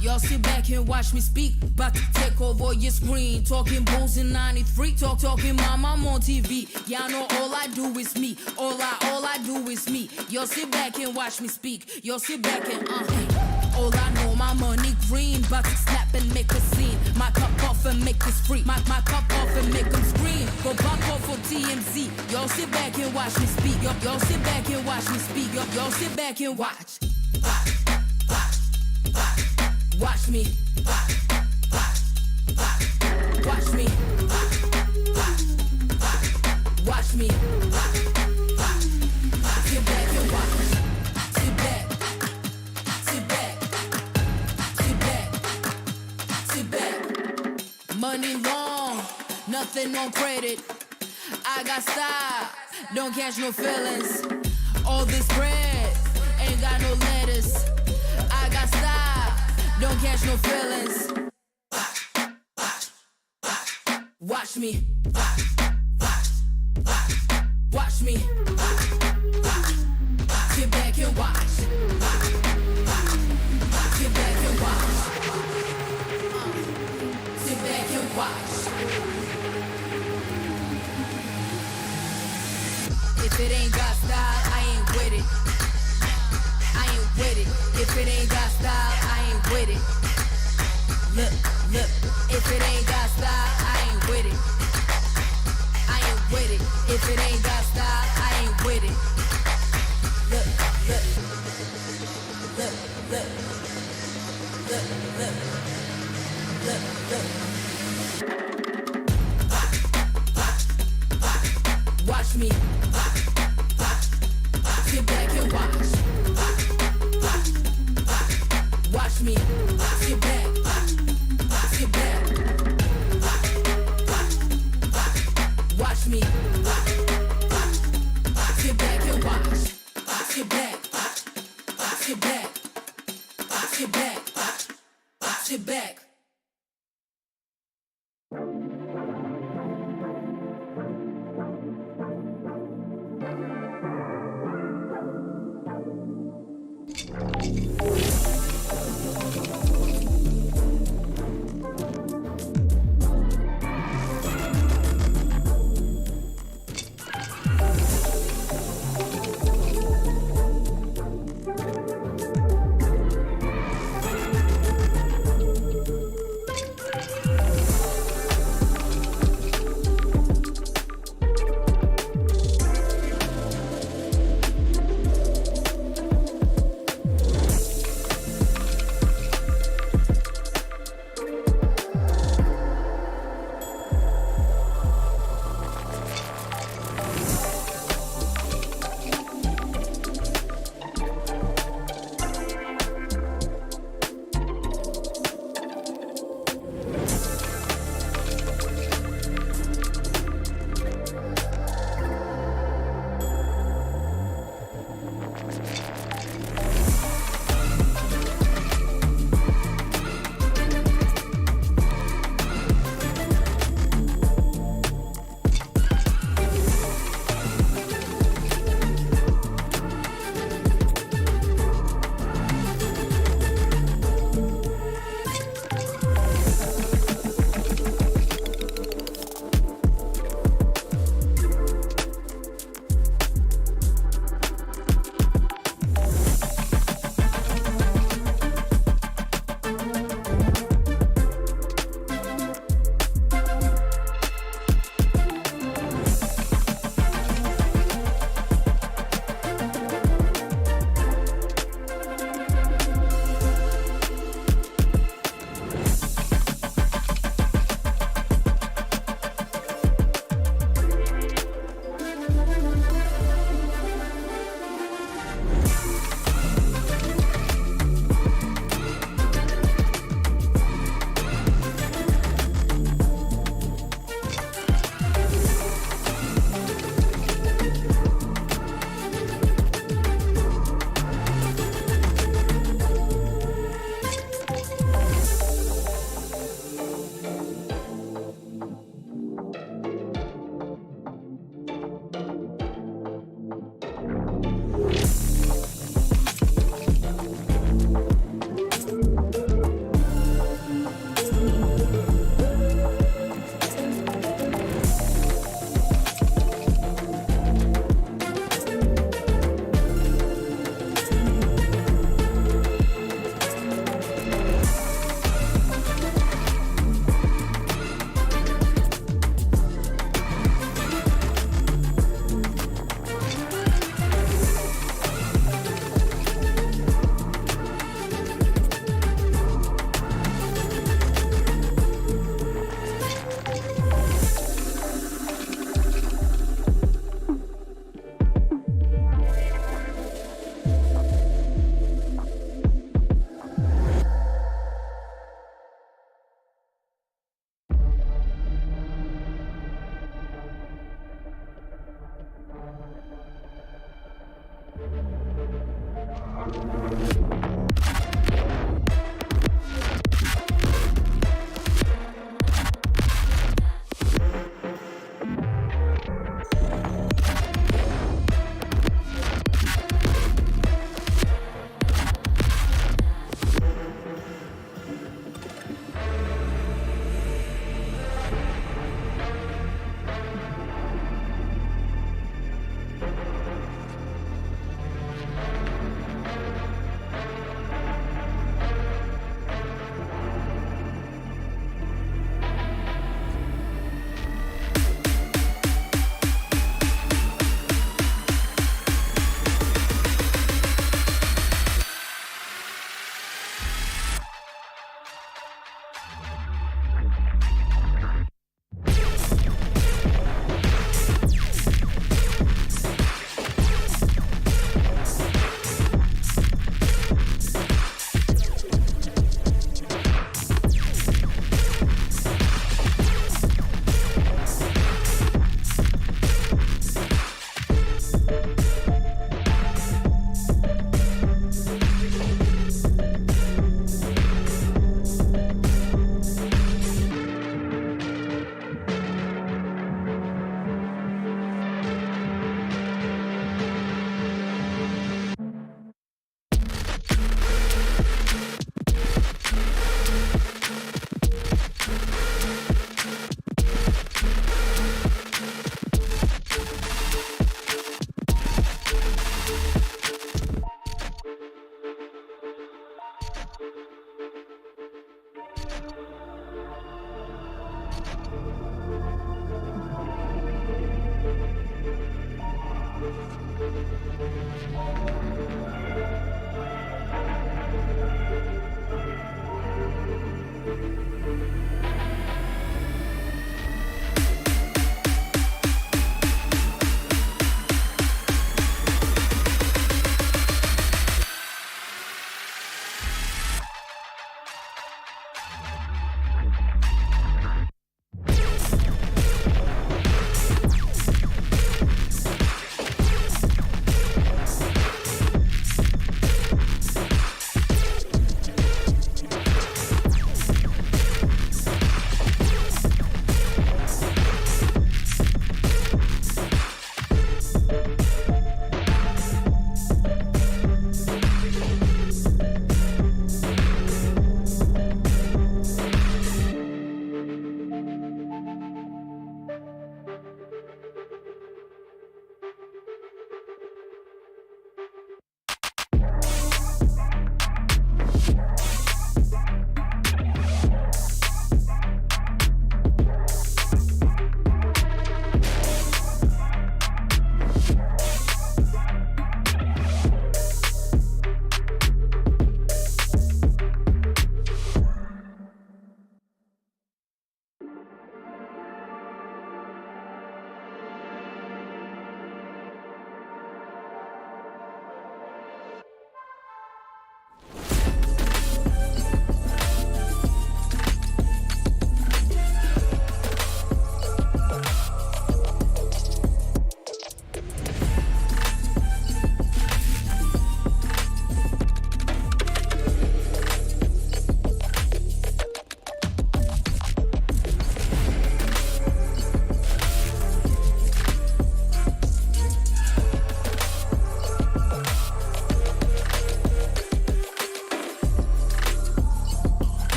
Y'all sit back and watch me speak. About to take over your screen. Talking bulls in 93. Talking mom, I'm on TV. Y'all know all I do is me. All I do is me. Y'all sit back and watch me speak. Y'all sit back and all I know, my money green. About to snap and make a scene. My cup off and make this free. My cup off and make them scream. Go back off for TMZ. Y'all sit back and watch me speak. Y'all sit back and watch me speak. Y'all sit back and watch. Watch me. Watch me. Watch me. Sit back and watch. Sit back. Sit back. Sit back. Sit back. Money long, nothing on credit. I got style, don't catch no feelings. All this bread ain't got no lettuce. I got style, don't catch no feelings. Watch me. Watch me. Sit back and watch. Sit back and watch. Sit back and watch. If it ain't got style, I ain't with it. I ain't with it. If it ain't got style, I ain't with it. Look. If it ain't got style, I ain't with it. I ain't with it. If it ain't got style, I ain't with it. Look. Watch me. Sit back and watch. Watch me. Sit back. Sit back. Watch me. Sit back and watch. Sit back. Sit back. Sit back. Sit back.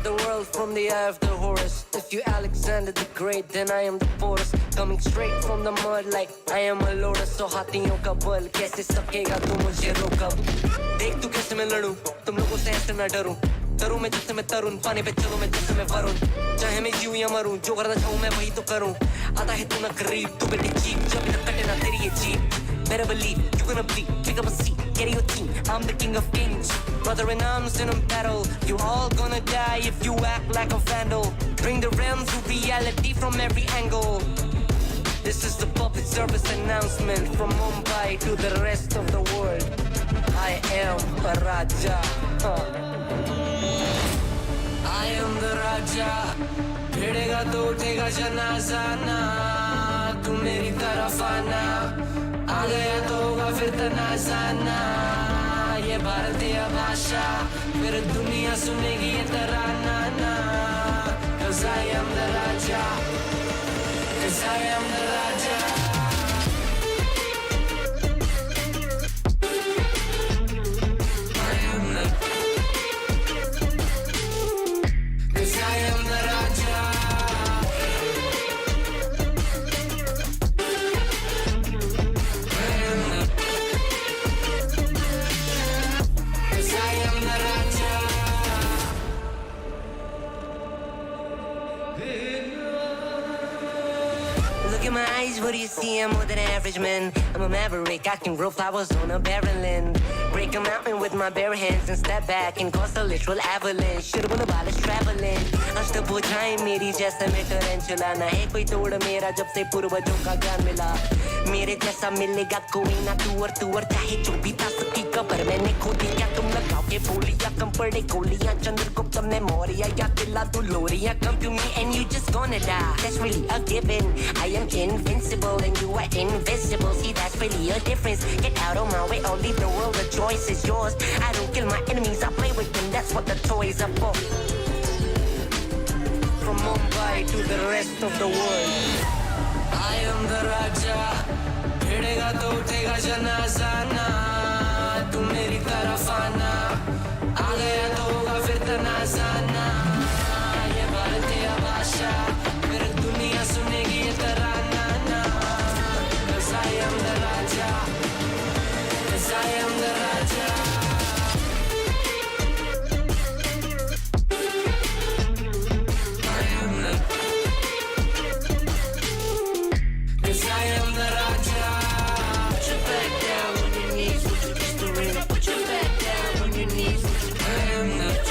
the world from the eye of the horse. If you Alexander the Great, then I am the Porus. Coming straight from the mud like I am a lotus. So हाथियों का बल कैसे सकेगा तू मुझे रोका? देख तू कैसे मैं लड़ूं, तुम लोगों से ऐसे ना डरूं. तरुण मैं जैसे मैं तरुण, पानी पे चलूं मैं जैसे मैं वरुण. चाहे मैं जीऊं या मरूं, जो करना चाहूं मैं वही तो करूं. आता है तू ना गरीब, तू बेटी चीप, जब ना कटे ना तेरी ये jeep. Better believe you're gonna bleed. Pick up a seat, get in your team. I'm the king of kings. Brother in arms in a battle. You all gonna die if you act like a vandal. Bring the realms to reality from every angle. This is the public service announcement from Mumbai to the rest of the world. I am a Raja. I am the Raja. भिड़ेगा तो उठेगा जनाजा ना. तू मेरी तरफ आना. आ गया तो होगा फिर तनाज़ाना. ये भारतीय भाषा फिर दुनिया सुनेगी ये तराना ना. 'Cause I am the Raja. 'Cause I am the Raja. I am the. 'Cause I am the Raja. Look in my eyes, what do you see? I'm more than average man. I'm a maverick, I can grow flowers on a barren land. Break a mountain with my bare hands and step back and cause a literal avalanche. Should've been about us traveling. अष्टभुजाएं मेरी जैसे मैं tarantula. ना है कोई तोड़ मेरा जब से पूर्वजों का ज्ञान मिला. मेरे जैसा मिलेगा कोई ना तू और चाहे जो भी था सबकी कबर मैंने खोदी. क्या तुम लगाओगे बोलियां कम पड़े गोलियां. चंद्रगुप्त ने मौर्य या किला तू लोरिया. Come to me and you just gonna die. That's really a given. I am invincible and you are invisible. See, that's really a difference. Get out of my way or leave the world. The choice is yours. I don't kill my enemies, I play with them. That's what the toys are for. From Mumbai to the rest of the world, I am the Raja. भिड़ेगा तो उठेगा जनाजा ना. तू मेरी तरफ आना. आ गया तो होगा फिर तनाज़ाना. ये भारतीय भाषा फिर दुनिया सुनेगी ये तराना ना. 'Cause I am the Raja. 'Cause I am the Raja. I am the. 'Cause I am the Raja. Put your back down on your knees. Would you just surrender? Put your back down on your knees. I am the.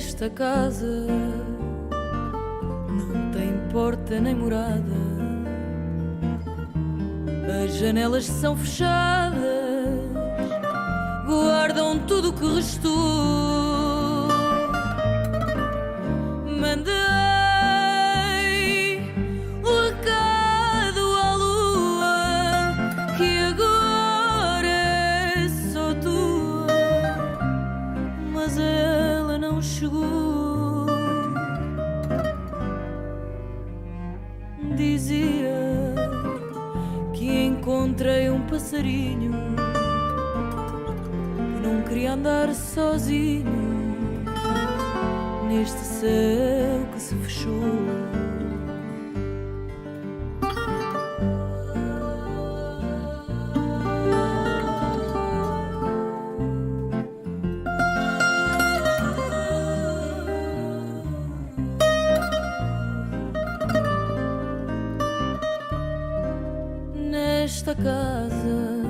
Nesta casa não tem porta nem morada, as janelas são fechadas, guardam tudo o que restou. Mandei o recado à lua que agora é só tua, mas ela não chegou. Dizia que encontrei um passarinho que não queria andar sozinho neste céu que se fechou. Nesta casa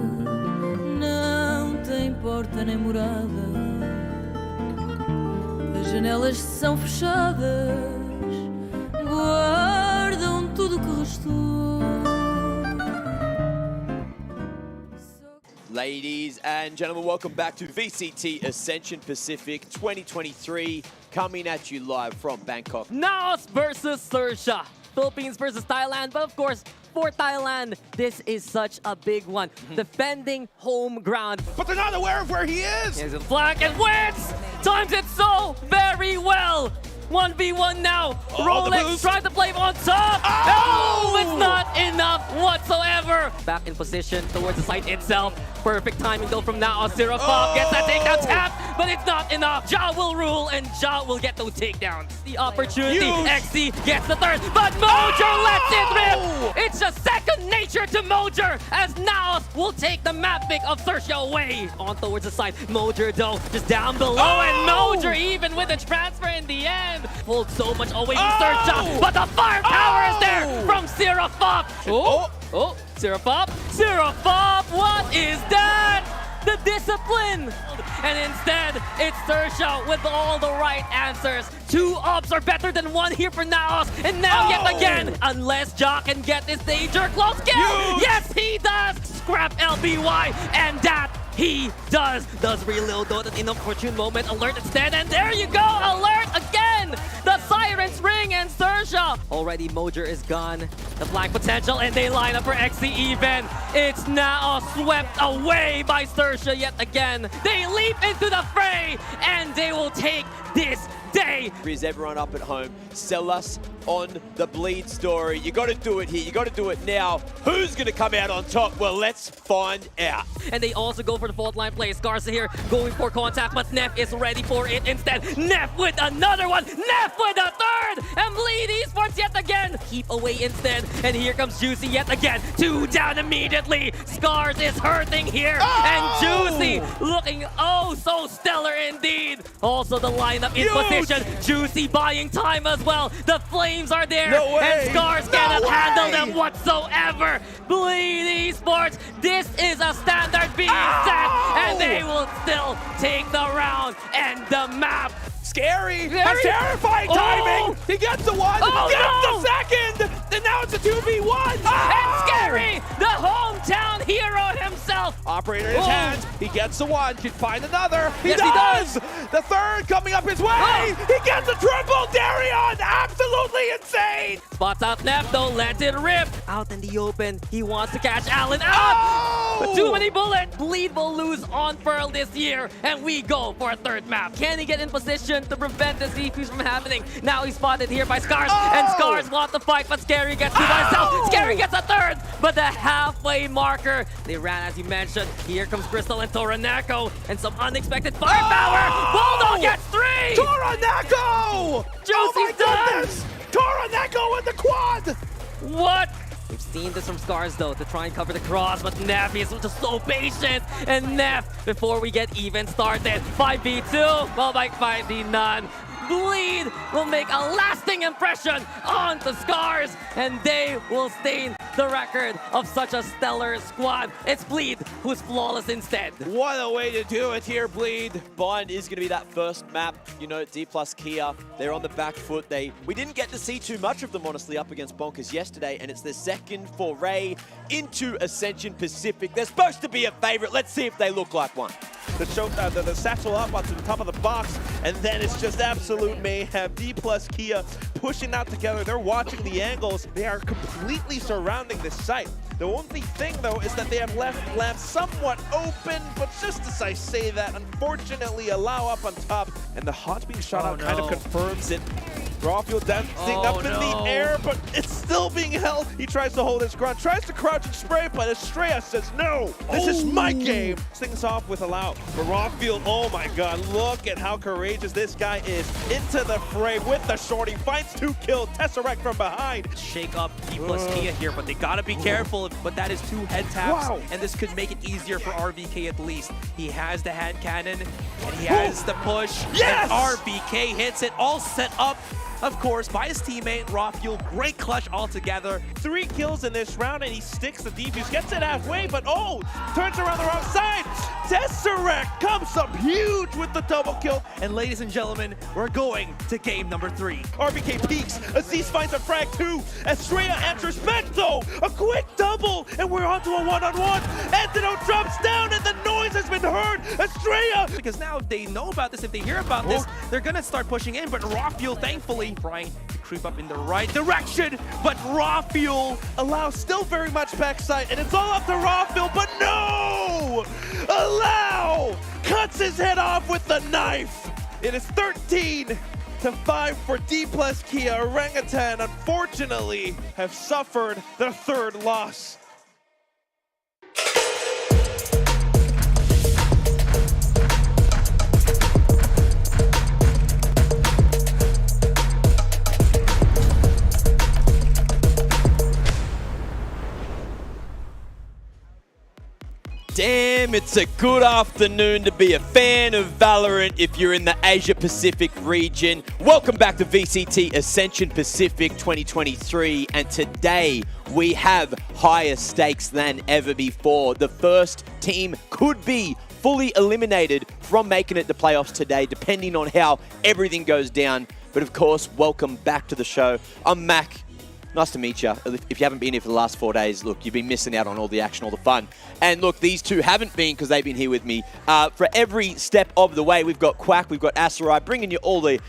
não tem porta nem morada, as janelas são fechadas, guardam tudo o que restou. Ladies and gentlemen, welcome back to VCT Ascension Pacific 2023, coming at you live from Bangkok. Naos versus Zexia. Philippines versus Thailand, but of course, for Thailand, this is such a big one. Defending home ground. But they're not aware of where he is! Here's a flag and wins! Times it so very well! 1v1 now. Rolex trying to play on top. Oh, it's not enough whatsoever. Back in position towards the site itself. Perfect timing though from Naos. Zero Pop gets that takedown tap, but it's not enough. Ja will rule and Ja will get those takedowns. The opportunity. XC gets the third, but Mojer lets it rip. It's just second nature to Mojer as Naos will take the map pick of Zexia away. On towards the side. Mojer though just down below and Mojer even with a transfer in the end. Pulled so much away from Zexia, but the firepower is there from Zero Pop. Zero Pop. Zero Pop, what is that? The discipline! And instead, it's Zexia with all the right answers. 2 ops are better than 1 here for Naos. And now yet again, unless Ja can get this danger close kill. Yes, he does! Scrap LBY, and that he does. Does reload though, an inopportune moment. Alert instead, and there you go! Alert again! The sirens ring, and Zexia. Already Mojer is gone. The flank potential, and they line up for XC even. It's now swept away by Zexia yet again. They leap into the fray, and they will take this day. Is everyone up at home? Sell us on the bleed story. You got to do it here. You got to do it now. Who's going to come out on top? Well, let's find out. And they also go for the fault line play. Scarz here going for contact, but Neff is ready for it instead. Neff with another one. Neff with a third. And Bleed Esports yet again. Keep away instead. And here comes Juicy yet again. 2 down immediately. Scarz is hurting here. And Juicy looking oh so stellar indeed. Also the lineup in position. Juicy buying time as well. The flames are there. And Scarz cannot handle them whatsoever. Bleed Esports, this is a standard being set. And they will still take the round and the map. Scary! That's terrifying timing! He gets the one, gets the second! And now it's a 2v1! And Scary, the hometown hero himself! Operator in his hands, he gets the one, can find another, he Yes, does! he does! The third coming up his way! He gets a triple, Darion! Absolutely insane! Spots out Neff though, lets it rip! Out in the open, he wants to catch Allen out! But too many bullets! Bleed will lose on Pearl this year, and we go for a third map. Can he get in position to prevent the defuse from happening? Now he's spotted here by Scarz, and Scarz wants to fight, but Scary gets 2 by himself. Scary gets a third, but the halfway marker, they ran as you mentioned. Here comes Crystal and Toranako, and some unexpected firepower. Bulldog gets 3! Toranako! Juicy's done! Toranako with the quad! What? We've seen this from Scarz though, to try and cover the cross, but Neff is just so patient. And Neff, before we get even started, 5v2, well, like 5v none. Bleed will make a lasting impression on the Scarz, and they will stain the record of such a stellar squad. It's Bleed who's flawless instead. What a way to do it here, Bleed. Bind is going to be that first map. You know, D plus Kia, they're on the back foot. We didn't get to see too much of them, honestly, up against Bonkers yesterday, and it's their second foray into Ascension Pacific. They're supposed to be a favorite. Let's see if they look like one. The satchel up onto the top of the box, and then it's just absolute mayhem. D plus Kia pushing out together. They're watching the angles. They are completely surrounding this site. The only thing, though, is that they have left lamp somewhat open, but just as I say that, unfortunately, allow up on top, and the hot being shot out kind of confirms it. Rawfield dancing up in the air, but it's still being held. He tries to hold his ground, tries to crouch and spray, but Estrella says, no, this is my game. Things off with allow. But Rawfield, oh my God, look at how courageous this guy is. Into the fray with the shorty, finds 2 kills, Tesseract from behind. Shake up D plus Kia here, but they gotta be careful. But that is 2 head taps, and this could make it easier for RVK at least. He has the hand cannon, and he has the push. Yes! And RVK hits it, all set up, of course, by his teammate, Rawfield. Great clutch altogether. 3 kills in this round, and he sticks the defuse, gets it halfway, but turns around the wrong side. Tesseract comes up huge with the double kill. And ladies and gentlemen, we're going to game number 3. RBK peaks, Aziz finds a frag 2. Estrella enters Veto, a quick double, and we're onto a one-on-one. Antidote drops down, and the noise has been heard. Estrella! Because now they know about this. If they hear about this, they're gonna start pushing in, but Rawfield, thankfully, trying to creep up in the right direction, but Rawfield allows still very much backside, and it's all up to Rawfield, but no! Allow cuts his head off with the knife. It is 13-5 for D plus Kia. Orangutan, unfortunately, have suffered their 3rd loss. Damn, it's a good afternoon to be a fan of Valorant if you're in the Asia Pacific region. Welcome back to VCT Ascension Pacific 2023, and today we have higher stakes than ever before. The first team could be fully eliminated from making it to playoffs today, depending on how everything goes down. But of course, welcome back to the show. I'm Mac. Nice to meet you. If you haven't been here for the last 4 days, look, you've been missing out on all the action, all the fun. And look, these two haven't been because they've been here with me for every step of the way. We've got Quack, we've got Asarai, bringing you all the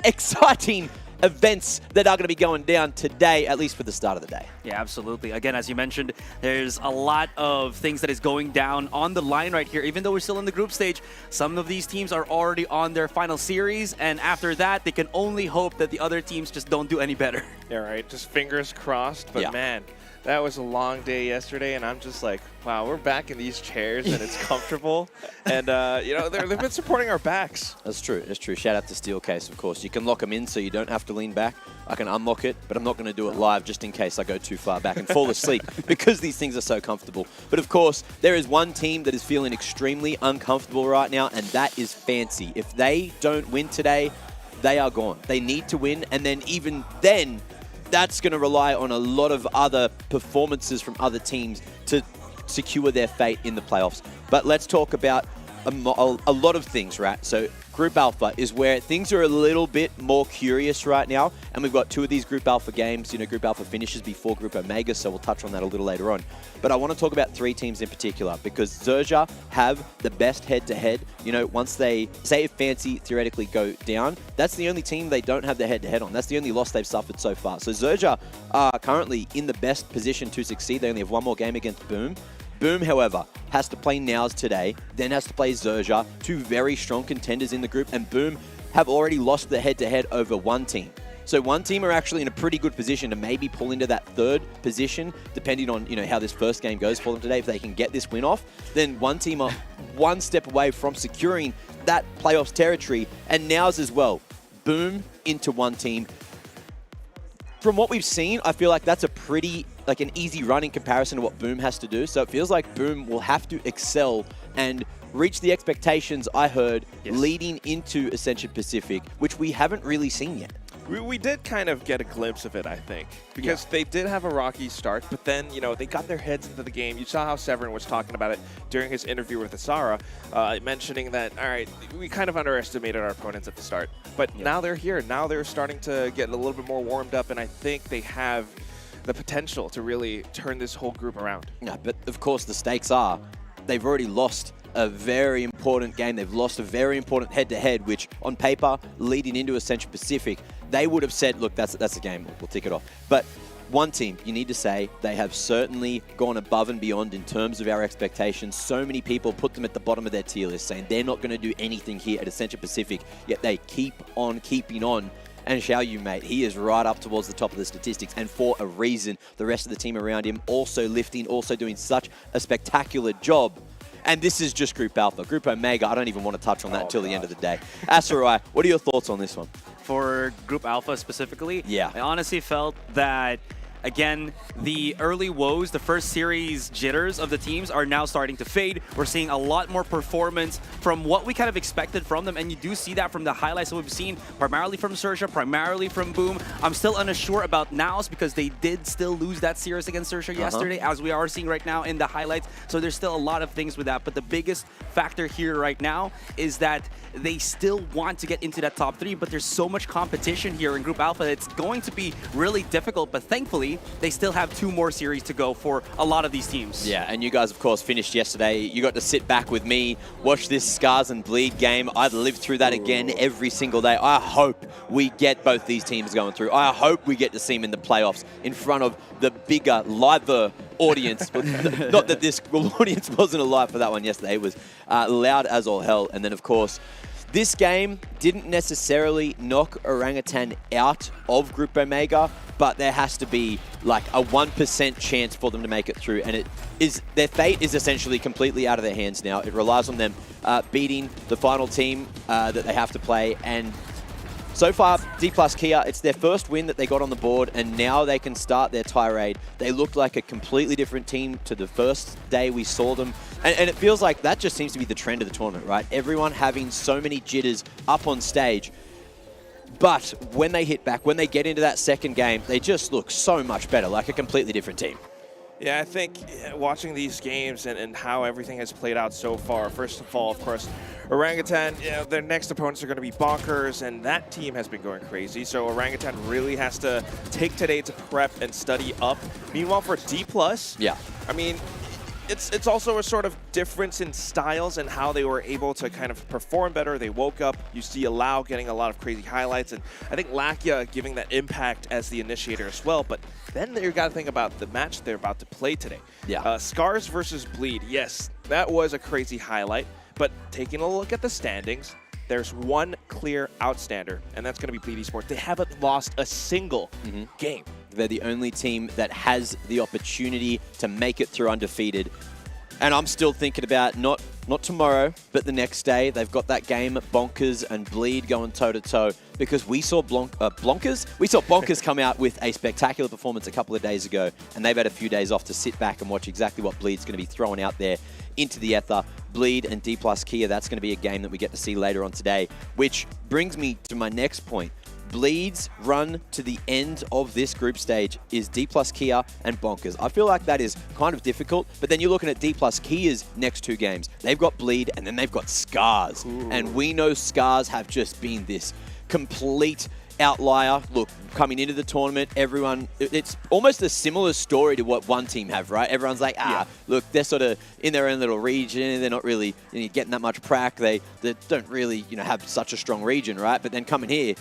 exciting events that are going to be going down today, at least for the start of the day. Yeah, absolutely. Again, as you mentioned, there's a lot of things that is going down on the line right here. Even though we're still in the group stage, some of these teams are already on their final series, and after that, they can only hope that the other teams just don't do any better. Yeah, right. Just fingers crossed. But man, that was a long day yesterday, and I'm just like, wow, we're back in these chairs, and it's comfortable. And, you know, they've been supporting our backs. That's true. That's true. Shout out to Steelcase, of course. You can lock them in so you don't have to lean back. I can unlock it, but I'm not going to do it live just in case I go too far back and fall asleep because these things are so comfortable. But, of course, there is one team that is feeling extremely uncomfortable right now, and that is Fancy. If they don't win today, they are gone. They need to win, and then even then, that's going to rely on a lot of other performances from other teams to secure their fate in the playoffs. But let's talk about a lot of things, right? So Group Alpha is where things are a little bit more curious right now, and we've got 2 of these Group Alpha games. You know, Group Alpha finishes before Group Omega, so we'll touch on that a little later on. But I want to talk about 3 teams in particular because Zexia have the best head-to-head. You know, once they, say if Fancy theoretically go down, that's the only team they don't have the head-to-head on. That's the only loss they've suffered so far. So Zexia are currently in the best position to succeed. They only have 1 more game against Boom. Boom, however, has to play Naos today, then has to play Zexia, 2 very strong contenders in the group, and Boom have already lost the head-to-head over 1 team. So 1 team are actually in a pretty good position to maybe pull into that 3rd position, depending on, you know, how this first game goes for them today. If they can get this win off, then 1 team are 1 step away from securing that playoffs territory, and Naos as well. Boom into 1 team. From what we've seen, I feel like that's a pretty, an easy run in comparison to what Boom has to do. So it feels like Boom will have to excel and reach the expectations I heard Yes. leading into Ascension Pacific, which we haven't really seen yet. We did kind of get a glimpse of it, I think, because they did have a rocky start, but then, you know, they got their heads into the game. You saw how Severin was talking about it during his interview with Asara, mentioning that, all right, we kind of underestimated our opponents at the start, but now they're here. Now they're starting to get a little bit more warmed up, and I think they have the potential to really turn this whole group around. Yeah, but of course the stakes are they've already lost a very important game. They've lost a very important head-to-head, which on paper, leading into Ascension Pacific, they would have said, look, that's a game, we'll tick it off. But one team, you need to say, they have certainly gone above and beyond in terms of our expectations. So many people put them at the bottom of their tier list, saying they're not going to do anything here at Ascension Pacific, yet they keep on keeping on. And Xiaoyu, mate, he is right up towards the top of the statistics, and for a reason. The rest of the team around him also lifting, also doing such a spectacular job. And this is just Group Alpha. Group Omega, I don't even want to touch on that until the end of the day. Asarai, what are your thoughts on this one? For Group Alpha specifically, Yeah. I honestly felt that, again, the early woes, the first series jitters of the teams are now starting to fade. We're seeing a lot more performance from what we kind of expected from them, and you do see that from the highlights that we've seen, primarily from Sersha, primarily from Boom. I'm still unsure about Naos because they did still lose that series against Sersha yesterday, as we are seeing right now in the highlights. So there's still a lot of things with that, but the biggest factor here right now is that they still want to get into that top 3, but there's so much competition here in Group Alpha. It's going to be really difficult, but thankfully, they still have 2 more series to go for a lot of these teams. Yeah, and you guys, of course, finished yesterday. You got to sit back with me, watch this Scarz and Bleed game. I'd live through that again every single day. I hope we get both these teams going through. I hope we get to see them in the playoffs in front of the bigger, liver audience. Not that this audience wasn't alive for that one yesterday. It was loud as all hell. And then, of course, this game didn't necessarily knock Orangutan out of Group Omega, but there has to be like a 1% chance for them to make it through, and their fate is essentially completely out of their hands now. It relies on them beating the final team that they have to play, and so far, D+ Kia, it's their first win that they got on the board, and now they can start their tirade. They look like a completely different team to the first day we saw them. And it feels like that just seems to be the trend of the tournament, right? Everyone having so many jitters up on stage. But when they hit back, when they get into that second game, they just look so much better, like a completely different team. Yeah, I think watching these games and how everything has played out so far, first of all, of course, Orangutan, their next opponents are going to be Bonkers, and that team has been going crazy. So Orangutan really has to take today to prep and study up. Meanwhile, for D+, yeah, I mean, it's also a sort of difference in styles and how they were able to kind of perform better. They woke up. You see Allow getting a lot of crazy highlights, and I think Lakia giving that impact as the initiator as well. But then you got to think about the match they're about to play today. Yeah. Scarz versus Bleed. Yes, that was a crazy highlight. But taking a look at the standings, there's one clear outstander, and that's going to be Bleed Esports. They haven't lost a single game. They're the only team that has the opportunity to make it through undefeated. And I'm still thinking about not tomorrow, but the next day. They've got that game, Bonkers and Bleed going toe-to-toe, because we saw Bonkers come out with a spectacular performance a couple of days ago, and they've had a few days off to sit back and watch exactly what Bleed's going to be throwing out there into the ether. Bleed and D+ Kia, that's going to be a game that we get to see later on today, which brings me to my next point. Bleed's run to the end of this group stage is D+ Kia and Bonkers. I feel like that is kind of difficult, but then you're looking at D+ Kia's next 2 games. They've got Bleed, and then they've got Scarz. Ooh. And we know Scarz have just been this complete outlier. Look, coming into the tournament, everyone, it's almost a similar story to what one team have, right? Everyone's like, look, they're sort of in their own little region. They're not really getting that much prac. They don't really have such a strong region, right? But then coming here,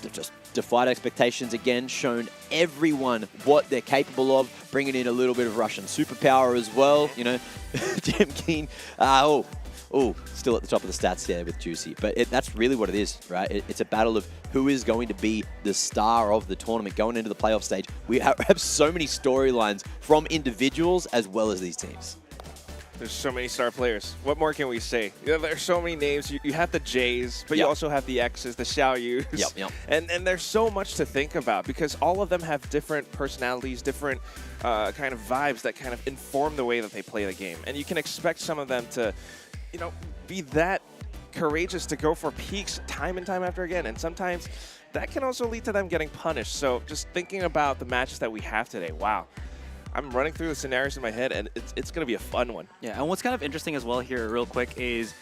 they've just defied expectations again, shown everyone what they're capable of, bringing in a little bit of Russian superpower as well. Jim Keen, still at the top of the stats there with Juicy. But that's really what it is, right? It's a battle of who is going to be the star of the tournament going into the playoff stage. We have so many storylines from individuals as well as these teams. There's so many star players. What more can we say? There's so many names. You have the J's, but you also have the X's, the Xiaoyus. Yep. And there's so much to think about because all of them have different personalities, different kind of vibes that kind of inform the way that they play the game. And you can expect some of them to, be that courageous to go for peaks time and time after again. And sometimes that can also lead to them getting punished. So just thinking about the matches that we have today, wow. I'm running through the scenarios in my head, and it's going to be a fun one. Yeah, and what's kind of interesting as well here, real quick, is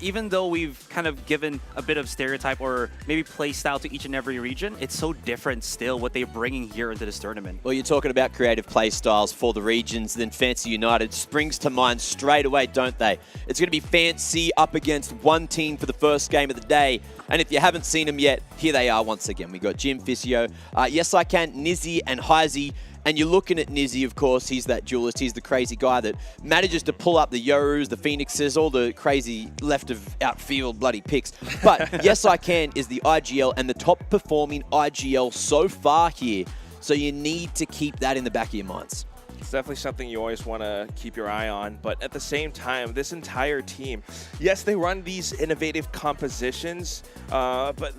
even though we've kind of given a bit of stereotype or maybe play style to each and every region, it's so different still what they're bringing here into this tournament. Well, you're talking about creative play styles for the regions, then Fancy United springs to mind straight away, don't they? It's going to be Fancy up against one team for the first game of the day. And if you haven't seen them yet, here they are once again. We got Jim, Physio, Yes I Can, Nizzy, and Heisey. And you're looking at Nizzy, of course, he's that duelist, he's the crazy guy that manages to pull up the Yorus, the Phoenixes, all the crazy left of outfield bloody picks. But Yes I Can is the IGL and the top performing IGL so far here. So you need to keep that in the back of your minds. It's definitely something you always want to keep your eye on, but at the same time, this entire team, yes, they run these innovative compositions, but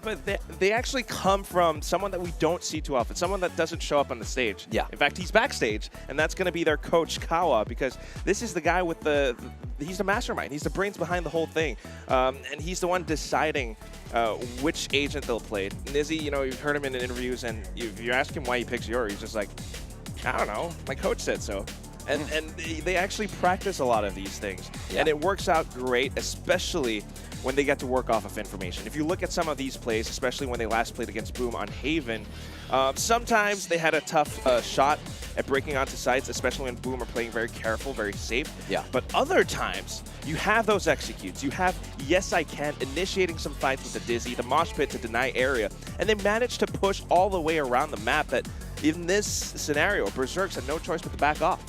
they actually come from someone that we don't see too often, someone that doesn't show up on the stage. Yeah. In fact, he's backstage, and that's going to be their coach, Kawa, because this is the guy with he's the mastermind. He's the brains behind the whole thing, and he's the one deciding which agent they'll play. Nizzy, you know, you've heard him in interviews, and you ask him why he picks Yori, he's just like, I don't know, my coach said so. And they actually practice a lot of these things. Yeah. And it works out great, especially when they get to work off of information. If you look at some of these plays, especially when they last played against Boom on Haven, sometimes they had a tough shot at breaking onto sites, especially when Boom are playing very careful, very safe. Yeah. But other times, you have those executes. You have Yes I Can initiating some fights with the Dizzy, the mosh pit to deny area, and they managed to push all the way around the map that in this scenario, Berserks had no choice but to back off.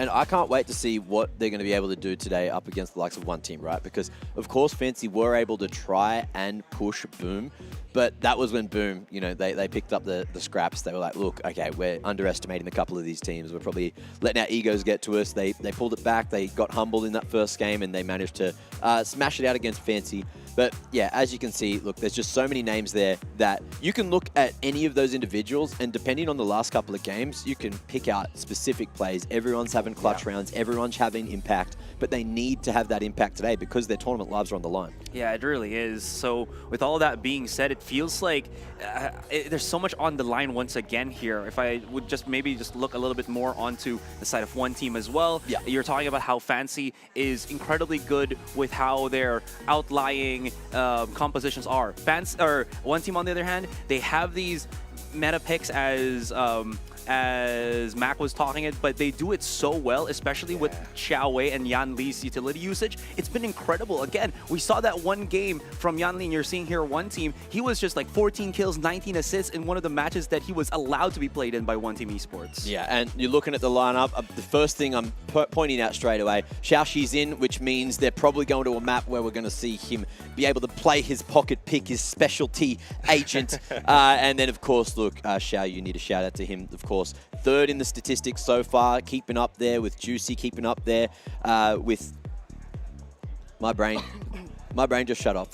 And I can't wait to see what they're going to be able to do today up against the likes of one team, right? Because, of course, Fancy were able to try and push Boom, but that was when Boom, you know, they picked up the scraps. They were like, look, okay, we're underestimating a couple of these teams. We're probably letting our egos get to us. They pulled it back. They got humbled in that first game, and they managed to smash it out against Fancy. But yeah, as you can see, look, there's just so many names there that you can look at any of those individuals, and depending on the last couple of games, you can pick out specific plays. Everyone's having clutch rounds, everyone's having impact, but they need to have that impact today because their tournament lives are on the line. Yeah, it really is. So with all that being said, it feels like there's so much on the line once again here. If I would just maybe just look a little bit more onto the side of one team as well. Yeah. You're talking about how Fancy is incredibly good with how their outlying compositions are. One team, on the other hand, they have these meta picks as Mac was talking it, but they do it so well, especially with Xiao Wei and Yan Li's utility usage. It's been incredible. Again, we saw that one game from Yan Li, and you're seeing here one team. He was just like 14 kills, 19 assists in one of the matches that he was allowed to be played in by One Team Esports. Yeah, and you're looking at the lineup. The first thing I'm pointing out straight away, Xiaoxi's in, which means they're probably going to a map where we're going to see him be able to play his pocket pick, his specialty agent. And then, of course, look, Xiao, you need a shout out to him, of course. Third in the statistics so far, keeping up there with Juicy, keeping up there with my brain. My brain just shut off.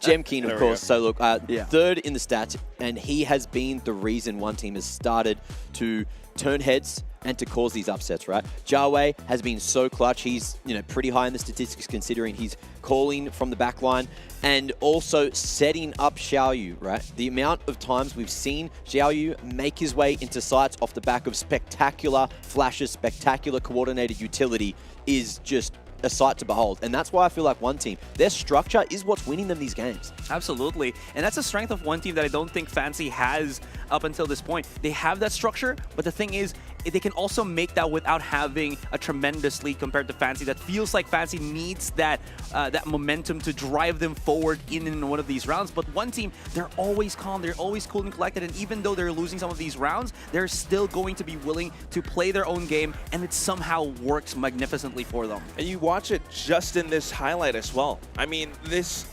Gem Keen, of course. So look, third in the stats, and he has been the reason one team has started to turn heads and to cause these upsets, right? Jiawei has been so clutch. He's, you know, pretty high in the statistics considering he's calling from the back line and also setting up Xiaoyu, right? The amount of times we've seen Xiaoyu make his way into sites off the back of spectacular flashes, spectacular coordinated utility is just a sight to behold. And that's why I feel like one team, their structure is what's winning them these games. Absolutely. And that's a strength of one team that I don't think Fancy has up until this point. They have that structure, but the thing is, they can also make that without having a tremendous lead compared to Fancy. That feels like Fancy needs that that momentum to drive them forward in one of these rounds. But one team, they're always calm, they're always cool and collected, and even though they're losing some of these rounds, they're still going to be willing to play their own game, and it somehow works magnificently for them. And you watch it just in this highlight as well. I mean, this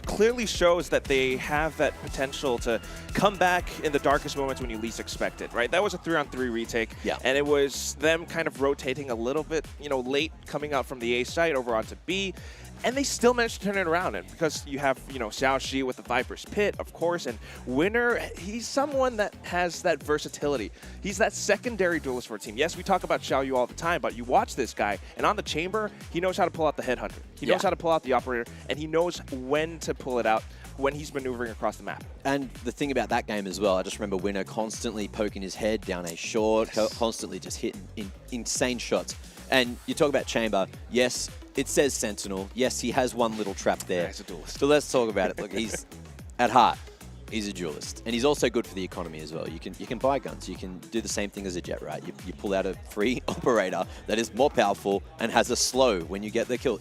clearly shows that they have that potential to come back in the darkest moments when you least expect it, right? That was a 3-on-3 retake, and it was them kind of rotating a little bit, you know, late coming out from the A site over onto B. And they still managed to turn it around, and because you have, you know, Xiaoxi with the Viper's Pit, of course, and Winner, he's someone that has that versatility. He's that secondary duelist for a team. Yes, we talk about Xiaoyu all the time, but you watch this guy, and on the chamber, he knows how to pull out the Headhunter. He knows how to pull out the Operator, and he knows when to pull it out when he's maneuvering across the map. And the thing about that game as well, I just remember Winner constantly poking his head down a short, constantly just hitting insane shots. And you talk about Chamber, yes, it says Sentinel. Yes, he has one little trap there. Yeah, he's a duelist. So let's talk about it. Look, he's, at heart, he's a duelist. And he's also good for the economy as well. You can buy guns. You can do the same thing as a Jet, right? You pull out a free operator that is more powerful and has a slow when you get the kill.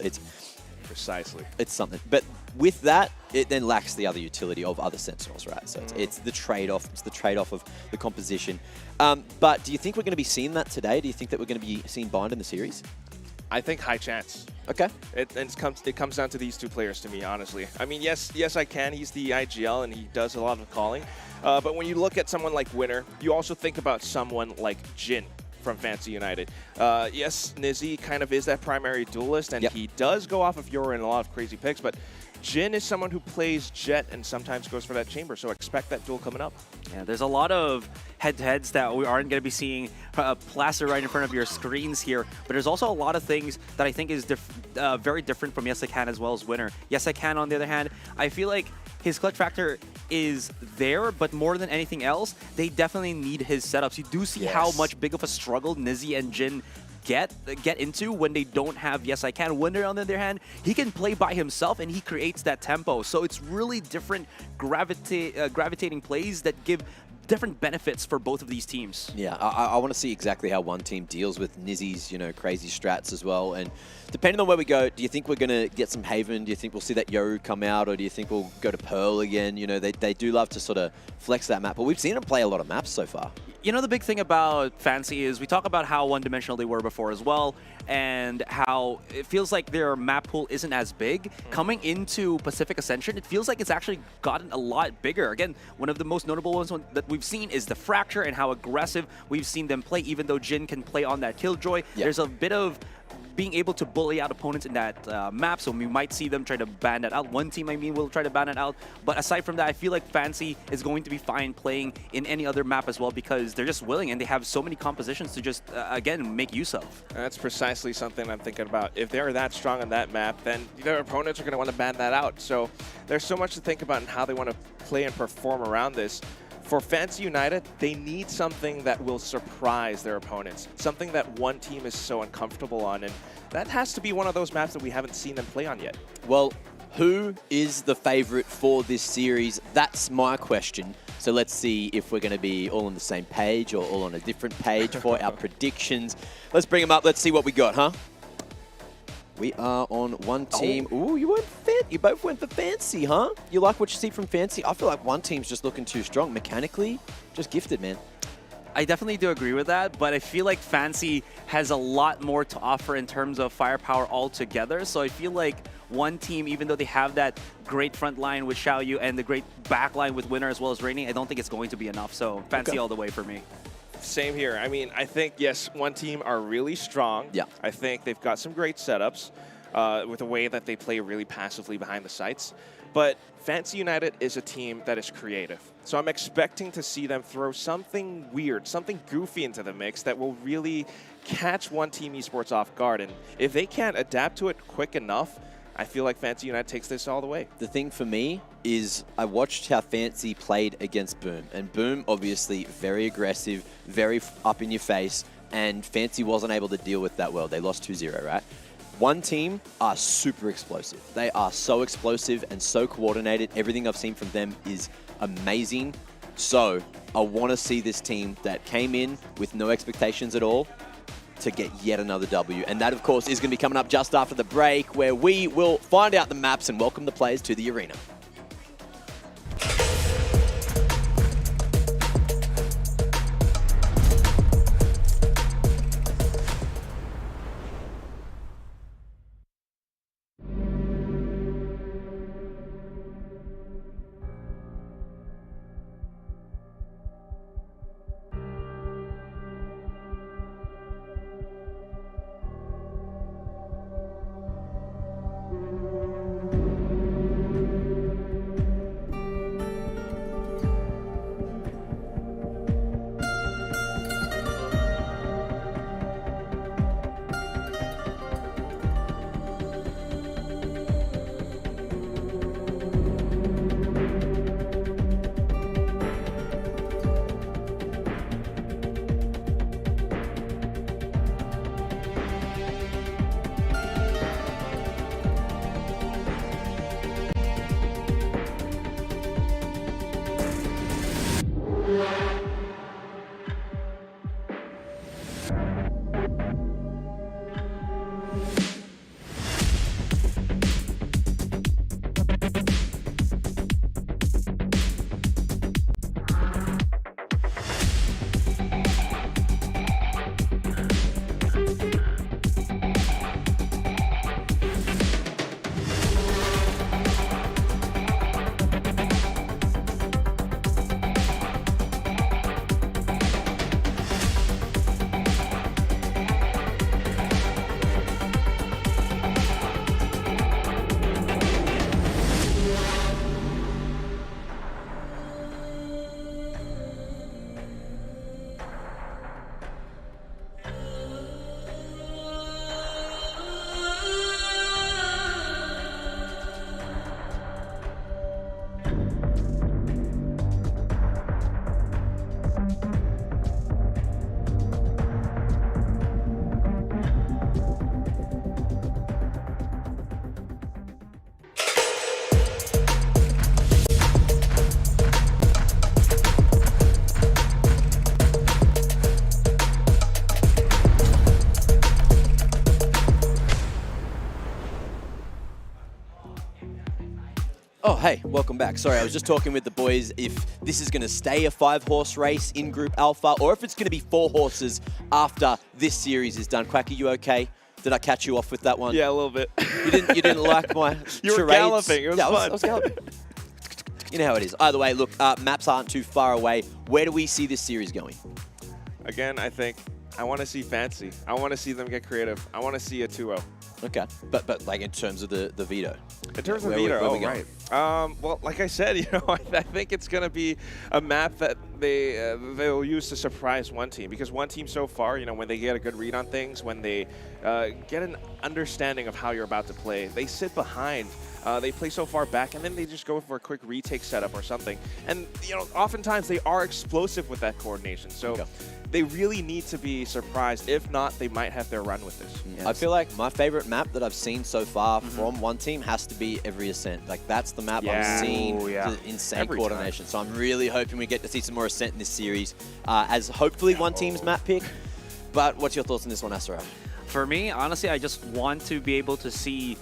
Precisely. It's something. But with that, it then lacks the other utility of other Sentinels, right? So it's the trade-off. It's the trade-off of the composition. But do you think we're going to be seeing that today? Do you think that we're going to be seeing Bind in the series? I think high chance. Okay. It comes down to these two players to me, honestly. I mean, yes, I can. He's the IGL, and he does a lot of calling. But when you look at someone like Winner, you also think about someone like Jin from Fancy United. Yes, Nizzy kind of is that primary duelist, and he does go off of Yoru in a lot of crazy picks, but Jin is someone who plays Jet and sometimes goes for that chamber, so expect that duel coming up. Yeah, there's a lot of head-to-heads that we aren't going to be seeing plastered right in front of your screens here, but there's also a lot of things that I think is very different from Yes I Can as well as Winner. Yes I Can, on the other hand, I feel like his clutch factor is there, but more than anything else, they definitely need his setups. You do see how much big of a struggle Nizzy and Jin get into when they don't have Yes I Can. Winner, on the other hand, he can play by himself and he creates that tempo. So it's really different gravitating plays that give different benefits for both of these teams. Yeah, I want to see exactly how one team deals with Nizzy's, crazy strats as well. And depending on where we go, do you think we're going to get some Haven? Do you think we'll see that Yoru come out? Or do you think we'll go to Pearl again? They do love to sort of flex that map. But we've seen them play a lot of maps so far. The big thing about Fancy is we talk about how one-dimensional they were before as well, and how it feels like their map pool isn't as big. Coming into Pacific Ascension, it feels like it's actually gotten a lot bigger. Again, one of the most notable ones that we've seen is the Fracture and how aggressive we've seen them play, even though Jin can play on that Killjoy. There's a bit of being able to bully out opponents in that map, so we might see them try to ban that out. One team, will try to ban it out. But aside from that, I feel like Fancy is going to be fine playing in any other map as well, because they're just willing and they have so many compositions to just, again, make use of. That's precisely something I'm thinking about. If they're that strong on that map, then their opponents are going to want to ban that out. So there's so much to think about in how they want to play and perform around this. For Fancy United, they need something that will surprise their opponents, something that one team is so uncomfortable on, and that has to be one of those maps that we haven't seen them play on yet. Well, who is the favorite for this series? That's my question. So let's see if we're going to be all on the same page or all on a different page for our predictions. Let's bring them up. Let's see what we got, huh? We are on one team. Ooh, you both went for Fancy, huh? You like what you see from Fancy? I feel like one team's just looking too strong. Mechanically, just gifted, man. I definitely do agree with that, but I feel like Fancy has a lot more to offer in terms of firepower altogether. So I feel like one team, even though they have that great front line with Xiaoyu and the great back line with Winner as well as Rainy, I don't think it's going to be enough. So Fancy all the way for me. Same here. I think, yes, one team are really strong. Yeah. I think they've got some great setups with the way that they play really passively behind the sites. But Fancy United is a team that is creative. So I'm expecting to see them throw something weird, something goofy into the mix that will really catch one team esports off guard. And if they can't adapt to it quick enough, I feel like Fancy United takes this all the way. The thing for me is I watched how Fancy played against Boom. And Boom, obviously, very aggressive, very up in your face. And Fancy wasn't able to deal with that well. They lost 2-0, right? One team are super explosive. They are so explosive and so coordinated. Everything I've seen from them is amazing. So I want to see this team that came in with no expectations at all to get yet another W. And that, of course, is going to be coming up just after the break, where we will find out the maps and welcome the players to the arena. Oh, hey, welcome back. Sorry, I was just talking with the boys if this is going to stay a 5-horse race in Group Alpha or if it's going to be 4 horses after this series is done. Quack, are you okay? Did I catch you off with that one? Yeah, a little bit. You didn't like my You were charades? galloping. It was fun. I was galloping. You know how it is. Either way, look, maps aren't too far away. Where do we see this series going? Again, I think I want to see fancy. I want to see them get creative. I want to see a 2-0. Okay, but like in terms of the veto. In terms of Where Veto, we right. Well, like I said, I think it's going to be a map that they'll use to surprise one team. Because one team so far, when they get a good read on things, when they get an understanding of how you're about to play, they sit behind. They play so far back, and then they just go for a quick retake setup or something. And, oftentimes they are explosive with that coordination. So they really need to be surprised. If not, they might have their run with this. Yes. I feel like my favorite map that I've seen so far from one team has to be Every Ascent. Like, that's the map I've seen. The insane Every coordination. So I'm really hoping we get to see some more Ascent in this series as hopefully one team's map pick. But what's your thoughts on this one, Asura? For me, honestly, I just want to be able to see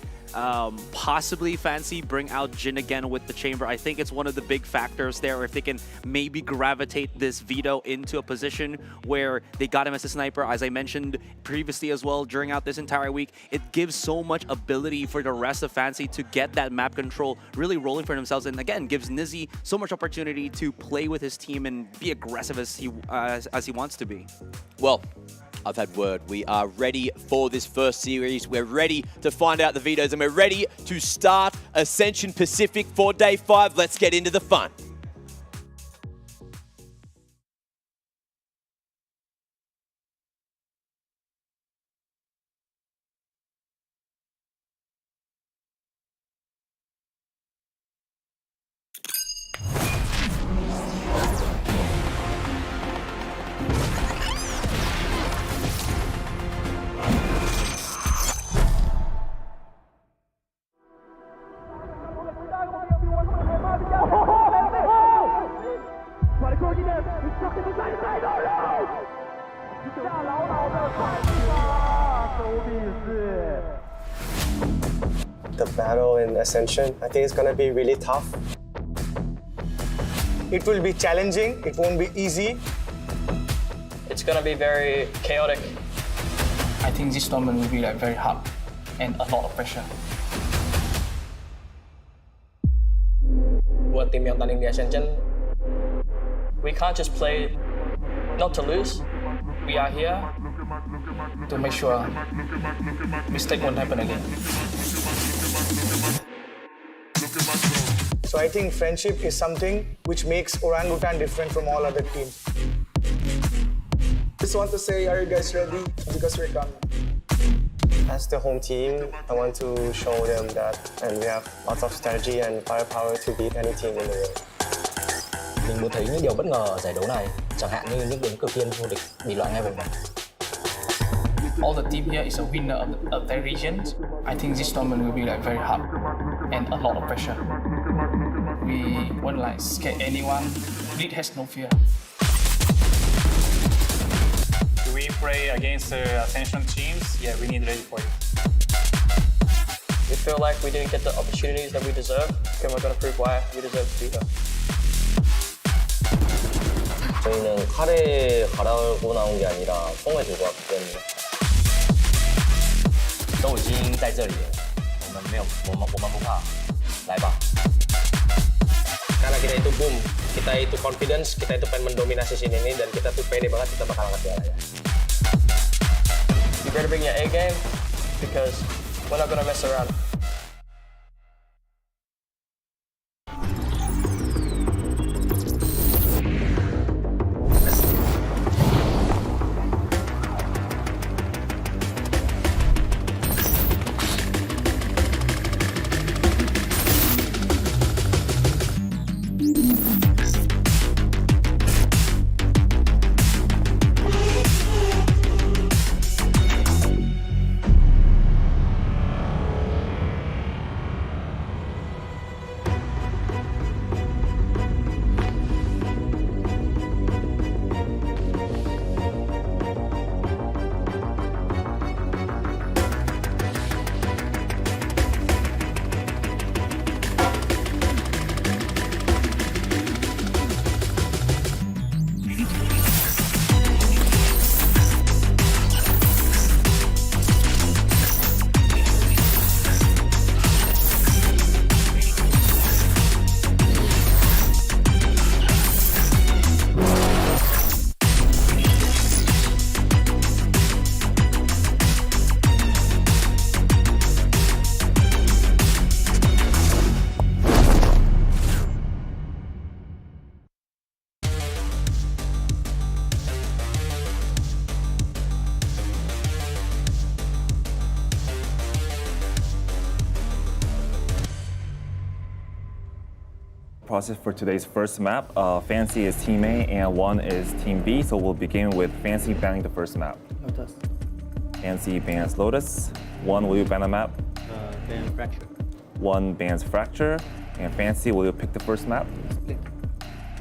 possibly Fancy bring out Jin again with the Chamber. I think it's one of the big factors there. If they can maybe gravitate this Veto into a position where they got him as a sniper, as I mentioned previously as well during out this entire week, it gives so much ability for the rest of Fancy to get that map control really rolling for themselves, and again gives Nizzy so much opportunity to play with his team and be aggressive as he wants to be. Well, I've had word. We are ready for this first series. We're ready to find out the vetoes, and we're ready to start Ascension Pacific for Day 5. Let's get into the fun. The battle in Ascension, I think it's gonna be really tough. It will be challenging, it won't be easy. It's gonna be very chaotic. I think this tournament will be very hard and a lot of pressure. Buat tim yang tanding di Ascension, we can't just play not to lose. We are here To make sure mistake won't happen again. So I think friendship is something which makes Orangutan different from all other teams. Just want to say, are you guys ready? Because we're coming. As the home team, I want to show them that, and we have lots of strategy and firepower to beat any team in the world. Mình muốn thấy những điều bất ngờ ở giải đấu này, chẳng hạn như những ứng cử viên vô địch bị loại ngay vòng bảng. All the team here is a winner of their regions. I think this tournament will be very hard and a lot of pressure. We won't scare anyone. Bleed has no fear. Do we play against Ascension teams? Yeah, we need ready for it. we feel like we didn't get the opportunities that we deserve, and we're gonna prove why we deserve to be here. 저희는 칼에 갈아고 나온 게 아니라 뽕을 들고 왔기 때문에 都已经在这里了，我们不怕，来吧。 Karena kita itu boom, kita itu confidence, kita itu pengen mendominasi sini ini, dan kita tuh pede banget kita bakal angkat piala ya. You better bring your A game, because we're not gonna mess around. process for today's first map. Fancy is Team A and 1 is Team B, so we'll begin with Fancy banning the first map. Lotus. Fancy bans Lotus. 1, will you ban a map? Ban Fracture. 1 bans Fracture. And Fancy, will you pick the first map? Split.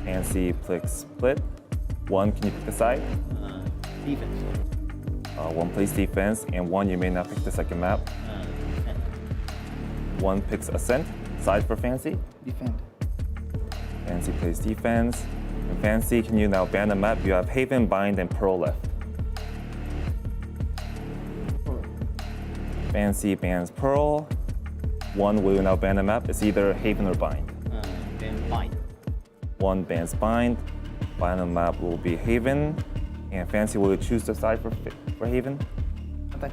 Fancy picks Split. 1, can you pick the side? Defense. 1 plays defense, and 1, you may not pick the second map. Defend. 1 picks Ascent. Side for Fancy? Defend. Fancy plays defense. And Fancy, can you now ban a map? You have Haven, Bind, and Pearl left. Pearl. Fancy bans Pearl. 1, will you now ban a map? It's either Haven or Bind. Ban Bind. 1 bans Bind. Final map will be Haven. And Fancy, will you choose the side for Haven? Attack.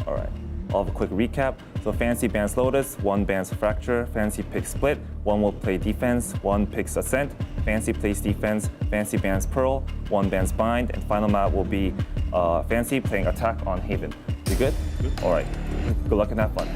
All right. I'll have a quick recap. So Fancy bans Lotus, 1 bans Fracture, Fancy picks Split, 1 will play defense, 1 picks Ascent, Fancy plays defense, Fancy bans Pearl, 1 bans Bind, and final map will be Fancy playing Attack on Haven. You good? Good. All right. Good luck and have fun.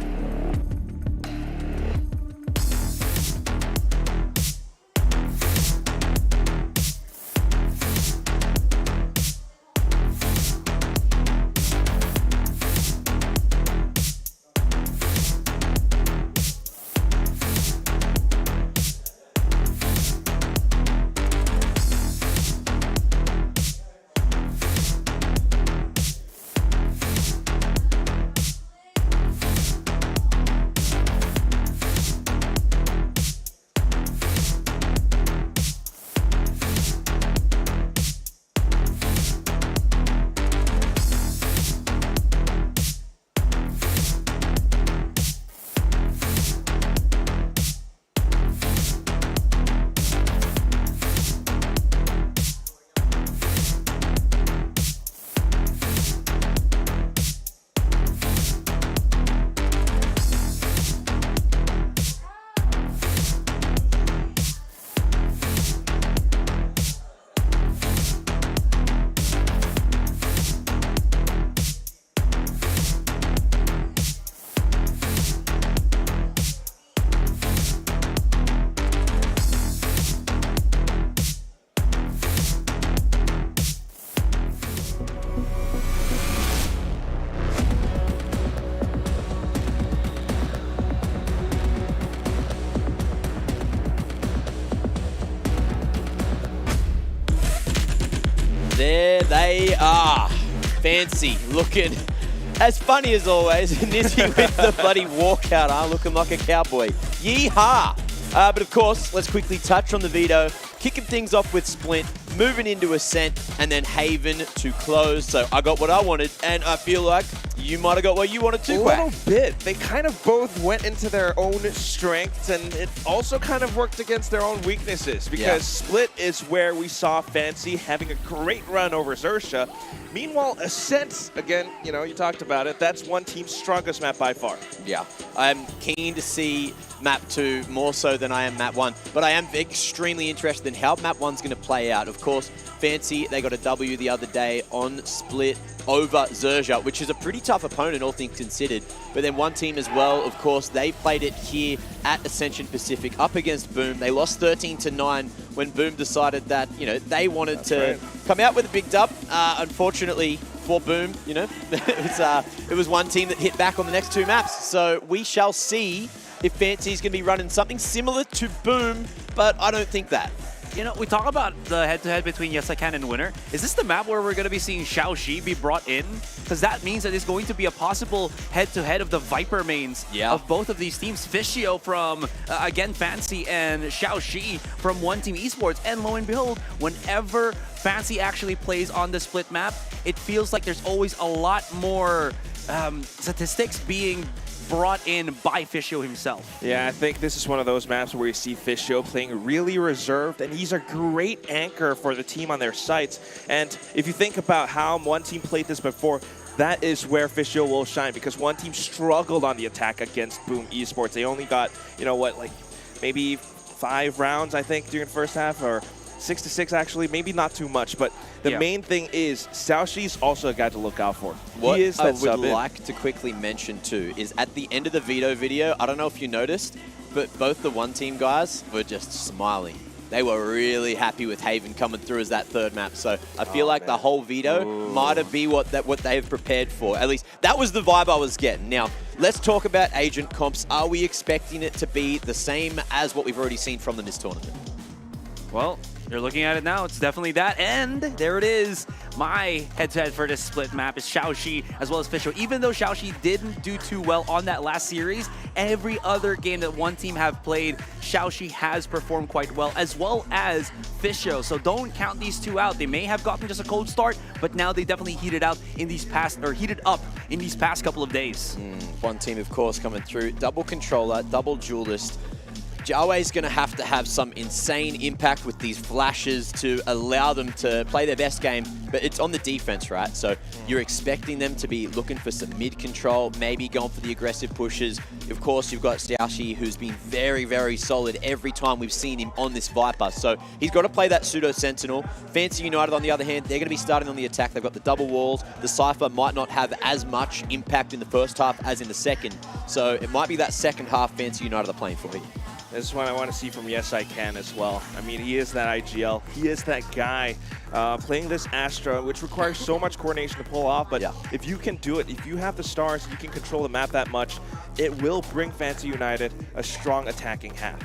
There they are. Fancy looking as funny as always. Nizzy with the bloody walkout, looking like a cowboy. Yeehaw! But of course, let's quickly touch on the Veto. Kicking things off with Splint, moving into Ascent, and then Haven to close. So I got what I wanted, and I feel like you might have got what you wanted too, Quack. A little bit. They kind of both went into their own strengths, and it also kind of worked against their own weaknesses, because Split is where we saw Fancy having a great run over Zexia. Meanwhile, Ascent, again, you know, you talked about it, that's one team's strongest map by far. Yeah, I'm keen to see map 2 more so than I am map 1, but I am extremely interested in how map 1's going to play out. Of course, Fancy, they got a W the other day on Split over Zexia, which is a pretty tough opponent, all things considered. But then one team as well, of course, they played it here at Ascension Pacific up against Boom. They lost 13-9 when Boom decided that, you know, they wanted to come out with a big dub. Unfortunately for Boom, you know, it was one team that hit back on the next 2 maps. So we shall see if Fancy's going to be running something similar to Boom, but I don't think that. You know, we talk about the head-to-head between Yesakan and Winner. Is this the map where we're going to be seeing Xiaoxi be brought in? Because that means that it's going to be a possible head-to-head of the Viper mains of both of these teams. Fishio from, again, Fancy, and Xiaoxi from One Team Esports. And lo and behold, whenever Fancy actually plays on the Split map, it feels like there's always a lot more statistics being brought in by Fishio himself. Yeah, I think this is one of those maps where you see Fishio playing really reserved, and he's a great anchor for the team on their sites. And if you think about how One Team played this before, that is where Fishio will shine, because One Team struggled on the attack against Boom Esports. They only got, you know what, like maybe 5 rounds, I think, during the first half, or 6-6 actually, maybe not too much, but the main thing is Xiaoxi's also a guy to look out for. What He is I that would sub-in. like to quickly mention too is at the end of the Veto video, I don't know if you noticed, but both the one team guys were just smiling. They were really happy with Haven coming through as that third map. So I feel like the whole Veto might have been what they've prepared for. At least that was the vibe I was getting. Now, let's talk about agent comps. Are we expecting it to be the same as what we've already seen from them this tournament? Well, you're looking at it now. It's definitely that. And there it is. My head-to-head for this split map is Xiaoxi as well as Fisho. Even though Xiaoxi didn't do too well on that last series, every other game that one team have played, Xiaoxi has performed quite well, as well as Fisho. So don't count these two out. They may have gotten just a cold start, but now they definitely heated up in these past couple of days. One team, of course, coming through. Double controller, double duelist. Jiaowei's going to have some insane impact with these flashes to allow them to play their best game, but it's on the defense, right? So you're expecting them to be looking for some mid-control, maybe going for the aggressive pushes. Of course, you've got Xiaoxi, who's been very, very solid every time we've seen him on this Viper. So he's got to play that pseudo-sentinel. Fancy United, on the other hand, they're going to be starting on the attack. They've got the double walls. The Cypher might not have as much impact in the first half as in the second. So it might be that second half Fancy United are playing for you. This is what I want to see from Yes I Can as well. I mean, he is that IGL. He is that guy playing this Astra, which requires so much coordination to pull off. But if you can do it, if you have the stars, you can control the map that much, it will bring Fancy United a strong attacking half.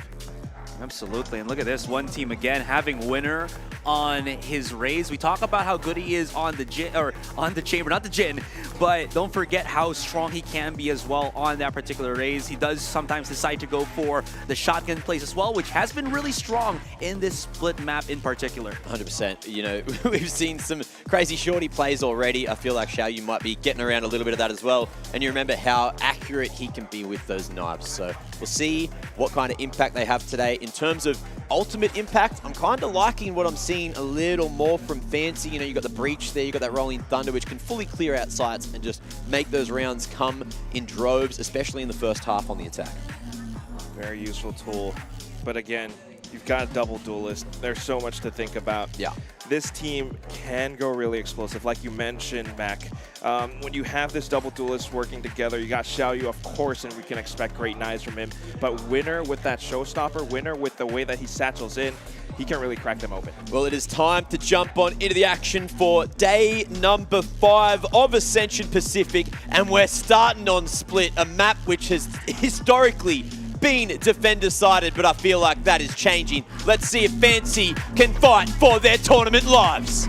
Absolutely, and look at this one team again having Winner on his Raze. We talk about how good he is on the chamber, not the Jin, but don't forget how strong he can be as well on that particular Raze. He does sometimes decide to go for the shotgun plays as well, which has been really strong in this split map in particular. 100%. You know, we've seen some crazy shorty plays already. I feel like Xiao Yu might be getting around a little bit of that as well. And you remember how accurate he can be with those knives. So we'll see what kind of impact they have today. In terms of ultimate impact, I'm kind of liking what I'm seeing a little more from Fancy. You know, you got the Breach there, you got that Rolling Thunder, which can fully clear out sites and just make those rounds come in droves, especially in the first half on the attack. Very useful tool. But again, you've got a double duelist. There's so much to think about. Yeah. This team can go really explosive. Like you mentioned, Mac, when you have this double duelist working together, you got Xiao Yu, of course, and we can expect great knives from him. But Winner with that showstopper, Winner with the way that he satchels in, he can really crack them open. Well, it is time to jump on into the action for day number 5 of Ascension Pacific, and we're starting on Split, a map which has historically been defender-sided, but I feel like that is changing. Let's see if Fancy can fight for their tournament lives.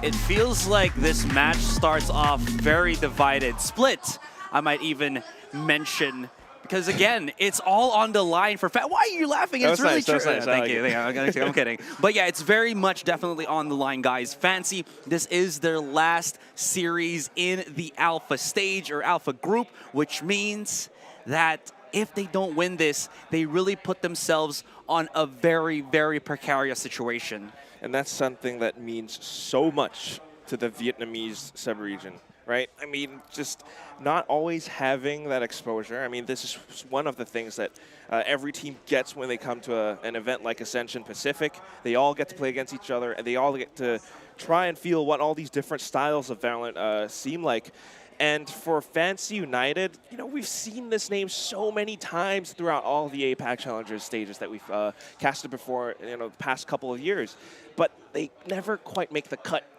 It feels like this match starts off very divided. Split, I might even mention, because again, it's all on the line for Why are you laughing? It's really true. Thank you. I'm kidding. But yeah, it's very much definitely on the line, guys. Fancy, this is their last series in the Alpha stage or Alpha group, which means that if they don't win this, they really put themselves on a very, very precarious situation. And that's something that means so much to the Vietnamese sub-region, right? I mean, just not always having that exposure. I mean, this is one of the things that every team gets when they come to an event like Ascension Pacific. They all get to play against each other, and they all get to try and feel what all these different styles of VALORANT seem like. And for Fancy United, you know, we've seen this name so many times throughout all the APAC Challengers stages that we've casted before, you know, the past couple of years. But they never quite make the cut.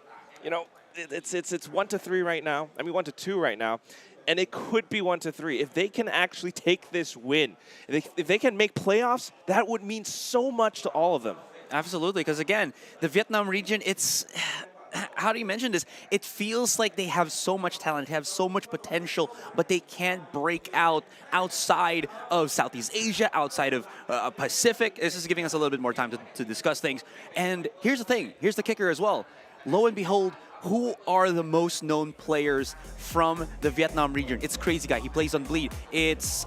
You know, it's 1-3 right now. I mean, 1-2 right now. And it could be 1-3. If they can actually take this win, if they can make playoffs, that would mean so much to all of them. Absolutely, because again, the Vietnam region, it's... How do you mention this? It feels like they have so much talent, they have so much potential, but they can't break out outside of Southeast Asia, outside of Pacific. This is giving us a little bit more time to discuss things. And here's the thing, here's the kicker as well. Lo and behold, who are the most known players from the Vietnam region? It's Crazy Guy, he plays on Bleed. It's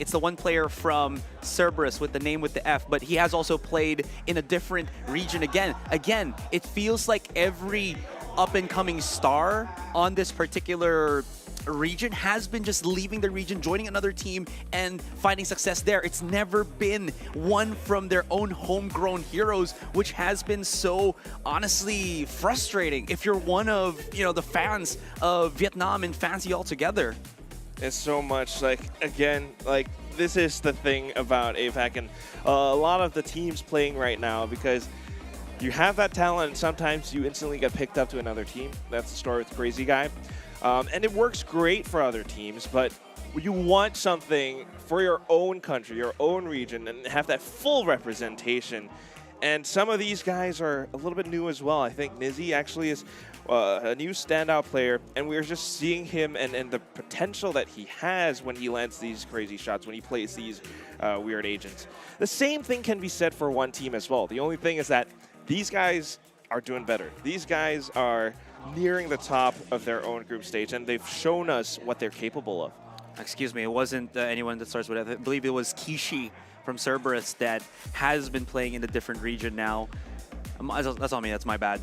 the one player from Cerberus with the name with the F, but he has also played in a different region again. Again, it feels like every up-and-coming star on this particular region has been just leaving the region, joining another team, and finding success there. It's never been one from their own homegrown heroes, which has been so honestly frustrating if you're one of, you know, the fans of Vietnam and Fancy altogether. It's so much like, again, like this is the thing about APAC and a lot of the teams playing right now, because you have that talent and sometimes you instantly get picked up to another team. That's the story with Crazy Guy. And it works great for other teams, but you want something for your own country, your own region, and have that full representation. And some of these guys are a little bit new as well. I think Nizzy actually is a new standout player, and we're just seeing him and the potential that he has when he lands these crazy shots, when he plays these weird agents. The same thing can be said for one team as well. The only thing is that these guys are doing better. These guys are nearing the top of their own group stage, and they've shown us what they're capable of. Excuse me, it wasn't anyone that starts with it. I believe it was Kishi from Cerberus that has been playing in a different region now. That's on me, that's my bad.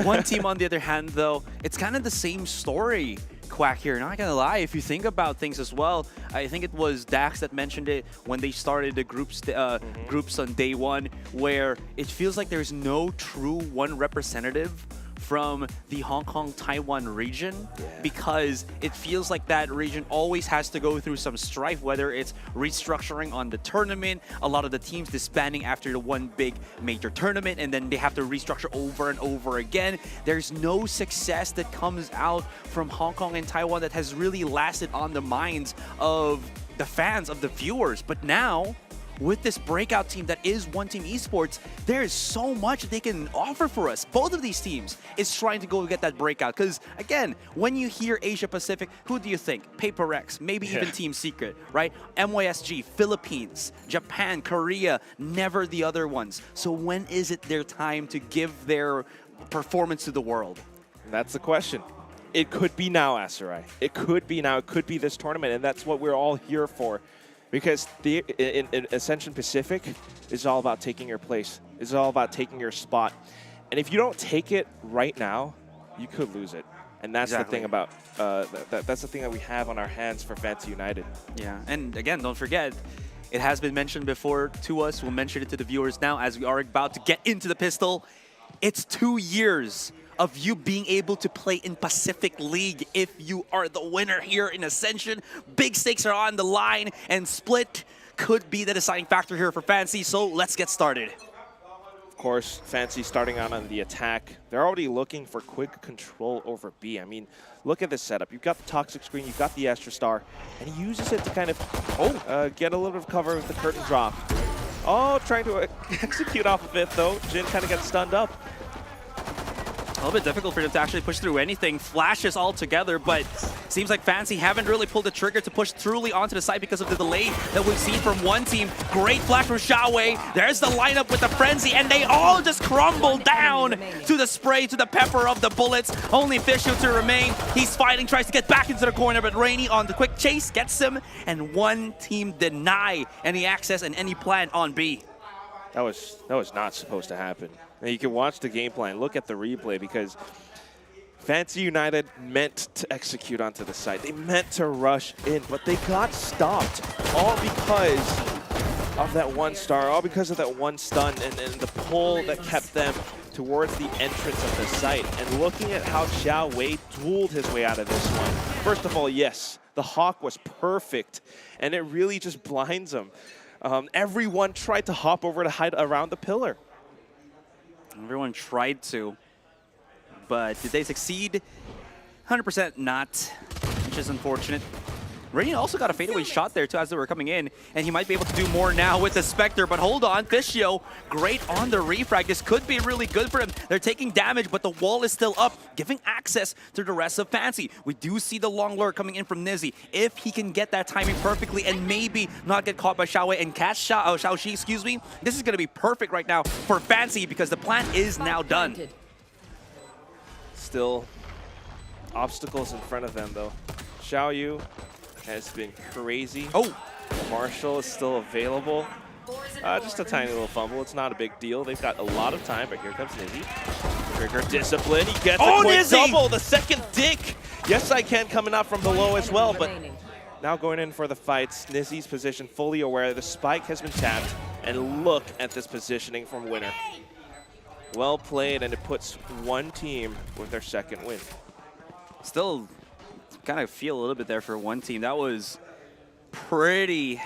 One team, on the other hand, though, it's kind of the same story, Quack, here. Not gonna lie, if you think about things as well, I think it was Dax that mentioned it when they started the groups on day one, where it feels like there's no true one representative from the Hong Kong, Taiwan region, because it feels like that region always has to go through some strife, whether it's restructuring on the tournament, a lot of the teams disbanding after the one big major tournament, and then they have to restructure over and over again. There's no success that comes out from Hong Kong and Taiwan that has really lasted on the minds of the fans, of the viewers. But now, with this breakout team that is One Team Esports, there is so much they can offer for us. Both of these teams is trying to go get that breakout. Because, again, when you hear Asia Pacific, who do you think? Paper X, maybe even Team Secret, right? MYSG, Philippines, Japan, Korea, never the other ones. So when is it their time to give their performance to the world? That's the question. It could be now, Asarai. It could be now. It could be this tournament, and that's what we're all here for. Because in Ascension Pacific is all about taking your place. It's all about taking your spot. And if you don't take it right now, you could lose it. And that's the thing about that's the thing that we have on our hands for Fancy United. Yeah, and again, don't forget, it has been mentioned before to us. We'll mention it to the viewers now as we are about to get into the pistol. It's 2 years of you being able to play in Pacific League if you are the winner here in Ascension. Big stakes are on the line, and Split could be the deciding factor here for Fancy, so let's get started. Of course, Fancy starting out on the attack. They're already looking for quick control over B. I mean, look at this setup. You've got the Toxic Screen, you've got the Astra Star, and he uses it to kind of get a little bit of cover with the curtain drop. Oh, trying to execute off of it, though. Jin kind of gets stunned up. A little bit difficult for them to actually push through anything. Flashes all together, but seems like Fancy haven't really pulled the trigger to push truly onto the side because of the delay that we've seen from one team. Great flash from Xiaowei. There's the lineup with the frenzy, and they all just crumble down to the spray, to the pepper of the bullets. Only Fishu to remain. He's fighting, tries to get back into the corner, but Rainy on the quick chase gets him, and one team deny any access and any plan on B. That was not supposed to happen. And you can watch the game plan, look at the replay, because Fancy United meant to execute onto the side. They meant to rush in, but they got stopped, all because of that one star, all because of that one stun and the pull that kept them towards the entrance of the site. And looking at how Xiaowei dueled his way out of this one. First of all, yes, the Hawk was perfect, and it really just blinds him. Everyone tried to hop over to hide around the pillar. Everyone tried to, but did they succeed? 100% not, which is unfortunate. Rainy also got a fadeaway shot there too as they were coming in, and he might be able to do more now with the Spectre, but hold on, Fishio, great on the refrag. This could be really good for him. They're taking damage, but the wall is still up, giving access to the rest of Fancy. We do see the long lure coming in from Nizzy. If he can get that timing perfectly and maybe not get caught by Xiaowei and catch Xiaoxi, excuse me, this is going to be perfect right now for Fancy because the plan is now done. Still obstacles in front of them though. Xiaoyu has been crazy. Oh! Marshall is still available. Just a tiny little fumble. It's not a big deal. They've got a lot of time, but here comes Nizzy. Trigger discipline. He gets a quick double. The second dick. Yes, I can coming up from below as well, but now going in for the fights. Nizzy's position fully aware. The spike has been tapped, and look at this positioning from Winner. Well played, and it puts one team with their second win. Still kind of feel a little bit there for one team. That was pretty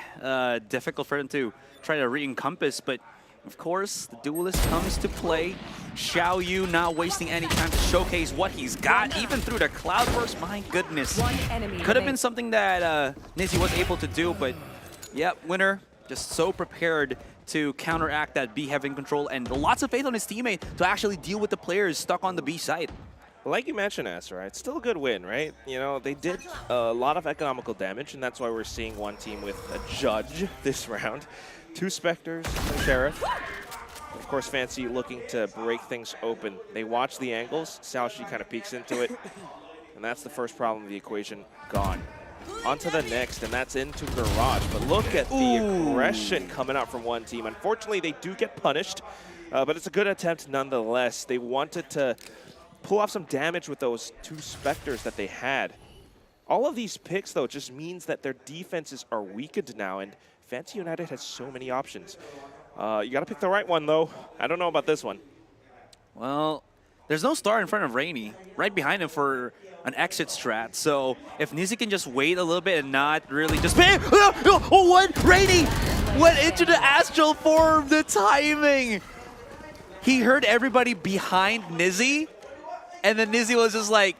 difficult for them to try to re-encompass, but of course, the duelist comes to play. Xiaoyu not wasting any time to showcase what he's got, even through the cloud burst. My goodness. Could have been something that Nizzy was able to do, but yeah, Winner just so prepared to counteract that B having control, and lots of faith on his teammate to actually deal with the players stuck on the B side. Like you mentioned, Asra, it's still a good win, right? You know, they did a lot of economical damage, and that's why we're seeing one team with a judge this round. 2 Spectres, and Sheriff. Of course, Fancy looking to break things open. They watch the angles. Xiaoxi kind of peeks into it, and that's the first problem of the equation gone. On to the next, and that's into Garage. But look at the aggression coming out from one team. Unfortunately, they do get punished, but it's a good attempt nonetheless. They wanted to pull off some damage with those 2 Spectres that they had. All of these picks, though, just means that their defenses are weakened now, and Fancy United has so many options. You got to pick the right one, though. I don't know about this one. Well, there's no star in front of Rainy, right behind him for an exit strat. So if Nizzy can just wait a little bit and not really just spam. Oh, what? Rainy went into the astral form. The timing. He heard everybody behind Nizzy, and then Nizzy was just like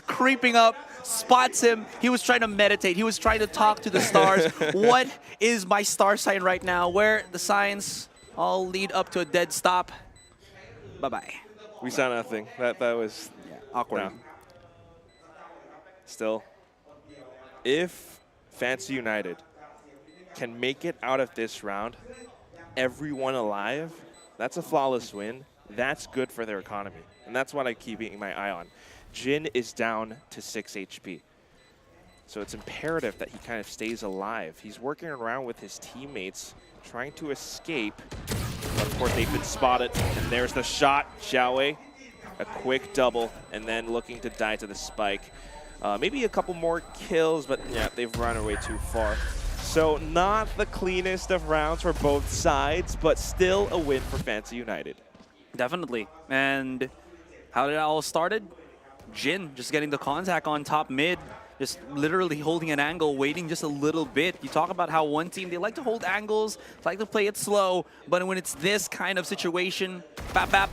creeping up. Spots him. He was trying to meditate. He was trying to talk to the stars. What is my star sign right now? Where the signs all lead up to a dead stop. Bye-bye. We saw nothing. That was awkward. No. Still, if Fancy United can make it out of this round, everyone alive, that's a flawless win. That's good for their economy. And that's what I keep keeping my eye on. Jin is down to 6 HP. So it's imperative that he kind of stays alive. He's working around with his teammates, trying to escape. But of course, they've been spotted. And there's the shot, Xiaowei. A quick double, and then looking to die to the spike. Maybe a couple more kills, but yeah, they've run away too far. So not the cleanest of rounds for both sides, but still a win for Fancy United. Definitely. And how did it all started? Jin just getting the contact on top mid, just literally holding an angle, waiting just a little bit. You talk about how one team, they like to hold angles, like to play it slow, but when it's this kind of situation, bap, bap,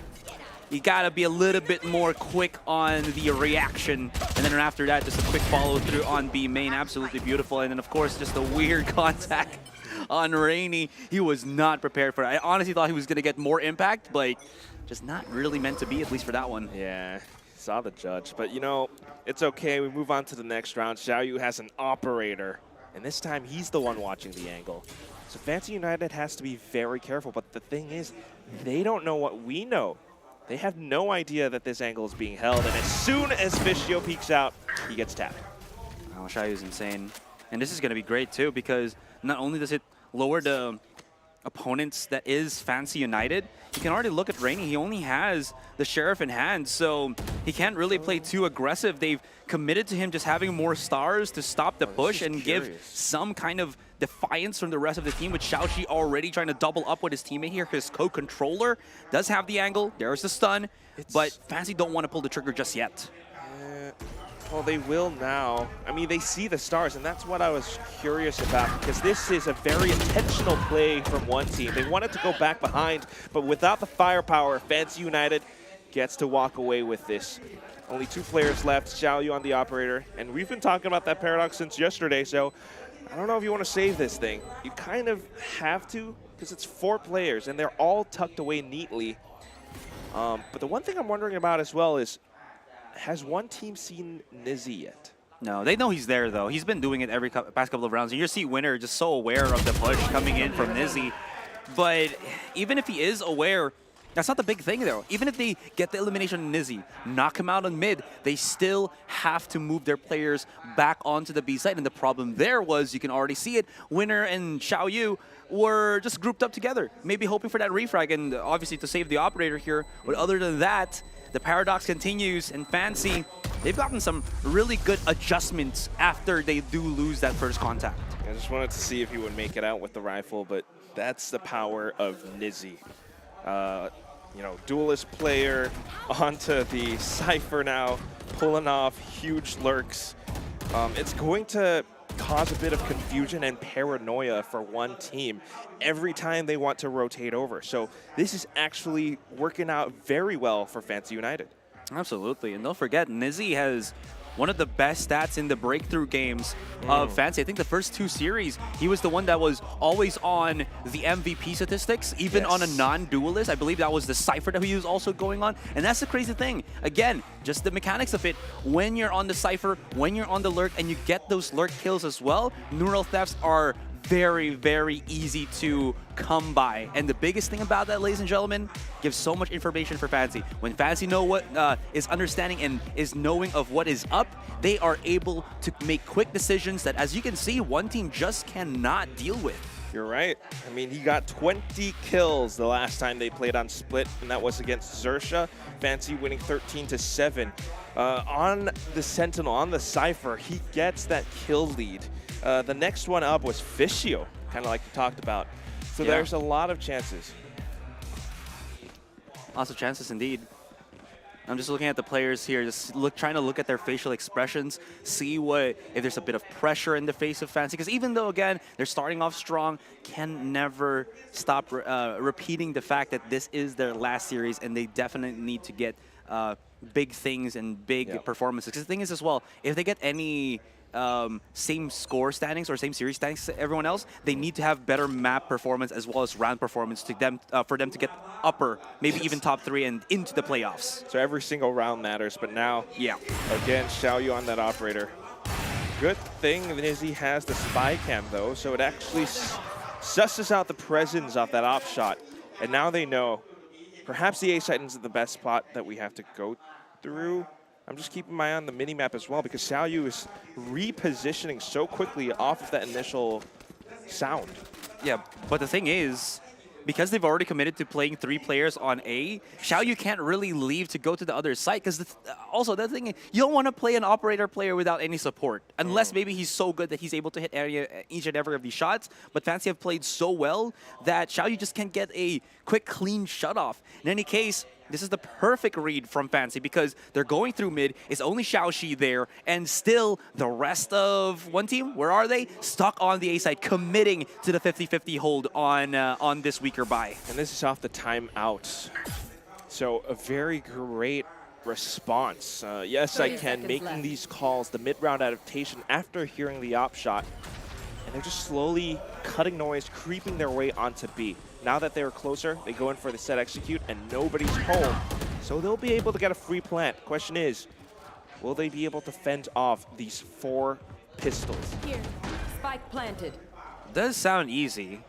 you gotta be a little bit more quick on the reaction. And then after that, just a quick follow through on B main, absolutely beautiful. And then of course, just a weird contact on Rainy. He was not prepared for it. I honestly thought he was gonna get more impact, but just not really meant to be, at least for that one. Yeah. Saw the judge, but you know, it's okay. We move on to the next round. Xiaoyu has an operator, and this time he's the one watching the angle. So Fancy United has to be very careful, but the thing is, they don't know what we know. They have no idea that this angle is being held, and as soon as Fishio peeks out, he gets tapped. Oh, Xiaoyu's insane. And this is going to be great too, because not only does it lower the opponents that is Fancy United, you can already look at Rainy. He only has the Sheriff in hand, so he can't really play too aggressive. They've committed to him just having more stars to stop the push and give some kind of defiance from the rest of the team, with Xiaoxi already trying to double up with his teammate here. His co-controller does have the angle. There's the stun, but Fancy don't want to pull the trigger just yet. Well, they will now. I mean, they see the stars, and that's what I was curious about, because this is a very intentional play from one team. They wanted to go back behind, but without the firepower, Fancy United gets to walk away with this. Only 2 players left, Xiaoyu on the operator, and we've been talking about that paradox since yesterday, so I don't know if you want to save this thing. You kind of have to, because it's 4 players, and they're all tucked away neatly. But the one thing I'm wondering about as well is, has one team seen Nizzy yet? No, they know he's there, though. He's been doing it every past couple of rounds. And you see Winner just so aware of the push coming in from Nizzy. But even if he is aware, that's not the big thing, though. Even if they get the elimination on Nizzy, knock him out on mid, they still have to move their players back onto the B side. And the problem there was, you can already see it, Winner and Xiaoyu were just grouped up together, maybe hoping for that refrag and obviously to save the operator here. But other than that, the paradox continues, and Fancy, they've gotten some really good adjustments after they do lose that first contact. I just wanted to see if he would make it out with the rifle, but that's the power of Nizzy. You know, duelist player onto the Cypher now, pulling off huge lurks. It's going to cause a bit of confusion and paranoia for one team every time they want to rotate over. So this is actually working out very well for Fancy United. Absolutely, and don't forget, Nizzy has one of the best stats in the breakthrough games of Fancy. I think the first 2 series, he was the one that was always on the MVP statistics, even on a non-duelist. I believe that was the Cypher that he was also going on. And that's the crazy thing. Again, just the mechanics of it. When you're on the Cypher, when you're on the lurk, and you get those lurk kills as well, neural thefts are very, very easy to come by. And the biggest thing about that, ladies and gentlemen, gives so much information for Fancy. When Fancy know what is understanding and is knowing of what is up, they are able to make quick decisions that, as you can see, one team just cannot deal with. You're right. I mean, he got 20 kills the last time they played on Split, and that was against Zexia. Fancy winning 13-7. On the Sentinel, on the Cypher, he gets that kill lead. The next one up was Fishio, kind of like you talked about. So there's a lot of chances. Lots of chances indeed. I'm just looking at the players here, just trying to look at their facial expressions, see if there's a bit of pressure in the face of Fancy. Because even though, again, they're starting off strong, can never stop repeating the fact that this is their last series and they definitely need to get big things and big performances. Because the thing is as well, if they get any same score standings or same series standings to everyone else, they need to have better map performance as well as round performance to them for them to get upper, maybe even top 3 and into the playoffs. So every single round matters, but now, again, Xiaoyu on that operator. Good thing Nizzy has the spy cam though, so it actually susses out the presence of that off shot. And now they know perhaps the A site is the best spot that we have to go through. I'm just keeping my eye on the mini-map as well because Xiaoyu is repositioning so quickly off of that initial sound. Yeah, but the thing is, because they've already committed to playing 3 players on A, Xiaoyu can't really leave to go to the other site because also the thing is, you don't want to play an operator player without any support unless maybe he's so good that he's able to hit each and every of these shots. But Fancy have played so well that Xiaoyu just can't get a quick, clean shut-off. In any case, this is the perfect read from Fancy because they're going through mid. It's only Xiaoxi there, and still the rest of one team, where are they? Stuck on the A side, committing to the 50-50 hold on this weaker buy. And this is off the timeout. So a very great response. Yes, I can, making these calls, the mid-round adaptation after hearing the op shot. And they're just slowly cutting noise, creeping their way onto B. Now that they're closer, they go in for the set execute, and nobody's home. So they'll be able to get a free plant. Question is, will they be able to fend off these 4 pistols? Here, spike planted. Does sound easy,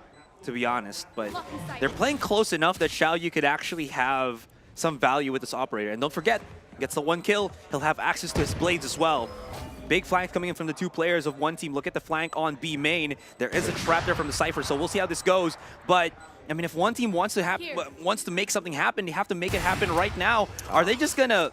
to be honest, but they're playing close enough that Xiaoyu could actually have some value with this operator. And don't forget, gets the 1 kill, he'll have access to his blades as well. Big flank coming in from the 2 players of one team. Look at the flank on B main. There is a trap there from the Cypher, so we'll see how this goes. But I mean, if one team wants to make something happen, they have to make it happen right now. Are they just gonna?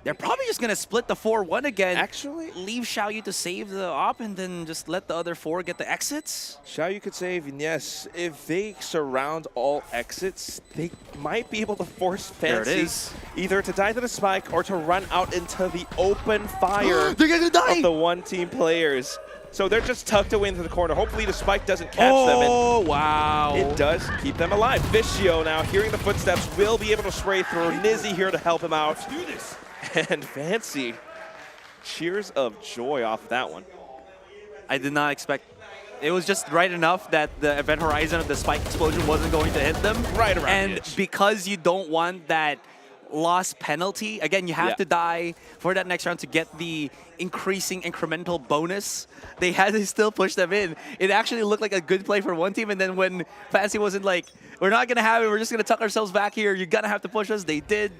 They're probably just gonna split the 4-1 again. Actually, leave Xiaoyu to save the op and then just let the other 4 get the exits. Xiaoyu could save, and yes, if they surround all exits, they might be able to force Fancy either to die to the spike or to run out into the open fire They're gonna die! of the one-team players. So they're just tucked away into the corner. Hopefully the spike doesn't catch them. Oh, wow. It does keep them alive. Fishio now, hearing the footsteps, will be able to spray through. Nizzy here to help him out. Let's do this. And Fancy, cheers of joy off that one. I did not expect. It was just right enough that the event horizon of the spike explosion wasn't going to hit them. Right around and the edge. Because you don't want that loss penalty, again, you have to die for that next round to get the increasing incremental bonus. They had to still push them in. It actually looked like a good play for one team, and then when Fancy wasn't like, we're not going to have it, we're just going to tuck ourselves back here, you're going to have to push us, they did.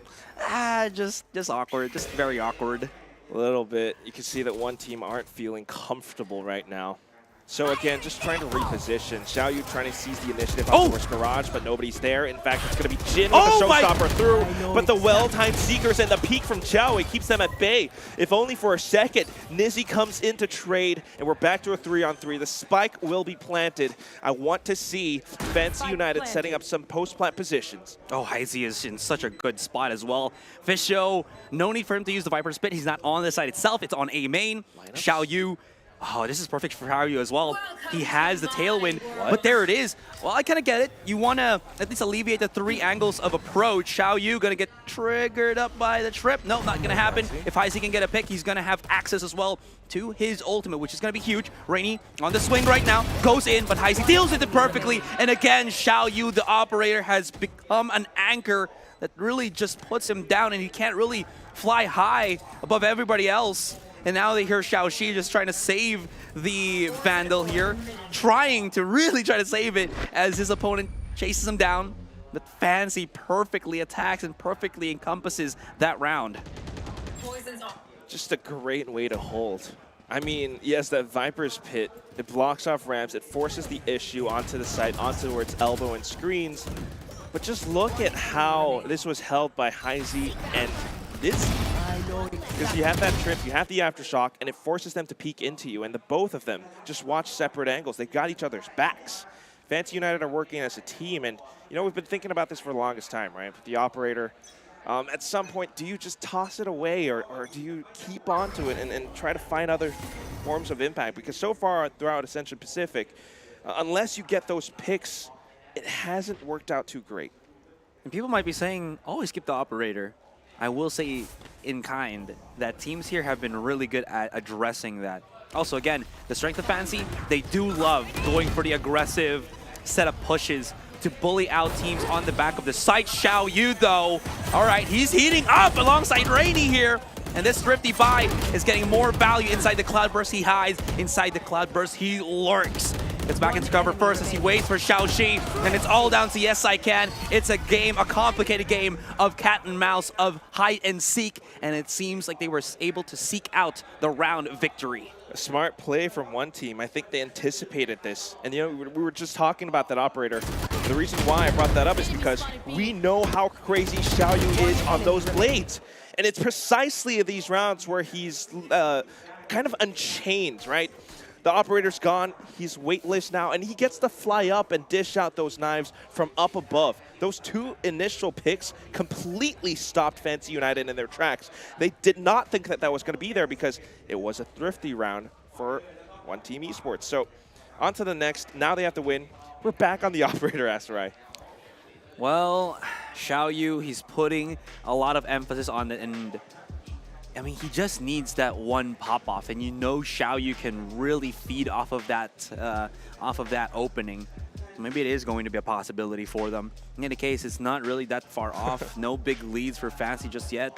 Just awkward, just very awkward. A little bit. You can see that one team aren't feeling comfortable right now. So again, just trying to reposition. Xiaoyu trying to seize the initiative on Force Garage, but nobody's there. In fact, it's going to be Jin with the showstopper through, but the well-timed Seekers and the peek from Chao, it keeps them at bay. If only for a second. Nizzy comes in to trade, and we're back to a 3-on-3. The spike will be planted. I want to see Fancy United setting up some post-plant positions. Oh, Heisey is in such a good spot as well. Fisho, no need for him to use the Viper's Pit. He's not on the side itself. It's on A main. Xiao Yu. Oh, this is perfect for Xiao Yu as well. He has the tailwind, but there it is. Well, I kind of get it. You want to at least alleviate the 3 angles of approach. Xiao Yu going to get triggered up by the trip. No, not going to happen. If Heisey can get a pick, he's going to have access as well to his ultimate, which is going to be huge. Rainy on the swing right now, goes in, but Heisey deals with it perfectly. And again, Xiao Yu, the operator, has become an anchor that really just puts him down, and he can't really fly high above everybody else. And now they hear Xiao Shi just trying to save the Vandal here, trying to really try to save it as his opponent chases him down. But Fancy perfectly attacks and perfectly encompasses that round. Just a great way to hold. I mean, yes, that Viper's Pit, it blocks off ramps, it forces the issue onto the side, onto where it's elbow and screens. But just look at how this was held by Heisey and Nizzy. Because you have that trip, you have the aftershock, and it forces them to peek into you. And the both of them just watch separate angles. They've got each other's backs. Fancy United are working as a team, and you know we've been thinking about this for the longest time, right? With the operator, at some point, do you just toss it away, or do you keep on to it and try to find other forms of impact? Because so far throughout Ascension Pacific, unless you get those picks, it hasn't worked out too great. And people might be saying, always keep the operator. I will say in kind that teams here have been really good at addressing that. Also, again, the strength of Fancy, they do love going for the aggressive setup pushes to bully out teams on the back of the site. Xiao Yu, though, all right, he's heating up alongside Rainy here. And this thrifty buy is getting more value inside the Cloudburst. He hides. Inside the Cloudburst, he lurks. Gets back into cover first as he waits for Xiao Shi, and it's all down to yes I can. It's a game, a complicated game of cat and mouse, of hide and seek, and it seems like they were able to seek out the round victory. A smart play from one team. I think they anticipated this. And you know, we were just talking about that operator. The reason why I brought that up is because we know how crazy Xiao Yu is on those blades. And it's precisely these rounds where he's kind of unchained, right? The operator's gone, he's weightless now, and he gets to fly up and dish out those knives from up above. Those 2 initial picks completely stopped Fancy United in their tracks. They did not think that that was going to be there because it was a thrifty round for One Team Esports. So on to the next. Now they have to win. We're back on the operator, Asarai. Well, Xiao Yu, he's putting a lot of emphasis on it, and I mean, he just needs that one pop-off, and you know Xiao Yu can really feed off of that opening. So maybe it is going to be a possibility for them. In any case, it's not really that far off. No big leads for Fancy just yet.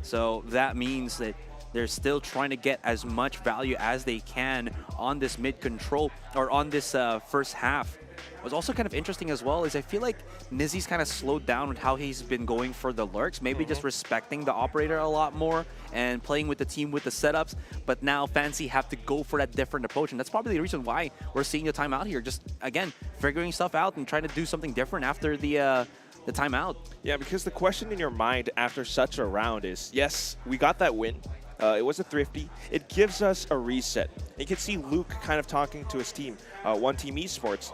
So that means that they're still trying to get as much value as they can on this mid-control, or on this first half. What's also kind of interesting as well is I feel like Nizzy's kind of slowed down with how he's been going for the lurks, maybe just respecting the operator a lot more and playing with the team with the setups, but now Fancy have to go for that different approach, and that's probably the reason why we're seeing the timeout here. Just, again, figuring stuff out and trying to do something different after the timeout. Yeah, because the question in your mind after such a round is, yes, we got that win. It was a thrifty. It gives us a reset. You can see Luke kind of talking to his team, One Team Esports,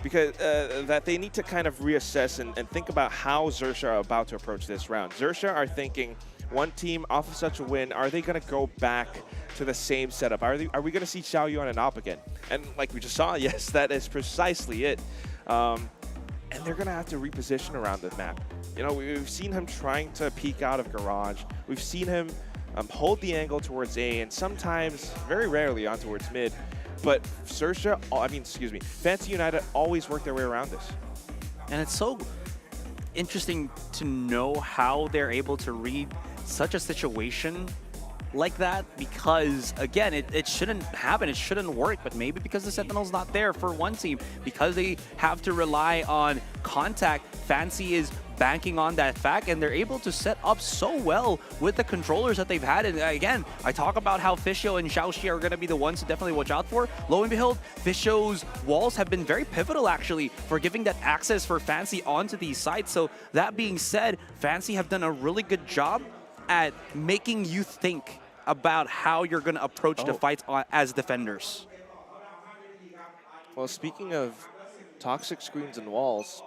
because that they need to kind of reassess and think about how Xerxia are about to approach this round. Xerxia are thinking, one team off of such a win, are they going to go back to the same setup? Are we going to see Xiao Yu on an op again? And like we just saw, yes, that is precisely it. And they're going to have to reposition around the map. You know, we've seen him trying to peek out of Garage. We've seen him hold the angle towards A, and sometimes, very rarely, on towards mid. But Fancy United always work their way around this. And it's so interesting to know how they're able to read such a situation like that because, again, it shouldn't happen. It shouldn't work. But maybe because the Sentinel's not there for one team, because they have to rely on contact, Fancy is banking on that fact, and they're able to set up so well with the controllers that they've had. And again, I talk about how Fischio and Xiaoxi are going to be the ones to definitely watch out for. Lo and behold, Fischio's walls have been very pivotal, actually, for giving that access for Fancy onto these sites. So that being said, Fancy have done a really good job at making you think about how you're going to approach the fights as defenders. Well, speaking of toxic screens and walls,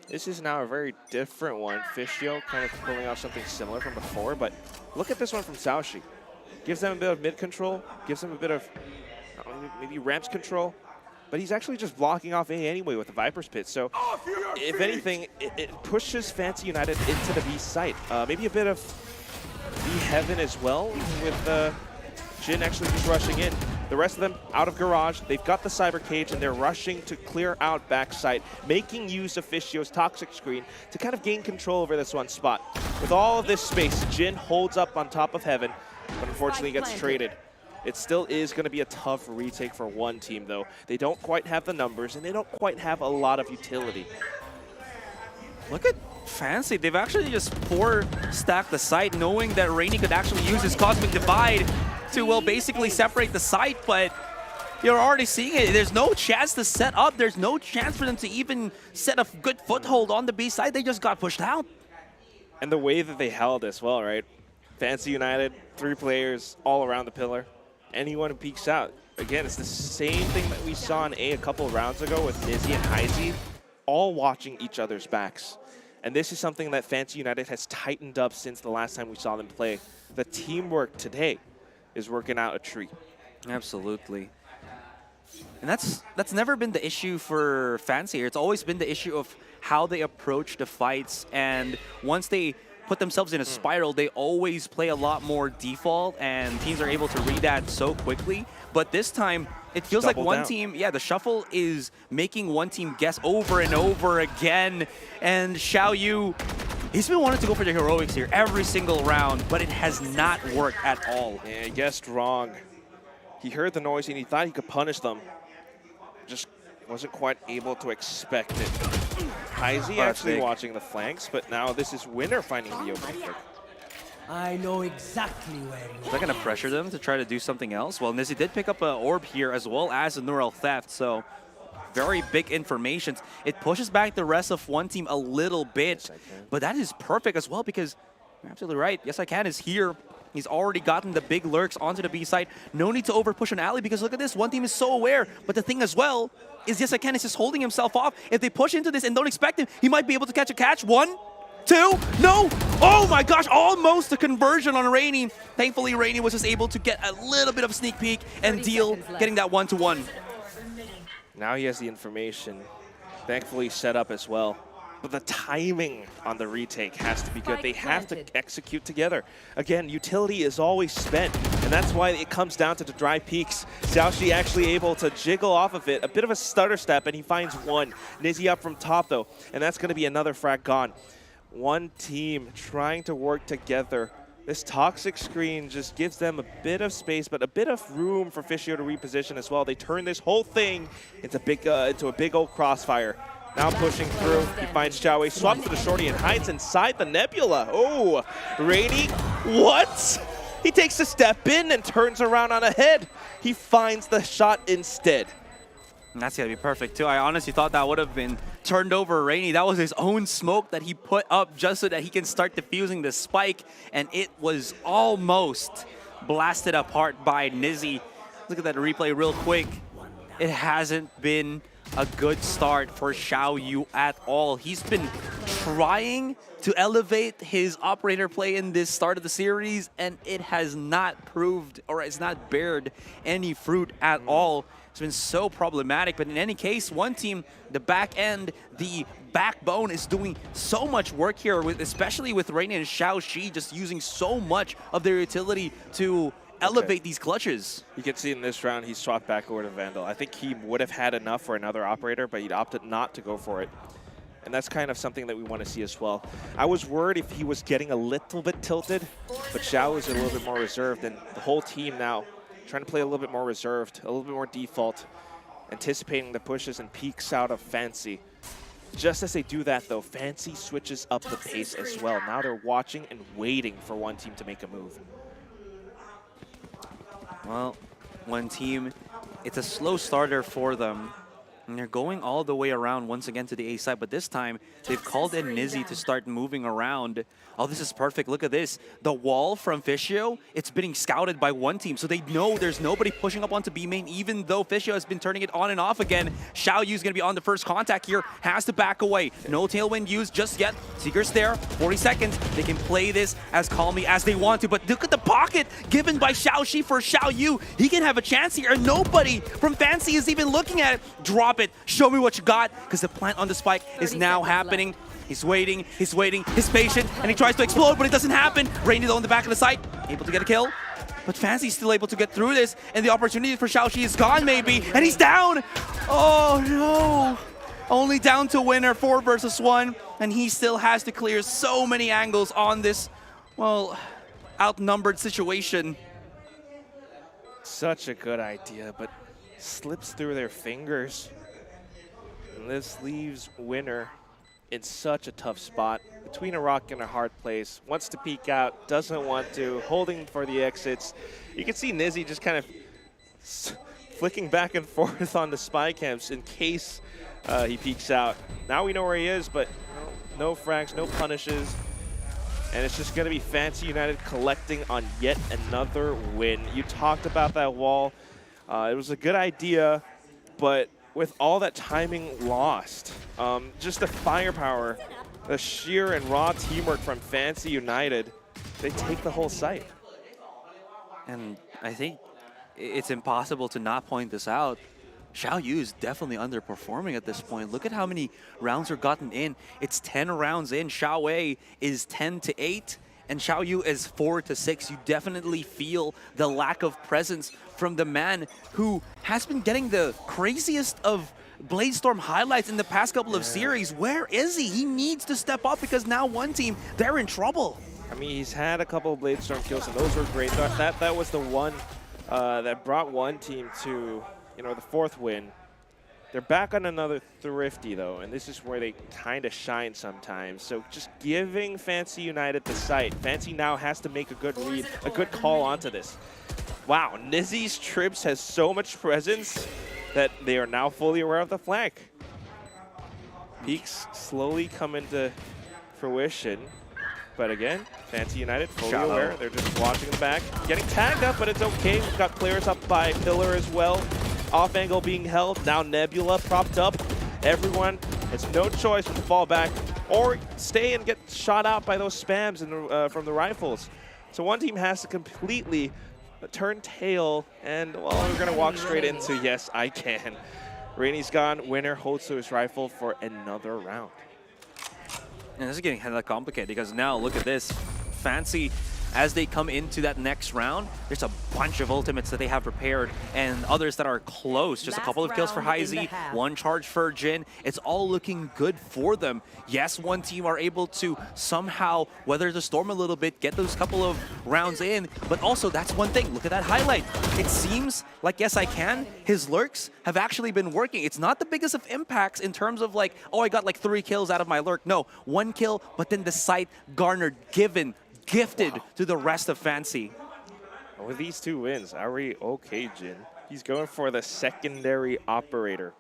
this is now a very different one. Fischio kind of pulling off something similar from before, but look at this one from Xiaoxi. Gives them a bit of mid control, gives them a bit of maybe ramps control, but he's actually just blocking off A anyway with the Viper's Pit. So if anything, it pushes Fancy United into the B site. Maybe a bit of B Heaven as well, with Jin actually just rushing in. The rest of them out of Garage. They've got the Cyber Cage, and they're rushing to clear out backside, making use of Fischio's toxic screen to kind of gain control over this one spot. With all of this space, Jin holds up on top of Heaven, but unfortunately gets traded. It still is going to be a tough retake for one team, though. They don't quite have the numbers, and they don't quite have a lot of utility. Look at Fancy. They've actually just stacked the site, knowing that Rainy could actually use his Cosmic Divide to, well, basically separate the site, but you're already seeing it. There's no chance to set up. There's no chance for them to even set a good foothold on the B side. They just got pushed out. And the way that they held as well, right? Fancy United, 3 players all around the pillar. Anyone who peeks out. Again, it's the same thing that we saw in A couple of rounds ago with Nizzy and Heizi, all watching each other's backs. And this is something that Fancy United has tightened up since the last time we saw them play. The teamwork today is working out a treat. Absolutely. And that's never been the issue for Fancy. It's always been the issue of how they approach the fights. And once they put themselves in a spiral, they always play a lot more default, and teams are able to read that so quickly. But this time, it feels like one team, the shuffle is making one team guess over and over again. And Xiaoyu, he's been wanting to go for the heroics here every single round, but it has not worked at all. Yeah, he guessed wrong. He heard the noise and he thought he could punish them. Just wasn't quite able to expect it. Heizi actually watching the flanks, but now this is Winner finding the opening pick. I know exactly where you are. Is that going to pressure them to try to do something else? Well, Nizzy did pick up an orb here as well as a Neural Theft, so very big information. It pushes back the rest of one team a little bit, but that is perfect as well because you're absolutely right. Yes, I Can is here. He's already gotten the big lurks onto the B side. No need to over-push an alley because look at this. One team is so aware, but the thing as well is Yes, I Can is just holding himself off. If they push into this and don't expect him, he might be able to catch a catch. 1, 2, no! Oh my gosh, almost a conversion on Rainy. Thankfully, Rainy was just able to get a little bit of a sneak peek and deal getting that 1-to-1. Now he has the information. Thankfully set up as well. But the timing on the retake has to be good. They have to execute together. Again, utility is always spent, and that's why it comes down to the dry peaks. Xiaoxi actually able to jiggle off of it. A bit of a stutter step, and he finds one. Nizzy up from top, though, and that's going to be another frag gone. One team trying to work together. This toxic screen just gives them a bit of space, but a bit of room for Fischio to reposition as well. They turn this whole thing into a big old crossfire. Now pushing through, he finds Xiaowei, swaps to the shorty and hides inside the nebula. Oh, Rainy, what? He takes a step in and turns around on a head. He finds the shot instead. And that's going to be perfect too. I honestly thought that would have been turned over Rainy. That was his own smoke that he put up just so that he can start defusing the spike. And it was almost blasted apart by Nizzy. Look at that replay real quick. It hasn't been a good start for Xiaoyu at all. He's been trying to elevate his operator play in this start of the series, and it has not proved, or it's not bared any fruit at all. It's been so problematic, but in any case, one team, the back end, the backbone is doing so much work here, especially with Rainy and Xiaoxi just using so much of their utility to elevate these clutches. You can see in this round, he swapped back over to Vandal. I think he would have had enough for another operator, but he'd opted not to go for it. And that's kind of something that we want to see as well. I was worried if he was getting a little bit tilted, but Xiao is a little bit more reserved, and the whole team now trying to play a little bit more reserved, a little bit more default, anticipating the pushes and peeks out of Fancy. Just as they do that, though, Fancy switches up the pace as well. Now they're watching and waiting for one team to make a move. Well, one team, it's a slow starter for them. And they're going all the way around once again to the A side, but this time they've called in Nizzy to start moving around. Oh, this is perfect. Look at this. The wall from Fischio, it's being scouted by one team, so they know there's nobody pushing up onto B main, even though Fischio has been turning it on and off again. Xiao Yu's going to be on the first contact here, has to back away. No tailwind used just yet. Seeker's there, 40 seconds. They can play this as calmly as they want to, but look at the pocket given by Xiao Shi for Xiao Yu. He can have a chance here, and nobody from Fancy is even looking at it. Drop it. Show me what you got, because the plant on the spike is now happening. He's waiting, he's patient, and he tries to explode, but it doesn't happen. Rainy though on the back of the site, able to get a kill. But Fancy's still able to get through this, and the opportunity for Xiaoxi is gone maybe, and he's down! Oh no! Only down to winner, 4 versus 1, and he still has to clear so many angles on this, well, outnumbered situation. Such a good idea, but slips through their fingers. And this leaves winner in such a tough spot, between a rock and a hard place. Wants to peek out, doesn't want to, holding for the exits. You can see Nizzy just kind of flicking back and forth on the spy camps in case he peeks out. Now we know where he is, but no frags, no punishes. And it's just going to be Fancy United collecting on yet another win. You talked about that wall. It was a good idea, but with all that timing lost, just the firepower, the sheer and raw teamwork from Fancy United, they take the whole site. And I think it's impossible to not point this out. Xiao Yu is definitely underperforming at this point. Look at how many rounds are gotten in. It's 10 rounds in. Xiao Wei is 10-8, and Xiao Yu is 4-6. You definitely feel the lack of presence from the man who has been getting the craziest of Bladestorm highlights in the past couple of series. Where is he? He needs to step up, because now one team, they're in trouble. I mean, he's had a couple of Bladestorm kills, and those were great. That was the one that brought one team to, the 4th win. They're back on another Thrifty, though, and this is where they kind of shine sometimes. So just giving Fancy United the site. Fancy now has to make a good read, a good call onto this. Wow, Nizzy's Trips has so much presence that they are now fully aware of the flank. Peaks slowly come into fruition. But again, Fancy United fully aware. They're just watching the back. Getting tagged up, but it's okay. We've got players up by Pillar as well. Off angle being held. Now Nebula propped up. Everyone has no choice but to fall back or stay and get shot out by those spams from the rifles. So one team has to completely turn tail, and well, we're going to walk straight into Yes, I Can. Rainy's gone. Winner holds to his rifle for another round. And this is getting hella complicated, because now look at this. Fancy, as they come into that next round, there's a bunch of ultimates that they have prepared, and others that are close. Just a couple of kills for Heizi, one charge for Jin. It's all looking good for them. Yes, one team are able to somehow weather the storm a little bit, get those couple of rounds in, but also that's one thing. Look at that highlight. It seems like Yes I Can, his lurks have actually been working. It's not the biggest of impacts in terms of like, oh, I got like 3 kills out of my lurk. No, 1 kill, but then the site garnered, gifted to the rest of Fancy. With these 2 wins, are we okay, Jin? He's going for the secondary operator.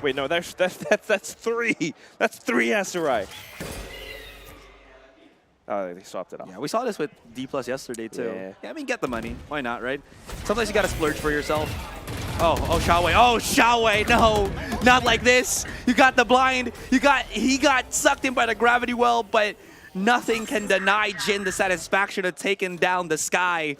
Wait, no, that's 3. That's 3 Aserai. Oh, they swapped it off. Yeah, we saw this with D+ yesterday too. Yeah. I mean, get the money. Why not, right? Sometimes you gotta splurge for yourself. Oh, Xiao Wei. Oh, Xiao Wei. No, not like this. You got the blind. He got sucked in by the gravity well, but nothing can deny Jin the satisfaction of taking down the Sky.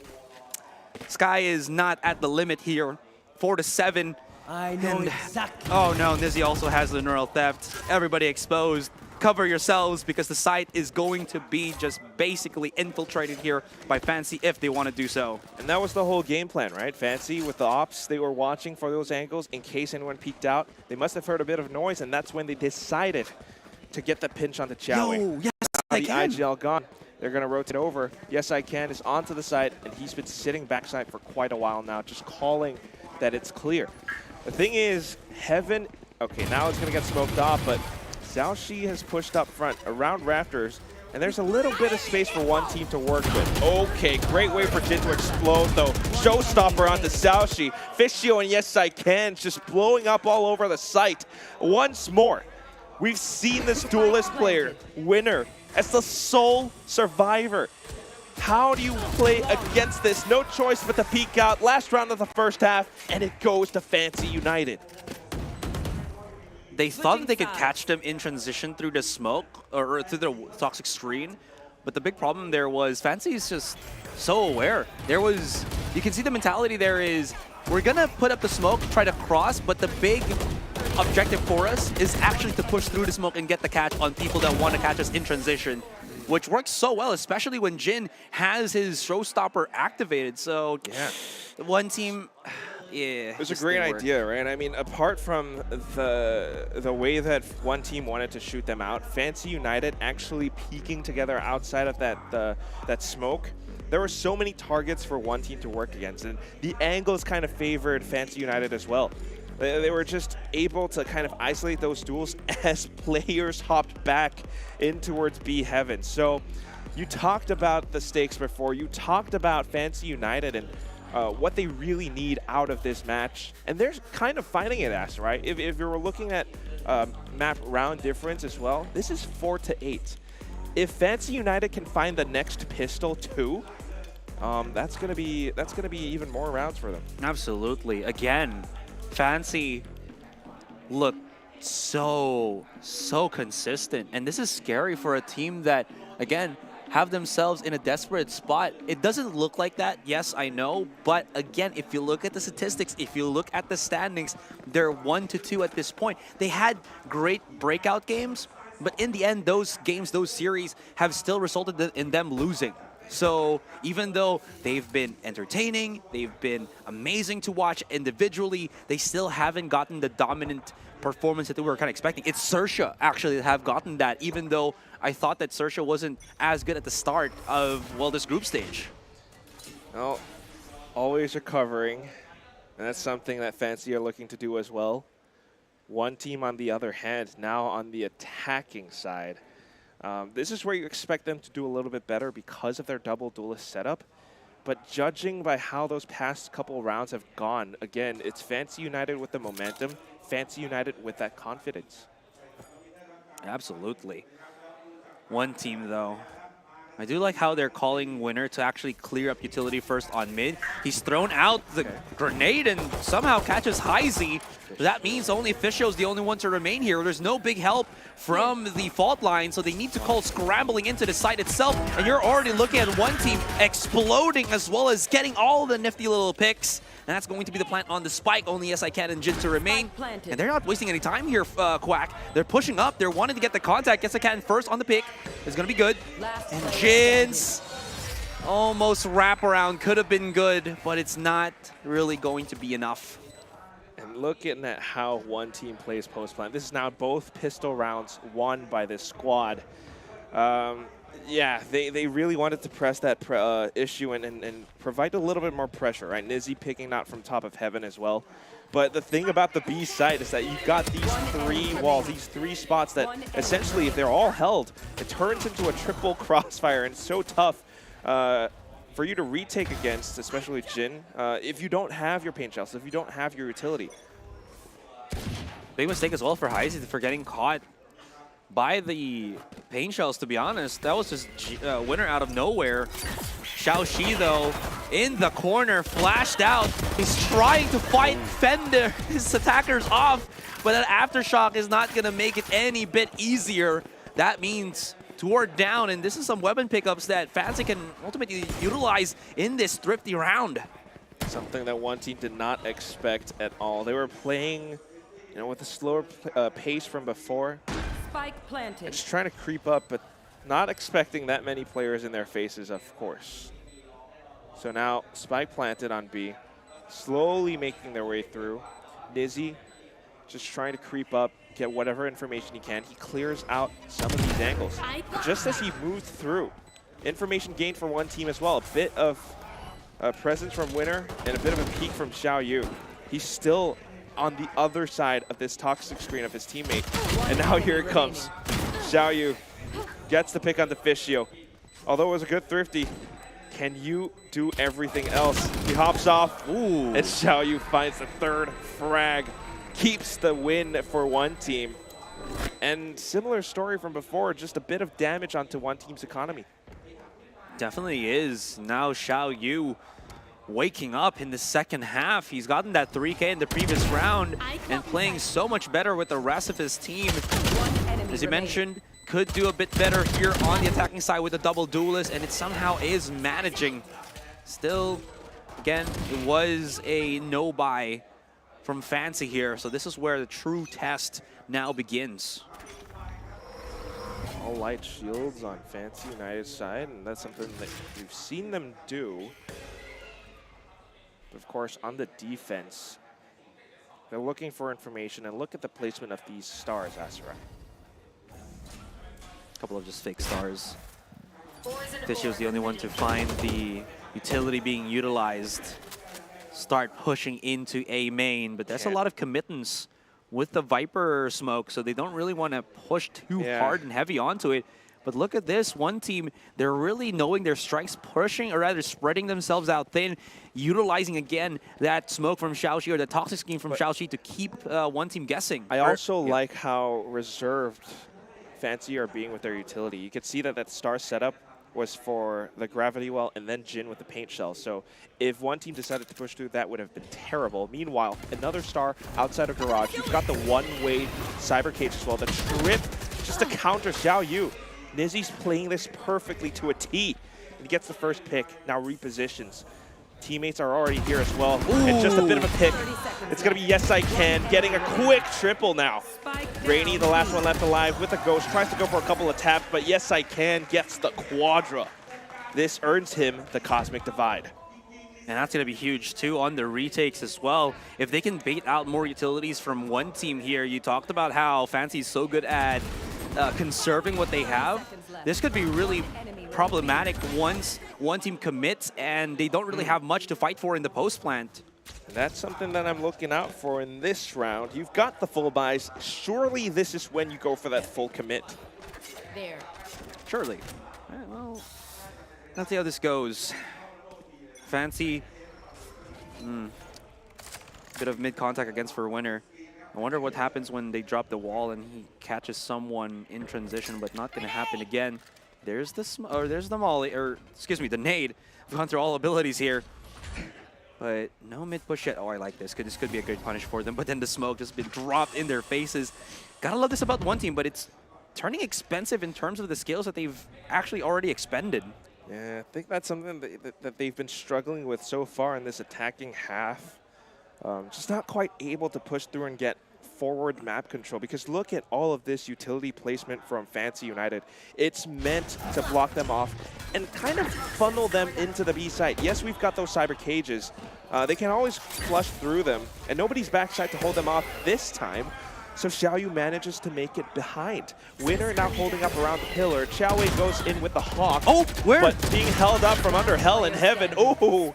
Sky is not at the limit here. 4-7. I know exactly. Oh no, Nizzy also has the neural theft. Everybody exposed. Cover yourselves, because the site is going to be just basically infiltrated here by Fancy if they want to do so. And that was the whole game plan, right? Fancy with the ops, they were watching for those angles in case anyone peeked out. They must have heard a bit of noise, and that's when they decided to get the pinch onto Chow. Yes, Now the IGL gone. They're going to rotate over. Yes, I Can is onto the side, and he's been sitting backside for quite a while now, just calling that it's clear. The thing is, Heaven, okay, now it's going to get smoked off, but Xiaoxi has pushed up front around Raptors, and there's a little bit of space for one team to work with. Okay, great way for Jin to explode, though. Showstopper onto Xiaoxi. Fishio and Yes, I Can just blowing up all over the site. Once more, we've seen this duelist player, Winner, as the sole survivor. How do you play against this? No choice but to peek out. Last round of the first half, and it goes to Fancy United. They thought that they could catch them in transition through the smoke or through the toxic screen, but the big problem there was Fancy is just so aware. There was, you can see the mentality there is, we're gonna put up the smoke, try to cross, but the big objective for us is actually to push through the smoke and get the catch on people that want to catch us in transition, which works so well, especially when Jin has his showstopper activated. So yeah, one team, yeah. It was a great idea, right? I mean, apart from the way that one team wanted to shoot them out, Fancy United actually peeking together outside of that smoke. There were so many targets for one team to work against, and the angles kind of favored Fancy United as well. They were just able to kind of isolate those duels as players hopped back in towards B Heaven. So you talked about the stakes before. You talked about Fancy United and what they really need out of this match. And they're kind of finding it as, right? If you were looking at map round difference as well, this is 4-8. If Fancy United can find the next pistol too, that's gonna be even more rounds for them. Absolutely. Again, Fancy look so consistent, and this is scary for a team that, again, have themselves in a desperate spot. It doesn't look like that, yes, I know, but again, if you look at the statistics, if you look at the standings, they're 1-2 at this point. They had great breakout games, but in the end, those games, those series have still resulted in them losing. So even though they've been entertaining, they've been amazing to watch individually, they still haven't gotten the dominant performance that we were kind of expecting. It's Sersha actually that have gotten that, even though I thought that Sersha wasn't as good at the start of, well, this group stage. Well, always recovering, and that's something that Fancy are looking to do as well. One team, on the other hand, now on the attacking side. This is where you expect them to do a little bit better because of their double duelist setup. But judging by how those past couple rounds have gone, again, it's Fancy United with the momentum, Fancy United with that confidence. Absolutely. One team, though. I do like how they're calling Winner to actually clear up utility first on mid. He's thrown out the grenade and somehow catches Heisey. That means only Fishio's the only one to remain here. There's no big help from the fault line, so they need to call scrambling into the site itself. And you're already looking at one team exploding as well as getting all the nifty little picks. And that's going to be the plant on the spike. Only Yes, I Can and Jin to remain. And they're not wasting any time here, Quack. They're pushing up. They're wanting to get the contact. Yes, I Can first on the pick. It's going to be good. And Jin's almost wraparound could have been good, but it's not really going to be enough. And looking at how one team plays post-plant, this is now both pistol rounds won by this squad. Yeah, they really wanted to press that issue and provide a little bit more pressure, right? Nizzy picking out from top of Heaven as well. But the thing about the B side is that you've got these three walls, these three spots that essentially, if they're all held, it turns into a triple crossfire, and it's so tough for you to retake against, especially Jin, if you don't have your paint shells, if you don't have your utility. Big mistake as well for Heisey for getting caught by the paint shells, to be honest. That was just Winner out of nowhere. Xiaoxi, though, in the corner, flashed out. He's trying to fend his attackers off, but that aftershock is not going to make it any bit easier. That means toward down, and this is some weapon pickups that Fancy can ultimately utilize in this thrifty round. Something that one team did not expect at all. They were playing, you know, with a slower pace from before. Spike planted. Just trying to creep up, but not expecting that many players in their faces, of course. So now Spike planted on B, slowly making their way through. Nizzy just trying to creep up, get whatever information he can. He clears out some of these angles. Just as he moves through, information gained for one team as well. A bit of presence from Winner and a bit of a peek from Xiao Yu. He's still on the other side of this toxic screen of his teammate. And now here it comes. Xiao Yu gets the pick on the Fishio. Although it was a good thrifty, can you do everything else? He hops off, and Xiao Yu finds the third frag. Keeps the win for one team. And similar story from before, just a bit of damage onto one team's economy. Definitely is. Now Xiao Yu waking up in the second half. He's gotten that 3K in the previous round and playing so much better with the rest of his team. As you mentioned, could do a bit better here on the attacking side with a double duelist, and it somehow is managing. Still, again, it was a no-buy from Fancy here, so this is where the true test now begins. All light shields on Fancy United's side, and that's something that we've seen them do. But of course, on the defense, they're looking for information, and look at the placement of these stars, Asura. A couple of just fake stars. Fishio's the only one to find the utility being utilized. Start pushing into A main, but there's a lot of committance with the Viper smoke, so they don't really want to push too hard and heavy onto it. But look at this, one team, they're really knowing their strikes, pushing, or rather spreading themselves out thin, utilizing again that smoke from Xiaoxi or the toxic scheme from Xiaoxi to keep one team guessing. I also like how reserved Fancy are being with their utility. You can see that that star setup was for the gravity well and then Jin with the paint shell. So if one team decided to push through, that would have been terrible. Meanwhile, another star outside of Garage. You've got the one-way cyber cage as well. The trip just to counter Xiao Yu. Nizzy's playing this perfectly to a T. And he gets the first pick, now repositions. Teammates are already here as well. And just a bit of a pick. It's going to be Yes I Can, getting a quick triple now. Rainy, the last one left alive with a ghost, tries to go for a couple of taps, but Yes I Can gets the quadra. This earns him the Cosmic Divide. And that's going to be huge, too, on the retakes as well. If they can bait out more utilities from one team here, you talked about how Fancy's so good at conserving what they have. This could be really problematic once one team commits and they don't really have much to fight for in the post plant. And that's something that I'm looking out for in this round. You've got the full buys. Surely this is when you go for that full commit. There. Surely. Well, let's see how this goes. Fancy. Bit of mid-contact against for Winner. I wonder what happens when they drop the wall and he catches someone in transition, but not going to happen again. There's the there's the molly, or excuse me, the nade. We've gone through all abilities here, but no mid push yet. Oh, I like this. This could be a good punish for them. But then the smoke just been dropped in their faces. Gotta love this about one team, but it's turning expensive in terms of the skills that they've actually already expended. Yeah, I think that's something that they've been struggling with so far in this attacking half. Just not quite able to push through and get forward map control, because look at all of this utility placement from Fancy United. It's meant to block them off and kind of funnel them into the B site. Yes, we've got those cyber cages. They can always flush through them, and nobody's backside to hold them off this time. So Xiao Yu manages to make it behind. Winner now holding up around the pillar. Xiao Wei goes in with the Hawk. Oh, where? But being held up from under Hell and Heaven. Oh,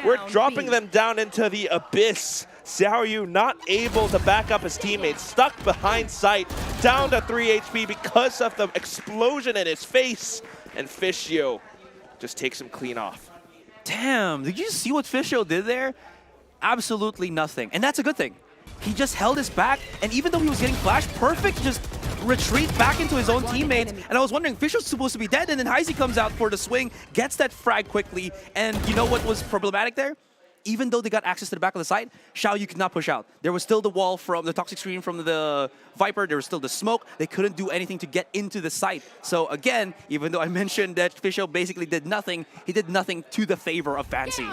we're dropping them down into the abyss. Xiao Yu not able to back up his teammates. Stuck behind sight. Down to 3 HP because of the explosion in his face. And Fishio just takes him clean off. Damn, did you see what Fishio did there? Absolutely nothing. And that's a good thing. He just held his back, and even though he was getting flashed, Perfect just retreat back into his own teammates. And I was wondering, Fishio's supposed to be dead, and then Heisey comes out for the swing, gets that frag quickly, and you know what was problematic there? Even though they got access to the back of the site, Xiao Yu could not push out. There was still the wall from the toxic screen from the Viper, there was still the smoke. They couldn't do anything to get into the site. So again, even though I mentioned that Fishio basically did nothing, he did nothing to the favor of Fancy.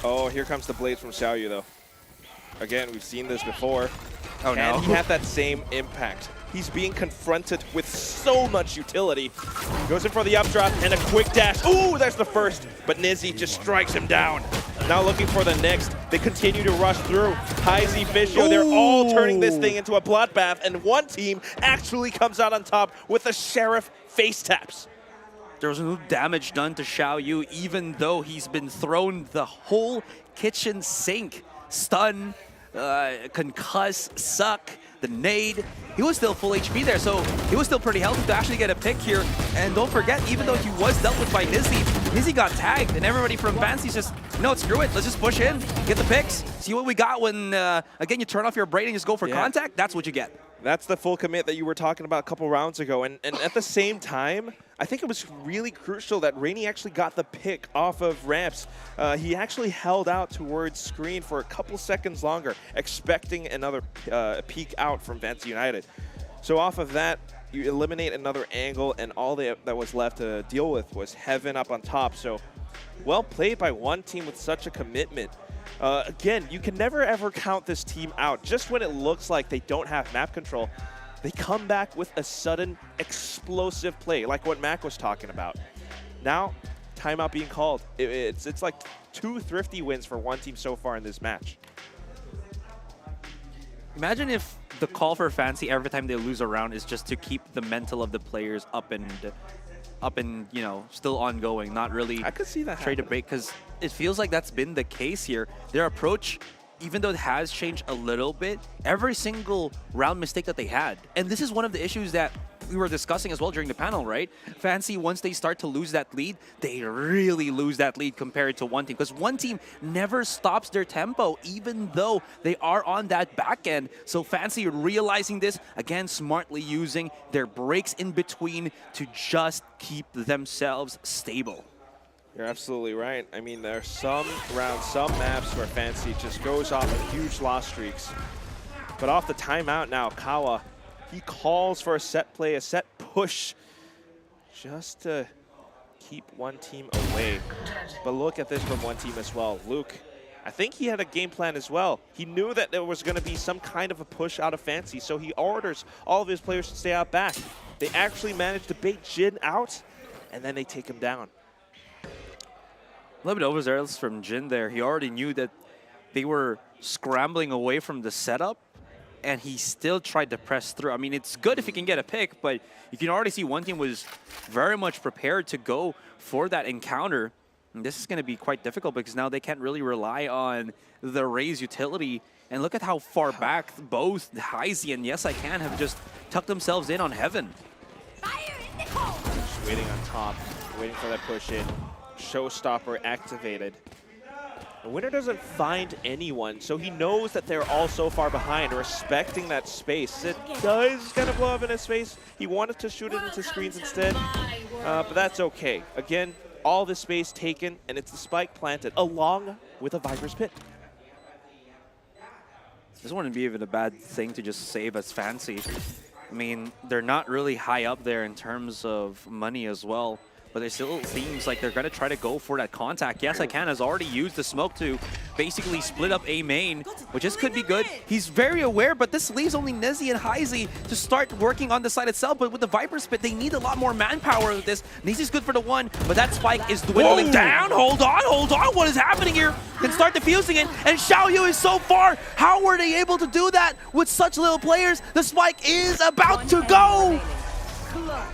Oh, here comes the blades from Xiao Yu, though. Again, we've seen this before. Oh, no. And he had that same impact. He's being confronted with so much utility. Goes in for the updraft and a quick dash. Ooh, there's the first. But Nizzy just strikes him down. Now looking for the next. They continue to rush through. Heisey, Fischio, they're all turning this thing into a bloodbath, and one team actually comes out on top with the Sheriff face taps. There was no damage done to Xiao Yu, even though he's been thrown the whole kitchen sink. Stun, concuss, suck, the nade. He was still full HP there, so he was still pretty healthy to actually get a pick here. And don't forget, even though he was dealt with by Nizzy got tagged, and everybody from Fancy's just, no, screw it, let's just push in, get the picks, see what we got when, again, you turn off your brain and just go for contact, that's what you get. That's the full commit that you were talking about a couple rounds ago. And at the same time, I think it was really crucial that Rainy actually got the pick off of ramps. He actually held out towards screen for a couple seconds longer, expecting another peek out from Fancy United. So off of that, you eliminate another angle, and all that was left to deal with was Heaven up on top. So well played by one team with such a commitment. Again, you can never ever count this team out. Just when it looks like they don't have map control, they come back with a sudden explosive play, like what Mac was talking about. Now, timeout being called. It's like 2 thrifty wins for one team so far in this match. Imagine if the call for Fancy every time they lose a round is just to keep the mental of the players up and you know, still ongoing, not really I could see that trade a break, because it feels like that's been the case here. Their approach, even though it has changed a little bit, every single round mistake that they had, and this is one of the issues that we were discussing as well during the panel, right? Fancy, once they start to lose that lead, they really lose that lead compared to one team, because one team never stops their tempo, even though they are on that back end. So Fancy realizing this, again, smartly using their breaks in between to just keep themselves stable. You're absolutely right. I mean, there are some rounds, some maps where Fancy just goes off of huge loss streaks. But off the timeout now, Kawa, he calls for a set play, a set push, just to keep one team away. But look at this from one team as well. Luke, I think he had a game plan as well. He knew that there was going to be some kind of a push out of Fancy, so he orders all of his players to stay out back. They actually managed to bait Jin out, and then they take him down. A little bit overzealous from Jin there. He already knew that they were scrambling away from the setup, and he still tried to press through. I mean, it's good if you can get a pick, but you can already see one team was very much prepared to go for that encounter. And this is going to be quite difficult because now they can't really rely on the Raze utility. And look at how far back both Heisey and Yes I Can have just tucked themselves in on Heaven. Just waiting on top, waiting for that push in. Showstopper activated. The winner doesn't find anyone, so he knows that they're all so far behind, respecting that space. It does kind of blow up in his face. He wanted to shoot it into screens instead, but that's okay. Again, all the space taken, and it's the spike planted, along with a Viper's Pit. This wouldn't be even a bad thing to just save as Fancy. I mean, they're not really high up there in terms of money as well, but it still seems like they're going to try to go for that contact. Yes I Can has already used the smoke to basically split up A main, which just could be good. He's very aware, but this leaves only Nizzy and Heisey to start working on the side itself. But with the Viper's Pit, they need a lot more manpower with this. Nizzy's good for the one, but that spike is dwindling down. Hold on, what is happening here? Can start defusing it, and Xiao Yu is so far. How were they able to do that with such little players? The spike is about to go!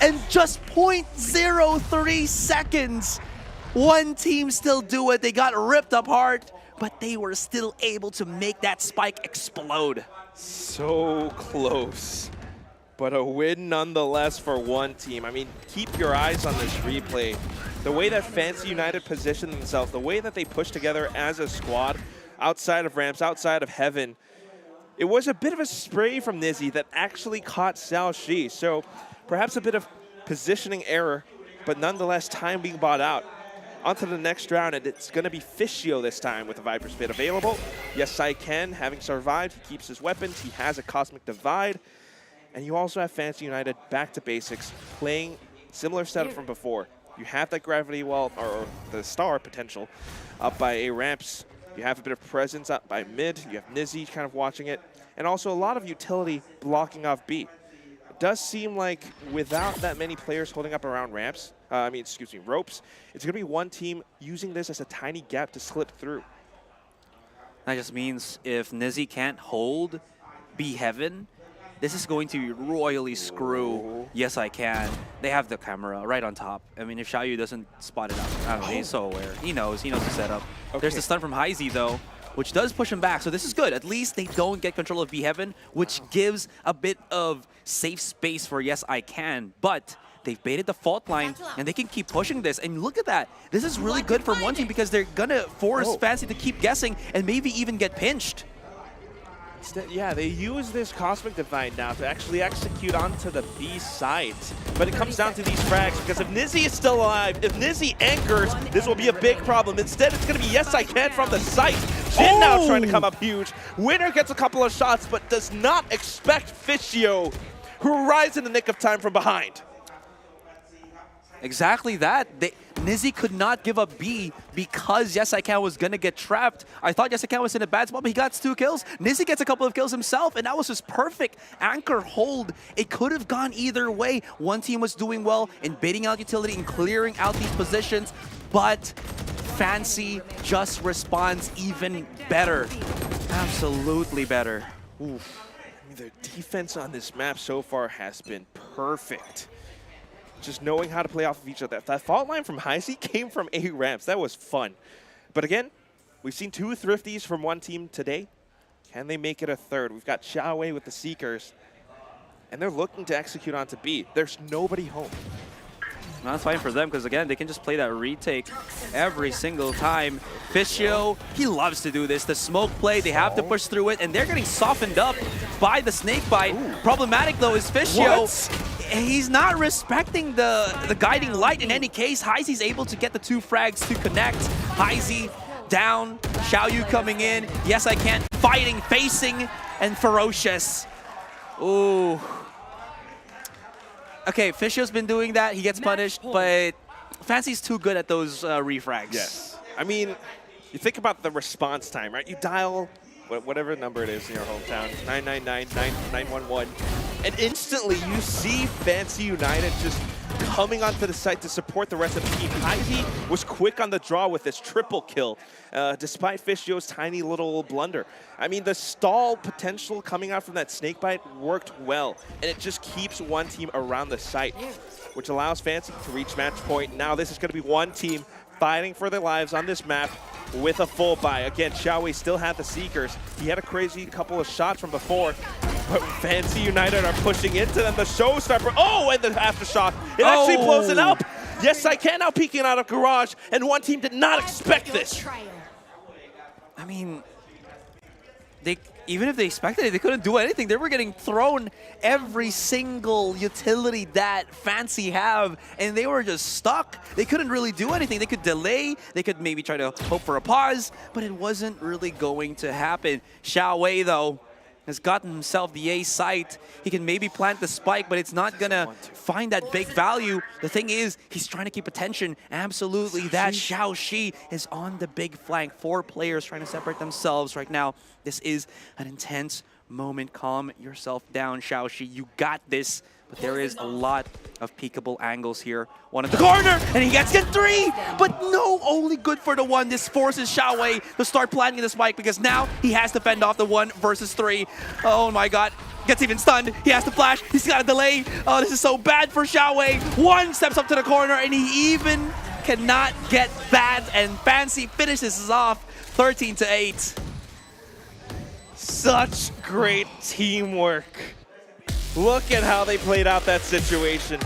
And just 0.03 seconds. One team still do it. They got ripped apart, but they were still able to make that spike explode. So close, but a win nonetheless for one team. I mean, keep your eyes on this replay. The way that Fancy United positioned themselves, the way that they pushed together as a squad, outside of ramps, outside of Heaven, it was a bit of a spray from Nizzy that actually caught Xiao Shi. So perhaps a bit of positioning error, but nonetheless time being bought out. On to the next round, and it's going to be Fischio this time with the Viper's Pit available. Yes I Can, having survived, he keeps his weapons, he has a Cosmic Divide, and you also have Fancy United back to basics, playing similar setup from before. You have that Gravity Wall, or the Star potential, up by A ramps. You have a bit of presence up by mid, you have Nizzy kind of watching it, and also a lot of utility blocking off B. Does seem like without that many players holding up around ramps, ropes, it's going to be one team using this as a tiny gap to slip through. That just means if Nizzy can't hold B Heaven, this is going to royally screw Yes I Can. They have the camera right on top. I mean, if Xiaoyu doesn't spot it out, I don't know, he's so aware. He knows the setup. Okay. There's the stun from Heizy though, which does push him back. So this is good. At least they don't get control of B Heaven, which gives a bit of safe space for Yes I Can. But they've baited the fault line, and they can keep pushing this. And look at that. This is really good for one team because they're going to force Fancy to keep guessing and maybe even get pinched. Yeah, they use this Cosmic Divine now to actually execute onto the B side. But it comes down to these frags, because if Nizzy is still alive, if Nizzy anchors, this will be a big problem. Instead, it's going to be Yes I Can from the site. Jin now trying to come up huge. Winner gets a couple of shots, but does not expect Fishio, who arrives in the nick of time from behind. Exactly that. Nizzy could not give up B because Yes I Can was going to get trapped. I thought Yes I Can was in a bad spot, but he got 2 kills. Nizzy gets a couple of kills himself, and that was his perfect anchor hold. It could have gone either way. One team was doing well in baiting out utility and clearing out these positions, but Fancy just responds even better. Absolutely better. Oof. I mean, their defense on this map so far has been perfect. Just knowing how to play off of each other. That fault line from Heizy came from A ramps. That was fun. But again, we've seen 2 Thrifties from one team today. Can they make it a third? We've got Xiaowei with the Seekers. And they're looking to execute onto B. There's nobody home. Well, that's fine for them because, again, they can just play that retake every single time. Fishio, he loves to do this. The smoke play, they have to push through it, and they're getting softened up by the snake bite. Problematic, though, is Fishio. He's not respecting the guiding light in any case. Heizy's able to get the 2 frags to connect. Heizy down, Xiaoyu coming in. Yes I Can fighting, facing, and ferocious. Ooh. Okay, Fishio's been doing that. He gets punished, but Fancy's too good at those refrags. Yes. I mean, you think about the response time, right? You dial whatever number it is in your hometown, 999-911, and instantly you see Fancy United just coming onto the site to support the rest of the team. Heizy was quick on the draw with this triple kill, despite Fishio's tiny little blunder. I mean, the stall potential coming out from that snakebite worked well, and it just keeps one team around the site, which allows Fancy to reach match point. Now this is going to be one team fighting for their lives on this map with a full buy. Again, Xiaowei still had the Seekers. He had a crazy couple of shots from before, but Fancy United are pushing into them. The showstopper, and the aftershock. It actually blows it up. Yes I Can now peeking out of Garage, and one team did not expect this. I mean, even if they expected it, they couldn't do anything. They were getting thrown every single utility that Fancy have, and they were just stuck. They couldn't really do anything. They could delay. They could maybe try to hope for a pause, but it wasn't really going to happen. Xiaowei, though, has gotten himself the A site. He can maybe plant the spike, but it's not going to find that big value. The thing is, he's trying to keep attention. Absolutely, that Xiaoxi is on the big flank. 4 players trying to separate themselves right now. This is an intense moment. Calm yourself down, Xiaoxi. You got this. But there is a lot of peekable angles here. One in the corner, and he gets 3! But no, only good for the 1. This forces Xiaowei to start planting the spike because now he has to fend off the 1 versus 3. Oh my god. Gets even stunned. He has to flash. He's got a delay. Oh, this is so bad for Xiaowei. 1 steps up to the corner, and he even cannot get that. And Fancy finishes this off 13-8. Such great teamwork. Look at how they played out that situation.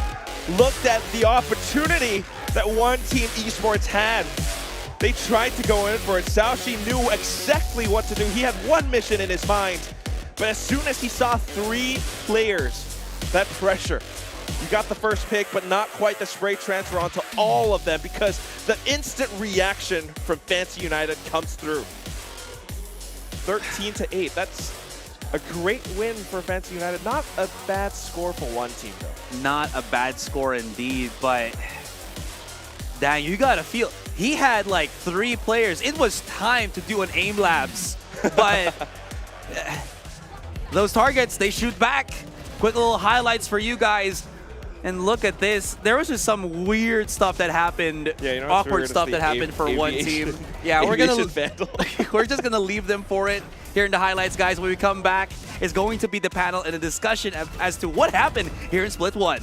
Looked at the opportunity that one team esports had. They tried to go in for it. Xiaoxi knew exactly what to do. He had one mission in his mind. But as soon as he saw 3 players, that pressure. You got the first pick, but not quite the spray transfer onto all of them because the instant reaction from Fancy United comes through. 13-8. That's a great win for Fancy United. Not a bad score for one team, though. Not a bad score indeed, but dang, you gotta feel. He had like 3 players. It was time to do an aim labs, but those targets, they shoot back. Quick little highlights for you guys. And look at this. There was just some weird stuff that happened. Yeah, you know, awkward stuff that happened for one team. Yeah, we're just gonna leave them for it here in the highlights, guys. When we come back, is going to be the panel and a discussion as to what happened here in Split 1.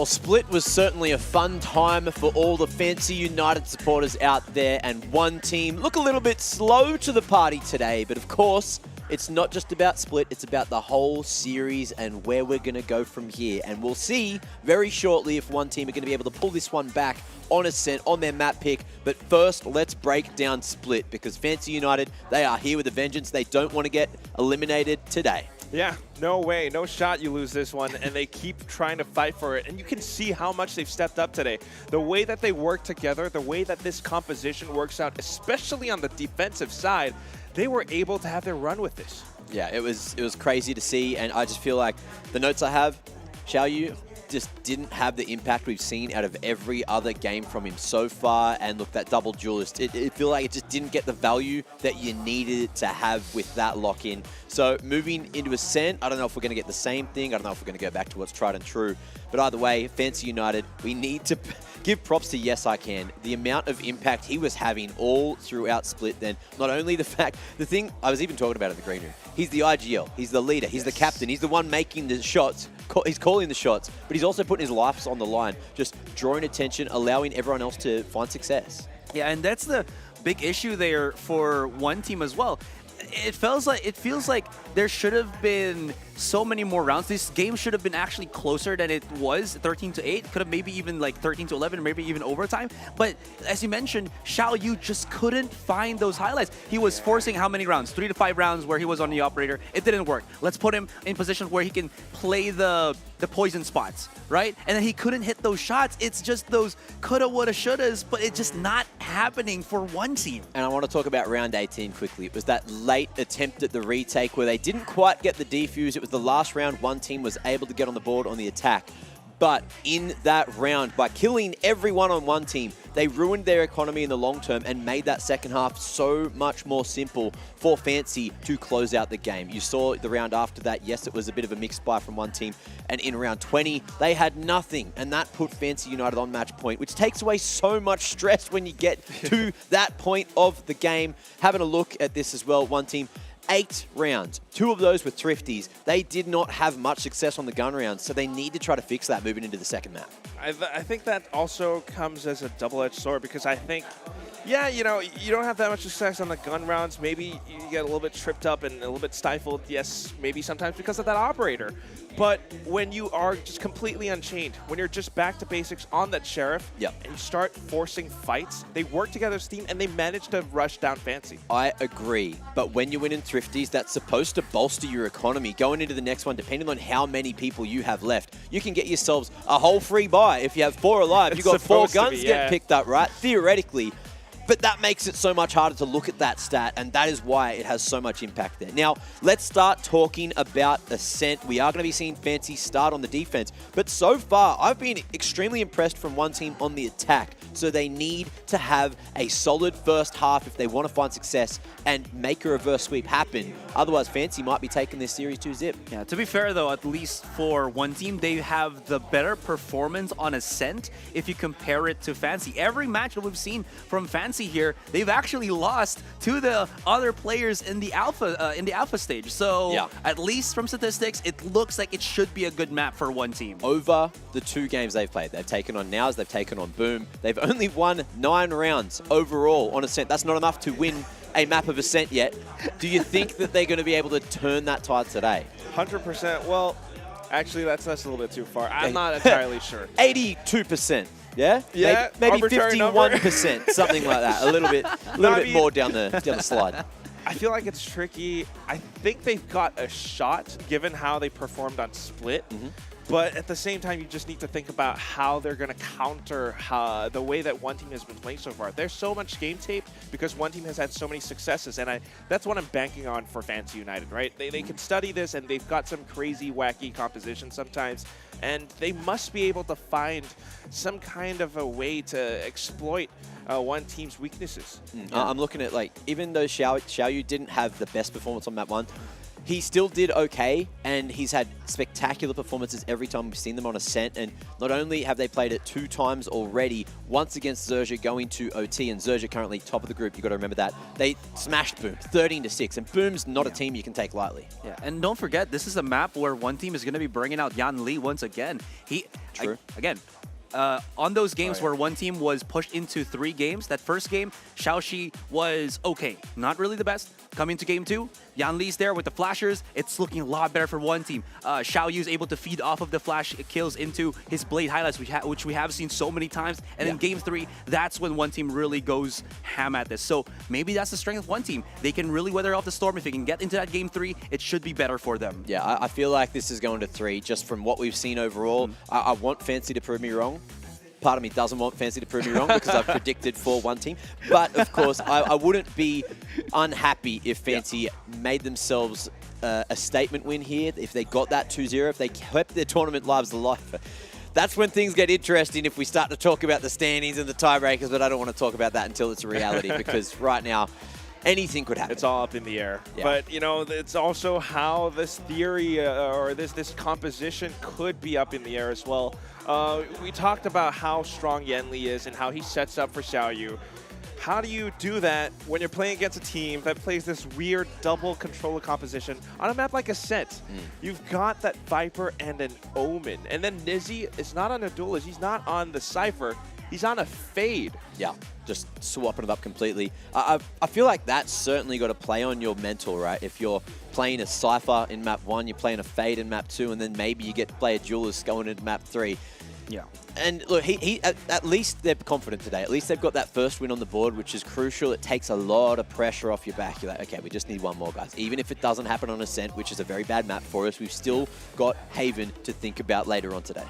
Well, Split was certainly a fun time for all the Fancy United supporters out there, and one team look a little bit slow to the party today, but of course, it's not just about Split, it's about the whole series and where we're going to go from here. And we'll see very shortly if one team are going to be able to pull this one back on Ascent, on their map pick. But first, let's break down Split, because Fancy United, they are here with a vengeance. They don't want to get eliminated today. Yeah, no way, no shot you lose this one, and they keep trying to fight for it. And you can see how much they've stepped up today. The way that they work together, the way that this composition works out, especially on the defensive side, they were able to have their run with this. Yeah, it was crazy to see, and I just feel like the notes I have, Xiaoyu just didn't have the impact we've seen out of every other game from him so far. And look, that double duelist, it feel like it just didn't get the value that you needed it to have with that lock-in. So moving into Ascent, I don't know if we're going to get the same thing. I don't know if we're going to go back to what's tried and true. But either way, Fancy United, we need to give props to Yes I Can. The amount of impact he was having all throughout Split then. Not only the thing I was even talking about in the green room, he's the IGL, he's the leader, he's the captain, he's the one making the shots, he's calling the shots, but he's also putting his life on the line, just drawing attention, allowing everyone else to find success. Yeah, and that's the big issue there for one team as well. It feels like there should have been so many more rounds. This game should have been actually closer than it was, 13-8. Could have maybe even like 13-11, maybe even overtime. But as you mentioned, Xiaoyu just couldn't find those highlights. He was forcing how many rounds? 3 to 5 rounds where he was on the operator. It didn't work. Let's put him in positions where he can play the poison spots, right? And then he couldn't hit those shots. It's just those coulda, woulda, shouldas, but it's just not happening for one team. And I want to talk about round 18 quickly. It was that late attempt at the retake where they didn't quite get the defuse. It was the last round one team was able to get on the board on the attack. But in that round, by killing everyone on one team, they ruined their economy in the long term and made that second half so much more simple for Fancy to close out the game. You saw the round after that, yes, it was a bit of a mixed buy from one team, and in round 20, they had nothing, and that put Fancy United on match point, which takes away so much stress when you get to that point of the game. Having a look at this as well, one team, 8 rounds. 2 of those were thrifties. They did not have much success on the gun rounds, so they need to try to fix that moving into the second map. I think that also comes as a double-edged sword, because I think, yeah, you know, you don't have that much success on the gun rounds. Maybe you get a little bit tripped up and a little bit stifled, yes, maybe sometimes because of that operator. But when you are just completely unchained, when you're just back to basics on that Sheriff, and you start forcing fights, they work together as a team and they manage to rush down Fancy. I agree, but when you win in thrifties, that's supposed to bolster your economy. Going into the next one, depending on how many people you have left, you can get yourselves a whole free buy. If you have 4 alive, you've got 4 guns get picked up, right? Theoretically. But that makes it so much harder to look at that stat, and that is why it has so much impact there. Now, let's start talking about Ascent. We are going to be seeing Fancy start on the defense, but so far, I've been extremely impressed from one team on the attack. So they need to have a solid first half if they want to find success and make a reverse sweep happen. Otherwise, Fancy might be taking this series 2-zip. Yeah, to be fair though, at least for one team, they have the better performance on Ascent if you compare it to Fancy. Every match that we've seen from Fancy here, they've actually lost to the other players in the alpha stage. So at least from statistics, it looks like it should be a good map for one team. Over the 2 games they've played, they've taken on Naos, they've taken on Boom. They've only won 9 rounds overall on Ascent. That's not enough to win a map of Ascent yet. Do you think that they're going to be able to turn that tide today? 100%. Well, actually, that's a little bit too far. I'm not entirely sure. 82%. Yeah? Yeah. Maybe 51%, something like that. A little bit more down the slide. I feel like it's tricky. I think they've got a shot given how they performed on Split. But at the same time, you just need to think about how they're going to counter the way that one team has been playing so far. There's so much game tape because one team has had so many successes, and that's what I'm banking on for Fancy United, right? They can study this, and they've got some crazy, wacky composition sometimes, and they must be able to find some kind of a way to exploit one team's weaknesses. I'm looking at, like, even though Xiaoyu didn't have the best performance on map 1, he still did okay, and he's had spectacular performances every time we've seen them on Ascent. And not only have they played it 2 times already, once against Zexia going to OT, and Zexia currently top of the group, you've got to remember that. They smashed Boom 13-6, and Boom's not a team you can take lightly. Yeah, and don't forget, this is a map where one team is going to be bringing out Yan Li once again. True. On those games where one team was pushed into 3 games, that first game, Xiaoxi was okay. Not really the best. Coming to game 2, Yan Li's there with the flashers. It's looking a lot better for one team. Xiao Yu's able to feed off of the flash kills into his Blade highlights, which we have seen so many times. And in game 3, that's when one team really goes ham at this. So maybe that's the strength of one team. They can really weather off the storm. If they can get into that game 3, it should be better for them. Yeah, I feel like this is going to 3 just from what we've seen overall. I want Fancy to prove me wrong. Part of me doesn't want Fancy to prove me wrong because I've predicted for one team. But, of course, I wouldn't be unhappy if Fancy made themselves a statement win here, if they got that 2-0, if they kept their tournament lives alive. That's when things get interesting if we start to talk about the standings and the tiebreakers, but I don't want to talk about that until it's a reality because right now, anything could happen. It's all up in the air. Yeah. But, you know, it's also how this theory or this composition could be up in the air as well. We talked about how strong Yan Li is and how he sets up for Xiao Yu. How do you do that when you're playing against a team that plays this weird double controller composition on a map like Ascent? You've got that Viper and an Omen. And then Nizzy is not on a duelist. He's not on the Cypher. He's on a Fade. Yeah, just swapping it up completely. I feel like that's certainly got to play on your mental, right? If you're playing a Cypher in map 1, you're playing a Fade in map 2, and then maybe you get to play a duelist going into map 3. Yeah. And look, at least they're confident today. At least they've got that first win on the board, which is crucial. It takes a lot of pressure off your back. You're like, okay, we just need one more, guys. Even if it doesn't happen on Ascent, which is a very bad map for us, we've still got Haven to think about later on today.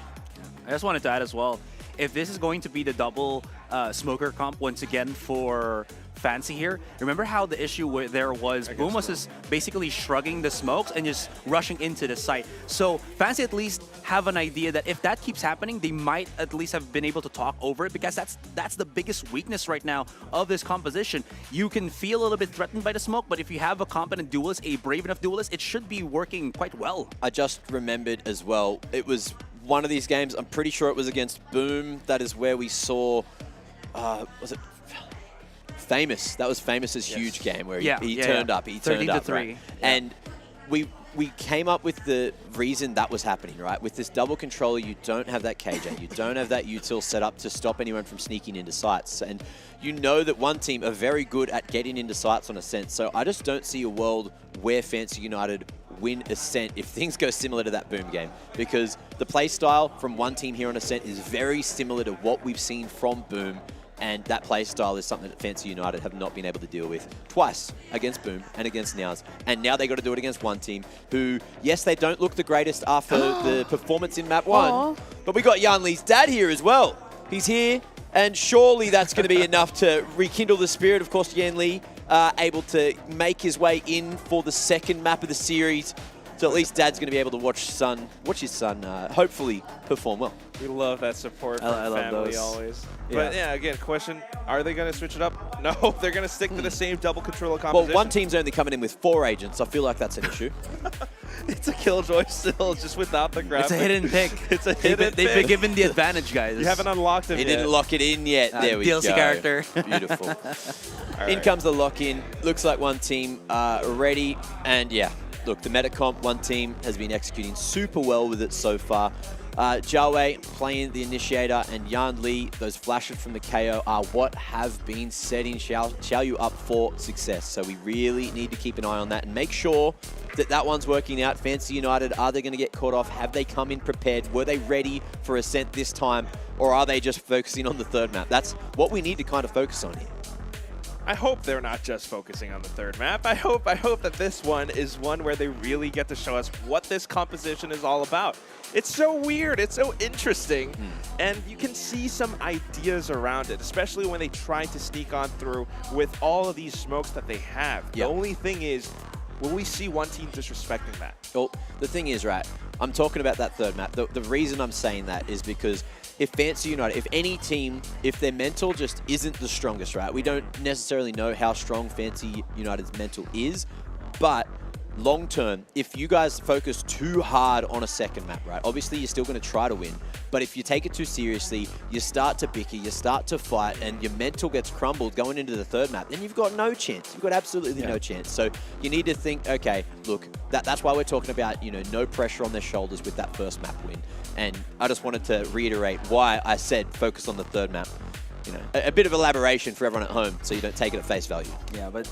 I just wanted to add as well, if this is going to be the double smoker comp once again for Fancy here, remember how the issue there was Boom was just basically shrugging the smokes and just rushing into the site. So Fancy at least have an idea that if that keeps happening, they might at least have been able to talk over it, because that's the biggest weakness right now of this composition. You can feel a little bit threatened by the smoke, but if you have a competent duelist, a brave enough duelist, it should be working quite well. I just remembered as well, it was one of these games, I'm pretty sure it was against Boom, that is where we saw, was it Famous? That was Famous's huge game where he turned up. He turned up, 13-3. right? And we came up with the reason that was happening, right? With this double controller, you don't have that KJ. You don't have that util set up to stop anyone from sneaking into sites. And you know that one team are very good at getting into sites on Ascent. So I just don't see a world where Fancy United win Ascent if things go similar to that Boom game. Because the play style from one team here on Ascent is very similar to what we've seen from Boom. And that play style is something that Fancy United have not been able to deal with twice against Boom and against Naos. And now they got to do it against one team who, yes, they don't look the greatest after the performance in map 1, but we got Yan Li's dad here as well. He's here, and surely that's going to be enough to rekindle the spirit. Of course, Yan Li able to make his way in for the second map of the series. So at least Dad's going to be able to watch his son hopefully perform well. We love that support from family always. Yeah. But yeah, again, question, are they going to switch it up? No, they're going to stick to the same double controller composition. Well, one team's only coming in with 4 agents. I feel like that's an issue. It's a Killjoy still, just without the graphic. It's a hidden pick. It's a hidden pick. They've been given the advantage, guys. You haven't unlocked him He yet. didn't lock it in yet. There we go. DLC character. Beautiful. In comes the lock-in. Looks like one team ready. And yeah, look, the Metacomp, one team has been executing super well with it so far. Jiawei playing the Initiator and Yan Li, those flashes from the KO are what have been setting Xiao Yu up for success. So we really need to keep an eye on that and make sure that that one's working out. Fancy United, are they going to get caught off? Have they come in prepared? Were they ready for Ascent this time? Or are they just focusing on the third map? That's what we need to kind of focus on here. I hope they're not just focusing on the third map. I hope that this one is one where they really get to show us what this composition is all about. It's so weird. It's so interesting. And you can see some ideas around it, especially when they try to sneak on through with all of these smokes that they have. The only thing is, will we see one team disrespecting that? Well, the thing is, right, I'm talking about that third map. The reason I'm saying that is because if Fancy United, if any team, if their mental just isn't the strongest, right? We don't necessarily know how strong Fancy United's mental is, but long term, if you guys focus too hard on a second map, right? Obviously, you're still going to try to win. But if you take it too seriously, you start to bicker, you start to fight, and your mental gets crumbled going into the third map, then you've got no chance. You've got absolutely no chance. So you need to think, okay, look, that's why we're talking about, you know, no pressure on their shoulders with that first map win. And I just wanted to reiterate why I said focus on the third map. You know, a bit of elaboration for everyone at home so you don't take it at face value. Yeah, but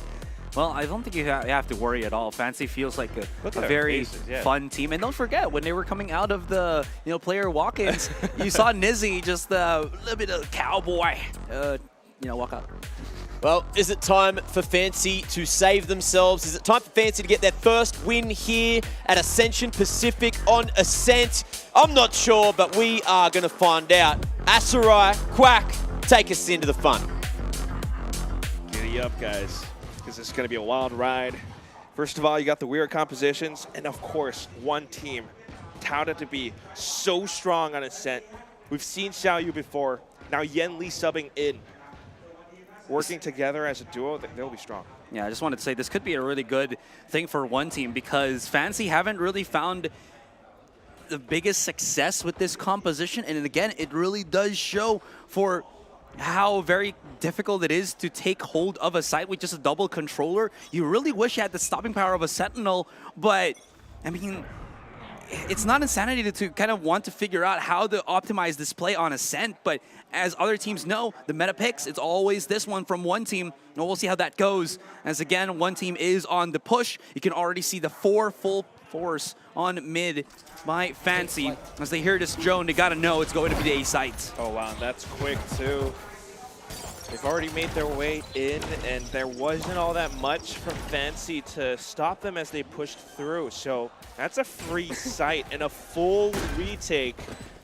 well, I don't think you have to worry at all. Fancy feels like a very faces, fun team. And don't forget, when they were coming out of the player walk-ins, you saw Nizzy just a little bit of cowboy, walk out. Well, is it time for Fancy to save themselves? Is it time for Fancy to get their first win here at Ascension Pacific on Ascent? I'm not sure, but we are going to find out. Asarai, Quack, take us into the fun. Giddy up, guys, because this is going to be a wild ride. First of all, you got the weird compositions, and of course, one team touted to be so strong on Ascent. We've seen Xiaoyu before. Now Yen Li subbing in. Working together as a duo, they'll be strong. Yeah, I just wanted to say this could be a really good thing for one team because Fancy haven't really found the biggest success with this composition. And again, it really does show for how very difficult it is to take hold of a site with just a double controller. You really wish you had the stopping power of a Sentinel, but I mean, it's not insanity to kind of want to figure out how to optimize this play on Ascent, but as other teams know, the meta picks, it's always this one from one team. And we'll see how that goes. As again, one team is on the push. You can already see the 4 full force on mid by Fancy. As they hear this drone, they gotta know it's going to be the A site. Oh wow, that's quick too. They've already made their way in, and there wasn't all that much from Fancy to stop them as they pushed through. So that's a free site and a full retake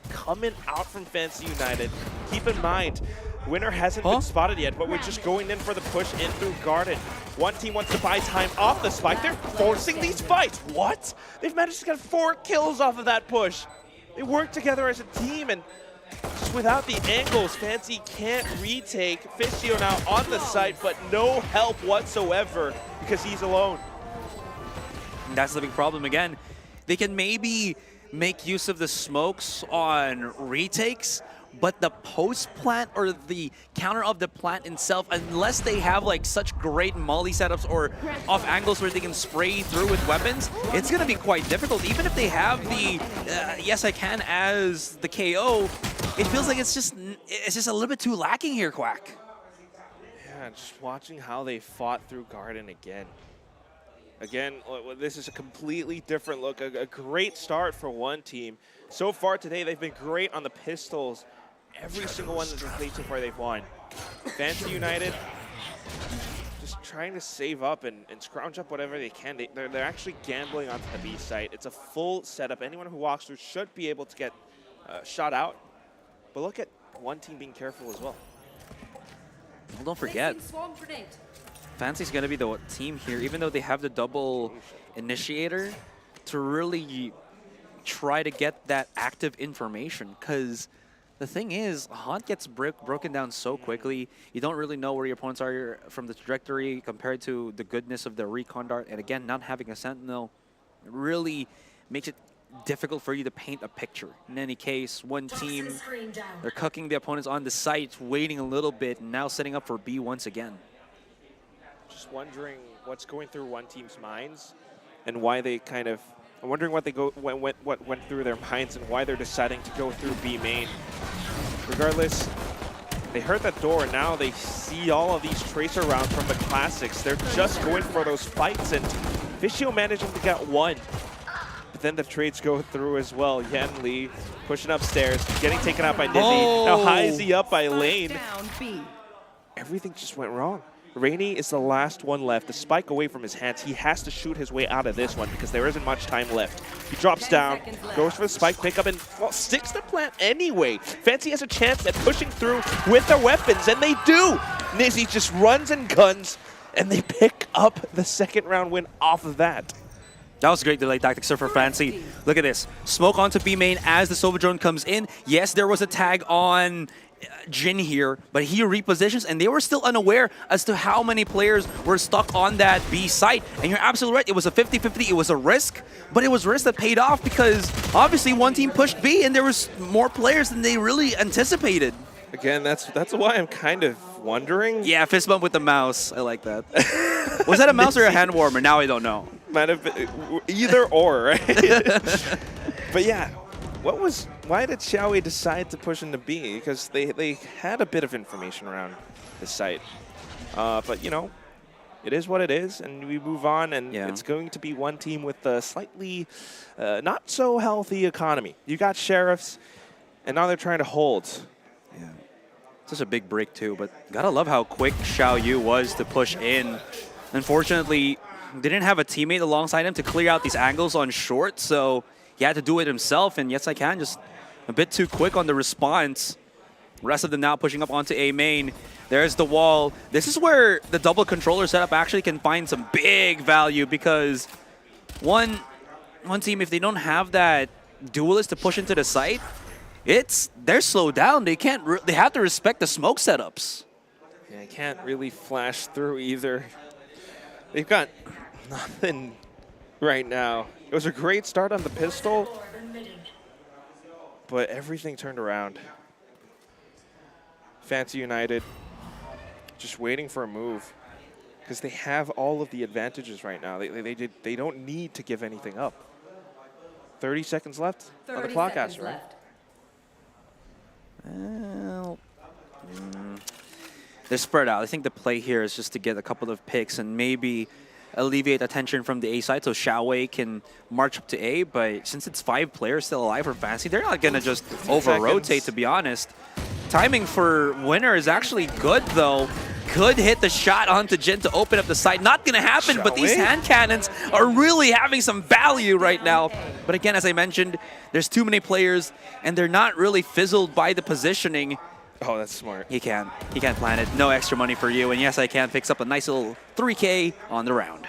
coming out from Fancy United. Keep in mind, winner hasn't been spotted yet, but we're just going in for the push in through Garden. One team wants to buy time off the spike. They're forcing these fights. What? They've managed to get 4 kills off of that push. They work together as a team, and just without the angles, Fancy can't retake. Fischio now on the site, but no help whatsoever because he's alone. That's the big problem again. They can maybe make use of the smokes on retakes, but the post plant or the counter of the plant itself, unless they have like such great molly setups or off angles where they can spray through with weapons, it's going to be quite difficult. Even if they have the yes I can as the KO, it feels like it's just a little bit too lacking here, Quack. Yeah, just watching how they fought through Garden again. Again, this is a completely different look. A great start for one team. So far today, they've been great on the pistols. Every single one that they've played so far, they've won. Fancy United just trying to save up and scrounge up whatever they can. They're actually gambling onto the B site. It's a full setup. Anyone who walks through should be able to get shot out. But look at one team being careful as well. Well, don't forget, Fancy's going to be the team here, even though they have the double initiator, to really try to get that active information. Because the thing is, Haunt gets broken down so quickly. You don't really know where your opponents are from the trajectory compared to the goodness of the recon dart. And again, not having a Sentinel really makes it difficult for you to paint a picture. In any case, one team, they're cooking the opponents on the site, waiting a little bit, and now setting up for B once again. Just wondering what's going through one team's minds and why they kind of, I'm wondering what went through their minds and why they're deciding to go through B main. Regardless, they heard that door and now they see all of these tracer rounds from the classics. They're just going for those fights, and Fischio managing to get one. But then the trades go through as well. Yen Li pushing upstairs, getting taken out by Nizzy. Now Heisey up by Lane. Everything just went wrong. Rainy is the last one left. The spike away from his hands. He has to shoot his way out of this one because there isn't much time left. He drops down, goes for the spike pickup, and well, sticks the plant anyway. Fancy has a chance at pushing through with their weapons, and they do. Nizzy just runs and guns, and they pick up the second round win off of that. That was great delay tactics for Fancy. Look at this. Smoke onto B main as the Silver Drone comes in. Yes, there was a tag on Jin here, but he repositions, and they were still unaware as to how many players were stuck on that B site. And you're absolutely right, it was a 50-50, it was a risk, but it was a risk that paid off because obviously one team pushed B and there was more players than they really anticipated. Again, that's why I'm kind of wondering. Yeah, fist bump with the mouse. I like that. Was that a mouse or a hand warmer? Now I don't know. Might have been either or, right? But yeah, why did Xiaowei decide to push into B? Because they had a bit of information around the site. But, you know, it is what it is, and we move on, and it's going to be one team with a slightly not so healthy economy. You got Sheriffs, and now they're trying to hold. Yeah. Such a big break, too, but gotta love how quick Xiao Yu was to push in. Unfortunately, didn't have a teammate alongside him to clear out these angles on short, so he had to do it himself, and yes, I can, just a bit too quick on the response. Rest of them now pushing up onto A main. There's the wall. This is where the double controller setup actually can find some big value because one team, if they don't have that duelist to push into the site, they're slowed down. They can't. They have to respect the smoke setups. Yeah, I can't really flash through either. They've got nothing right now. It was a great start on the pistol, but everything turned around. Fancy United just waiting for a move because they have all of the advantages right now. They don't need to give anything up. 30 seconds left on the clock, Aster, right? Well, they're spread out. I think the play here is just to get a couple of picks and maybe alleviate attention from the A side so Xiaowei can march up to A, but since it's 5 players still alive for Fancy, they're not going to just over-rotate, to be honest. Timing for Winner is actually good, though. Could hit the shot onto Jin to open up the site. Not going to happen, but these hand cannons are really having some value right now. But again, as I mentioned, there's too many players, and they're not really fizzled by the positioning. Oh, that's smart. He can't plan it. No extra money for you. And yes, I can picks up a nice little 3K on the round.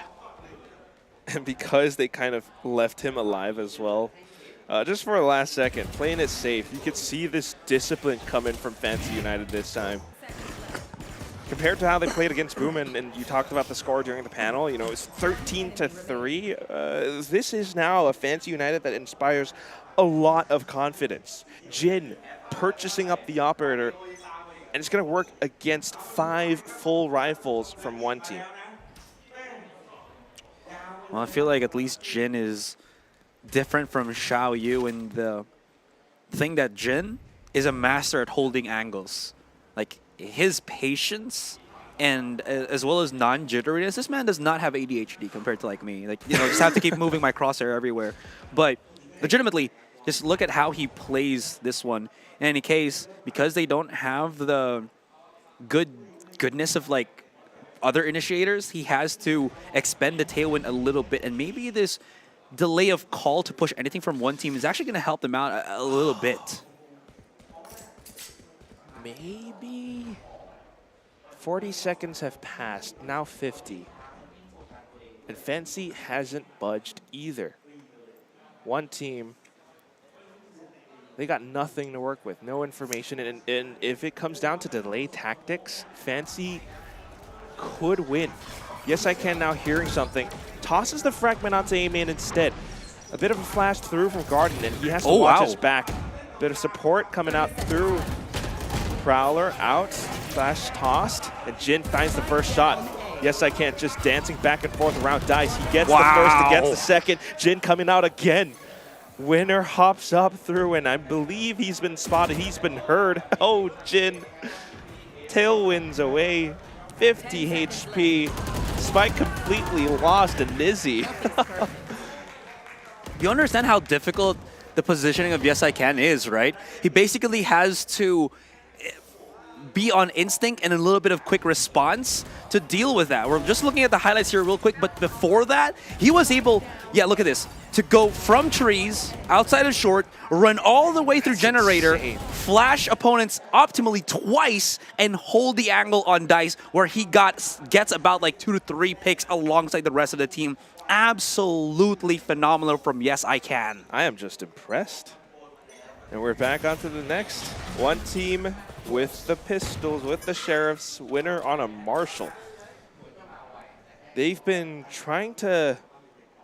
And because they kind of left him alive as well, just for a last second, playing it safe, you could see this discipline coming from Fancy United this time. Compared to how they played against Boom, and you talked about the score during the panel, you know, it's 13-3. This is now a Fancy United that inspires a lot of confidence. Jin purchasing up the operator, and it's going to work against 5 full rifles from one team. Well, I feel like at least Jin is different from Xiao Yu in the thing that Jin is a master at holding angles. Like, his patience and as well as non-jitteriness, this man does not have ADHD compared to like me. Like, you know, just have to keep moving my crosshair everywhere. But legitimately, just look at how he plays this one. In any case, because they don't have the goodness of like other initiators, he has to expend the tailwind a little bit, and maybe this delay of call to push anything from one team is actually going to help them out a little bit. Maybe 40 seconds have passed, now 50. And Fancy hasn't budged either. One team, they got nothing to work with, no information. And if it comes down to delay tactics, Fancy could win. Yes, I can now hearing something. Tosses the fragment onto A-main instead. A bit of a flash through from Garden, and he has to watch his back. Bit of support coming out through. Prowler out, flash tossed, and Jin finds the first shot. Yes, I can, just dancing back and forth around Dice. He gets the first, he gets the second. Jin coming out again. Winner hops up through, and I believe he's been spotted. He's been heard. Oh, Jin. Tailwinds away. 50 HP. Spike completely lost to Nizzy. You understand how difficult the positioning of Yes I Can is, right? He basically has to be on instinct and a little bit of quick response to deal with that. We're just looking at the highlights here real quick, but before that, he was able, yeah, look at this, to go from trees, outside of short, run all the way through generator, flash opponents optimally twice, and hold the angle on Dice, where he gets about like 2 to 3 picks alongside the rest of the team. Absolutely phenomenal from Yes I Can. I am just impressed. And we're back onto the next. One team with the pistols, with the sheriffs, winner on a Marshall. They've been trying to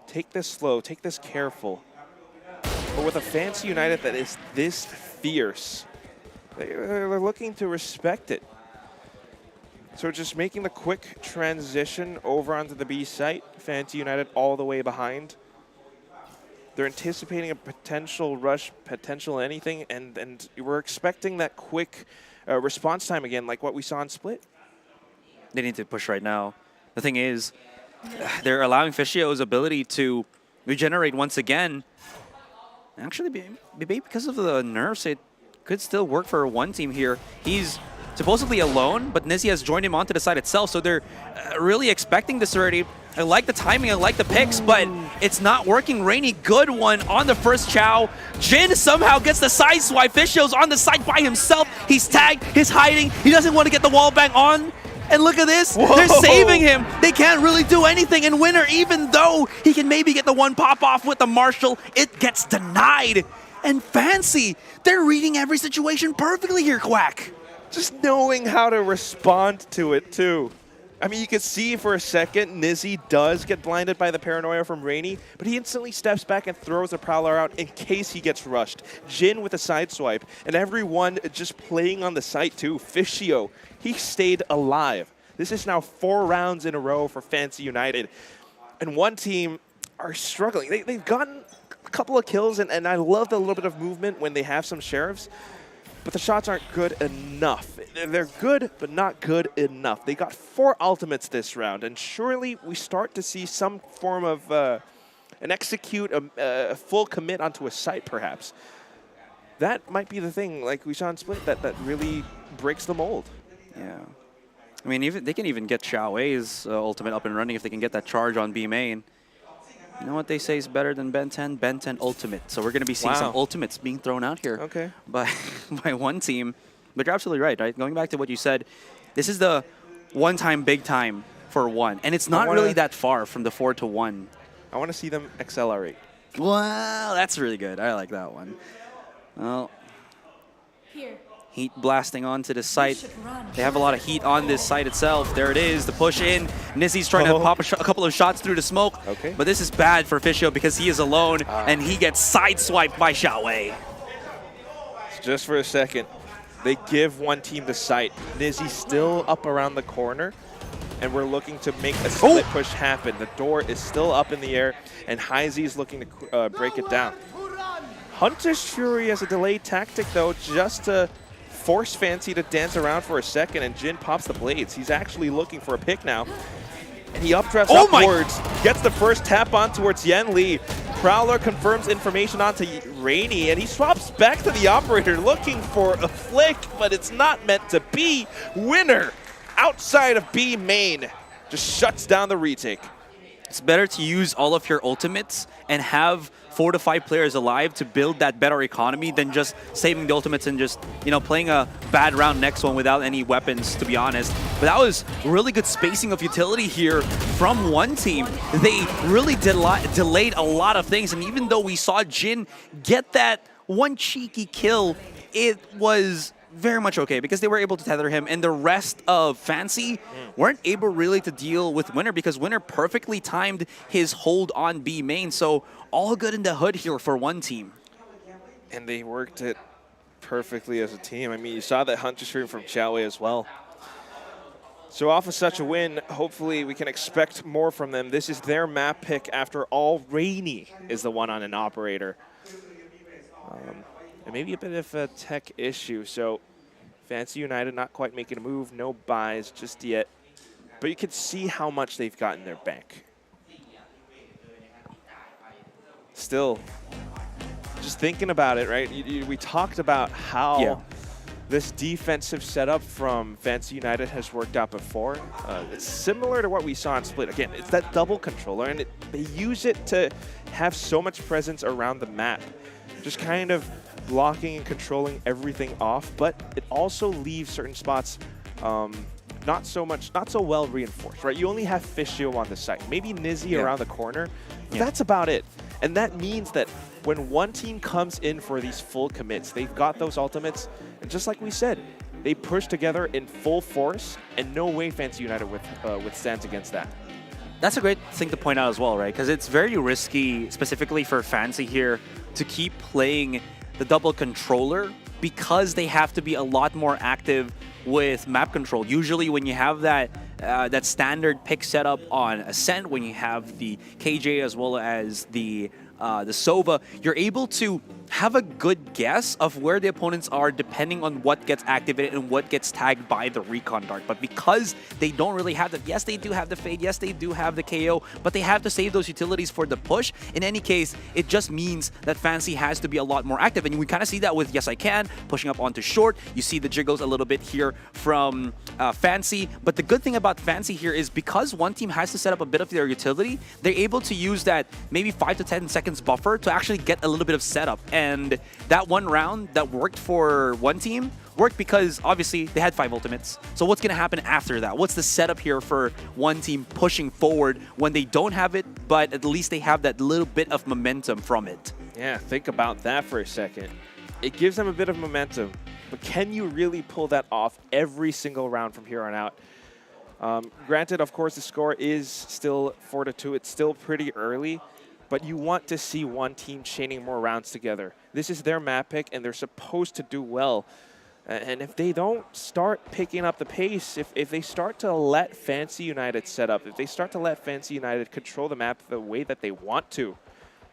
take this slow, take this careful. But with a Fancy United that is this fierce, they're looking to respect it. So just making the quick transition over onto the B site, Fancy United all the way behind. They're anticipating a potential rush, potential anything, and we're expecting that quick response time again, like what we saw in Split. They need to push right now. The thing is, they're allowing Fischio's ability to regenerate once again. Actually, maybe because of the nerfs, it could still work for one team here. He's supposedly alone, but Nizzy has joined him onto the side itself, so they're really expecting this already. I like the timing, I like the picks, but it's not working. Rainy, good one on the first Chow. Jin somehow gets the side swipe. Fischio's on the side by himself. He's tagged, he's hiding. He doesn't want to get the wall bang on. And look at this, Whoa. They're saving him. They can't really do anything. And Winner, even though he can maybe get the one pop off with the Marshall, it gets denied. And Fancy, they're reading every situation perfectly here, Quack. Just knowing how to respond to it, too. I mean, you can see for a second, Nizzy does get blinded by the paranoia from Rainy, but he instantly steps back and throws a Prowler out in case he gets rushed. Jin with a side swipe, and everyone just playing on the site, too. Fischio, he stayed alive. This is now 4 rounds in a row for Fancy United. And one team are struggling. They've gotten a couple of kills, and I love the little bit of movement when they have some sheriffs. But the shots aren't good enough. They're good, but not good enough. They got 4 ultimates this round, and surely we start to see some form of an execute, a full commit onto a site, perhaps. That might be the thing, like we saw in Split, that really breaks the mold. Yeah. I mean, even they can even get Xiaowei's ultimate up and running if they can get that charge on B main. You know what they say is better than Ben 10? Ben 10 Ultimate. So we're going to be seeing some ultimates being thrown out here by one team. But you're absolutely right? Going back to what you said, this is the one-time big time for one. And it's not really that far from the 4 to 1. I want to see them accelerate. Wow, that's really good. I like that one. Well, heat blasting onto the site. They have a lot of heat on this site itself. There it is, the push in. Nizzy's trying to pop a couple of shots through the smoke. But this is bad for Fischio because he is alone and he gets sideswiped by Xiaowei. Just for a second, they give one team the site. Nizzy still up around the corner, and we're looking to make a split push happen. The door is still up in the air, and Heisey is looking to break it down. Hunter's Fury as a delayed tactic, though, just to force Fancy to dance around for a second, and Jin pops the blades. He's actually looking for a pick now. And he updrafts upwards, gets the first tap on towards Yen Li. Prowler confirms information onto Rainy, and he swaps back to the operator looking for a flick, but it's not meant to be. Winner, outside of B main, just shuts down the retake. It's better to use all of your ultimates and have 4 to 5 players alive to build that better economy than just saving the ultimates and just, you know, playing a bad round next one without any weapons, to be honest. But that was really good spacing of utility here from one team. They really delayed a lot of things, and even though we saw Jin get that one cheeky kill, it was very much okay because they were able to tether him, and the rest of Fancy weren't able really to deal with Winner because Winner perfectly timed his hold on B main. So all good in the hood here for one team. And they worked it perfectly as a team. I mean, you saw that Hunter stream from Xiaowei as well. So off of such a win, hopefully we can expect more from them. This is their map pick after all. Rainy is the one on an operator. And maybe a bit of a tech issue. So Fancy United not quite making a move. No buys just yet. But you can see how much they've got in their bank. Still, just thinking about it, right? We talked about how this defensive setup from Fancy United has worked out before. It's similar to what we saw in Split. Again, it's that double controller, and they use it to have so much presence around the map. Just kind of blocking and controlling everything off, but it also leaves certain spots not so well reinforced, right? You only have Fischio on the site, maybe Nizzy around the corner, but that's about it. And that means that when one team comes in for these full commits, they've got those ultimates, and just like we said, They push together in full force, and no way Fancy United withstands against that. That's a great thing to point out as well, right? Because it's very risky, specifically for Fancy here, to keep playing the double controller because they have to be a lot more active with map control. Usually when you have that that standard pick setup on Ascent, when you have the KJ as well as the Sova, you're able to have a good guess of where the opponents are depending on what gets activated and what gets tagged by the recon dart. But because they don't really have the, yes, they do have the fade, yes, they do have the KO, but they have to save those utilities for the push. In any case, it just means that Fancy has to be a lot more active. And we kind of see that with Yes I Can, pushing up onto short. You see the jiggles a little bit here from Fancy. But the good thing about Fancy here is because one team has to set up a bit of their utility, they're able to use that maybe 5 to 10 seconds buffer to actually get a little bit of setup. And that one round that worked for one team worked because obviously they had 5 ultimates. So what's going to happen after that? What's the setup here for one team pushing forward when they don't have it, but at least they have that little bit of momentum from it? Yeah, think about that for a second. It gives them a bit of momentum, but can you really pull that off every single round from here on out? Granted, of course, the score is still 4-2. It's still pretty early, but you want to see one team chaining more rounds together. This is their map pick, and they're supposed to do well. And if they don't start picking up the pace, if they start to let Fancy United set up, if they start to let Fancy United control the map the way that they want to,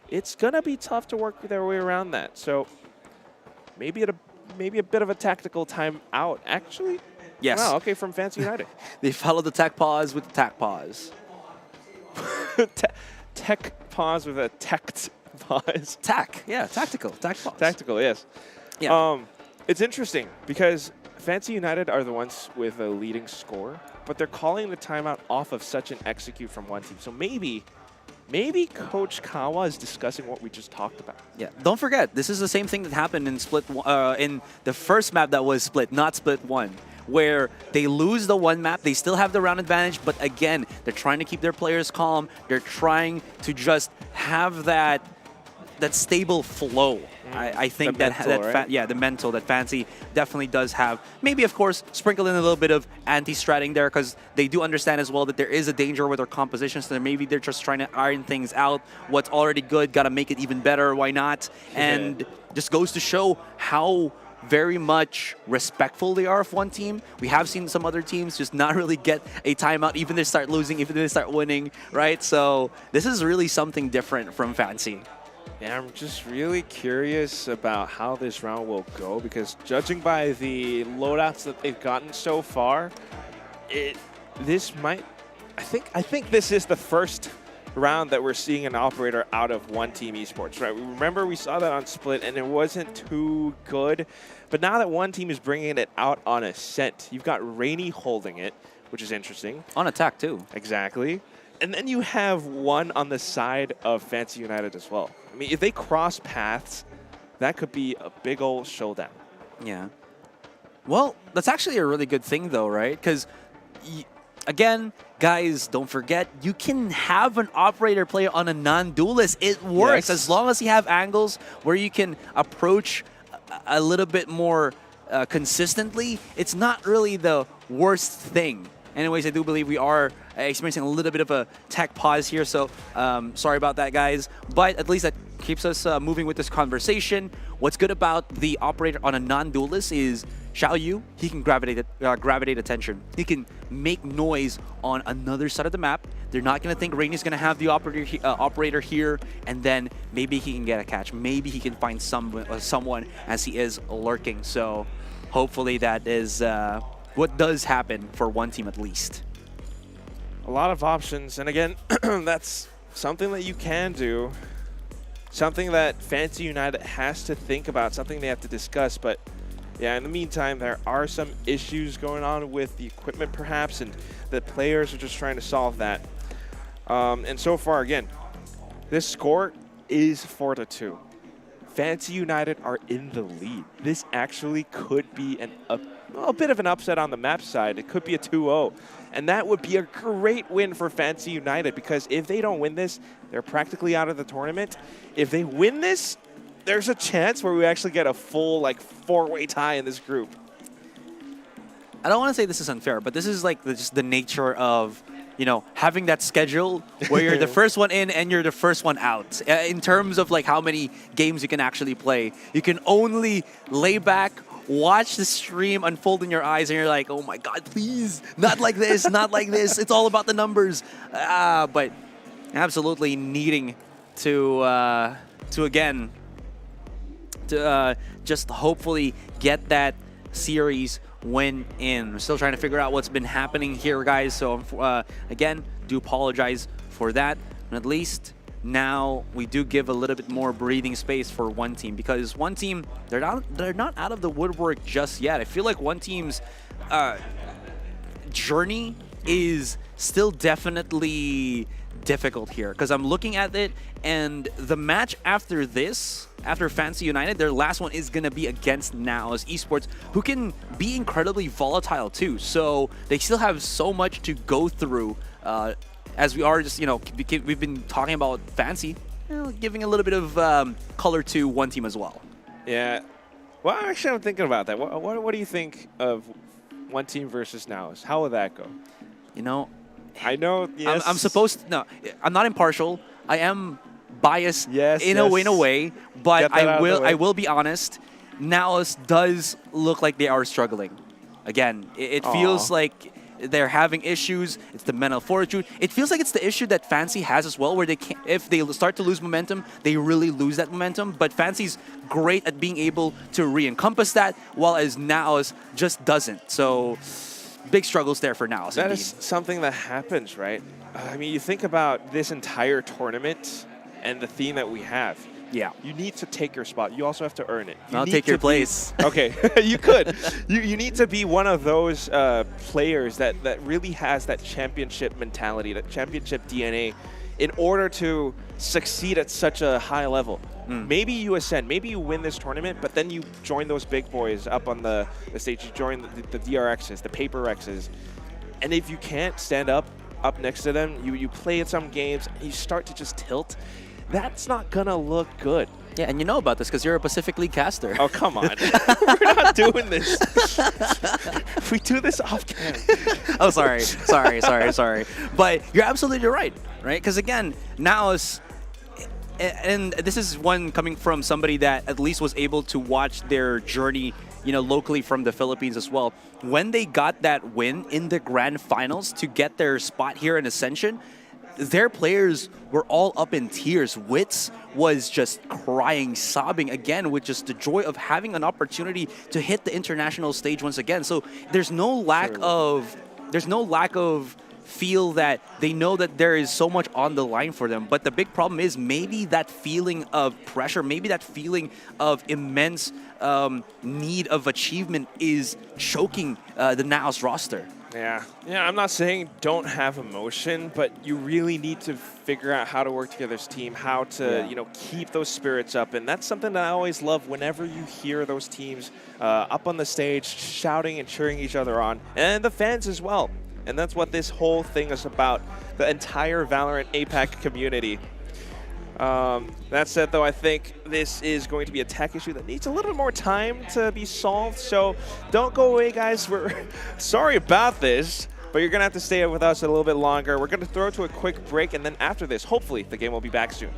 it's going to be tough to work their way around that. So maybe a bit of a tactical timeout, actually. Yes. Wow, okay, from Fancy United. They followed the tech pause with the tack pause. Tech pause with a tech pause. Tack, yeah, tactical, tack pause. Tactical, yes. Yeah. It's interesting because Fancy United are the ones with a leading score, but they're calling the timeout off of such an execute from one team. So maybe Coach Kawa is discussing what we just talked about. Yeah, don't forget, this is the same thing that happened in in the first map that was split, not split 1. Where they lose the one map, they still have the round advantage, but again, they're trying to keep their players calm. They're trying to just have that stable flow. I think the mental that Fancy definitely does have. Maybe, of course, sprinkle in a little bit of anti-stratting there because they do understand as well that there is a danger with their compositions. So maybe they're just trying to iron things out. What's already good, got to make it even better. Why not? And just goes to show how very much respectful they are of one team. We have seen some other teams just not really get a timeout, even they start losing, even they start winning, right? So this is really something different from Fancy. Yeah, I'm just really curious about how this round will go because judging by the loadouts that they've gotten so far, I think this is the first round that we're seeing an operator out of one team esports, right? Remember we saw that on Split and it wasn't too good, but now that one team is bringing it out on Ascent, you've got Rainy holding it, which is interesting. On attack too. Exactly. And then you have one on the side of Fancy United as well. I mean, if they cross paths, that could be a big old showdown. Yeah. Well, that's actually a really good thing though, right? Because again, guys, don't forget, you can have an operator play on a non-duelist. It works as long as you have angles where you can approach a little bit more consistently. It's not really the worst thing. Anyways, I do believe we are experiencing a little bit of a tech pause here, so sorry about that, guys. But at least that keeps us moving with this conversation. What's good about the operator on a non-duelist is Xiaoyu, he can gravitate attention. He can make noise on another side of the map. They're not going to think Rainy's going to have the operator here, and then maybe he can get a catch. Maybe he can find someone as he is lurking. So hopefully that is what does happen for one team at least. A lot of options, and again, that's something that you can do. Something that Fancy United has to think about, something they have to discuss, but yeah, in the meantime, there are some issues going on with the equipment perhaps, and the players are just trying to solve that. And so far, again, this score is 4-2. Fancy United are in the lead. This actually could be a bit of an upset on the map side. It could be a 2-0. And that would be a great win for Fancy United because if they don't win this, they're practically out of the tournament. If they win this, there's a chance where we actually get a full, like, 4-way tie in this group. I don't want to say this is unfair, but this is like just the nature of, you know, having that schedule where you're the first one in and you're the first one out. In terms of like how many games you can actually play, you can only lay back, watch the stream unfold in your eyes, and you're like, oh my God, please, not like this, not like this. It's all about the numbers. But absolutely needing to just hopefully get that series win in. We're still trying to figure out what's been happening here, guys. So again, do apologize for that. And at least now we do give a little bit more breathing space for one team, because one team, they're not out of the woodwork just yet. I feel like one team's journey is still definitely difficult here, because I'm looking at it, and the match after this, after Fancy United, their last one is going to be against Naos Esports, who can be incredibly volatile too. So they still have so much to go through, as we are just, you know, we've been talking about Fancy, you know, giving a little bit of color to one team as well. Yeah. Well, actually, I'm thinking about that. What do you think of one team versus Naos? How will that go? You know, I know, yes. I'm supposed to, no, I'm not impartial. I am biased in a way, but I will be honest. Naos does look like they are struggling. Again, it feels like they're having issues. It's the mental fortitude. It feels like it's the issue that Fancy has as well, where they can't, if they start to lose momentum, they really lose that momentum. But Fancy's great at being able to re-encompass that, while as Naos just doesn't. So big struggles there for Naos. That is something that happens, right? I mean, you think about this entire tournament and the theme that we have. Yeah. You need to take your spot. You also have to earn it. I'll take your place. Okay, you could. You need to be one of those players that really has that championship mentality, that championship DNA, in order to succeed at such a high level. Maybe you ascend, maybe you win this tournament, but then you join those big boys up on the stage. You join the DRXs, the Paper Xs. And if you can't stand up next to them, you play in some games, and you start to just tilt. That's not gonna look good. Yeah, and you know about this because you're a Pacific League caster. Oh, come on. We're not doing this. We do this off camera. Oh, sorry. But you're absolutely right? Because again, Naos, and this is one coming from somebody that at least was able to watch their journey, you know, locally from the Philippines as well. When they got that win in the grand finals to get their spot here in Ascension, their players were all up in tears. Wits was just crying, sobbing again, with just the joy of having an opportunity to hit the international stage once again. So there's no lack of feel that they know that there is so much on the line for them. But the big problem is maybe that feeling of pressure, maybe that feeling of immense need of achievement is choking the Naos roster. Yeah, I'm not saying don't have emotion, but you really need to figure out how to work together as a team, how to you know, keep those spirits up. And that's something that I always love whenever you hear those teams up on the stage shouting and cheering each other on, and the fans as well. And that's what this whole thing is about, the entire Valorant APAC community. That said, though, I think this is going to be a tech issue that needs a little bit more time to be solved. So don't go away, guys. We're sorry about this, but you're going to have to stay with us a little bit longer. We're going to throw to a quick break, and then after this, hopefully, the game will be back soon.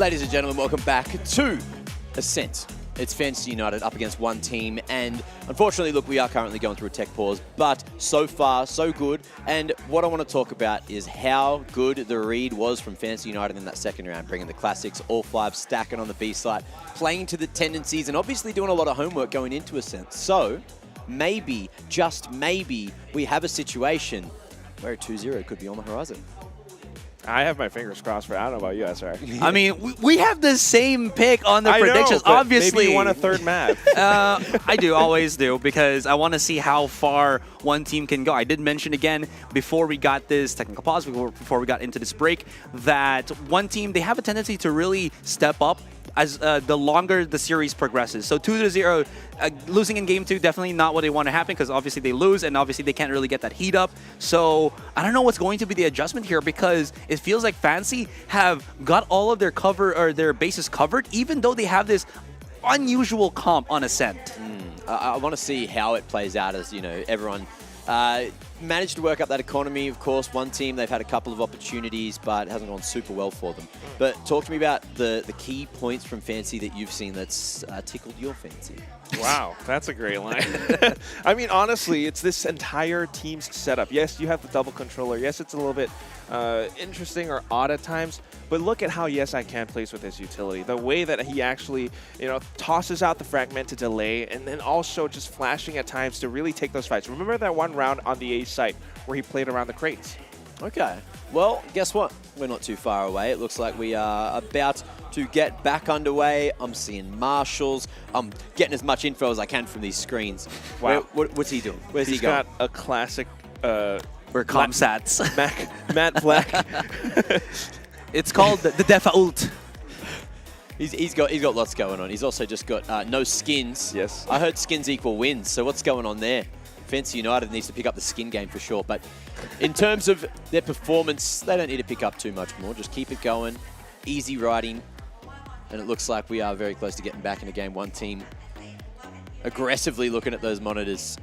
Ladies and gentlemen, welcome back to Ascent. It's Fantasy United up against one team, and unfortunately, look, we are currently going through a tech pause, but so far, so good. And what I want to talk about is how good the read was from Fantasy United in that second round, bringing the classics, all five, stacking on the B site, playing to the tendencies, and obviously doing a lot of homework going into Ascent. So maybe, just maybe, we have a situation where a 2-0 could be on the horizon. I have my fingers crossed for it. I don't know about you, SR. I mean, we have the same pick on the predictions. Know, obviously, maybe you want a third map. I do, always do, because I want to see how far one team can go. I did mention again before we got this technical pause, before we got into this break, that one team, they have a tendency to really step up as the longer the series progresses. So 2-0, losing in game 2, definitely not what they want to happen, because obviously they lose and obviously they can't really get that heat up. So I don't know what's going to be the adjustment here, because it feels like Fancy have got all of their their bases covered, even though they have this unusual comp on Ascent. I want to see how it plays out as, you know, everyone managed to work up that economy. Of course, one team, they've had a couple of opportunities, but it hasn't gone super well for them. But talk to me about the key points from Fancy that you've seen that's tickled your fancy. Wow, that's a great line. I mean, honestly, it's this entire team's setup. Yes, you have the double controller. Yes, it's a little bit interesting or odd at times, but look at how Yes I Can plays with his utility. The way that he actually, you know, tosses out the fragment to delay, and then also just flashing at times to really take those fights. Remember that one round on the A site where he played around the crates? Okay. Well, guess what? We're not too far away. It looks like we are about to get back underway. I'm seeing marshals. I'm getting as much info as I can from these screens. Wow. What's he doing? Where's he He's going? got a classic... We're comsats. Matt Black. It's called the Defa Ult. He's got lots going on. He's also just got no skins. Yes. I heard skins equal wins, so what's going on there? Fancy United needs to pick up the skin game for sure, but in terms of their performance, they don't need to pick up too much more. Just keep it going, easy riding, and it looks like we are very close to getting back into game one. Team aggressively looking at those monitors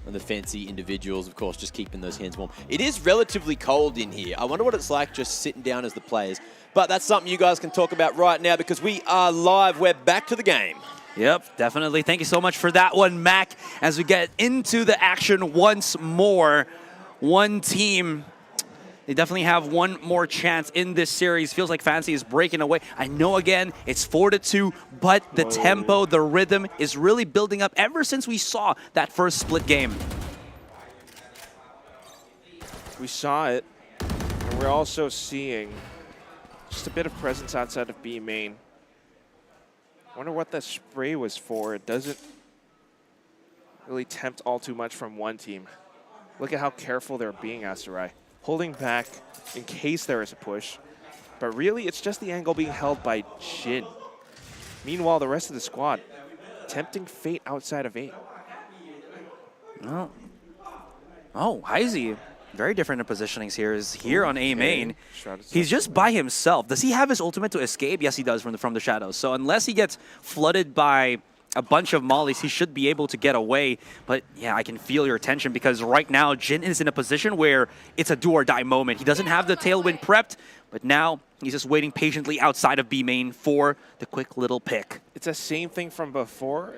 and the Fancy individuals, of course, just keeping those hands warm. It is relatively cold in here. I wonder what it's like just sitting down as the players, but that's something you guys can talk about right now because we are live. We're back to the game. Yep, definitely. Thank you so much for that one, Mac. As we get into the action once more, one team, they definitely have one more chance in this series. Feels like Fancy is breaking away. I know, again, it's 4-2, but the tempo, the rhythm is really building up ever since we saw that first split game. We saw it, and we're also seeing just a bit of presence outside of B main. I wonder what that spray was for. It doesn't really tempt all too much from one team. Look at how careful they're being, Asterai. Holding back in case there is a push. But really, it's just the angle being held by Jin. Meanwhile, the rest of the squad tempting fate outside of A. Oh, Heisey. Very different in positionings here. Is here on A main. He's just by himself. Does he have his ultimate to escape? Yes, he does from the shadows. So unless he gets flooded by a bunch of mollies, he should be able to get away. But yeah, I can feel your tension because right now Jin is in a position where it's a do or die moment. He doesn't have the tailwind prepped, but now he's just waiting patiently outside of B main for the quick little pick. It's the same thing from before.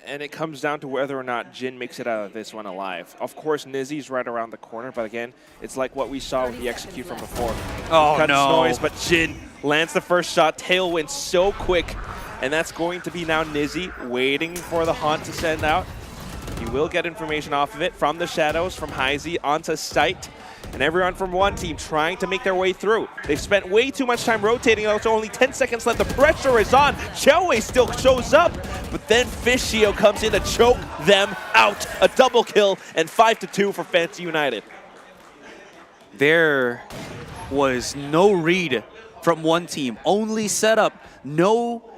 And it comes down to whether or not Jin makes it out of this one alive. Of course, Nizzy's right around the corner, but again, it's like what we saw with the execute from before. Oh, Cuts no. noise, but Jin lands the first shot, tailwind so quick, and that's going to be now Nizzy waiting for the haunt to send out. He will get information off of it from the shadows, from Heisey onto site. And everyone from one team trying to make their way through. They've spent way too much time rotating, so only 10 seconds left. The pressure is on. Choe still shows up, but then Fishio comes in to choke them out. A double kill and 5-2 for Fancy United. There was no read from one team, only setup, no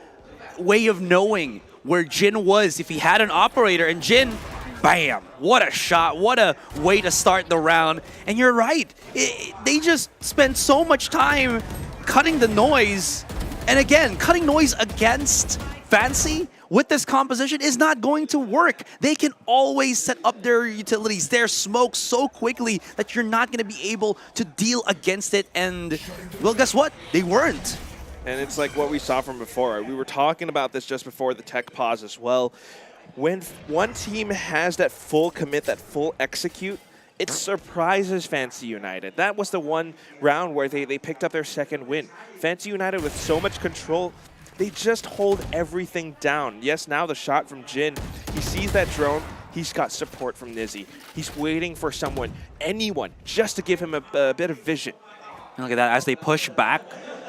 way of knowing where Jin was if he had an operator, and Jin, bam, what a shot, what a way to start the round. And you're right, they just spent so much time cutting the noise, and again, cutting noise against Fancy with this composition is not going to work. They can always set up their utilities, their smoke so quickly that you're not going to be able to deal against it, and well, guess what? They weren't. And it's like what we saw from before. We were talking about this just before the tech pause as well. When one team has that full commit, that full execute, it surprises Fancy United. That was the one round where they picked up their second win. Fancy United with so much control, they just hold everything down. Yes, now the shot from Jin, he sees that drone, he's got support from Nizzy. He's waiting for someone, anyone, just to give him a bit of vision. And look at that, as they push back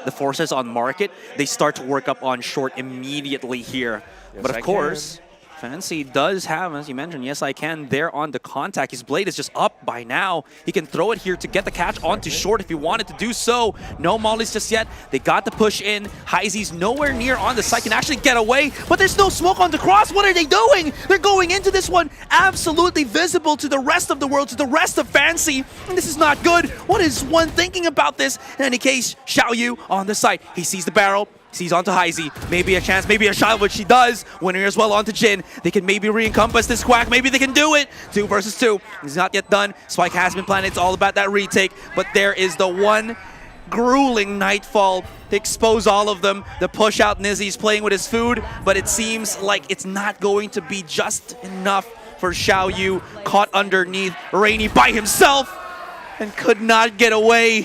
the forces on market, they start to work up on short immediately here. Yes, but of course, Fancy does have, as you mentioned, yes I can, there on the contact. His blade is just up by now. He can throw it here to get the catch onto short if he wanted to do so. No mollies just yet. They got the push in. Heizi's nowhere near on the site, can actually get away, but there's no smoke on the cross. What are they doing? They're going into this one absolutely visible to the rest of the world, to the rest of Fancy, and this is not good. What is one thinking about this? In any case, Xiaoyu on the site. He sees the barrel. Sees onto Heizi, maybe a chance, maybe a shot, which she does. Winner as well onto Jin. They can maybe re-encompass this Quack, maybe they can do it. 2 versus 2, it's not yet done. Spike has been planted, it's all about that retake, but there is the one grueling Nightfall to expose all of them. The push out, Nizzy's playing with his food, but it seems like it's not going to be just enough for Xiaoyu, caught underneath Rainy by himself and could not get away.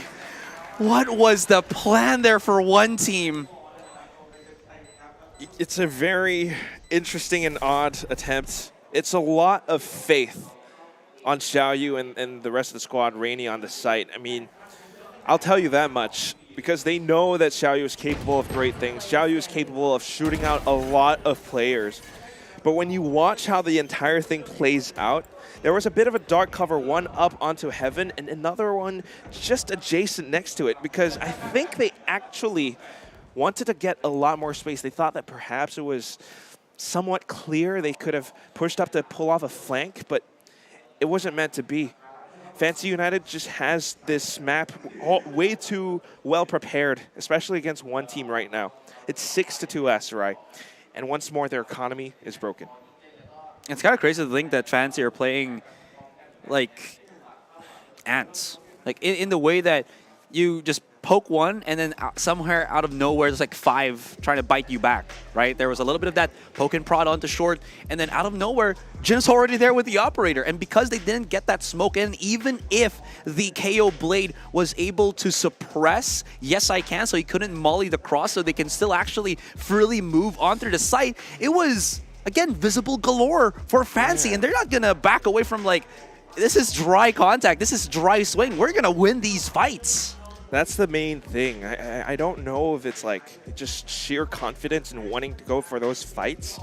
What was the plan there for one team? It's a very interesting and odd attempt. It's a lot of faith on Xiaoyu and the rest of the squad, Rainy on the site. I mean, I'll tell you that much, because they know that Xiaoyu is capable of great things. Xiaoyu is capable of shooting out a lot of players. But when you watch how the entire thing plays out, there was a bit of a dark cover, one up onto Heaven and another one just adjacent next to it, because I think they actually wanted to get a lot more space. They thought that perhaps it was somewhat clear. They could have pushed up to pull off a flank, but it wasn't meant to be. Fancy United just has this map way too well prepared, especially against one team right now. It's 6-2 Aserai, and once more their economy is broken. It's kind of crazy to think that Fancy are playing like ants. Like in the way that you just poke one and then somewhere out of nowhere there's like 5 trying to bite you back, right? There was a little bit of that poke and prod onto short, and then out of nowhere, Jin's already there with the operator. And because they didn't get that smoke in, even if the KO blade was able to suppress Yes I Can, so he couldn't molly the cross, so they can still actually freely move onto the site, it was, again, visible galore for Fancy, and they're not gonna back away from, like, this is dry contact, this is dry swing, we're gonna win these fights. That's the main thing. I don't know if it's like just sheer confidence and wanting to go for those fights,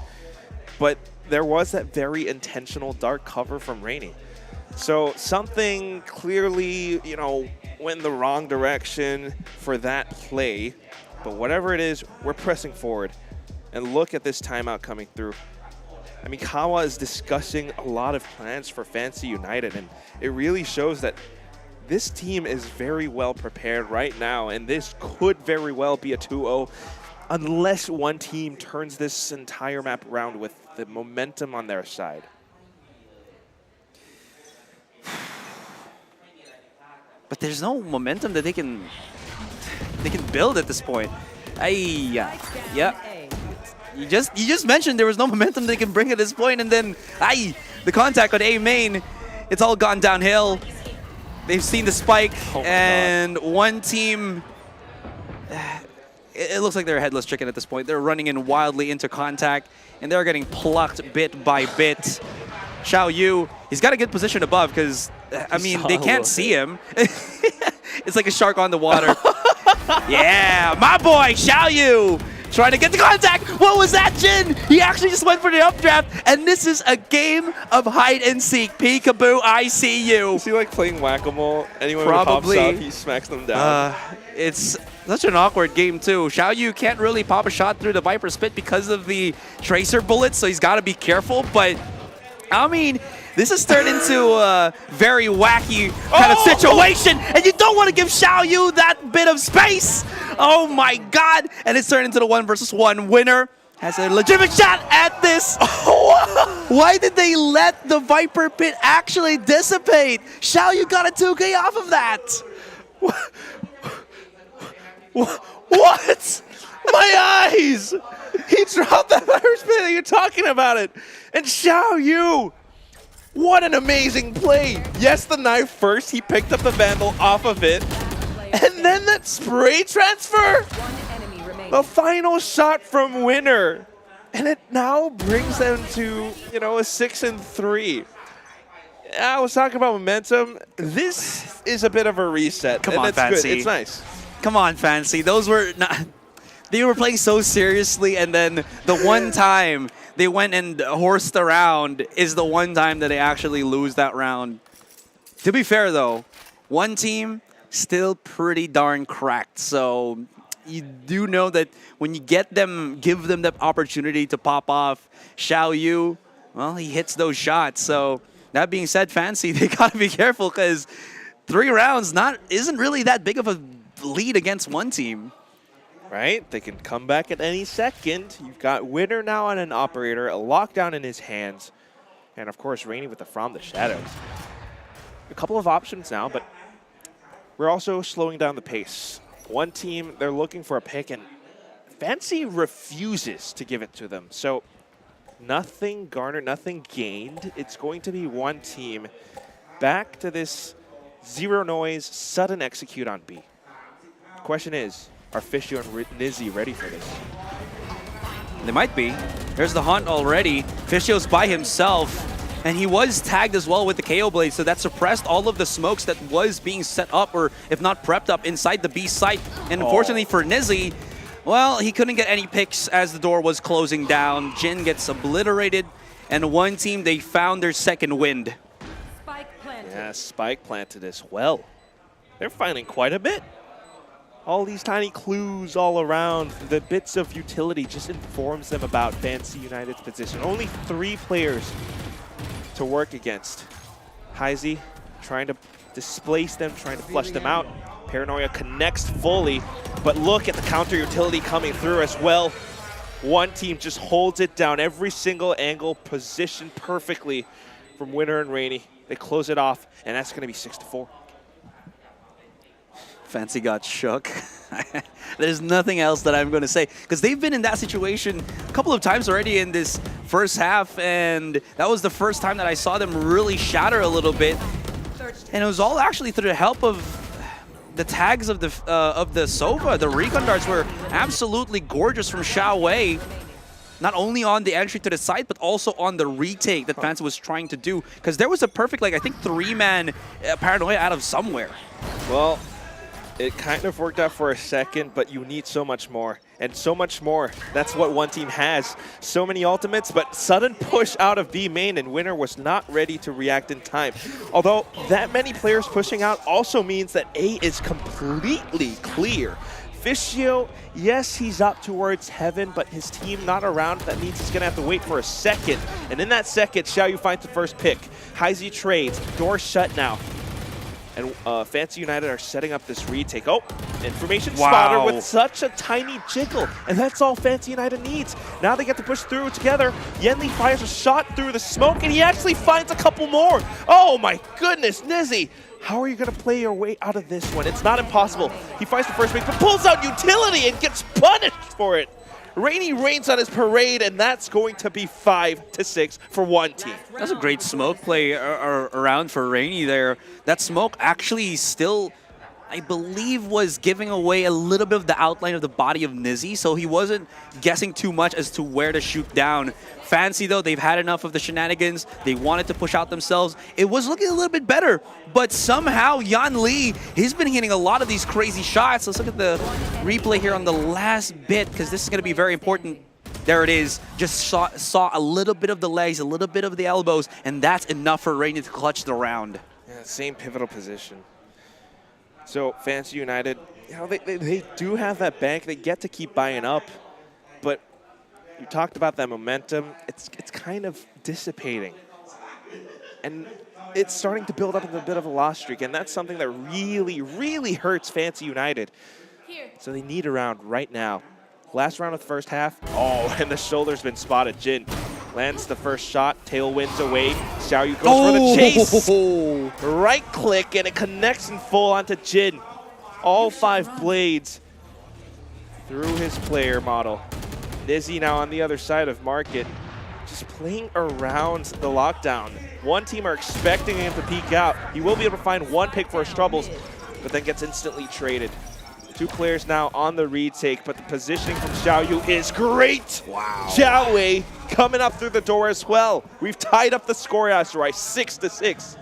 but there was that very intentional dark cover from Rainy. So something clearly, you know, went the wrong direction for that play, but whatever it is, we're pressing forward. And look at this timeout coming through. I mean, Kawa is discussing a lot of plans for Fancy United, and it really shows that this team is very well prepared right now, and this could very well be a 2-0 unless one team turns this entire map around with the momentum on their side. But there's no momentum that they can build at this point. Yeah. You just mentioned there was no momentum they can bring at this point, and then the contact on A main, it's all gone downhill. They've seen the spike, and one team, it looks like they're a headless chicken at this point. They're running in wildly into contact, and they're getting plucked bit by bit. Xiaoyu, he's got a good position above because, I mean, they can't see him. It's like a shark on the water. Yeah, my boy, Xiaoyu, trying to get the contact. What was that, Jin? He actually just went for the updraft, and this is a game of hide and seek. Peekaboo, I see you. Is he like playing whack-a-mole? Anyone Probably. who pops up, he smacks them down. It's such an awkward game too. Xiaoyu can't really pop a shot through the Viper Spit because of the Tracer bullets, so he's got to be careful. But, I mean, this has turned into a very wacky kind of situation, and you don't want to give Xiaoyu that bit of space. Oh my God! And it's turned into the 1 versus 1. Winner has a legitimate shot at this. Why did they let the Viper Pit actually dissipate? Xiaoyu got a 2K off of that. What? My eyes! He dropped that fire spin and you're talking about it. And Xiao Yu, what an amazing play. Yes, the knife first. He picked up the Vandal off of it. And then that spray transfer. The final shot from Winner. And it now brings them to, you know, a 6-3. I was talking about momentum. This is a bit of a reset. Come and on, it's Fancy. good. It's nice. Come on, Fancy. Those were not... They were playing so seriously, and then the one time they went and horsed around is the one time that they actually lose that round. To be fair, though, one team still pretty darn cracked. So you do know that when you get them, give them the opportunity to pop off, Xiao Yu, well, he hits those shots. So that being said, Fancy, they got to be careful because 3 rounds isn't really that big of a lead against one team. Right? They can come back at any second. You've got Winner now on an operator, a lockdown in his hands, and of course Rainy with the From the Shadows. A couple of options now, but we're also slowing down the pace. One team, they're looking for a pick, and Fancy refuses to give it to them. So nothing garnered, nothing gained. It's going to be one team back to this zero noise, sudden execute on B. The question is, are Fishio and Nizzy ready for this? They might be. There's the hunt already. Fishio's by himself, and he was tagged as well with the KO blade, so that suppressed all of the smokes that was being set up, or if not prepped up, inside the B site. And unfortunately for Nizzy, well, he couldn't get any picks as the door was closing down. Jin gets obliterated, and one team, they found their second wind. Spike planted. Yeah, Spike planted as well. They're finding quite a bit. All these tiny clues all around, the bits of utility just informs them about Fancy United's position. Only 3 players to work against. Heisey trying to displace them, trying to flush them out. Paranoia connects fully, but look at the counter utility coming through as well. One team just holds it down, every single angle positioned perfectly from Winner and Rainy. They close it off, and that's going to be 6-4. Fancy got shook. There's nothing else that I'm going to say, because they've been in that situation a couple of times already in this first half, and that was the first time that I saw them really shatter a little bit. And it was all actually through the help of the tags of the Sova. The recon darts were absolutely gorgeous from Xiao Wei. Not only on the entry to the site, but also on the retake that Fancy was trying to do. Because there was a perfect, like, I think 3-man Paranoia out of somewhere. Well, it kind of worked out for a second, but you need so much more. And so much more. That's what one team has. So many ultimates, but sudden push out of B main, and Winner was not ready to react in time. Although that many players pushing out also means that A is completely clear. Fishio, yes, he's up towards heaven, but his team not around. That means he's going to have to wait for a second. And in that second, Xiao Yu finds the first pick. Heisey trades. Door shut now. And Fancy United are setting up this retake. Oh, information spotter with such a tiny jiggle. And that's all Fancy United needs. Now they get to push through together. Yenli fires a shot through the smoke, and he actually finds a couple more. Oh my goodness, Nizzy. How are you going to play your way out of this one? It's not impossible. He finds the first pick, but pulls out utility and gets punished for it. Rainy rains on his parade, and that's going to be 5-6 for one team. That's a great smoke play around for Rainy there. That smoke actually still, I believe, was giving away a little bit of the outline of the body of Nizzy, so he wasn't guessing too much as to where to shoot down. Fancy, though, they've had enough of the shenanigans. They wanted to push out themselves. It was looking a little bit better, but somehow Yan Li, he's been hitting a lot of these crazy shots. Let's look at the replay here on the last bit, because this is going to be very important. There it is. Just saw a little bit of the legs, a little bit of the elbows, and that's enough for Rainy to clutch the round. Yeah, same pivotal position. So Fancy United, you know, they do have that bank. They get to keep buying up, but you talked about that momentum. It's kind of dissipating, and it's starting to build up a bit of a loss streak, and that's something that really, really hurts Fancy United. So they need a round right now. Last round of the first half. Oh, and the shoulder's been spotted. Jin lands the first shot, tailwinds away. Xiao Yu goes for the chase. Right click, and it connects in full onto Jin. All 5 blades. through his player model. Nizzy now on the other side of Market, just playing around the lockdown. One team are expecting him to peek out. He will be able to find one pick for his troubles, but then gets instantly traded. Two players now on the retake, but the positioning from Xiaoyu is great. Wow. Xiaowei coming up through the door as well. We've tied up the score, Asteroid, 6-6.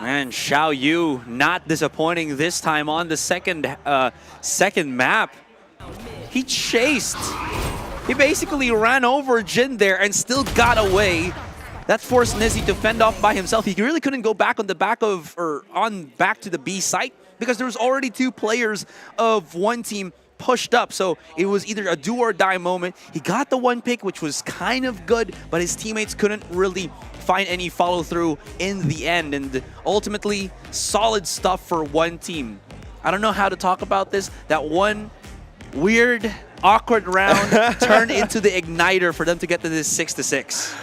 Man, Xiaoyu not disappointing this time on the second map. He chased. He basically ran over Jin there and still got away. That forced Nizzy to fend off by himself. He really couldn't go back on the back of, or on back to the B site because there was already two players of one team pushed up. So it was either a do or die moment. He got the one pick, which was kind of good, but his teammates couldn't really find any follow through in the end. And ultimately, solid stuff for one team. I don't know how to talk about this. That one weird, awkward round turned into the igniter for them to get to this 6-6.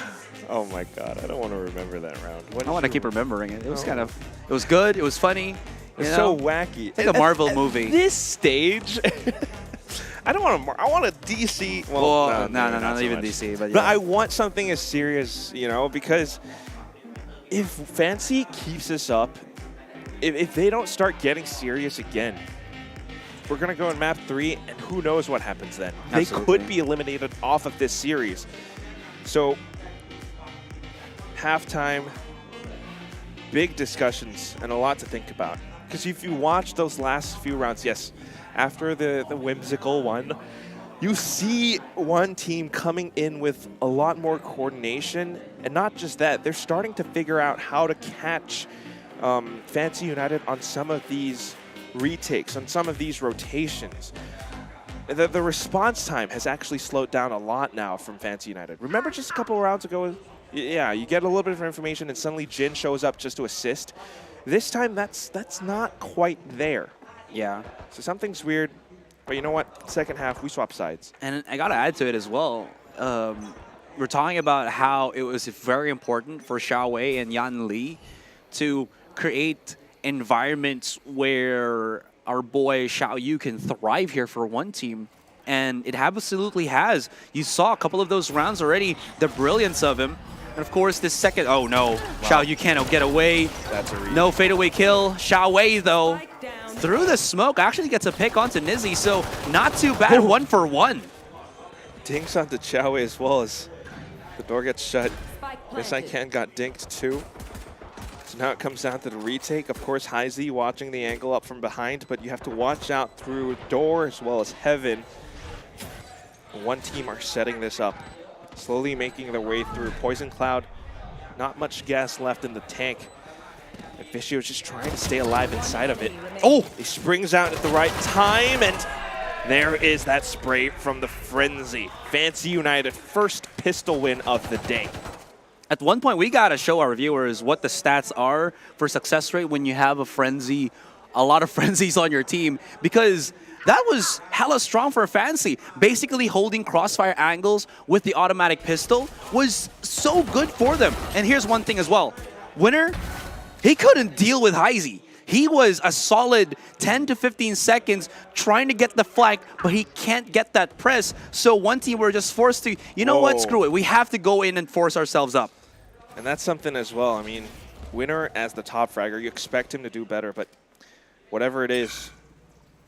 Oh my God, I don't want to remember that round. I want to keep remembering it. It was kind of, it was good, it was funny. It's so wacky. It's like a Marvel movie. This stage, I don't want to, I want a DC. Well, no, not not so even much. DC. But, But yeah. I want something as serious, you know, because if Fancy keeps this up, if they don't start getting serious again, we're going to go in map 3, and who knows what happens then. Absolutely. They could be eliminated off of this series. So, halftime, big discussions, and a lot to think about. Because if you watch those last few rounds, yes, after the whimsical one, you see one team coming in with a lot more coordination, and not just that, they're starting to figure out how to catch Fancy United on some of these retakes, on some of these rotations. The response time has actually slowed down a lot now from Fancy United. Remember just a couple of rounds ago, yeah, you get a little bit of information and suddenly Jin shows up just to assist. This time, that's not quite there. Yeah. So something's weird, but you know what? Second half, we swap sides. And I got to add to it as well. We're talking about how it was very important for Xiaowei and Yan Li to create environments where our boy Xiaoyu can thrive here for one team. And it absolutely has. You saw a couple of those rounds already, the brilliance of him. And of course, this second, oh no, wow. Xiaoyu can't get away. That's a read. No fadeaway kill. Xiaowei, though, through the smoke, actually gets a pick onto Nizzy, so not too bad, 1-for-1. Dinks onto Xiaowei as well as the door gets shut. This I can got dinked too. So now it comes down to the retake. Of course, Heizi watching the angle up from behind, but you have to watch out through door as well as Heaven. One team are setting this up, slowly making their way through. Poison Cloud, not much gas left in the tank. And Vicio is just trying to stay alive inside of it. Oh, he springs out at the right time, and there is that spray from the Frenzy. Fancy United, first pistol win of the day. At one point, we got to show our viewers what the stats are for success rate when you have a Frenzy, a lot of Frenzies on your team, because that was hella strong for Fancy. Basically holding crossfire angles with the automatic pistol was so good for them. And here's one thing as well. Winner, he couldn't deal with Heizi. He was a solid 10 to 15 seconds trying to get the flank, but he can't get that press. So one team were just forced to, you know what, screw it. We have to go in and force ourselves up. And that's something as well. I mean, Winner as the top fragger, you expect him to do better, but whatever it is,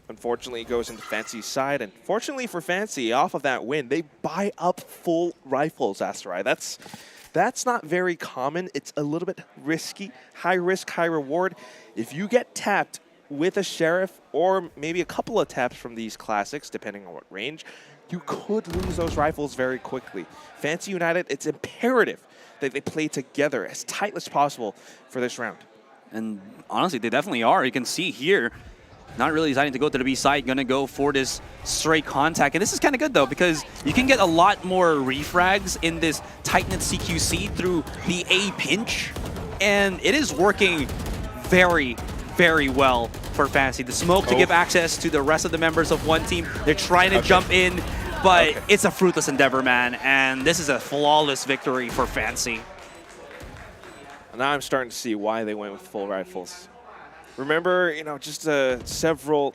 unfortunately, goes into Fancy's side. And fortunately for Fancy, off of that win, they buy up full rifles, Asteroid. That's not very common. It's a little bit risky. High risk, high reward. If you get tapped with a Sheriff or maybe a couple of taps from these classics, depending on what range, you could lose those rifles very quickly. Fancy United, it's imperative that they play together as tight as possible for this round. And honestly, they definitely are. You can see here, not really deciding to go to the B side, gonna go for this straight contact. And this is kind of good though, because you can get a lot more refrags in this tight-knit CQC through the A pinch. And it is working very, very well for Fancy. The smoke to give access to the rest of the members of one team. They're trying to jump in, but it's a fruitless endeavor, man. And this is a flawless victory for Fancy. Now I'm starting to see why they went with full rifles. Remember, you know, just several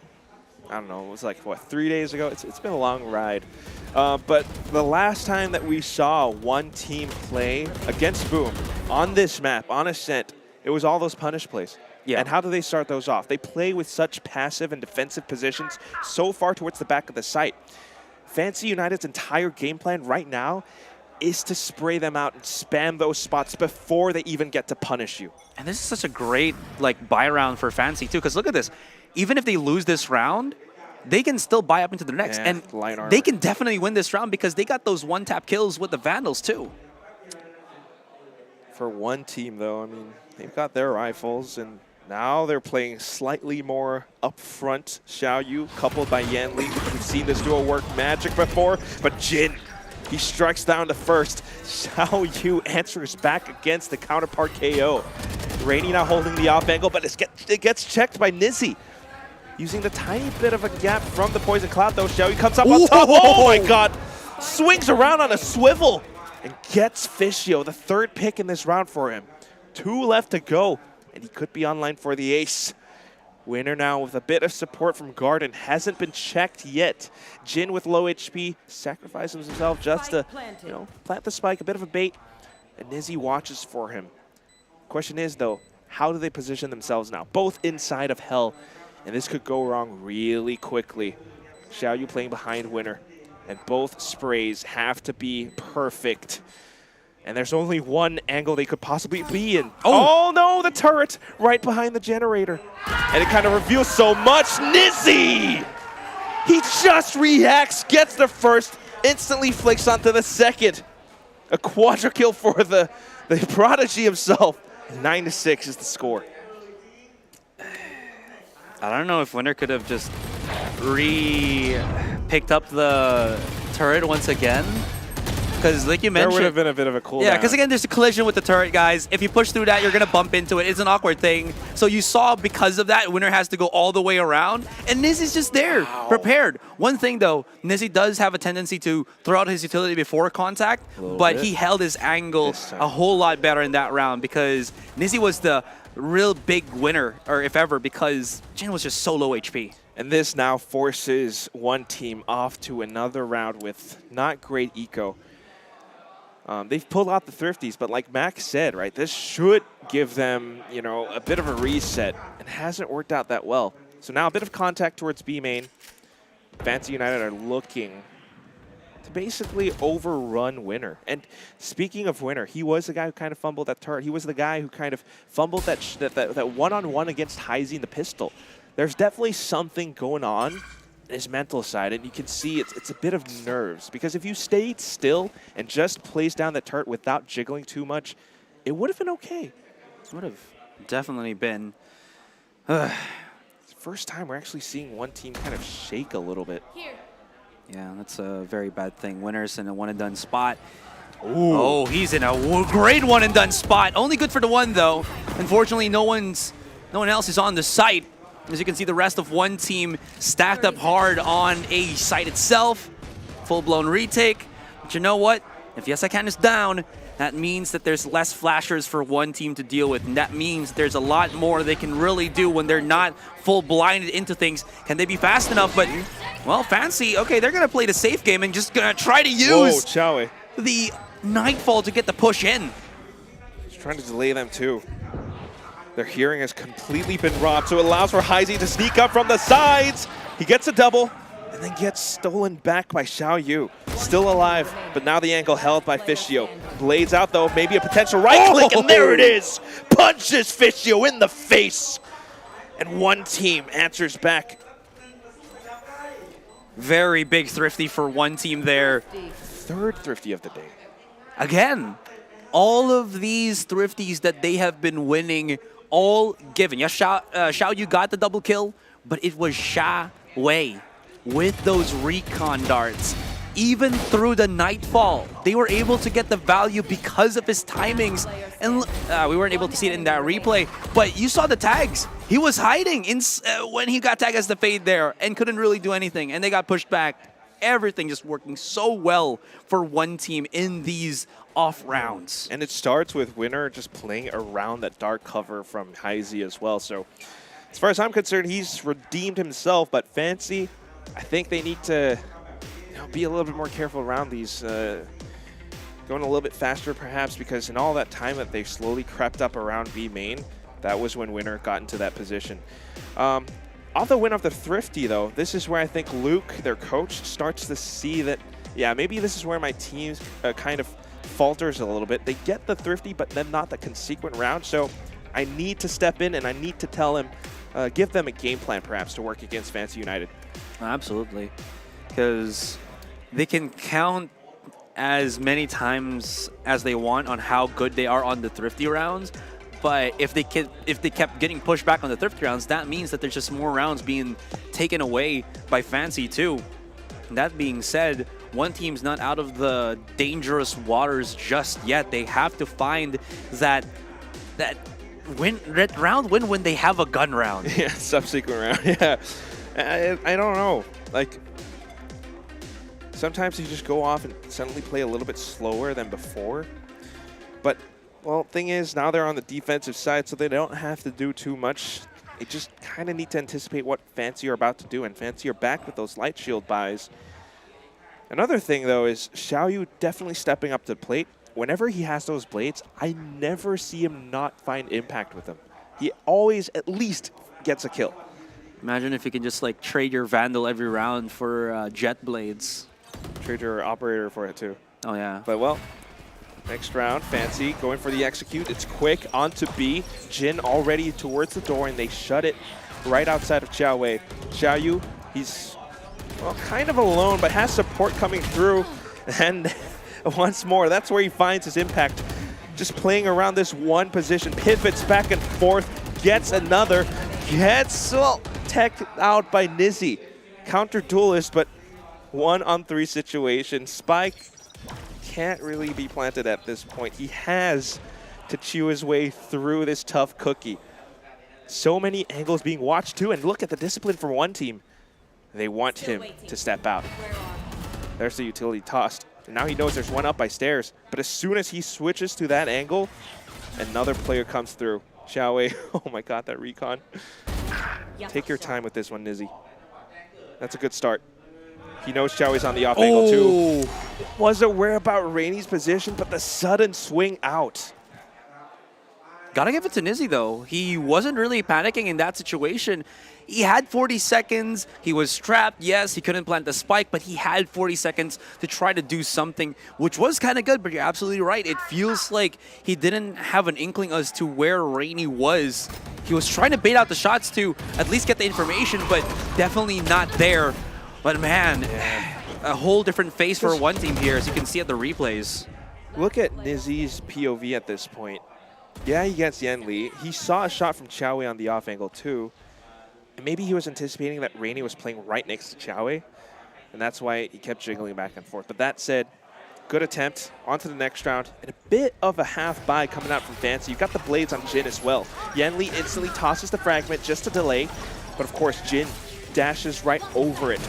I don't know, it was like, what, 3 days ago? It's been a long ride. But the last time that we saw one team play against Boom on this map, on Ascent, it was all those punish plays. Yeah. And how do they start those off? They play with such passive and defensive positions so far towards the back of the site. Fancy United's entire game plan right now is to spray them out and spam those spots before they even get to punish you. And this is such a great like buy round for Fancy too, because look at this. Even if they lose this round, they can still buy up into the next. Yeah, and they can definitely win this round because they got those one-tap kills with the Vandals too. For one team though, I mean, they've got their rifles and now they're playing slightly more upfront. Xiaoyu coupled by Yanli. We've seen this duo work magic before, but Jin, he strikes down the first. Xiaoyu answers back against the counterpart KO. Rainy now holding the off angle, but it gets checked by Nizzy. Using the tiny bit of a gap from the Poison Cloud though, Xiaoyu comes up on top. Oh my god! Swings around on a swivel and gets Fishio, the third pick in this round for him. 2 left to go, and he could be online for the ace. Winner now with a bit of support from Garden. Hasn't been checked yet. Jin with low HP sacrifices himself just to, you know, plant the spike, a bit of a bait. And Nizzy watches for him. Question is, though, how do they position themselves now? Both inside of Hell. And this could go wrong really quickly. Xiaoyu playing behind Winner. And both sprays have to be perfect. And there's only one angle they could possibly be in. Oh no, the turret right behind the generator. And it kind of reveals so much. Nizzy! He just reacts, gets the first, instantly flicks onto the second. A quadra kill for the prodigy himself. 9-6 is the score. I don't know if Winner could have just picked up the turret once again. Because like you mentioned, there would have been a bit of a cooldown. Yeah, because again, there's a collision with the turret, guys. If you push through that, you're going to bump into it. It's an awkward thing. So you saw because of that, Winner has to go all the way around. And Nizzy's just there, prepared. One thing, though, Nizzy does have a tendency to throw out his utility before contact, but he held his angle a whole lot better in that round because Nizzy was the real big winner, or if ever, because Jin was just so low HP. And this now forces one team off to another round with not great eco. They've pulled out the Thrifties, but like Max said, right, this should give them, you know, a bit of a reset, and hasn't worked out that well. So now a bit of contact towards B main. Fancy United are looking to basically overrun Winner. And speaking of Winner, he was the guy who kind of fumbled that turret. He was the guy who kind of fumbled that one-on-one against Heisey in the pistol. There's definitely something going on his mental side, and you can see it's a bit of nerves, because if you stayed still and just placed down the turret without jiggling too much, it would have been okay. It would have definitely been. It's the first time we're actually seeing one team kind of shake a little bit. Yeah, that's a very bad thing. Winner's in a one-and-done spot. Ooh. Oh, he's in a great one-and-done spot. Only good for the one, though. Unfortunately, no one else is on the site. As you can see, the rest of one team stacked up hard on a site itself. Full-blown retake. But you know what? If Yes I Can is down, that means that there's less flashers for one team to deal with. And that means there's a lot more they can really do when they're not full blinded into things. Can they be fast enough? But, well, Fancy, okay, they're going to play the safe game and just going to try to use the Nightfall to get the push in. He's trying to delay them, too. Their hearing has completely been robbed, so it allows for Heisey to sneak up from the sides. He gets a double, and then gets stolen back by Xiaoyu. Still alive, but now the angle held by Fishio. Blades out, though, maybe a potential right-click, and there it is! Punches Fishio in the face! And one team answers back. Very big Thrifty for one team there. Third Thrifty of the day. Again, all of these Thrifties that they have been winning, all given. Yes, Xiaoyu got the double kill, but it was Sha Wei with those recon darts. Even through the Nightfall, they were able to get the value because of his timings. And we weren't able to see it in that replay, but you saw the tags. He was hiding when he got tagged as the Fade there and couldn't really do anything, and they got pushed back. Everything just working so well for one team in these off rounds. And it starts with Winner just playing around that dark cover from Heisey as well. So as far as I'm concerned, he's redeemed himself, but Fancy, I think they need to be a little bit more careful around these, going a little bit faster perhaps, because in all that time that they slowly crept up around B main, that was when Winner got into that position. On the win of the Thrifty though, this is where I think Luke, their coach, starts to see that, yeah, maybe this is where my team kind of falters a little bit. They get the Thrifty, but then not the consequent round, so I need to step in and I need to tell him, give them a game plan perhaps to work against Fancy United. Absolutely, because they can count as many times as they want on how good they are on the Thrifty rounds, but if they kept getting pushed back on the Thrifty rounds, that means that there's just more rounds being taken away by Fancy too. And that being said, one team's not out of the dangerous waters just yet. They have to find that round win when they have a gun round. Yeah, subsequent round. Yeah, I don't know. Like, sometimes you just go off and suddenly play a little bit slower than before. But, well, thing is, now they're on the defensive side, so they don't have to do too much. They just kind of need to anticipate what Fancy are about to do, and Fancy are back with those light shield buys. Another thing, though, is Xiaoyu definitely stepping up to the plate. Whenever he has those blades, I never see him not find impact with them. He always at least gets a kill. Imagine if you can just like trade your Vandal every round for jet blades. Trade your operator for it too. Oh yeah. But well, next round, Fancy going for the execute. It's quick onto B. Jin already towards the door, and they shut it right outside of Xiaowei. Xiaoyu, he's well kind of alone, but has support coming through, and once more, that's where he finds his impact. Just playing around this one position, pivots back and forth, gets another, gets teched out by Nizzy. Counter duelist, but 1-on-3 situation. Spike can't really be planted at this point. He has to chew his way through this tough cookie. So many angles being watched too, and look at the discipline from one team. They want him to step out. There's the utility tossed. And now he knows there's one up by stairs, but as soon as he switches to that angle, another player comes through. Xiaowei, oh my god, that recon. Take your time with this one, Nizzy. That's a good start. He knows Xiaowei's on the off angle too. Wasn't aware about Rainey's position, but the sudden swing out. Gotta give it to Nizzy though. He wasn't really panicking in that situation. He had 40 seconds. He was trapped. Yes, he couldn't plant the spike, but he had 40 seconds to try to do something, which was kind of good, but you're absolutely right. It feels like he didn't have an inkling as to where Rainey was. He was trying to bait out the shots to at least get the information, but definitely not there. But man, a whole different face for one team here, as you can see at the replays. Look at Nizzy's POV at this point. Yeah, he gets Yen Li. He saw a shot from Xiaowei on the off angle too. And maybe he was anticipating that Rainey was playing right next to Xiaowei, and that's why he kept jiggling back and forth. But that said, good attempt. On to the next round. And a bit of a half buy coming out from Fancy. You've got the blades on Jin as well. Yen Li instantly tosses the fragment just to delay. But of course, Jin dashes right over it.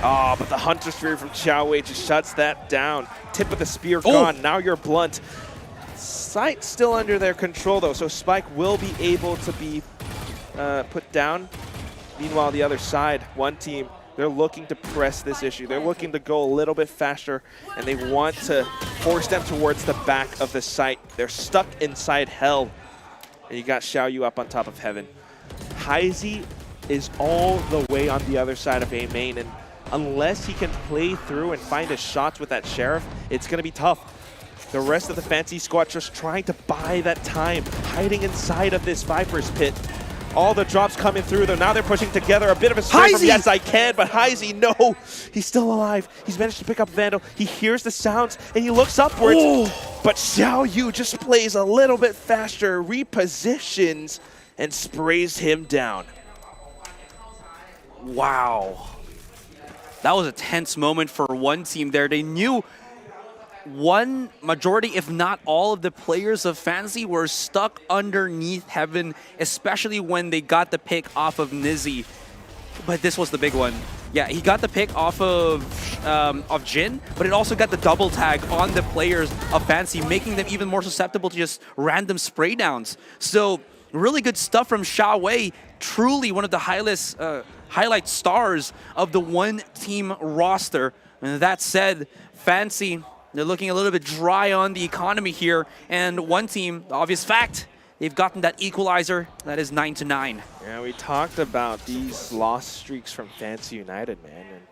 Oh, but the Hunter's Fury from Xiaowei just shuts that down. Tip of the spear gone. Now you're blunt. Sight still under their control, though, so Spike will be able to be put down. Meanwhile, the other side, one team, they're looking to press this issue. They're looking to go a little bit faster, and they want to force them towards the back of the site. They're stuck inside hell. And you got Xiaoyu up on top of heaven. Heizi is all the way on the other side of A main, and unless he can play through and find his shots with that Sheriff, it's going to be tough. The rest of the Fancy squad just trying to buy that time, hiding inside of this Viper's pit. All the drops coming through, though. Now they're pushing together. A bit of a spray from Yes I Can, but Heizi, no! He's still alive. He's managed to pick up Vandal. He hears the sounds, and he looks upwards. But Xiaoyu just plays a little bit faster, repositions, and sprays him down. Wow. That was a tense moment for one team there. They knew one majority, if not all, of the players of Fancy were stuck underneath heaven, especially when they got the pick off of Nizzy. But this was the big one. Yeah, he got the pick off of Jin, but it also got the double tag on the players of Fancy, making them even more susceptible to just random spray downs. So Really good stuff from Xiaowei. Truly one of the highlight stars of the one-team roster. And that said, Fancy, they're looking a little bit dry on the economy here. And one team, the obvious fact, they've gotten that equalizer. That is 9-9. Yeah, we talked about these loss streaks from Fancy United, man. And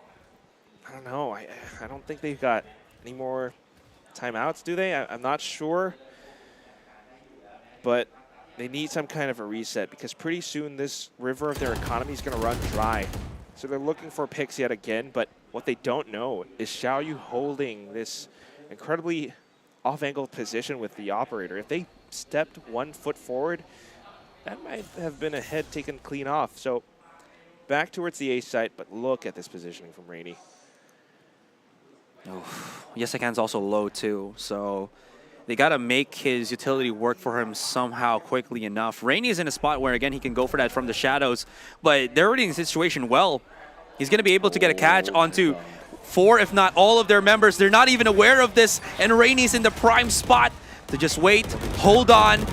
I don't know. I don't think they've got any more timeouts, do they? I'm not sure. But they need some kind of a reset because pretty soon this river of their economy is going to run dry. So they're looking for picks yet again, but what they don't know is Xiaoyu holding this incredibly off-angle position with the operator. If they stepped 1 foot forward, that might have been a head taken clean off. So back towards the A site, but look at this positioning from Rainy. Oh, Yesakan's also low too, so they got to make his utility work for him somehow quickly enough. Rainy is in a spot where, again, he can go for that from the shadows, but they're reading the situation well. He's going to be able to get a catch onto 4, if not all of their members. They're not even aware of this, and Rainy's in the prime spot to just wait, hold on,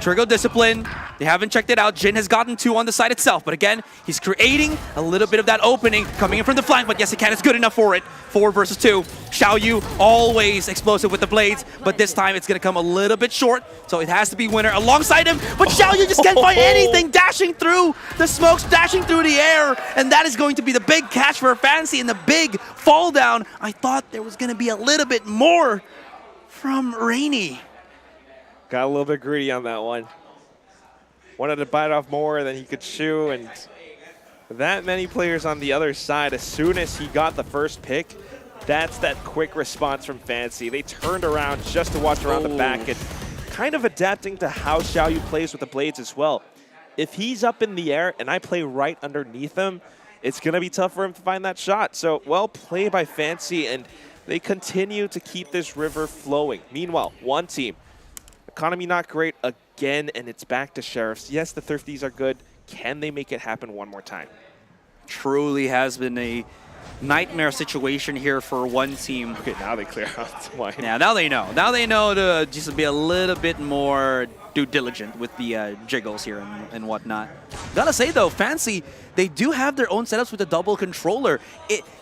trigger discipline. They haven't checked it out. Jin has gotten 2 on the side itself, but again, he's creating a little bit of that opening coming in from the flank, but Yesakan is good enough for it. 4 versus 2. Xiaoyu always explosive with the blades, but this time it's going to come a little bit short, so it has to be Winner alongside him, but Xiaoyu just can't find anything, dashing through the smokes, dashing through the air, and that is going to be the big catch for Fancy and the big fall down. I thought there was going to be a little bit more from Rainy. Got a little bit greedy on that one. Wanted to bite off more than he could chew, and that many players on the other side, as soon as he got the first pick, that's that quick response from Fancy. They turned around just to watch around the back and kind of adapting to how Xiaoyu plays with the blades as well. If he's up in the air and I play right underneath him, it's going to be tough for him to find that shot. So well played by Fancy, and they continue to keep this river flowing. Meanwhile, one team, economy not great again, and it's back to Sheriffs. Yes, the Thrifties are good. Can they make it happen one more time? Truly has been a nightmare situation here for one team. Okay, now they clear out. Yeah, now they know. Now they know to just be a little bit more due diligent with the jiggles here and whatnot. Gotta say though, Fancy, they do have their own setups with the double controller.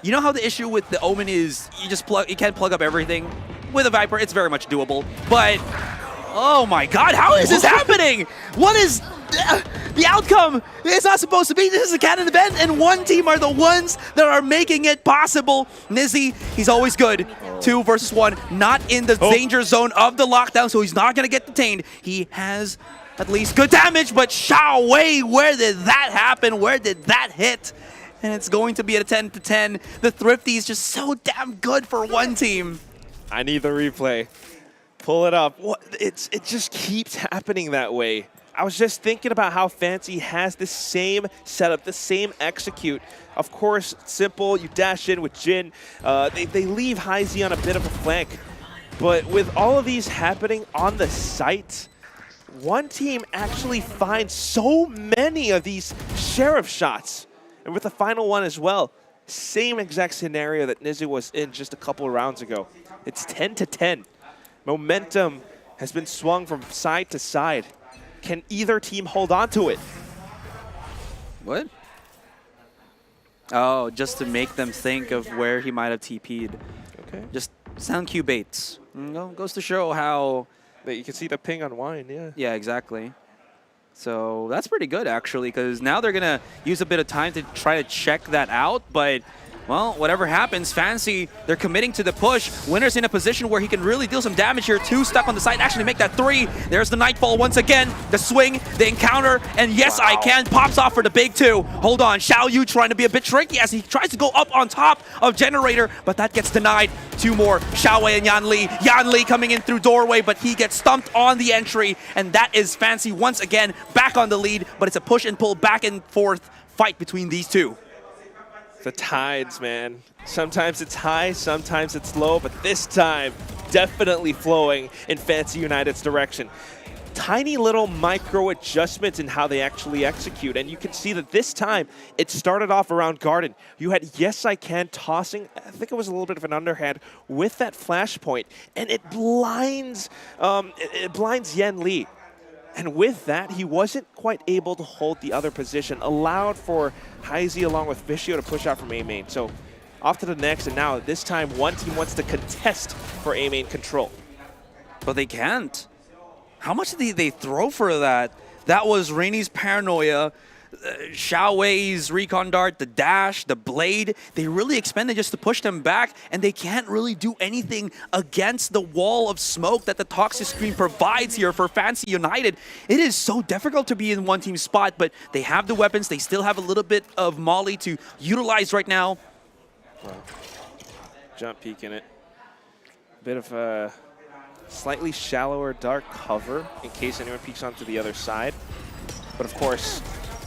You know how the issue with the Omen is you can't plug up everything? With a Viper, it's very much doable. But oh my God, how is this happening? What is the outcome? It's not supposed to be. This is a canon event, and one team are the ones that are making it possible. Nizzy, he's always good. 2 versus 1, not in the danger zone of the lockdown, so he's not going to get detained. He has at least good damage, but Xiaowei, where did that happen? Where did that hit? And it's going to be at a 10-10. The Thrifties just so damn good for one team. I need the replay. Pull it up. It just keeps happening that way. I was just thinking about how Fancy has the same setup, the same execute. Of course, simple, you dash in with Jin. They leave High Z on a bit of a flank. But with all of these happening on the site, one team actually finds so many of these Sheriff shots. And with the final one as well, same exact scenario that Nizzy was in just a couple of rounds ago. It's 10-10. Momentum has been swung from side to side. Can either team hold on to it? What? Oh, just to make them think of where he might have TP'd. Okay. Just sound cue baits. Goes to show how... You can see the ping on Wine, yeah. Yeah, exactly. So that's pretty good, actually, because now they're going to use a bit of time to try to check that out, but... Well, whatever happens, Fancy, they're committing to the push. Winner's in a position where he can really deal some damage here. 2 stuck on the side, actually make that 3. There's the Nightfall once again. The swing, the encounter, and yes, wow. I can. Pops off for the big 2. Hold on, Xiaoyu trying to be a bit tricky as he tries to go up on top of Generator, but that gets denied. 2 more, Xiaowei and Yan Li. Yan Li coming in through doorway, but he gets stumped on the entry, and that is Fancy once again back on the lead, but it's a push and pull back and forth fight between these two. The tides, man. Sometimes it's high, sometimes it's low, but this time, definitely flowing in Fancy United's direction. Tiny little micro adjustments in how they actually execute, and you can see that this time, it started off around Garden. You had Yes I Can tossing, I think it was a little bit of an underhand, with that flashpoint, and it blinds Yan Li. And with that, he wasn't quite able to hold the other position, allowed for Heisey along with Vicio to push out from A main. So off to the next, and now this time one team wants to contest for A main control. But they can't. How much did they throw for that? That was Rainey's paranoia, Xiao Wei's recon dart, the dash, the blade. They really expended just to push them back, and they can't really do anything against the wall of smoke that the Toxic Screen provides here for Fancy United. It is so difficult to be in one team spot, but they have the weapons. They still have a little bit of Molly to utilize right now. Well, jump peek in it. Bit of a slightly shallower dark cover in case anyone peeks onto the other side. But of course,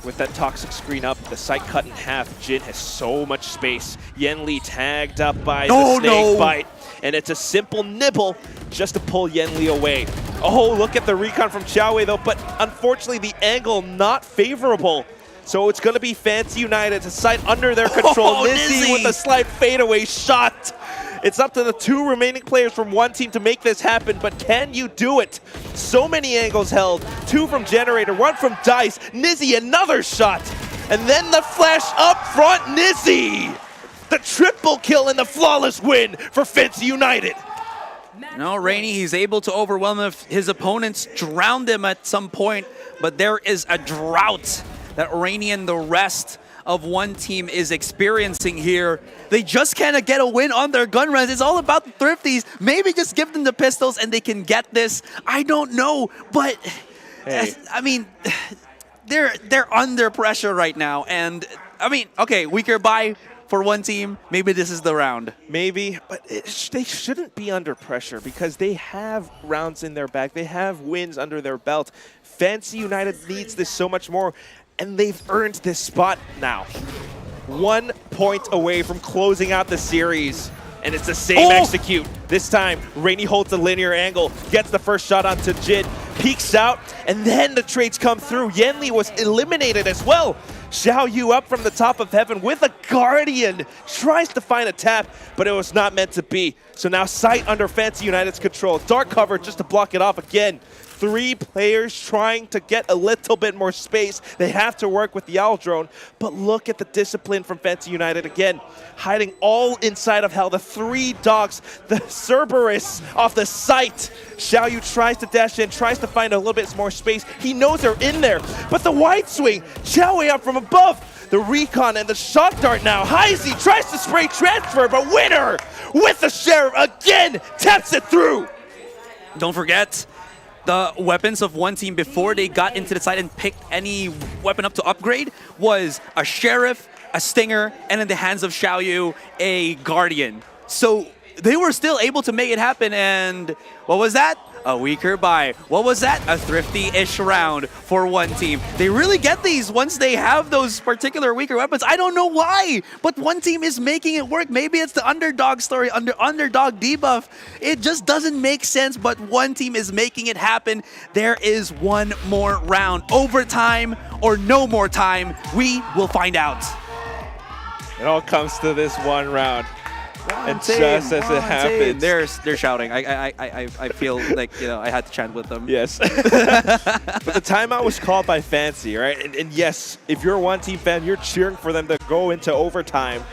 with that Toxic Screen up, the site cut in half, Jin has so much space. Yenli tagged up by the snake bite. And it's a simple nibble just to pull Yenli away. Oh, look at the recon from Xiaowei though, but unfortunately the angle not favorable. So it's going to be Fancy United to site under their control. Nizzy with a slight fadeaway shot. It's up to the two remaining players from one team to make this happen, but can you do it? So many angles held. Two from Generator, one from Dice. Nizzy, another shot. And then the flash up front, Nizzy! The triple kill and the flawless win for Fancy United. No, Rainey, he's able to overwhelm his opponents, drown them at some point, but there is a drought that Rainey and the rest of one team is experiencing here. They just can't get a win on their gun runs. It's all about the Thrifties. Maybe just give them the pistols and they can get this. I don't know, but I mean, they're under pressure right now. And I mean, okay, weaker bye for one team. Maybe this is the round. Maybe, but they shouldn't be under pressure because they have rounds in their back. They have wins under their belt. Fancy United needs this so much more. And they've earned this spot now. 1 point away from closing out the series. And it's the same execute. This time, Rainey holds a linear angle, gets the first shot onto Jin, peeks out, and then the trades come through. Yenli was eliminated as well. Xiao Yu up from the top of heaven with a Guardian. Tries to find a tap, but it was not meant to be. So now sight under Fancy United's control. Dark cover just to block it off again. 3 players trying to get a little bit more space. They have to work with the Owl Drone, but look at the discipline from Fancy United again. Hiding all inside of Hell. The 3 dogs, the Cerberus off the site. Xiao Yu tries to dash in, tries to find a little bit more space. He knows they're in there, but the wide swing, Xiaowei up from above. The recon and the shock dart now. Heisey tries to spray transfer, but Winner with the Sheriff again taps it through. Don't forget, the weapons of one team before they got into the site and picked any weapon up to upgrade was a Sheriff, a Stinger, and in the hands of Xiao Yu, a Guardian. So they were still able to make it happen, and what was that? A weaker bye. What was that? A thrifty-ish round for one team. They really get these once they have those particular weaker weapons. I don't know why, but one team is making it work. Maybe it's the underdog story, underdog debuff. It just doesn't make sense, but one team is making it happen. There is one more round. Overtime or no more time, we will find out. It all comes to this one round. And just as it happens, they're shouting. I feel like, you know, I had to chant with them. Yes. But the timeout was called by Fancy, right? And yes, if you're a one team fan, you're cheering for them to go into overtime.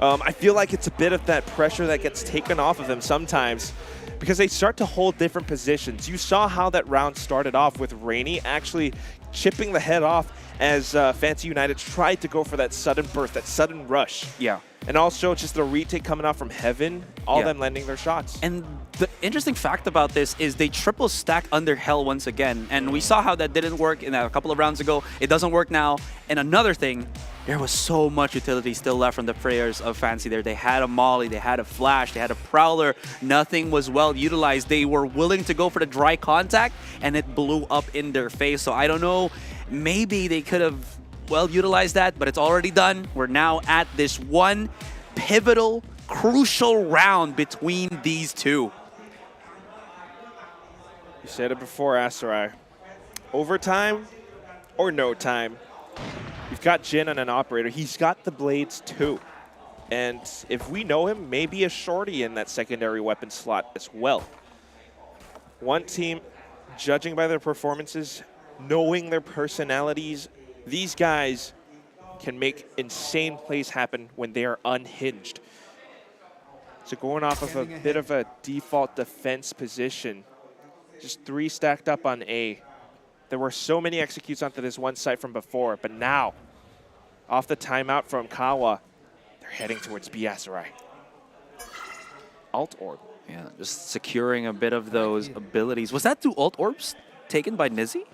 I feel like it's a bit of that pressure that gets taken off of them sometimes because they start to hold different positions. You saw how that round started off with Rainey actually chipping the head off as Fancy United tried to go for that sudden burst, that sudden rush. Yeah. And also just the retake coming out from Heaven, all them landing their shots. And the interesting fact about this is they triple stack under Hell once again. And we saw how that didn't work in a couple of rounds ago. It doesn't work now. And another thing, there was so much utility still left from the players of Fancy there. They had a Molly, they had a Flash, they had a Prowler. Nothing was well utilized. They were willing to go for the dry contact, and it blew up in their face. So I don't know, maybe they could have well utilized that, but it's already done. We're now at this one pivotal, crucial round between these two. You said it before, Asarai. Overtime or no time. You've got Jin on an operator. He's got the blades too. And if we know him, maybe a shorty in that secondary weapon slot as well. One team judging by their performances, knowing their personalities, these guys can make insane plays happen when they are unhinged. So going off of a bit of a default defense position, just 3 stacked up on A. There were so many executes onto this one site from before, but now, off the timeout from Kawa, they're heading towards B Aserai. Alt Orb. Yeah, just securing a bit of those abilities. Was that 2 Alt Orbs taken by Nizzy?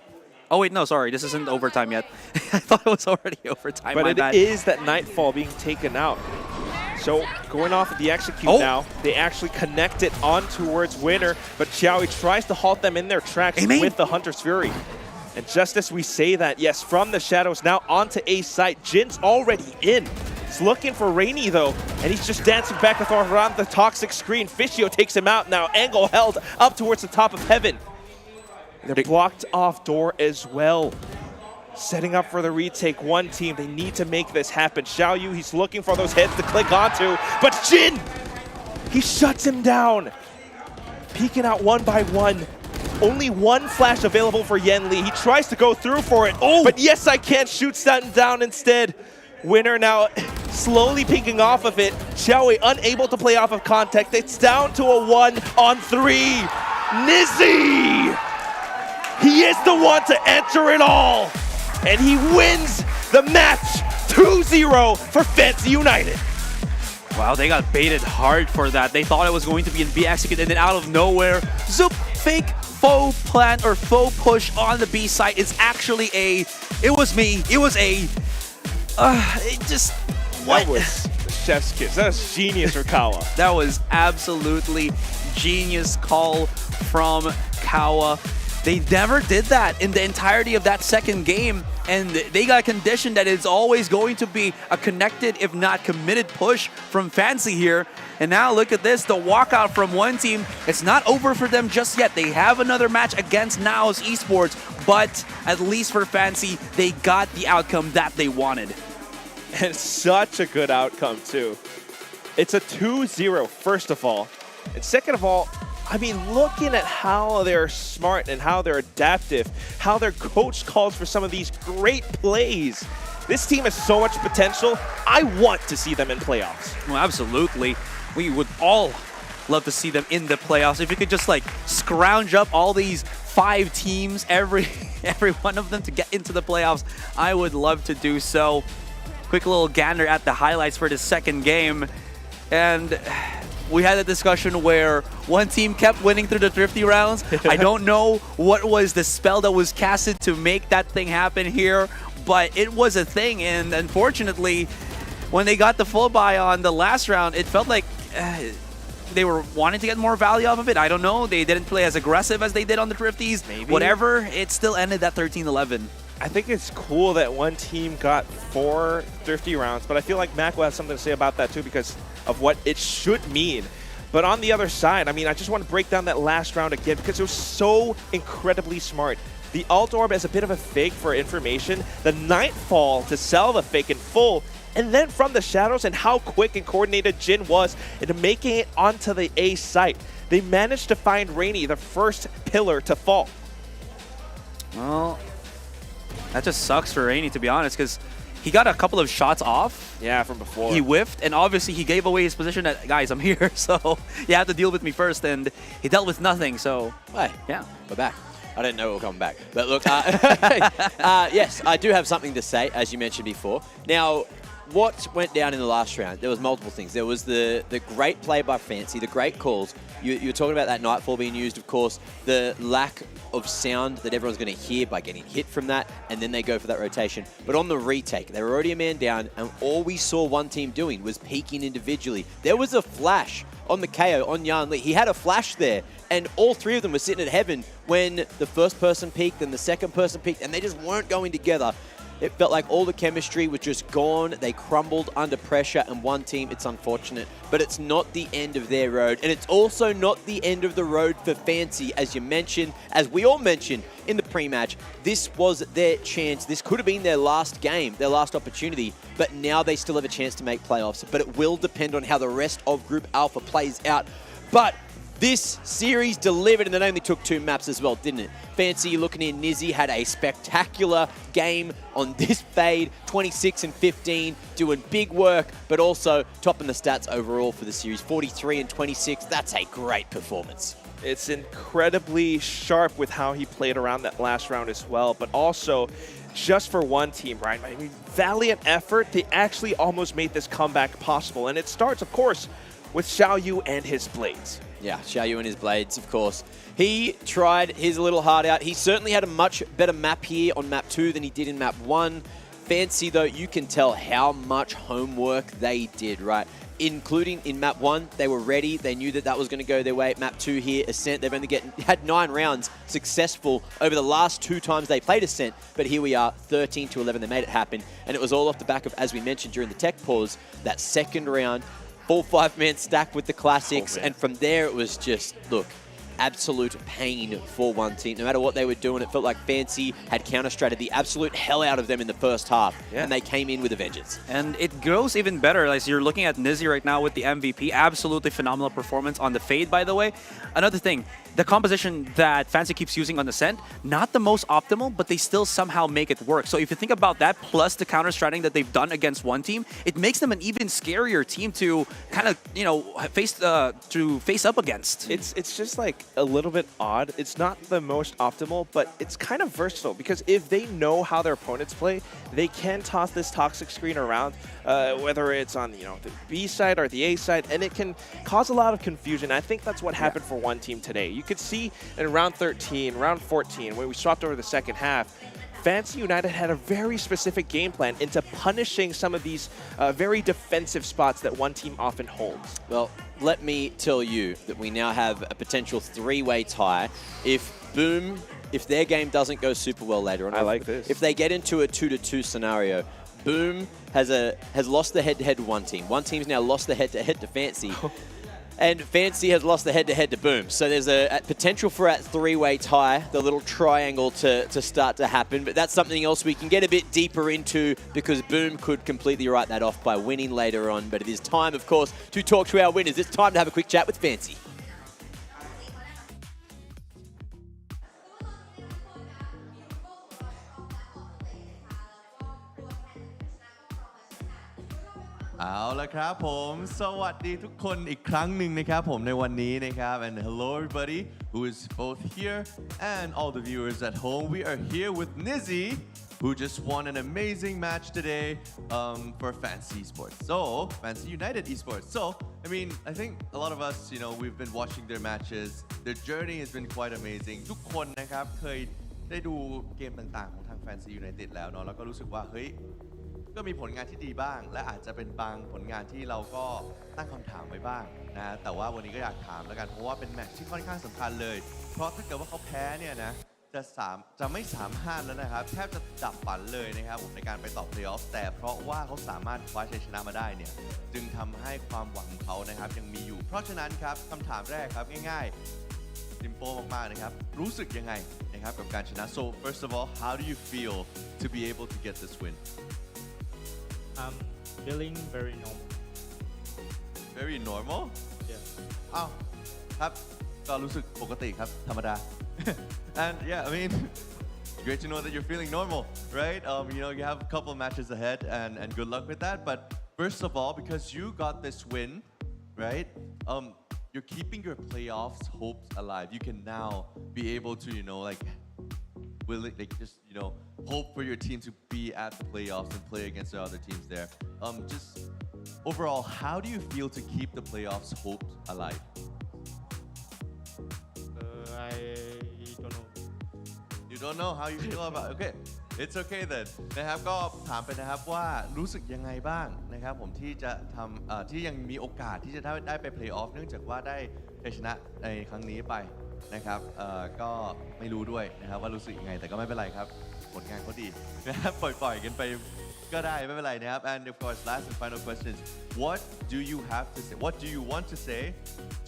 Oh wait, no, sorry, this isn't overtime yet. I thought it was already overtime. But it is that Nightfall being taken out. So going off of the execute now, they actually connect it on towards Winner, but Xiaoyi tries to halt them in their tracks with the Hunter's Fury. And just as we say that, yes, from the shadows now onto A site, Jin's already in. He's looking for Rainy though, and he's just dancing back and forth around the toxic screen. Fishio takes him out now, angle held up towards the top of heaven. They're blocked off door as well. Setting up for the retake, one team, they need to make this happen. Xiaoyu, he's looking for those heads to click onto, but Jin, he shuts him down. Peeking out one by one. Only one flash available for Yen Li. He tries to go through for it, but yes, I can't shoot Sutton down instead. Winner now slowly peeking off of it. Xiaoyi unable to play off of contact. It's down to a 1-on-3. Nizzy! He is the one to enter it all. And he wins the match 2-0 for Fancy United. Wow, they got baited hard for that. They thought it was going to be in B execute, and then out of nowhere, zoop, fake faux plant or faux push on the B site. It's actually a, it was me, it was a, it just, what? That was chef's kiss. That was genius for Kawa. That was absolutely genius call from Kawa. They never did that in the entirety of that second game, and they got conditioned that it's always going to be a connected, if not committed push from Fancy here. And now look at this, the walkout from one team. It's not over for them just yet. They have another match against Naos Esports, but at least for Fancy, they got the outcome that they wanted. And such a good outcome, too. It's a 2-0, first of all. And second of all, I mean, looking at how they're smart and how they're adaptive, how their coach calls for some of these great plays. This team has so much potential. I want to see them in playoffs. Well, absolutely. We would all love to see them in the playoffs. If you could just like scrounge up all these 5 teams, every one of them to get into the playoffs, I would love to do so. Quick little gander at the highlights for the second game. And we had a discussion where one team kept winning through the Thrifty rounds. I don't know what was the spell that was casted to make that thing happen here, but it was a thing. And unfortunately, when they got the full buy on the last round, it felt like they were wanting to get more value off of it. I don't know. They didn't play as aggressive as they did on the Thrifties. Maybe. Whatever, it still ended at 13-11. I think it's cool that one team got 4 Thrifty rounds, but I feel like Mac will have something to say about that too because of what it should mean. But on the other side, I mean, I just want to break down that last round again because it was so incredibly smart. The Alt Orb as a bit of a fake for information, the Nightfall to sell the fake in full, and then from the shadows and how quick and coordinated Jin was into making it onto the A site. They managed to find Rainy, the first pillar to fall. Well, that just sucks for Rainy, to be honest, because he got a couple of shots off. Yeah, from before. He whiffed, and obviously he gave away his position that, guys, I'm here, so you have to deal with me first, and he dealt with nothing, so, hey, yeah. We're back. I didn't know it would come back. But look, yes, I do have something to say, as you mentioned before. Now, what went down in the last round, there was multiple things. There was the great play by Fancy, the great calls. You're talking about that Nightfall being used, of course, the lack of sound that everyone's going to hear by getting hit from that, and then they go for that rotation. But on the retake, they were already a man down, and all we saw one team doing was peeking individually. There was a flash on the KO, on Yan Li. He had a flash there, and all 3 of them were sitting at heaven when the first person peeked and the second person peeked, and they just weren't going together. It felt like all the chemistry was just gone. They crumbled under pressure, and one team, it's unfortunate, but it's not the end of their road. And it's also not the end of the road for Fancy, as you mentioned, as we all mentioned in the pre-match. This was their chance. This could have been their last game, their last opportunity, but now they still have a chance to make playoffs. But it will depend on how the rest of Group Alpha plays out. But This series delivered, and it only took 2 maps as well, didn't it? Fancy looking in, Nizzy had a spectacular game on this fade, 26 and 15, doing big work, but also topping the stats overall for the series, 43 and 26. That's a great performance. It's incredibly sharp with how he played around that last round as well, but also just for one team, right? I mean, valiant effort. They actually almost made this comeback possible, and it starts, of course, with Xiaoyu and his Blades. Yeah, Xiaoyu and his Blades, of course. He tried his little heart out. He certainly had a much better map here on map 2 than he did in map 1. Fancy, though, you can tell how much homework they did, right? Including in map 1, they were ready. They knew that that was going to go their way. Map 2 here, Ascent, they've only had 9 rounds successful over the last 2 times they played Ascent. But here we are, 13 to 11. They made it happen. And it was all off the back of, as we mentioned during the tech pause, that second round, full 5-man stack with the classics. And from there, it was just, look, absolute pain for one team. No matter what they were doing, it felt like Fancy had counter-stratted the absolute hell out of them in the first half, and they came in with a vengeance. And it grows even better. Like you're looking at Nizzy right now with the MVP. Absolutely phenomenal performance on the fade, by the way. Another thing, the composition that Fancy keeps using on Ascent, not the most optimal, but they still somehow make it work. So if you think about that, plus the counter-stratting that they've done against one team, it makes them an even scarier team to kind of, you know, face up against. It's just like a little bit odd. It's not the most optimal, but it's kind of versatile because if they know how their opponents play, they can toss this toxic screen around, whether it's on, you know, the B side or the A side, and it can cause a lot of confusion. I think that's what happened for one team today. You could see in round 13, round 14, when we swapped over the second half, Fancy United had a very specific game plan into punishing some of these very defensive spots that one team often holds. Well, let me tell you that we now have a potential 3-way tie. If Boom, if their game doesn't go super well later on, I like this. If they get into a 2-2 scenario, Boom has lost the head-to-head to one team. One team's now lost the head-to-head to Fancy. And Fancy has lost the head-to-head to Boom. So there's a potential for a 3-way tie, the little triangle to start to happen. But that's something else we can get a bit deeper into because Boom could completely write that off by winning later on. But it is time, of course, to talk to our winners. It's time to have a quick chat with Fancy.เอาละครับผมสวัสดีทุกคนอีกครั้งหนึ่งนะครับผมในวันนี้นะครับ and hello everybody who is both here and all the viewers at home. We are here with Nizzy, who just won an amazing match today for Fancy Esports. So Fancy United Esports. So I mean, I think a lot of us, you know, we've been watching their matches. Their journey has been quite amazing. ทุกคนนะครับเคยได้ดูเกมต่างๆของทาง Fancy United แล้วเนาะแล้วก็รู้สึกว่าเฮ้ยก็มีผลงานที่ดีบ้างและอาจจะเป็นบางผลงานที่เราก็ตั้งคำถามไว้บ้างนะแต่ว่าวันนี้ก็อยากถามแล้วกันเพราะว่าเป็นแมตช์ที่ค่อนข้างสำคัญเลยเพราะถ้าเกิดว่าเขาแพ้เนี่ยนะจะไม่3-5แล้วนะครับแทบจะดับฝันเลยนะครับผมในการไปต่อเพลย์ออฟแต่เพราะว่าเขาสามารถคว้าชัยชนะมาได้เนี่ยจึงทำให้ความหวังของเขานะครับยังมีอยู่เพราะฉะนั้นครับคำถามแรกครับง่ายๆsimple มากๆนะครับรู้สึกยังไงนะครับกับการชนะ So first of all how do you feel to be able to get this win I'm feeling very normal. Very normal? Yeah. อ้าวครับก็รู้สึกปกติครับธรรมดา And yeah, I mean, great to know that you're feeling normal, right? You know, you have a couple matches ahead and good luck with that. But first of all, because you got this win, right? You're keeping your playoffs hopes alive. You can now be able to, you know, like just, you know, hope for your team to be at the playoffs and play against the other teams there. Just overall, how do you feel to keep the playoffs hopes alive? I don't know. You don't know how you feel about it? Okay, it's okay then. นะครับก็ถามไปนะครับว่ารู้สึกยังไงบ้างนะครับผมที่จะทำที่ยังมีโอกาสที่จะได้ไป playoff เนื่องจากว่าได้ชัยชนะในครั้งนี้ไปนะครับก็ไม่รู้ด้วยนะครับว่ารู้สึกยังไงแต่ก็ไม่เป็นไรครับผลงานเขาดีนะครับปล่อยกันไปก็ได้ไม่เป็นไรนะครับ and of course last and final questions what do you have to say what do you want to say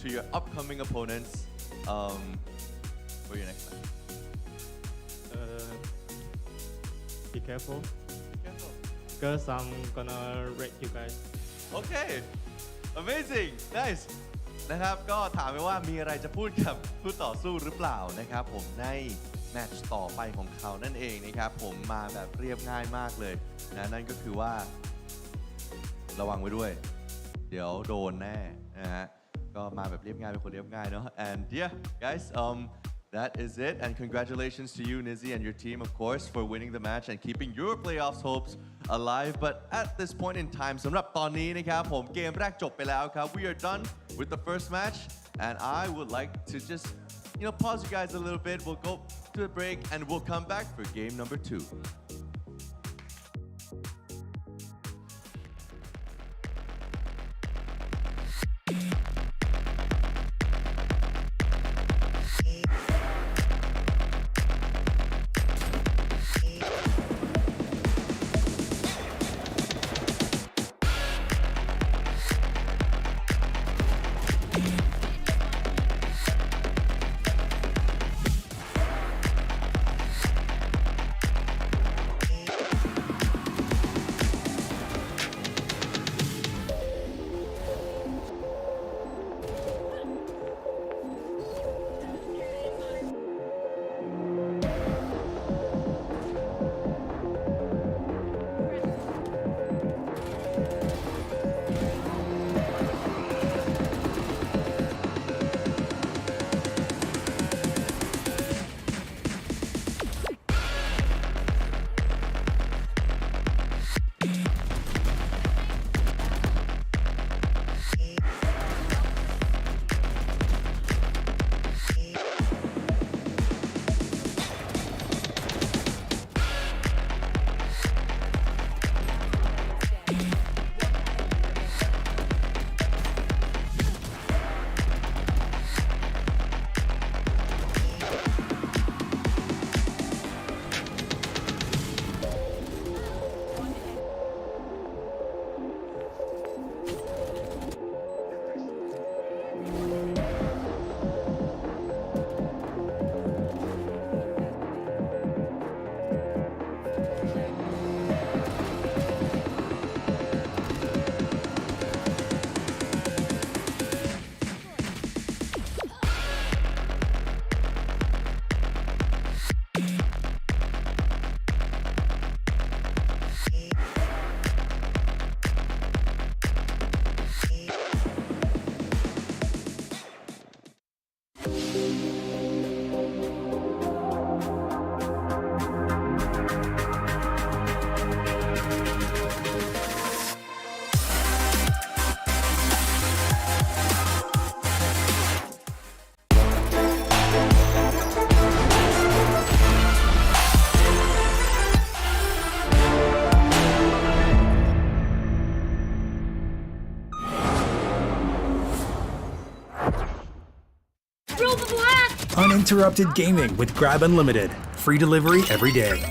to your upcoming opponents for your next match be careful because I'm gonna wreck you guys. Okay amazing nice นะครับก็ถามไปว่ามีอะไรจะพูดกับผู้ต่อสู้หรือเปล่านะครับผมในแมตช์ต่อไปของเขานั่นเองนะครับผมมาแบบเรียบง่ายมากเลยนะนั่นก็คือว่าระวังไว้ด้วยเดี๋ยวโดนแน่นะฮะก็มาแบบเรียบง่ายเป็นคนเรียบง่ายเนาะ and yeah guys that is it and congratulations to you Nizzy and your team of course for winning the match and keeping your playoffs hopes alive but at this point in time สำหรับตอนนี้นะครับผมเกมแรกจบไปแล้วครับ we are done with the first match and I would like to just pause you guys a little bit we'll go to a break and we'll come back for game number 2Uninterrupted gaming with Grab Unlimited. Free delivery every day.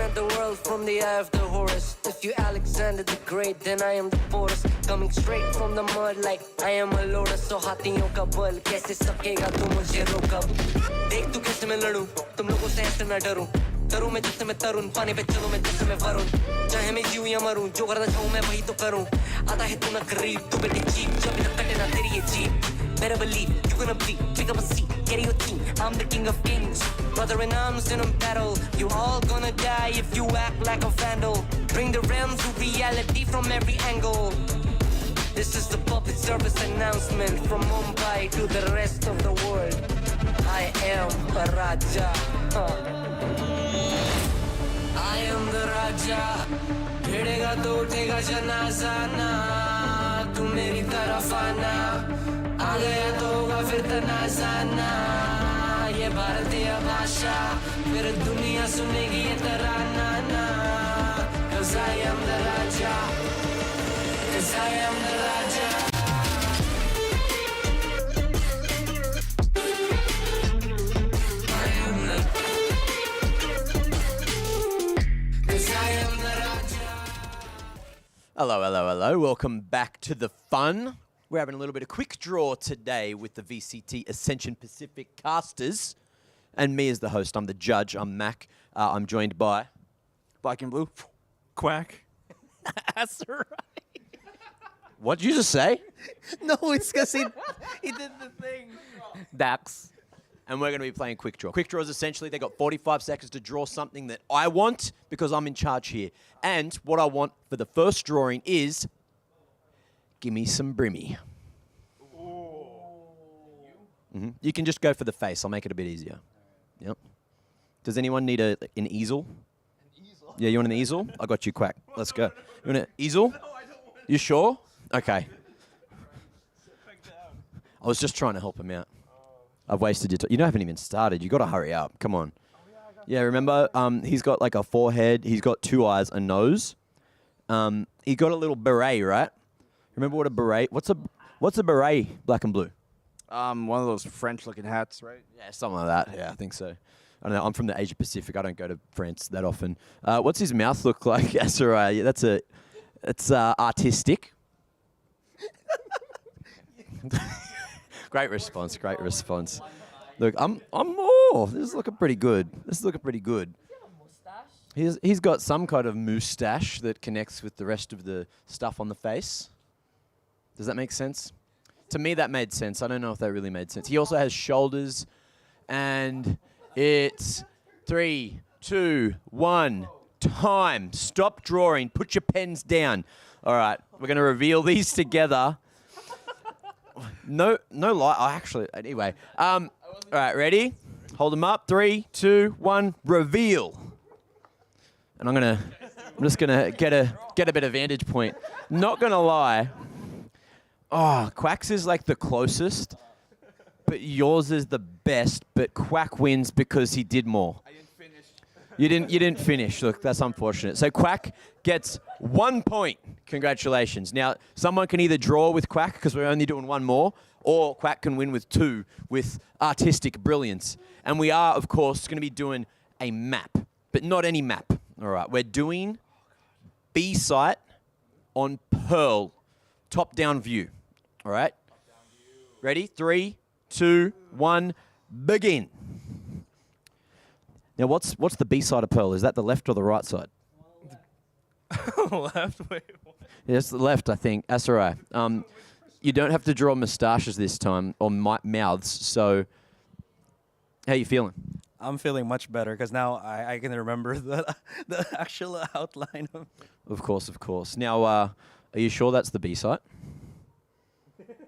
At the world from the eye of the Horus. If you Alexander the Great, then I am the Porus. Coming straight from the mud like I am a lotus. So हाथियों का बल कैसे सकेगा तू मुझे रोका देख तू कैसे मैं लड़ूं तुम लोगों से ऐसे मैं डरूं तरूं मैं जिससे मैं तरुण पानी पे चलूं मैं जिससे मैं वरुण चाहे मैं जीऊं या मरूं जो करना चाहूं मैं वही तो करूं आता है तू ना करीब तू बेटी चीप जब तक कटे ना तेरी ये jeep Better believe you're gonna bleed. Pick up a seat, get your team. I'm the king of kings. Brother in arms in a battle. You all gonna die if you act like a vandal. Bring the realms to reality from every angle. This is the public service announcement from Mumbai to the rest of the world. I am a Raja. I am the Raja. भिड़ेगा तो उठेगा जनाजा ना तू मेरी तरफ आना आ गया तो होगा फिर तनाजाना ये भारतीय भाषा फिर दुनिया सुनेगी ये तराना ना I am the Raja. 'Cause I am the Raja. I am the 'Cause I am the Raja. Hello, hello, hello. Welcome back to the fun. We're having a little bit of quick draw today with the VCT Ascension Pacific casters. And me as the host, I'm the judge, I'm Mac. I'm joined by... Black and blue. Quack. That's right. What did you just say? No, it's because he did the thing. Dax. And we're going to be playing quick draw. Quick draw is essentially they got 45 seconds to draw something that I want because I'm in charge here. And what I want for the first drawing is... Give me some Brimmy. You can just go for the face. I'll make it a bit easier. Yep. Does anyone need an easel? An easel? Yeah, you want an easel? I got you, Quack. Let's go. You want an easel? No, I don't want you sure? Okay. I was just trying to help him out. I've wasted your time. You haven't even started. You got to hurry up. Come on. Yeah, remember, he's got like a forehead. He's got 2 eyes, a nose. He got a little beret, right? Remember what a beret? What's a beret, black and blue? One of those French-looking hats, right? Yeah, something like that. Yeah, I think so. I don't know. I'm from the Asia Pacific. I don't go to France that often. What's his mouth look like? Yeah, it's artistic. Great response. Great response. Look, this is looking pretty good. This is looking pretty good. He's got some kind of moustache that connects with the rest of the stuff on the face. Does that make sense? To me, that made sense. I don't know if that really made sense. He also has shoulders, and it's 3, 2, 1, time. Stop drawing. Put your pens down. All right, we're going to reveal these together. No lie. Oh, actually, anyway. All right, ready? Hold them up. 3, 2, 1, reveal. And I'm just gonna get a bit of vantage point. Not gonna lie. Oh, Quack's is like the closest, but yours is the best. But Quack wins because he did more. I didn't finish. You didn't finish. Look, that's unfortunate. So Quack gets 1 point. Congratulations. Now someone can either draw with Quack because we're only doing 1 more, or Quack can win with 2 with artistic brilliance. And we are, of course, going to be doing a map, but not any map. All right, we're doing B-site on Pearl, top-down view. All right? Ready? 3, 2, 1, begin. Now, what's the B-side of Pearl? Is that the left or the right side? Left? Wait, what? Yeah, it's the left, I think. That's all right. You don't have to draw moustaches this time, or mouths, so how you feeling? I'm feeling much better because now I can remember the actual outline of it. Of course, of course. Now, are you sure that's the B-site?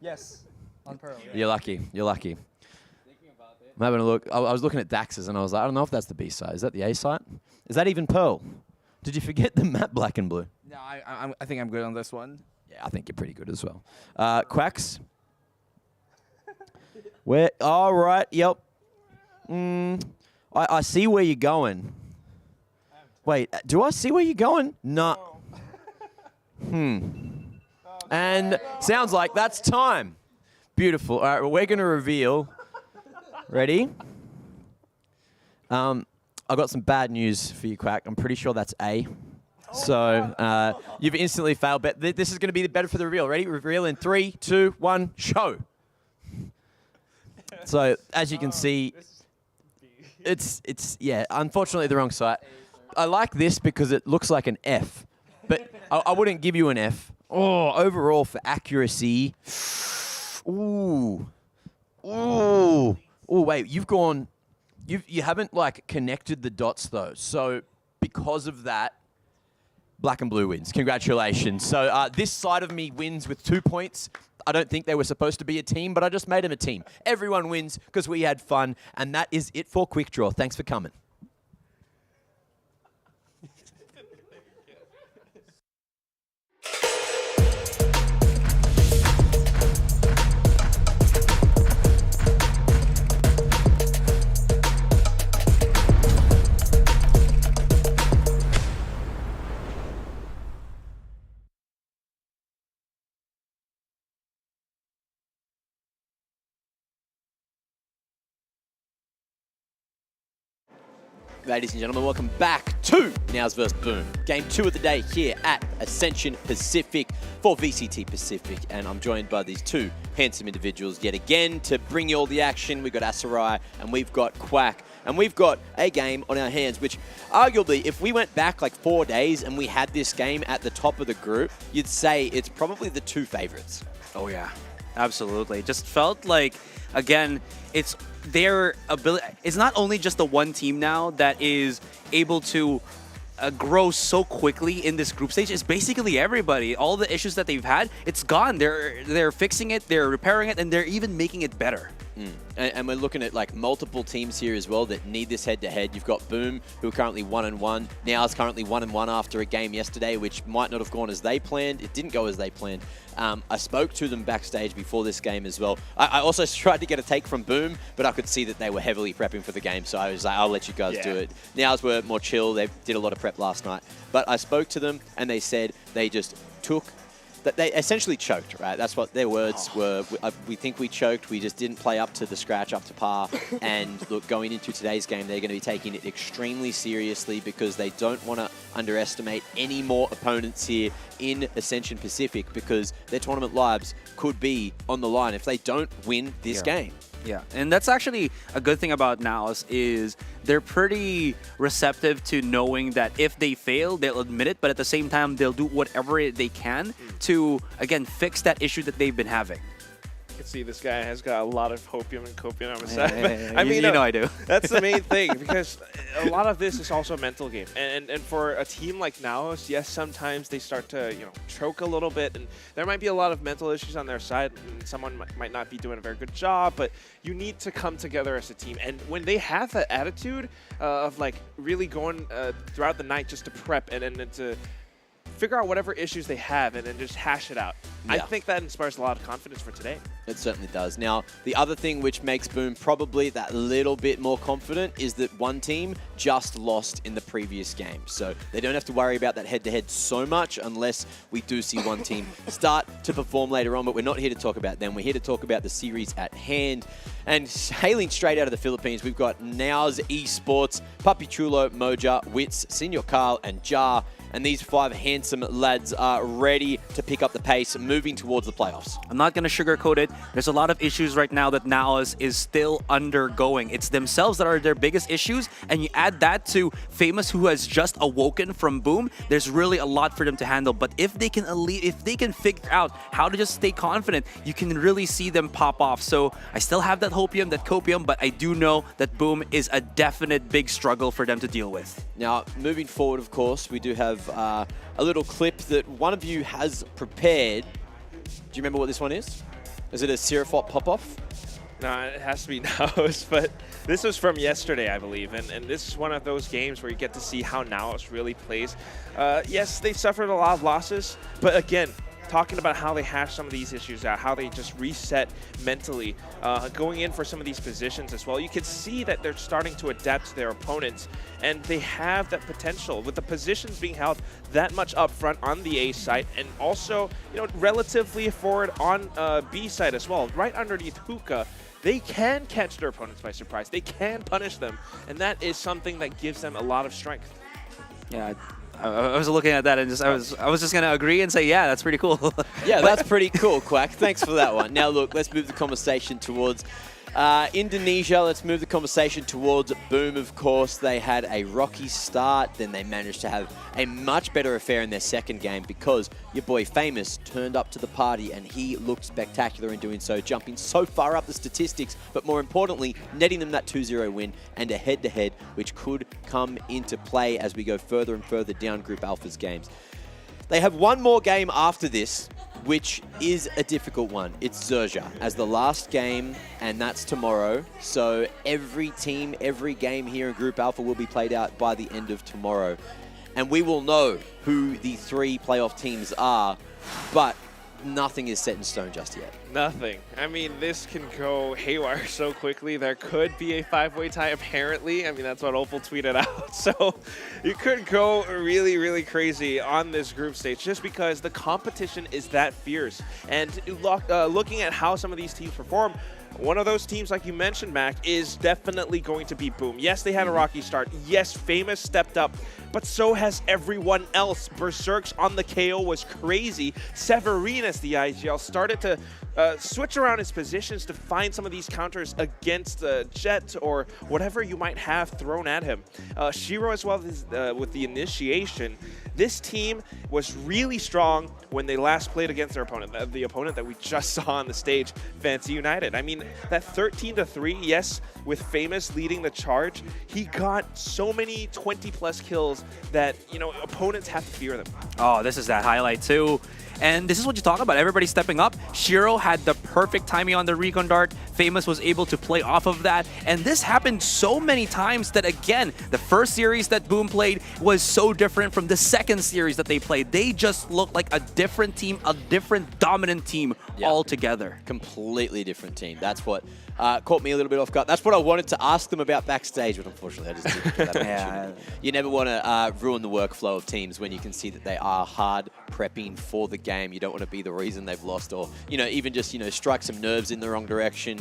Yes, on Pearl. Yeah. You're lucky. You're lucky. I'm having a look. I was looking at Dax's and I was like, I don't know if that's the B-site. Is that the A-site? Is that even Pearl? Did you forget the map, black and blue? No, I think I'm good on this one. Yeah, I think you're pretty good as well. Quacks? Where? All right. Yep. I see where you're going. Wait, do I see where you're going? No. And sounds like that's time. Beautiful. All right, well, we're going to reveal. Ready? I got some bad news for you, Quack. I'm pretty sure that's A. So you've instantly failed. But this is going to be better for the reveal. Ready? Reveal in 3, 2, 1, show. So as you can see, it's yeah, unfortunately the wrong site. I like this because it looks like an F, but I wouldn't give you an F. Oh, overall for accuracy. Ooh. Wait, you haven't like connected the dots though. So because of that, black and blue wins. Congratulations. So this side of me wins with 2 points. I don't think they were supposed to be a team, but I just made them a team. Everyone wins because we had fun, and that is it for Quick Draw. Thanks for coming. Ladies and gentlemen, welcome back to Naos vs. Boom. Game 2 of the day here at Ascension Pacific for VCT Pacific. And I'm joined by these two handsome individuals yet again to bring you all the action. We've got Asarai and we've got Quack. And we've got a game on our hands, which arguably, if we went back like 4 days and we had this game at the top of the group, you'd say it's probably the two favorites. Oh, yeah. Absolutely. It just felt like, again, it's their ability. It's not only just the one team now that is able to grow so quickly in this group stage. It's basically everybody. All the issues that they've had, it's gone. They're fixing it, they're repairing it, and they're even making it better. And we're looking at like multiple teams here as well that need this head-to-head. You've got Boom, who are currently 1-1. Naos currently 1-1 after a game yesterday, which might not have gone as they planned. It didn't go as they planned. I spoke to them backstage before this game as well. I also tried to get a take from Boom, but I could see that they were heavily prepping for the game, so I was like, I'll let you guys do it. Naos were more chill. They did a lot of prep last night. But I spoke to them, and they said they just took... that they essentially choked, right? That's what their words were. We think we choked. We just didn't play up to the scratch, up to par. And look, going into today's game, they're going to be taking it extremely seriously because they don't want to underestimate any more opponents here in Ascension Pacific because their tournament lives could be on the line if they don't win this game. Yeah, and that's actually a good thing about Naos is they're pretty receptive to knowing that if they fail, they'll admit it, but at the same time, they'll do whatever they can to, again, fix that issue that they've been having. You can see this guy has got a lot of hopium and copium on his side. I mean, you know I do. That's the main thing because a lot of this is also a mental game. And for a team like Naos, yes, sometimes they start to choke a little bit, and there might be a lot of mental issues on their side. And someone might not be doing a very good job, but you need to come together as a team. And when they have that attitude of like really going throughout the night just to prep and to figure out whatever issues they have and then just hash it out. Yeah. I think that inspires a lot of confidence for today. It certainly does. Now, the other thing which makes Boom probably that little bit more confident is that one team just lost in the previous game. So they don't have to worry about that head-to-head so much unless we do see one team start to perform later on. But we're not here to talk about them. We're here to talk about the series at hand. And hailing straight out of the Philippines, we've got Naos Esports, Papi Chulo, Moja, Wits, Senor Carl, and Jar. And these 5 handsome lads are ready to pick up the pace, moving towards the playoffs. I'm not going to sugarcoat it. There's a lot of issues right now that Naos is still undergoing. It's themselves that are their biggest issues, and you add that to Famous, who has just awoken from Boom. There's really a lot for them to handle. But if they can figure out how to just stay confident, you can really see them pop off. So I still have that hopium, that copium, but I do know that Boom is a definite big struggle for them to deal with. Now, moving forward, of course, we do have a little clip that one of you has prepared. Do you remember what this one is? Is it a Seraphot pop-off? No, it has to be Naos, but this was from yesterday, I believe, and this is one of those games where you get to see how Naos really plays. Yes, they suffered a lot of losses, but again, talking about how they hash some of these issues out, how they just reset mentally, going in for some of these positions as well. You can see that they're starting to adapt to their opponents, and they have that potential with the positions being held that much up front on the A side, and also, relatively forward on B side as well, right underneath Hookah. They can catch their opponents by surprise. They can punish them, and that is something that gives them a lot of strength. Yeah. I was looking at that and I was just going to agree and say, yeah, that's pretty cool. Yeah, that's pretty cool, Quack. Thanks for that one. Now, look, let's move the conversation towards Indonesia. Let's move the conversation towards Boom, of course. They had a rocky start. Then they managed to have a much better affair in their second game because your boy Famous turned up to the party and he looked spectacular in doing so, jumping so far up the statistics, but more importantly, netting them that 2-0 win and a head-to-head, which could come into play as we go further and further down Group Alpha's games. They have one more game after this, which is a difficult one. It's Zexia as the last game, and that's tomorrow. So every team, every game here in Group Alpha will be played out by the end of tomorrow. And we will know who the 3 playoff teams are, but nothing is set in stone just yet. Nothing. I mean, this can go haywire so quickly. There could be a 5-way tie, apparently. I mean, that's what Opal tweeted out. So you could go really, really crazy on this group stage just because the competition is that fierce. And looking at how some of these teams perform, one of those teams, like you mentioned, Mac, is definitely going to be Boom. Yes, they had a rocky start. Yes, Famous stepped up, but so has everyone else. Berserk's on the KO was crazy. Severinus, the IGL, started to switch around his positions to find some of these counters against Jet or whatever you might have thrown at him. Shiro as well with the initiation. This team was really strong when they last played against their opponent, the opponent that we just saw on the stage, Fancy United. I mean, that 13-3, yes, with Famous leading the charge, he got so many 20+ kills that, you know, opponents have to fear them. Oh, this is that highlight too. And this is what you talk about, everybody stepping up. Shiro had the perfect timing on the recon dart. Famous was able to play off of that. And this happened so many times that, again, the first series that Boom played was so different from the second series that they played. They just looked like a different team, a different dominant team altogether. Completely different team. That's what caught me a little bit off guard. That's what I wanted to ask them about backstage, but unfortunately I just didn't get that opportunity. You never want to ruin the workflow of teams when you can see that they are hard prepping for the game. You don't want to be the reason they've lost, or, you know, even just, you know, strike some nerves in the wrong direction.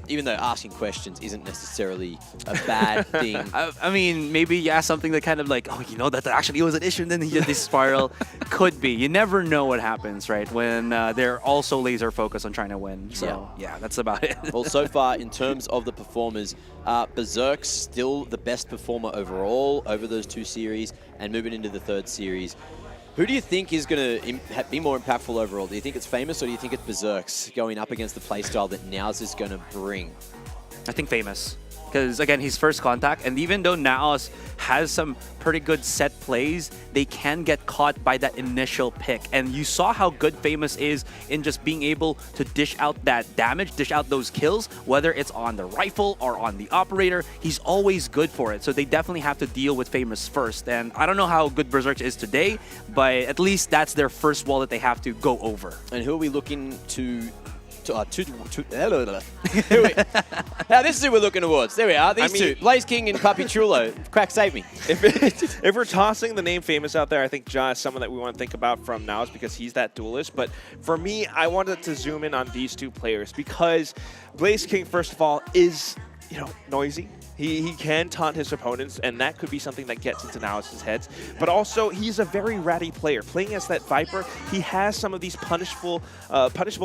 Even though asking questions isn't necessarily a bad thing. I mean, maybe you ask something that kind of like, oh, you know, that actually was an issue, and then you get this spiral. Could be. You never know what happens, right, when they're also laser focused on trying to win. So, yeah, that's about it. Well, so far, in terms of the performers, Berserk's still the best performer overall over those two series, and moving into the third series. Who do you think is going to be more impactful overall? Do you think it's Famous, or do you think it's Berserk's going up against the playstyle that Naos is going to bring? I think Famous. Because, again, he's first contact, and even though Naos has some pretty good set plays, they can get caught by that initial pick. And you saw how good Famous is in just being able to dish out that damage, dish out those kills, whether it's on the rifle or on the operator. He's always good for it. So they definitely have to deal with Famous first. And I don't know how good Berserk is today, but at least that's their first wall that they have to go over. And who are we looking to... Now this is who we're looking towards. There we are. These two, Blaze King and Papi Chulo. Quack, save me. If we're tossing the name Famous out there, I think Ja is someone that we want to think about from Naos because he's that duelist. But for me, I wanted to zoom in on these two players because Blaze King, first of all, is, you know, noisy. He can taunt his opponents, and that could be something that gets into Naos' heads. But also, he's a very ratty player. Playing as that Viper, he has some of these punishable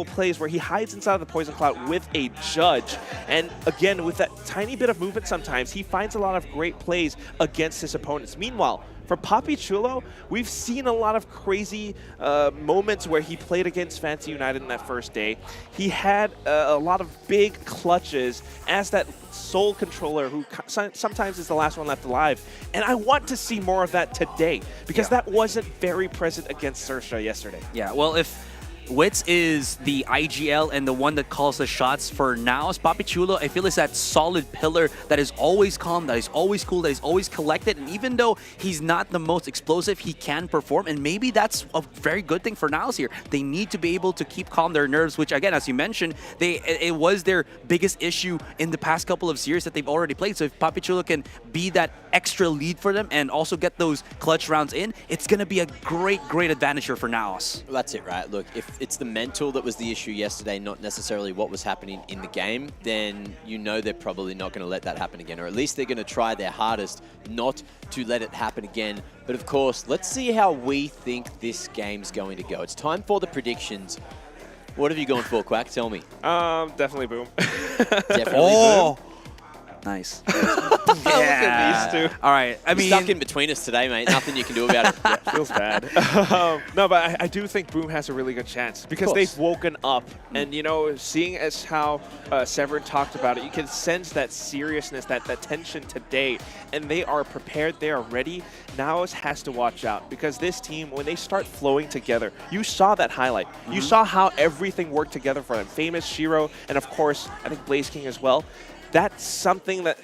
plays where he hides inside of the Poison Cloud with a Judge. And again, with that tiny bit of movement sometimes, he finds a lot of great plays against his opponents. Meanwhile, for Papi Chulo, we've seen a lot of crazy moments where he played against Fancy United in that first day. He had a lot of big clutches as that sole controller who sometimes is the last one left alive. And I want to see more of that today because that wasn't very present against Saoirse yesterday. Yeah, well, if Wits is the IGL and the one that calls the shots for Naos, Papi Chulo, I feel, is that solid pillar that is always calm, that is always cool, that is always collected. And even though he's not the most explosive, he can perform. And maybe that's a very good thing for Naos here. They need to be able to keep calm their nerves, which, again, as you mentioned, it was their biggest issue in the past couple of series that they've already played. So if Papi Chulo can be that extra lead for them and also get those clutch rounds in, it's going to be a great, great advantage here for Naos. That's it, right? Look, if it's the mental that was the issue yesterday, not necessarily what was happening in the game, then you know they're probably not going to let that happen again, or at least they're going to try their hardest not to let it happen again. But of course, let's see how we think this game's going to go. It's time for the predictions. What have you gone for, Quack? Tell me. Definitely Boom. Definitely Boom. Nice. Look at these two. All right. I mean, stuck in between us today, mate. Nothing you can do about it. Yeah, feels bad. No, but I do think Boom has a really good chance because they've woken up. And, you know, seeing as how Severin talked about it, you can sense that seriousness, that tension today. And they are prepared. They are ready. Naos has to watch out because this team, when they start flowing together, you saw that highlight. You saw how everything worked together for them. Famous, Shiro, and of course, I think Blaze King as well. That's something that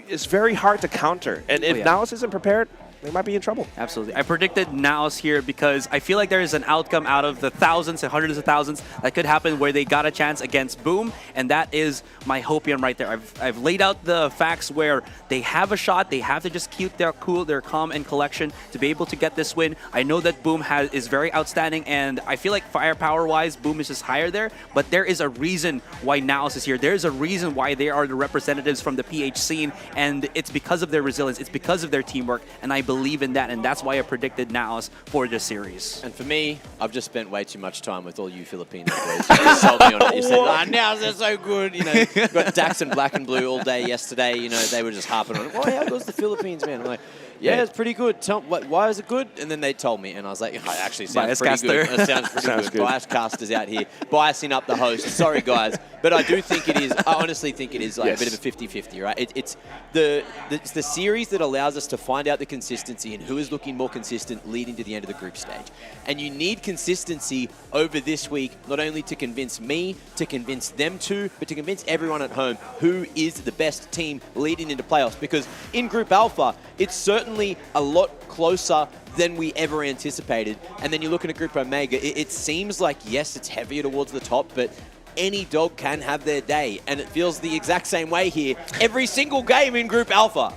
is very hard to counter. And if Naos isn't prepared, they might be in trouble. Absolutely. I predicted Naos here because I feel like there is an outcome out of the thousands and hundreds of thousands that could happen where they got a chance against Boom, and that is my hopium right there. I've laid out the facts where they have a shot. They have to just keep their cool, their calm and collection to be able to get this win. I know that Boom is very outstanding, and I feel like firepower-wise, Boom is just higher there, but there is a reason why Naos is here. There is a reason why they are the representatives from the PH scene, and it's because of their resilience. It's because of their teamwork, and I believe in that, and that's why I predicted Naos for this series. And for me, I've just spent way too much time with all you Filipino boys. You just sold me on it. You said, Naos, they're so good. You know, got Dax and Black and Blue all day yesterday. You know, they were just harping on it. Oh, how goes the Philippines, man? I'm like, yeah, it's pretty good. Why is it good? And then they told me, and I was like, oh, it actually sounds pretty good. It sounds pretty good. Bias casters out here, biasing up the host. Sorry, guys. But I do think it is, I honestly think it is like a bit of a 50-50, right? It's the series that allows us to find out the consistency and who is looking more consistent leading to the end of the group stage. And you need consistency over this week, not only to convince me, to convince them too, but to convince everyone at home who is the best team leading into playoffs. Because in Group Alpha, it's certainly a lot closer than we ever anticipated. And then you look at a Group Omega, it seems like, yes, it's heavier towards the top, but any dog can have their day. And it feels the exact same way here every single game in Group Alpha.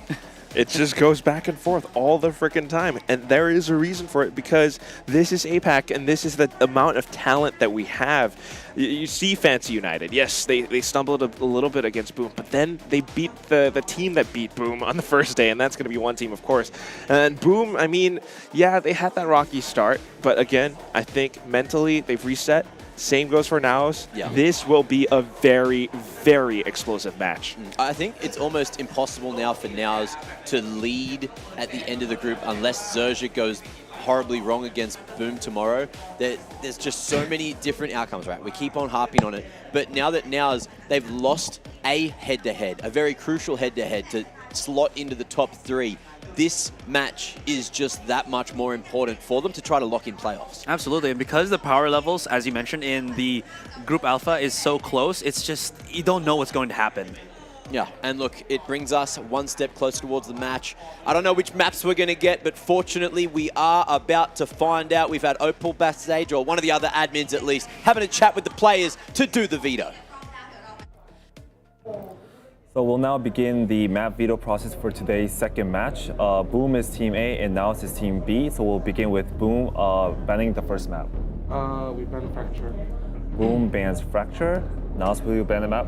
It just goes back and forth all the freaking time. And there is a reason for it, because this is APAC and this is the amount of talent that we have. You see Fancy United. Yes, they stumbled a little bit against Boom, but then they beat the team that beat Boom on the first day, and that's going to be one team, of course. And Boom, I mean, yeah, they had that rocky start, but again, I think mentally they've reset. Same goes for Naos. Yeah. This will be a very, very explosive match. I think it's almost impossible now for Naos to lead at the end of the group unless Zexia goes horribly wrong against Boom tomorrow. There's just so many different outcomes, right? We keep on harping on it. But now that Naos, they've lost a head-to-head, a very crucial head-to-head to slot into the top 3. This match is just that much more important for them to try to lock in playoffs. Absolutely, and because the power levels, as you mentioned, in the Group Alpha is so close, it's just, you don't know what's going to happen. Yeah, and look, it brings us one step closer towards the match. I don't know which maps we're going to get, but fortunately we are about to find out. We've had Opal backstage, or one of the other admins at least, having a chat with the players to do the veto. So we'll now begin the map veto process for today's second match. Boom is Team A and Naos is Team B. So we'll begin with Boom banning the first map. We ban Fracture. Boom bans Fracture. Naos, will you ban the map?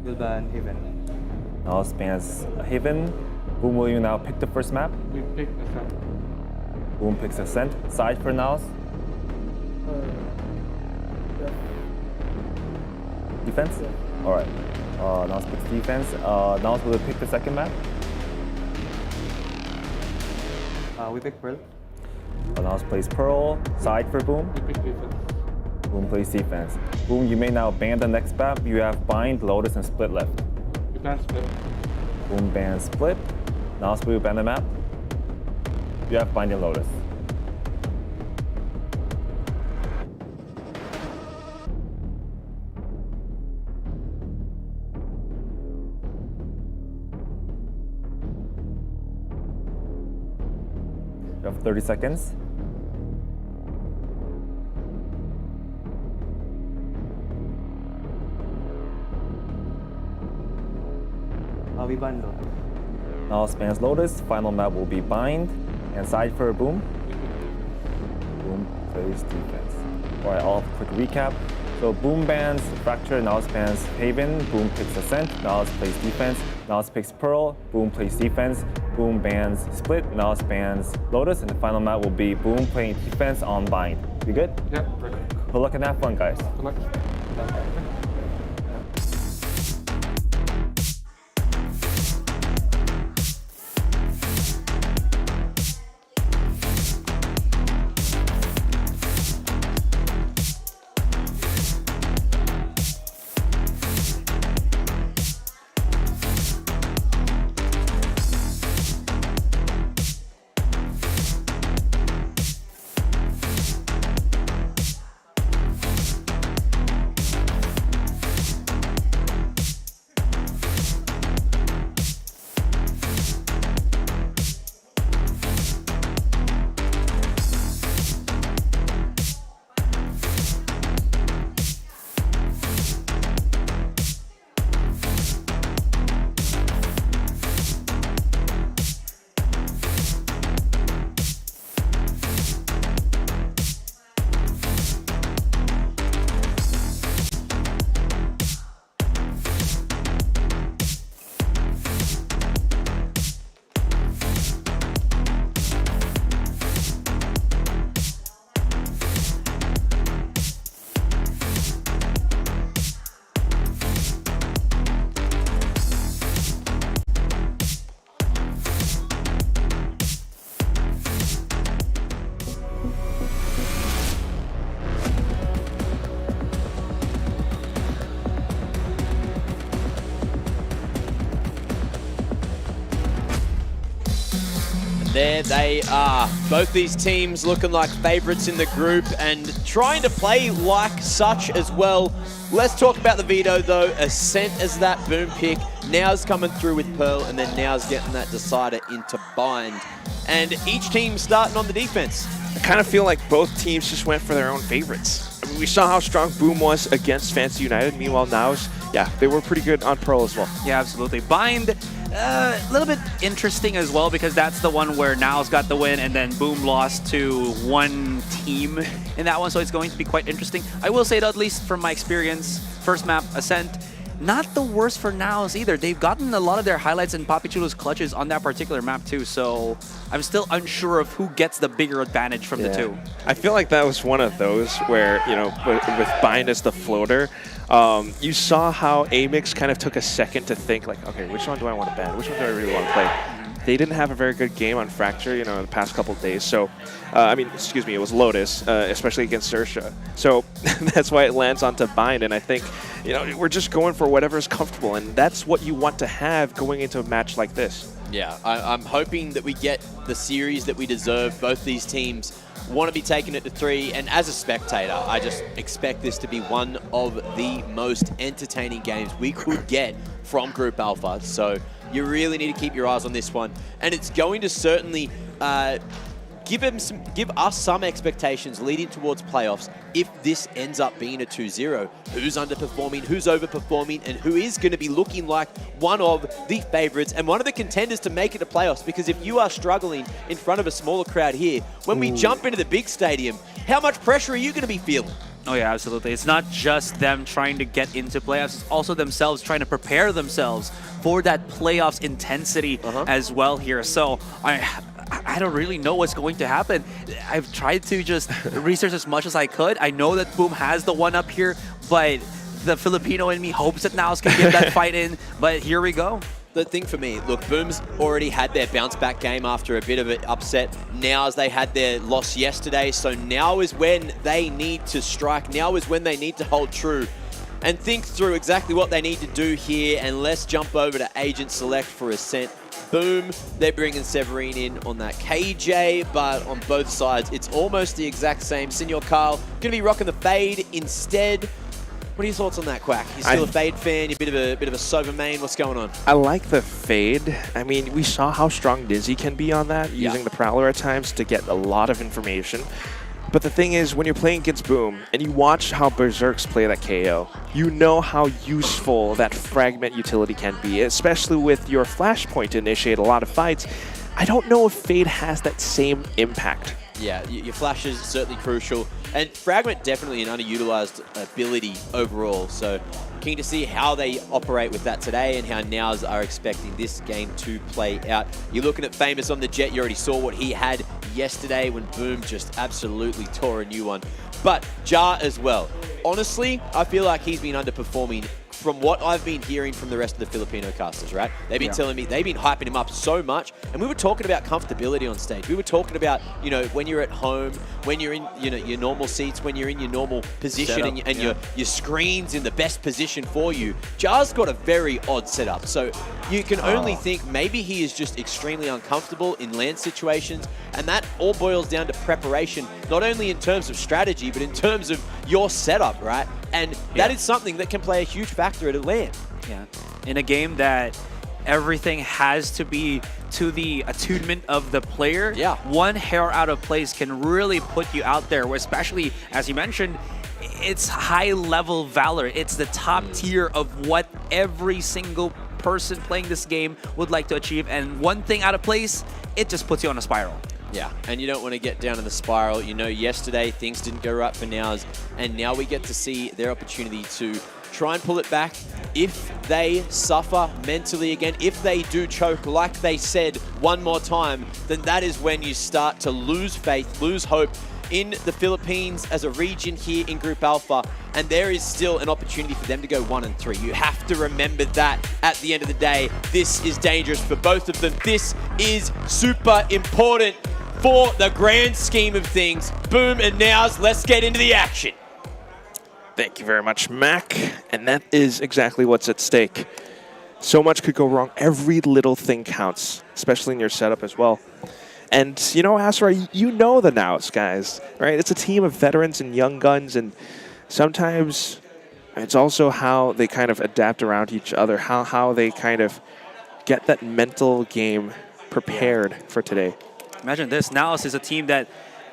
We'll ban Haven. Naos bans Haven. Boom, will you now pick the first map? We pick Ascent. Boom picks Ascent. Side for Naos. Defense? Yeah. All right. Naos picks defense. Naos, will you pick the second map? We pick Pearl. Naos plays Pearl. Side for Boom. We pick defense. Boom plays defense. Boom, you may now ban the next map. You have Bind, Lotus, and Split left. We ban Split. Boom bans Split. Naos, will you ban the map? You have Bind and Lotus. You have 30 seconds. We ban Lotus. Naos bans Lotus. Final map will be Bind. And side for Boom. Boom plays defense. All right, I'll quick recap. So Boom bans Fracture, Naos bans Haven, Boom picks Ascent, Naos plays defense, Naos picks Pearl, Boom plays defense, Boom bans Split, Naos bans Lotus, and the final map will be Boom playing defense on Bind. You good? Yeah, perfect. Good luck and have fun, guys. Good luck. There they are. Both these teams looking like favorites in the group and trying to play like such as well. Let's talk about the Veto though. Ascent as that boom pick. Naos coming through with Pearl, and then Naos getting that decider into Bind. And each team starting on the defense. I kind of feel like both teams just went for their own favorites. I mean, we saw how strong Boom was against Fancy United. Meanwhile, Naos, yeah, they were pretty good on Pearl as well. Yeah, absolutely. Bind, a little bit interesting as well, because that's the one where Naos got the win and then Boom lost to one team in that one, so it's going to be quite interesting. I will say that, at least from my experience, first map, Ascent, not the worst for Naos either. They've gotten a lot of their highlights and Papi Chulo's clutches on that particular map too, so I'm still unsure of who gets the bigger advantage from the two. I feel like that was one of those where, you know, with Bind as the floater, you saw how Amix kind of took a second to think like, okay, which one do I want to ban? Which one do I really want to play? They didn't have a very good game on Fracture, you know, in the past couple of days. So, I mean, excuse me, it was Lotus, especially against Zexia. So that's why it lands onto Bind. And I think, you know, we're just going for whatever is comfortable. And that's what you want to have going into a match like this. Yeah, I'm hoping that we get the series that we deserve. Both these teams want to be taking it to 3. And as a spectator, I just expect this to be one of the most entertaining games we could get from Group Alpha. So you really need to keep your eyes on this one. And it's going to certainly give us some expectations leading towards playoffs if this ends up being a 2-0. Who's underperforming, who's overperforming, and who is going to be looking like one of the favorites and one of the contenders to make it to playoffs. Because if you are struggling in front of a smaller crowd here, when we jump into the big stadium, how much pressure are you going to be feeling? Oh yeah, absolutely. It's not just them trying to get into playoffs, it's also themselves trying to prepare themselves for that playoffs intensity as well here. So I don't really know what's going to happen. I've tried to just research as much as I could. I know that Boom has the one up here, but the Filipino in me hopes that Naos can get that fight in, but here we go. The thing for me, look, Boom's already had their bounce-back game after a bit of an upset. Now as they had their loss yesterday, so now is when they need to strike. Now is when they need to hold true and think through exactly what they need to do here. And let's jump over to Agent Select for Ascent. Boom, they're bringing Severine in on that KJ, but on both sides, it's almost the exact same. Senor Carl going to be rocking the Fade instead. What are your thoughts on that, Quack? You're still a Fade fan, you're a bit of a Sova main, what's going on? I like the Fade. I mean, we saw how strong Dizzy can be on that, using the Prowler at times to get a lot of information. But the thing is, when you're playing against Boom, and you watch how Berserks play that KO, you know how useful that Fragment utility can be, especially with your Flashpoint to initiate a lot of fights. I don't know if Fade has that same impact. Yeah, your flash is certainly crucial. And Fragment definitely an underutilized ability overall. So keen to see how they operate with that today and how Naos are expecting this game to play out. You're looking at Famous on the Jet. You already saw what he had yesterday when Boom just absolutely tore a new one. But Jar as well. Honestly, I feel like he's been underperforming from what I've been hearing from the rest of the Filipino casters, right? They've been telling me, they've been hyping him up so much. And we were talking about comfortability on stage. We were talking about, you know, when you're at home, when you're in, you know, your normal seats, when you're in your normal position and your screen's in the best position for you. Jar's got a very odd setup. So you can only think maybe he is just extremely uncomfortable in land situations. And that all boils down to preparation, not only in terms of strategy, but in terms of your setup, right? And that is something that can play a huge factor at a LAN. Yeah, in a game that everything has to be to the attunement of the player, one hair out of place can really put you out there, especially, as you mentioned, it's high-level Valor. It's the top tier of what every single person playing this game would like to achieve, and one thing out of place, it just puts you on a spiral. Yeah, and you don't want to get down in the spiral. You know, yesterday things didn't go right for Naos, and now we get to see their opportunity to try and pull it back. If they suffer mentally again, if they do choke, like they said one more time, then that is when you start to lose faith, lose hope in the Philippines as a region here in Group Alpha, and there is still an opportunity for them to go 1-3. You have to remember that at the end of the day. This is dangerous for both of them. This is super important for the grand scheme of things. Boom and Naos, let's get into the action. Thank you very much, Mac. And that is exactly what's at stake. So much could go wrong. Every little thing counts, especially in your setup as well. And, you know, Asra, you know the Naos guys, right? It's a team of veterans and young guns, and sometimes it's also how they kind of adapt around each other, how they kind of get that mental game prepared for today. Imagine this, Naos is a team that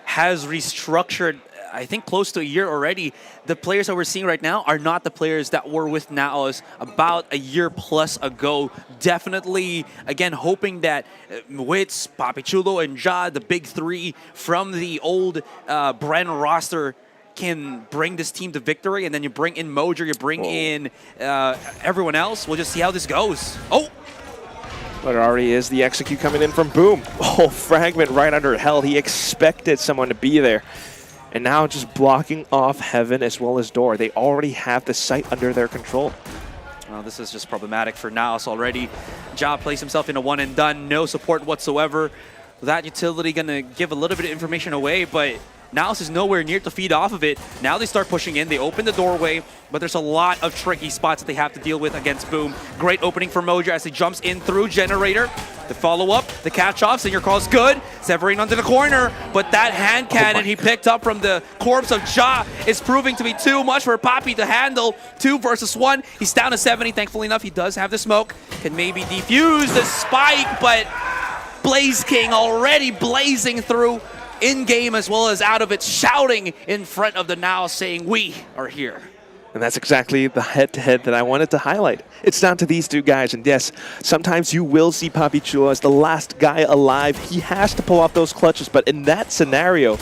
has restructured, I think, close to a year already. The players that we're seeing right now are not the players that were with Naos about a year plus ago. Definitely, again, hoping that Wits, Papichulo, and Ja, the big three from the old Bren roster, can bring this team to victory. And then you bring in Mojer, you bring in everyone else. We'll just see how this goes. Oh! But it already is the execute coming in from Boom. Oh, fragment right under hell. He expected someone to be there. And now just blocking off Heaven as well as Door. They already have the site under their control. Well, this is just problematic for Naos already. Ja plays himself in a one and done, no support whatsoever. That utility gonna give a little bit of information away, but Naos is nowhere near to feed off of it. Now they start pushing in, they open the doorway, but there's a lot of tricky spots that they have to deal with against Boom. Great opening for Mojo as he jumps in through Generator. The follow-up, the catch-off, Senior Call's good. Severine under the corner, but that hand cannon he picked up from the corpse of Ja is proving to be too much for Papi to handle. 2 versus 1. He's down to 70. Thankfully enough, he does have the smoke. Can maybe defuse the spike, but Blaze King already blazing through in-game as well as out of it, shouting in front of the Naos saying, "We are here." And that's exactly the head-to-head that I wanted to highlight. It's down to these two guys, and yes, sometimes you will see Papichulo as the last guy alive. He has to pull off those clutches, but in that scenario,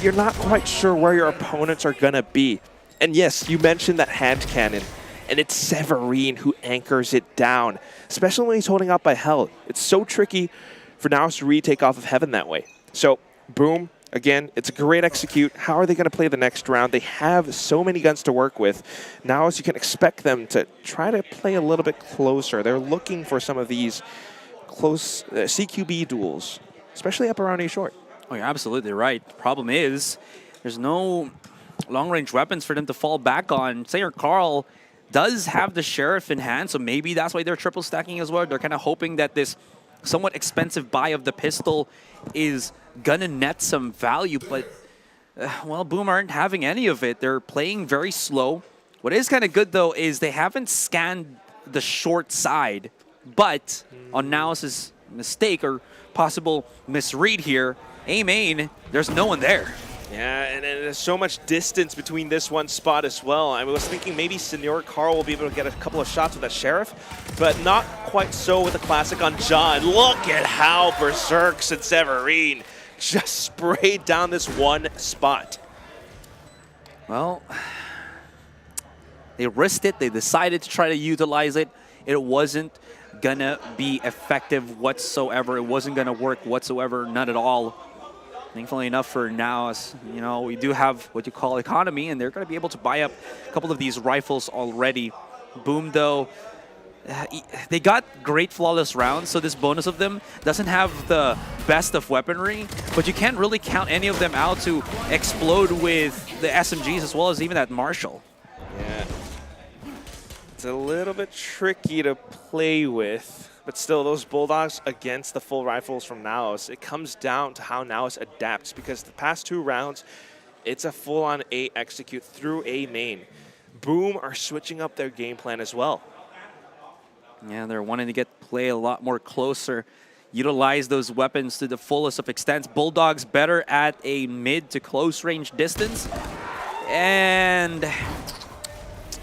you're not quite sure where your opponents are gonna be. And yes, you mentioned that hand cannon, and it's Severine who anchors it down, especially when he's holding up by Hell. It's so tricky for Naos to retake off of Heaven that way. So, Boom, again, it's a great execute. How are they going to play the next round? They have so many guns to work with. Now, as you can expect them to try to play a little bit closer. They're looking for some of these close CQB duels, especially up around A short. Oh, you're absolutely right. The problem is there's no long-range weapons for them to fall back on. Sayer Carl does have the Sheriff in hand, so maybe that's why they're triple stacking as well. They're kind of hoping that this somewhat expensive buy of the pistol is gonna net some value, but well, Boom aren't having any of it. They're playing very slow. What is kind of good though is they haven't scanned the short side, but on Naos' mistake or possible misread here, A main, there's no one there. Yeah, and there's so much distance between this one spot as well. I was thinking maybe Senior Carl will be able to get a couple of shots with that Sheriff, but not quite so with the classic on John. Look at how Berserks and Severine just sprayed down this one spot. Well, they risked it. They decided to try to utilize it. It wasn't gonna be effective whatsoever. It wasn't gonna work whatsoever, not at all. Thankfully enough for Naos, you know, we do have what you call economy, and they're going to be able to buy up a couple of these rifles already. Boom, though, they got great flawless rounds, so this bonus of them doesn't have the best of weaponry, but you can't really count any of them out to explode with the SMGs as well as even that Marshall. Yeah, it's a little bit tricky to play with. But still, those Bulldogs against the full rifles from Naos, it comes down to how Naos adapts, because the past 2 rounds, it's a full-on A execute through A main. Boom are switching up their game plan as well. Yeah, they're wanting to get play a lot more closer, utilize those weapons to the fullest of extents. Bulldogs better at a mid to close range distance, and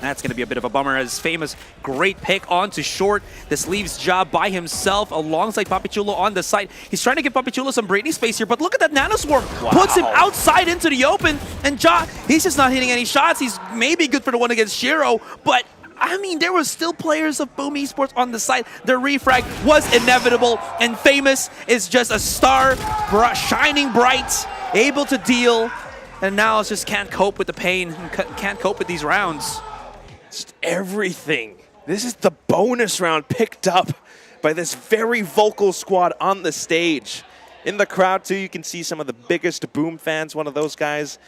that's going to be a bit of a bummer as Famous, great pick onto short. This leaves Ja by himself alongside Papichulo on the side. He's trying to give Papichulo some breathing space here, but look at that Nanoswarm. Wow. Puts him outside into the open, and Ja, he's just not hitting any shots. He's maybe good for the one against Shiro, but I mean, there were still players of Boom Esports on the side. The refrag was inevitable, and Famous is just a star, shining bright, able to deal, and now just can't cope with the pain, can't cope with these rounds. Just everything. This is the bonus round picked up by this very vocal squad on the stage. In the crowd, too, you can see some of the biggest Boom fans, one of those guys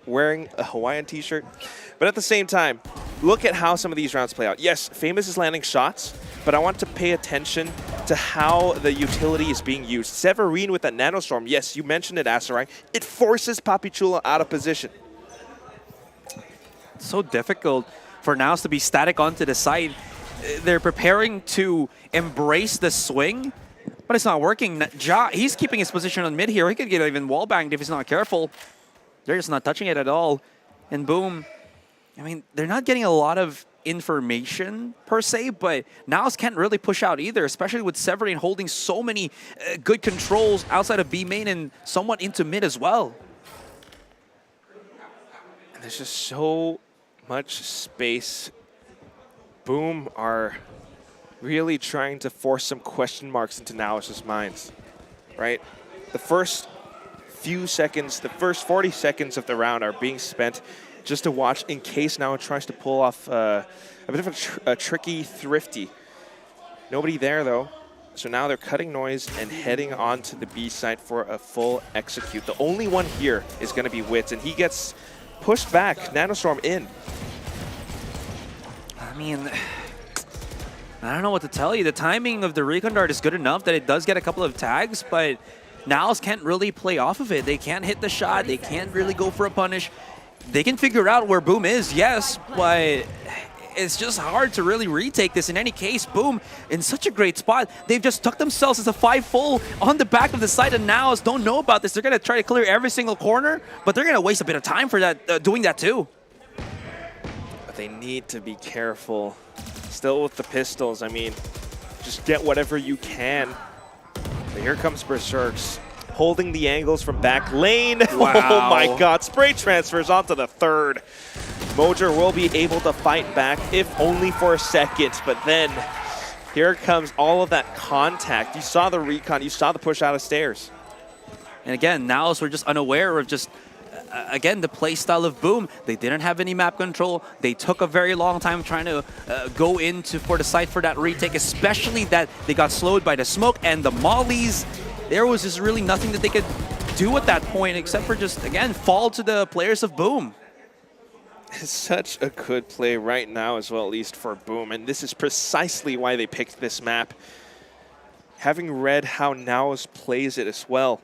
wearing a Hawaiian t-shirt. But at the same time, look at how some of these rounds play out. Yes, Famous is landing shots, but I want to pay attention to how the utility is being used. Severine with that Nanostorm, yes, you mentioned it, Asarai. It forces Papichulo out of position. It's so difficult for Naos to be static onto the side. They're preparing to embrace the swing, but it's not working. Ja, he's keeping his position on mid here. He could get even wall banged if he's not careful. They're just not touching it at all. And boom. I mean, they're not getting a lot of information per se, but Naos can't really push out either, especially with Severine holding so many good controls outside of B main and somewhat into mid as well. And there's just so much space. Boom are really trying to force some question marks into Naos' minds, right? The first few seconds, the first 40 seconds of the round are being spent just to watch in case now it tries to pull off a bit of a tricky thrifty. Nobody there though. So now they're cutting noise and heading on to the B site for a full execute. The only one here is going to be Wits, and he gets pushed back. Nanostorm in. I mean, I don't know what to tell you. The timing of the recon dart is good enough that it does get a couple of tags, but Naos can't really play off of it. They can't hit the shot. They can't really go for a punish. They can figure out where Boom is, yes, but it's just hard to really retake this. In any case, Boom in such a great spot. They've just tucked themselves as a 5 full on the back of the side, and Naos don't know about this. They're going to try to clear every single corner, but they're going to waste a bit of time for that, doing that too. But they need to be careful. Still with the pistols, I mean, just get whatever you can. But here comes Berserks, holding the angles from back lane. Wow. Oh my god, spray transfers onto the third. Mojer will be able to fight back, if only for a second, but then here comes all of that contact. You saw the recon, you saw the push out of stairs. And again, Naos were just unaware of just, again, the play style of Boom. They didn't have any map control. They took a very long time trying to go into for the site for that retake, especially that they got slowed by the smoke and the mollies. There was just really nothing that they could do at that point except for just, again, fall to the players of Boom. It's such a good play right now as well, at least for Boom, and this is precisely why they picked this map. Having read how Naos plays it as well.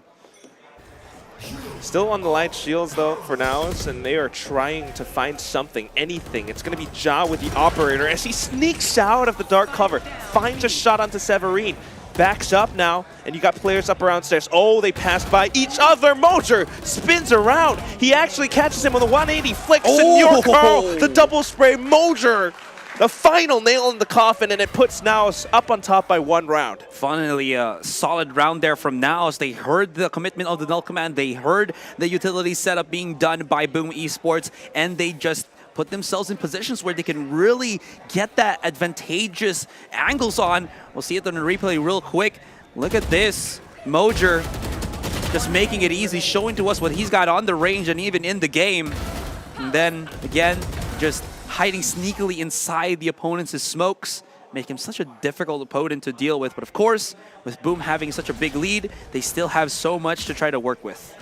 Still on the light shields though for Naos, and they are trying to find something, anything. It's going to be Ja with the operator as he sneaks out of the dark cover, finds a shot onto Severine. Backs up now, and you got players up around stairs. Oh, they passed by each other. Mojer spins around. He actually catches him on the 180, flicks, and your Carl, the double spray. Mojer, the final nail in the coffin, and it puts Naos up on top by 1 round. Finally, a solid round there from Naos. They heard the commitment of the null command. They heard the utility setup being done by Boom Esports, and they just put themselves in positions where they can really get that advantageous angles on. We'll see it on the replay real quick. Look at this. Mojer just making it easy, showing to us what he's got on the range and even in the game. And then, again, just hiding sneakily inside the opponent's smokes, make him such a difficult opponent to deal with. But of course, with Boom having such a big lead, they still have so much to try to work with.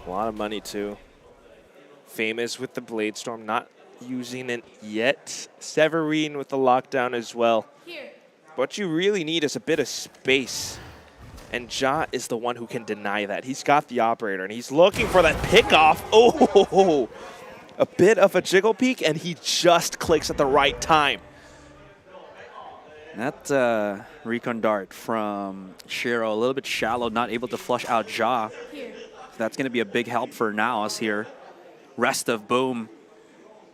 A lot of money too. Famous with the Blade Storm, not using it yet. Severine with the lockdown as well. What you really need is a bit of space. And Ja is the one who can deny that. He's got the operator, and he's looking for that pickoff. Oh, a bit of a jiggle peek, and he just clicks at the right time. That recon dart from Shiro, a little bit shallow, not able to flush out Ja. That's going to be a big help for Naos here. Rest of Boom.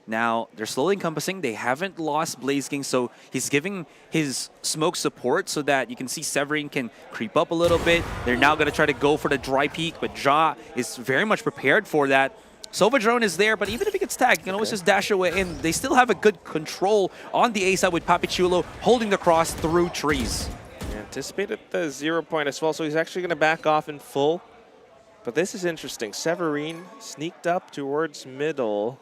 Now, they're slowly encompassing. They haven't lost Blaze King, so he's giving his smoke support so that you can see Severine can creep up a little bit. They're now going to try to go for the dry peak, but Ja is very much prepared for that. Sova Drone is there, but even if he gets tagged, you can always just dash away, and they still have a good control on the A side with Papichulo holding the cross through trees. He anticipated the 0 point as well, so he's actually going to back off in full. But this is interesting. Severine sneaked up towards middle.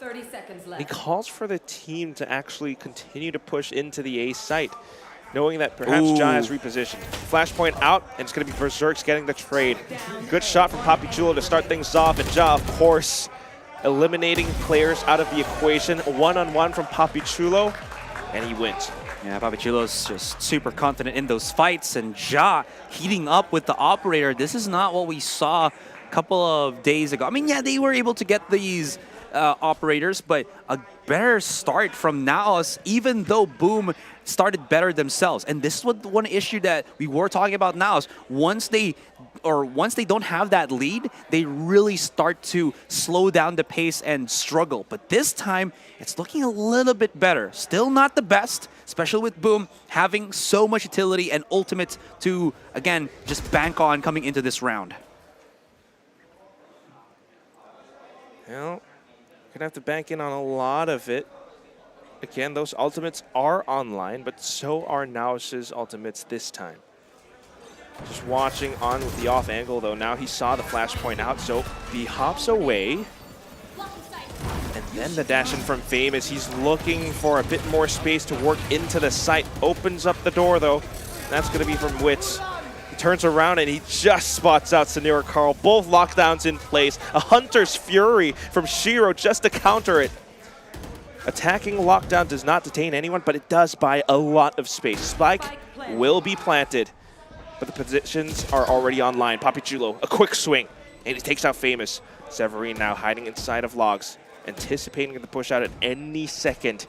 30 seconds left. He calls for the team to actually continue to push into the A site, knowing that perhaps Ja has repositioned. Flashpoint out, and it's going to be Berserks getting the trade. Good shot from Papichulo to start things off, and Ja, of course, eliminating players out of the equation. One-on-one from Papichulo, and he wins. Yeah, Papichulo's just super confident in those fights, and Ja heating up with the operator. This is not what we saw a couple of days ago. I mean, yeah, they were able to get these operators, but a better start from Naos, even though Boom started better themselves. And this is what one issue that we were talking about Naos. Once they don't have that lead, they really start to slow down the pace and struggle. But this time, it's looking a little bit better. Still not the best, especially with Boom having so much utility and ultimate to, again, just bank on coming into this round. Well, gonna have to bank in on a lot of it. Again, those ultimates are online, but so are Naos' ultimates this time. Just watching on with the off angle, though. Now he saw the flashpoint out, so he hops away. And then the dash in from Famous. He's looking for a bit more space to work into the site. Opens up the door, though. That's going to be from Wits. He turns around and he just spots out Sanira Carl. Both lockdowns in place. A Hunter's Fury from Shiro just to counter it. Attacking lockdown does not detain anyone, but it does buy a lot of space. Spike will be planted, but the positions are already online. Papichulo, a quick swing, and he takes out Famous. Severine now hiding inside of Logs, anticipating the push out at any second.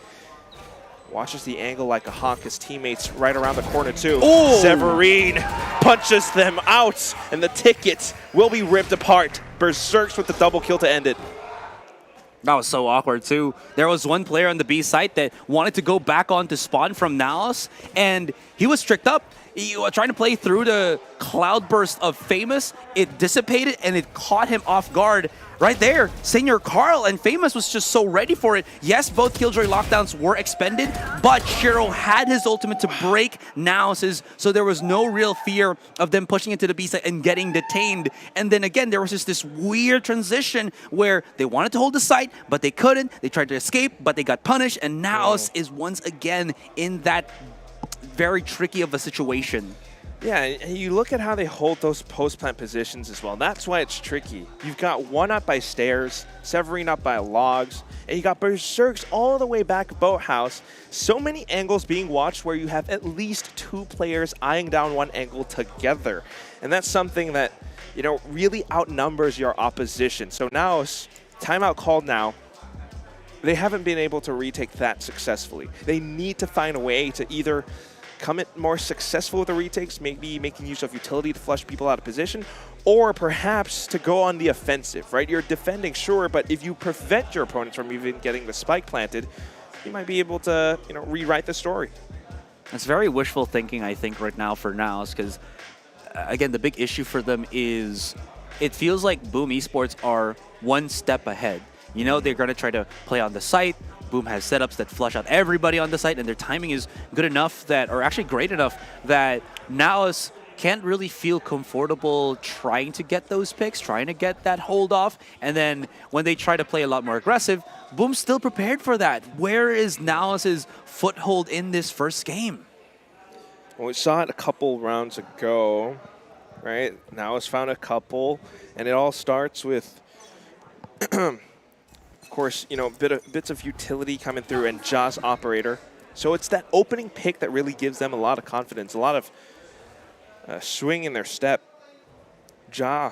Watches the angle like a hawk. His teammates right around the corner too. Ooh. Severine punches them out, and the ticket will be ripped apart. Berserks with the double kill to end it. That was so awkward, too. There was one player on the B site that wanted to go back on to spawn from Naos, and he was tricked up. He was trying to play through the cloudburst of Famous. It dissipated, and it caught him off guard right there. Senior Carl and Famous was just so ready for it. Yes, both Killjoy lockdowns were expended, but Shiro had his ultimate to break Naos's, so there was no real fear of them pushing into the B site and getting detained. And then again, there was just this weird transition where they wanted to hold the site, but they couldn't. They tried to escape, but they got punished, and Naos is once again in that very tricky of a situation. Yeah, and you look at how they hold those post-plant positions as well. That's why it's tricky. You've got one up by Stairs, Severine up by Logs, and you got Berserks all the way back Boathouse. So many angles being watched where you have at least two players eyeing down one angle together. And that's something that, you know, really outnumbers your opposition. So now, timeout called now. They haven't been able to retake that successfully. They need to find a way to either come it more successful with the retakes, maybe making use of utility to flush people out of position, or perhaps to go on the offensive, right? You're defending, sure, but if you prevent your opponents from even getting the spike planted, you might be able to, you know, rewrite the story. It's very wishful thinking, I think, right now for Naos, because, again, the big issue for them is it feels like Boom Esports are one step ahead. You know, they're going to try to play on the site. Boom has setups that flush out everybody on the site, and their timing is good enough that, or actually great enough, that Naos can't really feel comfortable trying to get those picks, trying to get that hold off. And then when they try to play a lot more aggressive, Boom's still prepared for that. Where is Naos' foothold in this first game? Well, we saw it a couple rounds ago, right? Naos found a couple, and it all starts with of course, you know, bits of utility coming through and Ja's operator. So it's that opening pick that really gives them a lot of confidence, a lot of swing in their step. Ja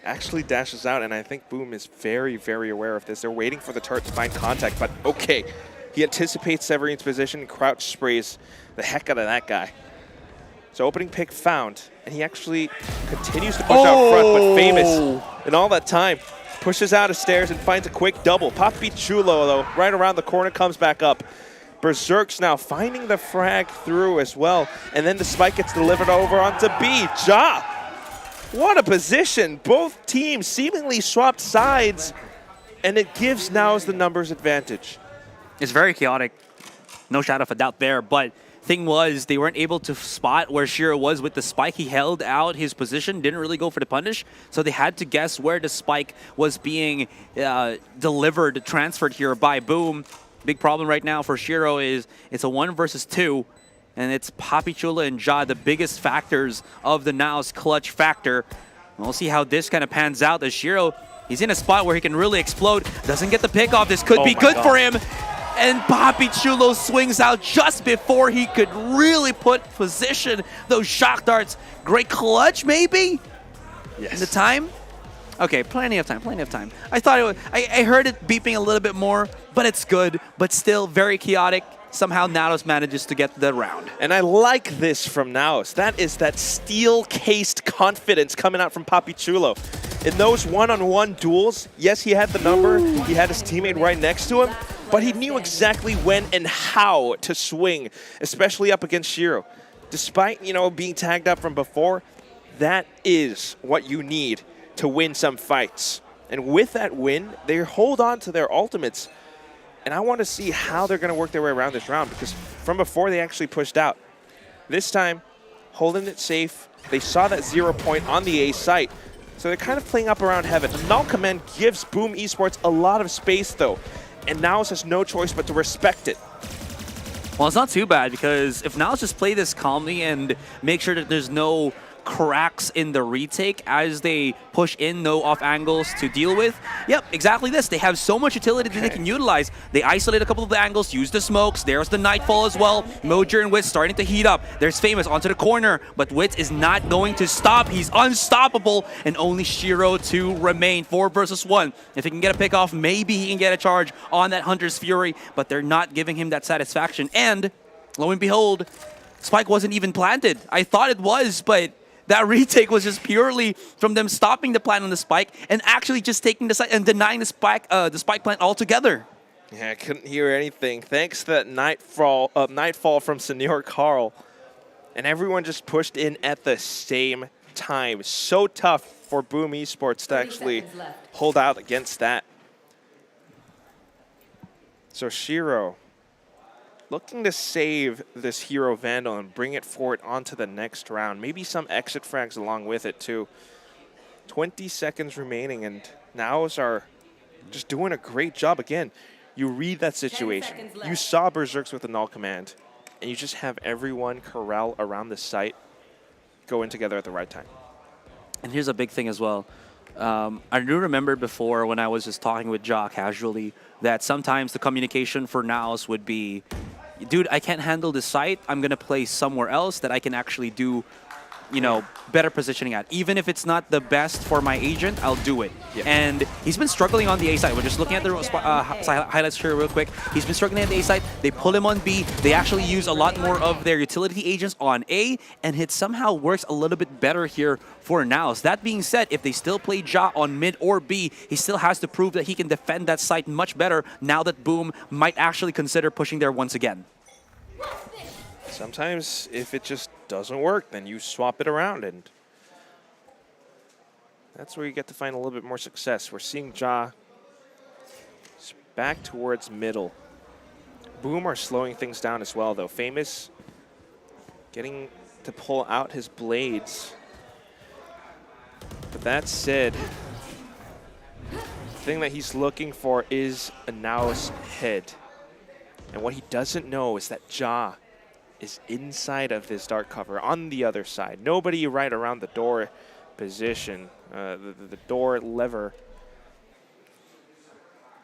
actually dashes out, and I think Boom is very, very aware of this. They're waiting for the turret to find contact, but okay. He anticipates Severine's position, crouch sprays the heck out of that guy. So opening pick found, and he actually continues to push out front, but Famous, in all that time, pushes out of Stairs and finds a quick double. Papichulo, though, right around the corner, comes back up. Berserk's now finding the frag through as well. And then the spike gets delivered over onto B. Ja! What a position! Both teams seemingly swapped sides, and it gives Naos the numbers advantage. It's very chaotic. No shadow of a doubt there, but thing was, they weren't able to spot where Shiro was with the spike. He held out his position, didn't really go for the punish, so they had to guess where the spike was being delivered, transferred here by Boom. Big problem right now for Shiro is it's a 1 versus 2, and it's Papichulo and Ja, the biggest factors of the Naos clutch factor. We'll see how this kind of pans out. As Shiro, he's in a spot where he can really explode. Doesn't get the pick off. This could be good for him. And Papi Chulo swings out just before he could really position those shock darts. Great clutch, maybe? Yes. In the time? Okay, plenty of time, plenty of time. I thought it was, I heard it beeping a little bit more, but it's good, but still very chaotic. Somehow Naos manages to get the round. And I like this from Naos. That is that steel-cased confidence coming out from Papi Chulo. In those one-on-one duels, yes, he had the number, he had his teammate right next to him, but he knew exactly when and how to swing, especially up against Shiro. Despite, you know, being tagged up from before, that is what you need to win some fights. And with that win, they hold on to their ultimates. And I want to see how they're going to work their way around this round, because from before they actually pushed out. This time, holding it safe. They saw that 0 point on the A site. So they're kind of playing up around heaven. Null Command gives Boom Esports a lot of space, though. And Naos has no choice but to respect it. Well, it's not too bad, because if Naos just play this calmly and make sure that there's no cracks in the retake as they push in, no off angles to deal with. Yep, exactly this. They have so much utility that they can utilize. They isolate a couple of the angles, use the smokes. There's the Nightfall as well. Mojer and Wit starting to heat up. There's Famous onto the corner, but Wit is not going to stop. He's unstoppable, and only Shiro to remain. 4 versus 1. If he can get a pick off, maybe he can get a charge on that Hunter's Fury, but they're not giving him that satisfaction. And lo and behold, Spike wasn't even planted. I thought it was, but that retake was just purely from them stopping the plant on the Spike and actually just taking the side and denying the Spike plant altogether. Yeah, I couldn't hear anything. Thanks to that Nightfall from Senior Carl. And everyone just pushed in at the same time. So tough for Boom Esports to actually hold out against that. So Shiro looking to save this Hero Vandal and bring it forward onto the next round. Maybe some exit frags along with it too. 20 seconds remaining, and Naos are just doing a great job. Again, you read that situation. You saw Berserks with the Null Command, and you just have everyone corral around the site go in together at the right time. And here's a big thing as well. I do remember before when I was just talking with Ja casually that sometimes the communication for Naos would be, dude, I can't handle this site. I'm going to play somewhere else that I can actually do, you know, better positioning at. Even if it's not the best for my agent, I'll do it. Yeah. And he's been struggling on the A side. We're just looking at the highlights here real quick. He's been struggling at the A side. They pull him on B. They actually use a lot more of their utility agents on A, and it somehow works a little bit better here for Naos. That being said, if they still play Ja on mid or B, he still has to prove that he can defend that site much better now that Boom might actually consider pushing there once again. Sometimes if it just doesn't work, then you swap it around, and that's where you get to find a little bit more success. We're seeing Ja back towards middle. Boom are slowing things down as well, though. Famous getting to pull out his blades. But that said, the thing that he's looking for is a Naos head. And what he doesn't know is that Ja is inside of this dark cover on the other side. Nobody right around the door position, the door lever.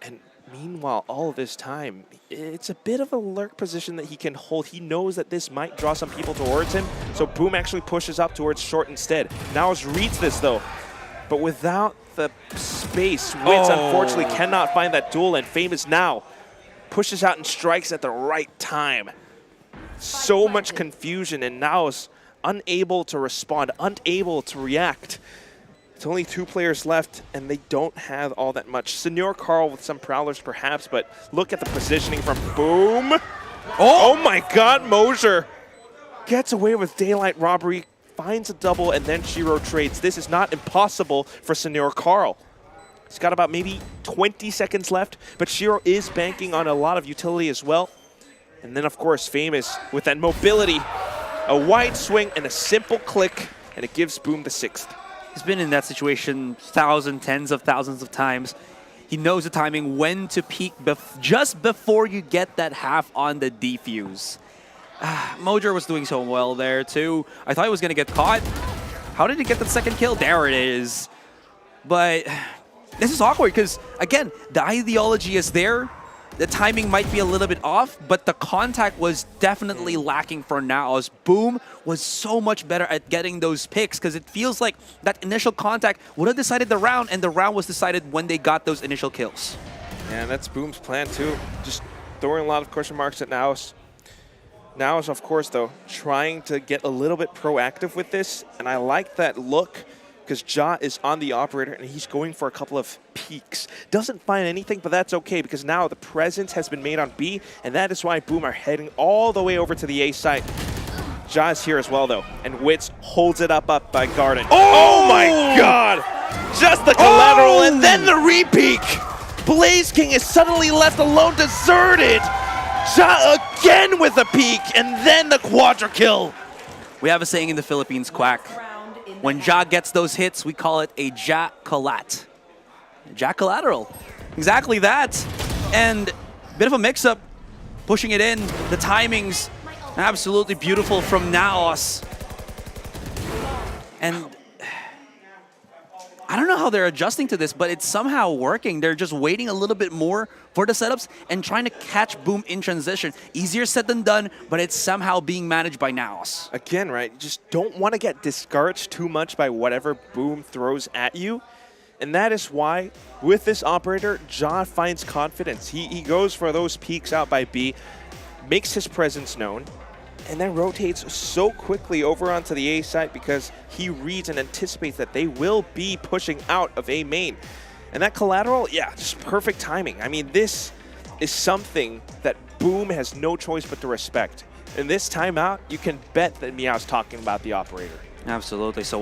And meanwhile, all this time, it's a bit of a lurk position that he can hold. He knows that this might draw some people towards him, so Boom actually pushes up towards short instead. Naos reads this though, but without the space, Wits unfortunately cannot find that duel, and Famous now pushes out and strikes at the right time. So much confusion, and Naos unable to respond, unable to react. It's only 2 players left, and they don't have all that much. Senior Carl with some Prowlers perhaps, but look at the positioning from Boom. Oh my god, Mojer gets away with Daylight Robbery, finds a double, and then Shiro trades. This is not impossible for Senior Carl. He's got about maybe 20 seconds left, but Shiro is banking on a lot of utility as well. And then, of course, Famous with that mobility, a wide swing and a simple click, and it gives Boom the 6th. He's been in that situation tens of thousands of times. He knows the timing, when to peek just before you get that half on the defuse. Mojer was doing so well there, too. I thought he was going to get caught. How did he get the second kill? There it is. But this is awkward because, again, the ideology is there. the timing might be a little bit off, but the contact was definitely lacking for Naos. Boom was so much better at getting those picks because it feels like that initial contact would have decided the round, and the round was decided when they got those initial kills. Yeah, and that's Boom's plan too. Just throwing a lot of question marks at Naos. Naos, of course, though, trying to get a little bit proactive with this, and I like that look because Ja is on the operator and he's going for a couple of peeks. Doesn't find anything, but that's okay because now the presence has been made on B, and that is why Boom are heading all the way over to the A site. Ja is here as well, though, and Wits holds it up by Garden. Oh my god! Just the collateral and then the re-peek! Blaze King is suddenly left alone, deserted! Ja again with a peek, and then the quadra kill. We have a saying in the Philippines, Quack. When Ja gets those hits, we call it a Ja collat. Ja collateral. Exactly that. And bit of a mix-up, pushing it in. The timings, absolutely beautiful from Naos. And I don't know how they're adjusting to this, but it's somehow working. They're just waiting a little bit more for the setups and trying to catch Boom in transition. Easier said than done, but it's somehow being managed by Naos. Again, right, you just don't want to get discouraged too much by whatever Boom throws at you. And that is why, with this operator, Ja finds confidence. He goes for those peeks out by B, makes his presence known, and then rotates so quickly over onto the A side because he reads and anticipates that they will be pushing out of A main. And that collateral, yeah, just perfect timing. I mean, this is something that Boom has no choice but to respect. In this timeout, you can bet that Meow's talking about the operator. Absolutely. So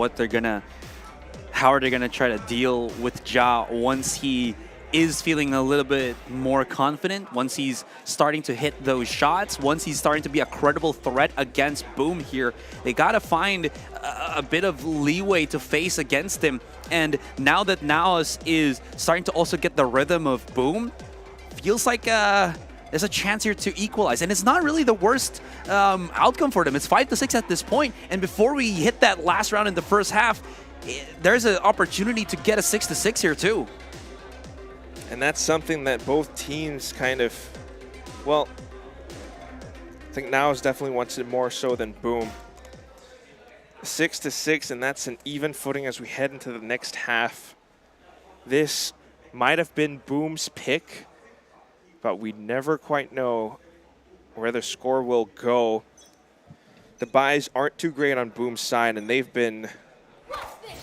how are they gonna try to deal with Ja once he is feeling a little bit more confident, once he's starting to hit those shots, once he's starting to be a credible threat against Boom here? They gotta find a bit of leeway to face against him. And now that Naos is starting to also get the rhythm of Boom, feels like there's a chance here to equalize. And it's not really the worst outcome for them. It's 5-6 at this point. And before we hit that last round in the first half, there's an opportunity to get a 6-6 here too. And that's something that both teams kind of, well, I think Naos definitely wants it more so than Boom. 6-6, and that's an even footing as we head into the next half. This might have been Boom's pick, but we never quite know where the score will go. The buys aren't too great on Boom's side, and they've been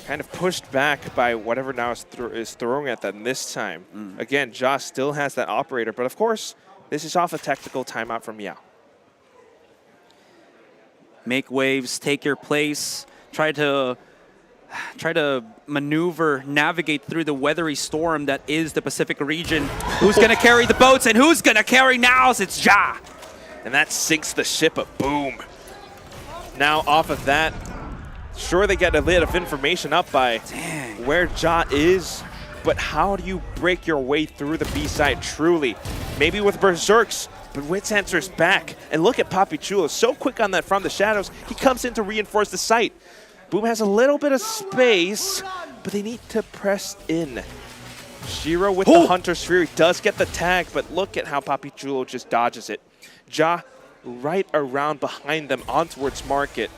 kind of pushed back by whatever Naos is throwing at them this time. Again, Ja still has that operator, but of course, this is off a technical timeout from Meow. Make waves, take your place, try to maneuver, navigate through the weathery storm that is the Pacific region. Who's gonna carry the boats and who's gonna carry Naos? It's Ja. And that sinks the ship of Boom. Now off of that, sure, they get a bit of information up by where Ja is, but how do you break your way through the B side truly? Maybe with Berserks, but Wits answers back. And look at Papi Chulo, so quick on that from the shadows. He comes in to reinforce the site. Boom has a little bit of space, but they need to press in. Shiro with the Hunter's Fury does get the tag, but look at how Papi Chulo just dodges it. Ja right around behind them on towards Market.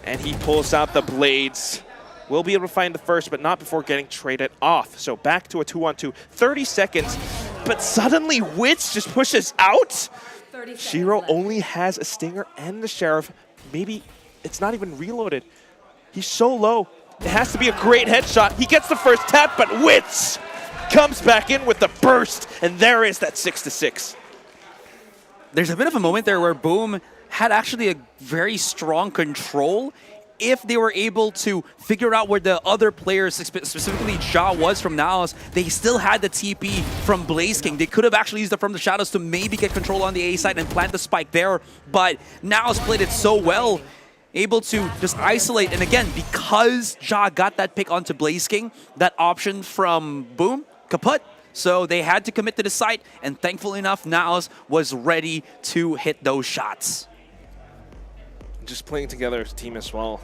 And he pulls out the blades. Will be able to find the first, but not before getting traded off. So back to a 2-on-2. 30 seconds, but suddenly Wits just pushes out. Shiro only has a Stinger and the Sheriff. Maybe it's not even reloaded. He's so low. It has to be a great headshot. He gets the first tap, but Wits comes back in with the burst. And there is that 6-6. There's a bit of a moment there where Boom had actually a very strong control. If they were able to figure out where the other players, specifically Ja was from Naos, they still had the TP from Blaze King. They could have actually used it from the shadows to maybe get control on the A side and plant the spike there, but Naos played it so well, able to just isolate. And again, because Ja got that pick onto Blaze King, that option from Boom, kaput. So they had to commit to the site, and thankfully enough, Naos was ready to hit those shots. Just playing together as a team as well.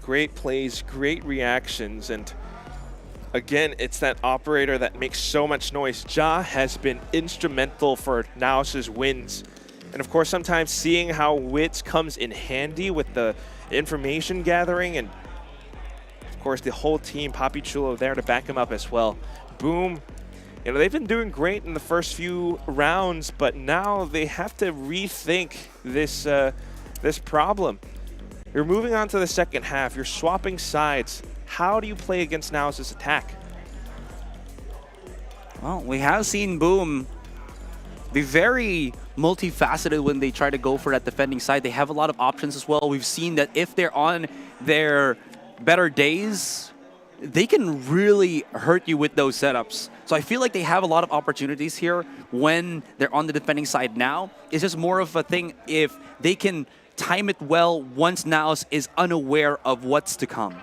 Great plays, great reactions, and Again, it's that operator that makes so much noise. Ja has been instrumental for Naos' wins. And of course, sometimes seeing how Wits comes in handy with the information gathering, and of course the whole team, Papi Chulo there to back him up as well. Boom. You know, they've been doing great in the first few rounds, but now they have to rethink this this problem. You're moving on to the second half. You're swapping sides. How do you play against Naos' attack? Well, we have seen Boom be very multifaceted when they try to go for that defending side. They have a lot of options as well. We've seen that if they're on their better days, they can really hurt you with those setups. So I feel like they have a lot of opportunities here when they're on the defending side now. It's just more of a thing if they can time it well once Naos is unaware of what's to come.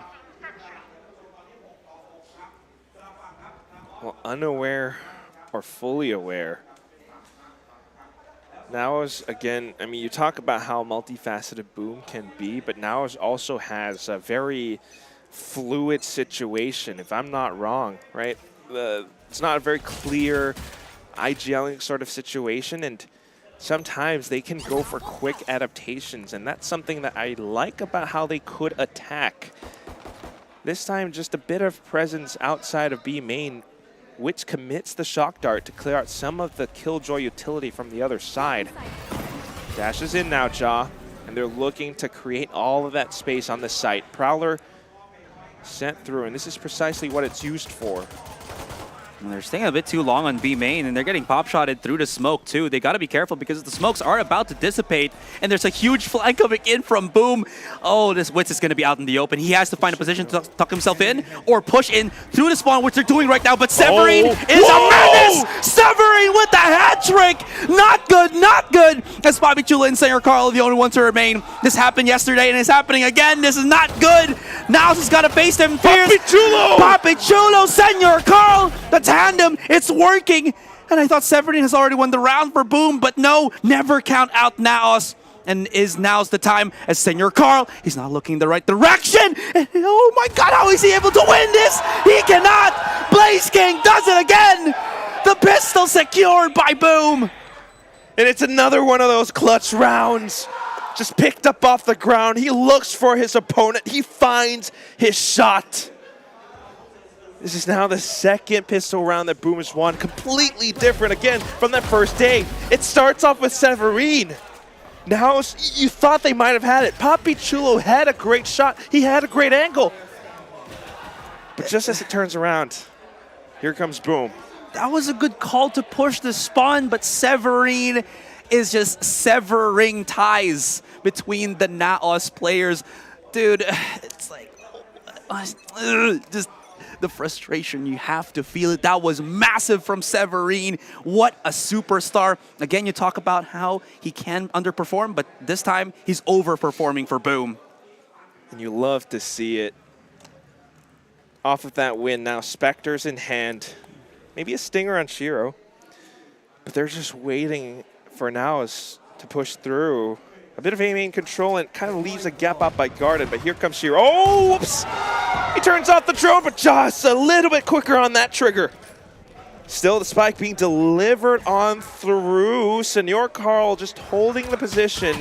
Well, unaware or fully aware. Naos, again, I mean, you talk about how multifaceted Boom can be, but Naos also has a very fluid situation, if I'm not wrong, right? It's not a very clear IGLing sort of situation, and sometimes they can go for quick adaptations, and that's something that I like about how they could attack. This time, just a bit of presence outside of B main, which commits the shock dart to clear out some of the Killjoy utility from the other side. Dashes in now, Ja, and they're looking to create all of that space on the site. Prowler sent through, and this is precisely what it's used for. And they're staying a bit too long on B main, and they're getting pop-shotted through the smoke too. They got to be careful because the smokes are about to dissipate, and there's a huge flag coming in from Boom. Oh, this Wits is going to be out in the open. He has to find a position to tuck himself in or push in through the spawn, which they're doing right now. But Severine is a menace! Severine with the hat trick! Not good, not good! As Papi Chulo and Senor Carl are the only ones to remain. This happened yesterday, and it's happening again. This is not good. Naos has got to face them fierce. Papi Chulo! Papi Chulo, Senor Carl! The tandem, it's working. And I thought Severine has already won the round for Boom, but no, never count out Naos. And is now's the time as Senor Carl, he's not looking the right direction. And, oh my God, how is he able to win this? He cannot. Blaze King does it again. The pistol secured by Boom. And it's another one of those clutch rounds. Just picked up off the ground. He looks for his opponent. He finds his shot. This is now the second pistol round that Boom has won. Completely different again from that first day. It starts off with Severine. Now you thought they might have had it. Papi Chulo had a great shot. He had a great angle. But just as it turns around, here comes Boom. That was a good call to push the spawn, but Severine is just severing ties between the Naos players. Dude, it's like, just the frustration, you have to feel it. That was massive from Severine. What a superstar. Again, you talk about how he can underperform, but this time he's overperforming for Boom. And you love to see it. Off of that win now, Spectre's in hand. Maybe a stinger on Shiro. But they're just waiting for Naos to push through. A bit of A-main control, and kind of leaves a gap out by Guarded, but here comes Shiro. Oh, whoops! He turns off the drone, but just a little bit quicker on that trigger. Still, the spike being delivered on through. Senor Carl just holding the position.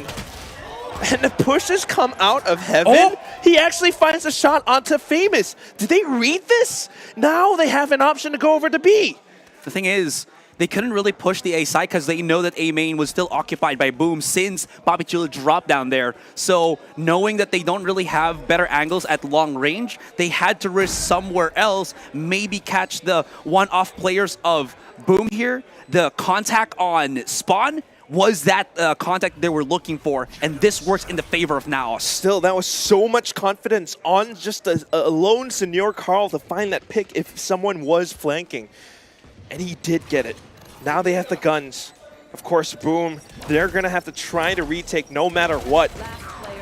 And the pushes come out of heaven. Oh. He actually finds a shot onto Famous. Did they read this? Now they have an option to go over to B. The thing is, they couldn't really push the A side because they know that A main was still occupied by Boom since Papi Chulo dropped down there. So knowing that they don't really have better angles at long range, they had to risk somewhere else, maybe catch the one-off players of Boom here. The contact on spawn was that contact they were looking for, and this works in the favor of Naos. Still, that was so much confidence on just a lone Senor Carl to find that pick if someone was flanking. And he did get it. Now they have the guns. Of course, Boom, they're going to have to try to retake no matter what.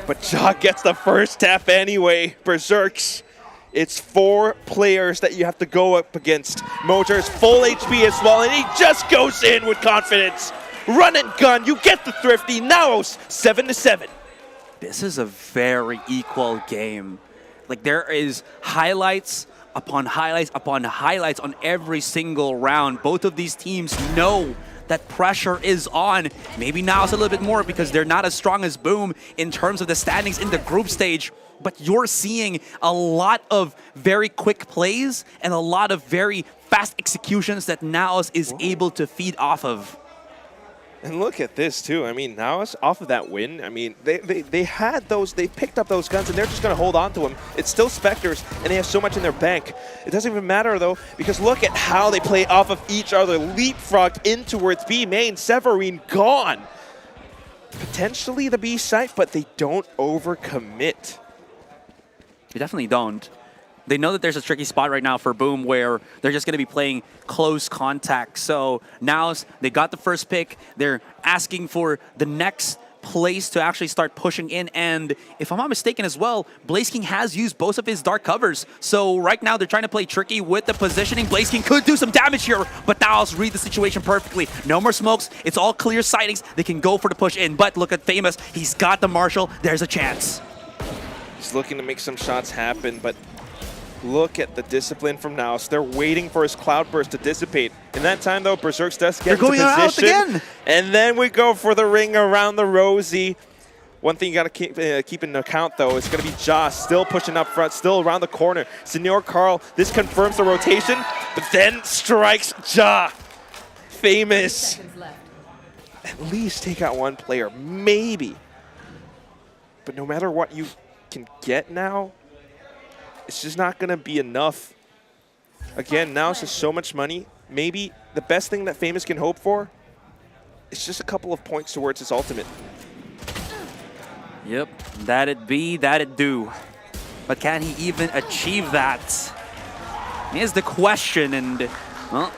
But Ja gets the first tap anyway. Berserks. It's 4 players that you have to go up against. Motor's full HP as well, and he just goes in with confidence. Run and gun, you get the thrifty. Naos, 7-7. This is a very equal game. Like, there is highlights upon highlights on every single round. Both of these teams know that pressure is on. Maybe now it's a little bit more because they're not as strong as Boom in terms of the standings in the group stage. But you're seeing a lot of very quick plays and a lot of very fast executions that Naos is able to feed off of. And look at this too. I mean, Naos off of that win. I mean, they had those. They picked up those guns, and they're just going to hold on to them. It's still Spectres, and they have so much in their bank. It doesn't even matter though, because look at how they play off of each other. Leapfrogged in towards B main. Severine gone. Potentially the B site, but they don't overcommit. They definitely don't. They know that there's a tricky spot right now for Boom where they're just going to be playing close contact. So now they got the first pick. They're asking for the next place to actually start pushing in. And if I'm not mistaken as well, Blaze King has used both of his dark covers. So right now they're trying to play tricky with the positioning. Blaze King could do some damage here, but Naos read the situation perfectly. No more smokes. It's all clear sightings. They can go for the push in. But look at Famous. He's got the Marshall. There's a chance. He's looking to make some shots happen, but look at the discipline from Naos. They're waiting for his Cloudburst to dissipate. In that time, though, Berserks does get into position. Again. And then we go for the ring around the Rosie. One thing you got to keep in account, though, is going to be Ja still pushing up front, still around the corner. Senor Carl, this confirms the rotation, but then strikes Ja. Famous. At least take out one player, maybe. But no matter what you can get now, it's just not going to be enough. Again, Naos has so much money. Maybe the best thing that Famous can hope for is just a couple of points towards his ultimate. Yep, that'd be, that'd do. But can he even achieve that? Here's the question, and well,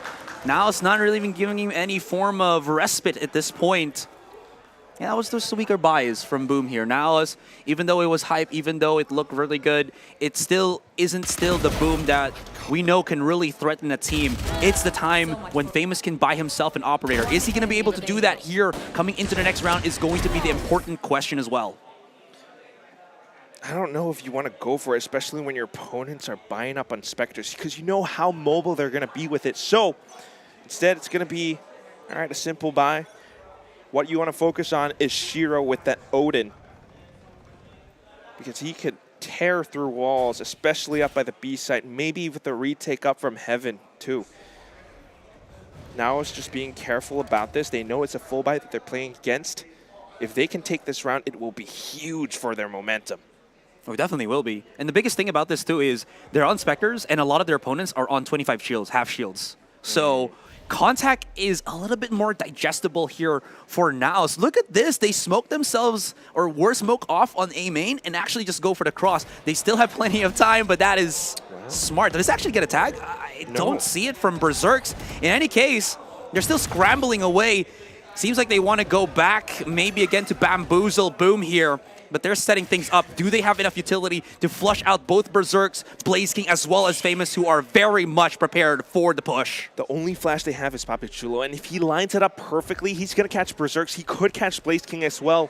Naos not really even giving him any form of respite at this point. Yeah, that was just a weaker bias from Boom here. Naos, even though it was hype, even though it looked really good, it still isn't the Boom that we know can really threaten a team. It's the time when Famous can buy himself an operator. Is he going to be able to do that here coming into the next round is going to be the important question as well. I don't know if you want to go for it, especially when your opponents are buying up on Spectres, because you know how mobile they're going to be with it. So instead, it's going to be, all right, a simple buy. What you want to focus on is Shiro with that Odin, because he could tear through walls, especially up by the B site, maybe with the retake up from Heaven too. Now it's just being careful about this. They know it's a full buy that they're playing against. If they can take this round, it will be huge for their momentum. Oh, it definitely will be. And the biggest thing about this too is they're on Spectres, and a lot of their opponents are on 25 shields, half shields. So contact is a little bit more digestible here for Naos. Look at this. They smoke themselves, or were smoke off on A main and actually just go for the cross. They still have plenty of time, but that is smart. Did this actually get a tag? I don't see it from Berserks. In any case, they're still scrambling away. Seems like they want to go back maybe again to bamboozle Boom here. But they're setting things up. Do they have enough utility to flush out both Berserks, Blaze King, as well as Famous, who are very much prepared for the push? The only flash they have is Papichulo, and if he lines it up perfectly, he's going to catch Berserks. He could catch Blaze King as well.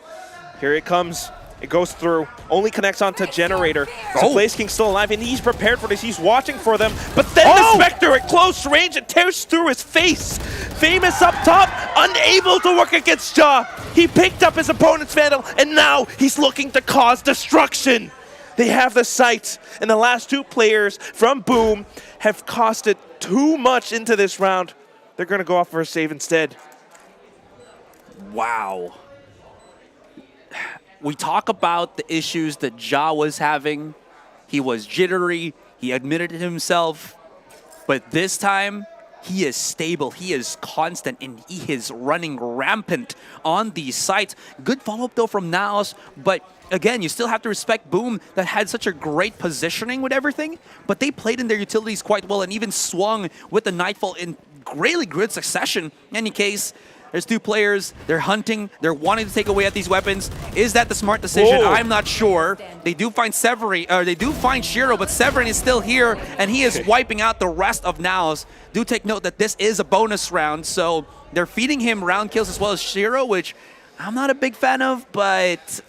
Here it comes. It goes through. Only connects onto Generator. So Blaze King's still alive, and he's prepared for this. He's watching for them. But then the Spectre at close range, it tears through his face. Famous up top, unable to work against Ja. He picked up his opponent's Vandal, and now he's looking to cause destruction. They have the sight, and the last two players from Boom have costed too much into this round. They're going to go off for a save instead. Wow. We talk about the issues that Ja was having. He was jittery. He admitted it himself. But this time, he is stable, he is constant, and he is running rampant on these sites. Good follow-up, though, from Naos. But again, you still have to respect Boom that had such a great positioning with everything. But they played in their utilities quite well and even swung with the Nightfall in really good succession. In any case, there's two players, they're hunting, they're wanting to take away at these weapons. Is that the smart decision? Whoa. I'm not sure. They do find they do find Shiro, but Severin is still here, and he is wiping out the rest of Naos. Do take note that this is a bonus round, so they're feeding him round kills as well as Shiro, which I'm not a big fan of, but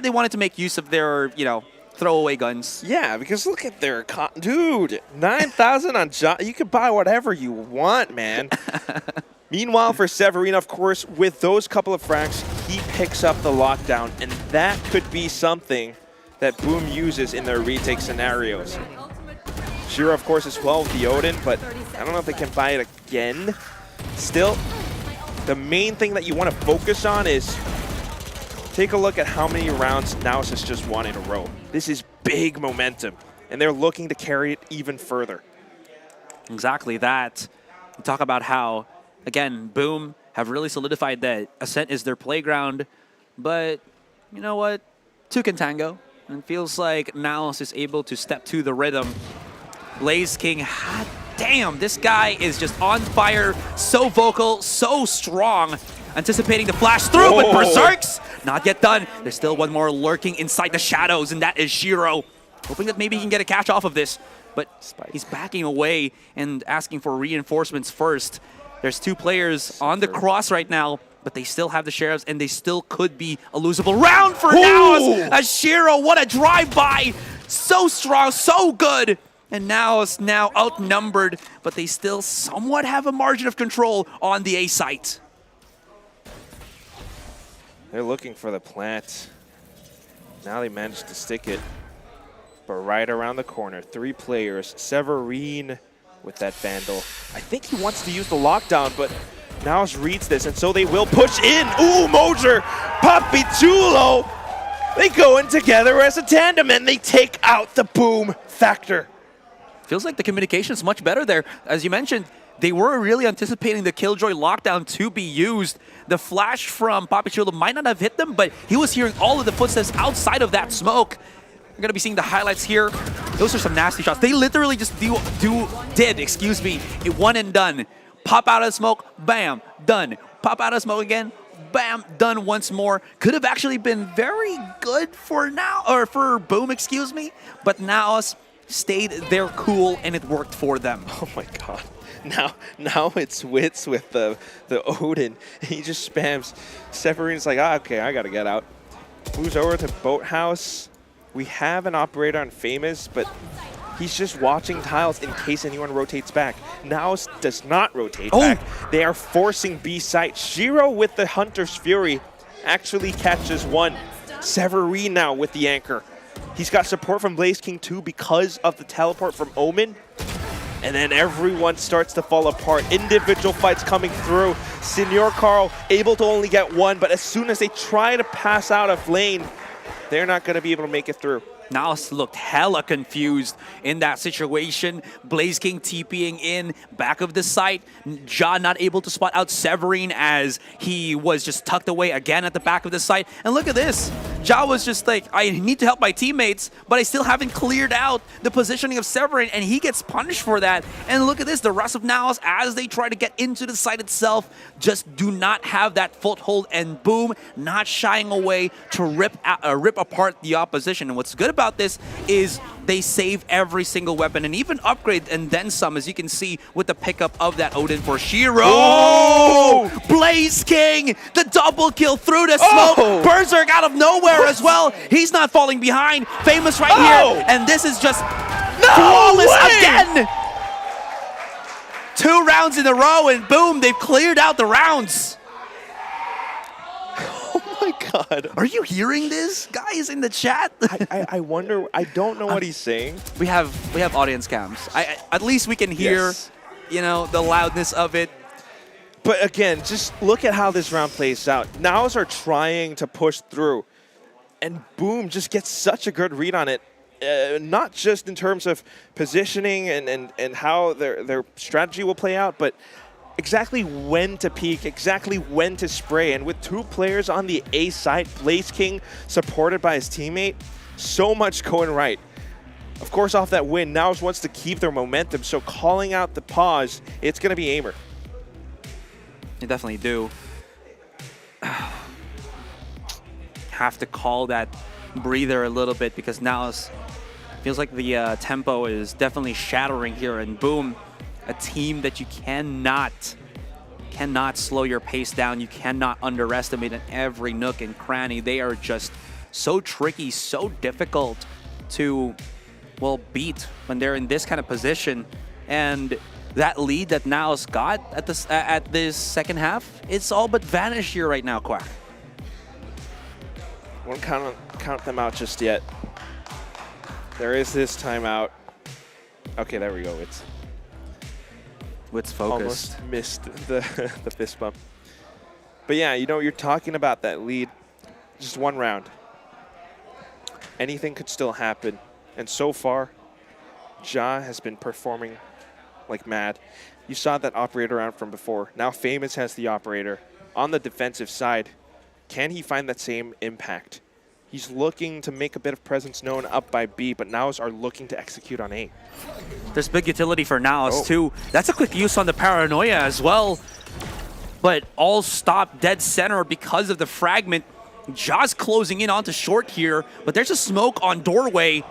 they wanted to make use of their, throwaway guns. Yeah, because look at their dude, 9,000 on John. You can buy whatever you want, man. Meanwhile, for Severine, of course, with those couple of frags, he picks up the lockdown, and that could be something that Boom uses in their retake scenarios. Shiro, of course, as well with the Odin, but I don't know if they can buy it again. Still, the main thing that you want to focus on is take a look at how many rounds Naos has just won in a row. This is big momentum, and they're looking to carry it even further. Exactly that. We talk about how, again, Boom have really solidified that Ascent is their playground, but you know what? Two can tango, and it feels like Naos is able to step to the rhythm. Blaze King, hot damn, this guy is just on fire, so vocal, so strong. Anticipating the flash through, but Berserks, not yet done. There's still one more lurking inside the shadows, and that is Shiro. Hoping that maybe he can get a catch off of this, but he's backing away and asking for reinforcements first. There's two players on the cross right now, but they still have the sheriffs, and they still could be a losable round for Naos. As Shiro, what a drive-by. So strong, so good. And Naos now outnumbered, but they still somewhat have a margin of control on the A site. They're looking for the plant. Now they managed to stick it. But right around the corner, 3 players. Severine with that Vandal. I think he wants to use the lockdown, but Naos reads this, and so they will push in. Ooh, Mojer, Papi Chulo. They go in together as a tandem, and they take out the Boom factor. Feels like the communication is much better there. As you mentioned, they were really anticipating the Killjoy lockdown to be used. The flash from Papi Chulo might not have hit them, but he was hearing all of the footsteps outside of that smoke. You're going to be seeing the highlights here. Those are some nasty shots. They literally just did it one and done. Pop out of the smoke, bam, done. Pop out of the smoke again, bam, done once more. Could have actually been very good for for Boom, excuse me. But Naos stayed their cool, and it worked for them. Oh my god. Now it's Wits with the Odin. He just spams. Severine's like, okay, I gotta get out. Moves over to Boathouse. We have an operator on Famous, but he's just watching tiles in case anyone rotates back. Naos does not rotate back. They are forcing B site. Shiro with the Hunter's Fury actually catches one. Severine now with the anchor. He's got support from Blaze King too because of the teleport from Omen. And then everyone starts to fall apart. Individual fights coming through. Senior Carl able to only get one, but as soon as they try to pass out of lane, they're not going to be able to make it through. Naos looked hella confused in that situation. Blaze King TPing in back of the site. Ja not able to spot out Severine as he was just tucked away again at the back of the site. And look at this. Ja was just like, I need to help my teammates, but I still haven't cleared out the positioning of Severine, and he gets punished for that. And look at this. The rest of Naos, as they try to get into the site itself, just do not have that foothold, and Boom not shying away to rip apart the opposition. And what's good about this is they save every single weapon and even upgrade and then some, as you can see with the pickup of that Odin for Shiro. Oh! Blaze King, the double kill through the smoke. Berserk out of nowhere as well. He's not falling behind. Famous right here, and this is just flawless again. 2 rounds in a row, and boom, they've cleared out the rounds. God. Are you hearing this, guys, in the chat? I wonder, I don't know what he's saying. We have audience cams. At least we can hear, you know, the loudness of it. But again, just look at how this round plays out. Naos are trying to push through, and Boom just gets such a good read on it. Not just in terms of positioning and how their strategy will play out, but exactly when to peek, exactly when to spray. And with 2 players on the A side, Blaze King supported by his teammate, so much going right. Of course, off that win, Naos wants to keep their momentum, so calling out the pause, it's going to be Aimer. You definitely do. Have to call that breather a little bit because Naos feels like the tempo is definitely shattering here, and Boom, a team that you cannot slow your pace down. You cannot underestimate in every nook and cranny. They are just so tricky, so difficult to, well, beat when they're in this kind of position. And that lead that Naos got at this second half, it's all but vanished here right now, Quack. Won't count them out just yet. There is this timeout. Okay, there we go. It's focused. Almost missed the fist bump. But yeah, you know, you're talking about that lead. Just one round. Anything could still happen. And so far, Ja has been performing like mad. You saw that operator round from before. Now Famous has the operator. On the defensive side, can he find that same impact? He's looking to make a bit of presence known up by B, but Naos are looking to execute on A. There's big utility for Naos too. That's a quick use on the Paranoia as well. But all stopped dead center because of the fragment. Ja's closing in onto short here, but there's a smoke on doorway.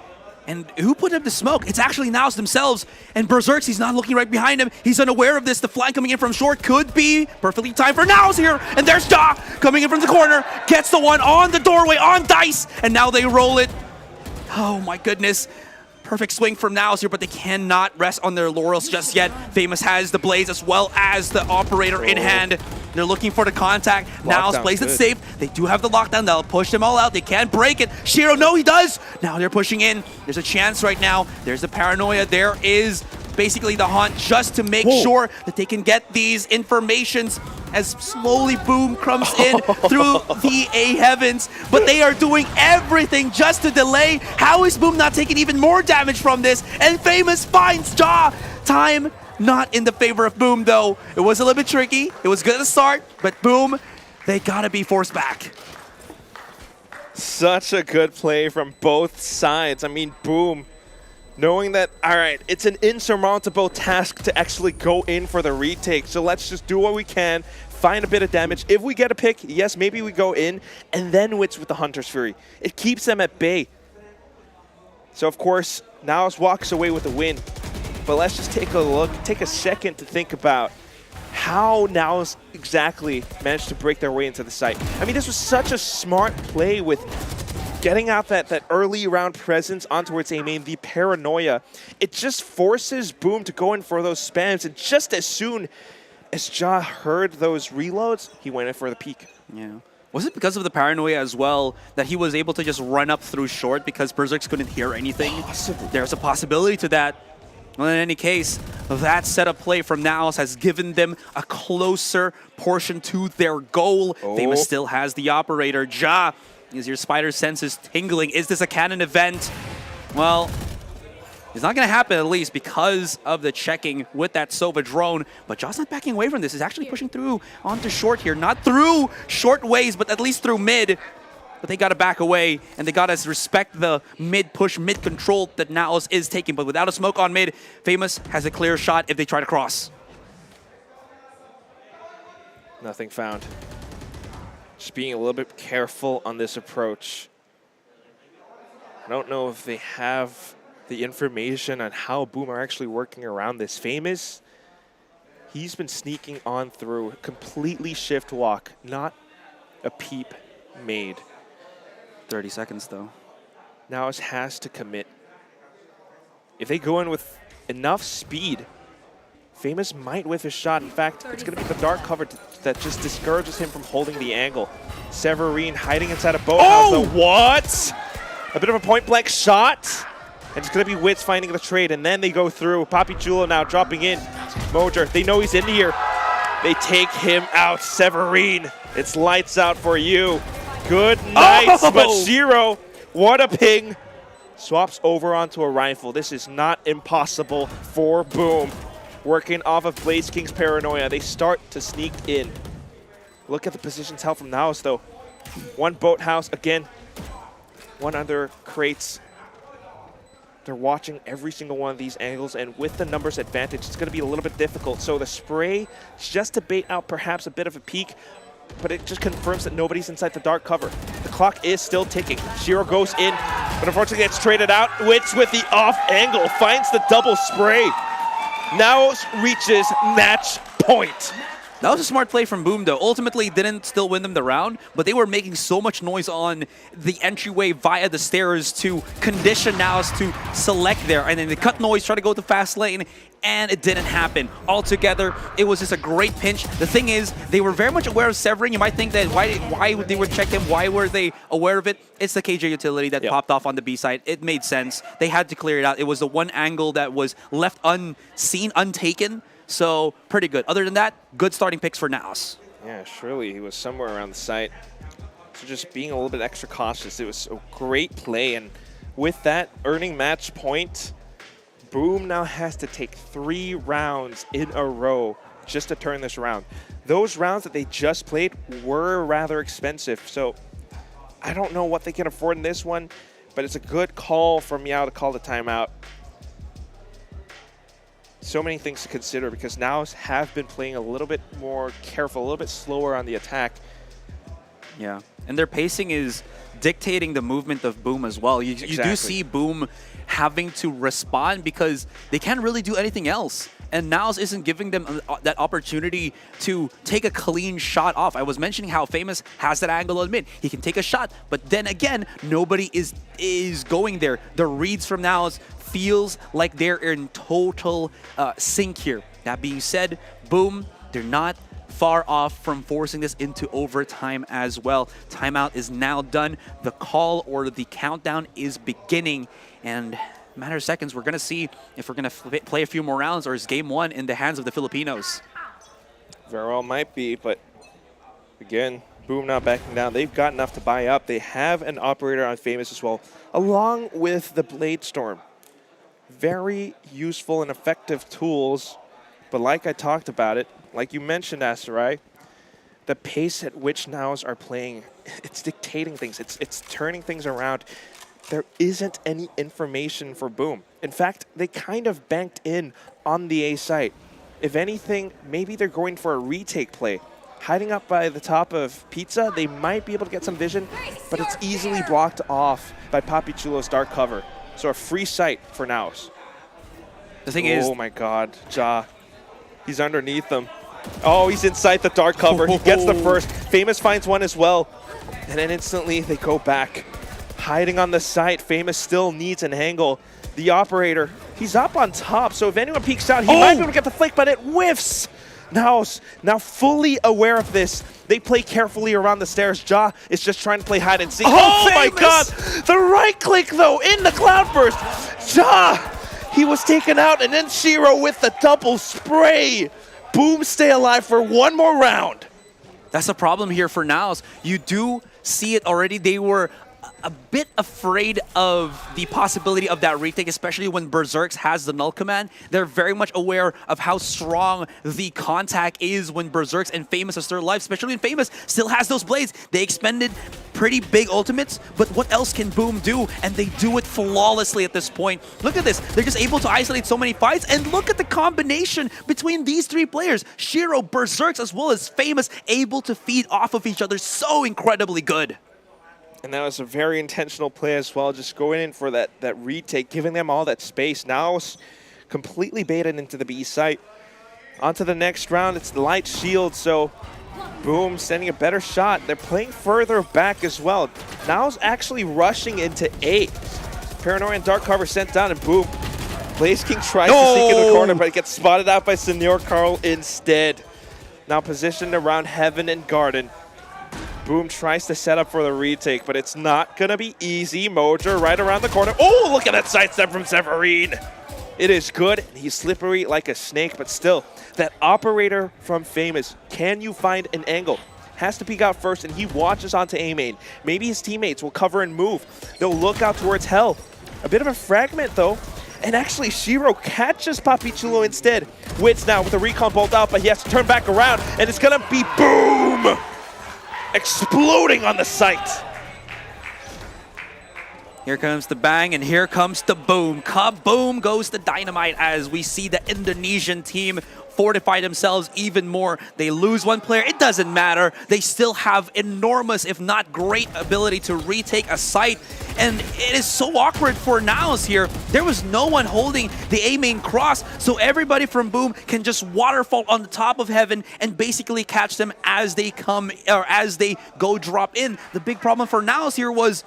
And who put up the smoke? It's actually Naos themselves. And Berserks, he's not looking right behind him. He's unaware of this. The flank coming in from short could be perfectly timed for Naos here. And there's Ja coming in from the corner. Gets the one on the doorway, on Dice. And now they roll it. Oh my goodness. Perfect swing from Naos here, but they cannot rest on their laurels just yet. Famous has the Blaze as well as the operator in hand. They're looking for the contact. Naos plays it safe. They do have the lockdown. They'll push them all out. They can't break it. Shiro, no, he does. Now they're pushing in. There's a chance right now. There's the Paranoia. There is basically the hunt just to make sure that they can get these informations as slowly Boom comes in through the A heavens. But they are doing everything just to delay. How is Boom not taking even more damage from this? And Famous finds Ja. Time not in the favor of Boom, though. It was a little bit tricky. It was good at the start, but Boom, they gotta be forced back. Such a good play from both sides. I mean, Boom, knowing that, all right, it's an insurmountable task to actually go in for the retake. So let's just do what we can, find a bit of damage. If we get a pick, yes, maybe we go in, and then wits with the Hunter's Fury. It keeps them at bay. So, of course, Naos walks away with the win. But let's just take a look, take a second to think about how Naos exactly managed to break their way into the site. I mean, this was such a smart play with getting out that early round presence onto its A main, the Paranoia. It just forces Boom to go in for those spams, and just as soon as Ja heard those reloads, he went in for the peek. Yeah. Was it because of the Paranoia as well that he was able to just run up through short because Berserks couldn't hear anything? Possible. There's a possibility to that. Well, in any case, that setup play from Naos has given them a closer portion to their goal. Famous still has the operator. Ja, is your spider senses tingling? Is this a canon event? Well, it's not going to happen, at least because of the checking with that Sova drone. But Ja's not backing away from this. He's actually pushing through onto short here. Not through short ways, but at least through mid. But they got to back away, and they got to respect the mid-push, mid-control that Naos is taking. But without a smoke on mid, Famous has a clear shot if they try to cross. Nothing found. Just being a little bit careful on this approach. I don't know if they have the information on how Boom are actually working around this. Famous, he's been sneaking on through, completely shift walk, not a peep made. 30 seconds, though. Naos has to commit. If they go in with enough speed, Famous might whiff his shot. In fact, it's going to be the dark cover that just discourages him from holding the angle. Severine hiding inside a boathouse. Oh, what? A bit of a point-blank shot. And it's going to be Wits finding the trade, and then they go through. Papi Chulo now dropping in. Mojer, they know he's in here. They take him out. Severine, it's lights out for you. Good night, but Zero, what a ping. Swaps over onto a rifle. This is not impossible for Boom. Working off of Blaze King's Paranoia. They start to sneak in. Look at the positions held from Naos, though. One boathouse, again. One under crates. They're watching every single one of these angles, and with the numbers advantage, it's going to be a little bit difficult. So the spray, just to bait out perhaps a bit of a peek, but it just confirms that nobody's inside the dark cover. The clock is still ticking. Shiro goes in, but unfortunately gets traded out. Wits with the off angle, finds the double spray. Naos reaches match point. That was a smart play from Boom, though. Ultimately, didn't still win them the round, but they were making so much noise on the entryway via the stairs to condition Naos to select there. And then they cut noise, try to go to fast lane, and it didn't happen. Altogether, it was just a great pinch. The thing is, they were very much aware of severing. You might think that why they would check him, why were they aware of it? It's the KJ utility that popped off on the B side. It made sense. They had to clear it out. It was the one angle that was left unseen, untaken. So, pretty good. Other than that, good starting picks for Naos. Yeah, surely he was somewhere around the site. So just being a little bit extra cautious. It was a great play, and with that earning match point, Boom now has to take 3 rounds in a row just to turn this around. Those rounds that they just played were rather expensive, so I don't know what they can afford in this one, but it's a good call from Meow to call the timeout. So many things to consider because Naos have been playing a little bit more careful, a little bit slower on the attack. Yeah, and their pacing is dictating the movement of Boom as well. You do see Boom having to respond because they can't really do anything else. And Naos isn't giving them that opportunity to take a clean shot off. I was mentioning how Famous has that angle on mid. He can take a shot, but then again, nobody is going there. The reads from Naos feels like they're in total sync here. That being said, Boom, they're not far off from forcing this into overtime as well. Timeout is now done. The call or the countdown is beginning, and in a matter of seconds, we're going to see if we're going to play a few more rounds or is game 1 in the hands of the Filipinos. Very well might be, but again, Boom not backing down. They've got enough to buy up. They have an operator on Famous as well, along with the Blade Storm. Very useful and effective tools, but like I talked about it, like you mentioned, Asterai, the pace at which Naos are playing, it's dictating things. It's turning things around. There isn't any information for Boom. In fact, they kind of banked in on the A site. If anything, maybe they're going for a retake play. Hiding up by the top of Pizza, they might be able to get some vision, but it's easily blocked off by Papi Chulo's dark cover. So a free site for Naos. The thing is... Oh my god, Ja. He's underneath them. Oh, he's inside the dark cover. He gets the first. Famous finds one as well. And then instantly they go back. Hiding on the site. Famous still needs an angle. The operator, he's up on top. So if anyone peeks out, he might be able to get the flick, but it whiffs. Naos now fully aware of this. They play carefully around the stairs. Ja is just trying to play hide and seek. Oh my god! The right click though in the cloudburst. Ja! He was taken out, and then Shiro with the double spray. Boom, stay alive for one more round. That's a problem here for Naos. You do see it already. They were a bit afraid of the possibility of that retake, especially when Berserks has the null command. They're very much aware of how strong the contact is when Berserks and Famous are still alive, especially when Famous still has those blades. They expended pretty big ultimates, but what else can Boom do? And they do it flawlessly at this point. Look at this. They're just able to isolate so many fights, and look at the combination between these 3 players. Shiro, Berserks, as well as Famous, able to feed off of each other so incredibly good. And that was a very intentional play as well, just going in for that retake, giving them all that space. Now completely baited into the B site. On to the next round, it's the light shield, so Boom sending a better shot. They're playing further back as well. Now's actually rushing into A. Paranoia and Dark Cover sent down, and Boom. Blaze King tries to sneak in the corner, but it gets spotted out by Senor Carl instead. Now positioned around Heaven and Garden. Boom tries to set up for the retake, but it's not going to be easy. Mojer right around the corner. Oh, look at that sidestep from Severine. It is good. He's slippery like a snake, but still, that operator from Famous, can you find an angle? Has to peek out first, and he watches onto A main. Maybe his teammates will cover and move. They'll look out towards Hell. A bit of a fragment, though. And actually, Shiro catches Papi Chulo instead. Wits now with a recon bolt out, but he has to turn back around, and it's going to be Boom! Exploding on the site. Here comes the bang, and here comes the boom. Kaboom goes the dynamite as we see the Indonesian team fortify themselves even more. They lose one player, it doesn't matter. They still have enormous, if not great, ability to retake a site. And it is so awkward for Naos here. There was no one holding the A main cross, so everybody from Boom can just waterfall on the top of heaven and basically catch them as they come, or as they go drop in. The big problem for Naos here was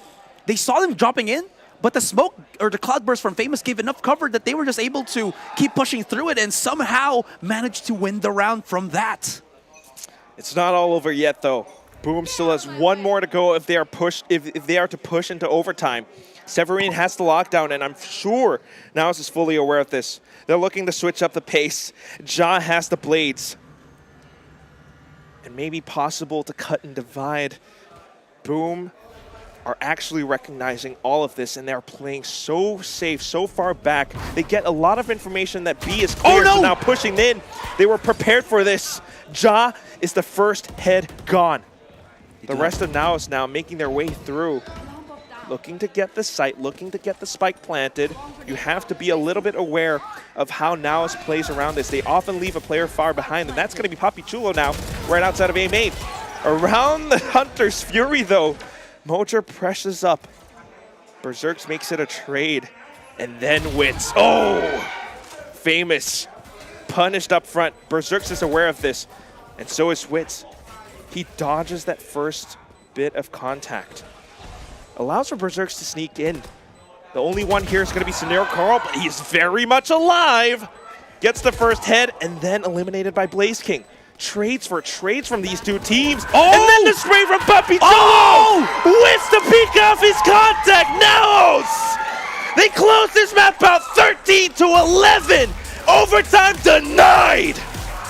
they saw them dropping in, but the smoke or the cloudburst from Famous gave enough cover that they were just able to keep pushing through it and somehow managed to win the round from that. It's not all over yet, though. Boom still has one more to go if they are pushed. If they are to push into overtime. Severine has the lockdown, and I'm sure Naos is fully aware of this. They're looking to switch up the pace. Ja has the blades, and maybe possible to cut and divide. Boom are actually recognizing all of this, and they're playing so safe, so far back. They get a lot of information that B is clear, so now pushing in. They were prepared for this. Ja is the first head gone. The rest of Naos now making their way through, looking to get the site, looking to get the spike planted. You have to be a little bit aware of how Naos plays around this. They often leave a player far behind, and that's going to be Papi Chulo now, right outside of A main. Around the Hunter's Fury, though, Mojer presses up. Berserks makes it a trade, and then Wits. Oh! Famous. Punished up front. Berserks is aware of this, and so is Wits. He dodges that first bit of contact. Allows for Berserks to sneak in. The only one here is going to be Scenario Carl, but he's very much alive. Gets the first head, and then eliminated by Blaze King. Trades from these two teams. Oh! And then the spray from Papi Chulo! Wins the peek off his contact. Naos! They close this map out 13-11. Overtime denied.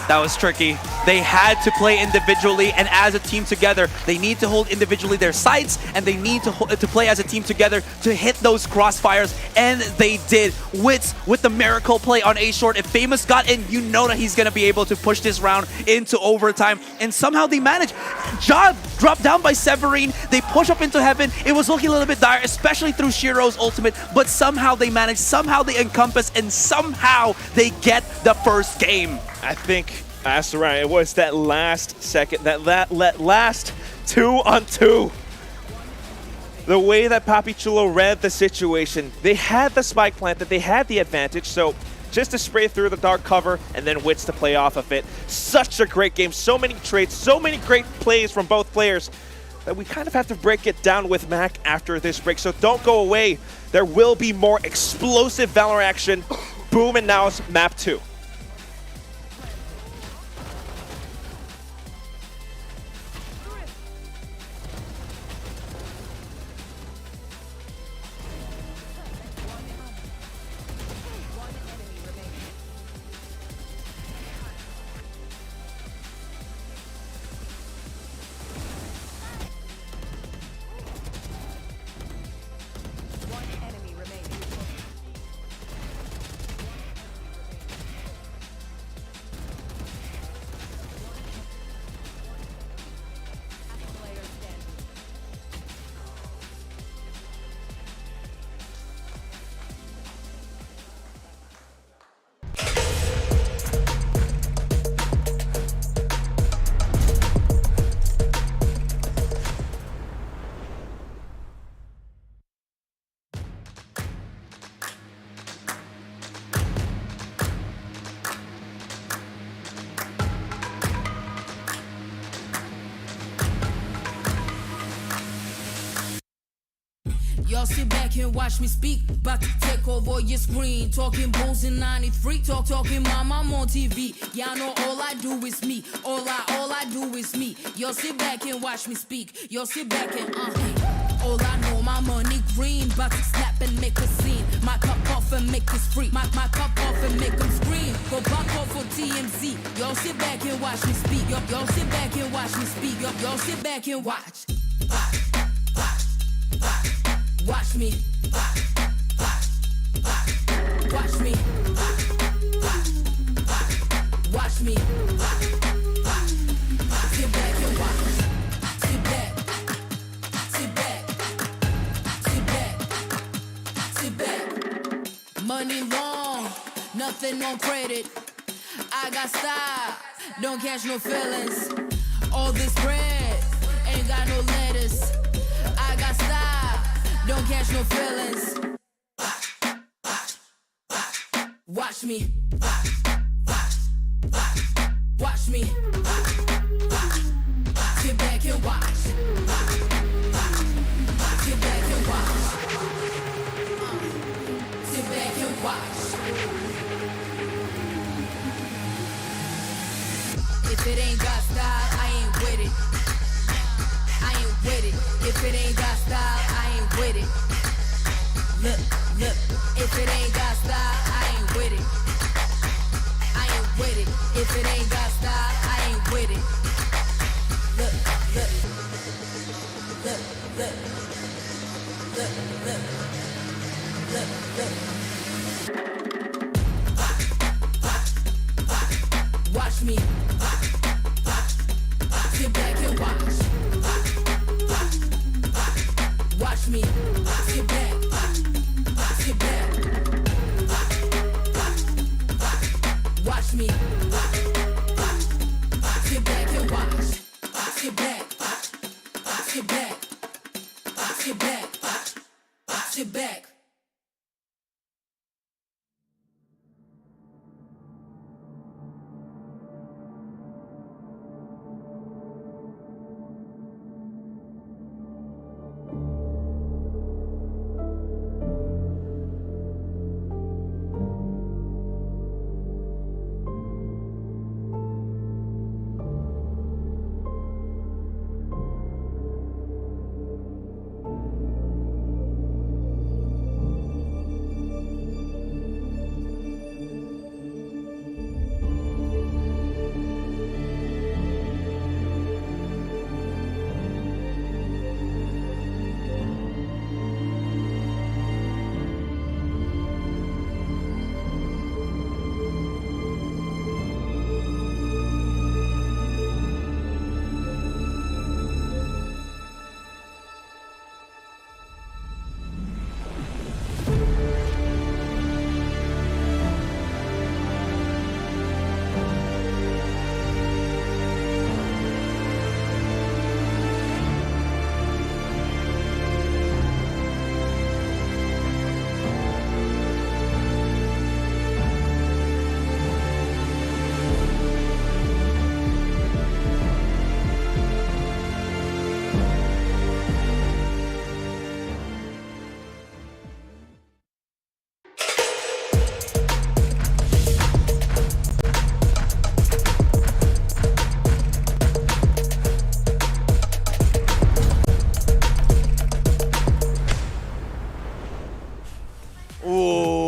That was tricky. They had to play individually, and as a team together, they need to hold individually their sights, and they need to play as a team together to hit those crossfires, and they did. Wits with the miracle play on A short. If Famous got in, you know that he's going to be able to push this round into overtime, and somehow they managed. Ja dropped down by Severine. They push up into heaven. It was looking a little bit dire, especially through Shiro's ultimate, but somehow they managed, somehow they encompass, and somehow they get the first game. I think that's right. It was that last second, that last 2-on-2. The way that Papi Chulo read the situation, they had the spike planted, they had the advantage, so just to spray through the dark cover and then Wits to play off of it. Such a great game, so many trades, so many great plays from both players that we kind of have to break it down with Mac after this break, so don't go away. There will be more explosive Valor action. Boom and Naos map 2. Y'all sit back and watch me speak. About to take over your screen. Talking bulls in 93. Talking mom, I'm on TV. Y'all know all I do is me. All I do is me. Y'all sit back and watch me speak. Y'all sit back and all I know, my money green. About to snap and make a scene. My cup off and make this free. My cup off and make them scream. Go back off for TMZ. Y'all sit back and watch me speak. Y'all sit back and watch me speak. Y'all sit back and watch. Watch me. Watch me. Watch me. Sit back and watch. Sit back. Sit back. Sit back. Sit back. Money long, nothing on credit. I got style, don't catch no feelings. All this bread ain't got no lettuce. I got style, don't catch no feelings. Watch me. Watch me. Sit back and watch. Sit back and watch. Sit back and watch. If it ain't got style, I ain't with it. I ain't with it. If it ain't got style, I ain't with it. Look, look. If it ain't got style, I ain't with it. I ain't with it. If it ain't got style, I ain't with it. Look, look. Look, look. Look, look. Look, look. Watch me. Sit back and watch. Watch me. Sit back. Sit back. Watch me. Sit back and watch. Sit back. Sit back. Sit back. Sit back.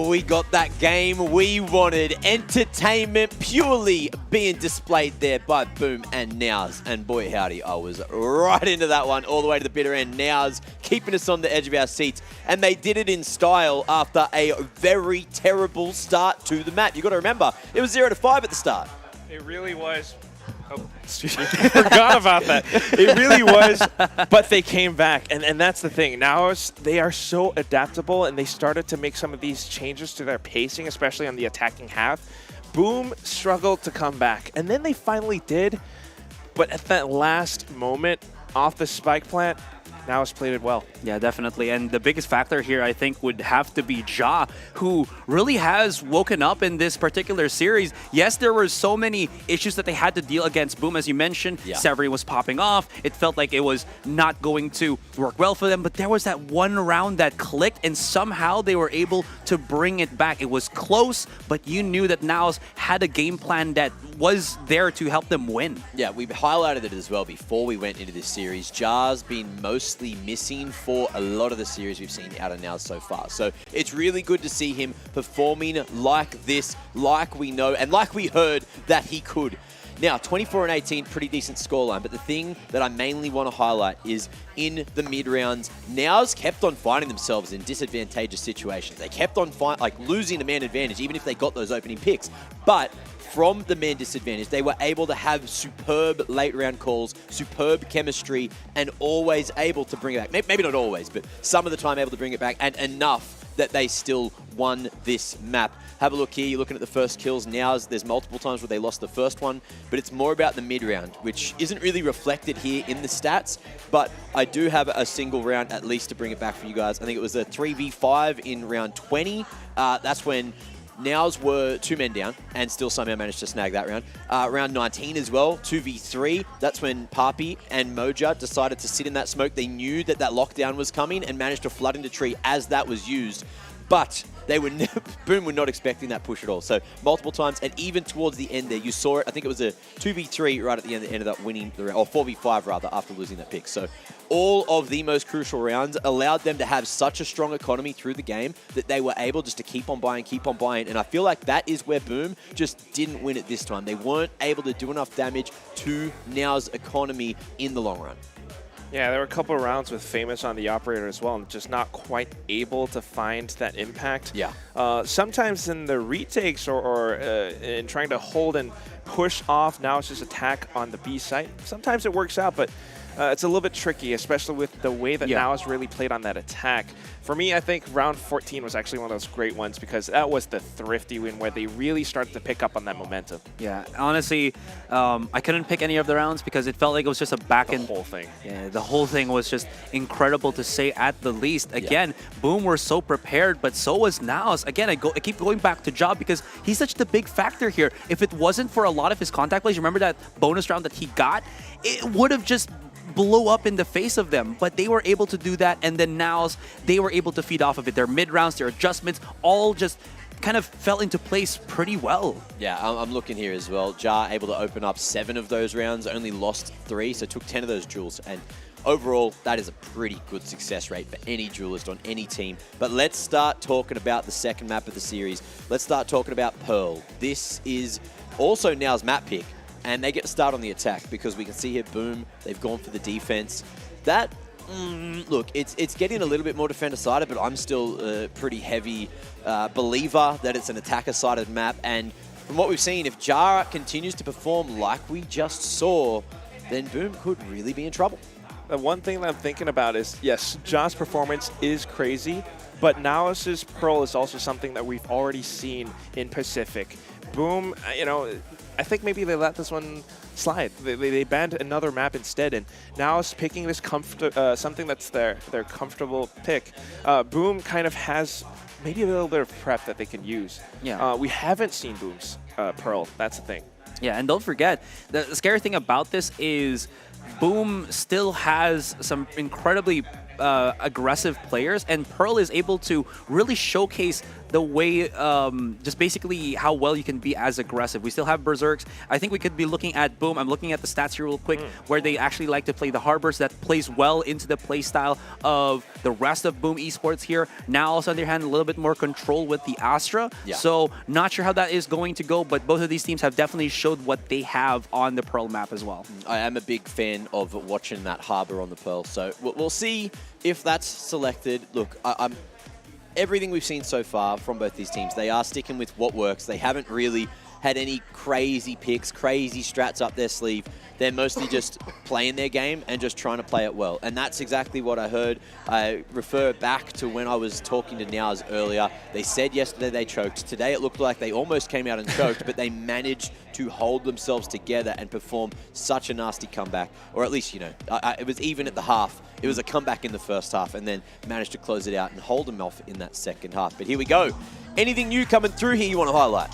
We got that game we wanted. Entertainment purely being displayed there by Boom and Naos. And boy, howdy, I was right into that one all the way to the bitter end. Naos keeping us on the edge of our seats. And they did it in style after a very terrible start to the map. You got to remember, it was 0-5 at the start. It really was. Oh, excuse me. I forgot about that. It really was, but they came back, and that's the thing. Now they are so adaptable, and they started to make some of these changes to their pacing, especially on the attacking half. Boom struggled to come back, and then they finally did, but at that last moment off the spike plant, Naos played it well. Yeah, definitely. And the biggest factor here, I think, would have to be Ja, who really has woken up in this particular series. Yes, there were so many issues that they had to deal against Boom, as you mentioned. Yeah. Severy was popping off. It felt like it was not going to work well for them. But there was that one round that clicked, and somehow they were able to bring it back. It was close, but you knew that Naos had a game plan that was there to help them win. Yeah, we highlighted it as well before we went into this series. Ja's been mostly missing for a lot of the series we've seen out of Naos so far. So it's really good to see him performing like this, like we know, and like we heard that he could. Now, 24-18, pretty decent scoreline, but the thing that I mainly want to highlight is in the mid-rounds, Naos kept on finding themselves in disadvantageous situations. They kept on losing a man advantage, even if they got those opening picks. But from the man disadvantage, they were able to have superb late round calls, superb chemistry, and always able to bring it back. Maybe not always, but some of the time able to bring it back, and enough that they still won this map. Have a look here, you're looking at the first kills. Now there's multiple times where they lost the first one, but it's more about the mid-round, which isn't really reflected here in the stats, but I do have a single round at least to bring it back for you guys. I think it was a 3v5 in round 20. That's when Naos were 2 men down and still somehow managed to snag that round. Round 19 as well, 2v3. That's when Papi and Moja decided to sit in that smoke. They knew that that lockdown was coming and managed to flood into tree as that was used. But they were Boom were not expecting that push at all. So multiple times, and even towards the end there, you saw it. I think it was a 2v3 right at the end that ended up winning the round, or 4v5 rather, after losing that pick. So all of the most crucial rounds allowed them to have such a strong economy through the game that they were able just to keep on buying. And I feel like that is where Boom just didn't win it this time. They weren't able to do enough damage to Nao's economy in the long run. Yeah, there were a couple of rounds with Famous on the operator as well, and just not quite able to find that impact. Yeah. Sometimes in the retakes or in trying to hold and push off Naos' attack on the B site, sometimes it works out, but it's a little bit tricky, especially with the way that Naos really played on that attack. For me, I think round 14 was actually one of those great ones because that was the thrifty win where they really started to pick up on that momentum. Yeah, honestly, I couldn't pick any of the rounds because it felt like it was just a back-end... The whole thing. Yeah, the whole thing was just incredible to say at the least. Again, Boom were so prepared, but so was Naos. Again, I keep going back to Job because he's such the big factor here. If it wasn't for a lot of his contact plays, remember that bonus round that he got? It would have just blow up in the face of them, but they were able to do that, and then Naos, they were able to feed off of it. Their mid-rounds, their adjustments, all just kind of fell into place pretty well. Yeah, I'm looking here as well. Jar able to open up 7 of those rounds, only lost 3, so took 10 of those duels, and overall, that is a pretty good success rate for any duelist on any team. But let's start talking about the second map of the series. Let's start talking about Pearl. This is also Nao's map pick, and they get to start on the attack because we can see here, Boom, they've gone for the defense. That, look, it's getting a little bit more defender-sided, but I'm still a pretty heavy believer that it's an attacker-sided map. And from what we've seen, if Jar continues to perform like we just saw, then Boom could really be in trouble. The one thing that I'm thinking about is, yes, Jar's performance is crazy, but Naos' Pearl is also something that we've already seen in Pacific. Boom, you know, I think maybe they let this one slide. They banned another map instead, and now it's picking this something that's their comfortable pick. Boom kind of has maybe a little bit of prep that they can use. Yeah. We haven't seen Boom's Pearl. That's the thing. Yeah, and don't forget, the scary thing about this is Boom still has some incredibly aggressive players, and Pearl is able to really showcase the way, just basically how well you can be as aggressive. We still have Berserks. I think we could be looking at Boom. I'm looking at the stats here real quick, where they actually like to play the Harbors. That plays well into the play style of the rest of Boom Esports here. Now, also on their hand, a little bit more control with the Astra. Yeah. So not sure how that is going to go, but both of these teams have definitely showed what they have on the Pearl map as well. I am a big fan of watching that Harbor on the Pearl, so we'll see if that's selected. Look, everything we've seen so far from both these teams, they are sticking with what works. They haven't really had any crazy picks, crazy strats up their sleeve. They're mostly just playing their game and just trying to play it well. And that's exactly what I heard. I refer back to when I was talking to Naos earlier. They said yesterday they choked. Today it looked like they almost came out and choked, but they managed to hold themselves together and perform such a nasty comeback. Or at least, you know, it was even at the half. It was a comeback in the first half and then managed to close it out and hold them off in that second half. But here we go. Anything new coming through here you want to highlight?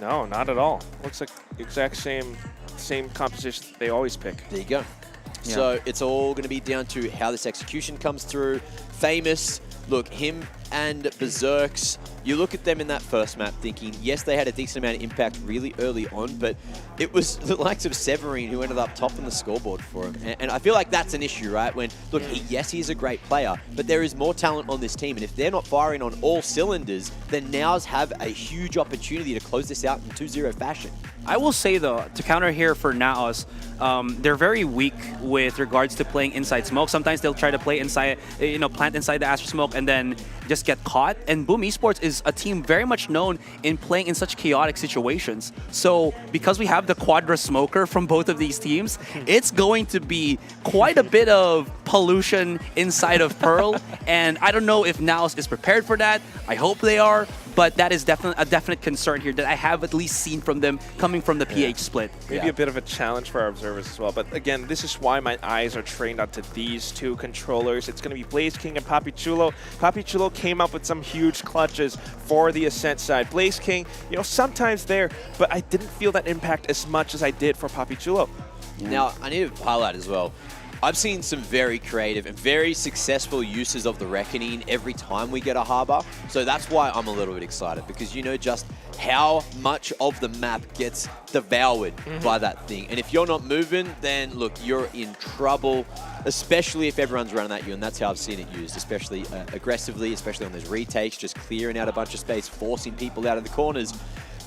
No, not at all. Looks like exact same composition they always pick. There you go. Yeah. So it's all going to be down to how this execution comes through. Famous, look, him and Berserks, you look at them in that first map thinking, yes, they had a decent amount of impact really early on, but it was the likes of Severine who ended up topping the scoreboard for him. And I feel like that's an issue, right? When, look, yes, he's a great player, but there is more talent on this team. And if they're not firing on all cylinders, then Naos have a huge opportunity to close this out in 2-0 fashion. I will say, though, to counter here for Naos, they're very weak with regards to playing inside smoke. Sometimes they'll try to play inside, plant inside the Astra smoke, yourself and then just get caught. And Boom Esports is a team very much known in playing in such chaotic situations. So because we have the Quadra Smoker from both of these teams, it's going to be quite a bit of pollution inside of Pearl. And I don't know if Naos is prepared for that. I hope they are. But that is definitely a definite concern here that I have at least seen from them coming from the PH split. Maybe a bit of a challenge for our observers as well. But again, this is why my eyes are trained onto these two controllers. It's going to be Blaze King and Papi Chulo. Papi Chulo came up with some huge clutches for the Ascent side. Blaze King, you know, sometimes there, but I didn't feel that impact as much as I did for Papi Chulo. Now, I need to highlight as well, I've seen some very creative and very successful uses of the Reckoning every time we get a Harbor. So that's why I'm a little bit excited, because you know just how much of the map gets devoured by that thing. And if you're not moving, then look, you're in trouble, especially if everyone's running at you. And that's how I've seen it used, especially aggressively, especially on those retakes, just clearing out a bunch of space, forcing people out of the corners.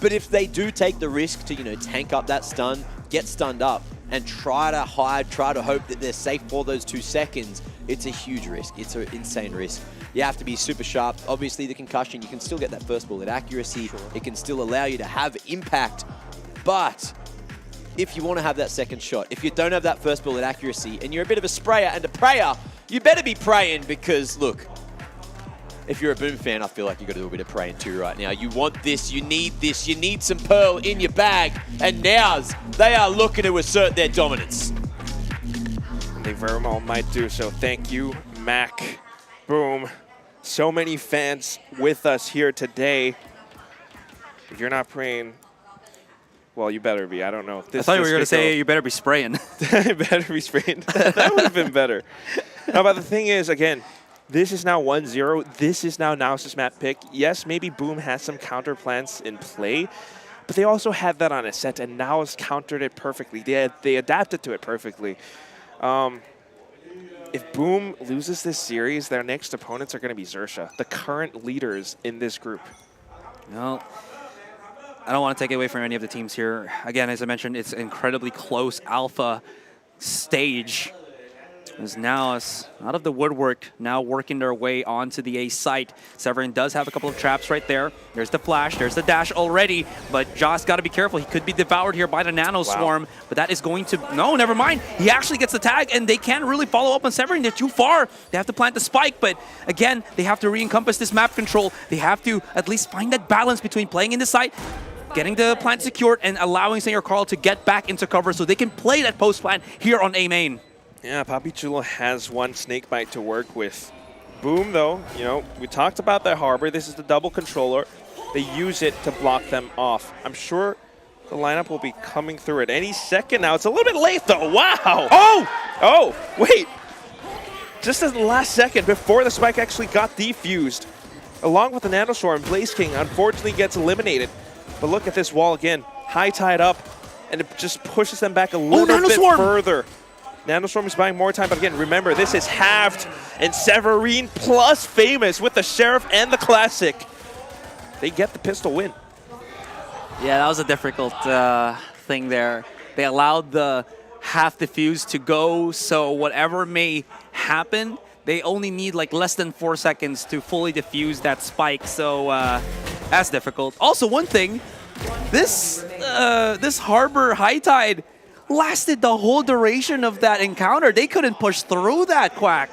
But if they do take the risk to, you know, tank up that stun, get stunned up, and try to hide, try to hope that they're safe for those 2 seconds, it's a huge risk. It's an insane risk. You have to be super sharp. Obviously, the concussion, you can still get that first bullet accuracy. Sure. It can still allow you to have impact. But if you want to have that second shot, if you don't have that first bullet accuracy, and you're a bit of a sprayer and a prayer, you better be praying, because, look, if you're a Boom fan, I feel like you've got to do a bit of praying too right now. You want this, you need some Pearl in your bag, and Naos, they are looking to assert their dominance. They very well might do so. Thank you, Mac. Boom. So many fans with us here today. If you're not praying, well, you better be. I don't know. I thought you were going to say you better be spraying. Better be spraying. That would have been better. Now, but the thing is, again, this is now 1-0. This is now Naos' map pick. Yes, maybe Boom has some counter plans in play, but they also had that on Ascent, and Naos countered it perfectly. They adapted to it perfectly. If Boom loses this series, their next opponents are going to be Zexia, the current leaders in this group. No, I don't want to take it away from any of the teams here. Again, as I mentioned, it's an incredibly close alpha stage. As Naos, out of the woodwork, now working their way onto the A site. Severin does have a couple of traps right there. There's the flash, there's the dash already, but Joss got to be careful. He could be devoured here by the Nano Swarm, but that is going to... No, never mind. He actually gets the tag, and they can't really follow up on Severin. They're too far. They have to plant the spike, but again, they have to re-encompass this map control. They have to at least find that balance between playing in the site, getting the plant secured, and allowing Senor Carl to get back into cover so they can play that post plant here on A main. Yeah, Papi Chulo has one Snakebite to work with. Boom, though, you know, we talked about the Harbor. This is the double controller. They use it to block them off. I'm sure the lineup will be coming through at any second now. It's a little bit late, though. Wow! Oh, wait. Just at the last second, before the spike actually got defused, along with the Nanoswarm, Blaze King unfortunately gets eliminated. But look at this wall again. High tied up, and it just pushes them back a little bit further. Nanoswarm is buying more time, but again, remember, this is halved, and Severin plus Famous with the Sheriff and the Classic. They get the pistol win. Yeah, that was a difficult thing there. They allowed the half defuse to go, so whatever may happen, they only need like less than 4 seconds to fully defuse that spike, so that's difficult. Also, one thing, this Harbor High Tide lasted the whole duration of that encounter. They couldn't push through that, Quack.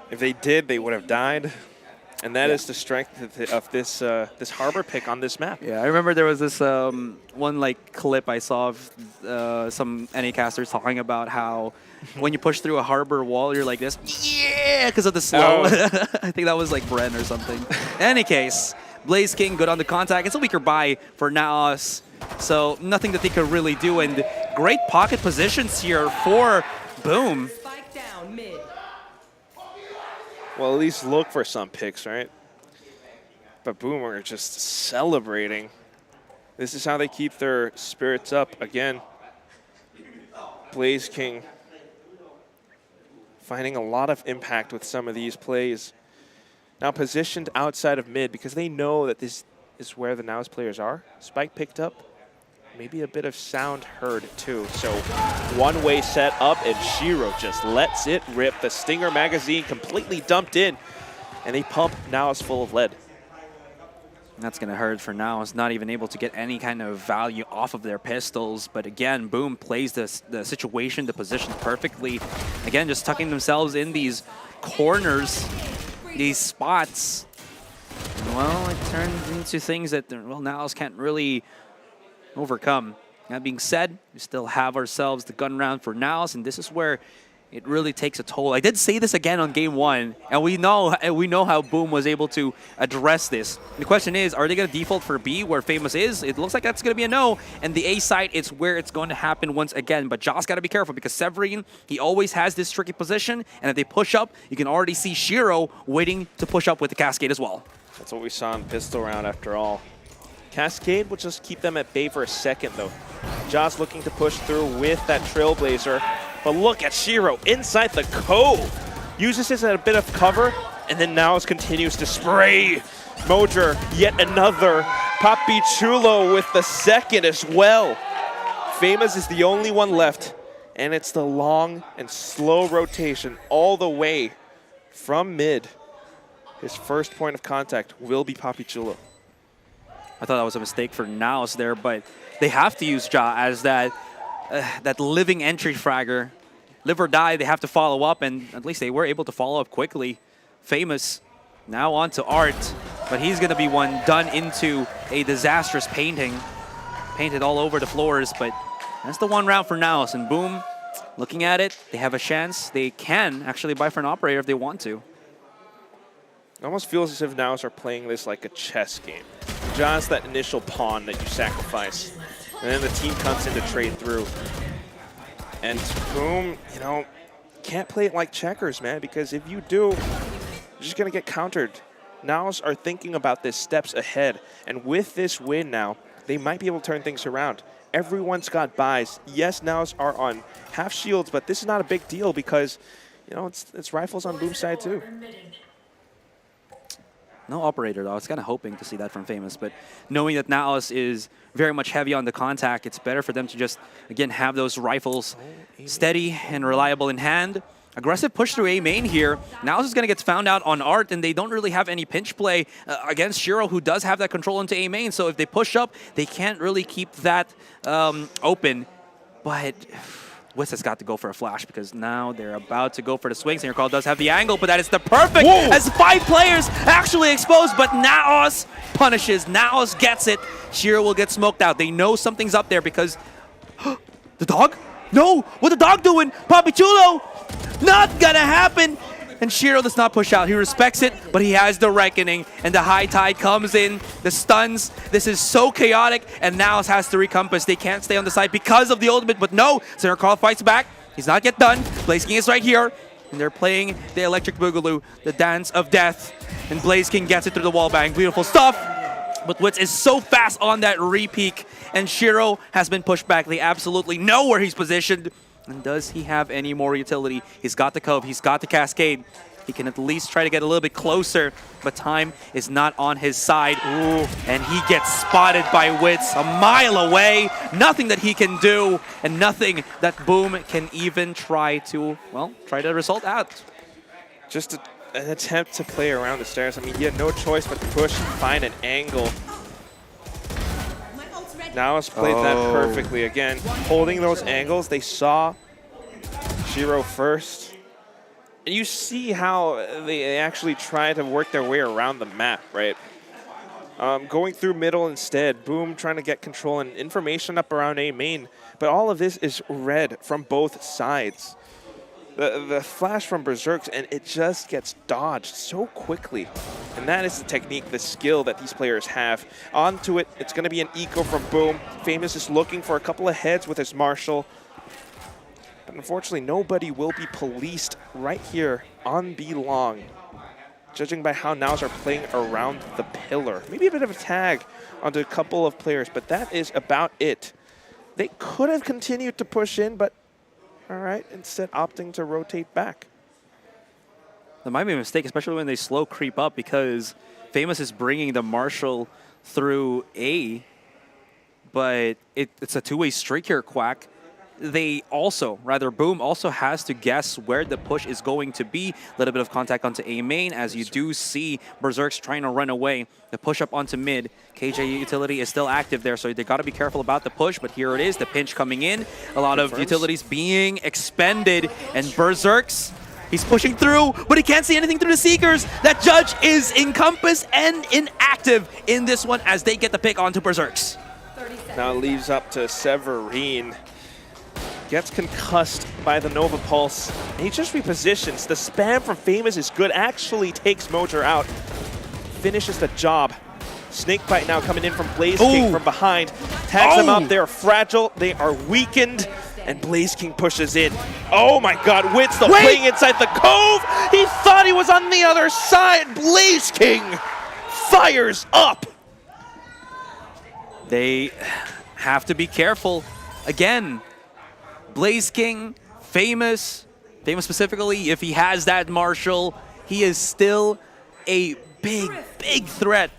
If they did, they would have died. And that is the strength of this this Harbor pick on this map. Yeah, I remember there was this one like clip I saw of some NA casters talking about how when you push through a Harbor wall, you're like this, yeah, because of the slow. I think that was like Bren or something. In any case, Blaze King good on the contact. It's a weaker buy for Naos. So nothing that they could really do, and great pocket positions here for Boom. Spike down mid. Well, at least look for some picks, right? But Boom are just celebrating. This is how they keep their spirits up again. Blaze King finding a lot of impact with some of these plays. Now positioned outside of mid because they know that this is where the Naos players are. Spike picked up. maybe a bit of sound heard too. So one-way set up, and Shiro just lets it rip. The Stinger magazine completely dumped in, and they pump Naos full of lead. That's going to hurt for Naos, not even able to get any kind of value off of their pistols. But again, Boom plays the situation, the position perfectly. Again, just tucking themselves in these corners, these spots. And, well, it turns into things that, well, Naos can't really overcome. That being said, we still have ourselves the gun round for Naos, and this is where it really takes a toll. I did say this again on game 1, and we know how Boom was able to address this. The question is, are they going to default for B where Famous is? It looks like that's going to be a no, and the A side is where it's going to happen once again. But Joss got to be careful because Severine, he always has this tricky position, and if they push up, you can already see Shiro waiting to push up with the Cascade as well. That's what we saw in pistol round after all. Cascade will just keep them at bay for a second though. Joss looking to push through with that Trailblazer. But look at Shiro inside the cove. Uses this as a bit of cover, and then Naos continues to spray. Mojer, yet another. Papi Chulo with the second as well. Famous is the only one left, and it's the long and slow rotation all the way from mid. His first point of contact will be Papi Chulo. I thought that was a mistake for Naos there, but they have to use Ja as that living entry fragger. Live or die, they have to follow up, and at least they were able to follow up quickly. Famous now on to Art, but he's going to be one done into a disastrous painting. Painted all over the floors, but that's the one round for Naos, and Boom, looking at it, they have a chance. They can actually buy for an operator if they want to. It almost feels as if Naos are playing this like a chess game. Just that initial pawn that you sacrifice, and then the team comes in to trade through. And Boom, you know, can't play it like checkers, man, because if you do, you're just going to get countered. Naos are thinking about this steps ahead, and with this win now, they might be able to turn things around. Everyone's got buys. Yes, Naos are on half shields, but this is not a big deal because, you know, it's rifles on Boom's side too. No operator, though. I was kind of hoping to see that from Famous, but knowing that Naos is very much heavy on the contact, it's better for them to just, again, have those rifles steady and reliable in hand. Aggressive push through A main here. Naos is going to get found out on Art, and they don't really have any pinch play against Shiro, who does have that control into A main, so if they push up, they can't really keep that open. But Wiz has got to go for a flash because now they're about to go for the swings. And your call does have the angle, but that is the perfect as 5 players actually exposed. But Naos punishes. Naos gets it. Shiro will get smoked out. They know something's up there because the dog? No, what the dog doing? Papi Chulo, not gonna happen. And Shiro does not push out. He respects it, but he has the reckoning, and the high tide comes in, the stuns. This is so chaotic, and Naos has to recompass. They can't stay on the side because of the ultimate, but no, Center Carl fights back. He's not yet done. Blaze King is right here, and they're playing the Electric Boogaloo, the dance of death. And Blaze King gets it through the wall bang. Beautiful stuff. But Witz is so fast on that re-peek, and Shiro has been pushed back. They absolutely know where he's positioned. And does he have any more utility? He's got the Cove, he's got the Cascade. He can at least try to get a little bit closer, but time is not on his side. Ooh, and he gets spotted by Witz a mile away. Nothing that he can do, and nothing that Boom can even try to, well, try to result out. Just an attempt to play around the stairs. I mean, he had no choice but to push and find an angle. Naos played that perfectly. Again, holding those angles, they saw Shiro first. And you see how they actually try to work their way around the map, right? Going through middle instead, Boom trying to get control and information up around A main. But all of this is red from both sides. The flash from Berserks, and it just gets dodged so quickly. And that is the technique, the skill that these players have. Onto it, it's going to be an eco from Boom. Famous is looking for a couple of heads with his Marshall. But unfortunately, nobody will be policed right here on B long. Judging by how Naos are playing around the pillar. Maybe a bit of a tag onto a couple of players, but that is about it. They could have continued to push in, but all right, instead opting to rotate back. That might be a mistake, especially when they slow creep up, because Famous is bringing the Marshall through A. but it's a two-way streak here, Quack. They also, rather Boom also has to guess where the push is going to be. A little bit of contact onto A main, as you do see Berserk's trying to run away. The push up onto mid. KJ utility is still active there, so they got to be careful about the push, but here it is, the pinch coming in. A lot of utilities being expended, and Berserk's, he's pushing through, but he can't see anything through the Seekers. That Judge is encompassed and inactive in this one as they get the pick onto Berserk's. Now it leaves up to Severine. Gets concussed by the Nova Pulse. And he just repositions. The spam from Famous is good. Actually takes Mojer out. Finishes the job. Snakebite now coming in from Blaze King from behind. Tags them up. They are fragile. They are weakened. And Blaze King pushes in. Oh my god, Witz still playing inside the cove. He thought he was on the other side. Blaze King fires up. They have to be careful. Again, Blaze King, Famous specifically, if he has that Marshall, he is still a big threat.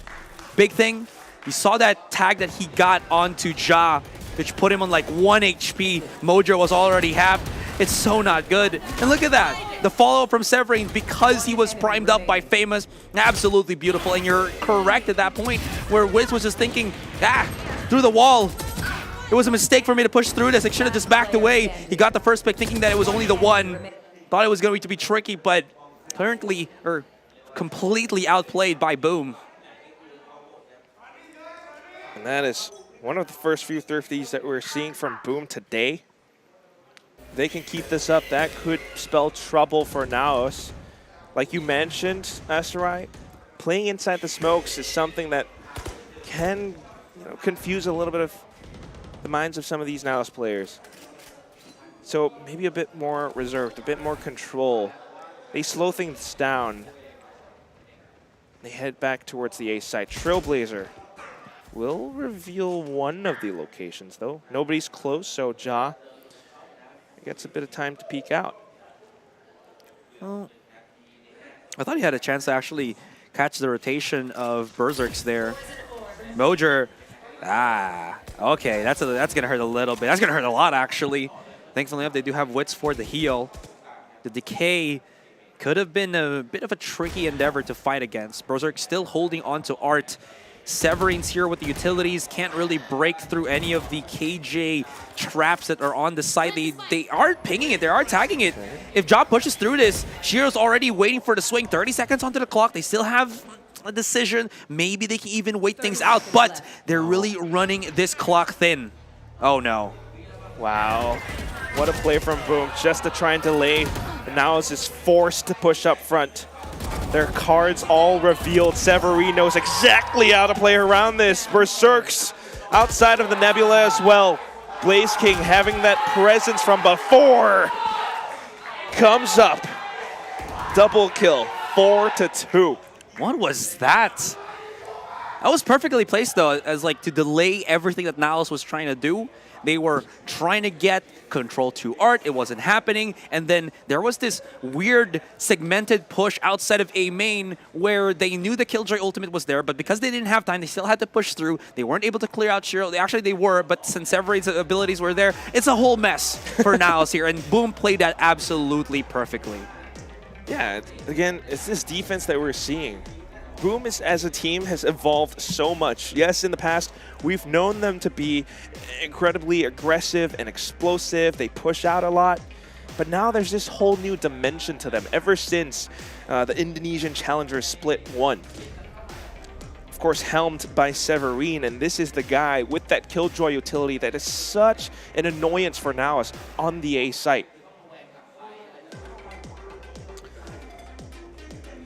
Big thing, you saw that tag that he got onto Ja, which put him on like 1 HP. Mojo was already halved. It's so not good. And look at that. The follow-up from Severine, because he was primed up by Famous, absolutely beautiful. And you're correct at that point where Wiz was just thinking, through the wall. It was a mistake for me to push through this. I should have just backed away. He got the first pick thinking that it was only the one. Thought it was going to be tricky, but currently, or completely outplayed by Boom. And that is one of the first few thrifties that we're seeing from Boom today. They can keep this up. That could spell trouble for Naos. Like you mentioned, Asterai, playing inside the smokes is something that can confuse a little bit of the minds of some of these Naos players. So maybe a bit more reserved, a bit more control. They slow things down. They head back towards the A side. Trailblazer will reveal one of the locations, though. Nobody's close, so Ja gets a bit of time to peek out. Well, I thought he had a chance to actually catch the rotation of Berserks there. Mojer, okay, that's gonna hurt a little bit. That's gonna hurt a lot, actually. Thankfully enough, they do have Wits for the heal. The decay could have been a bit of a tricky endeavor to fight against. Berserk still holding on to Art. Severine's here with the utilities, can't really break through any of the KJ traps that are on the site. They are pinging it, they are tagging it. If Ja pushes through this, Shiro's already waiting for the swing. 30 seconds onto the clock, they still have a decision. Maybe they can even wait things out, but they're really running this clock thin. Oh no. Wow. What a play from Boom, just to try and delay. And Naos is forced to push up front. Their cards all revealed. Severine knows exactly how to play around this. Berserk's outside of the Nebula as well. Blaze King having that presence from before. Comes up. Double kill, 4-2. What was that? That was perfectly placed though, as like to delay everything that Naos was trying to do. They were trying to get control to Art. It wasn't happening. And then there was this weird segmented push outside of A main where they knew the Killjoy ultimate was there, but because they didn't have time, they still had to push through. They weren't able to clear out Shiro. Actually, they were, but since Severine's abilities were there, it's a whole mess for Naos here. And Boom played that absolutely perfectly. Yeah, again, it's this defense that we're seeing. Boom as a team has evolved so much. Yes, in the past, we've known them to be incredibly aggressive and explosive. They push out a lot. But now there's this whole new dimension to them ever since the Indonesian Challengers Split 1. Of course, helmed by Severine, and this is the guy with that Killjoy utility that is such an annoyance for Naos on the A site.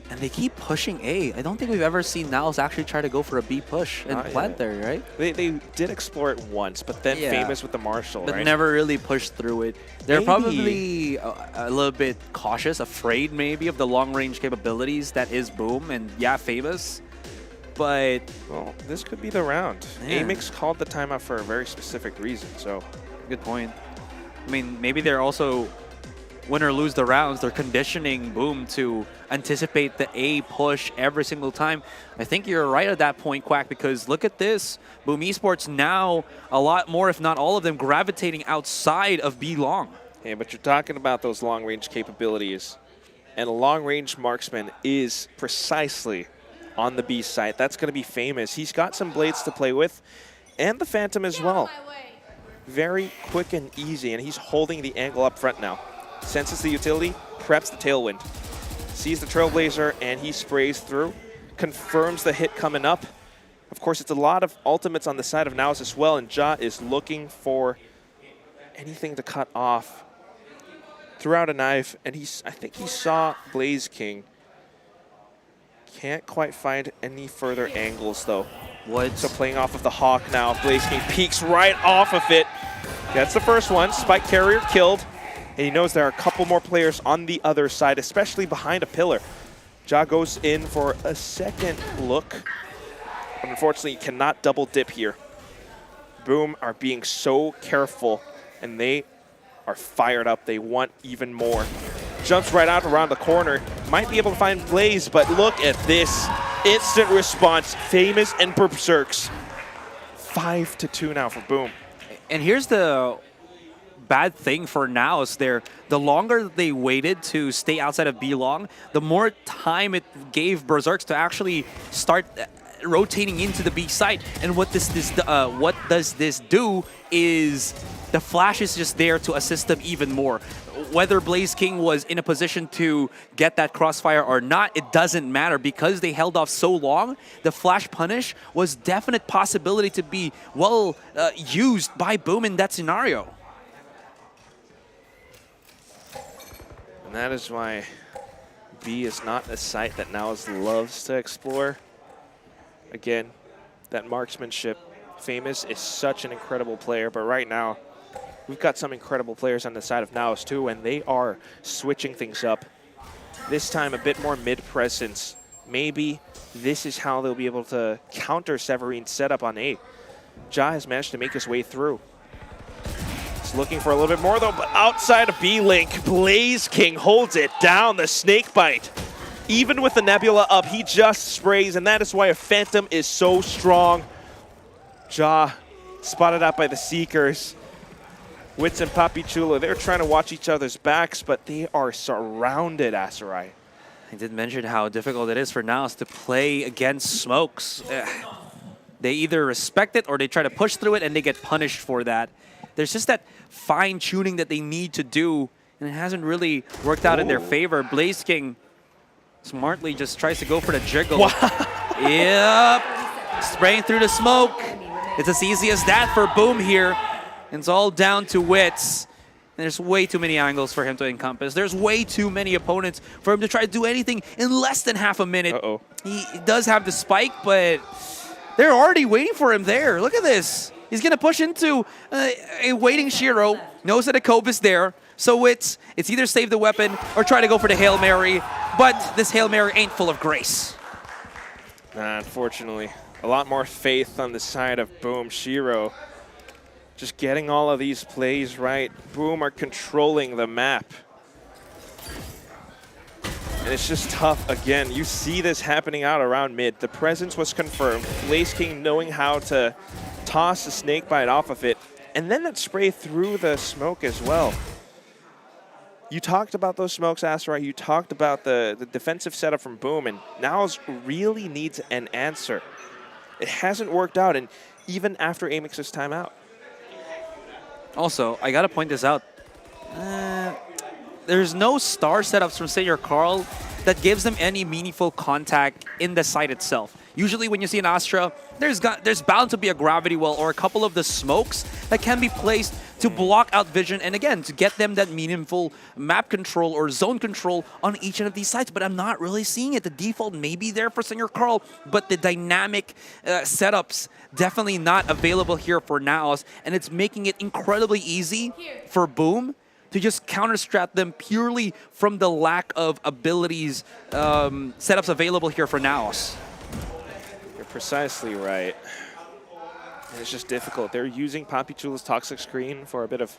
And they keep pushing A. I don't think we've ever seen Naos actually try to go for a B push and plant there, right? They did explore it once, but then Famous with the Marshall, but right? never really pushed through it. They're probably a little bit cautious, afraid maybe of the long-range capabilities that is Boom and Famous. But well, this could be the round. Amix called the timeout for a very specific reason, so good point. I mean, maybe they're also win or lose the rounds, they're conditioning Boom to anticipate the A push every single time. I think you're right at that point, Quack, because look at this. Boom Esports now a lot more, if not all of them, gravitating outside of B long. Yeah, but you're talking about those long-range capabilities, and a long-range marksman is precisely on the B site. That's going to be famous. He's got some blades to play with, and the Phantom as well. Very quick and easy, and he's holding the angle up front now. Senses the utility, preps the tailwind. Sees the Trailblazer, and he sprays through. Confirms the hit coming up. Of course, it's a lot of ultimates on the side of Naos as well, and Ja is looking for anything to cut off. Threw out a knife, and I think he saw Blaze King. Can't quite find any further angles, though. What? So playing off of the Hawk now. Blaze King peeks right off of it. That's the first one. Spike Carrier killed. And he knows there are a couple more players on the other side, especially behind a pillar. Ja goes in for a second look. But unfortunately, he cannot double dip here. Boom are being so careful, and they are fired up. They want even more. Jumps right out around the corner. Might be able to find Blaze, but look at this. Instant response. Famous and Berserks. 5-2 now for Boom. And here's the bad thing for Naos there. The longer they waited to stay outside of B long, the more time it gave Berserks to actually start rotating into the B site. And what does this do is the flash is just there to assist them even more. Whether Blaze King was in a position to get that crossfire or not, it doesn't matter because they held off so long. The flash punish was definite possibility to be well used by Boom in that scenario. And that is why B is not a site that Naos loves to explore. Again, that marksmanship. Famous is such an incredible player, but right now, we've got some incredible players on the side of Naos too, and they are switching things up. This time a bit more mid-presence. Maybe this is how they'll be able to counter Severine's setup on A. Ja has managed to make his way through. He's looking for a little bit more though, but outside of B-Link, Blaze King holds it down, the snake bite. Even with the Nebula up, he just sprays, and that is why a Phantom is so strong. Ja spotted out by the Seekers. Wits and Papi Chulo, they're trying to watch each other's backs, but they are surrounded, Aserai. I did mention how difficult it is for Naos to play against smokes. They either respect it or they try to push through it and they get punished for that. There's just that fine-tuning that they need to do, and it hasn't really worked out in their favor. Blaze King smartly just tries to go for the jiggle. Wow. Yep. Spraying through the smoke. It's as easy as that for Boom here. It's all down to wits. There's way too many angles for him to encompass. There's way too many opponents for him to try to do anything in less than half a minute. Uh-oh. He does have the spike, but they're already waiting for him there. Look at this. He's going to push into a waiting Shiro. Knows that a Cove is there. So it's either save the weapon or try to go for the Hail Mary. But this Hail Mary ain't full of grace. Unfortunately, a lot more faith on the side of Boom. Shiro just getting all of these plays right. Boom are controlling the map. And it's just tough. Again, you see this happening out around mid. The presence was confirmed. Blaze King knowing how to toss the snake bite off of it. And then that spray through the smoke as well. You talked about those smokes, Aserai. You talked about the defensive setup from Boom, and Naos really needs an answer. It hasn't worked out, and even after Amix's timeout. Also, I gotta point this out. There's no star setups from Senior Carl that gives them any meaningful contact in the site itself. Usually when you see an Astra, there's bound to be a gravity well or a couple of the smokes that can be placed to block out vision and again, to get them that meaningful map control or zone control on each of these sites. But I'm not really seeing it. The default may be there for Senior Carl, but the dynamic setups definitely not available here for Naos, and it's making it incredibly easy for Boom to just counter-strat them purely from the lack of abilities setups available here for Naos. You're precisely right. And it's just difficult. They're using Papi Chulo's Toxic Screen for a bit of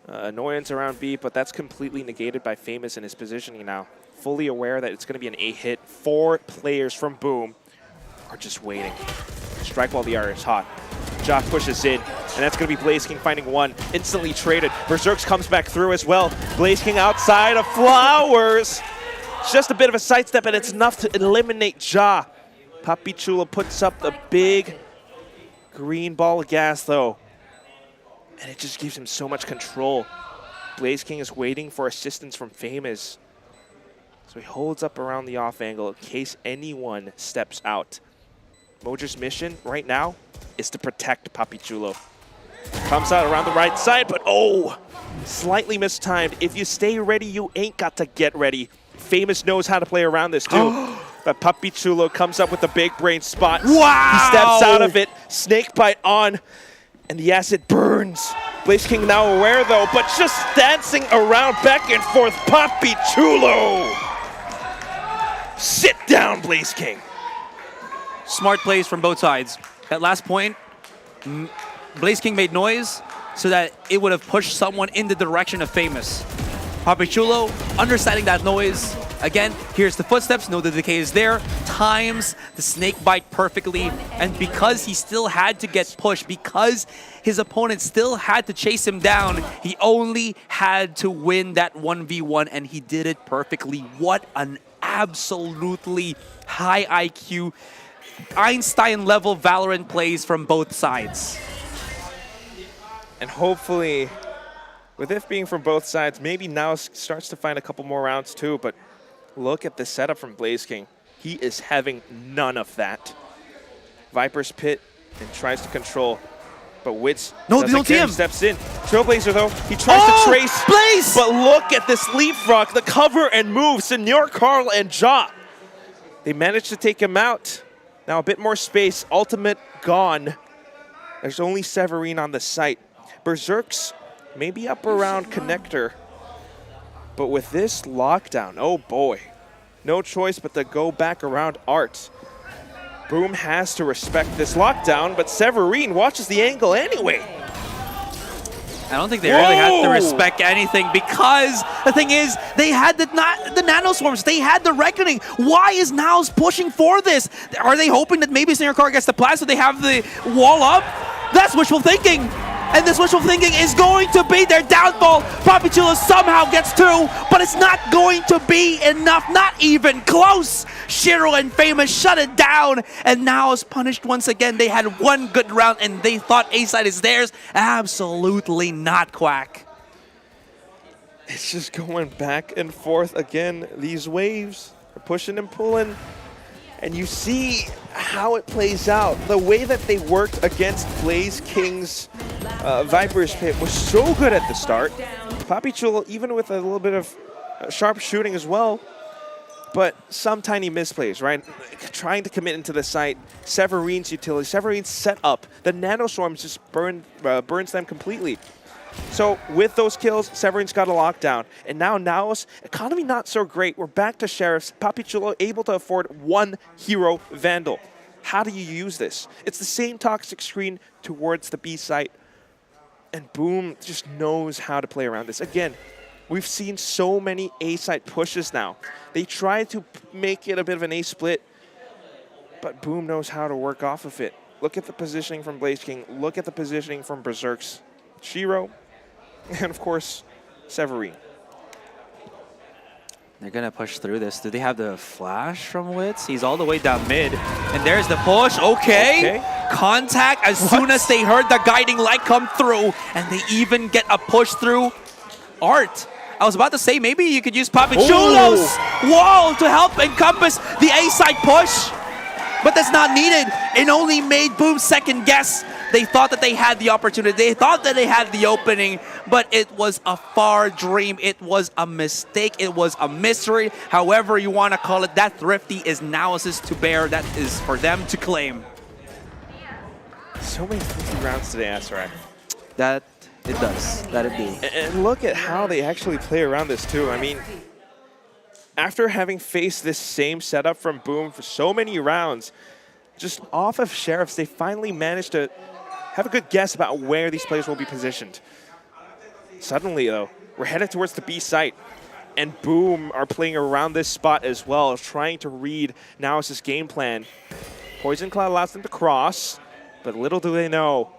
annoyance around B, but that's completely negated by Famous and his positioning now. Fully aware that it's going to be an A hit. 4 players from Boom are just waiting. Strike while the air is hot. Ja pushes in, and that's going to be Blaze King finding one. Instantly traded. Berserks comes back through as well. Blaze King outside of Flowers. It's just a bit of a sidestep, and it's enough to eliminate Ja. Papi Chulo puts up the big green ball of gas, though. And it just gives him so much control. Blaze King is waiting for assistance from Famous. So he holds up around the off angle in case anyone steps out. Mojer's mission right now is to protect Papi Chulo. Comes out around the right side, but oh! Slightly mistimed. If you stay ready, you ain't got to get ready. Famous knows how to play around this too. But Papi Chulo comes up with a big brain spot. Wow! He steps out of it, snake bite on, and the acid burns. Blaze King now aware though, but just dancing around back and forth. Papi Chulo! Sit down, Blaze King. Smart plays from both sides. That last point, Blaze King made noise so that it would have pushed someone in the direction of Famous. Papi Chulo, understanding that noise, again, here's the footsteps, know the decay is there, times the snake bite perfectly, and because he still had to get pushed, because his opponent still had to chase him down, he only had to win that 1v1, and he did it perfectly. What an absolutely high IQ, Einstein-level Valorant plays from both sides. And hopefully, with it being from both sides, maybe Naos starts to find a couple more rounds too, but look at the setup from Blaze King. He is having none of that. Viper's Pit and tries to control, but Wits don't see him. Steps in. Trailblazer though, he tries to trace. Blaze! But look at this leapfrog, the cover and move. Senor Carl and Ja. They managed to take him out. Now a bit more space, ultimate gone. There's only Severine on the site. Berserks maybe up around connector, but with this lockdown, oh boy, no choice but to go back around Art. Boom has to respect this lockdown, but Severine watches the angle anyway. I don't think they really had to respect anything because the thing is, they had the nanoswarms, they had the reckoning. Why is Naos pushing for this? Are they hoping that maybe Senior Car gets the plant so they have the wall up? That's wishful thinking. And this wishful thinking is going to be their downfall. Papi Chulo somehow gets through, but it's not going to be enough, not even close. Shiro and Famous shut it down, and now is punished once again. They had one good round, and they thought A-side is theirs. Absolutely not, Quack. It's just going back and forth again. These waves are pushing and pulling, and you see how it plays out. The way that they worked against Blaze King's Viper's Pit was so good at the start. Papi Chulo, even with a little bit of sharp shooting as well, but some tiny misplays, right? Trying to commit into the site. Severine's utility, Severine's set up. The nanoswarms just burns them completely. So with those kills, Severine's got a lockdown. And now Naos, economy not so great. We're back to Sheriffs. Papi Chulo able to afford one hero Vandal. How do you use this? It's the same toxic screen towards the B site. And Boom just knows how to play around this. Again, we've seen so many A site pushes now. They try to make it a bit of an A split, but Boom knows how to work off of it. Look at the positioning from Blaze King. Look at the positioning from Berserks. Shiro, and of course, Severine. They're going to push through this. Do they have the flash from Wits? He's all the way down mid. And there's the push. Okay. Contact as soon as they heard the guiding light come through. And they even get a push through Art. I was about to say, maybe you could use Papi Chulo's wall to help encompass the A-side push. But that's not needed. It only made Boom second guess. They thought that they had the opportunity. They thought that they had the opening, but it was a far dream. It was a mistake. It was a mystery. However you want to call it, that Thrifty is Naos' to bear. That is for them to claim. So many 50 rounds today, Asarak. That it does. That it do. And look at how they actually play around this too. I mean, after having faced this same setup from Boom for so many rounds, just off of Sheriffs, they finally managed to have a good guess about where these players will be positioned. Suddenly, though, we're headed towards the B site. And Boom are playing around this spot as well, trying to read Naos' game plan. Poison Cloud allows them to cross, but little do they know,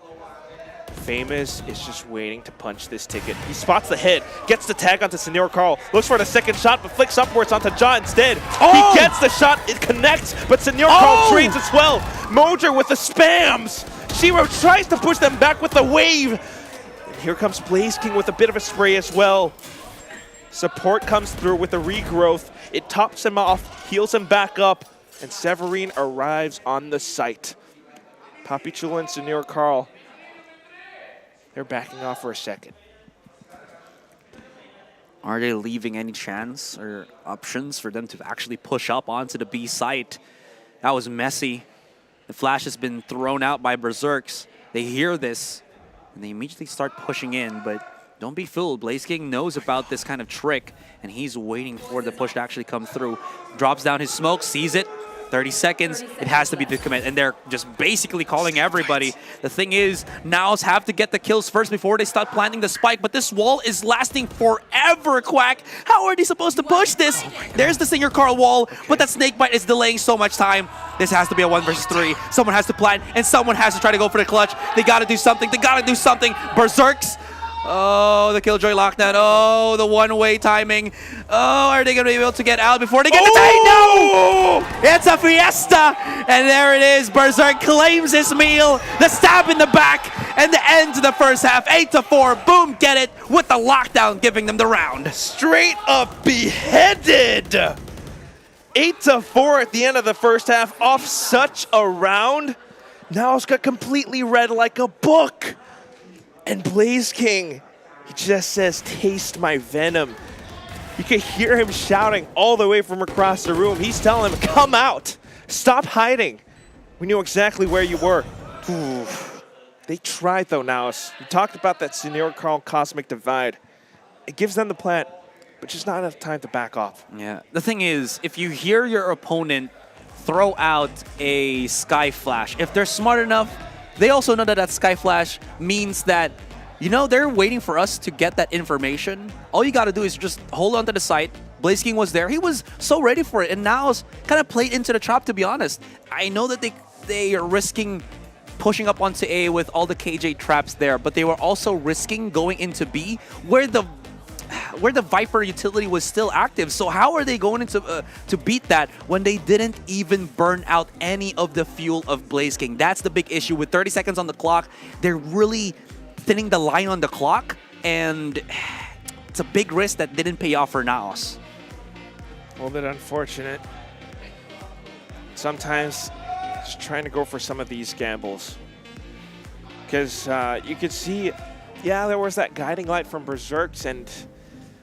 Famous is just waiting to punch this ticket. He spots the hit, gets the tag onto Senor Carl, looks for the second shot, but flicks upwards onto Ja instead. Oh! He gets the shot, it connects, but Senor Carl trades as well. Mojer with the spams. Shiro tries to push them back with the wave. And here comes Blaze King with a bit of a spray as well. Support comes through with the regrowth. It tops him off, heals him back up, and Severine arrives on the site. Papi Chulo and Senor Carl, they're backing off for a second. Are they leaving any chance or options for them to actually push up onto the B site? That was messy. The flash has been thrown out by Berserks. They hear this, and they immediately start pushing in, but don't be fooled. Blaze King knows about this kind of trick, and he's waiting for the push to actually come through. Drops down his smoke, sees it. 30 seconds, it has to be the commit, and they're just basically calling everybody. The thing is, Naos have to get the kills first before they start planting the spike, but this wall is lasting forever, Quack. How are they supposed to push this? There's the Senor Carl wall, but that snakebite is delaying so much time. This has to be a 1 versus 3. Someone has to plant, and someone has to try to go for the clutch. They gotta do something, they gotta do something. Berserks. Oh, the Killjoy lockdown. Oh, the one-way timing. Oh, are they going to be able to get out before they get the tag? No! It's a fiesta! And there it is. Berserk claims his meal. The stab in the back. And the end to the first half. 8-4. Boom, get it. With the lockdown giving them the round. Straight up beheaded. 8-4 at the end of the first half. Off such a round. Now it's got completely read like a book. And Blaze King, he just says, taste my venom. You can hear him shouting all the way from across the room. He's telling him, come out. Stop hiding. We knew exactly where you were. Ooh. They tried, though, Naos. We talked about that Senor Carl Cosmic Divide. It gives them the plant, but just not enough time to back off. Yeah. The thing is, if you hear your opponent throw out a Sky Flash, if they're smart enough, they also know that that Sky Flash means that, you know, they're waiting for us to get that information. All you got to do is just hold on to the site. Blaze King was there. He was so ready for it. And now it's kind of played into the trap, to be honest. I know that they are risking pushing up onto A with all the KJ traps there, but they were also risking going into B where the Viper utility was still active. So how are they going into to beat that when they didn't even burn out any of the fuel of Blaze King? That's the big issue. With 30 seconds on the clock, they're really thinning the line on the clock, and it's a big risk that didn't pay off for Naos. A little bit unfortunate. Sometimes just trying to go for some of these gambles. Because you could see, yeah, there was that guiding light from Berserks, and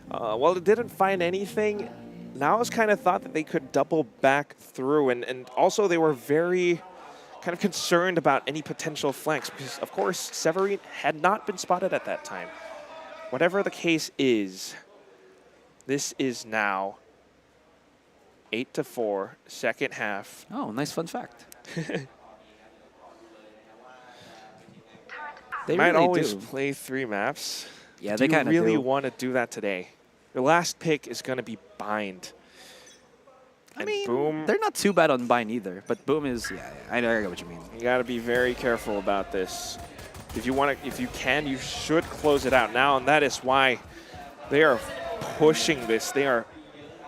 while it didn't find anything, Naos kind of thought that they could double back through, and also they were very kind of concerned about any potential flanks, because of course Severine had not been spotted at that time. Whatever the case is, this is now 8-4, second half. Oh, nice fun fact. They might really always play 3 maps. Yeah, they kind of really want to do that today. Your last pick is going to be Bind. I mean, Boom, they're not too bad on Bind either, but Boom is, yeah, I get what you mean. You got to be very careful about this. If you can, you should close it out now, and that is why they are pushing this. They are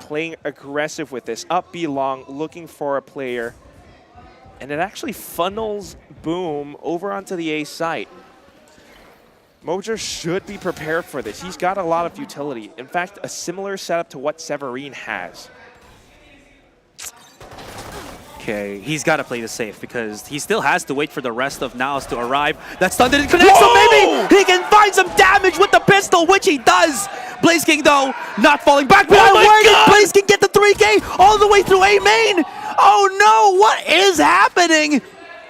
playing aggressive with this. Up B long, looking for a player, and it actually funnels Boom over onto the A site. Mojer should be prepared for this. He's got a lot of utility. In fact, a similar setup to what Severine has. Okay, he's got to play this safe because he still has to wait for the rest of Naos to arrive. That stun didn't connect, so maybe he can find some damage with the pistol, which he does. Blaze King, though, not falling back. But where did Blaze King get the 3K all the way through A main? Oh no, what is happening?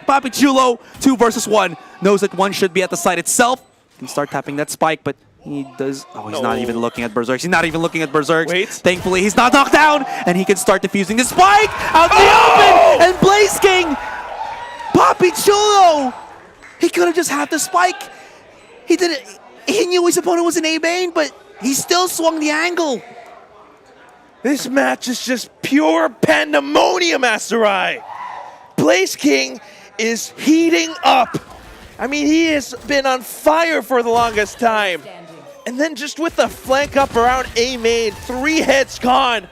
Papi Chulo, 2 versus 1. Knows that one should be at the site itself. Can start tapping that spike, but he does. Oh, he's not even looking at Berserks. He's not even looking at Berserks. Wait. Thankfully, he's not knocked down, and he can start defusing the spike out the open. And Blaze King, Papi Chulo, he could have just had the spike. He didn't. He knew his opponent was an A main, but he still swung the angle. This match is just pure pandemonium, Asterai. Blaze King is heating up. I mean, he has been on fire for the longest time. And then just with the flank up around A main, 3 heads gone.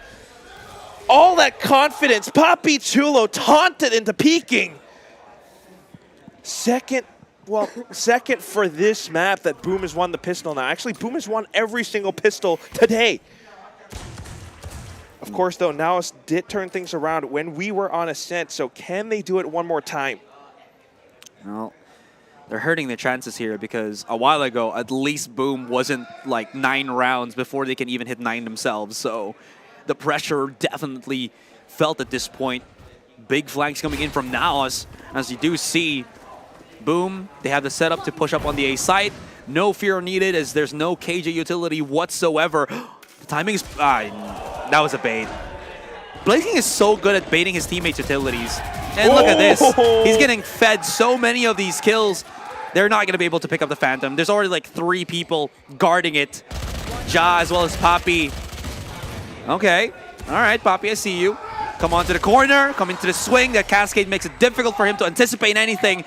All that confidence, Papi Chulo taunted into peeking. Second for this map that Boom has won the pistol now. Actually, Boom has won every single pistol today. Of course, though, Naos did turn things around when we were on Ascent, so can they do it one more time? Well, they're hurting their chances here because a while ago, at least Boom wasn't like 9 rounds before they can even hit 9 themselves. So the pressure definitely felt at this point. Big flanks coming in from Naos. As you do see, Boom, they have the setup to push up on the A site. No fear needed as there's no KJ utility whatsoever. The timing is... that was a bait. Blaze King is so good at baiting his teammates' utilities. And look at this. He's getting fed so many of these kills. They're not going to be able to pick up the Phantom. There's already like 3 people guarding it. Ja as well as Papi. Okay. All right, Papi, I see you. Come onto the corner. Come into the swing. That cascade makes it difficult for him to anticipate anything.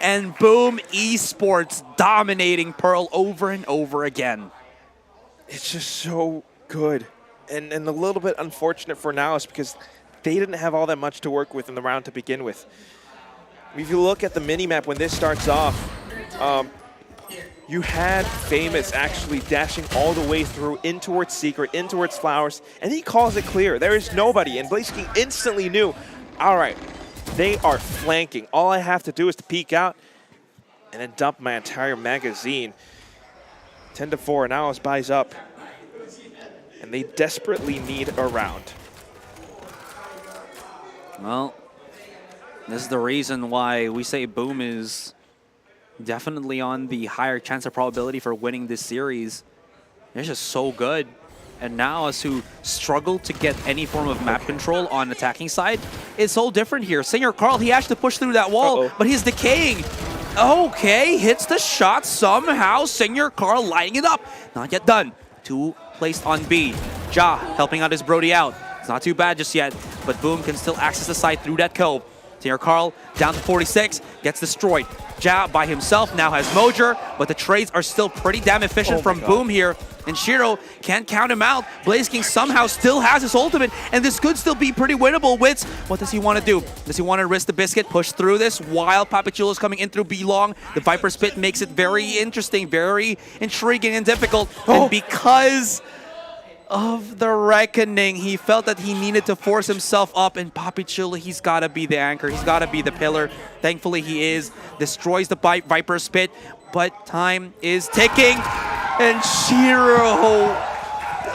And Boom Esports dominating Pearl over and over again. It's just so good. And a little bit unfortunate for Naos because they didn't have all that much to work with in the round to begin with. If you look at the minimap when this starts off, you had Famous actually dashing all the way through in towards Secret, in towards Flowers, and he calls it clear. There is nobody, and Blaze King instantly knew, all right, they are flanking. All I have to do is to peek out and then dump my entire magazine. 10-4, Naos buys up. And they desperately need a round. Well, this is the reason why we say Boom is definitely on the higher chance of probability for winning this series. They're just so good. And Naos, who struggled to get any form of map control on attacking side, is so different here. Senior Carl, he has to push through that wall, but he's decaying. Okay, hits the shot somehow. Senior Carl lighting it up. Not yet done. 2 placed on B. Ja helping out his Brody out. It's not too bad just yet, but Boom can still access the site through that cove. Senior Carl down to 46, gets destroyed. Ja by himself now has Mojer, but the trades are still pretty damn efficient from Boom here. And Shiro can't count him out. Blaze King somehow still has his ultimate, and this could still be pretty winnable. Wits, what does he want to do? Does he want to risk the biscuit, push through this while Papi Chulo is coming in through B-Long? The Viper Spit makes it very interesting, very intriguing and difficult. And because of the reckoning, he felt that he needed to force himself up, and Papi Chulo, he's got to be the anchor. He's got to be the pillar. Thankfully, he is. Destroys the Viper Spit, but time is ticking. And Shiro,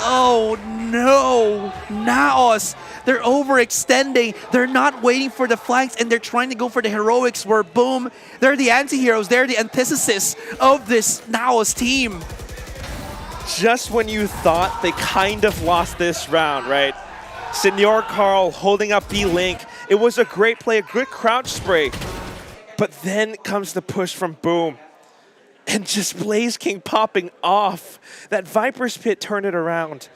oh no, Naos, they're overextending. They're not waiting for the flanks, and they're trying to go for the heroics where Boom, they're the anti-heroes. They're the antithesis of this Naos team. Just when you thought they kind of lost this round, right? Senor Carl holding up B-Link. It was a great play, a good crouch spray. But then comes the push from Boom. And just Blaze King popping off. That Viper's Pit turned it around.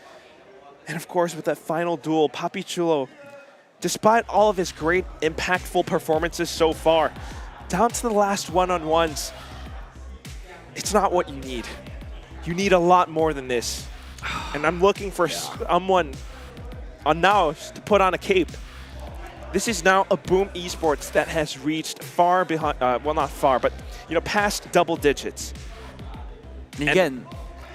And of course, with that final duel, Papi Chulo, despite all of his great, impactful performances so far, down to the last one-on-ones, it's not what you need. You need a lot more than this. And I'm looking for someone on Naos to put on a cape. This is now a Boom Esports that has reached far behind, well, not far, but past double digits. And again,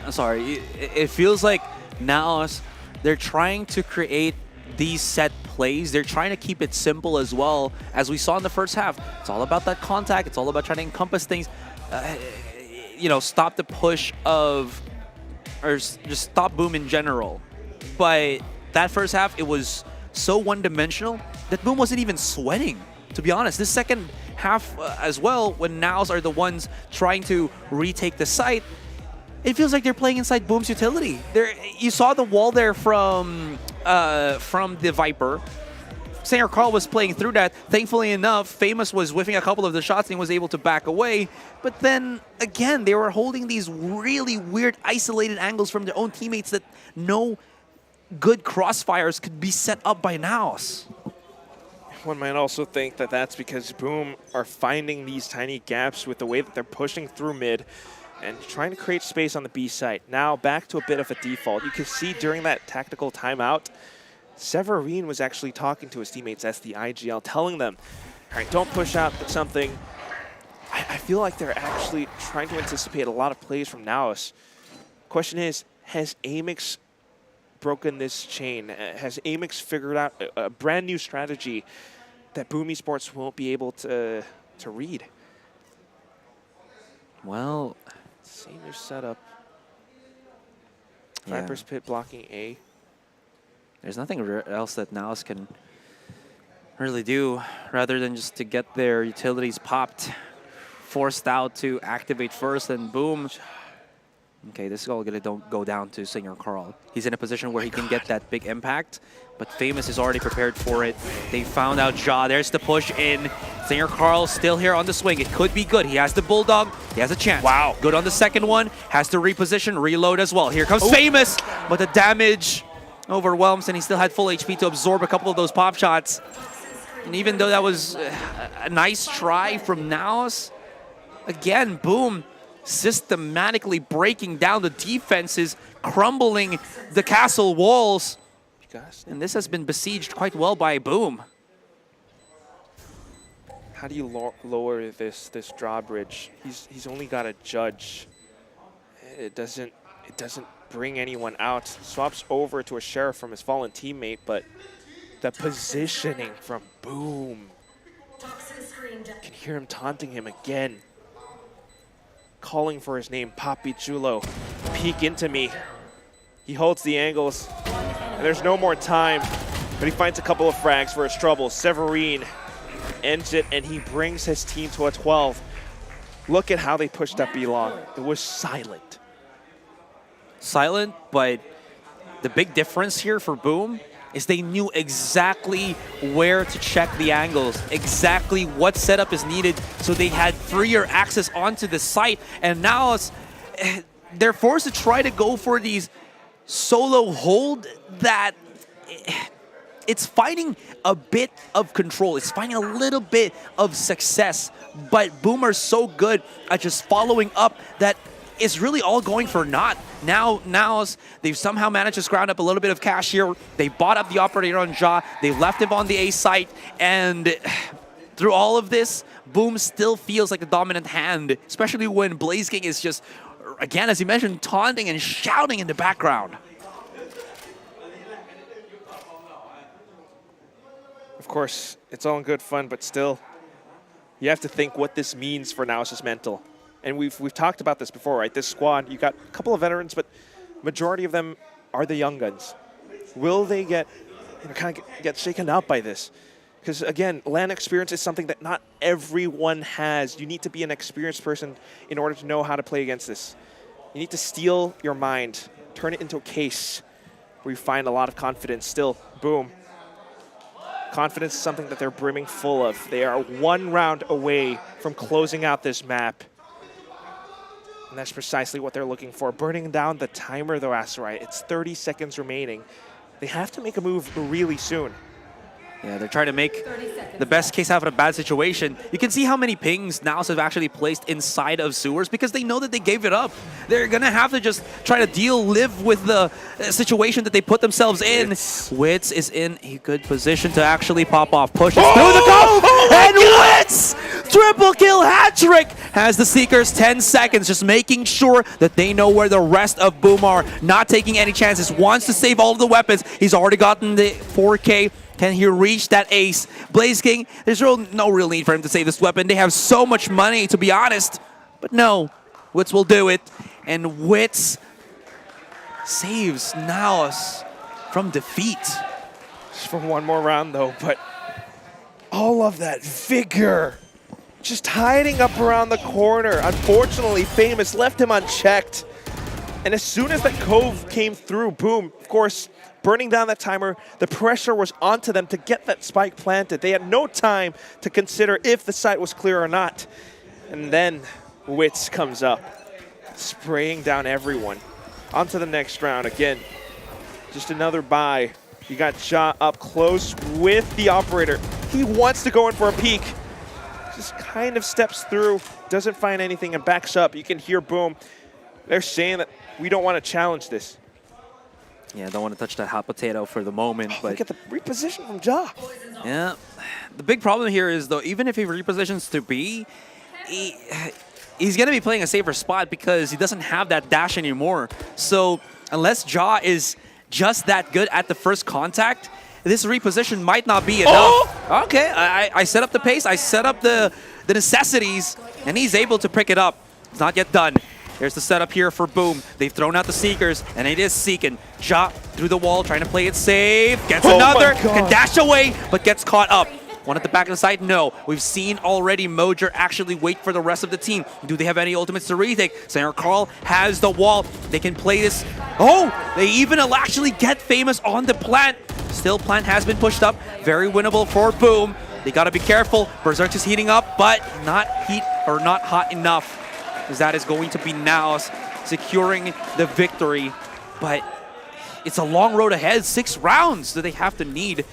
I'm sorry, it feels like Naos, they're trying to create these set plays. They're trying to keep it simple as well, as we saw in the first half. It's all about that contact. It's all about trying to encompass things. Stop the push of, or just stop Boom in general. But that first half, it was so one-dimensional that Boom wasn't even sweating, to be honest. This second half as well, when Naos are the ones trying to retake the site, it feels like they're playing inside Boom's utility. You saw the wall there from the Viper. Sanger Carl was playing through that. Thankfully enough, Famous was whiffing a couple of the shots and was able to back away. But then, again, they were holding these really weird, isolated angles from their own teammates that no good crossfires could be set up by Naos. One might also think that that's because Boom are finding these tiny gaps with the way that they're pushing through mid and trying to create space on the B site. Now back to a bit of a default. You can see during that tactical timeout, Severine was actually talking to his teammates as the IGL, telling them, all right, don't push out something. I feel like they're actually trying to anticipate a lot of plays from Naos. Question is, has Amix broken this chain? Has Amix figured out a brand new strategy that Boom Esports won't be able to read? Well, same new setup. Viper's Pit blocking A. There's nothing else that Naos can really do rather than just to get their utilities popped, forced out to activate first, and boom. Okay, this is all going to go down to Sanger Carl. He's in a position where he can get that big impact, but Famous is already prepared for it. They found out Ja. There's the push in. Sanger Carl still here on the swing. It could be good. He has the Bulldog. He has a chance. Wow. Good on the second one. Has to reposition, reload as well. Here comes Famous, but the damage overwhelms, and he still had full HP to absorb a couple of those pop shots. And even though that was a nice try from Naos, again, Boom systematically breaking down the defenses, crumbling the castle walls. And this has been besieged quite well by Boom. How do you lower this drawbridge? He's only got a judge. It doesn't bring anyone out. Swaps over to a sheriff from his fallen teammate, but the positioning from Boom. You can hear him taunting him again. Calling for his name, Papi Chulo. Peek into me. He holds the angles, and there's no more time, but he finds a couple of frags for his trouble. Severine ends it, and he brings his team to a 12. Look at how they pushed up B-Long. It was silent. Silent, but the big difference here for Boom is they knew exactly where to check the angles, exactly what setup is needed, so they had freer access onto the site. And now they're forced to try to go for these solo hold that it's finding a bit of control. It's finding a little bit of success, but Boom are so good at just following up that it's really all going for naught. Now, they've somehow managed to scrounge up a little bit of cash here. They bought up the operator on Ja. They left him on the A site. And through all of this, Boom still feels like the dominant hand, especially when Blaze King is just, again, as you mentioned, taunting and shouting in the background. Of course, it's all in good fun, but still, you have to think what this means for Naos' mental. And we've talked about this before, right? This squad, you got a couple of veterans, but majority of them are the young guns. Will they get shaken up by this? Because again, LAN experience is something that not everyone has. You need to be an experienced person in order to know how to play against this. You need to steel your mind, turn it into a case where you find a lot of confidence. Still, Boom. Confidence is something that they're brimming full of. They are one round away from closing out this map. And that's precisely what they're looking for. Burning down the timer, though, Asteroid. It's 30 seconds remaining. They have to make a move really soon. Yeah, they're trying to make the best case out of a bad situation. You can see how many pings Naos have actually placed inside of sewers because they know that they gave it up. They're going to have to just try to live with the situation that they put themselves in. Wits is in a good position to actually pop off. Pushes through the goal, and Wits! Triple kill hat trick! Has the Seekers 10 seconds, just making sure that they know where the rest of Boom are. Not taking any chances, wants to save all of the weapons. He's already gotten the 4K. Can he reach that ace? Blaze King, there's no real need for him to save this weapon. They have so much money, to be honest. But no, Wits will do it. And Wits saves Naos from defeat. Just for one more round, though, but all of that vigor just hiding up around the corner. Unfortunately, Famous left him unchecked. And as soon as that Cove came through, boom, of course, burning down that timer, the pressure was onto them to get that spike planted. They had no time to consider if the site was clear or not. And then Wits comes up, spraying down everyone. On to the next round. Again, just another buy. You got Ja up close with the operator. He wants to go in for a peek. Just kind of steps through, doesn't find anything, and backs up. You can hear Boom. They're saying that we don't want to challenge this. Yeah, don't want to touch that hot potato for the moment. But look at the reposition from Ja. Yeah. The big problem here is, though, even if he repositions to B, he's going to be playing a safer spot because he doesn't have that dash anymore. So unless Ja is just that good at the first contact, this reposition might not be enough. Oh! Okay, I set up the pace, I set up the necessities, and he's able to pick it up. It's not yet done. Here's the setup here for Boom. They've thrown out the Seekers, and it is Seekin. Ja through the wall, trying to play it safe. Gets another, can dash away, but gets caught up. One at the back of the side? No. We've seen already Mojer actually wait for the rest of the team. Do they have any ultimates to retake? Senator Carl has the wall. They can play this. Oh, they even actually get Famous on the plant. Still, plant has been pushed up. Very winnable for Boom. They gotta be careful. Berserk is heating up, but not hot enough. Because that is going to be Naos securing the victory. But it's a long road ahead. 6 rounds that they have to need.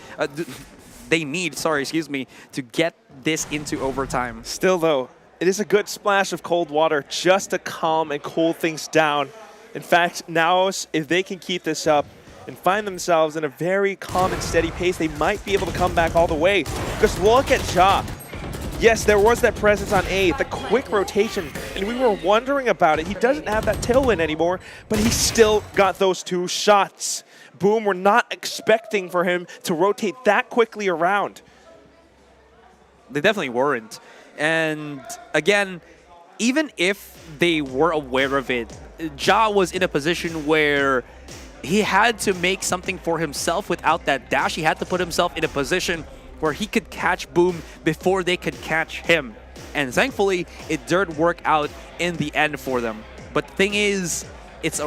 To get this into overtime. Still, though, it is a good splash of cold water just to calm and cool things down. In fact, Naos, if they can keep this up and find themselves in a very calm and steady pace, they might be able to come back all the way. Because look at Ja. Yes, there was that presence on A, the quick rotation, and we were wondering about it. He doesn't have that tailwind anymore, but he still got those 2 shots. Boom, we're not expecting for him to rotate that quickly around. They definitely weren't. And again, even if they were aware of it, Ja was in a position where he had to make something for himself without that dash. He had to put himself in a position where he could catch Boom before they could catch him. And thankfully, it did work out in the end for them. But the thing is, it's a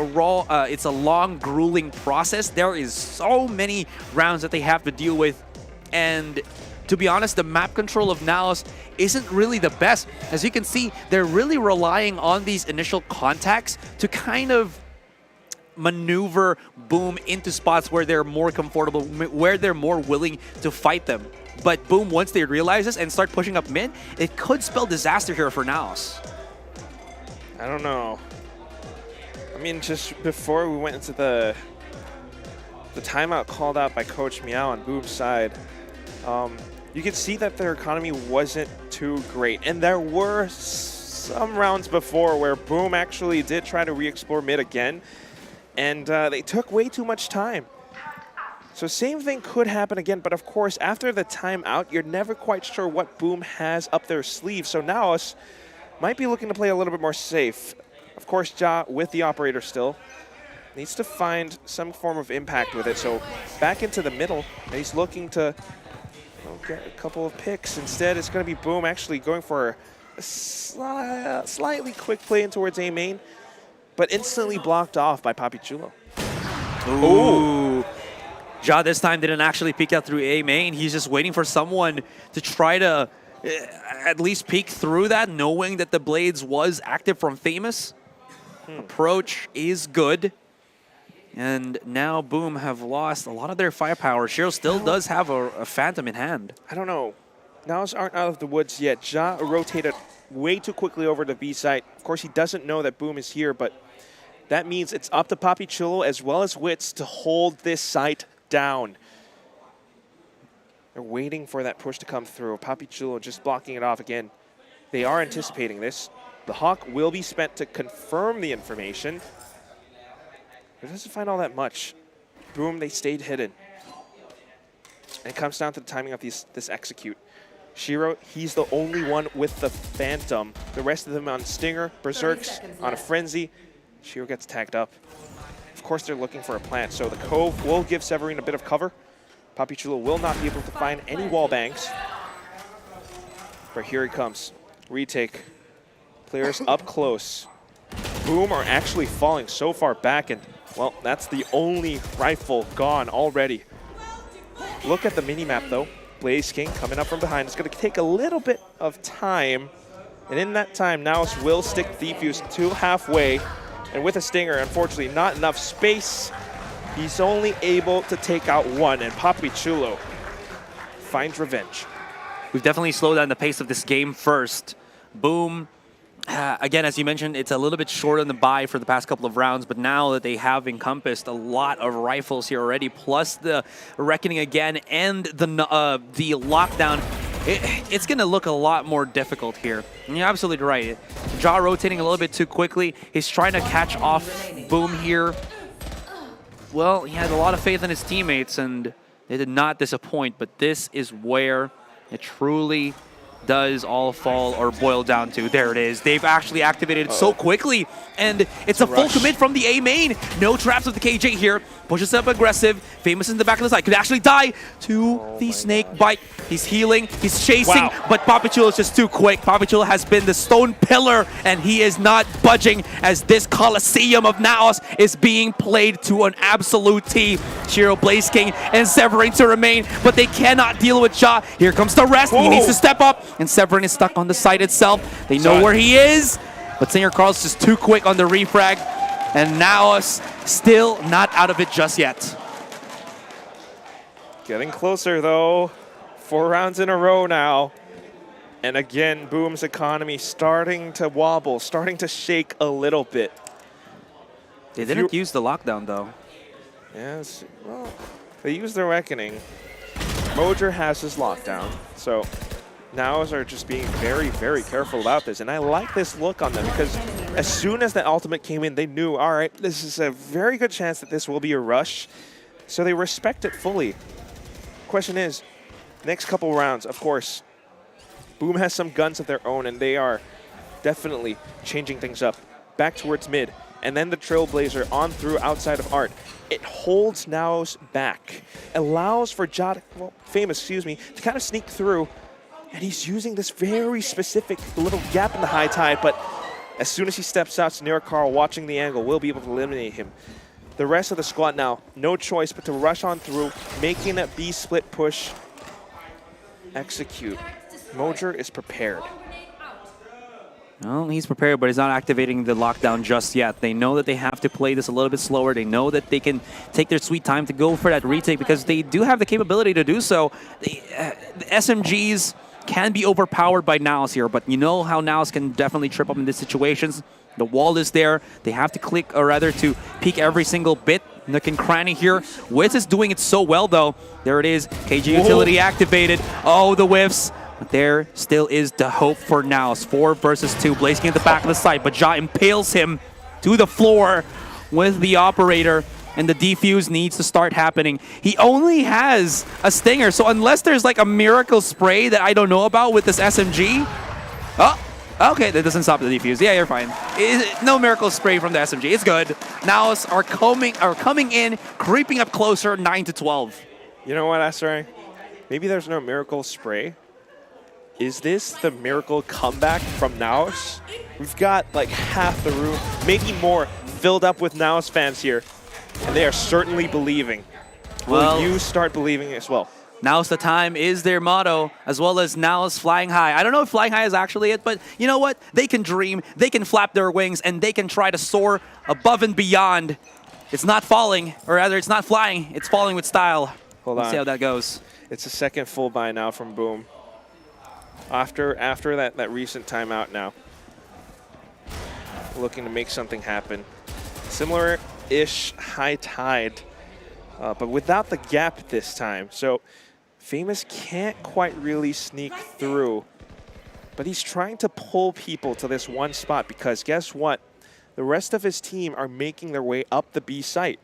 long, grueling process. There is so many rounds that they have to deal with. And to be honest, the map control of Naos isn't really the best. As you can see, they're really relying on these initial contacts to kind of maneuver Boom into spots where they're more comfortable, where they're more willing to fight them. But Boom, once they realize this and start pushing up mid, it could spell disaster here for Naos. I don't know. I mean, just before we went into the timeout called out by Coach Meow on Boom's side, you could see that their economy wasn't too great. And there were some rounds before where Boom actually did try to re-explore mid again, and they took way too much time. So same thing could happen again, but of course, after the timeout, you're never quite sure what Boom has up their sleeve. So Naos might be looking to play a little bit more safe. Of course, Ja, with the operator still, needs to find some form of impact with it. So back into the middle, and he's looking to get a couple of picks. Instead, it's going to be Boom actually going for a slightly quick play in towards A main, but instantly blocked off by Papi Chulo. Ooh. Ja this time didn't actually peek out through A main. He's just waiting for someone to try to at least peek through that, knowing that the Blades was active from Famous. Approach is good. And now Boom have lost a lot of their firepower. Shiro still does have a Phantom in hand. I don't know. Naos aren't out of the woods yet. Ja rotated way too quickly over to B site. Of course, he doesn't know that Boom is here, but that means it's up to Papi Chulo as well as Wits to hold this site down. They're waiting for that push to come through. Papi Chulo just blocking it off again. They are anticipating this. The Hawk will be spent to confirm the information. It doesn't find all that much. Boom, they stayed hidden. And it comes down to the timing of this execute. Shiro, he's the only one with the Phantom. The rest of them on Stinger, Berserks, on a Frenzy. Shiro gets tagged up. Of course, they're looking for a plant, so the Cove will give Severine a bit of cover. Papi Chulo will not be able to find any wall bangs. But here he comes. Retake. Players up close. Boom are actually falling so far back, and, well, that's the only rifle gone already. Look at the mini-map, though. Blaze King coming up from behind. It's going to take a little bit of time, and in that time, Naos will stick Defuse to halfway, and with a Stinger, unfortunately, not enough space. He's only able to take out one, and Papi Chulo finds revenge. We've definitely slowed down the pace of this game first. Boom. Again, as you mentioned, it's a little bit short on the buy for the past couple of rounds, but now that they have encompassed a lot of rifles here already, plus the Reckoning again and the lockdown, it's going to look a lot more difficult here. And you're absolutely right. Jaw rotating a little bit too quickly. He's trying to catch off Boom here. Well, he had a lot of faith in his teammates, and they did not disappoint, but this is where it truly does all fall or boil down to. There it is. They've actually activated it so quickly, and it's a full commit from the A main. No traps with the KJ here. Pushes up aggressive. Famous in the back of the side. Could actually die to the snake bite. He's healing. He's chasing, but Papi Chulo is just too quick. Papi Chulo has been the stone pillar, and he is not budging as this Coliseum of Naos is being played to an absolute T. Shiro, Blaze King, and Severin to remain, but they cannot deal with Ja. Here comes the rest. He needs to step up, and Severin is stuck on the site itself. They know where he is, but Singer Carl's just too quick on the refrag, and Naos still not out of it just yet. Getting closer, though. 4 rounds in a row now. And again, Boom's economy starting to wobble, starting to shake a little bit. They didn't use the lockdown, though. Yes, well, they used their Reckoning. Mojer has his lockdown, so Naos are just being very, very careful about this. And I like this look on them because as soon as the ultimate came in, they knew, all right, this is a very good chance that this will be a rush. So they respect it fully. Question is, next couple rounds, of course, Boom has some guns of their own, and they are definitely changing things up. Back towards mid, and then the Trailblazer on through outside of Art. It holds Naos back, allows for Jot, well, Famous, excuse me, to kind of sneak through, and he's using this very specific little gap in the high tide, but as soon as he steps out, Sneer Carl watching the angle will be able to eliminate him. The rest of the squad now, no choice but to rush on through, making that B split push execute. Mojer is prepared. Well, he's prepared, but he's not activating the lockdown just yet. They know that they have to play this a little bit slower. They know that they can take their sweet time to go for that retake because they do have the capability to do so. The SMGs can be overpowered by Naos here, but you know how Naos can definitely trip up in these situations. The wall is there. They have to click, or rather to peek every single bit. Nook and cranny here. Wiz is doing it so well, though. There it is. KG utility activated. Oh, the whiffs. But there still is the hope for Naos. 4 versus 2. Blaze King at the back of the site, but Ja impales him to the floor with the operator, and the defuse needs to start happening. He only has a Stinger, so unless there's like a miracle spray that I don't know about with this SMG. Oh, okay, that doesn't stop the defuse. Yeah, you're fine. No miracle spray from the SMG. It's good. Naos are coming in, creeping up closer, 9-12. You know what, Asray? Maybe there's no miracle spray. Is this the miracle comeback from Naos? We've got like half the room, maybe more, filled up with Naos fans here. And they are certainly believing. Will you start believing as well? Now's the time is their motto, as well as Naos flying high. I don't know if flying high is actually it, but you know what? They can dream, they can flap their wings, and they can try to soar above and beyond. It's not falling, or rather it's not flying, it's falling with style. Let's see how that goes. It's a second full buy now from Boom. After that recent timeout now. Looking to make something happen. Similar-ish high tide, but without the gap this time. So Famous can't quite really sneak through, but he's trying to pull people to this one spot because guess what? The rest of his team are making their way up the B site.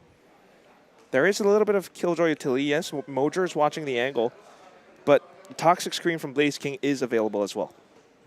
There is a little bit of Killjoy utility. Yes, Mojer is watching the angle, but Toxic Screen from Blaze King is available as well.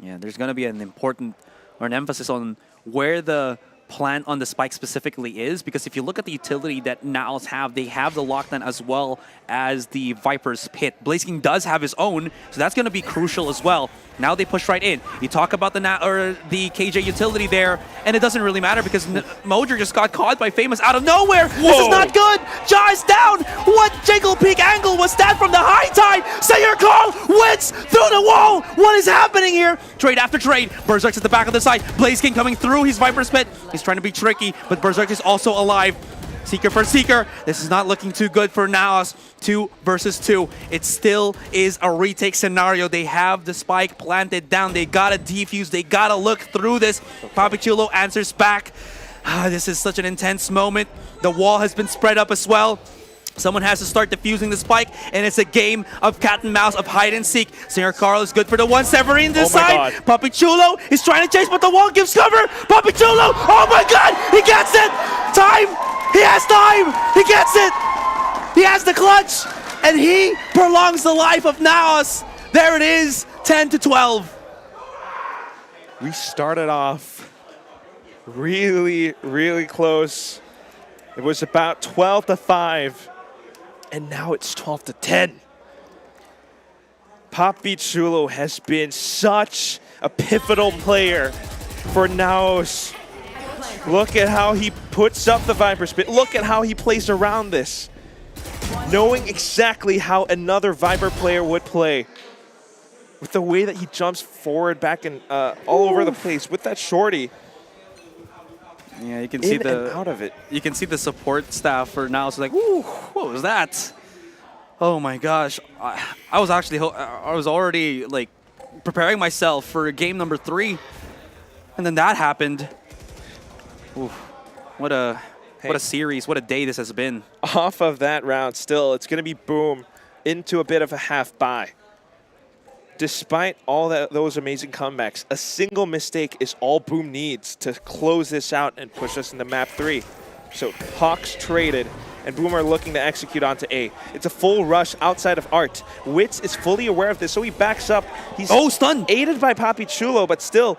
Yeah, there's going to be an important or an emphasis on where the plan on the spike specifically is, because if you look at the utility that Naos have, they have the lockdown as well as the Viper's Pit. Blaze King does have his own, so that's going to be crucial as well. Now they push right in. You talk about the KJ utility there, and it doesn't really matter because Mojer just got caught by Famous out of nowhere. Whoa. This is not good. Ja is down. What jiggle peak angle was that from the high tide? Sayer Carl wins through the wall. What is happening here? Trade after trade. Berserk's at the back of the side. Blaze King coming through his Viper's Pit. He's trying to be tricky, but Berserk is also alive. Seeker for Seeker. This is not looking too good for Naos. 2 versus 2. It still is a retake scenario. They have the spike planted down. They gotta defuse. They gotta look through this. Papichulo answers back. This is such an intense moment. The wall has been spread up as well. Someone has to start defusing the spike, and it's a game of cat and mouse, of hide and seek. Singer Carl is good for the one. Severin this side. Papichulo is trying to chase, but the wall gives cover. Papichulo, oh my god, he gets it! Time! He has time! He gets it! He has the clutch! And he prolongs the life of Naos. There it is, 10-12. We started off really, really close. It was about 12-5. And now it's 12-10. Papichulo has been such a pivotal player for Naos. Look at how he puts up the Viper's Pit. Look at how he plays around this. Knowing exactly how another Viper player would play. With the way that he jumps forward, back, and all over the place. With that shorty. Yeah, you can see out of it. You can see the support staff for now. It's like, ooh, what was that? Oh my gosh! I was actually, I was already like preparing myself for game number 3, and then that happened. Ooh, what a series! What a day this has been. Off of that round, still, it's going to be Boom into a bit of a half bye. Despite all those amazing comebacks, a single mistake is all Boom needs to close this out and push us into map 3. So Hawks traded, and Boom are looking to execute onto A. It's a full rush outside of Art. Witz is fully aware of this, so he backs up. He's stunned! Aided by Papichulo, but still,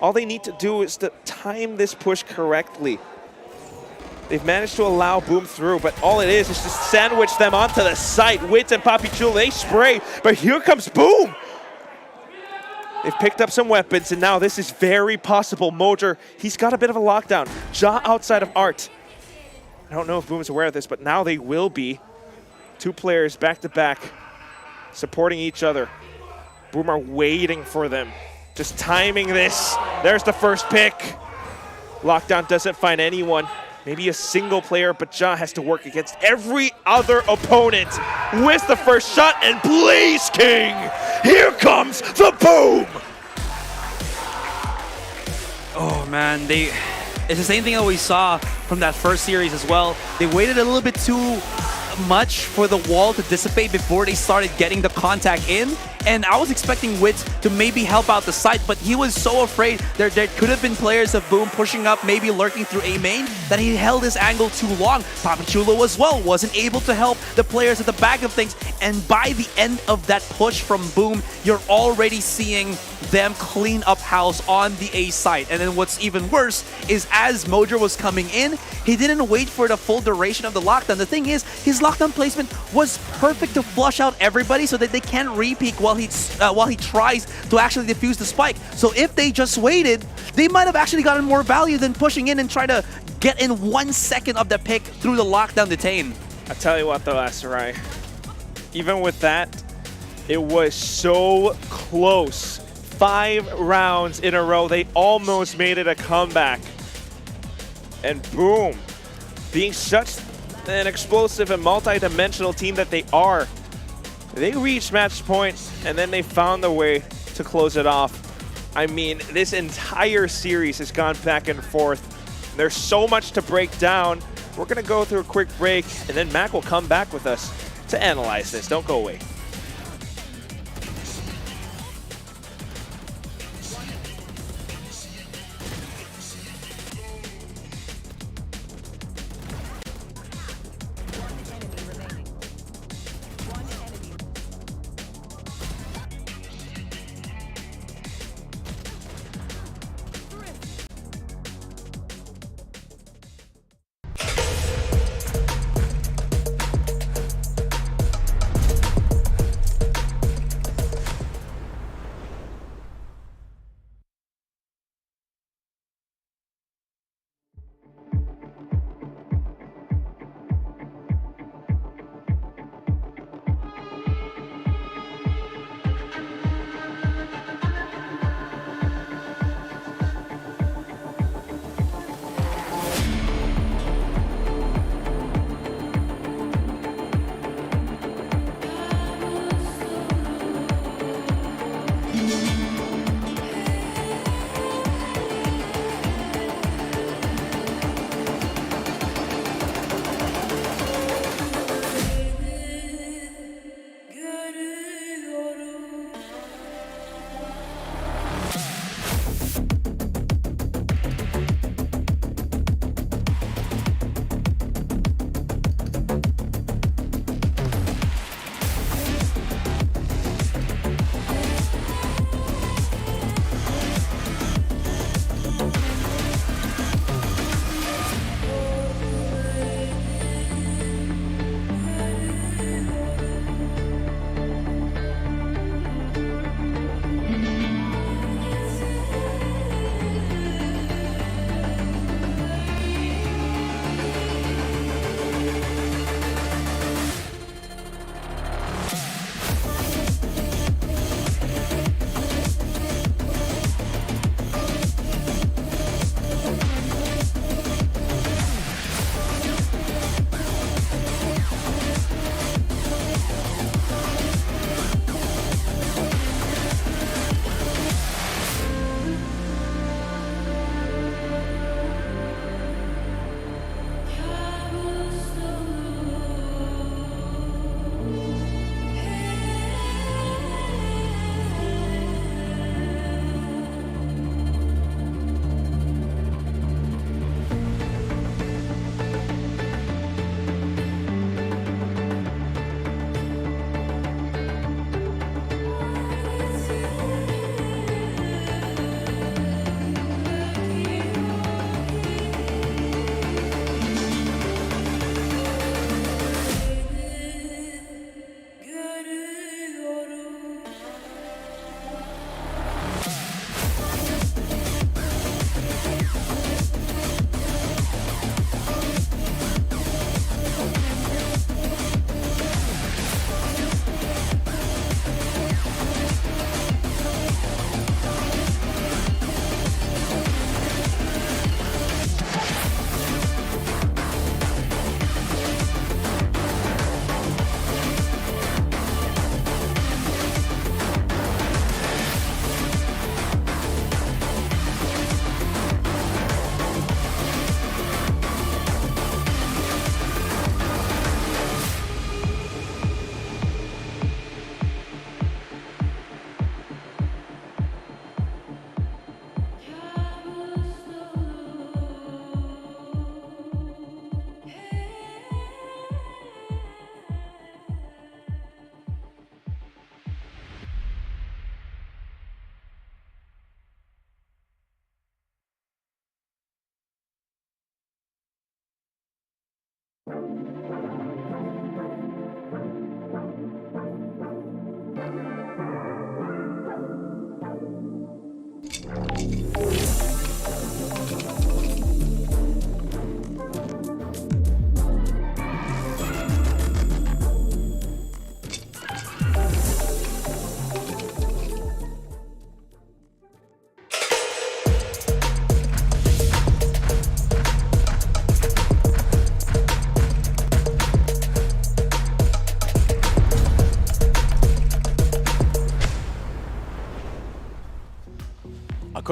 all they need to do is to time this push correctly. They've managed to allow Boom through, but all it is just sandwich them onto the site. Witz and Papichulo, they spray, but here comes Boom! They've picked up some weapons, and now this is very possible. Mojer, he's got a bit of a lockdown. Ja outside of Art. I don't know if Boom is aware of this, but now they will be. 2 players back-to-back, supporting each other. Boom are waiting for them. Just timing this. There's the first pick. Lockdown doesn't find anyone. Maybe a single player, but Ja has to work against every other opponent with the first shot, and Blaze King! Here comes the Boom! Oh man, it's the same thing that we saw from that first series as well. They waited a little bit too much for the wall to dissipate before they started getting the contact in. And I was expecting Witz to maybe help out the site, but he was so afraid there could have been players of Boom pushing up, maybe lurking through A main, that he held his angle too long. Papichulo as well wasn't able to help the players at the back of things. And by the end of that push from Boom, you're already seeing them clean up house on the A site. And then what's even worse is as Mojer was coming in, he didn't wait for the full duration of the lockdown. The thing is, his lockdown placement was perfect to flush out everybody so that they can't re-peek while he tries to actually defuse the spike. So if they just waited, they might have actually gotten more value than pushing in and try to get in 1 second of the pick through the lockdown detain. I tell you what though, Asarai, even with that, it was so close. 5 rounds in a row, they almost made it a comeback. And Boom, being such an explosive and multi-dimensional team that they are, they reached match point, and then they found a way to close it off. I mean, this entire series has gone back and forth. There's so much to break down. We're going to go through a quick break, and then Mac will come back with us to analyze this. Don't go away.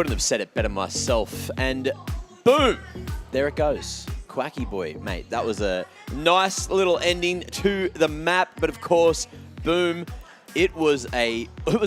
couldn't have said it better myself. And boom, there it goes. Quacky boy, mate. That was a nice little ending to the map. But of course, boom, it was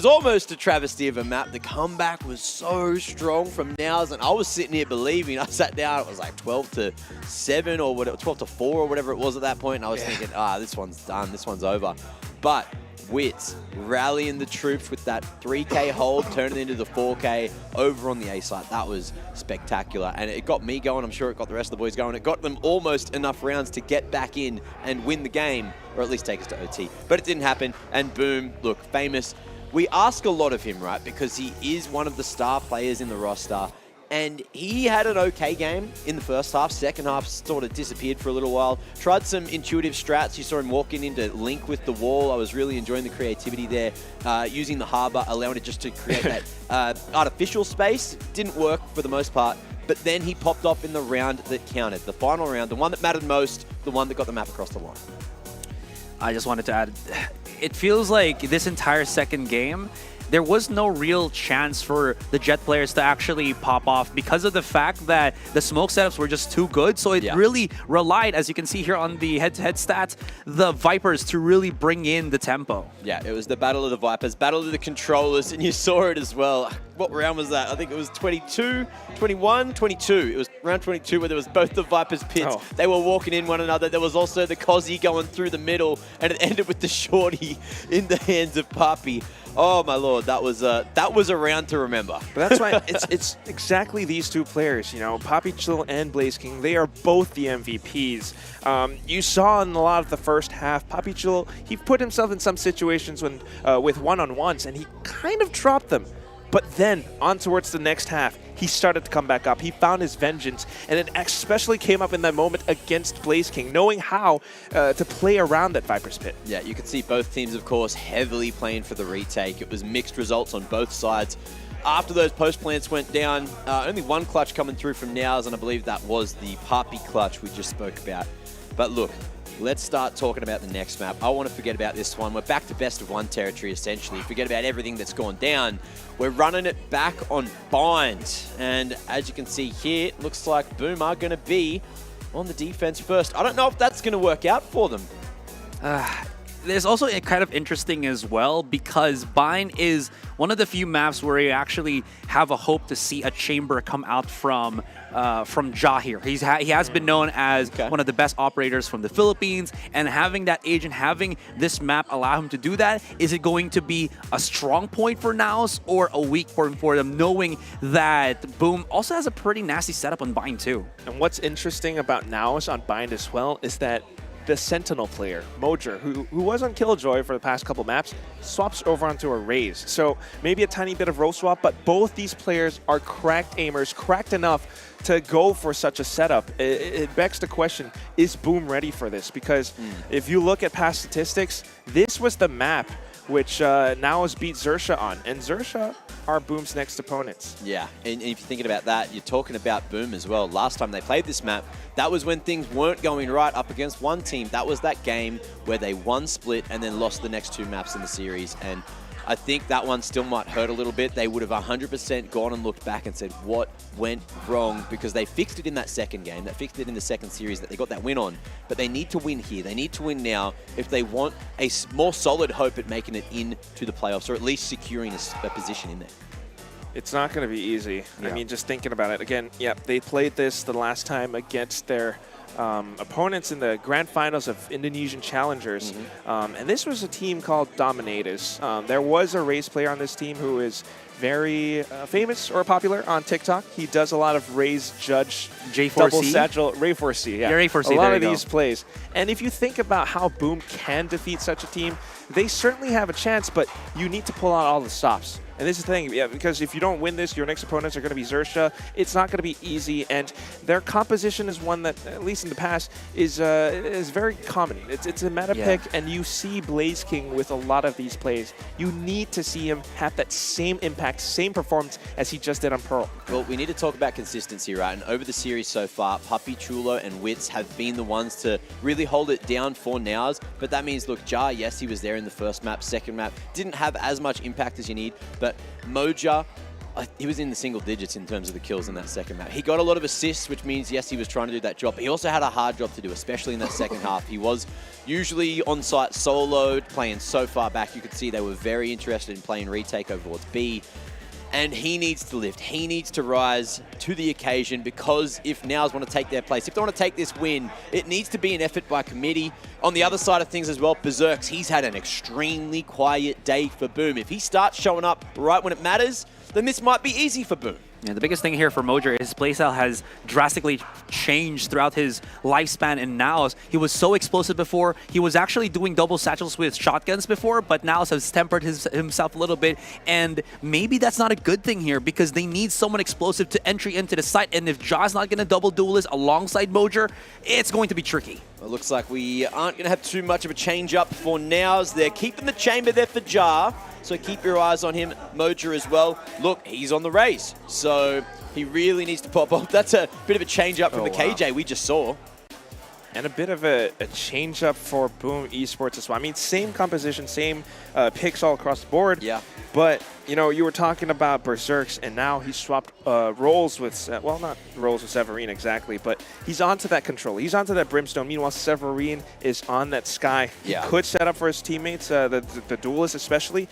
almost a travesty of a map. The comeback was so strong from Naos, and I was sitting here believing. I sat down, it was like 12-7 or whatever, 12-4 or whatever it was at that point, and I was thinking, this one's done, this one's over. But Wits rallying the troops with that 3K hold, turning into the 4K over on the A site. That was spectacular, and it got me going. I'm sure it got the rest of the boys going. It got them almost enough rounds to get back in and win the game, or at least take us to OT. But it didn't happen, and boom, look, Famous. We ask a lot of him, right, because he is one of the star players in the roster. And he had an okay game in the first half. Second half sort of disappeared for a little while. Tried some intuitive strats. You saw him walking into link with the wall. I was really enjoying the creativity there. Using the harbor, allowing it just to create that artificial space. Didn't work for the most part. But then he popped off in the round that counted. The final round, the one that mattered most, the one that got the map across the line. I just wanted to add, it feels like this entire second game, there was no real chance for the Jet players to actually pop off because of the fact that the smoke setups were just too good. So it really relied, as you can see here on the head-to-head stats, the Vipers to really bring in the tempo. Yeah, it was the battle of the Vipers, battle of the controllers, and you saw it as well. What round was that? I think it was 22, 21, 22. It was round 22 where there was both the Vipers pits. They were walking in one another. There was also the Cozzy going through the middle, and it ended with the shorty in the hands of Papi. Oh my lord, that was a round to remember. But that's why it's exactly these two players, you know, Papi Chill and Blaze King. They are both the MVPs. You saw in a lot of the first half, Papi Chill, he put himself in some situations when with one-on-ones, and he kind of dropped them. But then, on towards the next half, he started to come back up. He found his vengeance, and it especially came up in that moment against Blaze King, knowing how to play around that Viper's Pit. Yeah, you could see both teams, of course, heavily playing for the retake. It was mixed results on both sides. After those post plants went down, only one clutch coming through from Naos, and I believe that was the Papi clutch we just spoke about. But look, let's start talking about the next map. I want to forget about this one. We're back to best of one territory, essentially. Forget about everything that's gone down. We're running it back on Bind. And as you can see here, it looks like Boom are going to be on the defense first. I don't know if that's going to work out for them. There's also a kind of interesting as well, because Bind is one of the few maps where you actually have a hope to see a chamber come out from Ja here. He has been known as one of the best operators from the Philippines, and having that agent, having this map allow him to do that, is it going to be a strong point for Naos or a weak point for them, knowing that Boom also has a pretty nasty setup on Bind too? And what's interesting about Naos on Bind as well is that the Sentinel player, Mojer, who was on Killjoy for the past couple maps, swaps over onto a Raze. So maybe a tiny bit of roll swap, but both these players are cracked aimers, cracked enough to go for such a setup. It begs the question, is Boom ready for this? Because if you look at past statistics, this was the map which Naos beat Zexia on, and Zexia are Boom's next opponents. Yeah, and if you're thinking about that, you're talking about Boom as well. Last time they played this map, that was when things weren't going right up against one team. That was that game where they won split and then lost the next two maps in the series. And I think that one still might hurt a little bit. They would have 100% gone and looked back and said, what went wrong? Because they fixed it in that second game. They fixed it in the second series that they got that win on. But they need to win here. They need to win now if they want a more solid hope at making it into the playoffs, or at least securing a position in there. It's not going to be easy. Yeah. I mean, just thinking about it. Again, they played this the last time against their opponents in the grand finals of Indonesian Challengers. And this was a team called Dominators. There was a Raze player on this team who is very famous or popular on TikTok. He does a lot of Raze Judge, J4C? double satchel, Ray4C, yeah. Ray4C, a lot of these plays. And if you think about how Boom can defeat such a team, they certainly have a chance, but you need to pull out all the stops. And this is the thing, because if you don't win this, your next opponents are going to be Zexia. It's not going to be easy, and their composition is one that, at least in the past, is very common. It's a meta pick, and you see Blaze King with a lot of these plays. You need to see him have that same impact, same performance as he just did on Pearl. Well, we need to talk about consistency, right? And over the series so far, Papi, Chulo, and Wits have been the ones to really hold it down for Naos. But that means, look, Ja, yes, he was there in the first map, second map, didn't have as much impact as you need, but Moja, he was in the single digits in terms of the kills in that second map. He got a lot of assists, which means, yes, he was trying to do that job. But he also had a hard job to do, especially in that second half. He was usually on-site soloed, playing so far back. You could see they were very interested in playing retake over towards B. And he needs to lift. He needs to rise to the occasion, because if Naos want to take their place, if they want to take this win, it needs to be an effort by committee. On the other side of things as well, Berserks, he's had an extremely quiet day for Boom. If he starts showing up right when it matters, then this might be easy for Boom. Yeah, the biggest thing here for Mojer is his playstyle has drastically changed throughout his lifespan in Naos. He was so explosive before. He was actually doing double satchels with shotguns before, but Naos has tempered himself a little bit. And maybe that's not a good thing here, because they need someone explosive to entry into the site. And if Ja's not going to double duelist alongside Mojer, it's going to be tricky. It looks like we aren't going to have too much of a change up for Naos. They're keeping the chamber there for Ja, so keep your eyes on him. Mojer as well. Look, he's on the race, so he really needs to pop off. That's a bit of a change up from the KJ we just saw. And a bit of a change up for Boom Esports as well. I mean, same composition, same picks all across the board. Yeah. But, you know, you were talking about Berserks, and now he swapped roles with, well, not roles with Severine exactly, but he's onto that control. He's onto that Brimstone. Meanwhile, Severine is on that Sky. Yeah. He could set up for his teammates, the duelists especially.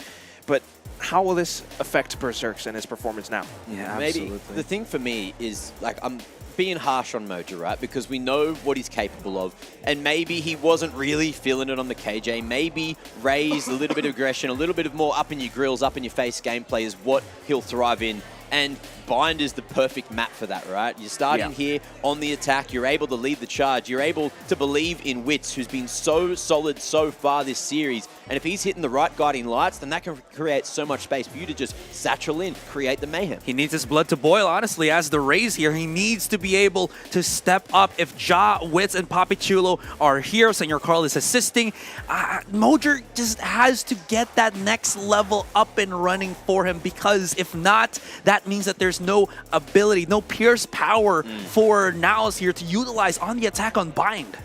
But how will this affect Berserks and his performance now? Yeah, Maybe absolutely. the thing for me is, like, I'm being harsh on Mojer, right? Because we know what he's capable of, and maybe he wasn't really feeling it on the KJ. Maybe raise a little bit of aggression, a little bit of more up in your grills, up in your face gameplay is what he'll thrive in. And Bind is the perfect map for that, right? You're starting here on the attack. You're able to lead the charge. You're able to believe in Wits, who's been so solid so far this series. And if he's hitting the right guiding lights, then that can create so much space for you to just satchel in, create the mayhem. He needs his blood to boil, honestly, as the Raze here. He needs to be able to step up. If Ja, Wits, and Papi Chulo are here, Senor Carl is assisting, Mojer just has to get that next level up and running for him, because if not, that means that there's no ability, no pierce power for Naos here to utilize on the attack on Bind.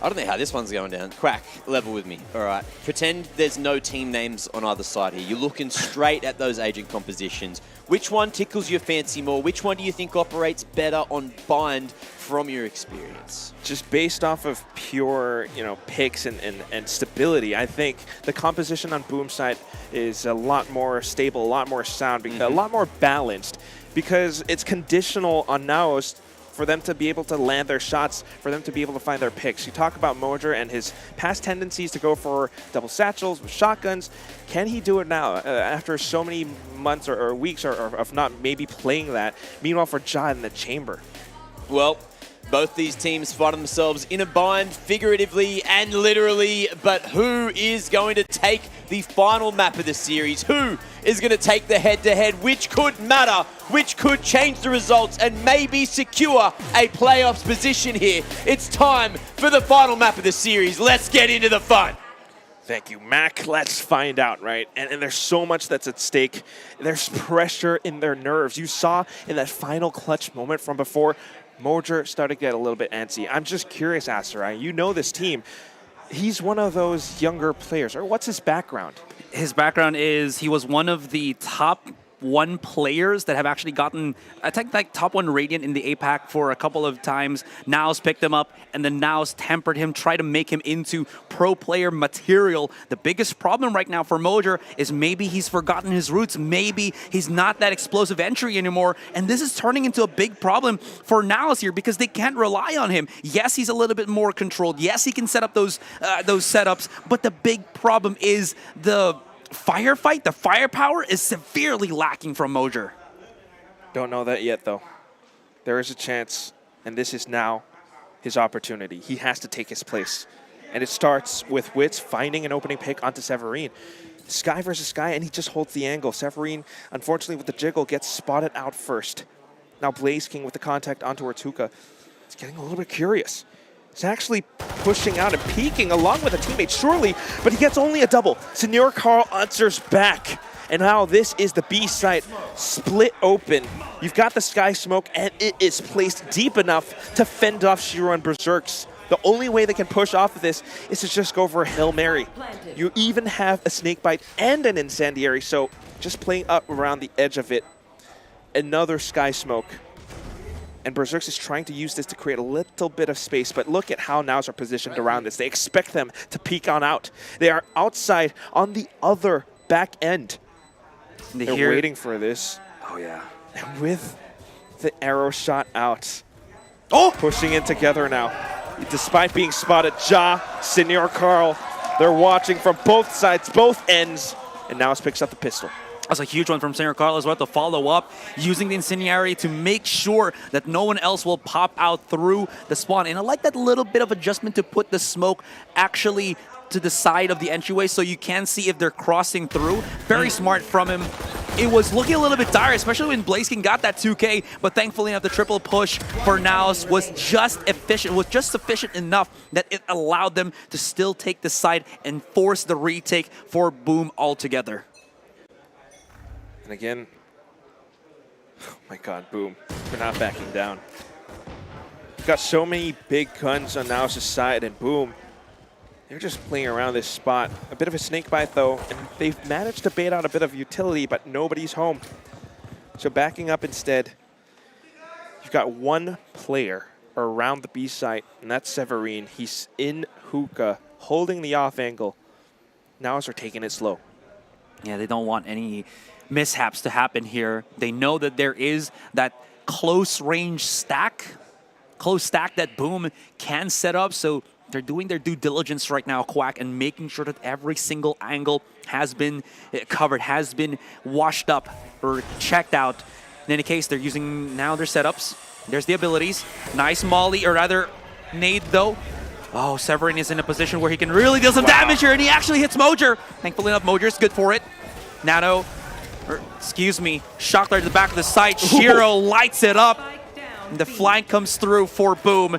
I don't know how this one's going down. Quack, level with me. All right. Pretend there's no team names on either side here. You're looking straight at those agent compositions. Which one tickles your fancy more? Which one do you think operates better on Bind from your experience? Just based off of pure, you know, picks and stability, I think the composition on Boom side is a lot more stable, a lot more sound, a lot more balanced, because it's conditional on Naos for them to be able to land their shots, for them to be able to find their picks. You talk about Mojer and his past tendencies to go for double satchels with shotguns. Can he do it now after so many months or weeks of not maybe playing that? Meanwhile, for Ja in the chamber. Well, both these teams find themselves in a bind, figuratively and literally, but who is going to take the final map of the series? Who is going to take the head-to-head, which could matter, which could change the results and maybe secure a playoffs position here? It's time for the final map of the series. Let's get into the fun. Thank you, Mac. Let's find out, right? And there's so much that's at stake. There's pressure in their nerves. You saw in that final clutch moment from before, Mojer started to get a little bit antsy. I'm just curious, Asarai, you know this team. He's one of those younger players, or what's his background? His background is he was one of the top 1 players that have actually gotten, I think, like top 1 Radiant in the APAC for a couple of times. Naos picked him up, and then Naos tempered him, tried to make him into pro player material. The biggest problem right now for Mojer is maybe he's forgotten his roots. Maybe he's not that explosive entry anymore, and this is turning into a big problem for Naos here because they can't rely on him. Yes, he's a little bit more controlled. Yes, he can set up those setups, but the big problem is the firefight, the firepower is severely lacking from Mojer. Don't know that yet, though. There is a chance, and this is now his opportunity. He has to take his place. And it starts with Wits finding an opening pick onto Severine. Sky versus Sky, and he just holds the angle. Severine, unfortunately with the jiggle, gets spotted out first. Now Blaze King with the contact onto Ortuka. It's getting a little bit curious. He's actually pushing out and peeking along with a teammate, surely, but he gets only a double. Senor Carl answers back. And now this is the B site split open. You've got the Sky Smoke, and it is placed deep enough to fend off Shiro and Berserks. The only way they can push off of this is to just go for a Hail Mary. You even have a Snakebite and an Incendiary, so just playing up around the edge of it. Another Sky Smoke. And Berserks is trying to use this to create a little bit of space, but look at how Naos are positioned around this. They expect them to peek on out. They are outside on the other back end. They're waiting for this. Oh, yeah. And with the arrow shot out. Oh! Pushing in together now. Despite being spotted, Ja, Senior Carl, they're watching from both sides, both ends, and Naos picks up the pistol. That's a huge one from Senior Carl as well to follow up, using the Incendiary to make sure that no one else will pop out through the spawn. And I like that little bit of adjustment to put the smoke actually to the side of the entryway so you can see if they're crossing through. Very smart from him. It was looking a little bit dire, especially when Blaziken got that 2K, but thankfully enough, the triple push for Naos was just efficient, was just sufficient enough that it allowed them to still take the side and force the retake for Boom altogether. And again, oh my god, Boom. We're not backing down. We've got so many big guns on Naos' side, and Boom, they're just playing around this spot. A bit of a snakebite though, and they've managed to bait out a bit of utility, but nobody's home. So backing up instead, you've got one player around the B site, and that's Severine. He's in hookah, holding the off angle. Naos are taking it slow. Yeah, they don't want any mishaps to happen here. They know that there is that close range stack, that Boom can set up, so they're doing their due diligence right now, Quack, and making sure that every single angle has been covered, has been washed up or checked out. In any case, they're using now their setups. There's the abilities. Nice molly, or rather nade though. Oh, Severin is in a position where he can really deal some damage here, and he actually hits Mojer. Thankfully enough, Mojer's good for it. Nano, Shock Dart to the back of the site. Shiro lights it up. And the flank comes through for Boom.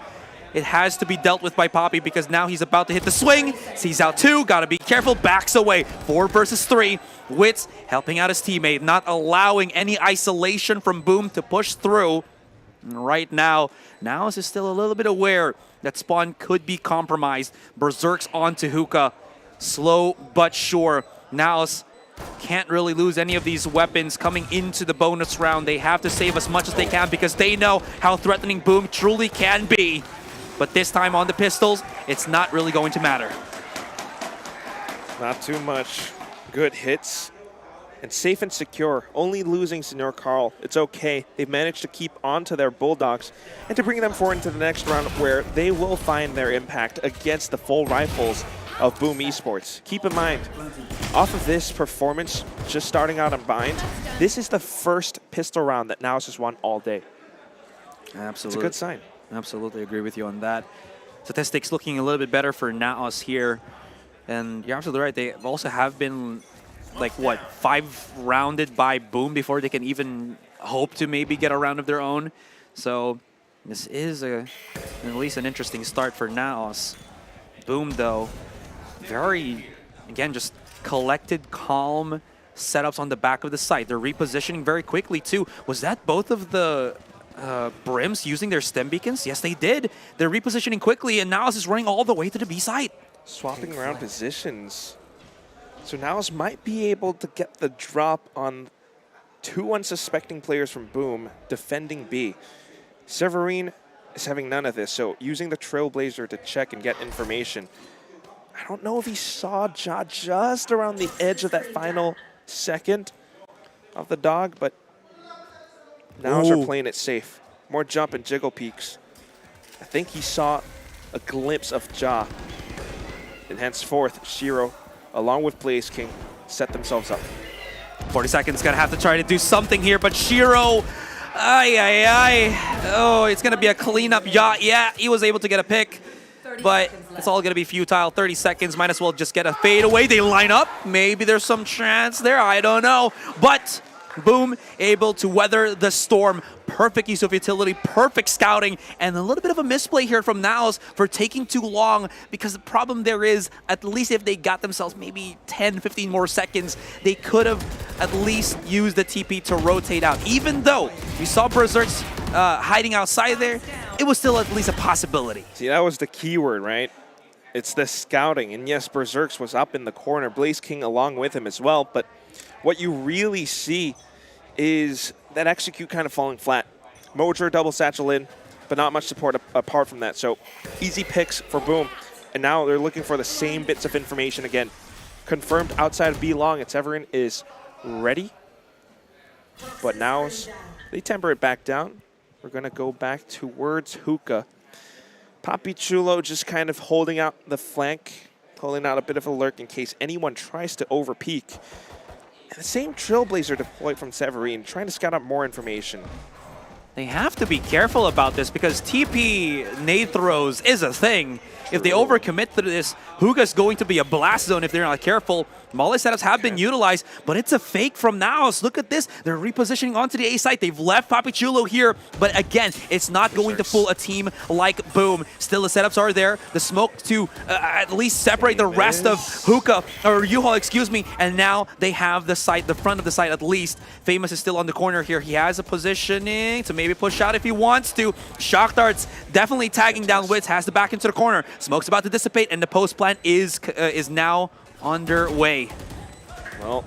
It has to be dealt with by Poppy because now he's about to hit the swing. Sees out two, gotta be careful, backs away. 4 versus 3. Wits helping out his teammate, not allowing any isolation from Boom to push through. And right now, Naos is still a little bit aware that spawn could be compromised. Berserks onto Hookah. Slow but sure. Naos can't really lose any of these weapons coming into the bonus round. They have to save as much as they can because they know how threatening Boom truly can be. But this time on the pistols, it's not really going to matter. Not too much. Good hits. And safe and secure. Only losing Senior Carl. It's okay. They've managed to keep on to their Bulldogs and to bring them forward into the next round where they will find their impact against the full rifles of Boom Esports. Keep in mind, off of this performance, just starting out on Bind, this is the first pistol round that Naos has won all day. Absolutely. It's a good sign. Absolutely agree with you on that. Statistics looking a little bit better for Naos here. And you're absolutely right. They also have been, like, what, 5-rounded by Boom before they can even hope to maybe get a round of their own. So this is at least an interesting start for Naos. Boom, though, very, again, just collected, calm setups on the back of the site. They're repositioning very quickly, too. Was that both of the Brims using their stem beacons? Yes, they did. They're repositioning quickly, and Naos is running all the way to the B site. Swapping around positions. So Naos might be able to get the drop on 2 unsuspecting players from Boom defending B. Severine is having none of this, so using the Trailblazer to check and get information. I don't know if he saw Ja just around the edge of that final second of the dog, but Naos are playing it safe. More jump and jiggle peaks. I think he saw a glimpse of Ja. And henceforth, Shiro, along with Blaziken, set themselves up. 40 seconds, gonna have to try to do something here, but Shiro, oh, it's gonna be a cleanup. Yeah, he was able to get a pick, but it's all gonna be futile. 30 seconds, might as well just get a fade away. They line up, maybe there's some chance there, I don't know. But Boom able to weather the storm. Perfect use of utility, perfect scouting, and a little bit of a misplay here from Naos for taking too long, because the problem there is, at least if they got themselves maybe 10, 15 more seconds, they could have at least used the TP to rotate out. Even though we saw Berserks hiding outside there, it was still at least a possibility. See, that was the key word, right? It's the scouting. And yes, Berserks was up in the corner, Blaze King along with him as well. But what you really see is that execute kind of falling flat. Mojer double satchel in, but not much support apart from that. So easy picks for Boom. And now they're looking for the same bits of information again. Confirmed outside of B long, and Severin is ready. But now they temper it back down. We're going to go back towards Hookah. Papi Chulo just kind of holding out the flank, holding out a bit of a lurk in case anyone tries to overpeak. And the same Trailblazer deployed from Severin, trying to scout out more information. They have to be careful about this because TP nade throws is a thing. If they overcommit to this, Hookah's going to be a blast zone if they're not careful. Molly setups have been utilized, but it's a fake from Naos. Look at this. They're repositioning onto the A site. They've left Papi Chulo here, but again, it's not going to fool a team like Boom. Still, the setups are there. The smoke to at least separate the rest of Hookah, or U-Haul, excuse me, and now they have the site, the front of the site at least. Famous is still on the corner here. He has a positioning to maybe push out if he wants to. Shock darts definitely tagging down Wits, has the back into the corner. Smoke's about to dissipate, and the post plant is now underway. Well,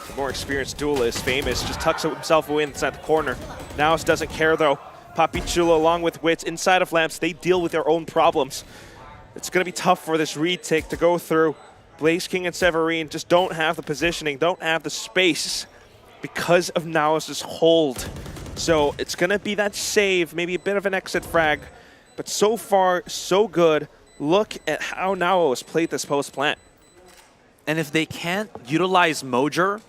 the more experienced duelist, Famous, just tucks himself away inside the corner. Naos doesn't care though. Papi Chulo along with Wits inside of Lamps, they deal with their own problems. It's going to be tough for this retake to go through. Blaze King and Severin just don't have the positioning, don't have the space because of Naos' hold. So it's going to be that save, maybe a bit of an exit frag, but so far, so good. Look at how Naos played this post plant. And if they can't utilize Mojer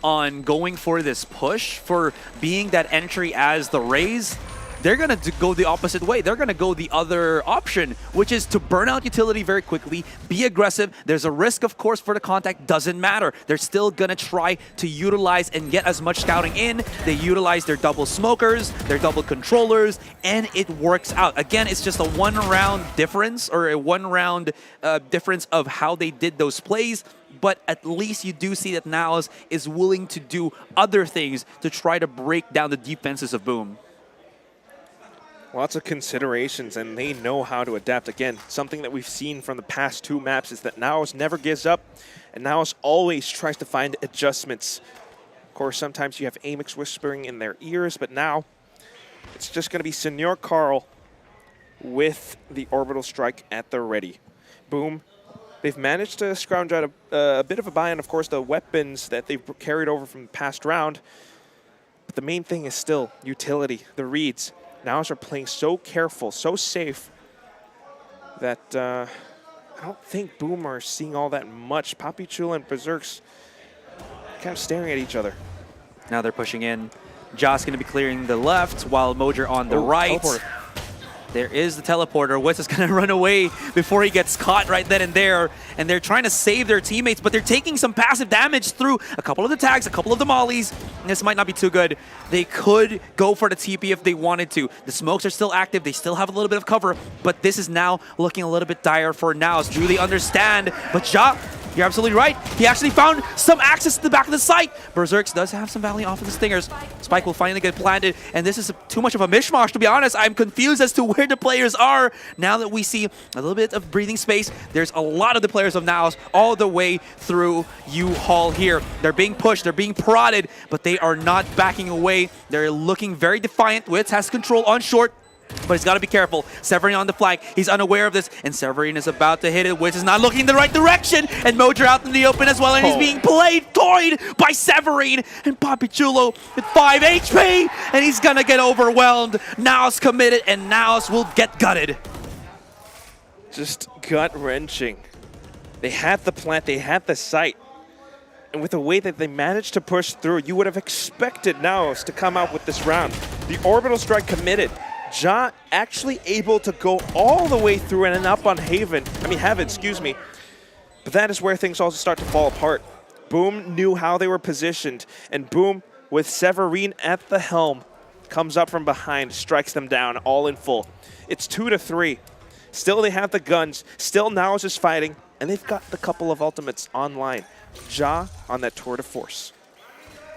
on going for this push, for being that entry as the Raze, they're going to go the opposite way. They're going to go the other option, which is to burn out utility very quickly, be aggressive. There's a risk, of course, for the contact. Doesn't matter. They're still going to try to utilize and get as much scouting in. They utilize their double smokers, their double controllers, and it works out. Again, it's just a one-round difference, or a one-round difference of how they did those plays. But at least you do see that Naos is willing to do other things to try to break down the defenses of Boom. Lots of considerations, and they know how to adapt. Again, something that we've seen from the past two maps is that Naos never gives up, and Naos always tries to find adjustments. Of course, sometimes you have Amix whispering in their ears, but now it's just going to be Senor Carl with the orbital strike at the ready. Boom. They've managed to scrounge out a bit of a buy, and of course the weapons that they've carried over from the past round. But the main thing is still utility, the reads. Naos are playing so careful, so safe, that I don't think Boom are seeing all that much. Papi Chulo and Berserks kind of staring at each other. Now they're pushing in. Joss going to be clearing the left, while Mojer on the right. Teleporter. There is the teleporter. Wits is going to run away before he gets caught right then and there. And they're trying to save their teammates, but they're taking some passive damage through a couple of the tags, a couple of the mollies. This might not be too good. They could go for the TP if they wanted to. The smokes are still active. They still have a little bit of cover, but this is now looking a little bit dire for Naos. Do they understand? But Ja, you're absolutely right. He actually found some access to the back of the site. Berserks does have some value off of the Stingers. Spike will finally get planted, and this is too much of a mishmash, to be honest. I'm confused as to where the players are. Now that we see a little bit of breathing space, there's a lot of the players of Naos all the way through U-Haul here. They're being pushed, they're being prodded, but they are not backing away. They're looking very defiant. Wits has control on short, but he's got to be careful. Severin on the flank. He's unaware of this, and Severin is about to hit it. Wits is not looking in the right direction, and Mojer out in the open as well, and he's being toyed by Severin. And Papi Chulo with 5 HP, and he's going to get overwhelmed. Naos committed, and Naos will get gutted. Just gut-wrenching. They had the plant, they had the site, and with the way that they managed to push through, you would have expected Naos to come out with this round. The orbital strike committed. Ja actually able to go all the way through and end up on Heaven, excuse me. But that is where things also start to fall apart. Boom knew how they were positioned, and Boom, with Severin at the helm, comes up from behind, strikes them down all in full. It's 2-3. Still they have the guns, still Naos is fighting, and they've got the couple of ultimates online. Ja on that tour de force.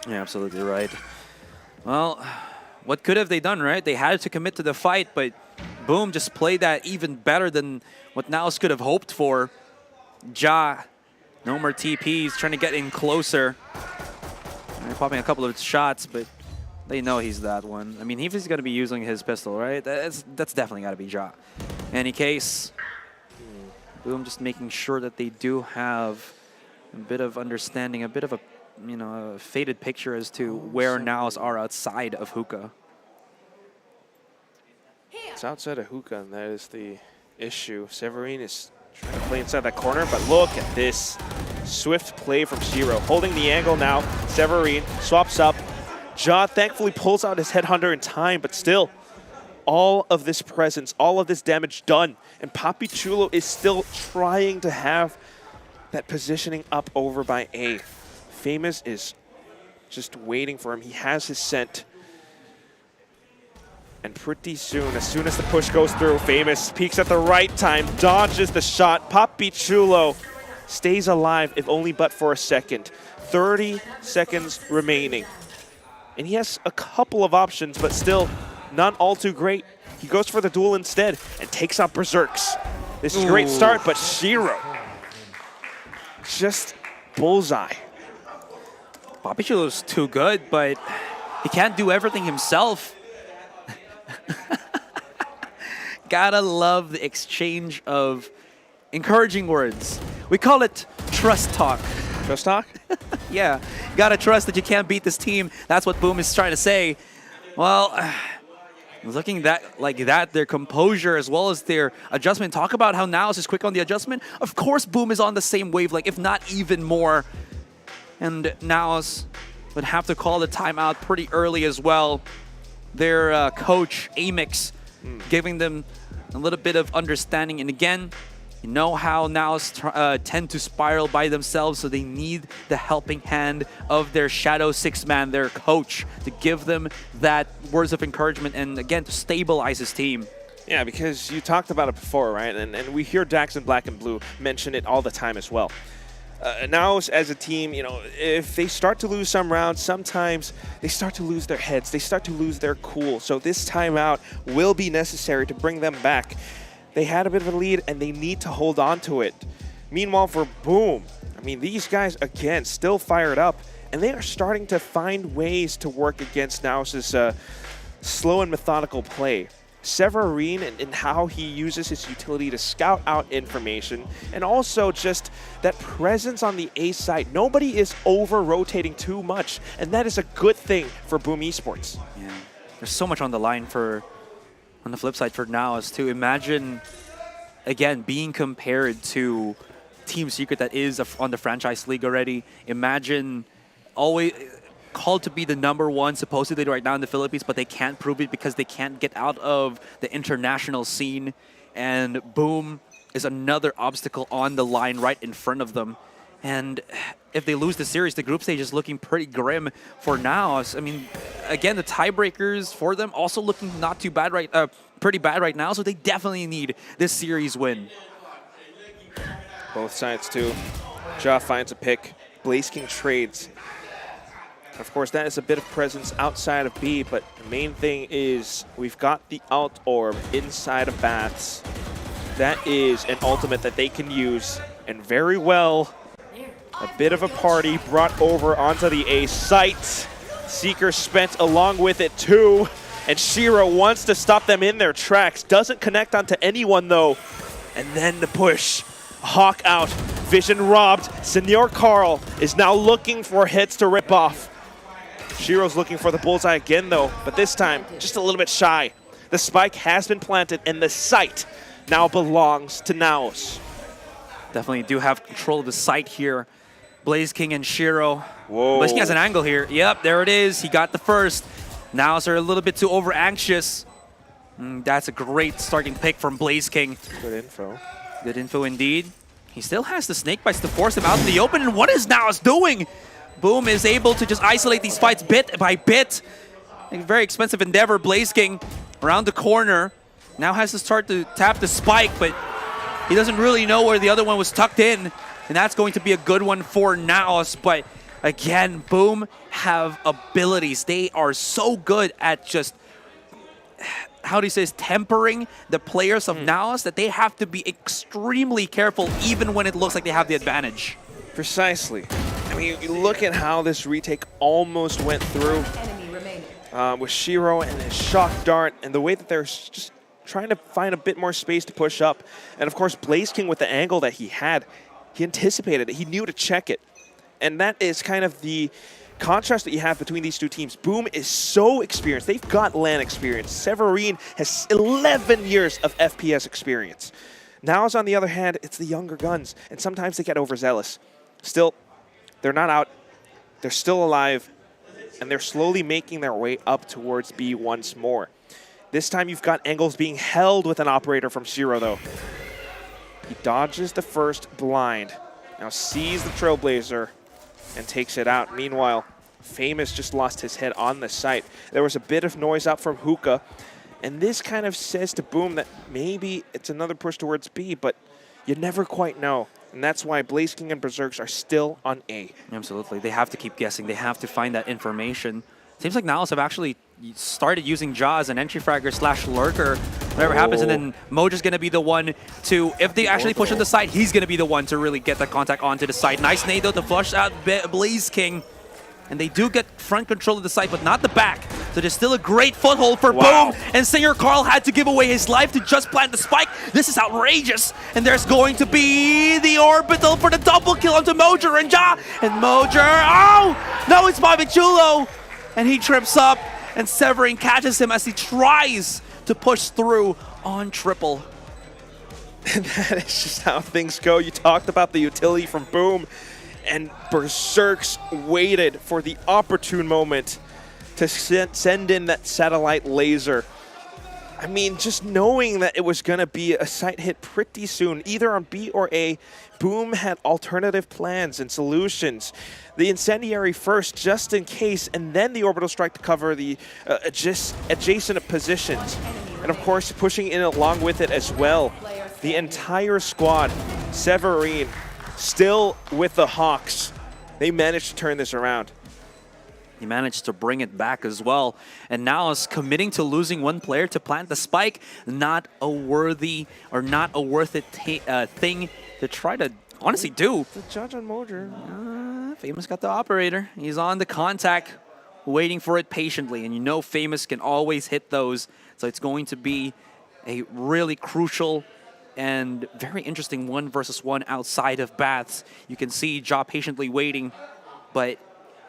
Yeah, absolutely right. Well, what could have they done, right? They had to commit to the fight, but Boom just played that even better than what Naos could have hoped for. Ja, no more TPs, trying to get in closer. They're popping a couple of shots, but they know he's that one. I mean, if he's going to be using his pistol, right? That's definitely got to be Ja. In any case, Boom just making sure that they do have a bit of understanding, a bit of a, you know, a faded picture as to where Naos are outside of hookah. It's outside of hookah, and that is the issue. Severine is trying to play inside that corner, but look at this swift play from Shiro. Holding the angle now, Severine swaps up. Ja thankfully pulls out his headhunter in time, but still, all of this presence, all of this damage done, and Papi Chulo is still trying to have that positioning up over by A. Famous is just waiting for him. He has his scent. And pretty soon, as the push goes through, Famous peeks at the right time, dodges the shot. Papi Chulo stays alive, if only but for a second. 30 seconds remaining. And he has a couple of options, but still not all too great. He goes for the duel instead and takes out Berserks. This is a great start, but Shiro just bullseye. Papi Chulo's too good, but he can't do everything himself. Gotta love the exchange of encouraging words. We call it trust talk. Trust talk? Yeah, gotta trust that you can't beat this team. That's what Boom is trying to say. Well, looking like that, their composure as well as their adjustment. Talk about how Naos is quick on the adjustment. Of course, Boom is on the same wavelength, if not even more. And Naos would have to call the timeout pretty early as well. Their coach, Amix, giving them a little bit of understanding. And again, you know how Naos tend to spiral by themselves, so they need the helping hand of their shadow six-man, their coach, to give them that words of encouragement and, again, to stabilize his team. Yeah, because you talked about it before, right? And we hear Dax in Black and Blue mention it all the time as well. Naos as a team, you know, if they start to lose some rounds, sometimes they start to lose their heads. They start to lose their cool. So this timeout will be necessary to bring them back. They had a bit of a lead, and they need to hold on to it. Meanwhile, for Boom, I mean, these guys, again, still fired up, and they are starting to find ways to work against Naos' slow and methodical play. Severine and how he uses his utility to scout out information, and also just that presence on the A side. Nobody is over-rotating too much, and that is a good thing for Boom Esports. Yeah, there's so much on the line on the flip side for Naos too. Imagine, again, being compared to Team Secret that is on the franchise league already. Imagine always called to be the #1 supposedly right now in the Philippines, but they can't prove it because they can't get out of the international scene. And Boom is another obstacle on the line right in front of them. And if they lose the series, the group stage is looking pretty grim for Naos. I mean, again, the tiebreakers for them also looking not too bad pretty bad right now, so they definitely need this series win. Both sides too. Ja finds a pick. Blaze King trades. Of course, that is a bit of presence outside of B, but the main thing is we've got the Alt Orb inside of Baths. That is an ultimate that they can use, and very well. A bit of a party brought over onto the A site. Seeker spent along with it too, and Shiro wants to stop them in their tracks. Doesn't connect onto anyone though, and then the push. Hawk out, vision robbed. Senor Carl is now looking for hits to rip off. Shiro's looking for the bullseye again though, but this time just a little bit shy. The spike has been planted and the site now belongs to Naos. Definitely do have control of the site here. Blaze King and Shiro. Whoa. Blaze King has an angle here. Yep, there it is. He got the first. Naos are a little bit too over anxious. That's a great starting pick from Blaze King. Good info. Good info indeed. He still has the snake bites to force him out in the open, and what is Naos doing? Boom is able to just isolate these fights bit by bit. A very expensive endeavor. Blaze King around the corner. Now has to start to tap the spike, but he doesn't really know where the other one was tucked in. And that's going to be a good one for Naos. But Again, Boom have abilities. They are so good at just, how do you say this, tempering the players of Naos that they have to be extremely careful even when it looks like they have the advantage. Precisely. I mean, you look at how this retake almost went through with Shiro and his shock dart, and the way that they're just trying to find a bit more space to push up. And of course, Blaze King with the angle that he had, he anticipated it. He knew to check it. And that is kind of the contrast that you have between these two teams. Boom is so experienced. They've got LAN experience. Severine has 11 years of FPS experience. Naos, on the other hand, it's the younger guns, and sometimes they get overzealous. Still, they're not out. They're still alive, and they're slowly making their way up towards B once more. This time you've got angles being held with an operator from Shiro, though. He dodges the first blind. Now sees the Trailblazer and takes it out. Meanwhile, Famous just lost his head on the site. There was a bit of noise out from Hookah, and this kind of says to Boom that maybe it's another push towards B, but you never quite know. And that's why Blaze King and Berserks are still on A. Absolutely. They have to keep guessing. They have to find that information. Seems like Naos have actually started using Jaw as an entry fragger / lurker, whatever happens, and then Moja's going to be the one to, if they actually push on the side, he's going to be the one to really get that contact onto the side. Nice nade though to flush out Blaze King. And they do get front control of the site, but not the back. So there's still a great foothold for Boom. And Singer Carl had to give away his life to just plant the spike. This is outrageous. And there's going to be the orbital for the double kill onto Mojer and Ja. And Mojer, oh! No, it's Bobby Chulo. And he trips up, and Severin catches him as he tries to push through on triple. And that is just how things go. You talked about the utility from Boom, and Berserks waited for the opportune moment to send in that satellite laser. I mean, just knowing that it was going to be a site hit pretty soon, either on B or A, Boom had alternative plans and solutions. The incendiary first, just in case, and then the orbital strike to cover the adjacent positions. And of course, pushing in along with it as well. The entire squad, Severine, still with the Hawks. They managed to turn this around. He managed to bring it back as well. And now is committing to losing one player to plant the spike. Not a worthy or not a worth it thing to try to honestly do. The judge on Mojer. Famous got the operator. He's on the contact, waiting for it patiently. And you know Famous can always hit those. So it's going to be a really crucial and very interesting 1v1 outside of Baths. You can see Ja patiently waiting, but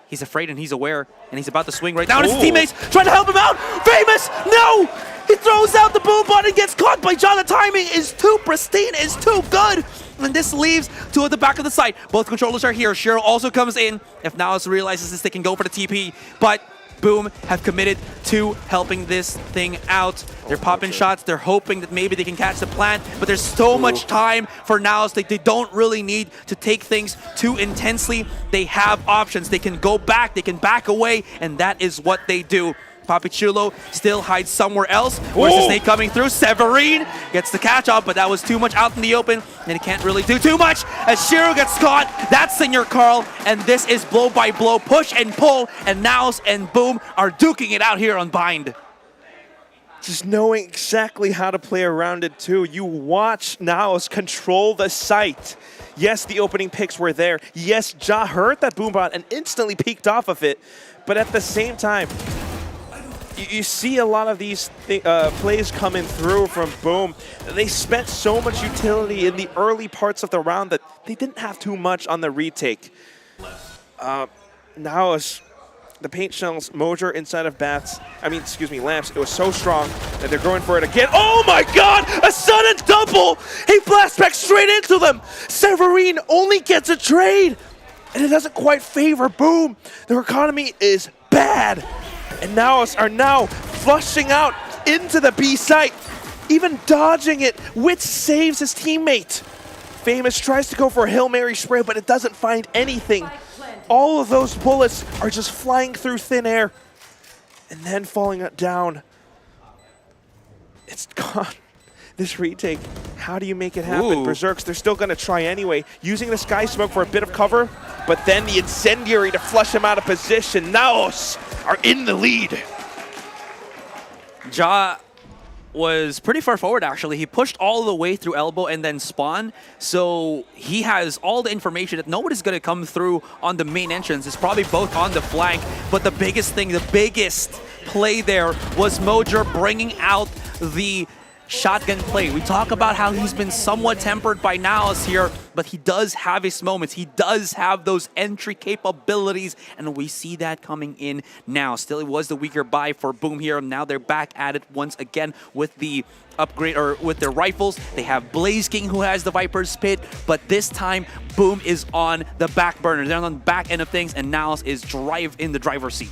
he's afraid and he's aware, and he's about to swing right now. And his teammates trying to help him out. Famous, no! He throws out the boom bot and gets caught by Ja. The timing is too pristine, is too good. And this leaves two at the back of the site. Both controllers are here. Shiro also comes in. If Naos realizes this, they can go for the TP, but Boom have committed to helping this thing out. They're popping shots. They're hoping that maybe they can catch the plant, but there's so much time for Naos. They don't really need to take things too intensely. They have options. They can go back. They can back away, and that is what they do. Papichulo still hides somewhere else. Where's the snake coming through? Severine gets the catch up, but that was too much out in the open, and he can't really do too much as Shiro gets caught. That's Senior Carl, and this is blow by blow, push and pull, and Naos and Boom are duking it out here on Bind. Just knowing exactly how to play around it too. You watch Naos control the site. Yes, the opening picks were there. Yes, Ja heard that boombot and instantly peeked off of it, but at the same time, you see a lot of these plays coming through from Boom. They spent so much utility in the early parts of the round that they didn't have too much on the retake. Now the paint shells, Mojer inside of Lamps. It was so strong that they're going for it again. Oh my God! A sudden double! He blasts back straight into them! Severine only gets a trade! And it doesn't quite favor Boom. Their economy is bad. And Naos are now flushing out into the B site, even dodging it. Witz saves his teammate. Famous tries to go for a Hail Mary spray, but it doesn't find anything. All of those bullets are just flying through thin air and then falling down. It's gone. This retake, how do you make it happen? Ooh. Berserks, they're still going to try anyway. Using the Sky Smoke for a bit of cover. but then the incendiary to flush him out of position. Naos are in the lead. Ja was pretty far forward, actually. He pushed all the way through elbow and then spawn, so he has all the information that nobody's going to come through on the main entrance. It's probably both on the flank, but the biggest thing, the biggest play there was Mojer bringing out the shotgun play. We talk about how he's been somewhat tempered by Naos here, but he does have his moments. He does have those entry capabilities, and we see that coming in now. Still, it was the weaker buy for Boom here. Now they're back at it once again with the upgrade, or with their rifles. They have Blaze King who has the Viper's Pit, but this time Boom is on the back burner. They're on the back end of things, and Naos is in the driver's seat.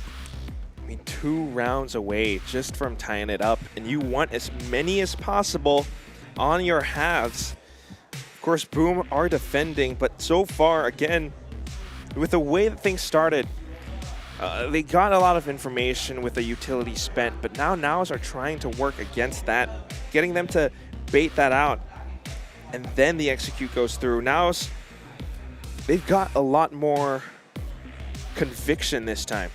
I mean, 2 rounds away just from tying it up, and you want as many as possible on your halves. Of course, Boom are defending, but so far, again, with the way that things started, they got a lot of information with the utility spent, but now Naos are trying to work against that, getting them to bait that out, and then the execute goes through. Naos, they've got a lot more conviction this time.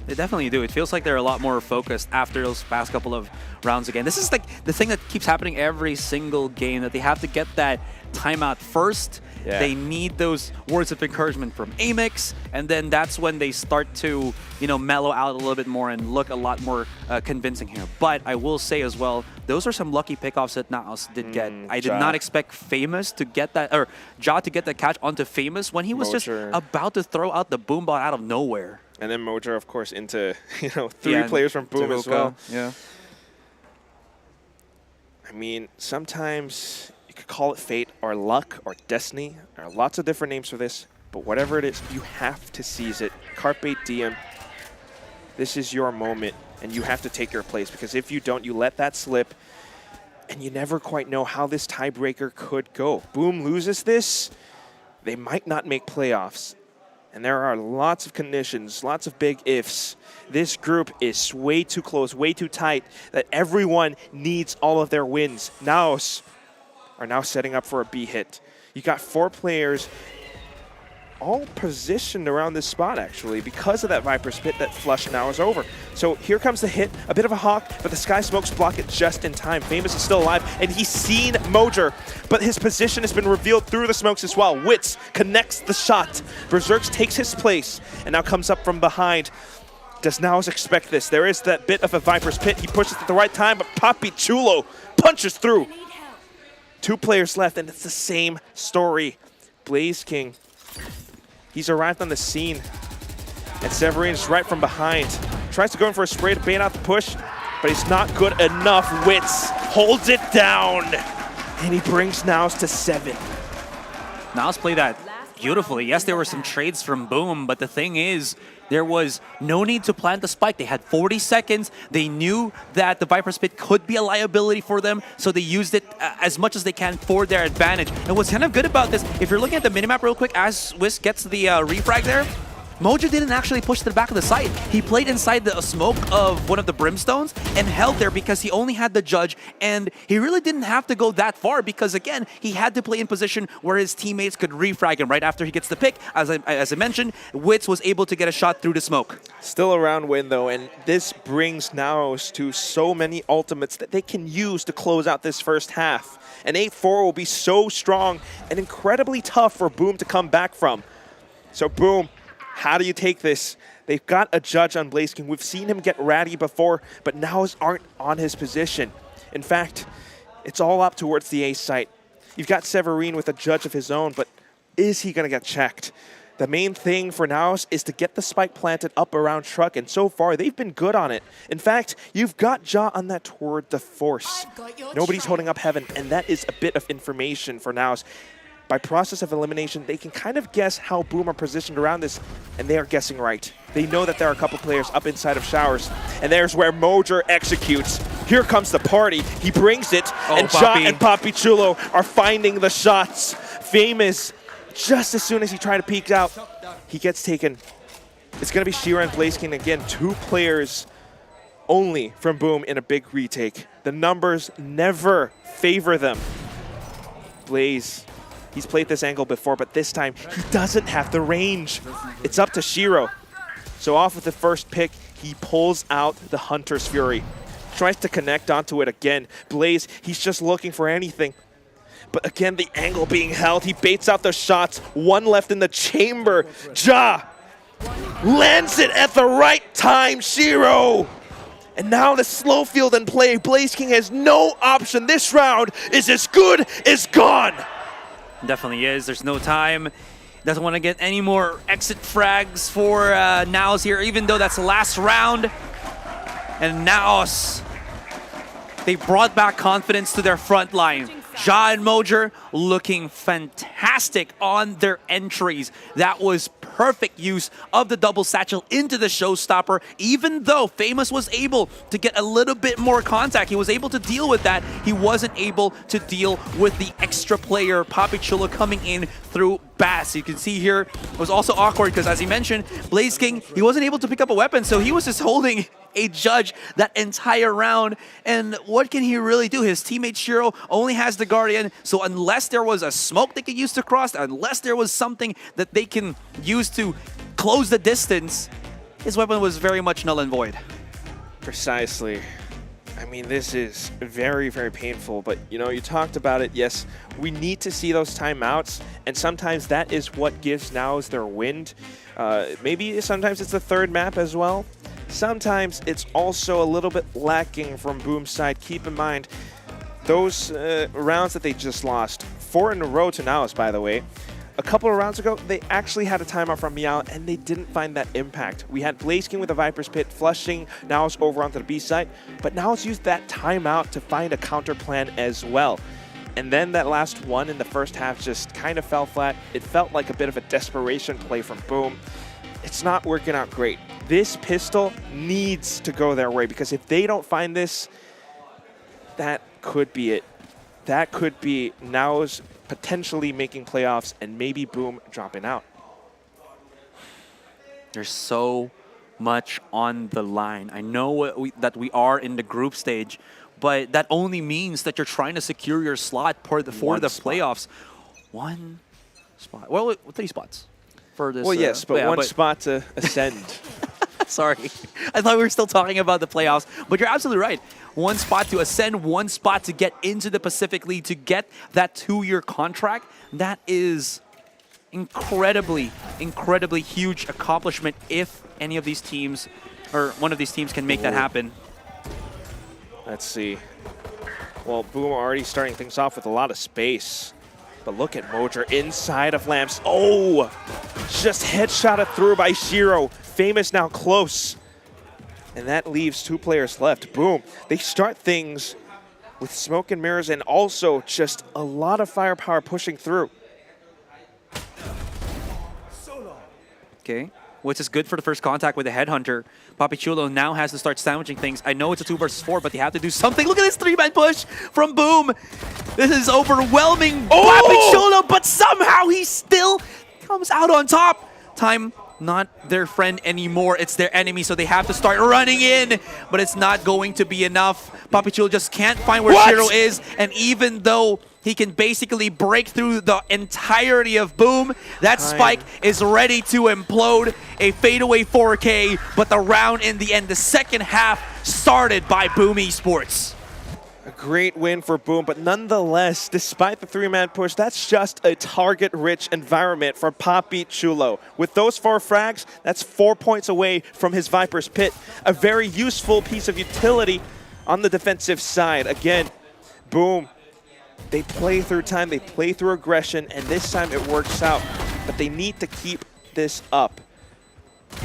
They definitely do. It feels like they're a lot more focused after those past couple of rounds again. This is like the thing that keeps happening every single game, that they have to get that timeout first. Yeah. They need those words of encouragement from Amix, and then that's when they start to, you know, mellow out a little bit more and look a lot more convincing here. But I will say as well, those are some lucky pickoffs that Naos did get. I did not expect Famous to get that, or Ja to get that catch onto Famous when he was just about to throw out the boom bot out of nowhere. And then Mojer, of course, into, you know, 3 players from Boom as well. Yeah. I mean, sometimes you could call it fate or luck or destiny. There are lots of different names for this, but whatever it is, you have to seize it. Carpe diem. This is your moment, and you have to take your place, because if you don't, you let that slip, and you never quite know how this tiebreaker could go. Boom loses this, they might not make playoffs. And there are lots of conditions, lots of big ifs. This group is way too close, way too tight, that everyone needs all of their wins. Naos are now setting up for a B hit. You got 4 players all positioned around this spot, actually, because of that Viper's Pit that flushed Naos over. So here comes the hit, a bit of a hawk, but the Sky Smokes block it just in time. Famous is still alive, and he's seen Mojer, but his position has been revealed through the smokes as well. Wits connects the shot. Berserks takes his place, and now comes up from behind. Does Naos expect this? There is that bit of a Viper's Pit. He pushes at the right time, but Papi Chulo punches through. 2 players left, and it's the same story. Blaze King, he's arrived on the scene, and Severine's right from behind. Tries to go in for a spray to bait out the push, but he's not good enough. Wits holds it down, and he brings Naos to 7. Naos played that beautifully. Yes, there were some trades from Boom, but the thing is, there was no need to plant the spike. They had 40 seconds. They knew that the Viper's Pit could be a liability for them, so they used it as much as they can for their advantage. And what's kind of good about this, if you're looking at the minimap real quick, as Whisk gets the refrag there, Mojer didn't actually push to the back of the site. He played inside the smoke of one of the brimstones and held there because he only had the judge, and he really didn't have to go that far because, again, he had to play in position where his teammates could refrag him right after he gets the pick. As I mentioned, Wits was able to get a shot through the smoke. Still a round win, though, and this brings Naos to so many ultimates that they can use to close out this first half. An 8-4 will be so strong and incredibly tough for Boom to come back from. So Boom, how do you take this? They've got a judge on Blaze King. We've seen him get ratty before, but Naos aren't on his position. In fact, it's all up towards the A site. You've got Severine with a judge of his own, but is he going to get checked? The main thing for Naos is to get the spike planted up around Truck, and so far they've been good on it. In fact, you've got Ja on that toward the Force. Nobody's holding up Heaven, and that is a bit of information for Naos. By process of elimination, they can kind of guess how Boom are positioned around this, and they are guessing right. They know that there are a couple players up inside of Showers, and there's where Mojer executes. Here comes the party. He brings it, and Ja and Papi Chulo are finding the shots. Famous, just as soon as he tried to peek out, he gets taken. It's going to be Shira and Blaze King again, 2 players only from Boom in a big retake. The numbers never favor them. Blaze, He's played this angle before, but this time he doesn't have the range. It's up to Shiro. So off with the first pick, he pulls out the Hunter's Fury. Tries to connect onto it again. Blaze, he's just looking for anything. But again, the angle being held. He baits out the shots. One left in the chamber. Ja lands it at the right time, Shiro. And now the slow field in play. Blaze King has no option. This round is as good as gone. Definitely is. There's no time. Doesn't want to get any more exit frags for Naos here, even though that's the last round. And Naos, they brought back confidence to their front line. Ja and Mojer looking fantastic on their entries. That was perfect use of the double satchel into the showstopper. Even though Famous was able to get a little bit more contact, he was able to deal with that. He wasn't able to deal with the extra player, Papi Chulo, coming in through Bass. You can see here, it was also awkward because, as he mentioned, Blaze King, he wasn't able to pick up a weapon, so he was just holding a judge that entire round. And what can he really do? His teammate Shiro only has the Guardian, so unless there was a smoke they could use to cross, unless there was something that they can use to close the distance, his weapon was very much null and void. Precisely. I mean, this is very, very painful, but you know, you talked about it. Yes, we need to see those timeouts, and sometimes that is what gives Naos their wind. Maybe sometimes it's the third map as well. Sometimes it's also a little bit lacking from Boom's side. Keep in mind, those rounds that they just lost, 4 in a row to Naos, by the way. A couple of rounds ago, they actually had a timeout from Meow, and they didn't find that impact. We had Blaze King with a Viper's Pit, flushing Naos over onto the B side, but Naos used that timeout to find a counter plan as well. And then that last one in the first half just kind of fell flat. It felt like a bit of a desperation play from Boom. It's not working out great. This pistol needs to go their way, because if they don't find this, that could be it. That could be Naos potentially making playoffs and maybe Boom dropping out. There's so much on the line. I know that we are in the group stage, but that only means that you're trying to secure your slot for the playoffs. One spot. Well, 3 spots for this. Well, yes, but one spot to ascend. Sorry. I thought we were still talking about the playoffs, but you're absolutely right. 1 spot to ascend, 1 spot to get into the Pacific League, to get that 2-year contract. That is incredibly, incredibly huge accomplishment if any of these teams, or one of these teams, can make that happen. Let's see. Well, Boom already starting things off with a lot of space. But look at Mojer inside of Lamps. Oh! Just headshotted through by Shiro. Famous now close. And that leaves 2 players left. Boom. They start things with smoke and mirrors and also just a lot of firepower pushing through. Okay. Which is good for the first contact with the Headhunter. Papi Chulo now has to start sandwiching things. I know it's a 2 versus 4, but they have to do something. Look at this 3-man push from Boom. This is overwhelming Papi Chulo, but somehow he still comes out on top. Time not their friend anymore, it's their enemy, so they have to start running in, but it's not going to be enough. Papi Chulo just can't find where Shiro is, and even though he can basically break through the entirety of Boom, that spike is ready to implode. A fadeaway 4K, but the round in the end, the second half, started by Boom Esports. A great win for Boom, but nonetheless, despite the 3-man push, that's just a target-rich environment for Papi Chulo. With those 4 frags, that's 4 points away from his Viper's Pit. A very useful piece of utility on the defensive side. Again, Boom, they play through time, they play through aggression, and this time it works out. But they need to keep this up.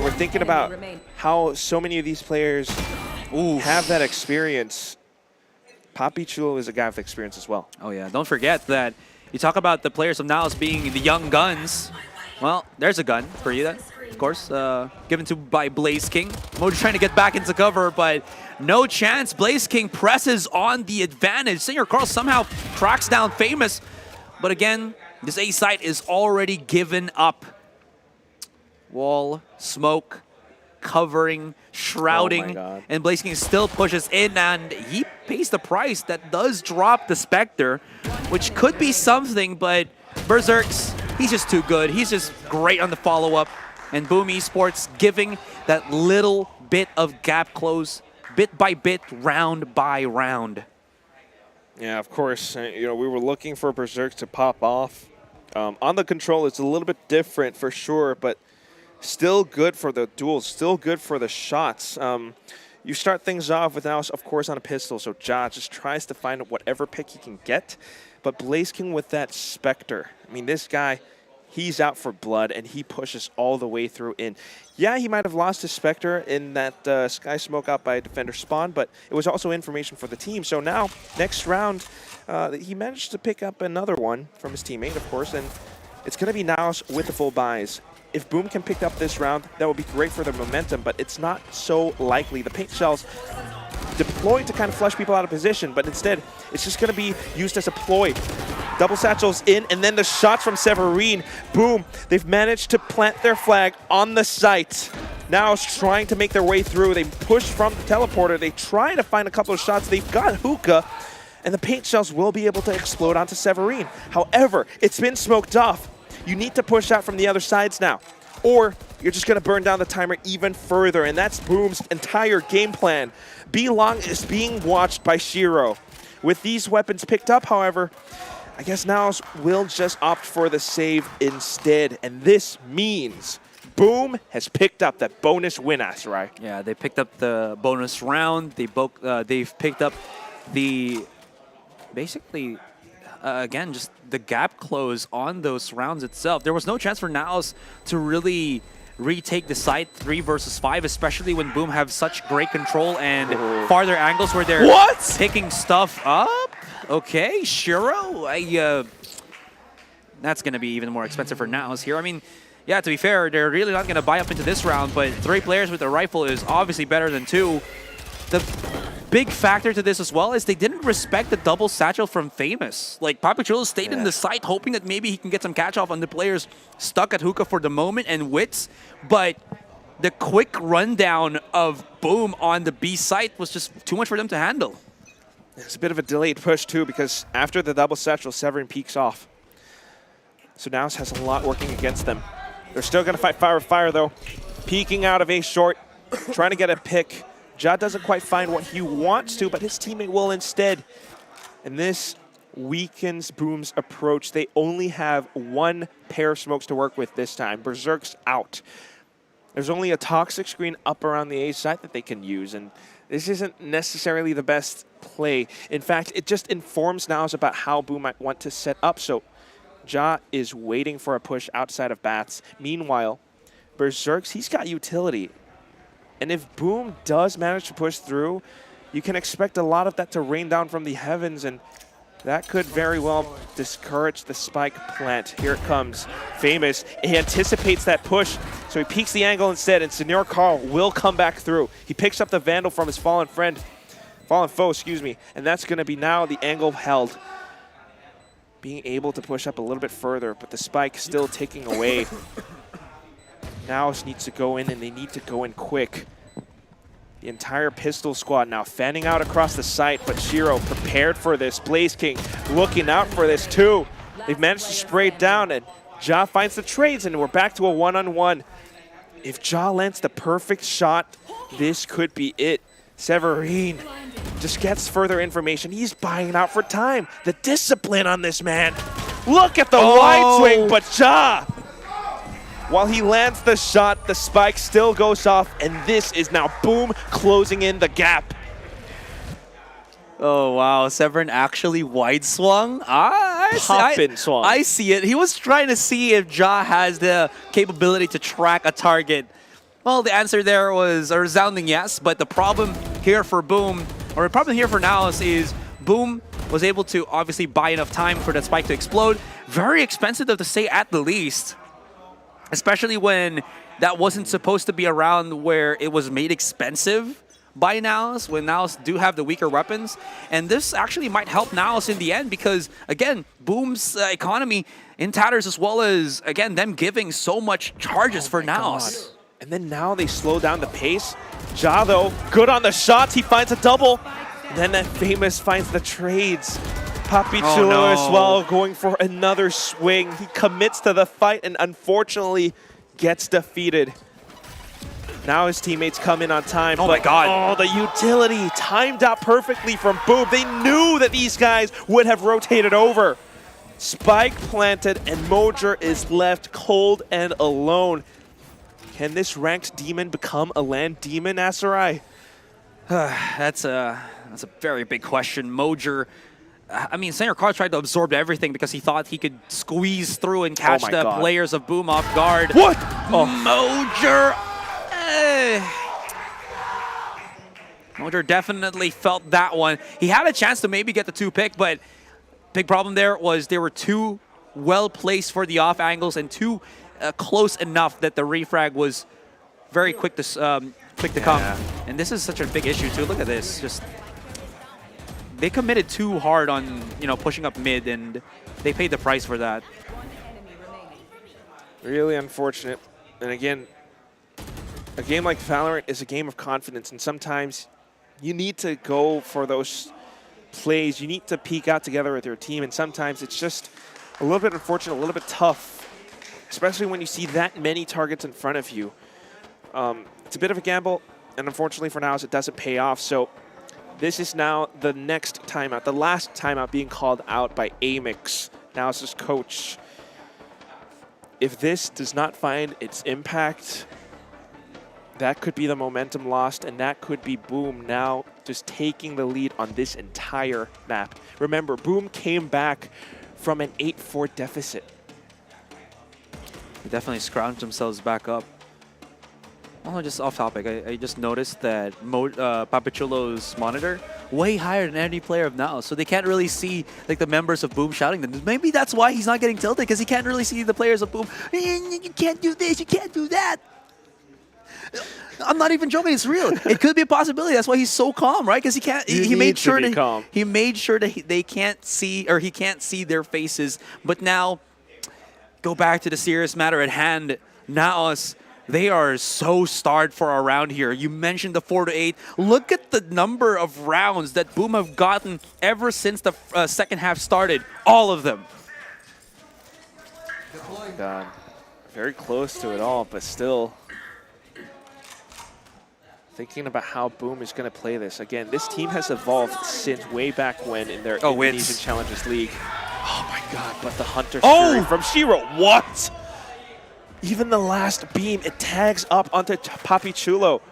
We're thinking about how so many of these players have that experience. Papi Chulo is a guy with experience as well. Oh yeah, don't forget that you talk about the players of Naos being the young guns. Well, there's a gun for you, of course, given to by Blaze King. Mojo trying to get back into cover, but no chance. Blaze King presses on the advantage. Singer Carl somehow tracks down Famous, but again, this A site is already given up. Wall, smoke, covering, shrouding, and Blaze King still pushes in, and he pays the price. That does drop the Spectre, which could be something, but Berserks, he's just too good. He's just great on the follow-up. And Boom Esports giving that little bit of gap close, bit by bit, round by round. Yeah, of course. We were looking for Berserk to pop off. On the control, it's a little bit different for sure, but still good for the duels, still good for the shots. You start things off with Naos, of course, on a pistol, so Ja just tries to find whatever pick he can get. But Blazeking with that Spectre, I mean, this guy, he's out for blood, and he pushes all the way through in. Yeah, he might have lost his Spectre in that Sky Smoke out by Defender Spawn, but it was also information for the team. So now, next round, he managed to pick up another one from his teammate, of course, and it's going to be Naos with the full buys. If Boom can pick up this round, that would be great for their momentum, but it's not so likely. The paint shells deployed to kind of flush people out of position, but instead, it's just going to be used as a ploy. Double satchels in, and then the shots from Severine. Boom, they've managed to plant their flag on the site. Now it's trying to make their way through. They push from the teleporter. They try to find a couple of shots. They've got Hookah, and the paint shells will be able to explode onto Severine. However, it's been smoked off. You need to push out from the other sides now, or you're just going to burn down the timer even further, and that's Boom's entire game plan. B-Long is being watched by Shiro. With these weapons picked up, however, I guess Naos will just opt for the save instead, and this means Boom has picked up that bonus win, Asarai. Yeah, they picked up the bonus round. They've picked up the, basically, again, just the gap close on those rounds itself. There was no chance for Naos to really retake the site 3 versus 5, especially when Boom have such great control and farther angles where they're picking stuff up. Okay, Shiro, that's going to be even more expensive for Naos here. I mean, yeah, to be fair, they're really not going to buy up into this round, but 3 players with a rifle is obviously better than 2. The big factor to this as well is they didn't respect the double satchel from Famous. Like, Papachulo stayed in the site hoping that maybe he can get some catch off on the players stuck at Hookah for the moment and Wits, but the quick rundown of Boom on the B site was just too much for them to handle. It's a bit of a delayed push too, because after the double satchel, Severin peeks off. So Naos has a lot working against them. They're still going to fight fire with fire though. Peeking out of A short, trying to get a pick. Ja doesn't quite find what he wants to, but his teammate will instead. And this weakens Boom's approach. They only have 1 pair of smokes to work with this time. Berserk's out. There's only a toxic screen up around the A side that they can use, and this isn't necessarily the best play. In fact, it just informs Naos about how Boom might want to set up. So Ja is waiting for a push outside of Bats. Meanwhile, Berserk's, he's got utility. And if Boom does manage to push through, you can expect a lot of that to rain down from the heavens, and that could very well discourage the spike plant. Here it comes. Famous, he anticipates that push, so he peeks the angle instead, and Senor Carl will come back through. He picks up the Vandal from his fallen foe, excuse me, and that's going to be now the angle held. Being able to push up a little bit further, but the spike still taking away. Naos needs to go in, and they need to go in quick. The entire pistol squad now fanning out across the site, but Shiro prepared for this. Blaze King looking out for this too. They've managed to spray it down, and Ja finds the trades, and we're back to a one-on-one. If Ja lands the perfect shot, this could be it. Severine just gets further information. He's buying out for time. The discipline on this man. Look at the wide swing, but Ja, while he lands the shot, the spike still goes off, and this is now Boom closing in the gap. Oh, wow. Severin actually wide swung. Pop-in swung. I see it. He was trying to see if Ja has the capability to track a target. Well, the answer there was a resounding yes, but the problem here for Boom, or the problem here for Naos, is Boom was able to obviously buy enough time for that spike to explode. Very expensive, to say at the least. Especially when that wasn't supposed to be around where it was made expensive by Naos, when Naos do have the weaker weapons. And this actually might help Naos in the end because, again, Boom's economy in tatters, as well as, again, them giving so much charges for Naos. God. And then now they slow down the pace. Ja, though, good on the shots. He finds a double. And then that Famous finds the trades. Papi Chulo as well, going for another swing. He commits to the fight and unfortunately gets defeated. Now his teammates come in on time. Oh my God. Oh, the utility timed out perfectly from Boom. They knew that these guys would have rotated over. Spike planted and Mojer is left cold and alone. Can this ranked demon become a land demon, Asarai? That's a very big question. Mojer, I mean, Señor Carl tried to absorb everything because he thought he could squeeze through and catch the players of Boom off guard. What? Oh. Mojer. Mojer definitely felt that one. He had a chance to maybe get the 2-pick, but big problem there was they were too well placed for the off angles and too close enough that the refrag was very quick to come. And this is such a big issue too. Look at this. Just they committed too hard on pushing up mid, and they paid the price for that. Really unfortunate. And again, a game like Valorant is a game of confidence, and sometimes you need to go for those plays. You need to peek out together with your team, and sometimes it's just a little bit unfortunate, a little bit tough, especially when you see that many targets in front of you. It's a bit of a gamble, and unfortunately for Naos, it doesn't pay off. So this is now the next timeout, the last timeout being called out by Amix, Naos' coach. If this does not find its impact, that could be the momentum lost, and that could be Boom now just taking the lead on this entire map. Remember, Boom came back from an 8-4 deficit. They definitely scrounged themselves back up. Oh, just off topic, I just noticed that Papi Chulo's monitor way higher than any player of Naos, so they can't really see like the members of Boom shouting them. Maybe that's why he's not getting tilted, because he can't really see the players of Boom. You can't do this, you can't do that. I'm not even joking, it's real. It could be a possibility. That's why he's so calm, right? Because he made sure that they can't see, or he can't see their faces. But now, go back to the serious matter at hand. Naos, they are so starved for a round here. You mentioned the 4-8. Look at the number of rounds that Boom have gotten ever since the second half started. All of them. God, very close to it all, but still. Thinking about how Boom is going to play this. Again, this team has evolved since way back when in their Indonesian Challengers League. Oh my God, but the Hunter Fury from Shiro. What? Even the last beam, it tags up onto Papi Chulo.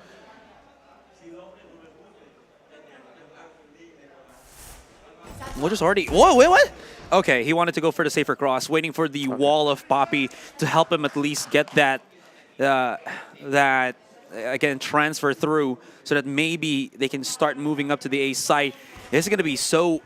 Mojer's already... Whoa, wait, what? Okay, he wanted to go for the safer cross, waiting for the wall of Papi to help him at least get that... again, transfer through so that maybe they can start moving up to the A site. This is going to be so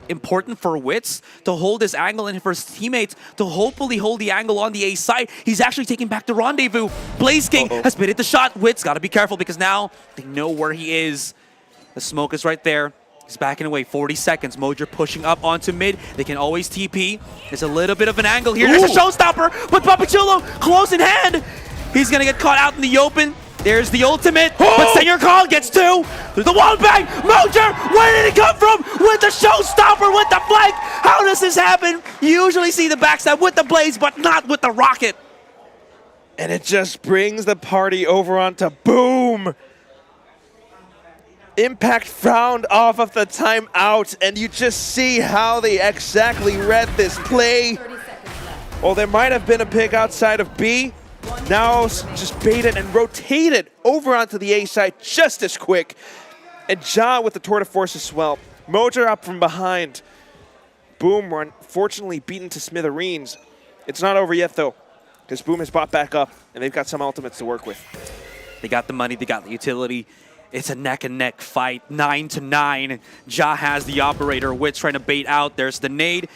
important for Wits to hold this angle and for his teammates to hopefully hold the angle on the A site. He's actually taking back the rendezvous. Blaze King has been hit the shot. Wits got to be careful because now they know where he is. The smoke is right there. He's backing away. 40 seconds. Mojer pushing up onto mid. They can always TP. There's a little bit of an angle here. There's a showstopper, but Papi Chulo close in hand. He's going to get caught out in the open. There's the ultimate, but Señor Carl gets two. There's the wall bang. Mojer, where did it come from? With the showstopper, with the flank. How does this happen? You usually see the backstab with the Blaze, but not with the rocket. And it just brings the party over onto Boom. Impact found off of the timeout, and you just see how they exactly read this play. Well, there might have been a pick outside of B. Naos just baited and rotated over onto the A side just as quick. And Ja with the tour de force as well. Mojer up from behind. Boom were unfortunately beaten to smithereens. It's not over yet though, because Boom has bought back up and they've got some ultimates to work with. They got the money, they got the utility. It's a neck-and-neck fight, 9-9. Ja has the operator. Wits trying to bait out. There's the nade.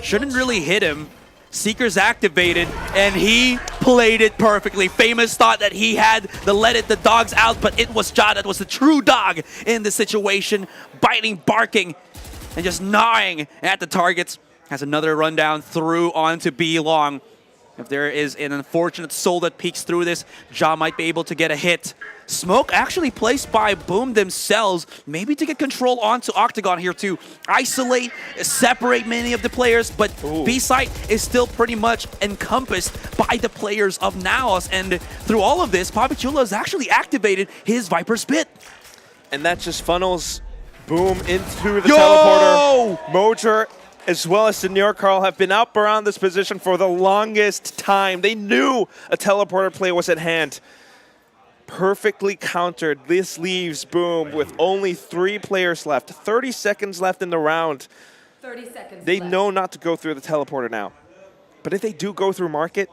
Shouldn't really hit him. Seeker's activated, and he played it perfectly. Famous thought that he had the dogs out, but it was Ja that was the true dog in the situation. Biting, barking, and just gnawing at the targets. Has another rundown through onto B long. If there is an unfortunate soul that peeks through this, Ja might be able to get a hit. Smoke actually placed by Boom themselves, maybe to get control onto Octagon here to isolate, separate many of the players, but B-side is still pretty much encompassed by the players of Naos, and through all of this, Papichulo has actually activated his Viper Spit. And that just funnels Boom into the teleporter. Mojer as well as Senior Carl have been up around this position for the longest time. They knew a teleporter play was at hand. Perfectly countered. This leaves Boom with only 3 players left. 30 seconds left in the round. 30 seconds They left. know not to go through the teleporter now. But if they do go through Market,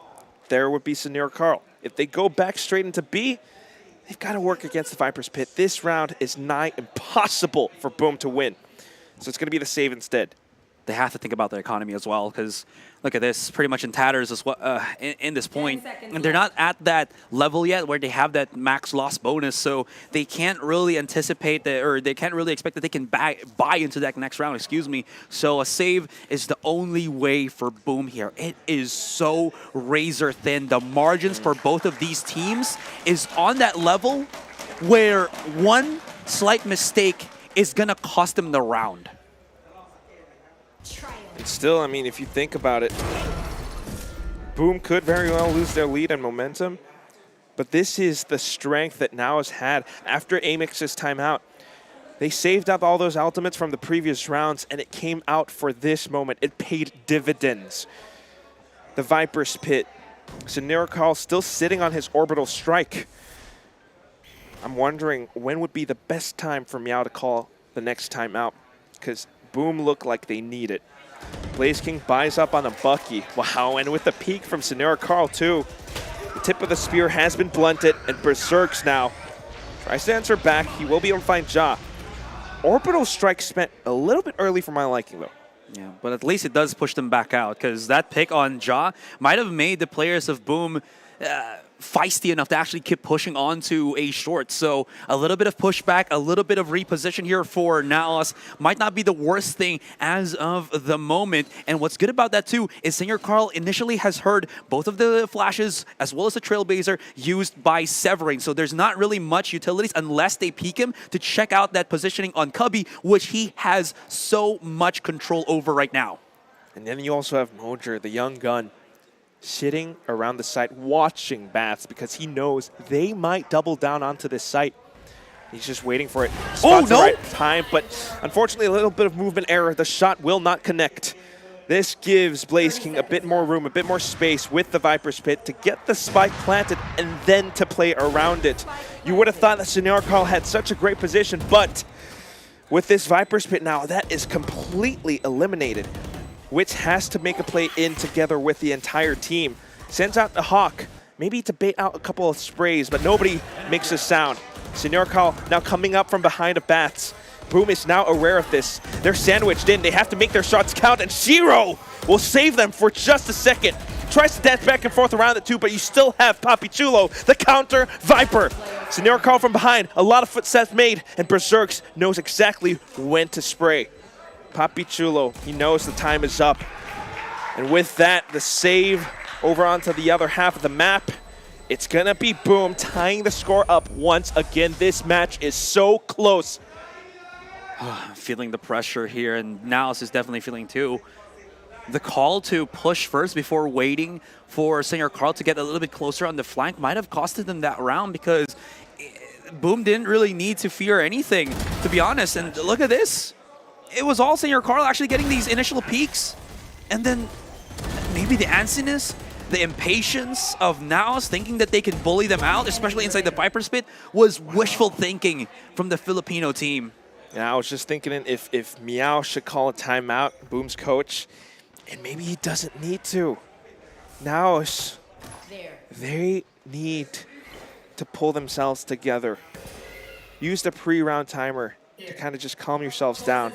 there would be Senior Carl. If they go back straight into B, they've got to work against the Viper's Pit. This round is nigh impossible for Boom to win. So it's going to be the save instead. They have to think about their economy as well, because look at this, pretty much in tatters as well in this point. And they're not at that level yet where they have that max loss bonus, so they can't really anticipate that, or they can't really expect that they can buy into that next round, excuse me. So a save is the only way for Boom here. It is so razor thin. The margins for both of these teams is on that level where one slight mistake is going to cost them the round. And still, I mean, if you think about it, Boom could very well lose their lead and momentum. But this is the strength that Naos had after Amix's timeout. They saved up all those ultimates from the previous rounds, and it came out for this moment. It paid dividends. The Viper's Pit. Senior Carl still sitting on his orbital strike. I'm wondering when would be the best time for Meow to call the next timeout, because Boom look like they need it. Blaze King buys up on a Bucky. Wow, and with the peek from Senior Carl too. The tip of the spear has been blunted, and Berserks now tries to answer back. He will be able to find Ja. Orbital strike spent a little bit early for my liking though. Yeah, but at least it does push them back out, because that pick on Ja might have made the players of Boom feisty enough to actually keep pushing on to a short. So a little bit of pushback, a little bit of reposition here for Naos might not be the worst thing as of the moment. And what's good about that too is Senior Carl initially has heard both of the flashes as well as the Trailblazer used by Severing. So there's not really much utilities unless they peek him to check out that positioning on Cubby, which he has so much control over right now. And then you also have Mojer, the young gun, sitting around the site watching Bats because he knows they might double down onto this site. He's just waiting for it. Spots the right time, but unfortunately a little bit of movement error. The shot will not connect. This gives Blaze King a bit more room, a bit more space with the Viper's Pit to get the spike planted and then to play around it. You would have thought that Senior Carl had such a great position, but with this Viper's Pit now, that is completely eliminated. Witz has to make a play in together with the entire team. Sends out the Hawk, maybe to bait out a couple of sprays, but nobody makes a sound. Senior Carl now coming up from behind of Bats. Boom is now aware of this. They're sandwiched in. They have to make their shots count, and Shiro will save them for just a second. Tries to dance back and forth around it too, but you still have Papichulo, the counter Viper. Senior Carl from behind, a lot of footsteps made, and Berserks knows exactly when to spray. Papichulo, he knows the time is up. And with that, the save over onto the other half of the map. It's gonna be Boom tying the score up once again. This match is so close. Feeling the pressure here, and Naos is definitely feeling too. The call to push first before waiting for Senior Carl to get a little bit closer on the flank might have costed them that round, because Boom didn't really need to fear anything, to be honest. And look at this. It was all Senior Carl actually getting these initial peaks, and then maybe the antsiness, the impatience of Naos thinking that they can bully them out, especially inside the Viper's Pit, was wishful thinking from the Filipino team. Yeah, I was just thinking if Meow should call a timeout, Boom's coach, and maybe he doesn't need to. Naos, they need to pull themselves together. Use the pre-round timer to kind of just calm yourselves down.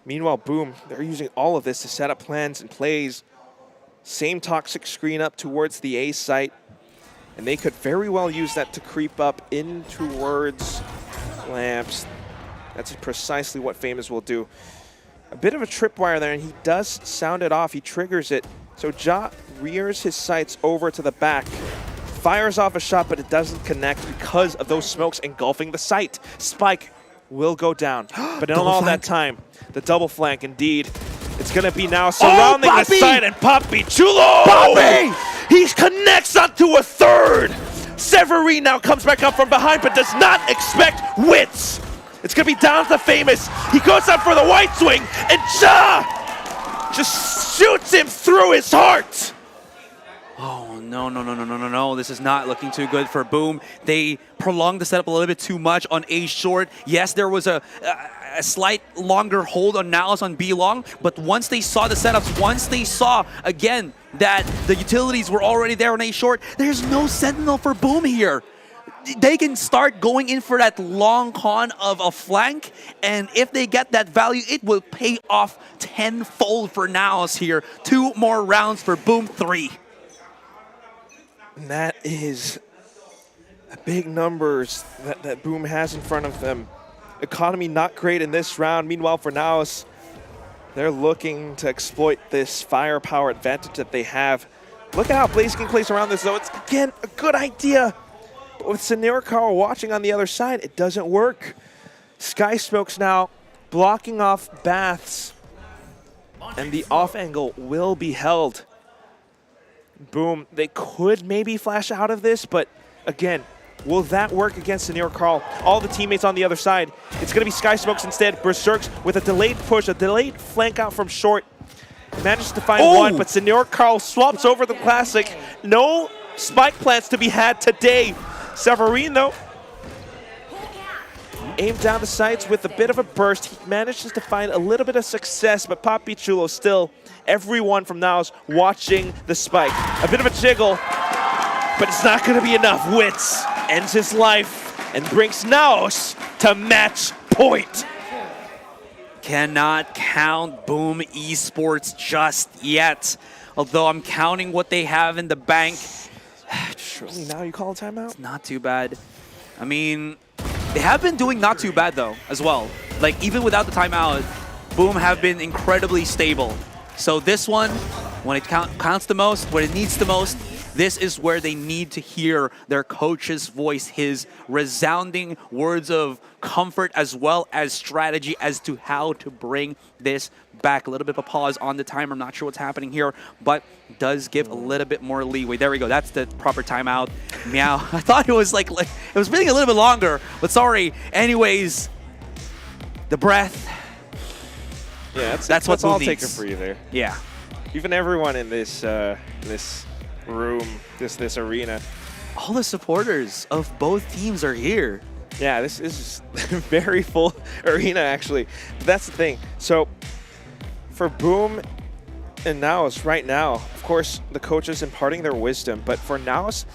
Meanwhile, Boom, they're using all of this to set up plans and plays. Same toxic screen up towards the A site, and they could very well use that to creep up in towards Lamps. That's precisely what Famous will do. A bit of a tripwire there, and he does sound it off. He triggers it. So Ja rears his sights over to the back. Fires off a shot, but it doesn't connect because of those smokes engulfing the site. Spike will go down, but in all that time, the double flank indeed. It's going to be now surrounding the site, and Papi Chulo! He connects onto a third! Severine now comes back up from behind, but does not expect Wits. It's going to be down to Famous. He goes up for the white swing, and Ja just shoots him through his heart. Oh, no. This is not looking too good for Boom. They prolonged the setup a little bit too much on A short. Yes, there was a slight longer hold on Naos on B long, but once they saw the setups, once they saw, again, that the utilities were already there on A short, there's no Sentinel for Boom here. They can start going in for that long con of a flank, and if they get that value, it will pay off tenfold for Naos here. 2 more rounds for Boom 3. And that is big numbers that Boom has in front of them. Economy not great in this round. Meanwhile, for Naos, they're looking to exploit this firepower advantage that they have. Look at how BlazKing plays around this, though. It's, again, a good idea. But with Senior Carl watching on the other side, it doesn't work. Sky Smokes now blocking off Baths, and the off angle will be held. Boom, they could maybe flash out of this, but again, will that work against Senior Carl? All the teammates on the other side. It's going to be Sky Smokes instead. Berserks with a delayed push, a delayed flank out from short. Manages to find one, but Senior Carl swaps over the Classic. No spike plants to be had today. Severine, though, aimed down the sights with a bit of a burst. He manages to find a little bit of success, but Papi Chulo still, everyone from Naos watching the spike. A bit of a jiggle, but it's not going to be enough. Wits ends his life and brings Naos to match point. Cannot count Boom Esports just yet. Although I'm counting what they have in the bank. Surely now you call a timeout? It's not too bad. I mean, they have been doing not too bad though, as well. Like, even without the timeout, Boom have been incredibly stable. So this one, when it counts the most, when it needs the most, this is where they need to hear their coach's voice, his resounding words of comfort as well as strategy as to how to bring this back. A little bit of a pause on the timer. I'm not sure what's happening here, but does give a little bit more leeway. There we go. That's the proper timeout. Meow. I thought it was like it was being a little bit longer, but sorry. Anyways, the breath. Yeah, that's what I'll needs. take it for you there. Yeah. Even everyone in this this room, this arena. All the supporters of both teams are here. Yeah, this is very full arena, actually. But that's the thing. So for Boom and Naos right now, of course, the coaches imparting their wisdom. But for Naos,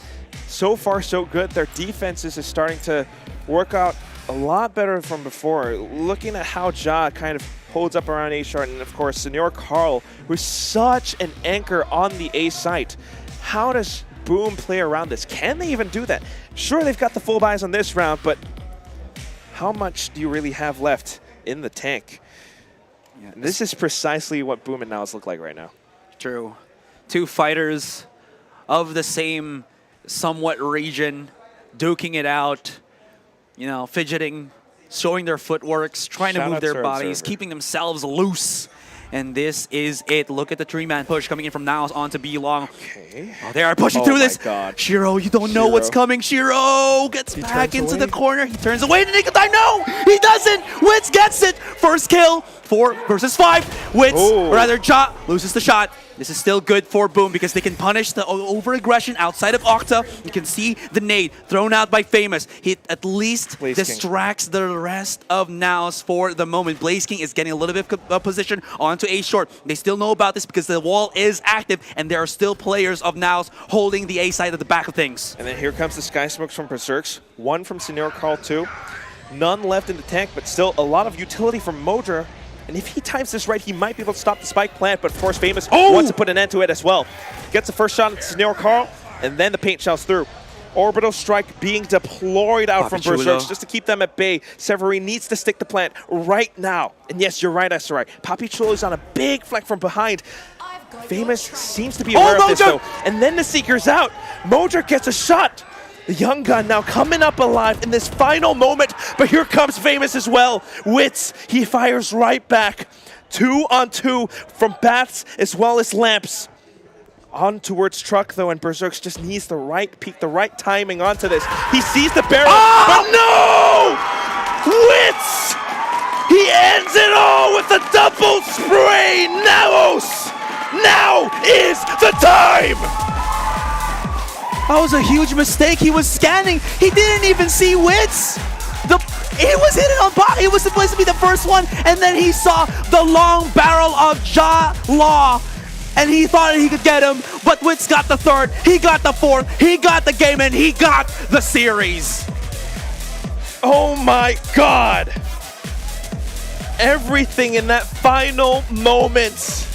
so far so good. Their defenses is starting to work out a lot better from before. Looking at how Ja kind of holds up around A short, and of course, Senior Carl, who's such an anchor on the A site. How does Boom play around this? Can they even do that? Sure, they've got the full buys on this round, but how much do you really have left in the tank? Yeah, this is precisely what Boom and Naos look like right now. True. 2 fighters of the same somewhat region, duking it out, you know, fidgeting, showing their footworks, trying to move their bodies, keeping themselves loose. And this is it. Look at the 3-man push coming in from Naos onto B long. Okay. Oh, they are pushing through this. God. Shiro, you don't know what's coming. Shiro gets back into the corner. He turns away to nick of time. No, he doesn't. Wits gets it. First kill. 4 versus 5. Wits, or rather Ja, loses the shot. This is still good for Boom because they can punish the over-aggression outside of Octa. You can see the nade thrown out by Famous. He at least distracts the rest of Naos for the moment. BlazKing is getting a little bit of position onto A short. They still know about this because the wall is active and there are still players of Naos holding the A side at the back of things. And then here comes the Sky Smokes from Berserks. 1 from Senior Carl, 2. None left in the tank, but still a lot of utility from Modra. And if he times this right, he might be able to stop the spike plant, but of course Famous wants to put an end to it as well. Gets the first shot at Senior Carl, and then the paint shells through. Orbital strike being deployed out from Berserks just to keep them at bay. Severine needs to stick the plant right now. And yes, you're right, Esserai. Papi Chulo is on a big flank from behind. Famous seems to be aware of this though. And then the Seeker's out. Mojo gets a shot. The young gun now coming up alive in this final moment. But here comes Famous as well. Wits, he fires right back. 2-on-2 from Bats as well as Lamps. On towards Truck though, and Berserks just needs the right peak, the right timing onto this. He sees the barrel, but no! Wits! He ends it all with a double spray! Naos! Now is the time! That was a huge mistake. He was scanning. He didn't even see Wits. He was hitting on bot. He was supposed to be the first one, and then he saw the long barrel of Ja Law, and he thought he could get him, but Wits got the third, he got the fourth, he got the game, and he got the series. Oh my God! Everything in that final moment.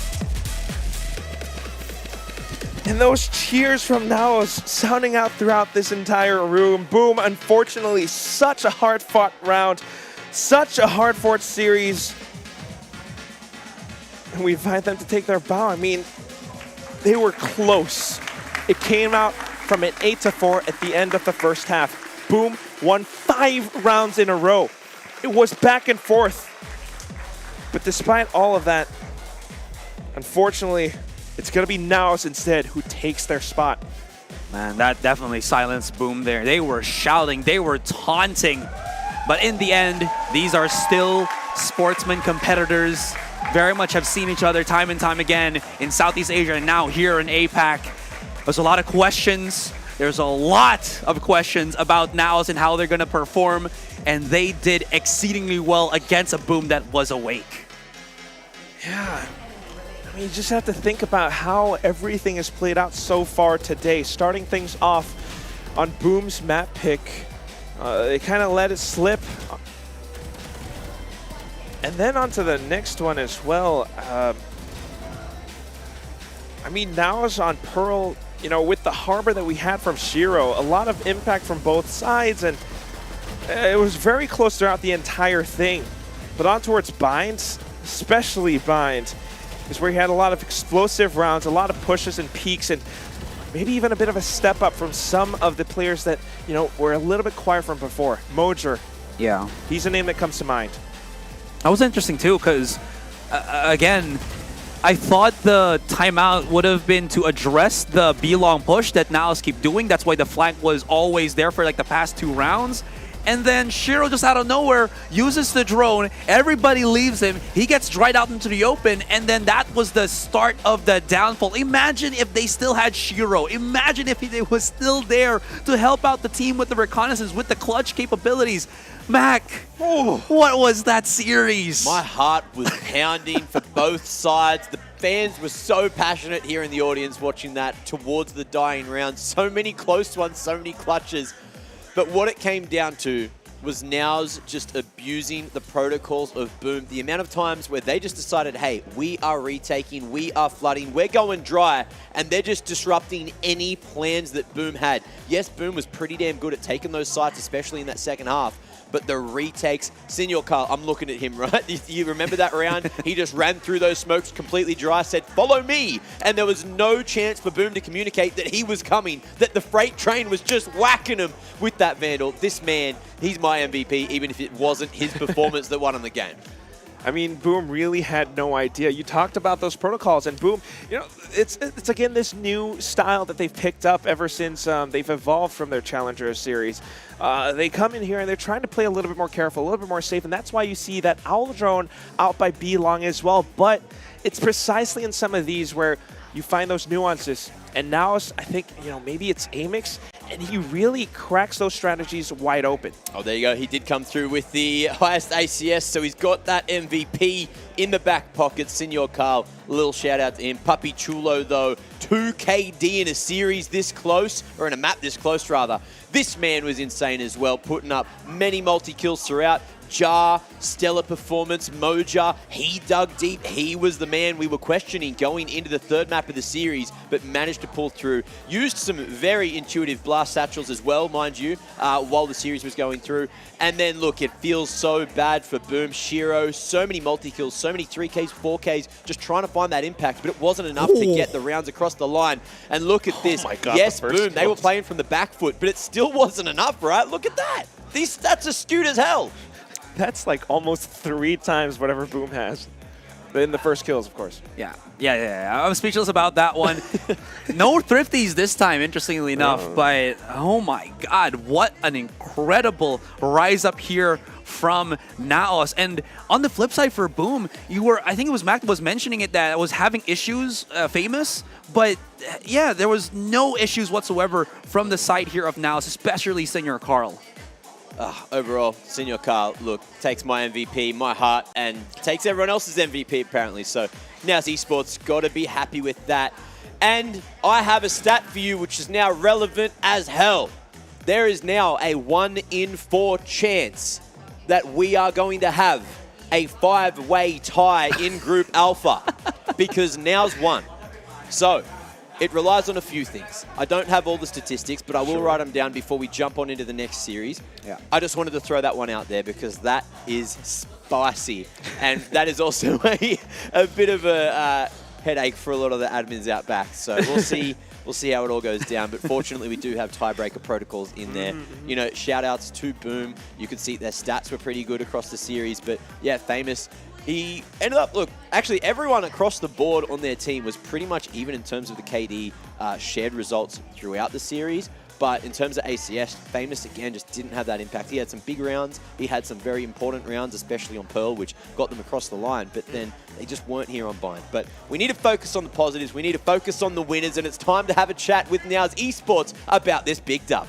And those cheers from Naos sounding out throughout this entire room. Boom, unfortunately, such a hard-fought round, such a hard-fought series. And we invite them to take their bow. I mean, they were close. It came out from an 8-4 at the end of the first half. Boom won 5 rounds in a row. It was back and forth. But despite all of that, unfortunately, it's going to be Naos instead who takes their spot. Man, that definitely silenced Boom there. They were shouting, they were taunting. But in the end, these are still sportsman competitors. Very much have seen each other time and time again in Southeast Asia and now here in APAC. There's a lot of questions. There's a lot of questions about Naos and how they're going to perform. And they did exceedingly well against a Boom that was awake. Yeah. I mean, you just have to think about how everything has played out so far today. Starting things off on Boom's map pick. They kind of let it slip. And then on to the next one as well. I mean, Naos on Pearl, you know, with the harbor that we had from Shiro, a lot of impact from both sides, and it was very close throughout the entire thing. But on towards Bind, especially Bind, is where he had a lot of explosive rounds, a lot of pushes and peaks, and maybe even a bit of a step up from some of the players that, you know, were a little bit quiet from before. Mojer. Yeah. He's a name that comes to mind. That was interesting too, because again, I thought the timeout would have been to address the B-long push that Naos keep doing. That's why the flank was always there for like the past 2 rounds. And then Shiro just out of nowhere uses the drone. Everybody leaves him. He gets dried out into the open. And then that was the start of the downfall. Imagine if they still had Shiro. Imagine if he was still there to help out the team with the reconnaissance, with the clutch capabilities. Mac, what was that series? My heart was pounding for both sides. The fans were so passionate here in the audience watching that towards the dying round. So many close ones, so many clutches. But what it came down to was Naos just abusing the protocols of Boom. The amount of times where they just decided, hey, we are retaking, we are flooding, we're going dry, and they're just disrupting any plans that Boom had. Yes, Boom was pretty damn good at taking those sites, especially in that second half. But the retakes, Senor Carl, I'm looking at him, right? You remember that round? He just ran through those smokes completely dry, said, follow me. And there was no chance for Boom to communicate that he was coming, that the freight train was just whacking him with that Vandal. This man, he's my MVP, even if it wasn't his performance that won him the game. I mean, Boom really had no idea. You talked about those protocols, and Boom, you know, it's again this new style that they've picked up ever since they've evolved from their Challenger series. They come in here and they're trying to play a little bit more careful, a little bit more safe, and that's why you see that Owl Drone out by B-Long as well. But it's precisely in some of these where you find those nuances. And now I think, you know, maybe it's Amix, and he really cracks those strategies wide open. Oh, there you go. He did come through with the highest ACS, so he's got that MVP in the back pocket. Senor Carl, a little shout out to him. Puppy Chulo, though, 2 KD in a series this close, or in a map this close, rather. This man was insane as well, putting up many multi-kills throughout. Jar, stellar performance. Moja, he dug deep. He was the man we were questioning going into the third map of the series, but managed to pull through. Used some very intuitive blast satchels as well, mind you, while the series was going through. And then, look, it feels so bad for Boom. Shiro, so many multi-kills, so many 3Ks, 4Ks, just trying to find that impact, but it wasn't enough to get the rounds across the line. And look at this. Oh my God, yes, the Boom, first they were kills. playing from the back foot, but it still wasn't enough, right? Look at that. These stats are skewed as hell. That's like almost 3 times whatever Boom has. In the first kills, of course. Yeah. I'm speechless about that one. No Thrifties this time, interestingly enough, but oh my God, what an incredible rise up here from Naos. And on the flip side for Boom, I think it was Mac was mentioning it, that it was having issues, Famous, but yeah, there was no issues whatsoever from the side here of Naos, especially Senior Carl. Overall, Senior Carl, look, takes my MVP, my heart, and takes everyone else's MVP apparently. So Naos Esports got to be happy with that. And I have a stat for you which is now relevant as hell. There is now a 1 in 4 chance that we are going to have a 5-way tie in Group Alpha because Naos won. So it relies on a few things. I don't have all the statistics, but I will write them down before we jump on into the next series. Yeah. I just wanted to throw that one out there because that is spicy. And that is also a bit of a headache for a lot of the admins out back. So we'll see. We'll see how it all goes down. But fortunately, we do have tiebreaker protocols in there. You know, shout outs to Boom. You could see their stats were pretty good across the series. But yeah, Famous, he ended up, look, actually everyone across the board on their team was pretty much even in terms of the KD shared results throughout the series. But in terms of ACS, Famous, again, just didn't have that impact. He had some big rounds. He had some very important rounds, especially on Pearl, which got them across the line. But then they just weren't here on Bind. But we need to focus on the positives. We need to focus on the winners. And it's time to have a chat with Naos Esports about this big dub.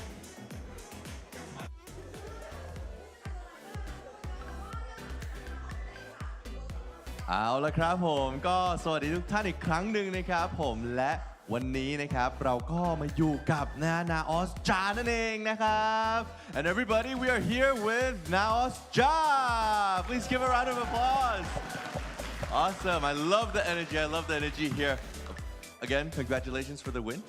เอาละครับผมก็สวัสดีทุกท่านอีกครั้งหนึ่งนะครับผมและวันนี้นะครับเราก็มาอยู่กับNaos Ja นั่นเองนะครับ and everybody we are here with Naos Ja please give a round of applause awesome I love the energy here again congratulations for the win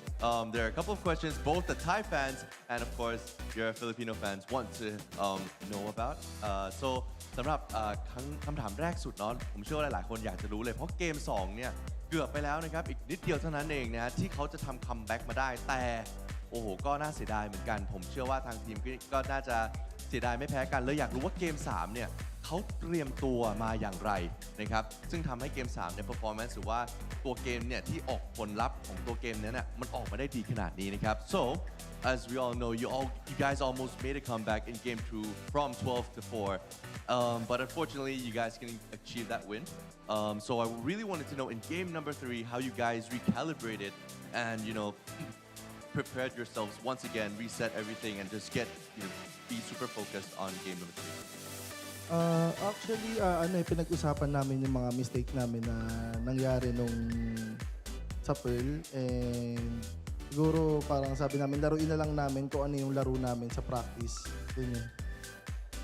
there are a couple of questions both the Thai fans and of course your Filipino fans want to know about soสำหรับคำถามแรกสุดเนาะผมเชื่อว่าหลายๆคนอยากจะรู้เลยเพราะเกม2เนี่ยเกือบไปแล้วนะครับอีกนิดเดียวเท่านั้นเองนะที่เขาจะทำคัมแบ็กมาได้แต่โอ้โหก็น่าเสียดายเหมือนกันผมเชื่อว่าทางทีมก็น่าจะเสียดายไม่แพ้กันเลยอยากรู้ว่าเกม3เนี่ยเขาเตรียมตัวมาอย่างไรนะครับซึ่งทำให้เกม3เนี่ย performance หรือว่าตัวเกมเนี่ยที่ออกผลลัพธ์ของตัวเกมนั้นน่ะมันออกมาได้ดีขนาดนี้นะครับ so as we all know you guys almost made a comeback in game 2 from 12 to 4 but unfortunately you guys can achieve that win so I really wanted to know in game number 3 how you guys recalibrated and prepared yourselves once again reset everything and just get be super focused on game number 3 actually pinag-usapan namin yung mga mistake namin na nangyari nung sa Pearl and siguro parang sabi namin laruin na lang namin kung ano yung laro namin sa practice. Yun.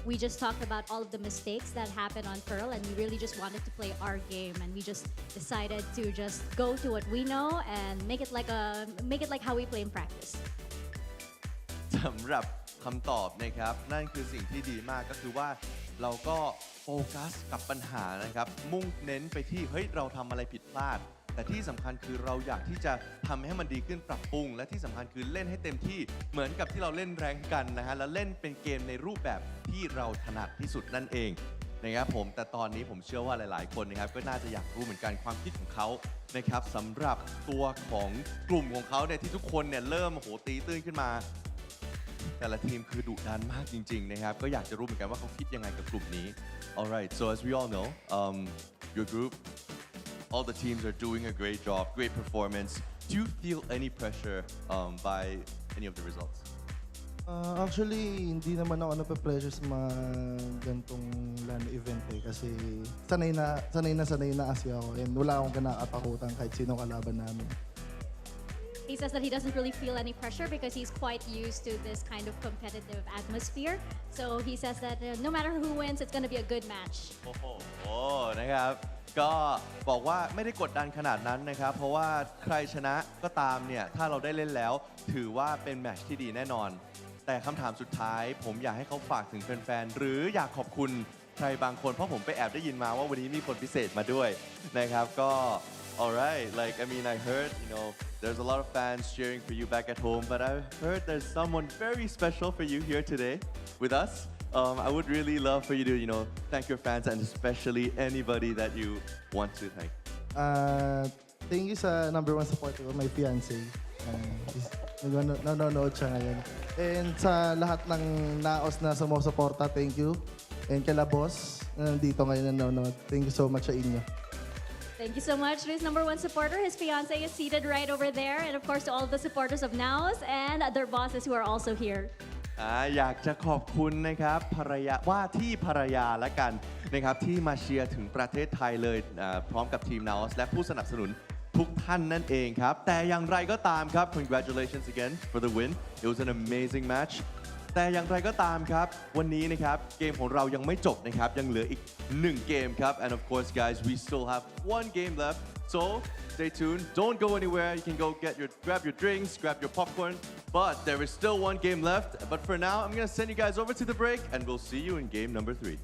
We just talked about all of the mistakes that happened on Pearl and we really just wanted to play our game and we just decided to just go to what we know and make it like how we play in practice. สำหรับคำตอบนะครับนั่นคือสิ่งที่ดีมากก็คือว่าเราก็โฟกัสกับปัญหานะครับมุ่งเน้นไปที่เฮ้ยเราทำอะไรผิดพลาดแต่ที่สำคัญคือเราอยากที่จะทำให้มันดีขึ้นปรับปรุงและที่สำคัญคือเล่นให้เต็มที่เหมือนกับที่เราเล่นแรงกันนะฮะแล้วเล่นเป็นเกมในรูปแบบที่เราถนัดที่สุดนั่นเองนะครับผมแต่ตอนนี้ผมเชื่อว่าหลายๆคนนะครับก็น่าจะอยากรู้เหมือนกันความคิดของเขานะครับสำหรับตัวของกลุ่มของเขาเนี่ยที่ทุกคนเนี่ยเริ่มตีตื้นขึ้นมาแต่ละทีมคือดุดันมากจริงๆนะครับก็อยากจะรู้เหมือนกันว่าเขาคิดยังไงกับกลุ่มนี้ Alright so as we all know your group all the teams are doing a great job great performance do you feel any pressure by any of the results Actually hindi naman ako nape-pressure sa mga gantong LAN event kasi sanay na kasi ako and wala akong kinakatakutan kahit sino kalaban namin. he says that he doesn't really feel any pressure because he's quite used to this kind of competitive atmosphere. So he says that no matter who wins, it's going to be a good match. โอ้โหนะครับก็บอกว่าไม่ได้กดดันขนาดนั้นนะครับเพราะว่าใครชนะก็ตามเนี่ยถ้าเราได้เล่นแล้วถือว่าเป็นแมตช์ที่ดีแน่นอนแต่คำถามสุดท้ายผมอยากให้เขาฝากถึงแฟนๆหรืออยากขอบคุณใครบางคนเพราะผมไปแอบได้ยินมาว่าวันนี้มีคนพิเศษมาด้วยนะครับก็ alright like I mean I heard there's a lot of fans cheering for you back at home but I heard there's someone very special for you here today with us I would really love for you to thank your fans and especially anybody that you want to thank thank you sa number one supporter ko, my fiancé. Nanonood siya ngayon. And sa lahat ng Naos na sumusuporta, thank you. And kala boss na nandito ngayon nanonood. Thank you so much sa inyo. Thank you so much to his number one supporter. His fiance is seated right over there. And of course to all the supporters of Naos and their bosses who are also here. อยากจะขอบคุณนะครับภรรยาว่าที่ภรรยาละกันนะครับที่มาเชียร์ถึงประเทศไทยเลยพร้อมกับทีม Naos และผู้สนับสนุนทุกท่านนั่นเองครับแต่อย่างไรก็ตามครับ congratulations again for the win it was an amazing match แต่อย่างไรก็ตามครับวันนี้นะครับเกมของเรายังไม่จบนะครับยังเหลืออีก1เกมครับ and of course guys we still have one game left so stay tuned don't go anywhere you can go grab your drinks grab your popcorn but there is still one game left but for now I'm gonna send you guys over to the break and we'll see you in game number 3.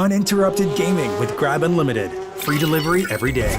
Uninterrupted gaming with Grab Unlimited. Free delivery every day.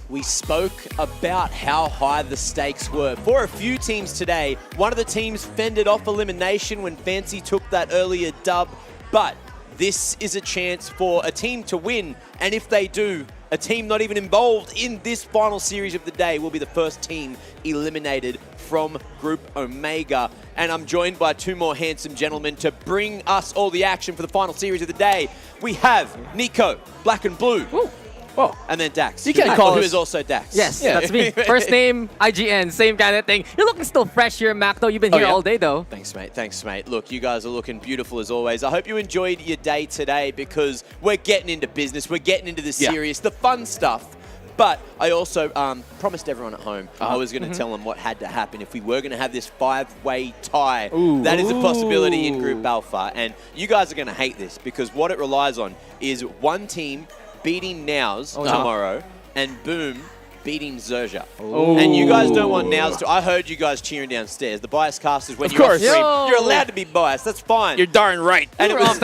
we spoke about how high the stakes were. For a few teams today, one of the teams fended off elimination when Fancy took that earlier dub, but this is a chance for a team to win, and if they do, a team not even involved in this final series of the day will be the first team eliminated from Group Omega. And I'm joined by two more handsome gentlemen to bring us all the action for the final series of the day. We have Nico, Black and Blue. Ooh. Oh, and then Dax. You can call who us. is also Dax. Yes, that's me. First name, IGN, same kind of thing. You're looking still fresh here, Mac, though. You've been here all day, though. Thanks, mate. Thanks, mate. Look, you guys are looking beautiful as always. I hope you enjoyed your day today because we're getting into business. We're getting into the serious, the fun stuff. But I also promised everyone at home I was going to tell them what had to happen if we were going to have this 5-way tie. That is a possibility in Group Alpha. And you guys are going to hate this because what it relies on is one team beating Naos tomorrow, and Boom beating Zexia. And you guys don't want Naos to... I heard you guys cheering downstairs. The bias casters, when you're off stream, you're allowed to be biased. That's fine. You're darn right. And it was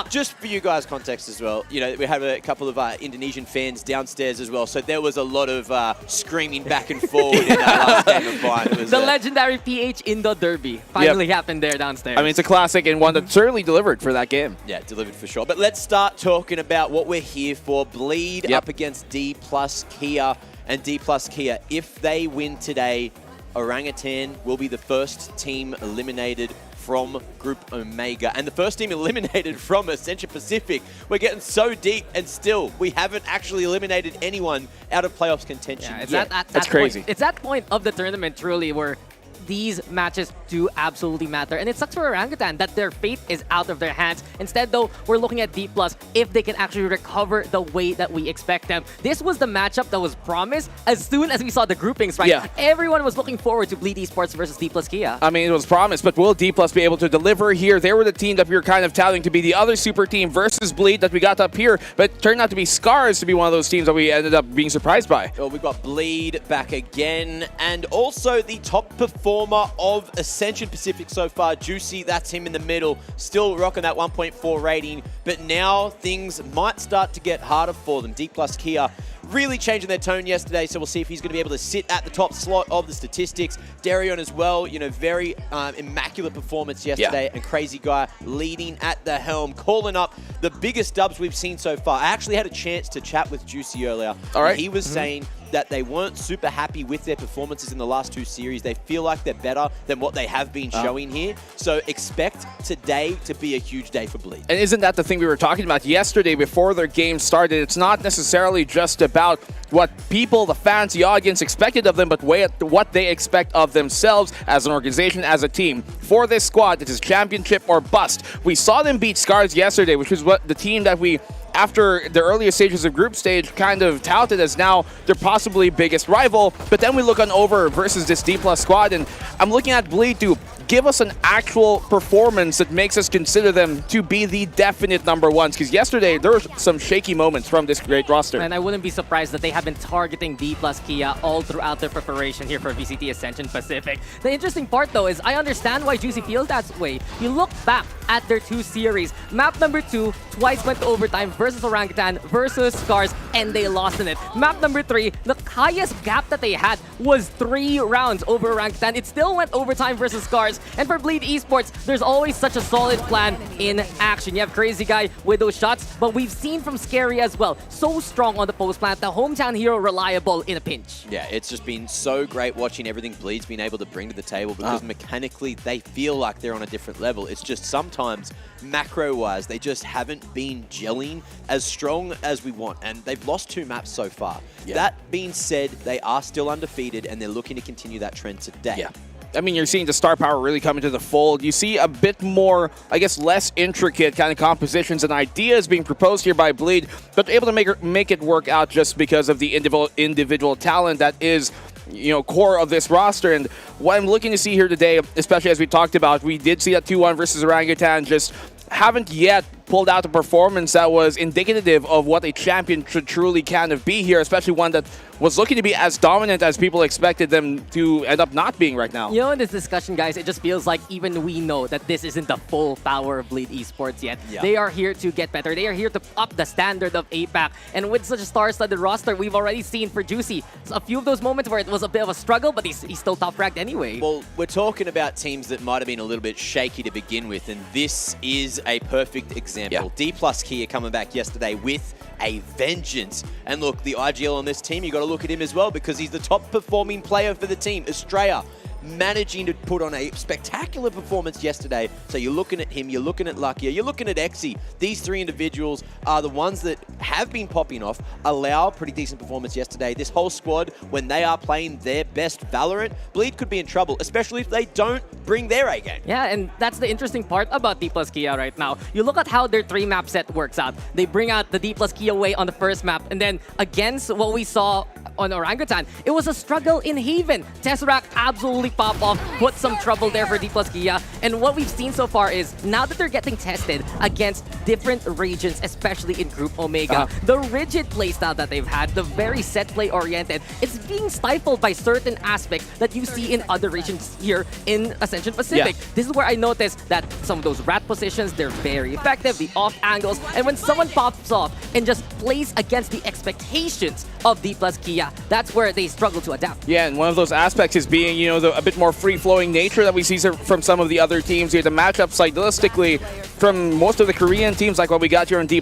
just for you guys' context as well. You know, we have a couple of Indonesian fans downstairs as well, so there was a lot of screaming back and forward in that last game of Vine. It was, the legendary PH Indo Derby finally happened there downstairs. I mean, it's a classic and one that certainly delivered for that game. Yeah, delivered for sure. But let's start talking about what we're here for. Bleed up against D plus Kia. And D plus Kia, if they win today, Orangutan will be the first team eliminated from Group Omega. And the first team eliminated from Ascension Pacific. We're getting so deep, and still, we haven't actually eliminated anyone out of playoffs contention yet. That's crazy. It's that point of the tournament, truly, where these matches do absolutely matter. And it sucks for Orangutan that their fate is out of their hands. Instead, though, we're looking at D+, if they can actually recover the way that we expect them. This was the matchup that was promised as soon as we saw the groupings, right? Yeah. Everyone was looking forward to Bleed Esports versus D+ Kia. I mean, it was promised, but will D+ be able to deliver here? They were the team that we were kind of touting to be the other super team versus Bleed that we got up here, but it turned out to be Scarz to be one of those teams that we ended up being surprised by. Well, we've got Bleed back again, and also the top performer of Ascension Pacific so far, Juicy, that's him in the middle, still rocking that 1.4 rating, but now things might start to get harder for them. D plus Kia really changing their tone yesterday, so we'll see if he's going to be able to sit at the top slot of the statistics. Darion as well, you know, very immaculate performance yesterday, and Crazy Guy leading at the helm, calling up the biggest dubs we've seen so far. I actually had a chance to chat with Juicy earlier. All right. He was saying that they weren't super happy with their performances in the last two series. They feel like they're better than what they have been showing here. So expect today to be a huge day for Bleed. And isn't that the thing we were talking about yesterday before their game started? It's not necessarily just about what people, the fans, the audience expected of them, but what they expect of themselves as an organization, as a team. For this squad, it is championship or bust. We saw them beat Scarz yesterday, which is what the team that we, after the earlier stages of group stage, kind of touted as now their possibly biggest rival. But then we look on over versus this D+ squad, and I'm looking at Bleed to give us an actual performance that makes us consider them to be the definite number ones. Because yesterday, there were some shaky moments from this great roster. And I wouldn't be surprised that they have been targeting D+ Kia all throughout their preparation here for VCT Ascension Pacific. The interesting part, though, is I understand why Juicy feels that way. You look back at their two series. Map number 2 twice went to overtime versus Orangutan versus Scarz, and they lost in it. Map number 3, the highest gap that they had was 3 rounds over Orangutan. It still went overtime versus Scarz. And for Bleed Esports, there's always such a solid plan in action. You have Crazy Guy with those shots, but we've seen from Scary as well. So strong on the post plant, the hometown hero reliable in a pinch. Yeah, it's just been so great watching everything Bleed's been able to bring to the table because mechanically they feel like they're on a different level. It's just sometimes macro-wise, they just haven't been gelling as strong as we want, and they've lost 2 maps so far. That being said, they are still undefeated, and they're looking to continue that trend today. I mean, you're seeing the star power really come into the fold. You see a bit more, I guess, less intricate kind of compositions and ideas being proposed here by Bleed, but able to make it work out just because of the individual talent that is, you know, core of this roster. And what I'm looking to see here today, especially as we talked about, we did see that 2-1 versus Orangutan, just haven't yet pulled out a performance that was indicative of what a champion should truly kind of be here, especially one that was looking to be as dominant as people expected them to end up not being right now. You know, in this discussion, guys, it just feels like even we know that this isn't the full power of Bleed Esports yet. Yeah. They are here to get better. They are here to up the standard of APAC. And with such a star-studded roster, we've already seen for Juicy a few of those moments where it was a bit of a struggle, but he's still top-ranked anyway. Well, we're talking about teams that might have been a little bit shaky to begin with, and this is a perfect example. D plus Kia coming back yesterday with a vengeance. And look, the IGL on this team, you got to look at him as well because he's the top performing player for the team, Australia, managing to put on a spectacular performance yesterday. So you're looking at him, you're looking at Luckier, you're looking at Exi. These three individuals are the ones that have been popping off, allow a pretty decent performance yesterday. This whole squad, when they are playing their best Valorant, Bleed could be in trouble, especially if they don't bring their A game. Yeah, and that's the interesting part about D plus Kia right now. You look at how their 3-map set works out. They bring out the D plus Kia way on the first map, and then against what we saw on Orangutan, it was a struggle in Haven. Tesseract absolutely pop off, put some trouble there for D plus Kia. And what we've seen so far is, now that they're getting tested against different regions, especially in Group Omega, the rigid playstyle that they've had, the very set play oriented, it's being stifled by certain aspects that you see in other regions here in Ascension Pacific. This is where I noticed that some of those rat positions, they're very effective, the off angles, and when someone pops off and just plays against the expectations of D plus Kia, that's where they struggle to adapt. Yeah, and one of those aspects is being, you know, a bit more free-flowing nature that we see from some of the other teams here. The matchup stylistically from most of the Korean teams, like what we got here in D+,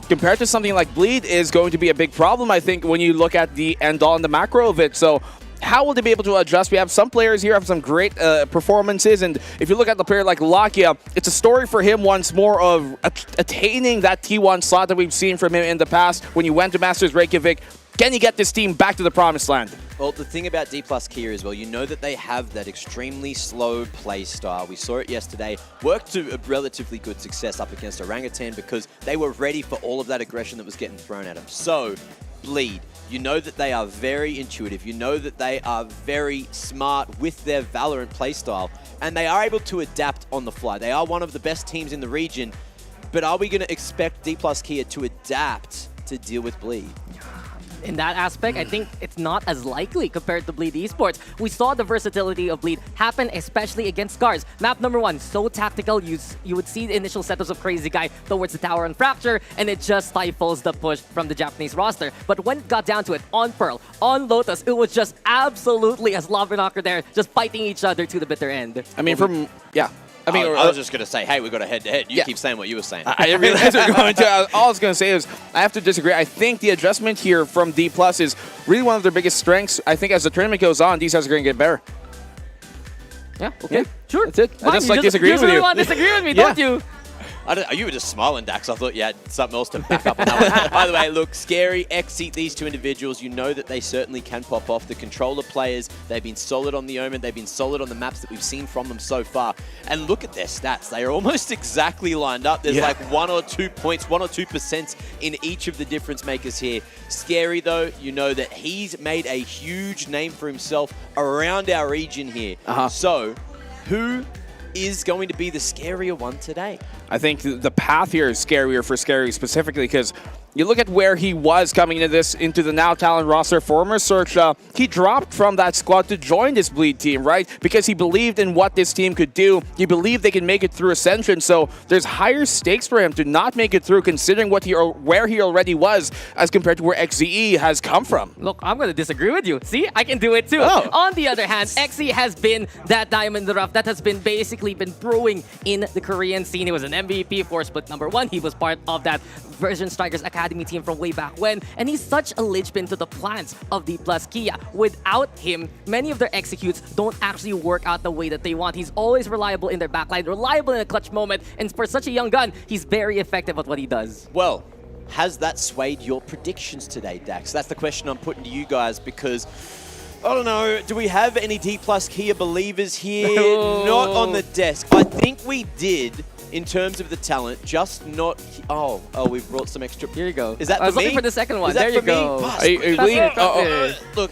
compared to something like Bleed, is going to be a big problem, I think, when you look at the end-all and the macro of it. So how will they be able to adjust? We have some players here have some great performances, and if you look at the player like Lakia, it's a story for him once more of attaining that T1 slot that we've seen from him in the past when you went to Masters Reykjavik. Can he get this team back to the promised land? Well, the thing about D plus Kia as well, you know that they have that extremely slow play style. We saw it yesterday, worked to a relatively good success up against Orangutan because they were ready for all of that aggression that was getting thrown at them. So, Bleed, you know that they are very intuitive. You know that they are very smart with their Valorant playstyle, and they are able to adapt on the fly. They are one of the best teams in the region, but are we going to expect D plus Kia to adapt to deal with Bleed? In that aspect, I think it's not as likely compared to Bleed Esports. We saw the versatility of Bleed happen, especially against Scarz. Map number 1, so tactical. You would see the initial setups of Crazy Guy towards the tower and Fracture, and it just stifles the push from the Japanese roster. But when it got down to it, on Pearl, on Lotus, it was just absolutely a slobberknocker there, just fighting each other to the bitter end. I mean, I was just going to say, hey, we got a head-to-head. You keep saying what you were saying. I realize we're going to. All I was going to say is I have to disagree. I think the adjustment here from D+ is really one of their biggest strengths. I think as the tournament goes on, these guys are going to get better. Yeah, okay. Sure. That's it. I just like disagreeing with you. You really want to disagree with me, don't you? You were just smiling, Dax. I thought you had something else to back up on that one. By the way, look, Scary, Exit, these two individuals, you know that they certainly can pop off. The controller players, they've been solid on the Omen. They've been solid on the maps that we've seen from them so far. And look at their stats. They are almost exactly lined up. There's like 1 or 2 points, 1 or 2% in each of the difference makers here. Scary, though, you know that he's made a huge name for himself around our region here. So, who is going to be the scarier one today? I think the path here is scarier for Scary specifically because you look at where he was coming into the Now Talent roster, former Search, he dropped from that squad to join this Bleed team, right? Because he believed in what this team could do. He believed they could make it through Ascension, so there's higher stakes for him to not make it through considering where he already was as compared to where XZE has come from. Look, I'm going to disagree with you. See, I can do it too. On the other hand, XZ has been that diamond in the rough that has been basically been brewing in the Korean scene. He was an MVP for Split number 1. He was part of that Version Strikers Academy team from way back when, and he's such a linchpin to the plans of D plus Kia. Without him, many of their executes don't actually work out the way that they want. He's always reliable in their backline, reliable in a clutch moment, and for such a young gun, he's very effective at what he does. Well, has that swayed your predictions today, Dax? That's the question I'm putting to you guys because I don't know, do we have any D plus Kia believers here? Not on the desk. I think we did in terms of the talent, just not... Oh, we've brought some extra... Here you go. Is that for me? I was looking for the second one. Is that there you for go. me? Are you bleeding? Look,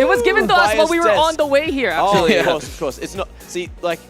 it was given to us while we were on the way here, actually. Of course. It's not... See, like...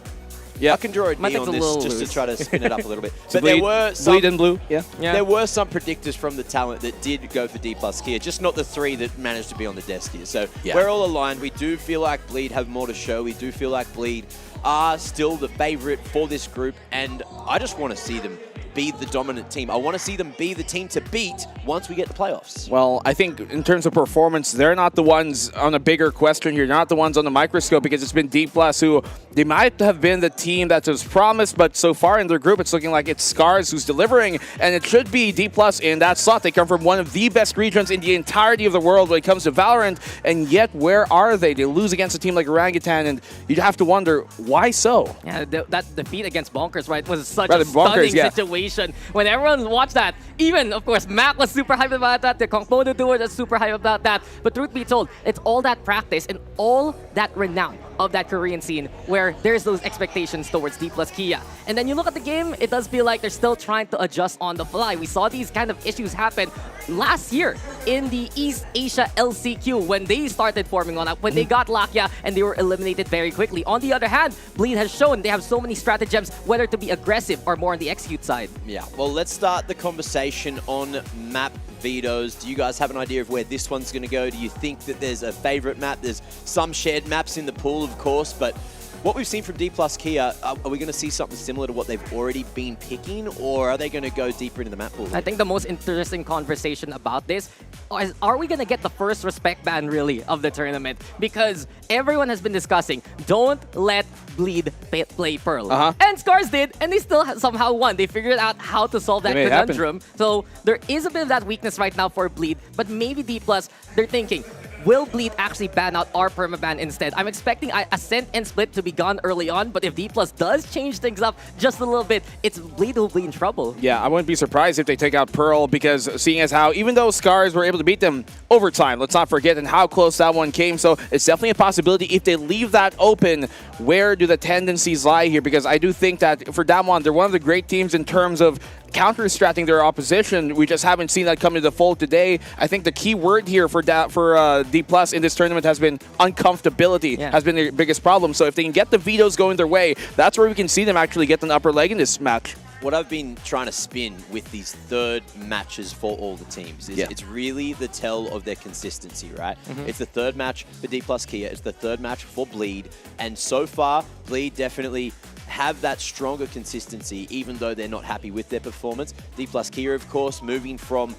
I can draw a D on this just to try to spin it up a little bit. But bleed, there were some, bleed and blue. Yeah. There were some predictors from the talent that did go for D+ Kia, just not the 3 that managed to be on the desk here. So we're all aligned. We do feel like Bleed have more to show. We do feel like Bleed are still the favorite for this group, and I just want to see them be the dominant team. I want to see them be the team to beat once we get the playoffs. Well, I think in terms of performance, they're not the ones on a bigger question here, not the ones on the microscope, because it's been D+ who, they might have been the team that was promised, but so far in their group, it's looking like it's Scarz who's delivering, and it should be D+ in that slot. They come from one of the best regions in the entirety of the world when it comes to Valorant, and yet where are they? They lose against a team like Orangutan, and you have to wonder, why so? Yeah, that defeat against Bonkers, right, was such a stunning situation. When everyone watched that, even, of course, Mac was super hyped about that, the Concluded Tour was super hyped about that, but truth be told, it's all that practice and all that renown of that Korean scene where there's those expectations towards D+ Kia. And then you look at the game, it does feel like they're still trying to adjust on the fly. We saw these kind of issues happen last year in the East Asia LCQ when they started forming on up, when they got Lakia and they were eliminated very quickly. On the other hand, Bleed has shown they have so many stratagems, whether to be aggressive or more on the execute side. Yeah, well, let's start the conversation on map vetoes. Do you guys have an idea of where this one's going to go? Do you think that there's a favorite map? There's some shared maps in the pool, of course, but what we've seen from D+ Kia, are we going to see something similar to what they've already been picking, or are they going to go deeper into the map pool? I think the most interesting conversation about this is, are we going to get the first respect ban, really, of the tournament? Because everyone has been discussing, don't let Bleed play Pearl. And Scarz did, and they still somehow won. They figured out how to solve that conundrum. So there is a bit of that weakness right now for Bleed, but maybe D+, they're thinking, will Bleed actually ban out our permaban instead? I'm expecting Ascent and Split to be gone early on, but if D+ does change things up just a little bit, it's Bleed who'll be in trouble. Yeah, I wouldn't be surprised if they take out Pearl, because seeing as how, even though Scarz were able to beat them overtime, let's not forget and how close that one came, so it's definitely a possibility. If they leave that open, where do the tendencies lie here? Because I do think that for Damwon, they're one of the great teams in terms of counter-stratting their opposition. We just haven't seen that come to the fold today. I think the key word here for D+ in this tournament has been uncomfortability, has been their biggest problem. So if they can get the vetoes going their way, that's where we can see them actually get an upper leg in this match. What I've been trying to spin with these third matches for all the teams is it's really the tell of their consistency, right? It's the third match for D+ Kia, it's the third match for Bleed, and so far, Bleed definitely have that stronger consistency, even though they're not happy with their performance. D+ Kia, of course, moving from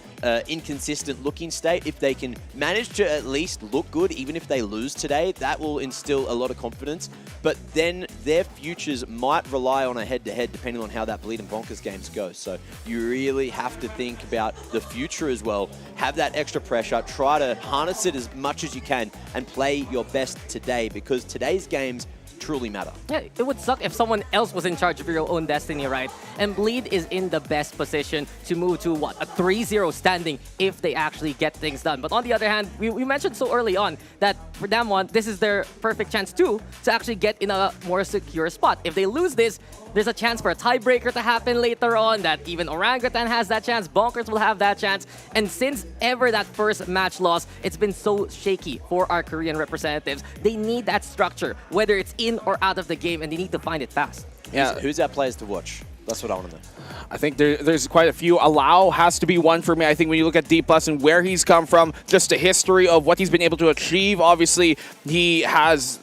inconsistent looking state. If they can manage to at least look good, even if they lose today, that will instill a lot of confidence. But then their futures might rely on a head-to-head, depending on how that Bleed and Bonkers games go. So you really have to think about the future as well. Have that extra pressure. Try to harness it as much as you can and play your best today, because today's games truly matter. Yeah, it would suck if someone else was in charge of your own destiny, right? And Bleed is in the best position to move to, what, a 3-0 standing if they actually get things done. But on the other hand, we mentioned so early on that for Damwon, this is their perfect chance too to actually get in a more secure spot. If they lose this, there's a chance for a tiebreaker to happen later on, that even Orangutan has that chance, Bonkers will have that chance. And since ever that first match loss, it's been so shaky for our Korean representatives. They need that structure, whether it's in or out of the game, and they need to find it fast. Yeah, who's our players to watch? That's what I want to know. I think there's quite a few. Allow has to be one for me. I think when you look at D+ and where he's come from, just the history of what he's been able to achieve, obviously he has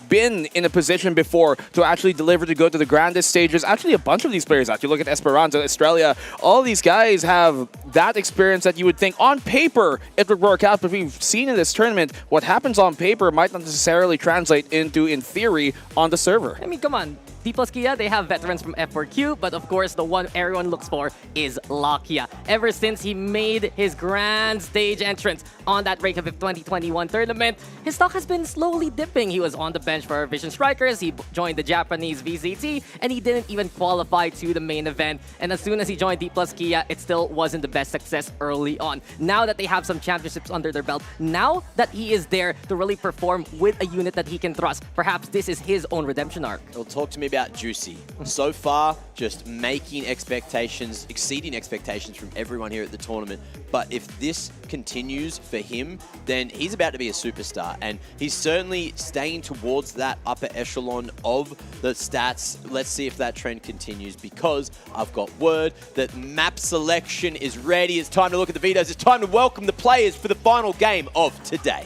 been in a position before to actually deliver, to go to the grandest stages. Actually, a bunch of these players out. You look at Esperanza, Australia, all these guys have that experience that you would think on paper it would work out, but we've seen in this tournament what happens on paper might not necessarily translate into, in theory, on the server. I mean, come on. D+ Kia, they have veterans from F4Q, but of course, the one everyone looks for is Lakia. Ever since he made his grand stage entrance on that Reykjavik 2021 tournament, his stock has been slowly dipping. He was on the bench for Vision Strikers, he joined the Japanese VCT, and he didn't even qualify to the main event. And as soon as he joined D+ Kia, it still wasn't the best success early on. Now that they have some championships under their belt, now that he is there to really perform with a unit that he can trust, perhaps this is his own redemption arc. Well, talk to me about Juicy. So far, just making expectations, exceeding expectations from everyone here at the tournament. But if this continues for him, then he's about to be a superstar. And he's certainly staying towards that upper echelon of the stats. Let's see if that trend continues, because I've got word that map selection is ready. It's time to look at the vetoes. It's time to welcome the players for the final game of today.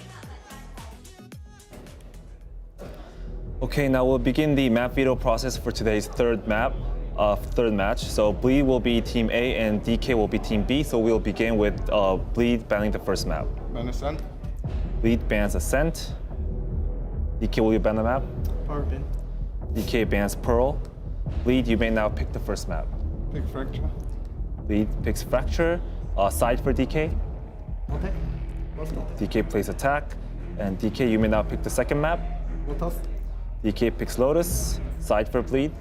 Okay, now we'll begin the map veto process for today's third match. So Bleed will be Team A and DK will be Team B. So we'll begin with Bleed banning the first map. Ban Ascent. Bleed bans Ascent. DK, will you ban the map? Power pin. DK bans Pearl. Bleed, you may now pick the first map. Pick Fracture. Bleed picks Fracture. Side for DK. Okay. DK plays Attack. And DK, you may now pick the second map. Lotus. DK picks Lotus. Side for Bleed.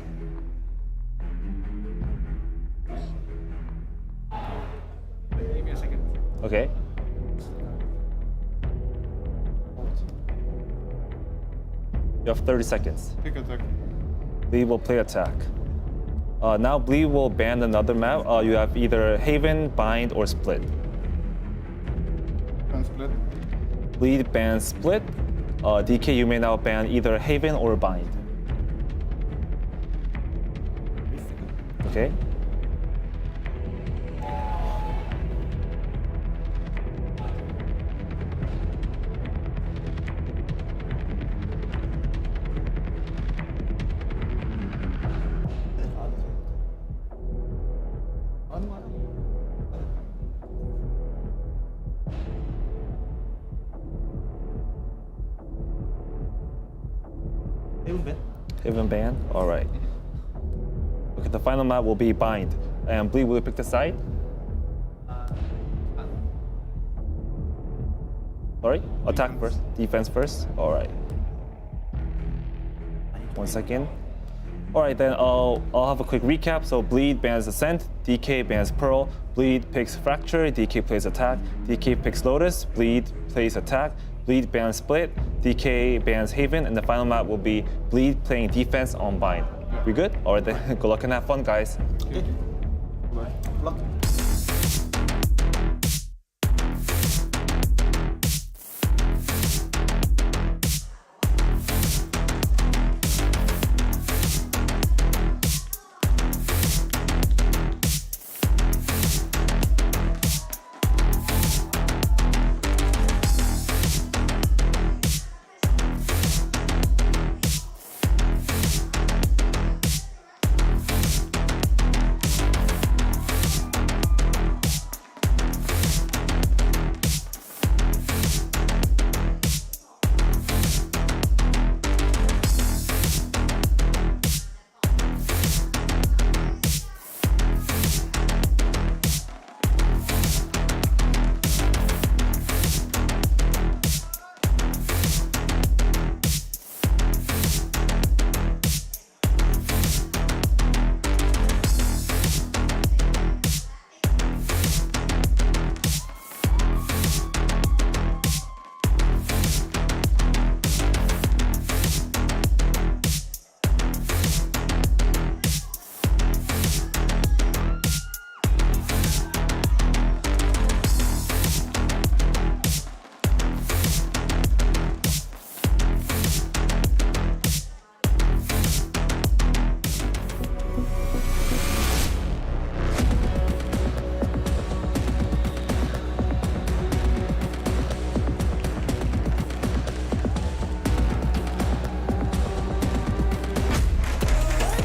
Give me a second. Okay. You have 30 seconds. Pick Attack. Bleed will play Attack. Now Bleed will ban another map. You have either Haven, Bind, or Split. Ban Split. Bleed bans Split. DK, you may now ban either Haven or Bind. Okay. Haven ban? All right. Okay, the final map will be Bind. And Bleed, will you pick the side? Sorry? Attack first, defense first? All right. 1 second. All right, then I'll have a quick recap. So Bleed bans Ascent, DK bans Pearl, Bleed picks Fracture, DK plays Attack, DK picks Lotus, Bleed plays Attack, Bleed bans Split, DK bans Haven, and the final map will be Bleed playing defense on Bind. We good? All right, then good luck and have fun, guys. Okay. Good luck.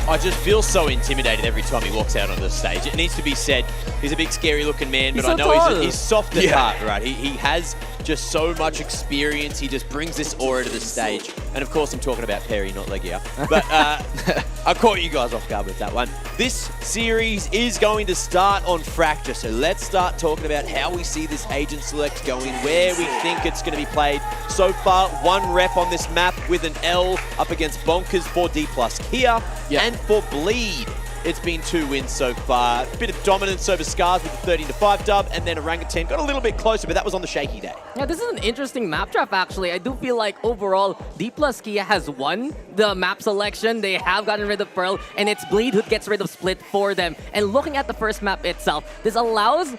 I just feel so intimidated every time he walks out on the stage. It needs to be said, he's a big, scary-looking man, but I know he's soft at heart, right? He has just so much experience. He just brings this aura to the stage. And of course, I'm talking about Perry, not Legia. But I caught you guys off guard with that one. This series is going to start on Fracture, so let's start talking about how we see this agent select going, where we think it's going to be played. So far, one rep on this map with an L up against Bonkers for D+ Kia and for Bleed. it's been 2 wins so far. A bit of dominance over Scarz with the 13-5 dub, and then Orangutan got a little bit closer, but that was on the shaky day. Yeah, this is an interesting map draft, actually. I do feel like overall, D plus Kia has won the map selection. They have gotten rid of Pearl, and it's Bleed who gets rid of Split for them. And looking at the first map itself, this allows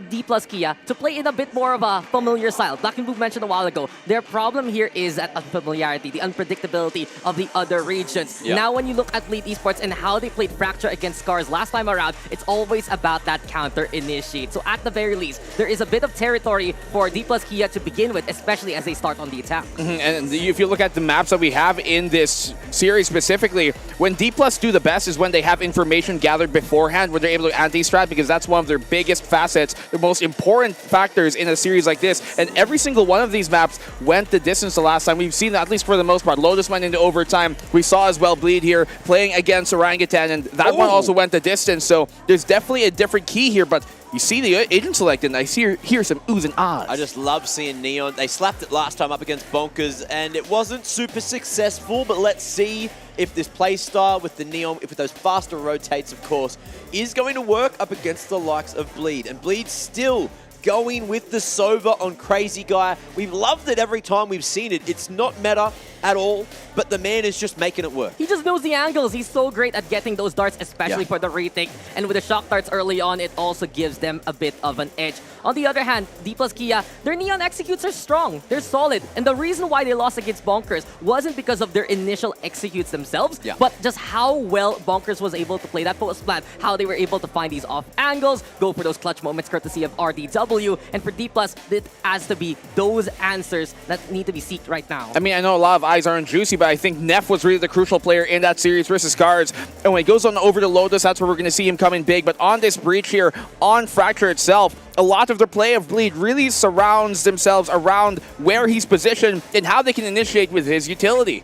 D plus Kia to play in a bit more of a familiar style. Black and Blue mentioned a while ago, their problem here is that unfamiliarity, the unpredictability of the other regions. Yeah. Now when you look at Bleed Esports and how they played Fracture against Scarz last time around, it's always about that counter initiate. So at the very least, there is a bit of territory for D plus Kia to begin with, especially as they start on the attack. And if you look at the maps that we have in this series specifically, when D plus do the best is when they have information gathered beforehand, when they're able to anti-strat, because that's one of their biggest facets, the most important factors in a series like this. And every single one of these maps went the distance the last time. We've seen that, at least for the most part. Lotus went into overtime. We saw as well Bleed here playing against Orangutan, and that one also went the distance. So there's definitely a different key here, but you see the agent select, and I hear some oohs and ahs. I just love seeing Neon. They slapped it last time up against Bonkers, and it wasn't super successful, but let's see if this playstyle with the Neon, with those faster rotates, of course, is going to work up against the likes of Bleed. And Bleed still going with the Sova on Crazy Guy. We've loved it every time we've seen it. It's not meta at all, but the man is just making it work. He just knows the angles. He's so great at getting those darts, especially for the retake. And with the shock darts early on, it also gives them a bit of an edge. On the other hand, D plus Kia, their Neon executes are strong. They're solid. And the reason why they lost against Bonkers wasn't because of their initial executes themselves, but just how well Bonkers was able to play that post plan, how they were able to find these off angles, go for those clutch moments courtesy of RDW. And for D plus, it has to be those answers that need to be seeked right now. I mean, I know a lot of eyes aren't juicy, but I think Neff was really the crucial player in that series versus Scarz. And when he goes on over to Lotus, that's where we're going to see him come in big. But on this breach here, on Fracture itself, a lot of their play of Bleed really surrounds themselves around where he's positioned and how they can initiate with his utility.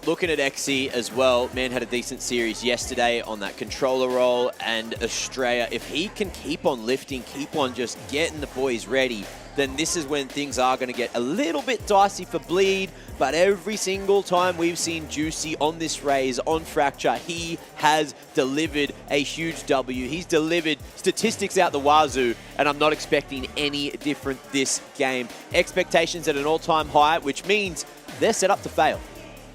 Looking at Xe as well, man had a decent series yesterday on that controller role, and Australia, if he can keep on lifting, keep on just getting the boys ready, then this is when things are going to get a little bit dicey for Bleed. But every single time we've seen Juicy on this raise, on Fracture, he has delivered a huge W. He's delivered statistics out the wazoo, and I'm not expecting any different this game. Expectations at an all-time high, which means they're set up to fail.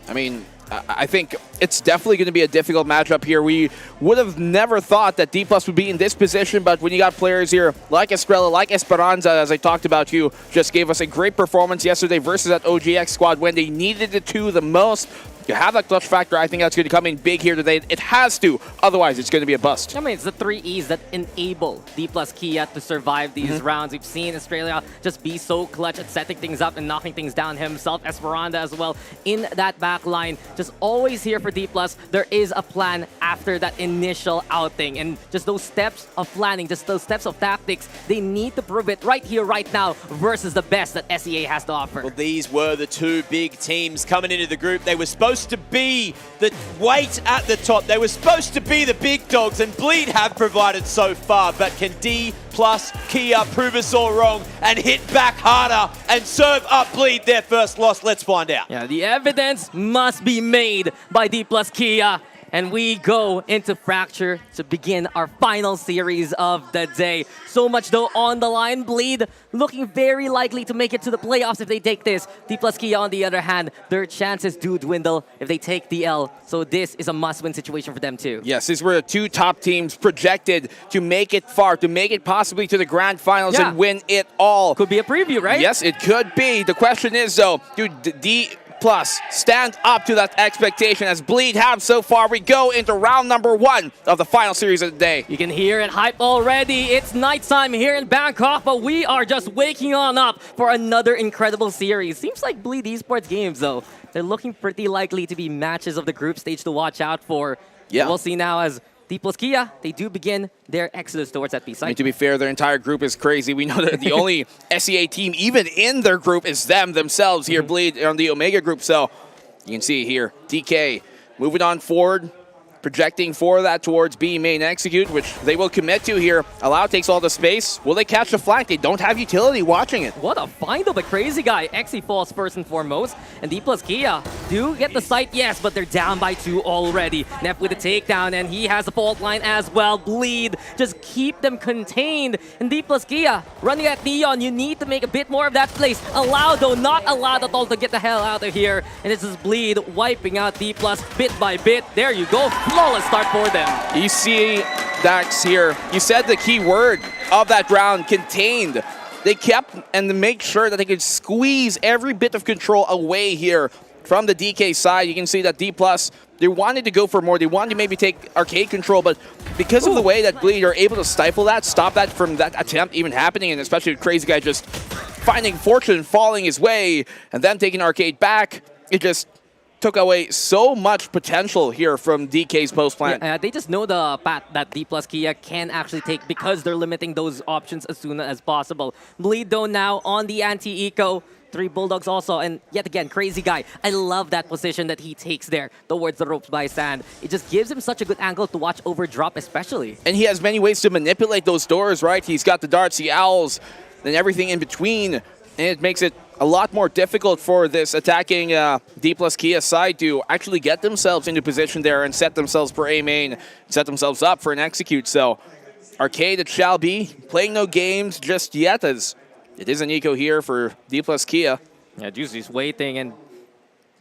I mean, I think it's definitely going to be a difficult matchup here. We would have never thought that D+ would be in this position, but when you got players here like Estrella, like Esperanza, as I talked about, you just gave us a great performance yesterday versus that OGX squad when they needed it to the most. You have that clutch factor. I think that's going to come in big here today. It has to. Otherwise, it's going to be a bust. I mean, it's the 3 E's that enable D+ Kia to survive these rounds. We've seen Australia just be so clutch at setting things up and knocking things down himself. Esperanza as well in that back line. Just always here for D+. There is a plan after that initial outing. And just those steps of planning, just those steps of tactics, they need to prove it right here, right now versus the best that SEA has to offer. Well, these were the 2 big teams coming into the group. They were supposed to be the weight at the top. They were supposed to be the big dogs, and Bleed have provided so far. But can D+ Kia prove us all wrong and hit back harder and serve up Bleed their first loss? Let's find out. Yeah, the evidence must be made by D+ Kia. And we go into Fracture to begin our final series of the day. So much though on the line. Bleed looking very likely to make it to the playoffs if they take this. D+ Kia on the other hand, their chances do dwindle if they take the L. So this is a must-win situation for them too. Yes, these were the 2 top teams projected to make it far, to make it possibly to the grand finals and win it all. Could be a preview, right? Yes, it could be. The question is though, do D+ stand up to that expectation as Bleed have so far? We go into round number 1 of the final series of the day. You can hear it hype already. It's nighttime here in Bangkok, but we are just waking on up for another incredible series. Seems like Bleed Esports games, though, they're looking pretty likely to be matches of the group stage to watch out for. Yeah. We'll see now as D+ Kia, they do begin their exodus towards that B side. I mean, to be fair, their entire group is crazy. We know that the only SEA team even in their group is themselves here, Bleed on the Omega group. So you can see here, DK moving on forward. projecting for that towards B main execute, which they will commit to here. Allow takes all the space. Will they catch the flank? They don't have utility watching it. What a find of a crazy guy. Xe falls first and foremost, and D plus Kia do get the site, yes, but they're down by 2 already. Neff with a takedown, and he has a fault line as well. Bleed, just keep them contained. And D plus Kia running at Neon, you need to make a bit more of that place. Allow, though, not allowed at all to get the hell out of here. And this is Bleed wiping out D plus bit by bit. There you go. Flawless start for them. You see Dax here. You said the key word of that round, contained. They kept and to make sure that they could squeeze every bit of control away here from the DK side. You can see that D+, they wanted to go for more. They wanted to maybe take arcade control, but because of the way that Bleed are able to stifle that, stop that from that attempt even happening, and especially with Crazy Guy just finding fortune falling his way and then taking arcade back, it just took away so much potential here from DK's post plant. Yeah, they just know the path that D plus Kia can actually take because they're limiting those options as soon as possible. Bleed though now on the anti-eco. 3 Bulldogs also, and yet again, Crazy Guy. I love that position that he takes there towards the ropes by Sand. It just gives him such a good angle to watch over drop especially. And he has many ways to manipulate those doors, right? He's got the darts, the owls, and everything in between. And it makes it a lot more difficult for this attacking D plus Kia side to actually get themselves into position there and set themselves for A main, set themselves up for an execute. So arcade it shall be, playing no games just yet, as it is an eco here for D plus Kia. Yeah, Juicy's waiting, and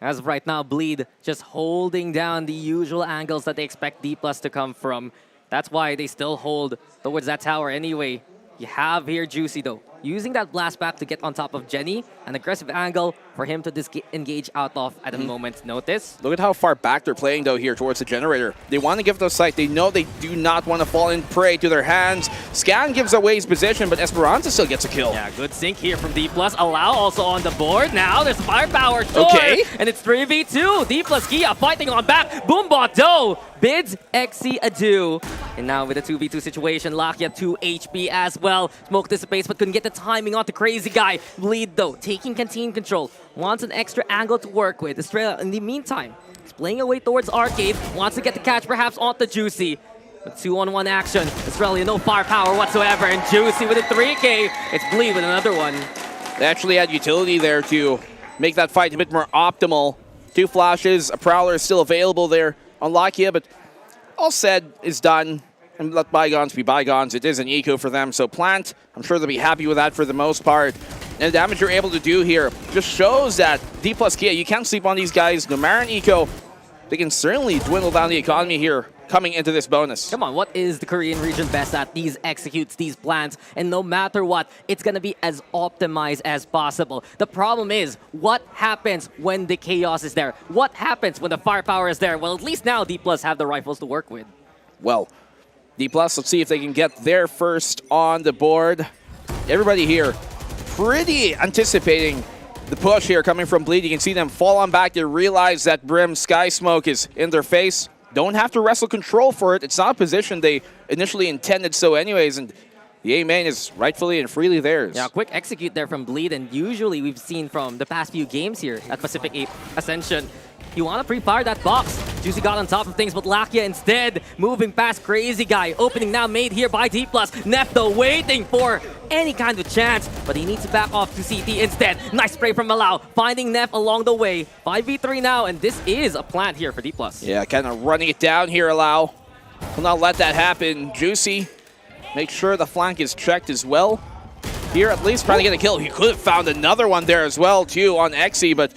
as of right now, Bleed just holding down the usual angles that they expect D plus to come from. That's why they still hold towards that tower anyway. You have here Juicy though, using that blast back to get on top of Jenny, an aggressive angle for him to disengage out of at the moment. Notice. Look at how far back they're playing though here towards the generator. They want to give the sight. They know they do not want to fall in prey to their hands. Scan gives away his position, but Esperanza still gets a kill. Yeah, good sync here from D+. Allow also on the board. Now there's firepower. Sure. Okay. And it's 3v2. D+ Kia fighting on back. Boombot though bids Xe adieu. And now with a 2v2 situation, Lakia 2 HP as well. Smoke dissipates but couldn't get the timing on the Crazy Guy. Bleed though, taking Canteen control. Wants an extra angle to work with. Estrella in the meantime is playing away towards Arcade. Wants to get the catch perhaps onto Juicy. But 2-on-1 action. Estrella no firepower whatsoever. And Juicy with a 3K. It's Bleed with another one. They actually had utility there to make that fight a bit more optimal. 2 flashes, a Prowler is still available there on Lakia, but all said is done. And let bygones be bygones. It is an eco for them. So Plant, I'm sure they'll be happy with that for the most part. And the damage you're able to do here just shows that D plus Kia, you can't sleep on these guys. No matter an eco, they can certainly dwindle down the economy here coming into this bonus. Come on, what is the Korean region best at? These executes, these plans, and no matter what, it's gonna be as optimized as possible. The problem is, what happens when the chaos is there? What happens when the firepower is there? Well, at least now D+ have the rifles to work with. Well, D+, let's see if they can get there first on the board. Everybody here pretty anticipating the push here coming from Bleed. You can see them fall on back. They realize that Brim Sky Smoke is in their face. Don't have to wrestle control for it. It's not a position they initially intended so anyways, and the A main is rightfully and freely theirs. Yeah, quick execute there from Bleed, and usually we've seen from the past few games here at Pacific Ascension, you want to pre-fire that box. Juicy got on top of things, but Lakia instead moving past Crazy Guy. Opening now made here by D+. Nefto waiting for any kind of chance, but he needs to back off to CT instead. Nice spray from Malau, finding Nef along the way. 5v3 now, and this is a plant here for D+. Yeah, kind of running it down here, Alau. Will not let that happen. Juicy, make sure the flank is checked as well. Here, at least trying to get a kill. He could have found another one there as well, too, on Xe, but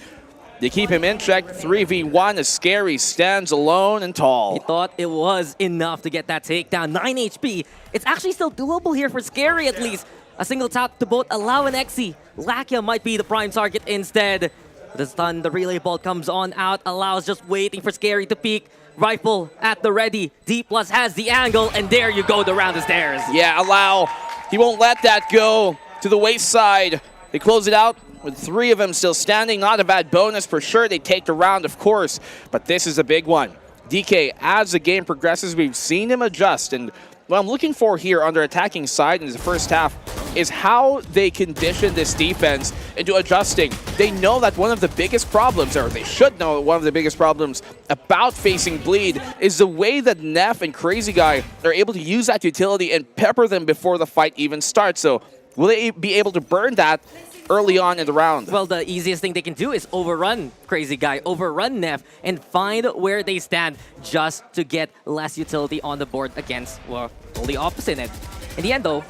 they keep him in check. 3v1 as Scary stands alone and tall. He thought it was enough to get that takedown. 9 HP. It's actually still doable here for Scary at least. A single tap to both Allow and Xe. Lakia might be the prime target instead. The stun, the relay bolt comes on out. Allow's just waiting for Scary to peek. Rifle at the ready. D+ has the angle, and there you go, the round is theirs. Yeah, Allow, he won't let that go to the waist side. They close it out with 3 of them still standing. Not a bad bonus for sure. They take the round, of course, but this is a big one. DK, as the game progresses, we've seen him adjust, and what I'm looking for here on their attacking side in the first half, is how they condition this defense into adjusting. They know that one of the biggest problems, or they should know one of the biggest problems about facing Bleed is the way that Neff and Crazy Guy are able to use that utility and pepper them before the fight even starts. So will they be able to burn that early on in the round? Well, the easiest thing they can do is overrun Crazy Guy, overrun Neff, and find where they stand just to get less utility on the board against, well, totally opposite end. In the end, though,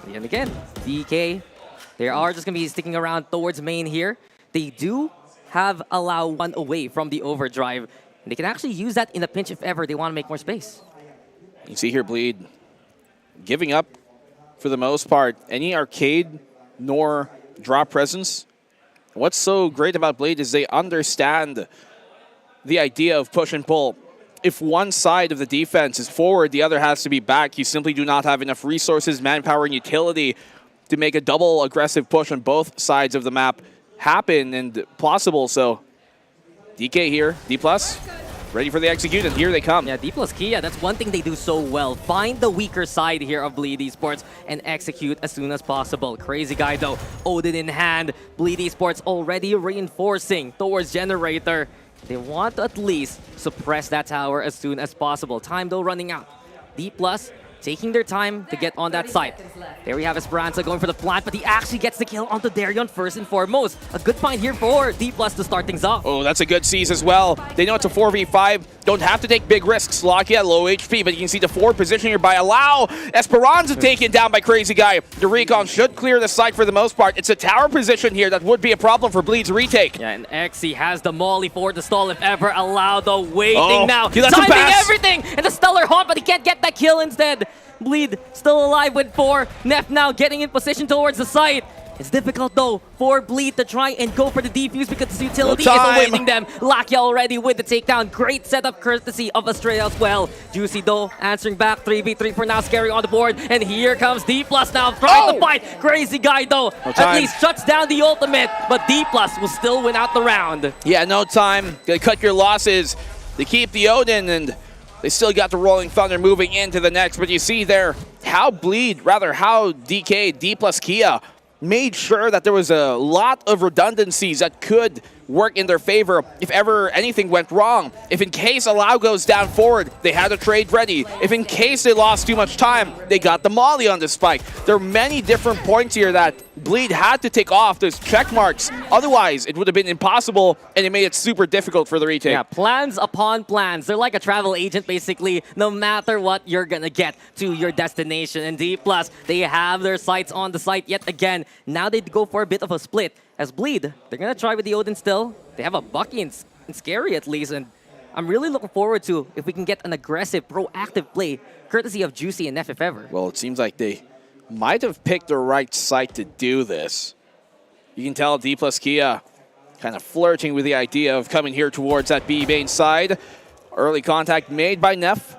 and again, DK, they are just going to be sticking around towards main here. They do have allow one away from the overdrive. And they can actually use that in a pinch if ever they want to make more space. You see here Bleed giving up, for the most part, any arcade nor draw presence. What's so great about Bleed is they understand the idea of push and pull. If one side of the defense is forward, the other has to be back. You simply do not have enough resources, manpower, and utility to make a double aggressive push on both sides of the map happen and possible. So DK here, D+, ready for the execute, and here they come. Yeah, D+ Kia, that's one thing they do so well. Find the weaker side here of Bleed Esports and execute as soon as possible. Crazy Guy, though, Odin in hand. Bleed Esports already reinforcing towards Generator. They want to at least suppress that tower as soon as possible. Time, though, running out. D+ taking their time to get on that site. There we have Esperanza going for the plant, but he actually gets the kill onto Darion first and foremost. A good find here for D+ to start things off. Oh, that's a good seize as well. They know it's a 4v5. Don't have to take big risks. Locky at low HP, but you can see the forward position here by Allow. Esperanza taken down by Crazy Guy. The recon should clear the site for the most part. It's a tower position here that would be a problem for Bleed's retake. Yeah, and Xe has the molly for the stall if ever. Allow the waiting now. He lets him Timing pass. everything! And the stellar haunt, but he can't get that kill instead. Bleed still alive with 4. Neff now getting in position towards the site. It's difficult though for Bleed to try and go for the defuse because his utility is awaiting them. Lakia already with the takedown. Great setup courtesy of Australia as well. Juicy though answering back. 3v3 for now. Scary on the board. And here comes D+ now trying to fight. Crazy Guy though at least shuts down the ultimate. But D+ will still win out the round. Yeah, no time. Gonna cut your losses. They keep the Odin and they still got the Rolling Thunder moving into the next. But you see there how DK, D+ Kia made sure that there was a lot of redundancies that could work in their favor if ever anything went wrong. If in case Allow goes down forward, they had a trade ready. If in case they lost too much time, they got the molly on the spike. There are many different points here that Bleed had to take off those check marks. Otherwise, it would have been impossible, and it made it super difficult for the retake. Yeah, plans upon plans. They're like a travel agent, basically. No matter what, you're gonna get to your destination. And D+, they have their sights on the site yet again. Now they go for a bit of a split. As Bleed, they're gonna try with the Odin still. They have a Bucky and Scary at least, and I'm really looking forward to if we can get an aggressive, proactive play, courtesy of Juicy and Neff if ever. Well, it seems like they might have picked the right site to do this. You can tell D+ Kia kind of flirting with the idea of coming here towards that B main side. Early contact made by Neff.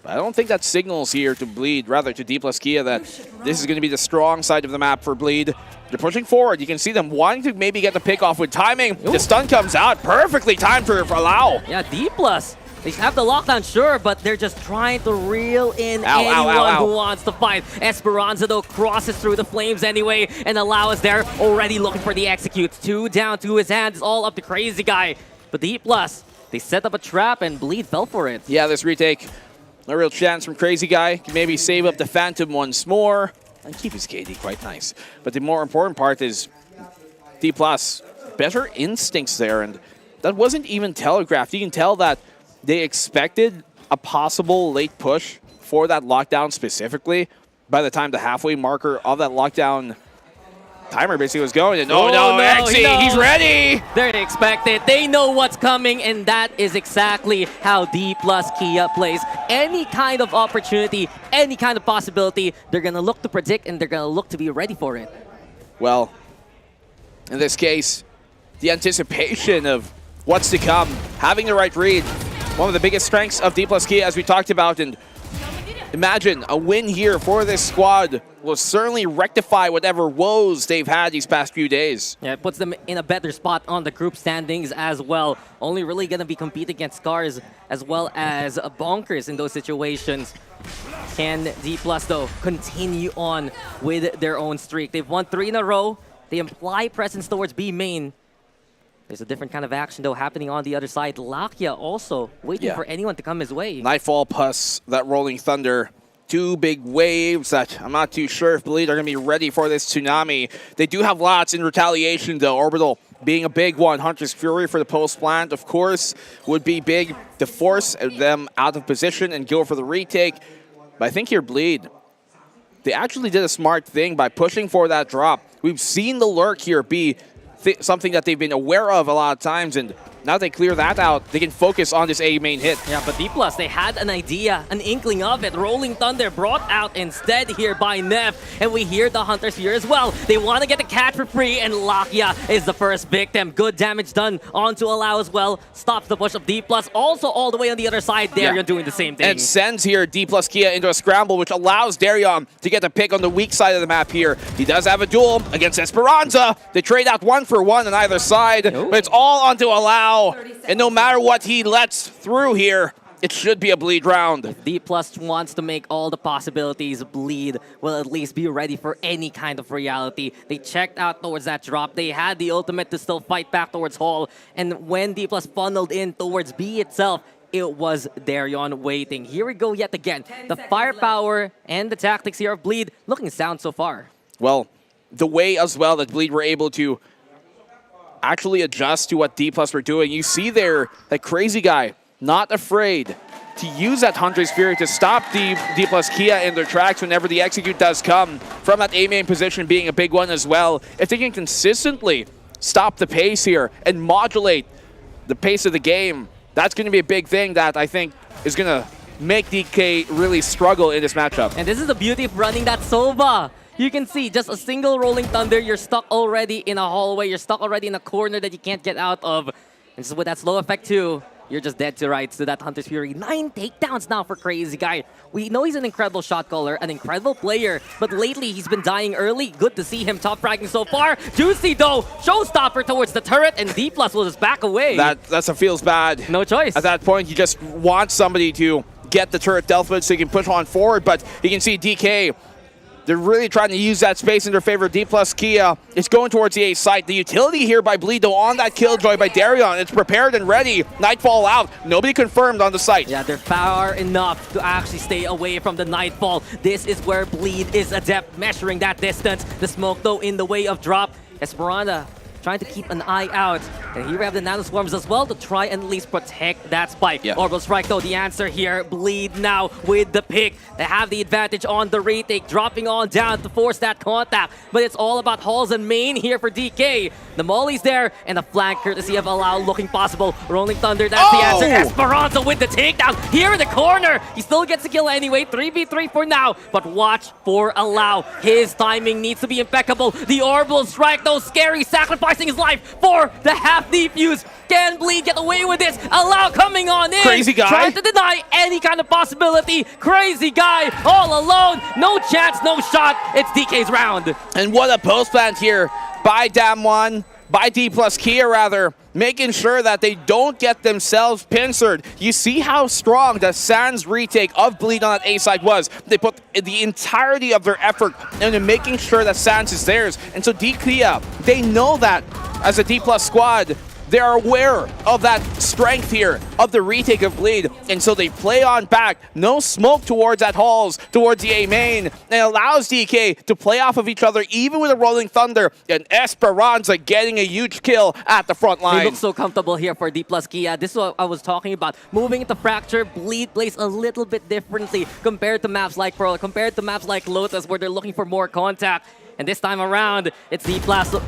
But I don't think that signals here to Bleed, rather to D+ Kia, that this is going to be the strong side of the map for Bleed. They're pushing forward. You can see them wanting to maybe get the pick off with timing. Ooh. The stun comes out. Perfectly timed for Allow. Yeah, D+. They have the lockdown, sure, but they're just trying to reel in anyone who wants to fight. Esperanza, though, crosses through the flames anyway, and Allow is there already looking for the execute. 2 down to his hands. It's all up to Crazy Guy. But D+, they set up a trap, and Bleed fell for it. Yeah, this retake, no real chance from Crazy Guy. Can maybe save up the Phantom once more and keep his KD quite nice. But the more important part is D+, better instincts there, and that wasn't even telegraphed. You can tell that they expected a possible late push for that lockdown specifically by the time the halfway marker of that lockdown timer basically was going. And no, Xe, he's ready! They expect it. They know what's coming, and that is exactly how D+ Kia plays. Any kind of opportunity, any kind of possibility, they're going to look to predict, and they're going to look to be ready for it. Well, in this case, the anticipation of what's to come, having the right read, one of the biggest strengths of D+ Kia, as we talked about, and imagine a win here for this squad will certainly rectify whatever woes they've had these past few days. Yeah, it puts them in a better spot on the group standings as well. Only really going to be competing against Scarz as well as Bonkers in those situations. Can D+, though, continue on with their own streak? They've won 3 in a row. They imply presence towards B main. There's a different kind of action, though, happening on the other side. Lakia also waiting for anyone to come his way. Nightfall plus that Rolling Thunder. 2 big waves that I'm not too sure if Bleed are going to be ready for this tsunami. They do have lots in retaliation, though. Orbital being a big one. Hunter's Fury for the post plant, of course, would be big to force them out of position and go for the retake. But I think here Bleed, they actually did a smart thing by pushing for that drop. We've seen the lurk here be something that they've been aware of a lot of times, and now they clear that out, they can focus on this A main hit. Yeah, but D+, they had an idea, an inkling of it. Rolling Thunder brought out instead here by Neff, and we hear the Hunters here as well. They want to get the catch for free, and Lakia is the first victim. Good damage done onto Allow as well. Stops the push of D+. Also all the way on the other side, Darion doing the same thing. And sends here D+ Kia into a scramble, which allows Darion to get the pick on the weak side of the map here. He does have a duel against Esperanza. They trade out 1 for 1 on either side, but it's all onto Allow. And no matter what he lets through here, it should be a Bleed round. If D+ wants to make all the possibilities, Bleed will at least be ready for any kind of reality. They checked out towards that drop. They had the ultimate to still fight back towards Hall. And when D+ funneled in towards B itself, it was Darion waiting. Here we go yet again. The firepower and the tactics here of Bleed looking sound so far. Well, the way as well that Bleed were able to actually adjust to what D+ were doing. You see there, that crazy guy, not afraid to use that Hunter's Fury to stop D+ Kia in their tracks whenever the execute does come from that A main position being a big one as well. If they can consistently stop the pace here and modulate the pace of the game, that's going to be a big thing that I think is going to make DK really struggle in this matchup. And this is the beauty of running that Sova. You can see just a single Rolling Thunder, you're stuck already in a hallway, you're stuck already in a corner that you can't get out of. And so with that slow effect too, you're just dead to rights to that Hunter's Fury. 9 takedowns now for Crazy Guy. We know he's an incredible shot caller, an incredible player, but lately he's been dying early. Good to see him top fragging so far. Juicy though, showstopper towards the turret, and D+ will just back away. That's a feels bad. No choice. At that point, you just want somebody to get the turret dealt with so you can push on forward, but you can see DK, they're really trying to use that space in their favor. D+ Kia is going towards the A site. The utility here by Bleed, though, on that Killjoy by Darion. It's prepared and ready. Nightfall out. Nobody confirmed on the site. Yeah, they're far enough to actually stay away from the Nightfall. This is where Bleed is adept, measuring that distance. The smoke, though, in the way of drop. Esperanza trying to keep an eye out. And here we have the Nano Swarms as well to try and at least protect that spike. Yeah. Orbital Strike, though, the answer here. Bleed now with the pick. They have the advantage on the retake, dropping on down to force that contact. But it's all about Halls and main here for DK. The Molly's there, and the flank courtesy of Allow looking possible. Rolling Thunder, that's the answer. Esperanza with the takedown here in the corner. He still gets a kill anyway. 3v3 for now, but watch for Allow. His timing needs to be impeccable. The Orbital Strike, though, scary, sacrificing his life for the half defuse. Can Bleed get away with this? Allow coming on in. Crazy Guy. Trying to deny any kind of possibility. Crazy Guy all alone. No chance, no shot. It's DK's round. And what a post plant here by Damwon, by D+ Kia rather, making sure that they don't get themselves pincered. You see how strong the Sans retake of Bleed on that A side was. They put the entirety of their effort into making sure that Sans is theirs. And so D Kia, they know that as a D+ squad, they are aware of that strength here, of the retake of Bleed, and so they play on back. No smoke towards that Halls, towards the A main, and it allows DK to play off of each other, even with a Rolling Thunder, and Esperanza getting a huge kill at the front line. They look so comfortable here for D+ Kia. This is what I was talking about. Moving into Fracture, Bleed plays a little bit differently compared to maps like Pearl, compared to maps like Lotus, where they're looking for more contact. And this time around, it's D+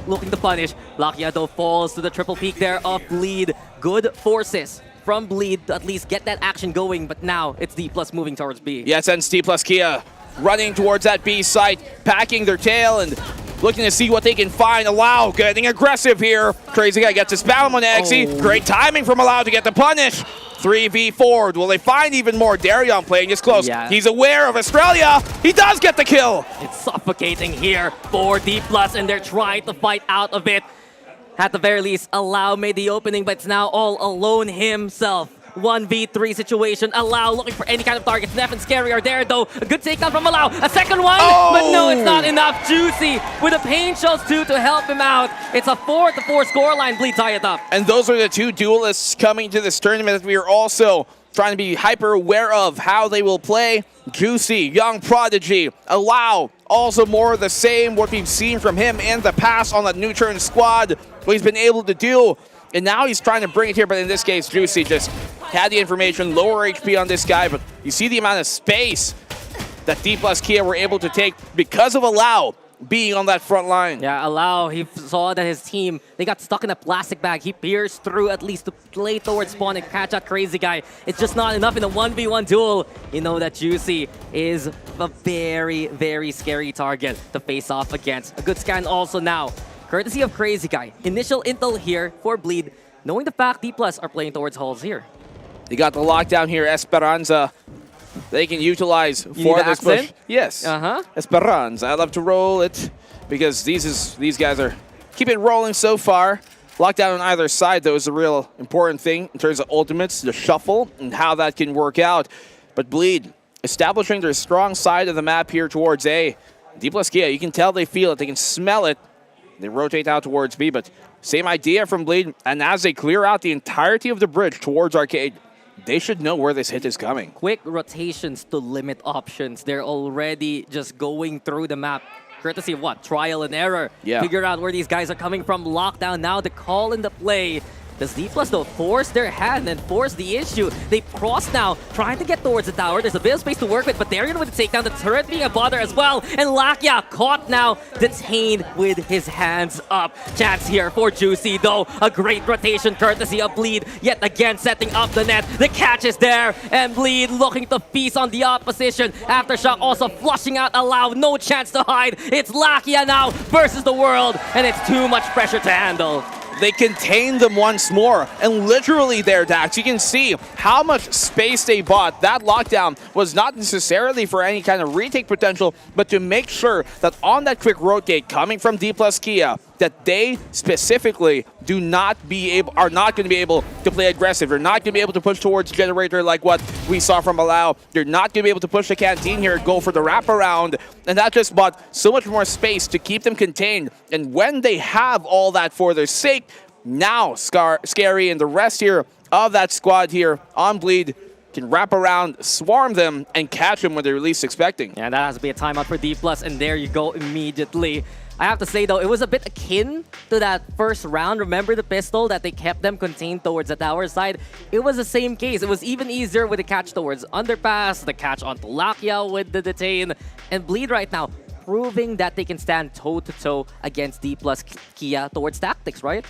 looking to punish. Lakia, though, falls to the triple peak there of Bleed. Good forces from Bleed to at least get that action going, but now it's D+ moving towards B. Yeah, it sends D+ Kia running towards that B site, packing their tail, and looking to see what they can find. Allow getting aggressive here. Crazy Guy gets a spam on Exi. Great timing from Allow to get the punish. 3v4. Will they find even more? Darion playing this close. Yeah. He's aware of Australia. He does get the kill. It's suffocating here for D+, and they're trying to fight out of it. At the very least, Allow made the opening, but it's now all alone himself. 1v3 situation. Allow looking for any kind of targets. Neff and Scary are there though. A good takedown from Allow. A second one, but no, it's not enough. Juicy with a pain shells too to help him out. It's a 4-4 scoreline. Bleed tie it up. And those are the two duelists coming to this tournament that we are also trying to be hyper aware of how they will play. Juicy, Young Prodigy, Allow, also more of the same, what we've seen from him in the past on the New Turn squad, what he's been able to do. And now he's trying to bring it here, but in this case, Juicy just had the information, lower HP on this guy, but you see the amount of space that D+ Kia were able to take because of Allow being on that front line. Yeah, Allow, he saw that his team, they got stuck in a plastic bag. He pierced through at least to play towards spawn and catch that Crazy Guy. It's just not enough in a 1v1 duel. You know that Juicy is a very, very scary target to face off against. A good scan also now, courtesy of Crazy Guy. Initial intel here for Bleed, knowing the fact D+ are playing towards halls here. They got the lockdown here, Esperanza. They can utilize for this push. Yes. Esperanza. I love to roll it because these guys are keep it rolling so far. Lockdown on either side, though, is a real important thing in terms of ultimates, the shuffle, and how that can work out. But Bleed, establishing their strong side of the map here towards A. D+ Kia, you can tell they feel it. They can smell it. They rotate out towards B, but same idea from Bleed. And as they clear out the entirety of the bridge towards Arcade, they should know where this hit is coming. Quick rotations to limit options. They're already just going through the map. Courtesy of what? Trial and error. Yeah. Figure out where these guys are coming from. Lockdown now, the call in the play. Does D+ though force their hand and force the issue? They cross now, trying to get towards the tower. There's a bit of space to work with, but Darion with the takedown. The turret being a bother as well. And Lakia caught now, detained with his hands up. Chance here for Juicy though. A great rotation courtesy of Bleed. Yet again setting up the net. The catch is there. And Bleed looking to feast on the opposition. Aftershock also flushing out Allow. No chance to hide. It's Lakia now versus the world. And it's too much pressure to handle. They contained them once more, and literally there, Dax, you can see how much space they bought. That lockdown was not necessarily for any kind of retake potential, but to make sure that on that quick rotate coming from D+ Kia, that they specifically are not going to be able to play aggressive. They're not going to be able to push towards Generator like what we saw from Allow. They're not going to be able to push the Canteen here, go for the wraparound, and that just bought so much more space to keep them contained. And when they have all that for their sake, now Scary and the rest here of that squad here on Bleed can wrap around, swarm them, and catch them when they're least expecting. Yeah, that has to be a timeout for D+, and there you go immediately. I have to say, though, it was a bit akin to that first round. Remember the pistol that they kept them contained towards the tower side? It was the same case. It was even easier with the catch towards Underpass, the catch onto Lakia with the detain, and Bleed right now proving that they can stand toe-to-toe against D+ Kia towards tactics, right?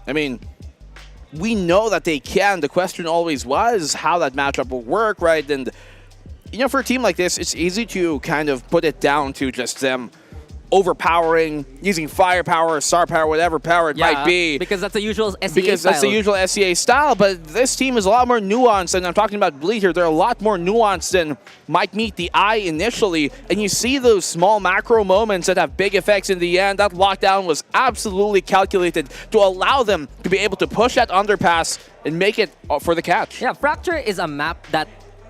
I mean, we know that they can. The question always was how that matchup will work, right? And, you know, for a team like this, it's easy to kind of put it down to just them overpowering, using firepower, star power, whatever power it might be. Because that's the usual SCA Because style. that's the usual SCA style, but this team is a lot more nuanced, and I'm talking about Bleed here. They're a lot more nuanced than might meet the eye initially, and you see those small macro moments that have big effects in the end. That lockdown was absolutely calculated to allow them to be able to push that underpass and make it for the catch. Yeah, Fracture is a map that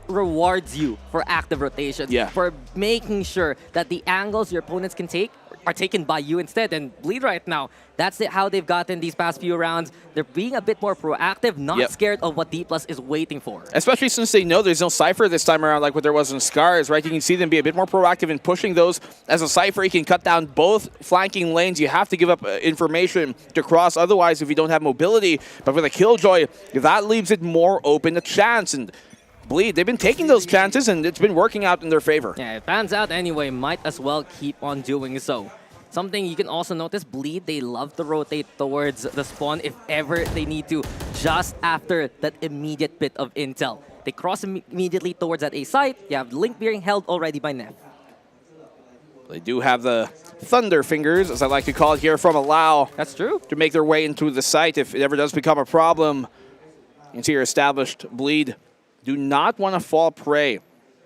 rewards you for active rotation, for making sure that the angles your opponents can take are taken by you instead. And Bleed right now, that's how they've gotten these past few rounds. They're being a bit more proactive, not scared of what D+ is waiting for. Especially since they know there's no Cypher this time around like what there was in Scarz, right? You can see them be a bit more proactive in pushing those. As a Cypher, you can cut down both flanking lanes. You have to give up information to cross otherwise if you don't have mobility. But with a Killjoy, that leaves it more open to chance. And Bleed, they've been taking those chances, and it's been working out in their favor. Yeah, it pans out anyway. Might as well keep on doing so. Something you can also notice, Bleed, they love to rotate towards the spawn if ever they need to, just after that immediate bit of intel. They cross immediately towards that A site. You have Link being held already by Neff. They do have the Thunder Fingers, as I like to call it here, from Allow. That's true. To make their way into the site if it ever does become a problem. Into your established Bleed. Do not want to fall prey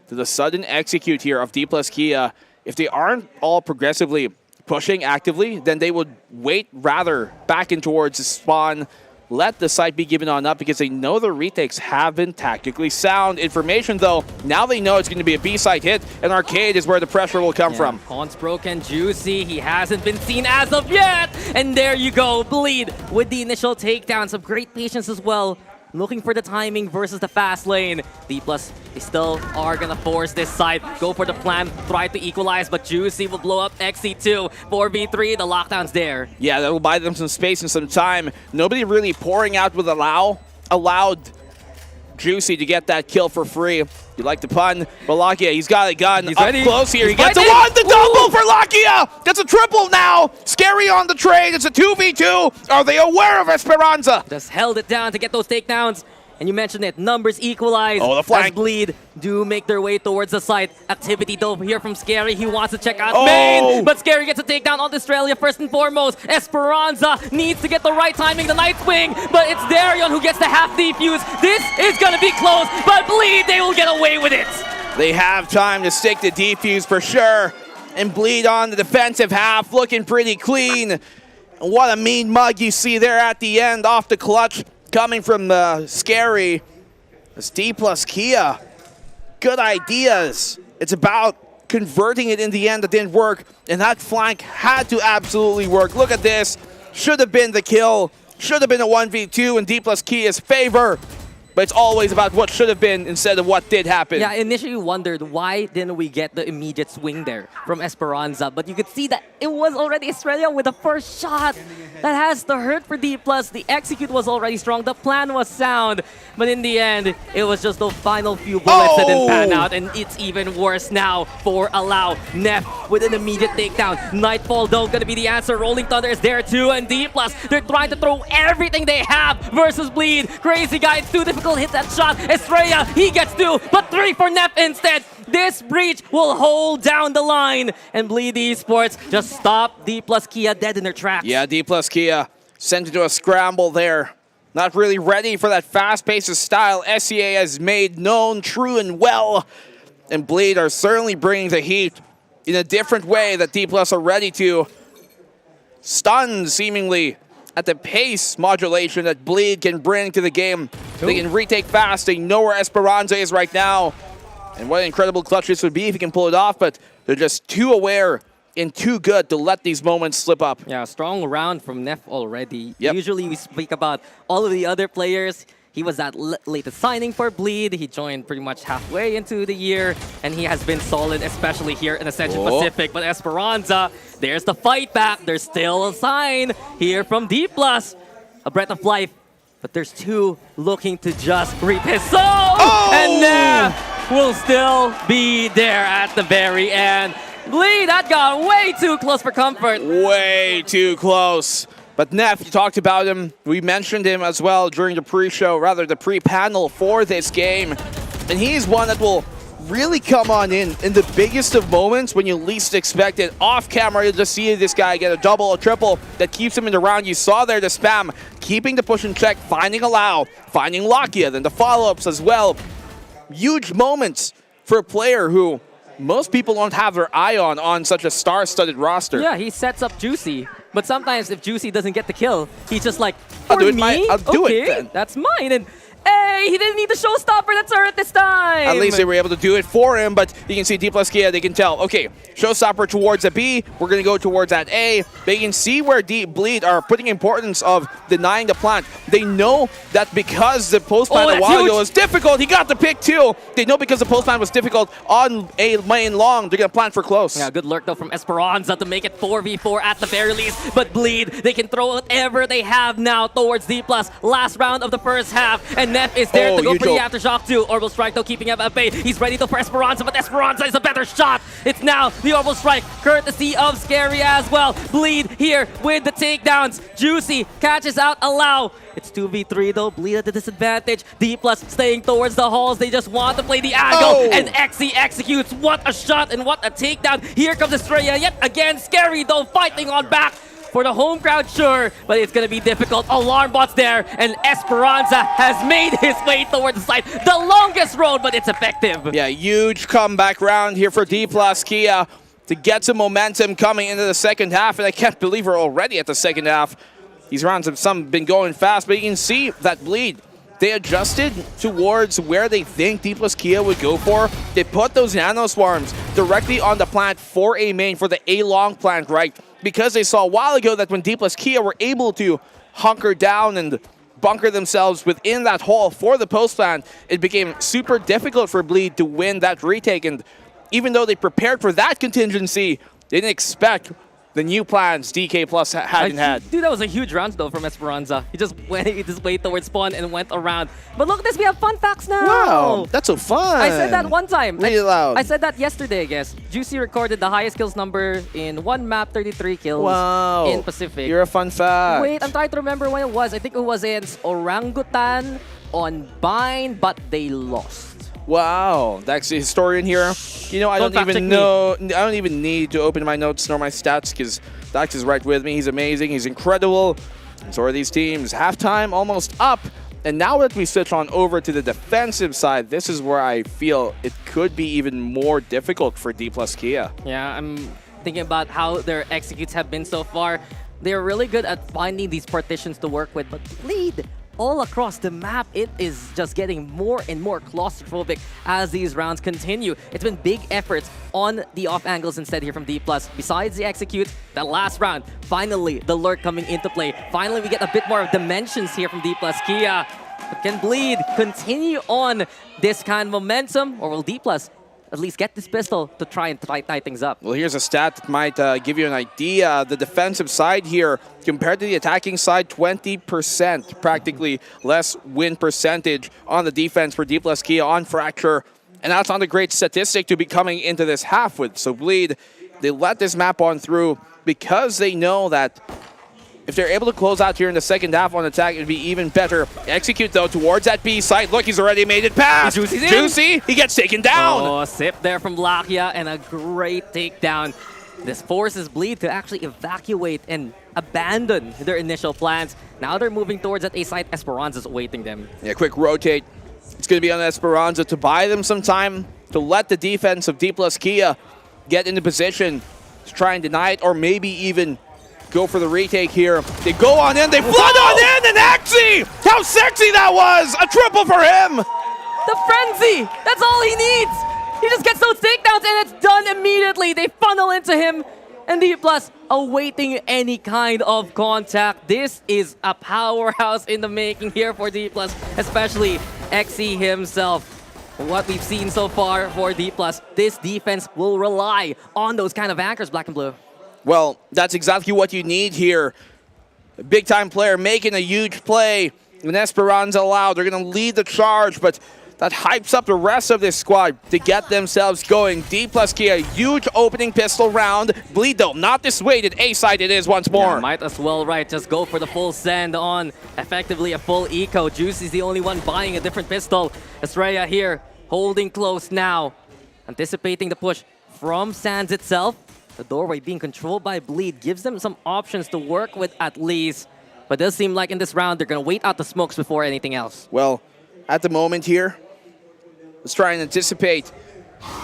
to the sudden execute here of D plus Kia. If they aren't all progressively pushing actively, then they would wait rather back in towards the spawn. Let the site be given on up because they know the retakes have been tactically sound. Information though, now they know it's going to be a B-side hit, and Arcade is where the pressure will come from. Pawn's broken, Juicy, he hasn't been seen as of yet! And there you go, Bleed with the initial takedown. Some great patience as well. Looking for the timing versus the fast lane. D+, they still are gonna force this side. Go for the plan, try to equalize, but Juicy will blow up XC2. 4v3, the lockdown's there. Yeah, that will buy them some space and some time. Nobody really pouring out with Allow. Allowed Juicy to get that kill for free. You like the pun, but Lakia, he's got a gun He's up ready. close here. He's He gets a fighting. one, the double for Lakia! That's a triple now! Scary on the trade, it's a 2v2. Are they aware of Esperanza? Just held it down to get those takedowns. And you mentioned it, numbers equalize. Oh, the flank. As Bleed do make their way towards the site. Activity though here from Scary. He wants to check out Oh. main, but Scary gets a takedown on Australia first and foremost. Esperanza needs to get the right timing, the Nightwing, but it's Darion who gets the half defuse. This is gonna be close, but Bleed, they will get away with it. They have time to stick the defuse for sure. And Bleed on the defensive half, looking pretty clean. And what a mean mug you see there at the end, off the clutch, coming from Scary. It's D plus Kia. Good ideas. It's about converting it in the end that didn't work. And that flank had to absolutely work. Look at this. Should have been the kill. Should have been a 1v2 in D plus Kia's favor. But it's always about what should have been instead of what did happen. Yeah, I initially wondered why didn't we get the immediate swing there from Esperanza, but you could see that it was already Australia with the first shot. That has to hurt for D+. The execute was already strong, the plan was sound, but in the end, it was just those final few bullets that didn't pan out, and it's even worse now for Allow. Neff with an immediate takedown. Nightfall though gonna be the answer. Rolling Thunder is there too, and D+, they're trying to throw everything they have versus Bleed. Crazy guy, it's too difficult. Hit that shot. Estrella, he gets 2, but 3 for Neff instead. This breach will hold down the line, and Bleed Esports just stop D plus Kia dead in their tracks. Yeah, D plus Kia sent into a scramble there. Not really ready for that fast-paced style SCA has made known true and well. And Bleed are certainly bringing the heat in a different way that D plus are ready to. Stun, seemingly, at the pace modulation that Bleed can bring to the game. They can retake fast. They know where Esperanza is right now. And what an incredible clutch this would be if he can pull it off, but they're just too aware and too good to let these moments slip up. Yeah, strong round from Neff already. Yep. Usually we speak about all of the other players. He was that latest signing for Bleed. He joined pretty much halfway into the year, and he has been solid, especially here in Ascension Pacific. But Esperanza, there's the fight back. There's still a sign here from D+. A breath of life, but there's 2 looking to just reap his soul. And Neff will still be there at the very end. Bleed, that got way too close for comfort. Way too close. But Neff, you talked about him. We mentioned him as well during the pre-show, rather the pre-panel for this game. And he's one that will really come on in the biggest of moments when you least expect it. Off camera, you'll just see this guy get a double, a triple that keeps him in the round. You saw there the spam, keeping the push in check, finding Allow, finding Lakia, then the follow-ups as well. Huge moments for a player who most people don't have their eye on such a star-studded roster. Yeah, he sets up Juicy. But sometimes if Juicy doesn't get the kill, he's just like, I'll do it me? I'll do it Okay, then. that's mine. And hey, he didn't need the showstopper, the turret this time. At least they were able to do it for him, but you can see D plus Kia, they can tell, okay, showstopper towards a B, we're going to go towards that A. They can see where Bleed are putting importance of denying the plant. They know that because the post plant a while ago was difficult, he got the pick too. They know because the post plant was difficult on A main long, they're going to plant for close. Yeah, good lurk though from Esperanza to make it 4v4 at the very least. But Bleed, they can throw whatever they have now towards D+. Last round of the first half, and Neff is is there to go huge for the ult. Aftershock too. Orbital Strike though keeping him at bay. He's ready to for Esperanza, but Esperanza is a better shot. It's now the Orbital Strike, courtesy of Scary as well. Bleed here with the takedowns. Juicy catches out Allow. It's 2v3 though, Bleed at the disadvantage. D+ staying towards the halls. They just want to play the angle. And Xe executes. What a shot and what a takedown. Here comes Estrella yet again. Scary though, fighting on back for the home crowd, sure, but it's going to be difficult. Alarm bot's there, and Esperanza has made his way towards the side. The longest road, but it's effective. Yeah, huge comeback round here for D+ Kia to get some momentum coming into the second half, and I can't believe we're already at the second half. These rounds have some been going fast, but you can see that Bleed. They adjusted towards where they think D+ Kia would go for. They put those nano swarms directly on the plant for A main, for the A long plant, right? Because they saw a while ago that when D+ Kia were able to hunker down and bunker themselves within that hole for the post plant, it became super difficult for Bleed to win that retake. And even though they prepared for that contingency, they didn't expect the new plans DK Plus hadn't had. Dude, that was a huge round though from Esperanza. He just went his way towards spawn and went around. But look at this, we have fun facts now. Wow, that's so fun. I said that one time. Read it loud. I said that yesterday, I guess. Juicy recorded the highest kills number in one map, 33 kills in Pacific. You're a fun fact. Wait, I'm trying to remember when it was. I think it was in Orangutan on Bind, but they lost. Wow, that's the historian here. You know, I don't even know. I don't even need to open my notes nor my stats because Dax is right with me. He's amazing. He's incredible. And so are these teams. Halftime almost up. And now that we switch on over to the defensive side, this is where I feel it could be even more difficult for D+ Kia. Yeah, I'm thinking about how their executes have been so far. They're really good at finding these partitions to work with, but Bleed all across the map, it is just getting more and more claustrophobic as these rounds continue. It's been big efforts on the off angles instead here from D+. Besides the execute, that last round, finally the lurk coming into play. Finally, we get a bit more of dimensions here from D+ Kia. But can Bleed continue on this kind of momentum, or will D+ at least get this pistol to try and tie things up? Well, here's a stat that might give you an idea. The defensive side here, compared to the attacking side, 20%, practically less win percentage on the defense for D+ Kia on Fracture. And that's not a great statistic to be coming into this half with. So Bleed, they let this map on through because they know that if they're able to close out here in the second half on attack, it'd be even better. Execute, though, towards that B site. Look, he's already made it past. Juicy, he gets taken down. Oh, sip there from Lakia and a great takedown. This forces Bleed to actually evacuate and abandon their initial plans. Now they're moving towards that A site. Esperanza's awaiting them. Yeah, quick rotate. It's going to be on Esperanza to buy them some time, to let the defense of D+ Kia get into position to try and deny it, or maybe even go for the retake here. They go on in, they flood on in, and Xe! How sexy that was! A triple for him! The frenzy! That's all he needs! He just gets those takedowns and it's done immediately. They funnel into him, and D+ awaiting any kind of contact. This is a powerhouse in the making here for D+, especially Xe himself. What we've seen so far for D+, this defense will rely on those kind of anchors, Black and Blue. Well, that's exactly what you need here. A big-time player making a huge play. When Esperanza allowed, they're going to lead the charge, but that hypes up the rest of this squad to get themselves going. D+ Kia, huge opening pistol round. Bleed, though, not dissuaded. A-side it is once more. Yeah, might as well, right? Just go for the full send on effectively a full eco. Juicy's the only one buying a different pistol. Estrella here, holding close now. Anticipating the push from Sands itself. The doorway being controlled by Bleed gives them some options to work with at least. But it does seem like in this round, they're going to wait out the smokes before anything else. Well, at the moment here, let's try and anticipate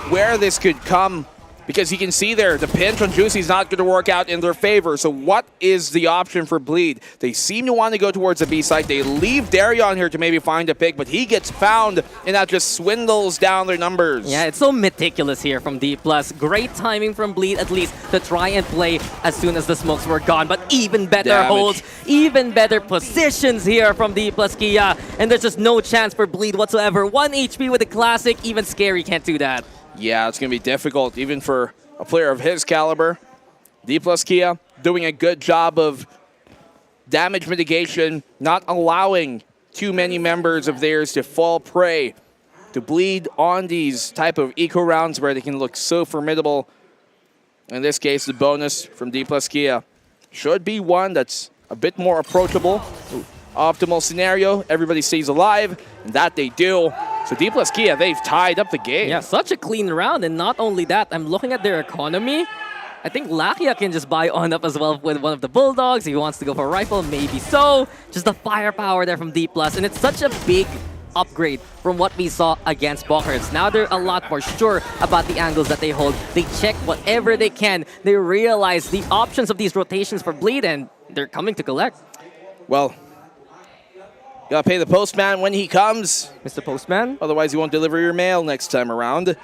where this could come. Because you can see there, the pinch on Juicy is not going to work out in their favor. So what is the option for Bleed? They seem to want to go towards the B side. They leave Darion here to maybe find a pick, but he gets found, and that just swindles down their numbers. Yeah, it's so meticulous here from D+. Great timing from Bleed, at least, to try and play as soon as the smokes were gone. But even better holds, even better positions here from D+ Kia. And there's just no chance for Bleed whatsoever. 1 HP with a classic, even Scary can't do that. Yeah, it's going to be difficult, even for a player of his caliber. D+ Kia doing a good job of damage mitigation, not allowing too many members of theirs to fall prey to Bleed on these type of eco rounds where they can look so formidable. In this case, the bonus from D plus Kia should be one that's a bit more approachable. Optimal scenario, everybody stays alive, and that they do. So D plus Kia, they've tied up the game. Yeah, such a clean round, and not only that, I'm looking at their economy. I think Lakia can just buy on up as well with one of the Bulldogs. If he wants to go for a rifle, maybe so. Just the firepower there from D plus, and it's such a big upgrade from what we saw against Bockers. Now they're a lot more sure about the angles that they hold. They check whatever they can. They realize the options of these rotations for Bleed, and they're coming to collect. Well, gotta pay the postman when he comes. Mr. Postman? Otherwise, he won't deliver your mail next time around.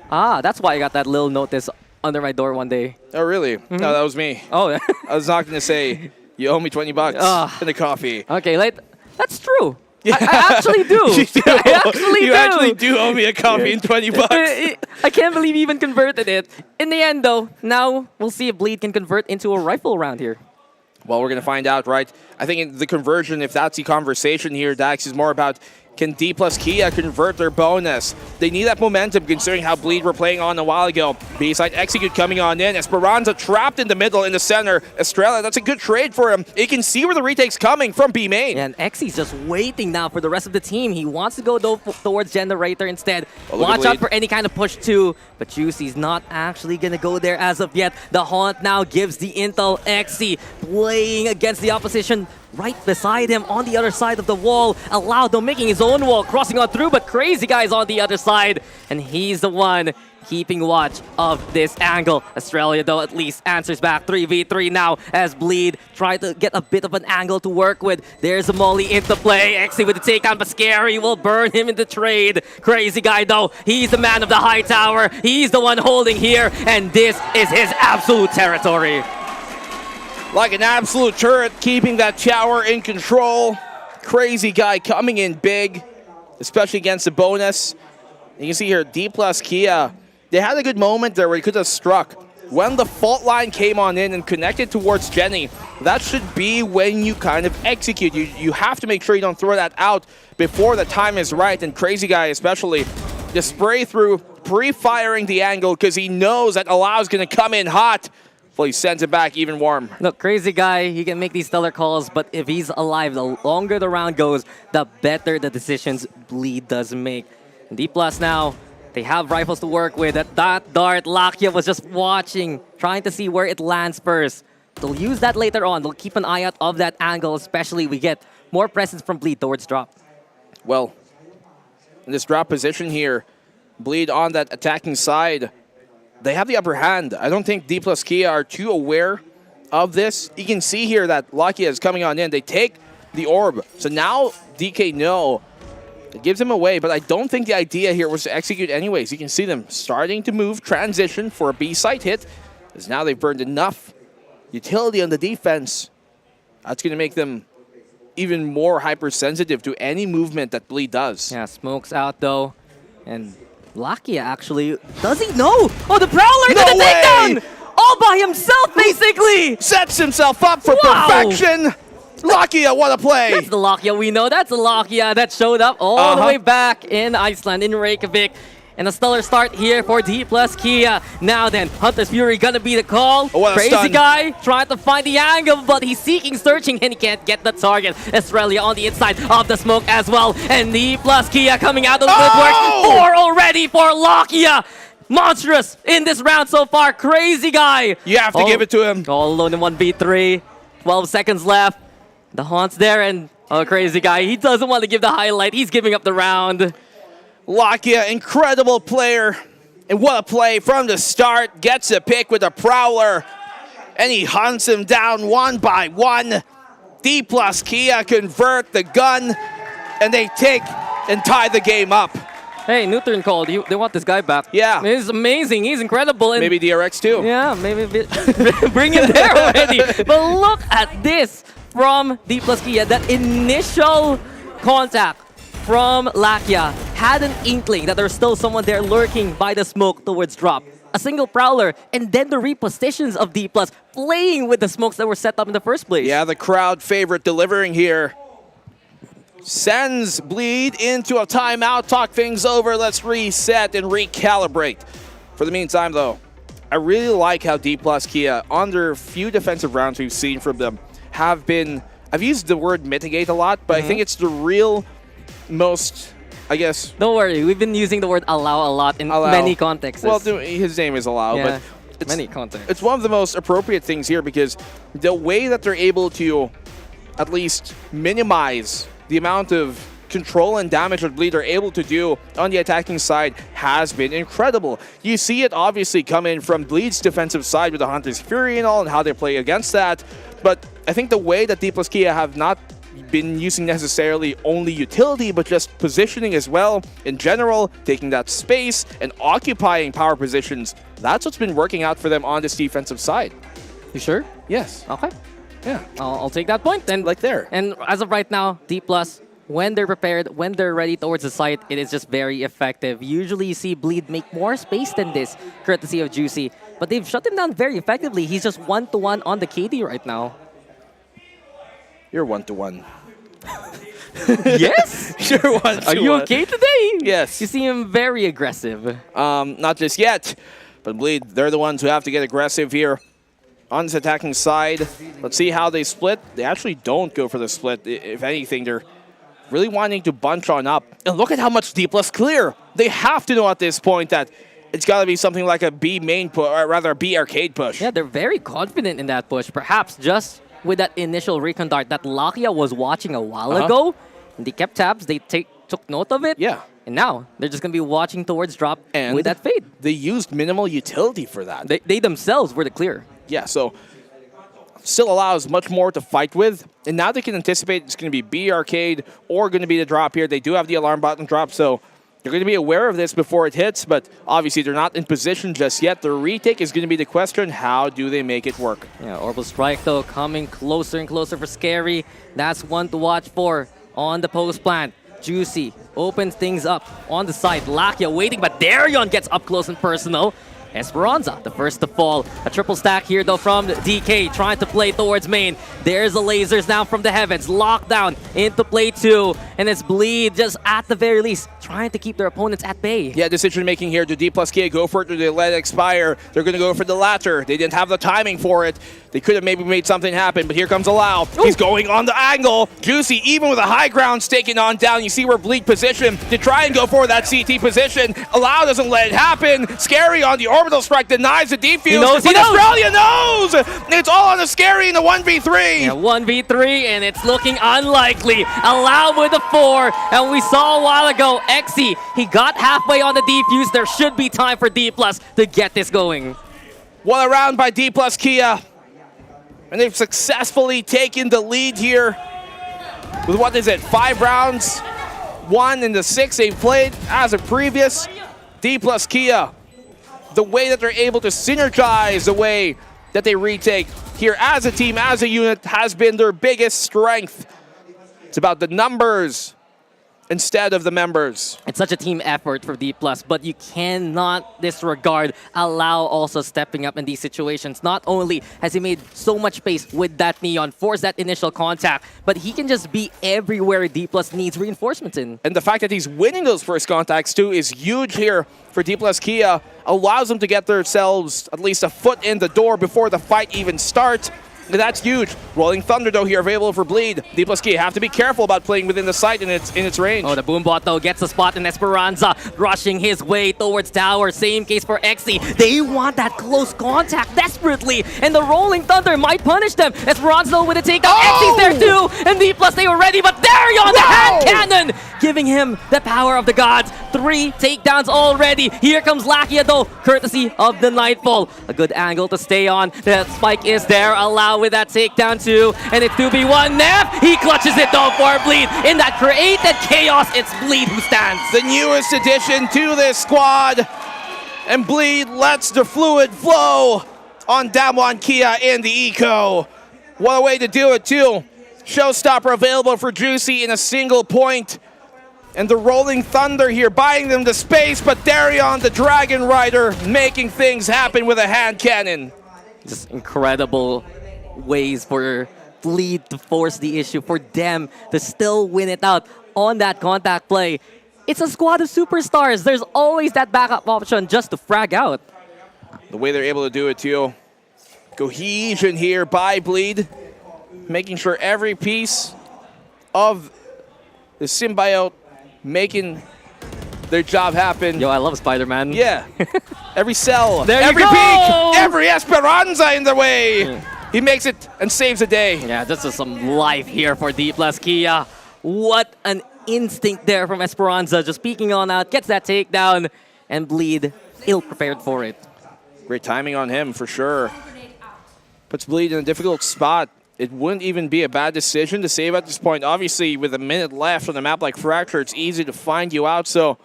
Ah, that's why I got that little notice under my door one day. Oh, really? No, that was me. Oh, I was not gonna say, you owe me 20 bucks and a coffee. Okay, that's true. Yeah. I actually do. You actually do owe me a coffee and 20 bucks. I can't believe he even converted it. In the end, though, now we'll see if Bleed can convert into a rifle round here. Well, we're going to find out, right? I think in the conversion, if that's the conversation here, Dax, is more about can D plus Kia convert their bonus? They need that momentum considering how Bleed were playing on a while ago. B-side Execute coming on in. Esperanza trapped in the middle, in the center. Estrella, that's a good trade for him. He can see where the retake's coming from B main. Yeah, and Exy's just waiting now for the rest of the team. He wants to go towards Generator instead. Oh, watch out for any kind of push too. But Juicy's not actually going to go there as of yet. The Haunt now gives the intel. Exy playing against the opposition right beside him on the other side of the wall. Alaudo making his own wall, crossing on through, but Crazy Guy's on the other side. And he's the one keeping watch of this angle. Australia, though, at least answers back 3v3 now as Bleed try to get a bit of an angle to work with. There's a molly into play. Exy with the takedown, but Scary will burn him in the trade. Crazy Guy, though, he's the man of the high tower. He's the one holding here, and this is his absolute territory. Like an absolute turret, keeping that tower in control. Crazy Guy coming in big, especially against the bonus. You can see here, D plus Kia, they had a good moment there where he could have struck. When the fault line came on in and connected towards Jenny, that should be when you kind of execute. You have to make sure you don't throw that out before the time is right. And Crazy Guy especially, just spray through, pre-firing the angle because he knows that Alau's going to come in hot. Well, he sends it back even warm. Look, Crazy Guy, he can make these stellar calls, but if he's alive, the longer the round goes, the better the decisions Bleed does make. D plus now, they have rifles to work with. At that dart, Lakia was just watching, trying to see where it lands first. They'll use that later on. They'll keep an eye out of that angle, especially we get more presence from Bleed towards drop. Well, in this drop position here, Bleed on that attacking side, they have the upper hand. I don't think D plus Kia are too aware of this. You can see here that Lakia is coming on in. They take the orb. So now DK know. It gives him away, but I don't think the idea here was to execute anyways. You can see them starting to move, transition for a B-site hit, as now they've burned enough utility on the defense. That's going to make them even more hypersensitive to any movement that Bleed does. Yeah, Smoke's out though, and Lakia actually, does he know? Oh, the Prowler did the takedown! All by himself, basically! Sets himself up for perfection! Lakia, what a play! That's the Lakia we know. That's the Lakia that showed up all the way back in Iceland, in Reykjavik. And a stellar start here for D plus Kia. Now then, Hunter's Fury gonna be the call. Crazy stun. Guy trying to find the angle, but he's searching, and he can't get the target. Australia on the inside of the smoke as well. And D plus Kia coming out of the woodwork. 4 already for Lakia. Monstrous in this round so far. Crazy Guy. You have to give it to him. All alone in 1v3. 12 seconds left. The Haunt's there, and Crazy Guy, he doesn't want to give the highlight. He's giving up the round. Lakia, incredible player. And what a play from the start. Gets a pick with a Prowler. And he hunts him down one by one. D plus Kia convert the gun. And they take and tie the game up. Hey, new turn called. They want this guy back. Yeah. He's amazing. He's incredible. And maybe DRX too. Yeah, maybe bring him there already. But look at this from D plus Kia. That initial contact from Lakia had an inkling that there's still someone there lurking by the smoke towards drop. A single Prowler, and then the repositions of D+, playing with the smokes that were set up in the first place. Yeah, the crowd favorite delivering here. sends Bleed into a timeout. Talk things over. Let's reset and recalibrate. For the meantime, though, I really like how D plus Kia, on their few defensive rounds we've seen from them, have been, I've used the word mitigate a lot, but I think it's the real most, I guess. Don't worry, we've been using the word allow a lot in many contexts. Well, his name is Allow, yeah, but it's, many contexts. It's one of the most appropriate things here because the way that they're able to at least minimize the amount of control and damage that Bleed are able to do on the attacking side has been incredible. You see it obviously come in from Bleed's defensive side with the Hunter's Fury and all and how they play against that, but I think the way that D plus Kia have not been using necessarily only utility, but just positioning as well in general, taking that space and occupying power positions, that's what's been working out for them on this defensive side. You sure? Yes. Okay. Yeah. I'll take that point. And like there. And as of right now, D+, when they're prepared, when they're ready towards the site, it is just very effective. Usually you see Bleed make more space than this, courtesy of Juicy. But they've shut him down very effectively. He's just 1-to-1 on the KD right now. You're 1-to-1. Yes? You're 1-to-1. Are you okay today? Yes. You seem very aggressive. Not just yet, but Bleed, they're the ones who have to get aggressive here on this attacking side. Let's see how they split. They actually don't go for the split. If anything, they're really wanting to bunch on up. And look at how much D plus clear. They have to know at this point that it's got to be something like a B main push, or rather a B arcade push. Yeah, they're very confident in that push. Perhaps just with that initial recon dart that Lakia was watching a while ago. And they kept tabs. They took note of it. Yeah. And now they're just going to be watching towards drop and with that fade. They used minimal utility for that. They themselves were the clear. Yeah, so still allows much more to fight with. And now they can anticipate it's going to be B arcade or going to be the drop here. They do have the alarm button drop, so they're going to be aware of this before it hits, but obviously they're not in position just yet. The retake is going to be the question. How do they make it work? Yeah, Orbital Strike, though, coming closer and closer for Scary. That's one to watch for on the post plant. Juicy opens things up on the side. Lakia waiting, but Darion gets up close and personal. Esperanza, the first to fall. A triple stack here, though, from DK, trying to play towards main. There's the lasers now from the heavens. Lockdown into play 2. And it's Bleed, just at the very least, trying to keep their opponents at bay. Yeah, decision making here. Do D plus K go for it or do they let it expire? They're going to go for the latter. They didn't have the timing for it. They could have maybe made something happen, but here comes Allow. He's going on the angle. Juicy, even with a high ground, taking on down. You see where Bleed position to try and go for that CT position. Allow doesn't let it happen. Scary on the orbital strike, denies the defuse. He knows. Australia knows! It's all on the Scary in the 1v3. Yeah, 1v3, and it's looking unlikely. Allow with the 4, and we saw a while ago, Exy, he got halfway on the defuse. There should be time for D+ to get this going. Well, around by D plus Kia. And they've successfully taken the lead here with, what is it, 5 rounds? 1 in the 6 they've played as a previous. D plus Kia, the way that they're able to synergize, the way that they retake here as a team, as a unit, has been their biggest strength. It's about the numbers instead of the members. It's such a team effort for D+, but you cannot disregard Allow also stepping up in these situations. Not only has he made so much space with that Neon, force that initial contact, but he can just be everywhere D+ needs reinforcements in. And the fact that he's winning those first contacts too is huge here for D plus Kia. Allows them to get themselves at least a foot in the door before the fight even starts. That's huge. Rolling Thunder, though, here available for Bleed. D plus Kia have to be careful about playing within the site in its range. Oh, the Boombot, though, gets the spot in Esperanza, rushing his way towards tower. Same case for Exy. They want that close contact desperately, and the Rolling Thunder might punish them. Esperanza, though, with a takedown. Exy's there, too, and D+, they were ready, but Darion, the hand cannon, giving him the power of the gods. 3 takedowns already. Here comes Lakia, though, courtesy of the Nightfall. A good angle to stay on. The spike is there. Allow with that takedown too, and it's 2v1. Neff, he clutches it though for Bleed. In that created chaos, it's Bleed who stands. The newest addition to this squad, and Bleed lets the fluid flow on Damwon Kia in the eco. What a way to do it too. Showstopper available for Juicy in a single point. And the Rolling Thunder here buying them the space, but Darion, the Dragon Rider, making things happen with a hand cannon. Just incredible ways for Bleed to force the issue, for them to still win it out on that contact play. It's a squad of superstars. There's always that backup option just to frag out. The way they're able to do it too. Cohesion here by Bleed, making sure every piece of the symbiote making their job happen. Yo, I love Spider-Man. Yeah. Every cell, there every you go! peak, every Esperanza in the way. He makes it and saves the day. Yeah, this is some life here for Kia. What an instinct there from Esperanza. Just peeking on out, gets that takedown, and Bleed ill-prepared for it. Great timing on him, for sure. Puts Bleed in a difficult spot. It wouldn't even be a bad decision to save at this point. Obviously, with a minute left on a map like Fracture, it's easy to find you out, so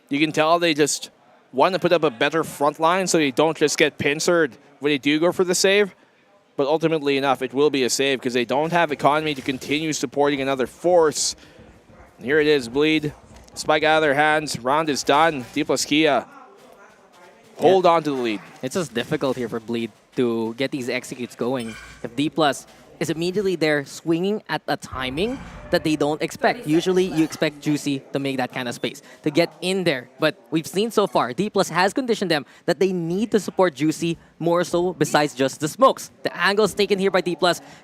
you can tell they just want to put up a better front line so they don't just get pincered when they do go for the save. But ultimately enough, it will be a save because they don't have economy to continue supporting another force. And here it is, Bleed. Spike out of their hands. Round is done. Kia hold on to the lead. It's just difficult here for Bleed to get these executes going. If D+ is immediately there swinging at a timing that they don't expect. Usually you expect Juicy to make that kind of space, to get in there. But we've seen so far, D+ has conditioned them that they need to support Juicy more so besides just the smokes. The angles taken here by D+,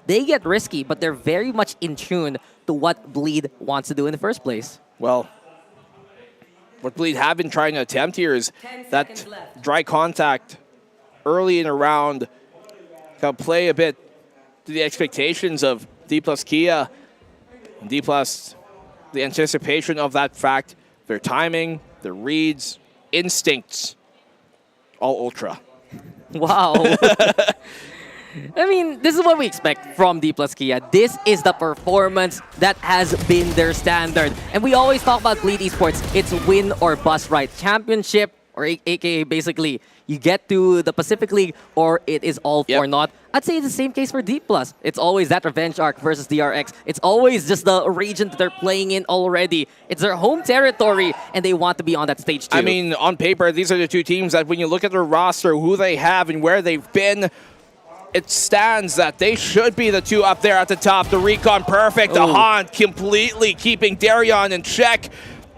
they get risky, but they're very much in tune to what Bleed wants to do in the first place. Well, what Bleed have been trying to attempt here is that dry contact early in a round, can play a bit to the expectations of D+ Kia. And D+, the anticipation of that fact, their timing, their reads, instincts, all ultra. Wow. I mean, this is what we expect from D+ Kia. This is the performance that has been their standard. And we always talk about Bleed Esports. It's win or bust, right? Championship, or AKA basically, you get to the Pacific League or it is all for naught. I'd say it's the same case for D+. It's always that revenge arc versus DRX. It's always just the region that they're playing in already. It's their home territory, and they want to be on that stage too. I mean, on paper, these are the two teams that when you look at their roster, who they have and where they've been, it stands that they should be the two up there at the top. The Recon perfect, the Haunt completely keeping Darion in check.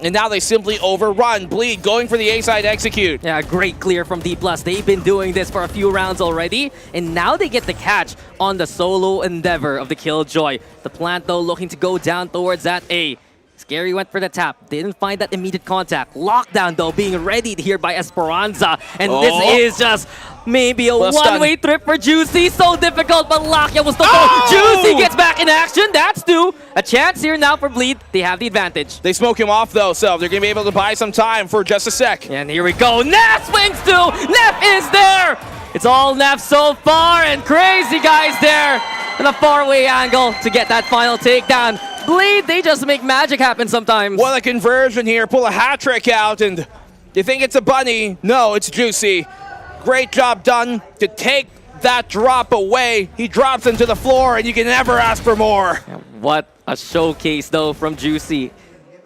And now they simply overrun. Bleed going for the A-side execute. Yeah, great clear from D+. They've been doing this for a few rounds already. And now they get the catch on the solo endeavor of the Killjoy. The plant, though, looking to go down towards that A. Scary went for the tap. Didn't find that immediate contact. Lockdown, though, being readied here by Esperanza. And this is just maybe a one-way trip for Juicy. So difficult, but Lakia was the goal. Juicy gets back in action. That's two. A chance here now for Bleed. They have the advantage. They smoke him off, though, so they're going to be able to buy some time for just a sec. And here we go. Nef swings too. Nef is there. It's all Nef so far, and crazy guys there. And a far-away angle to get that final takedown. Bleed, they just make magic happen sometimes. What a conversion here. Pull a hat trick out, and you think it's a bunny. No, it's Juicy. Great job done to take that drop away. He drops him to the floor, and you can never ask for more. What a showcase, though, from Juicy.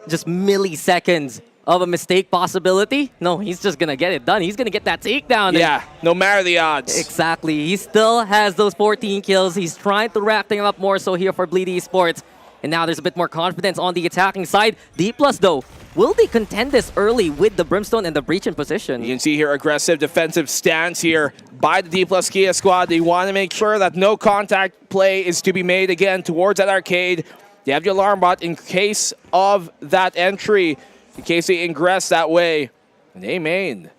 Just milliseconds of a mistake possibility. No, he's just going to get it done. He's going to get that takedown. Yeah, no matter the odds. Exactly. He still has those 14 kills. He's trying to wrap things up more so here for Bleed Esports. And now there's a bit more confidence on the attacking side. D+, though, will they contend this early with the Brimstone and the Breach in position? You can see here aggressive defensive stance here by the D+ Kia squad. They want to make sure that no contact play is to be made again towards that arcade. They have the alarm bot in case of that entry, in case they ingress that way. And they main.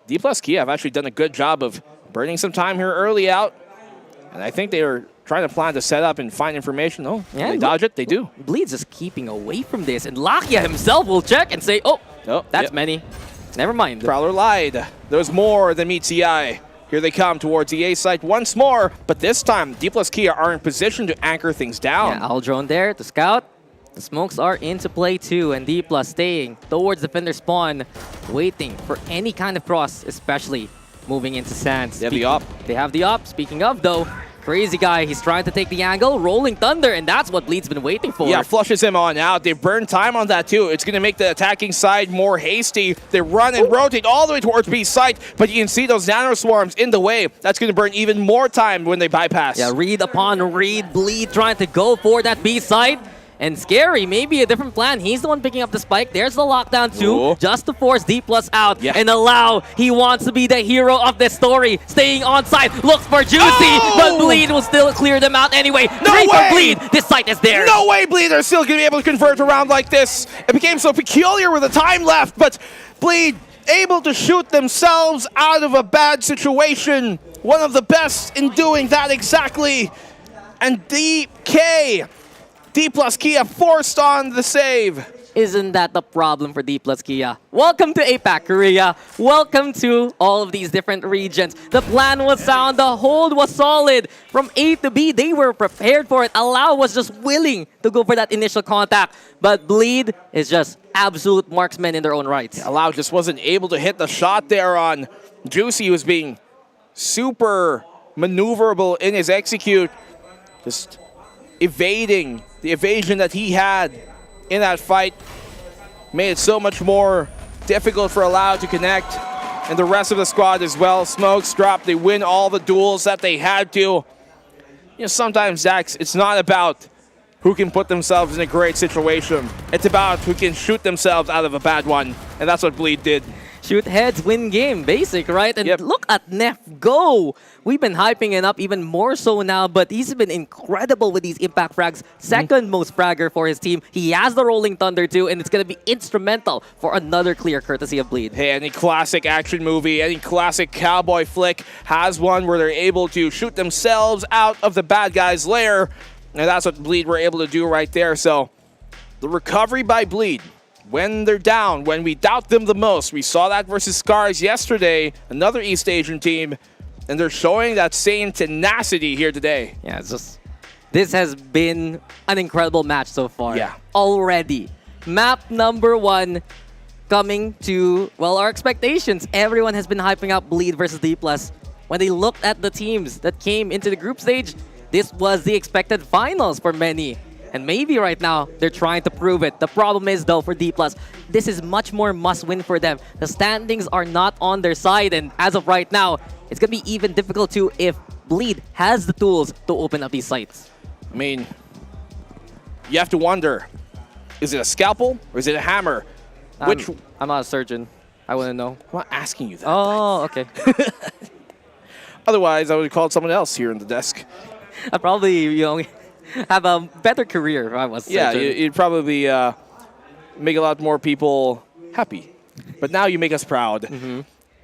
D+ Kia have actually done a good job of burning some time here early out. And I think they are trying to plan to set up and find information. Oh, yeah, they dodge it. They do. Bleed's just keeping away from this. And Lakia himself will check and say, oh, that's many. Never mind. Prowler lied. There's more than meets the eye. Here they come towards the A site once more. But this time, D+ Kia are in position to anchor things down. Yeah, Aldrone there to scout. The smokes are into play too. And D+ staying towards defender spawn, waiting for any kind of cross, especially moving into Sands. They have the op. They have the op. Speaking of, though, Crazy Guy, he's trying to take the angle, Rolling Thunder, and that's what Bleed's been waiting for. Yeah, flushes him on out. They burn time on that too. It's going to make the attacking side more hasty. They run and rotate all the way towards B site, but you can see those nano swarms in the way. That's going to burn even more time when they bypass. Yeah, read upon read, Bleed trying to go for that B site. And Scary, maybe a different plan. He's the one picking up the spike. There's the lockdown too, just to force D+ out and allow. He wants to be the hero of this story. Staying on side, looks for Juicy, but Bleed will still clear them out anyway. No way! For Bleed, this site is theirs. No way Bleed are still going to be able to convert around like this. It became so peculiar with the time left, but Bleed able to shoot themselves out of a bad situation. One of the best in doing that exactly. And DK. D+ Kia forced on the save. Isn't that the problem for D+ Kia? Welcome to APAC Korea. Welcome to all of these different regions. The plan was sound. The hold was solid. From A to B, they were prepared for it. Allow was just willing to go for that initial contact. But Bleed is just absolute marksmen in their own rights. Yeah, Allow just wasn't able to hit the shot there on Juicy, who was being super maneuverable in his execute. Just evading the evasion that he had in that fight made it so much more difficult for Allow to connect, and the rest of the squad as well. Smokes dropped, they win all the duels that they had to. You know, sometimes, Zax, it's not about who can put themselves in a great situation. It's about who can shoot themselves out of a bad one, and that's what Bleed did. Shoot heads, win game, basic, right? And look at Neff go. We've been hyping it up even more so now, but he's been incredible with these impact frags. Second most fragger for his team. He has the Rolling Thunder too, and it's going to be instrumental for another clear courtesy of Bleed. Hey, any classic action movie, any classic cowboy flick has one where they're able to shoot themselves out of the bad guy's lair, and that's what Bleed were able to do right there. So the recovery by Bleed, when they're down, when we doubt them the most. We saw that versus Scarz yesterday, another East Asian team, and they're showing that same tenacity here today. Yeah, it's just, this has been an incredible match so far. Yeah. Already. Map number 1 coming to, well, our expectations. Everyone has been hyping up Bleed versus D+. When they looked at the teams that came into the group stage, this was the expected finals for many. And maybe right now, they're trying to prove it. The problem is, though, for D+, this is much more must-win for them. The standings are not on their side, and as of right now, it's going to be even difficult too if Bleed has the tools to open up these sites. I mean, you have to wonder, is it a scalpel or is it a hammer? I'm not a surgeon. I wouldn't know. I'm not asking you that. Oh, okay. Otherwise, I would have called someone else here in the desk. I probably, have a better career if I was surgeon. Yeah, you'd probably make a lot more people happy. But now you make us proud.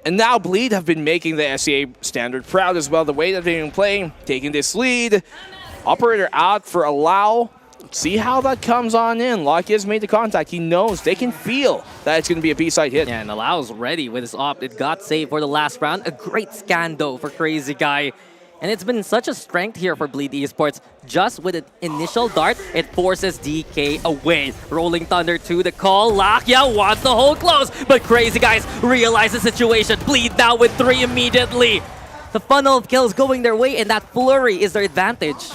And now Bleed have been making the SEA standard proud as well. The way that they've been playing, taking this lead. Operator out for Allow. See how that comes on in. Locky has made the contact. He knows, they can feel that it's going to be a B-side hit. Yeah, and Allow's ready with his op. It got saved for the last round. A great scan, though, for Crazy Guy. And it's been such a strength here for Bleed Esports. Just with an initial dart, it forces DK away. Rolling Thunder to the call. Lakia wants to hold close, but Crazy Guys realize the situation. Bleed now with 3 immediately. The funnel of kills going their way, and that flurry is their advantage.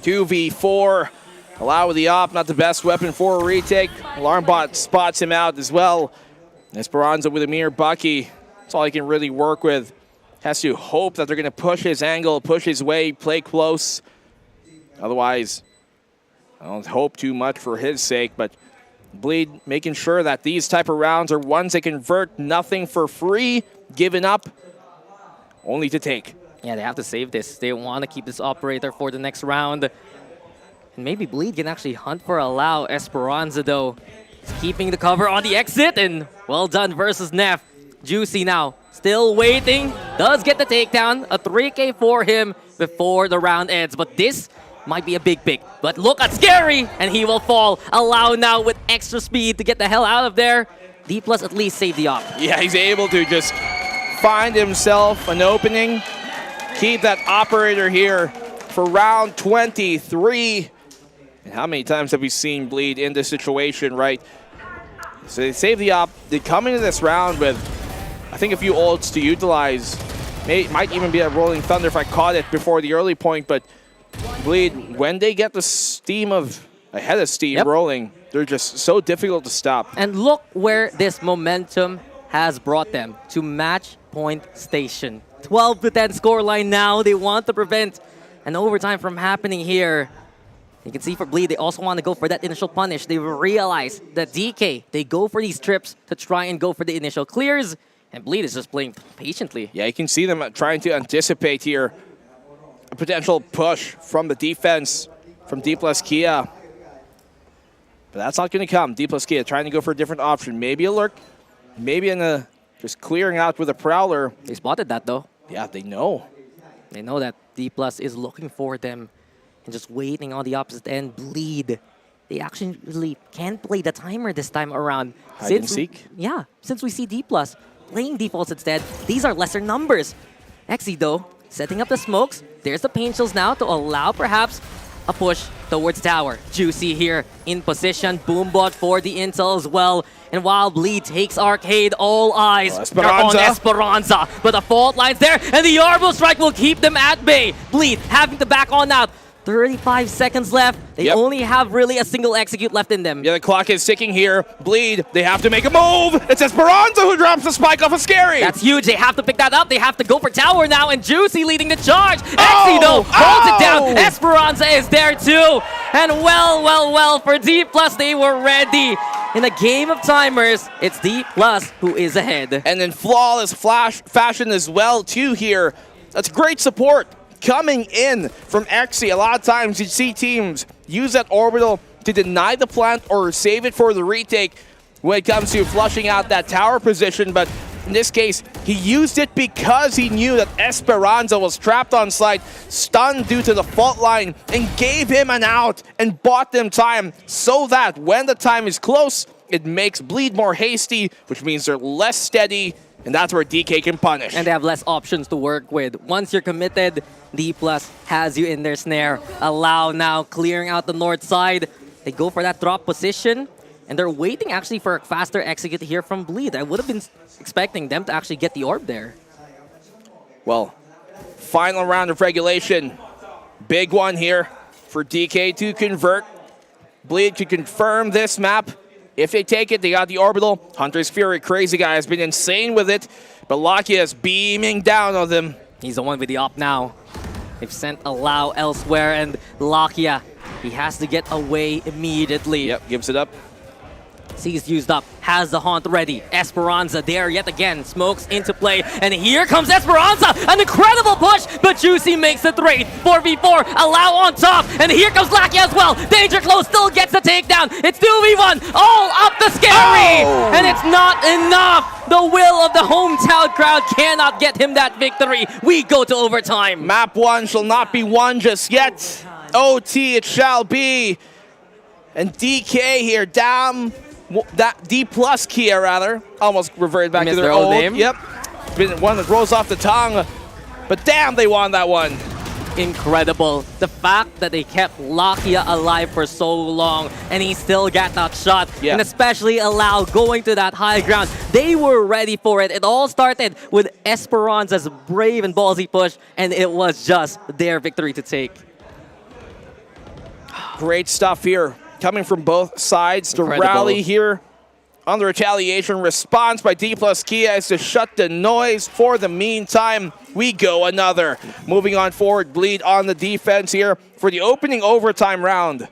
2v4. Allow with the op, not the best weapon for a retake. Alarmbot spots him out as well. Esperanza with a mere Bucky. That's all he can really work with. Has to hope that they're going to push his angle, push his way, play close. Otherwise, I don't hope too much for his sake, but Bleed making sure that these type of rounds are ones they convert, nothing for free, giving up, only to take. Yeah, they have to save this. They want to keep this operator for the next round. And maybe Bleed can actually hunt for Allow. Esperanza, though, is keeping the cover on the exit, and well done versus Neff. Juicy now, still waiting, does get the takedown, a 3K for him before the round ends, but this might be a big pick. But look at Scary, and he will fall. Allow now with extra speed to get the hell out of there. D+ at least save the op. Yeah, he's able to just find himself an opening, keep that operator here for round 23. And how many times have we seen Bleed in this situation, right? So they save the op. They come into this round with, I think, a few ults to utilize. Might even be a Rolling Thunder if I caught it before the early point, but Bleed, when they get the steam of ahead of steam rolling, they're just so difficult to stop. And look where this momentum has brought them, to match point station. 12-10 scoreline now. They want to prevent an overtime from happening here. You can see for Bleed, they also want to go for that initial punish. They realize that DK, they go for these trips to try and go for the initial clears, and Bleed is just playing patiently. Yeah, you can see them trying to anticipate here a potential push from the defense from D plus Kia. But that's not going to come. D plus Kia trying to go for a different option. Maybe a lurk, maybe just clearing out with a Prowler. They spotted that though. Yeah, they know. They know that D plus is looking for them and just waiting on the opposite end. Bleed. They actually can't play the timer this time around. Hide and seek? Yeah, since we see D plus playing defaults instead, these are lesser numbers. Exi though, setting up the smokes. There's the pain shells now to allow perhaps a push towards tower. Juicy here in position. Boombot for the intel as well. And while Bleed takes Arcade, all eyes are on Esperanza. But the fault line's there, and the Arbo Strike will keep them at bay. Bleed having to back on out. 35 seconds left. They only have really a single execute left in them. Yeah, the clock is ticking here. Bleed, they have to make a move. It's Esperanza who drops the spike off of Scary. That's huge. They have to pick that up. They have to go for tower now, and Juicy leading the charge. Exi, though, holds it down. Esperanza is there, too. And well, for D+, they were ready. In a game of timers, it's D+ who is ahead. And in flawless fashion as well, too, here. That's great support coming in from Exi. A lot of times you see teams use that orbital to deny the plant or save it for the retake when it comes to flushing out that tower position, but in this case, he used it because he knew that Esperanza was trapped on site, stunned due to the fault line, and gave him an out and bought them time so that when the time is close, it makes Bleed more hasty, which means they're less steady, and that's where DK can punish. And they have less options to work with. Once you're committed, D+ has you in their snare. Allow now clearing out the north side. They go for that drop position, and they're waiting actually for a faster execute here from Bleed. I would have been expecting them to actually get the orb there. Well, final round of regulation. Big one here for DK to convert. Bleed to confirm this map. If they take it, they got the orbital. Hunter's Fury, crazy guy, has been insane with it. But Lakia is beaming down on them. He's the one with the op now. They've sent Allow elsewhere, and Lakia, he has to get away immediately. Yep, gives it up. Sees used up, has the haunt ready. Esperanza there yet again, smokes into play, and here comes Esperanza! An incredible push, but Juicy makes the trade. 4v4, Allow on top, and here comes Lakia as well. Danger Close still gets the takedown. It's 2v1, all up the Scary! And it's not enough! The will of the hometown crowd cannot get him that victory. We go to overtime. Map 1 shall not be won just yet. OT it shall be. And DK here down. That D+ Kia rather almost reverted back to their old name. Yep, been one that rolls off the tongue, but damn, they won that one. Incredible. The fact that they kept Lakia alive for so long and he still got that shot, and especially Allow going to that high ground. They were ready for it. It all started with Esperanza's brave and ballsy push, and it was just their victory to take. Great stuff here. Coming from both sides. The rally here on the retaliation response by D+ Kia is to shut the noise. For the meantime, we go another. Moving on forward, Bleed on the defense here for the opening overtime round.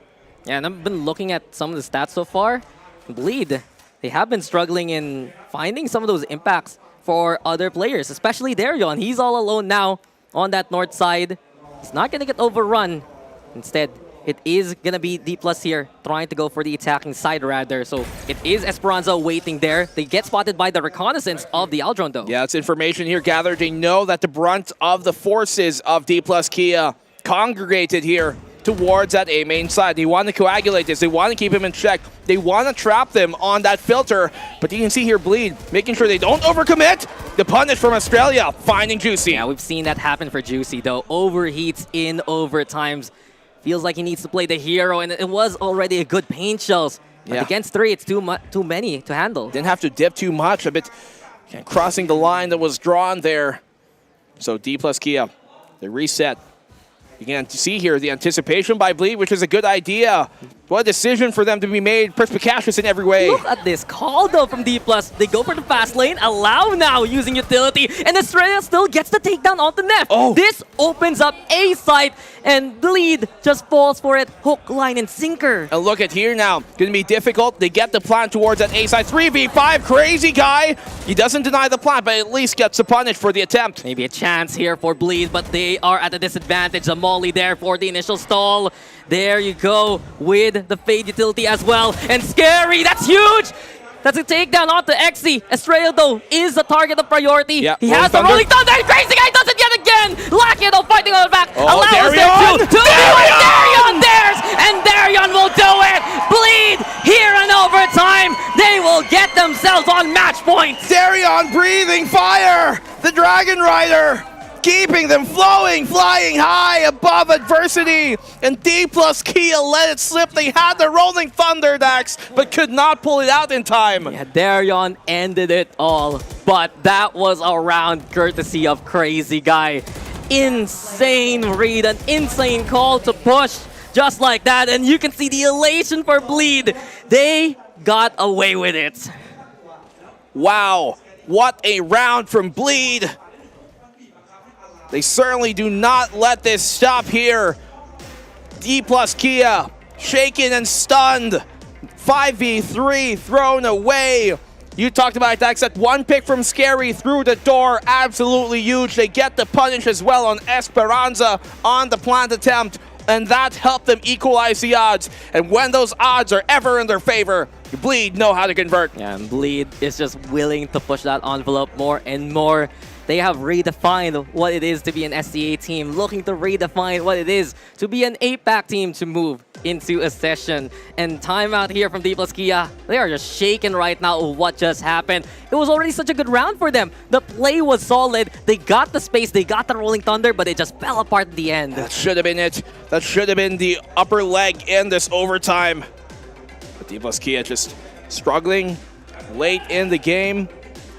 Yeah, and I've been looking at some of the stats so far. Bleed, they have been struggling in finding some of those impacts for other players, especially Darion. He's all alone now on that north side. He's not going to get overrun. Instead, it is going to be D+ here trying to go for the attacking side rather. So it is Esperanza waiting there. They get spotted by the reconnaissance of the Aldron though. Yeah, it's information here gathered. They know that the brunt of the forces of D+ Kia congregated here towards that A main side. They want to coagulate this. They want to keep him in check. They want to trap them on that filter. But you can see here Bleed making sure they don't overcommit. The punish from Australia finding Juicy. Yeah, we've seen that happen for Juicy though. Overheats in overtimes. Feels like he needs to play the hero, and it was already a good paint shells. But against 3, it's too many to handle. Didn't have to dip too much. A bit crossing the line that was drawn there. So D plus Kia, the reset. You can see here the anticipation by Bleed, which is a good idea. What a decision for them to be made. Perspicacious in every way. Look at this call though from D+. They go for the fast lane, allow now using utility, and Australia still gets the takedown onto Neff. Oh. This opens up A site, and Bleed just falls for it. Hook, line, and sinker. And look at here now. Going to be difficult. They get the plant towards that A side. 3v5, crazy guy. He doesn't deny the plant, but at least gets a punish for the attempt. Maybe a chance here for Bleed, but they are at a disadvantage. The molly there for the initial stall. There you go with the Fade utility as well. And Scary, that's huge! That's a takedown onto Exy. Estrella, though, is the target of priority. Yeah, he has the Rolling Thunder. Crazy guy does it yet again. Lucky, though, fighting on the back. Oh, Allows Darion! there too. Darion dares, and Darion will do it. Bleed here in overtime. They will get themselves on match point. Darion breathing fire! The Dragon Rider! Keeping them flowing, flying high above adversity. And D plus Kia let it slip. They had the Rolling Thunder, Dax, but could not pull it out in time. Yeah, Darion ended it all. But that was a round courtesy of Crazy Guy. Insane read, an insane call to push just like that. And you can see the elation for Bleed. They got away with it. Wow, what a round from Bleed. They certainly do not let this stop here. D plus Kia, shaken and stunned. 5v3 thrown away. You talked about Dax, that one pick from Scary through the door, absolutely huge. They get the punish as well on Esperanza on the plant attempt, and that helped them equalize the odds. And when those odds are ever in their favor, Bleed know how to convert. Yeah, and Bleed is just willing to push that envelope more and more. They have redefined what it is to be an SCA team, looking to redefine what it is to be an 8-pack team to move into a session. And timeout here from D plus Kia. They are just shaken right now of what just happened. It was already such a good round for them. The play was solid. They got the space, they got the Rolling Thunder, but it just fell apart at the end. That should have been it. That should have been the upper leg in this overtime. But D plus Kia just struggling late in the game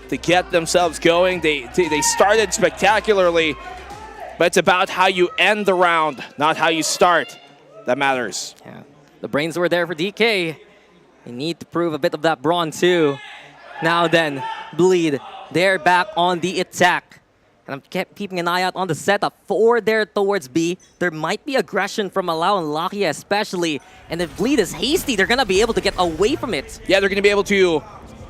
to get themselves going. They started spectacularly, but it's about how you end the round, not how you start. That matters. Yeah, the brains were there for DK. They need to prove a bit of that brawn too. Now then, Bleed, they're back on the attack. And I'm kept keeping an eye out on the setup for there towards B. There might be aggression from Alao and Lakia especially. And if Bleed is hasty, they're going to be able to get away from it. Yeah, they're going to be able to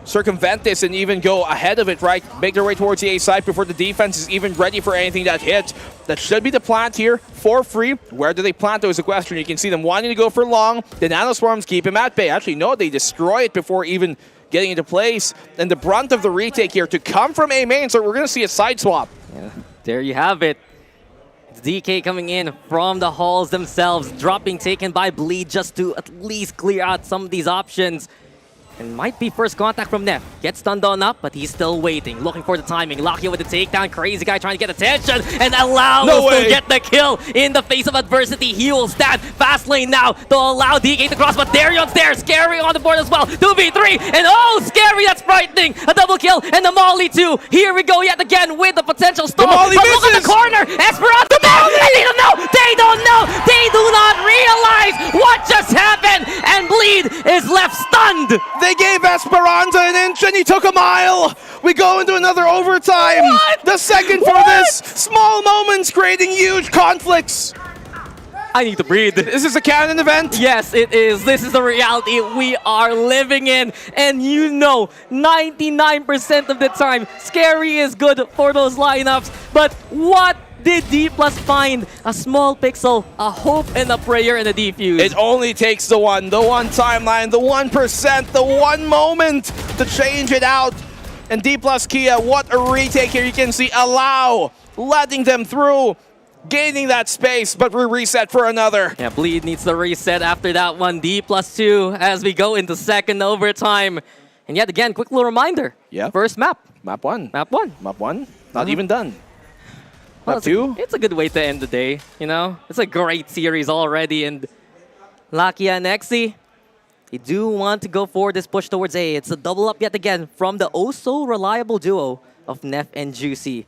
circumvent this and even go ahead of it, right? Make their way towards the A side before the defense is even ready for anything that hits. That should be the plant here for free. Where do they plant, though, is a question. You can see them wanting to go for long. The Nanoswarms keep him at bay. Actually, no, they destroy it before even getting into place. And the brunt of the retake here to come from A main, so we're going to see a side swap. Yeah, there you have it. It's DK coming in from the halls themselves, dropping taken by Bleed just to at least clear out some of these options. And might be first contact from Neff. Gets stunned on up, but he's still waiting, looking for the timing. Lakia with the takedown, Crazy Guy trying to get attention, and Alao will still get the kill in the face of adversity. He will stand fast lane now to allow DK to cross, but Darion's there, Scary on the board as well. 2v3, and oh, Scary, that's frightening. A double kill, and the Molly too. Here we go yet again with the potential stall. But look at the corner, Esperanza there, and they don't know, they do not realize what just happened, and Bleed is left stunned. They gave Esperanza an inch and he took a mile. We go into another overtime. What? The second for this. Small moments creating huge conflicts. I need to breathe. Is this a canon event? Yes, it is. This is the reality we are living in. And you know, 99% of the time, Scary is good for those lineups. But what did D plus find? A small pixel, a hope, and a prayer, and a defuse. It only takes the one timeline, the 1%, the one moment to change it out. And D plus Kia, what a retake here. You can see Alao letting them through, gaining that space, but we reset for another. Yeah, Bleed needs the reset after that one. D plus 2 as we go into second overtime. And yet again, quick little reminder. Yeah. First map. Map 1. Map 1. Map 1. Not even done. Well, it's a good way to end the day, you know? It's a great series already, and Lakia and Exy, they do want to go for this push towards A. It's a double up yet again from the oh-so-reliable duo of Neff and Juicy.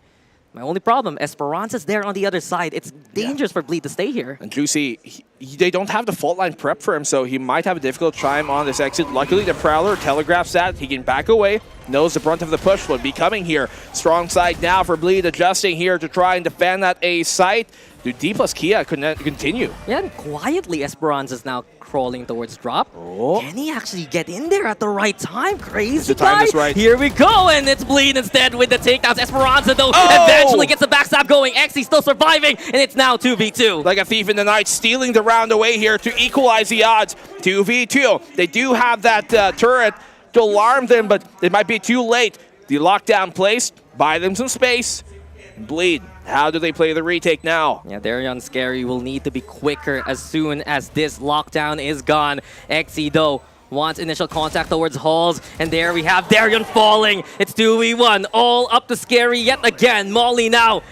My only problem, Esperanza's there on the other side. It's dangerous for Bleed to stay here. And Juicy, they don't have the fault line prep for him, so he might have a difficult time on this exit. Luckily, the Prowler telegraphs that. He can back away, knows the brunt of the push would be coming here. Strong side now for Bleed, adjusting here to try and defend that A site. Do D plus Kia continue? Yeah, and quietly Esperanza's now crawling towards drop. Oh. Can he actually get in there at the right time? The Crazy time guy. is right. Here we go, and it's Bleed instead with the takedowns. Esperanza, though, Oh! eventually gets the backstab going. Xe still surviving, and it's now 2v2. Like a thief in the night, stealing the round away here to equalize the odds. 2v2. They do have that turret to alarm them, but it might be too late. The lockdown placed, buy them some space. Bleed. How do they play the retake now? Yeah, Darion Scary will need to be quicker as soon as this lockdown is gone. Xe, though, wants initial contact towards Halls, and there we have Darion falling. It's 2v1, all up to Scary yet again. Molly now,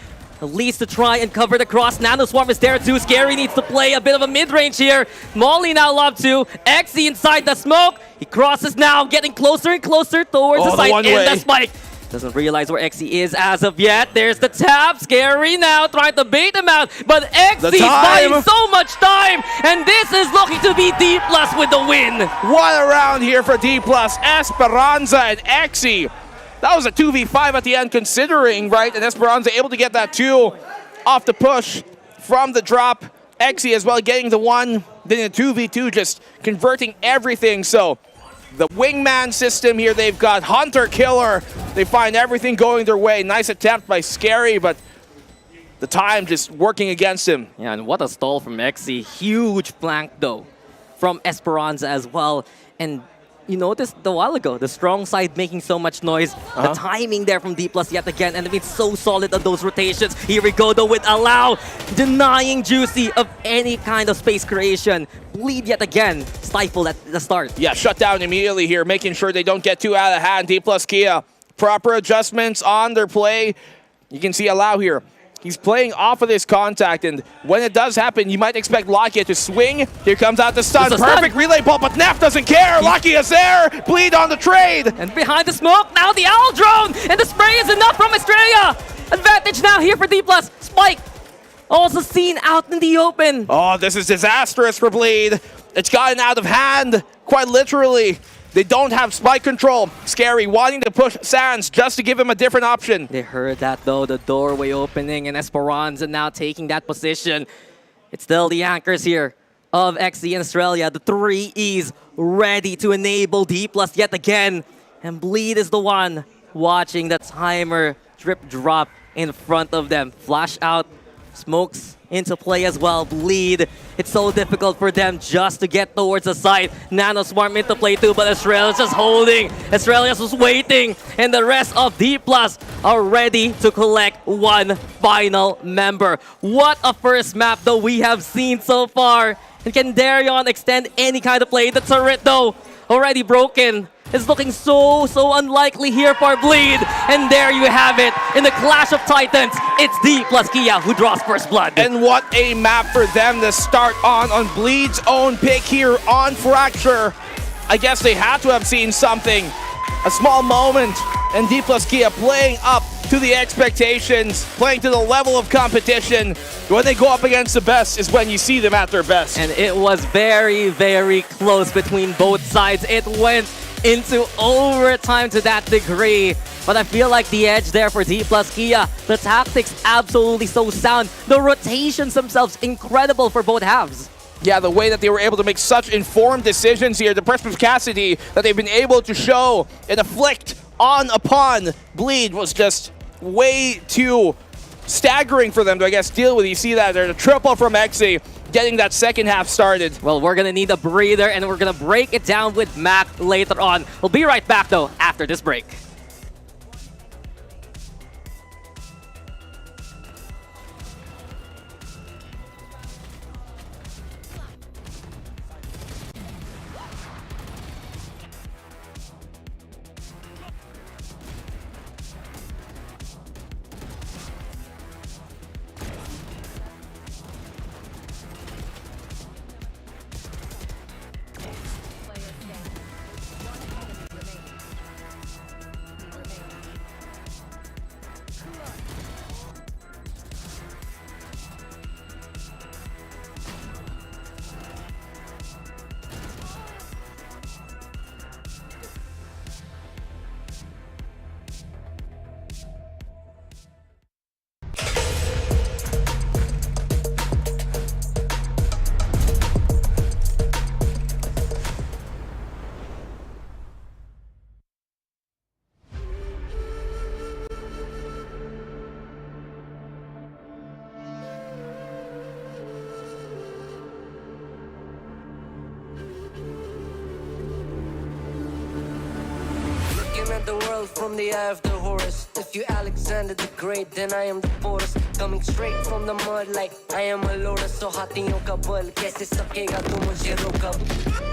at least to try and cover the cross. Nano Swarm is there too. Scary needs to play a bit of a mid-range here. Molly now lob 2. Xe inside the smoke. He crosses now, getting closer and closer towards the side in the spike. Doesn't realize where Xe is as of yet. There's the tap. Scary now trying to bait him out. But Xe's buying so much time. And this is looking to be D+ with the win. What a round here for D+. Esperanza and Xe. That was a 2v5 at the end considering, right? And Esperanza able to get that 2 off the push from the drop. Xe as well getting the 1. Then a 2v2 just converting everything. So the wingman system here, they've got Hunter Killer. They find everything going their way. Nice attempt by Scary, but the time just working against him. Yeah, and what a stall from Xe. Huge flank, though, from Esperanza as well. And you noticed a while ago, the strong side making so much noise. The timing there from D+ yet again, and it's so solid on those rotations. Here we go, though, with Allow, denying Juicy of any kind of space creation. Bleed yet again, stifled at the start. Yeah, shut down immediately here, making sure they don't get too out of hand. D+ Kia, proper adjustments on their play. You can see Allow here. He's playing off of this contact, and when it does happen, you might expect Lakia to swing. Here comes out the stun. Perfect relay ball, but Neff doesn't care. Lakia is there. Bleed on the trade. And behind the smoke, now the Owl Drone, and the spray is enough from Australia. Advantage now here for D+. Spike also seen out in the open. Oh, this is disastrous for Bleed. It's gotten out of hand, quite literally. They don't have spike control. Scary wanting to push Sans just to give him a different option. They heard that, though, the doorway opening, and Esperanza now taking that position. It's still the anchors here of Xe in Australia. The 3 E's ready to enable D+ yet again. And Bleed is the one watching the timer drip drop in front of them. Flash out, smokes into play as well. Bleed. It's so difficult for them just to get towards the side. Nano Swarm into play too, but Australia's just holding. Australia's just waiting. And the rest of D+ are ready to collect one final member. What a first map, though, we have seen so far. And can Darion extend any kind of play? The turret, though, already broken. It's looking so unlikely here for Bleed. And there you have it. In the Clash of Titans, it's D+ Kia who draws first blood. And what a map for them to start on Bleed's own pick here on Fracture. I guess they had to have seen something. A small moment, and D+ Kia playing up to the expectations, playing to the level of competition. When they go up against the best is when you see them at their best. And it was very, very close between both sides. It went into overtime to that degree. But I feel like the edge there for D+ Kia. The tactics absolutely so sound. The rotations themselves incredible for both halves. Yeah, the way that they were able to make such informed decisions here, the perspicacity that they've been able to show and afflict upon Bleed was just way too staggering for them to, I guess, deal with. You see that there's a triple from Xe, getting that second half started. Well, we're gonna need a breather, and we're gonna break it down with Mac later on. We'll be right back, though, after this break. at the world from the eye of the Horus. If you Alexander the Great, then I am the Porus. Coming straight from the mud like I am a lotus. So हाथियों का बल कैसे सकेगा तू मुझे रोक अब.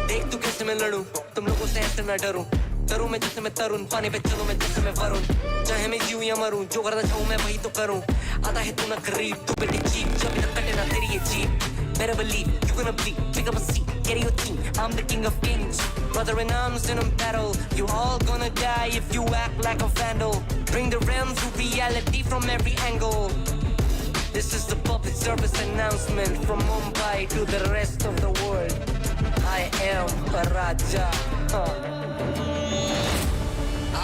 देख तू कैसे मैं लड़ूं, तुम लोगों से ऐसे ना डरूं. तरूं मैं जैसे मैं तरुण, पानी पे चलूं मैं जैसे मैं वरुण. चाहे मैं जीऊं या मरूं, जो करना चाहूं मैं वही तो करूं. आता है तू ना करीब, तू बेटी चीप, जब तक कटे ना तेरी ये jeep. Better believe you're gonna bleed. Pick up a seat, get in your team. I'm the king of kings. Brother in arms in a battle. You all gonna die if you act like a vandal. Bring the realms to reality from every angle. This is the public service announcement from Mumbai to the rest of the world. I am a Raja.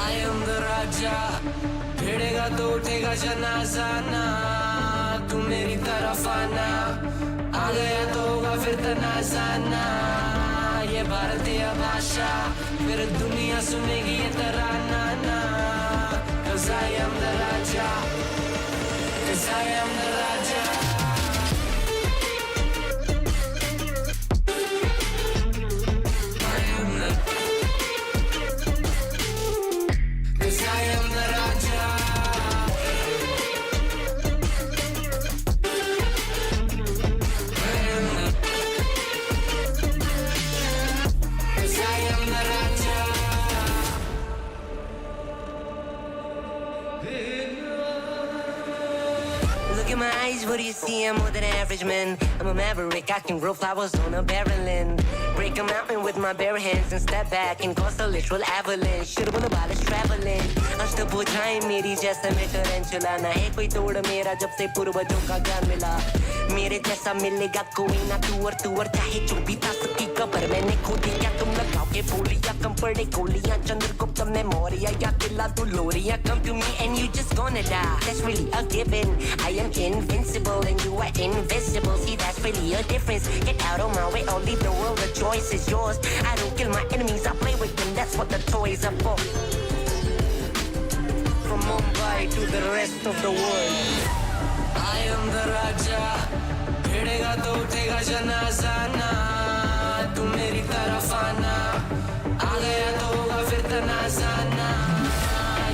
I am the Raja. भिड़ेगा तो उठेगा जनाजा ना. तू मेरी तरफ आना. आ गया तो होगा फिर तनाजा ना. ये भारतीय भाषा फिर दुनिया सुनेगी ये तराना ना. 'Cause I am the Raja. 'Cause I am the Raja. I am the. 'Cause I am the Raja. Look in my eyes, what do you see? I'm more than average, man. I'm a maverick, I can grow flowers on a barren land. Break a mountain with my bare hands and step back and cause a literal avalanche. Should've won about us traveling. अष्टभुजाएं मेरी जैसे मैं tarantula. ना है कोई तोड़ मेरा जब से पूर्वजों का ज्ञान मिला. मेरे जैसा मिलेगा कोई ना तू और चाहे जो भी था सबकी कबर मैंने खोदी. क्या तुम लगाओगे बोलियां कम पड़े गोलियां. चंद्रगुप्त में मौर्य या किला दुलोरिया. Come to me and you just gonna die. That's really a given. I am invincible and you are invisible. See, that's really a difference. Get out of my way, I'll leave the world. The choice is yours. I don't kill my enemies, I play with them. That's what the toys are for. From Mumbai to the rest of the world, I am the Raja. भिड़ेगा तो उठेगा जनाजा ना. तू मेरी तरफ आना. आ गया तो होगा फिर तनाजा ना.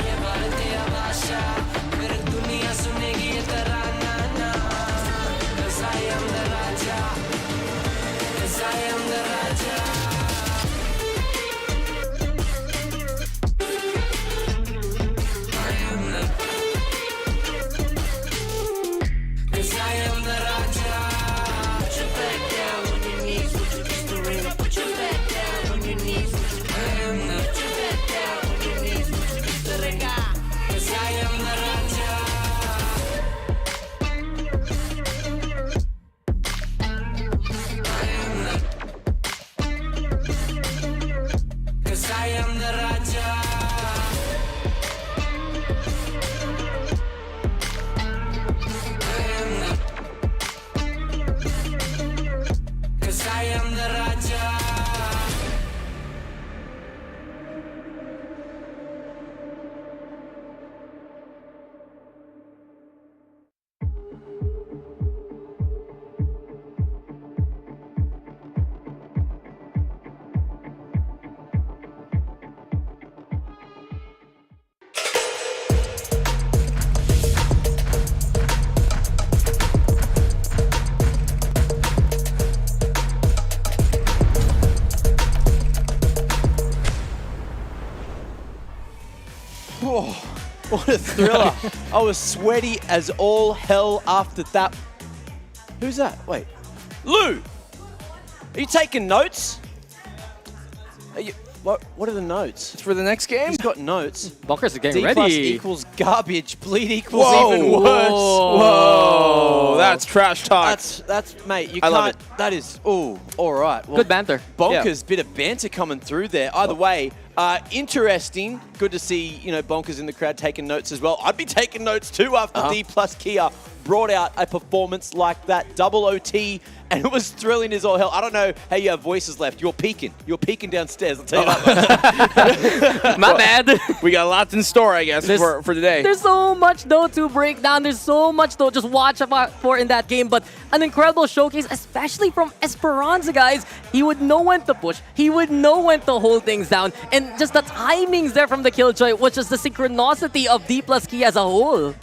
ये भारतीय भाषा फिर दुनिया सुनेगी ये तराना ना. 'Cause I am the Raja. 'Cause I am the Raja. I am the. 'Cause I am the Raja. Put your back down on your knees. Would you just arena? Put your back down on your knees. I am the. Put your back down on your knees. Would you just arena? 'Cause I am the Raja. I am the. 'Cause I am the Raja. I am the. 'Cause I am the Raja. Oh, what a thriller. I was sweaty as all hell after that. Who's that? Wait. Lou! Are you taking notes? Are you, what are the notes? It's for the next game? He's got notes. Bunkers are getting D ready. plus equals garbage. Bleed equals Whoa. even worse. Whoa. That's trash talk. That's mate, you I can't. love it. That is, all right. Well, Good banter. Bonkers, bit of banter coming through there. Either way, interesting. Good to see, Bonkers in the crowd taking notes as well. I'd be taking notes too after D plus Kia brought out a performance like that. Double OT, and it was thrilling as all hell. I don't know how you have voices left. You're peaking. You're peaking downstairs, I'll tell you that much. My bad. We got lots in store, I guess, for today. There's so much, though, to break down. There's so much, though, just watch out for in that game. But an incredible showcase, especially from Esperanza, guys. He would know when to push. He would know when to hold things down. And just the timings there from the Killjoy, which is the synchronicity of D plus Key as a whole.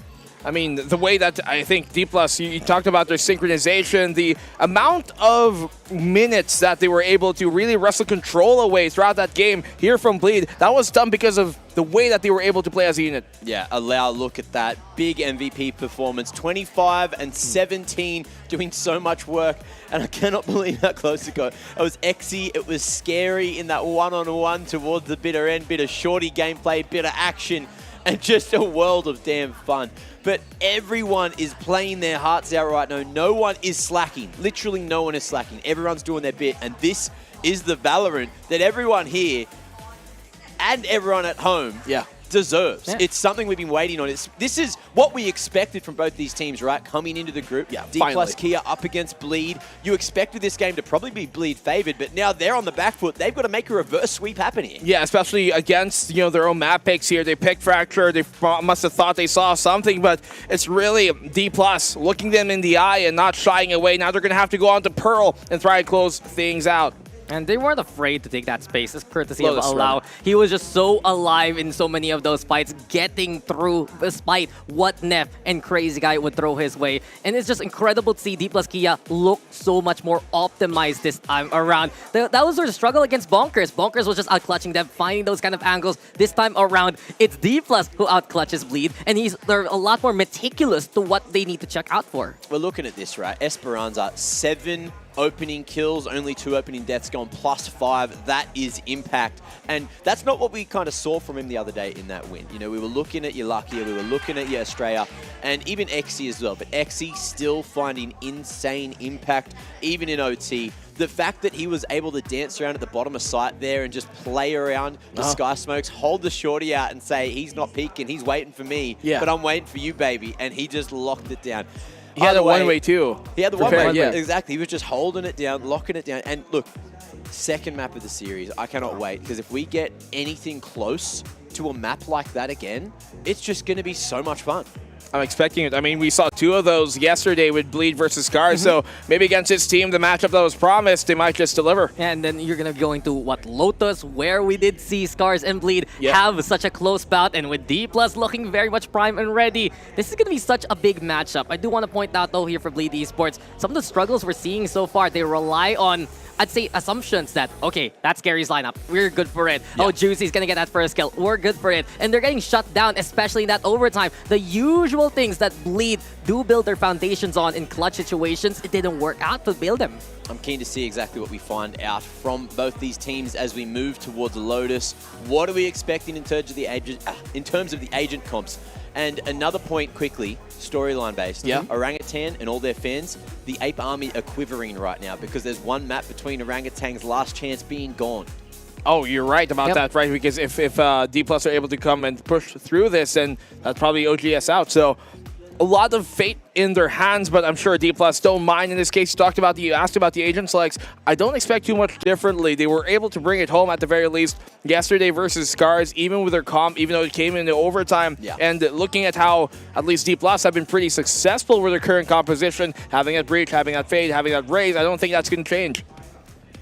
I mean, the way that I think D+, you talked about their synchronization, the amount of minutes that they were able to really wrestle control away throughout that game here from Bleed, that was done because of the way that they were able to play as a unit. Yeah, allow look at that big MVP performance. 25 and 17, doing so much work, and I cannot believe how close it got. It was Exy, it was scary in that one-on-one towards the bitter end, bit of shorty gameplay, bit of action, and just a world of damn fun. But everyone is playing their hearts out right now. No one is slacking. Literally no one is slacking. Everyone's doing their bit. And this is the Valorant that everyone here and everyone at home deserves. Yeah. It's something we've been waiting on. This is what we expected from both these teams, right? Coming into the group. Yeah, D plus Kia up against Bleed. You expected this game to probably be Bleed favored, but now they're on the back foot. They've got to make a reverse sweep happen here. Yeah, especially against their own map picks here. They picked Fracture. They must have thought they saw something, but it's really D+, looking them in the eye and not shying away. Now they're going to have to go on to Pearl and try and close things out. And they weren't afraid to take that space. It's courtesy of Allow. He was just so alive in so many of those fights, getting through despite what Neff and Crazy Guy would throw his way. And it's just incredible to see D plus Kia look so much more optimized this time around. That was their struggle against Bonkers. Bonkers was just out-clutching them, finding those kind of angles. This time around, it's D plus who out-clutches Bleed, and they're a lot more meticulous to what they need to check out for. We're looking at this, right? Esperanza, 7 opening kills, only 2 opening deaths, gone +5. That is impact. And that's not what we kind of saw from him the other day in that win. You know, we were looking at your Luckier, we were looking at your Australia, and even Exy as well. But Exy still finding insane impact, even in OT. The fact that he was able to dance around at the bottom of sight there and just play around the Sky Smokes, hold the shorty out and say, he's not peeking, he's waiting for me, but I'm waiting for you, baby. And he just locked it down. He had a one-way too. He had the one-way, yeah. Exactly. He was just holding it down, locking it down. And look, second map of the series, I cannot wait, because if we get anything close to a map like that again, it's just going to be so much fun. I'm expecting it. I mean, we saw 2 of those yesterday with Bleed versus Scarz, so maybe against this team, the matchup that was promised, they might just deliver. And then you're going to be going to, Lotus, where we did see Scarz and Bleed have such a close bout, and with D+ looking very much prime and ready, this is going to be such a big matchup. I do want to point out, though, here for Bleed Esports, some of the struggles we're seeing so far, they rely on, I'd say, assumptions that, okay, that's Gary's lineup. We're good for it. Oh, Juicy's going to get that first kill. We're good for it. And they're getting shut down, especially in that overtime. The usual things that Bleed do build their foundations on in clutch situations, it didn't work out to build them. I'm keen to see exactly what we find out from both these teams as we move towards Lotus. What are we expecting in terms of the agent comps? And another point quickly, storyline based. Orangutan and all their fans, the Ape Army are quivering right now because there's one map between Orangutan's last chance being gone. Oh, you're right about that, right? Because if D+ are able to come and push through this, then that's probably OGS out. So a lot of fate in their hands, but I'm sure D+ don't mind in this case. You asked about the agent selects. I don't expect too much differently. They were able to bring it home at the very least yesterday versus Scarz, even with their comp, even though it came into overtime. And looking at how at least D+ have been pretty successful with their current composition, having that breach, having that fade, having that raise, I don't think that's going to change.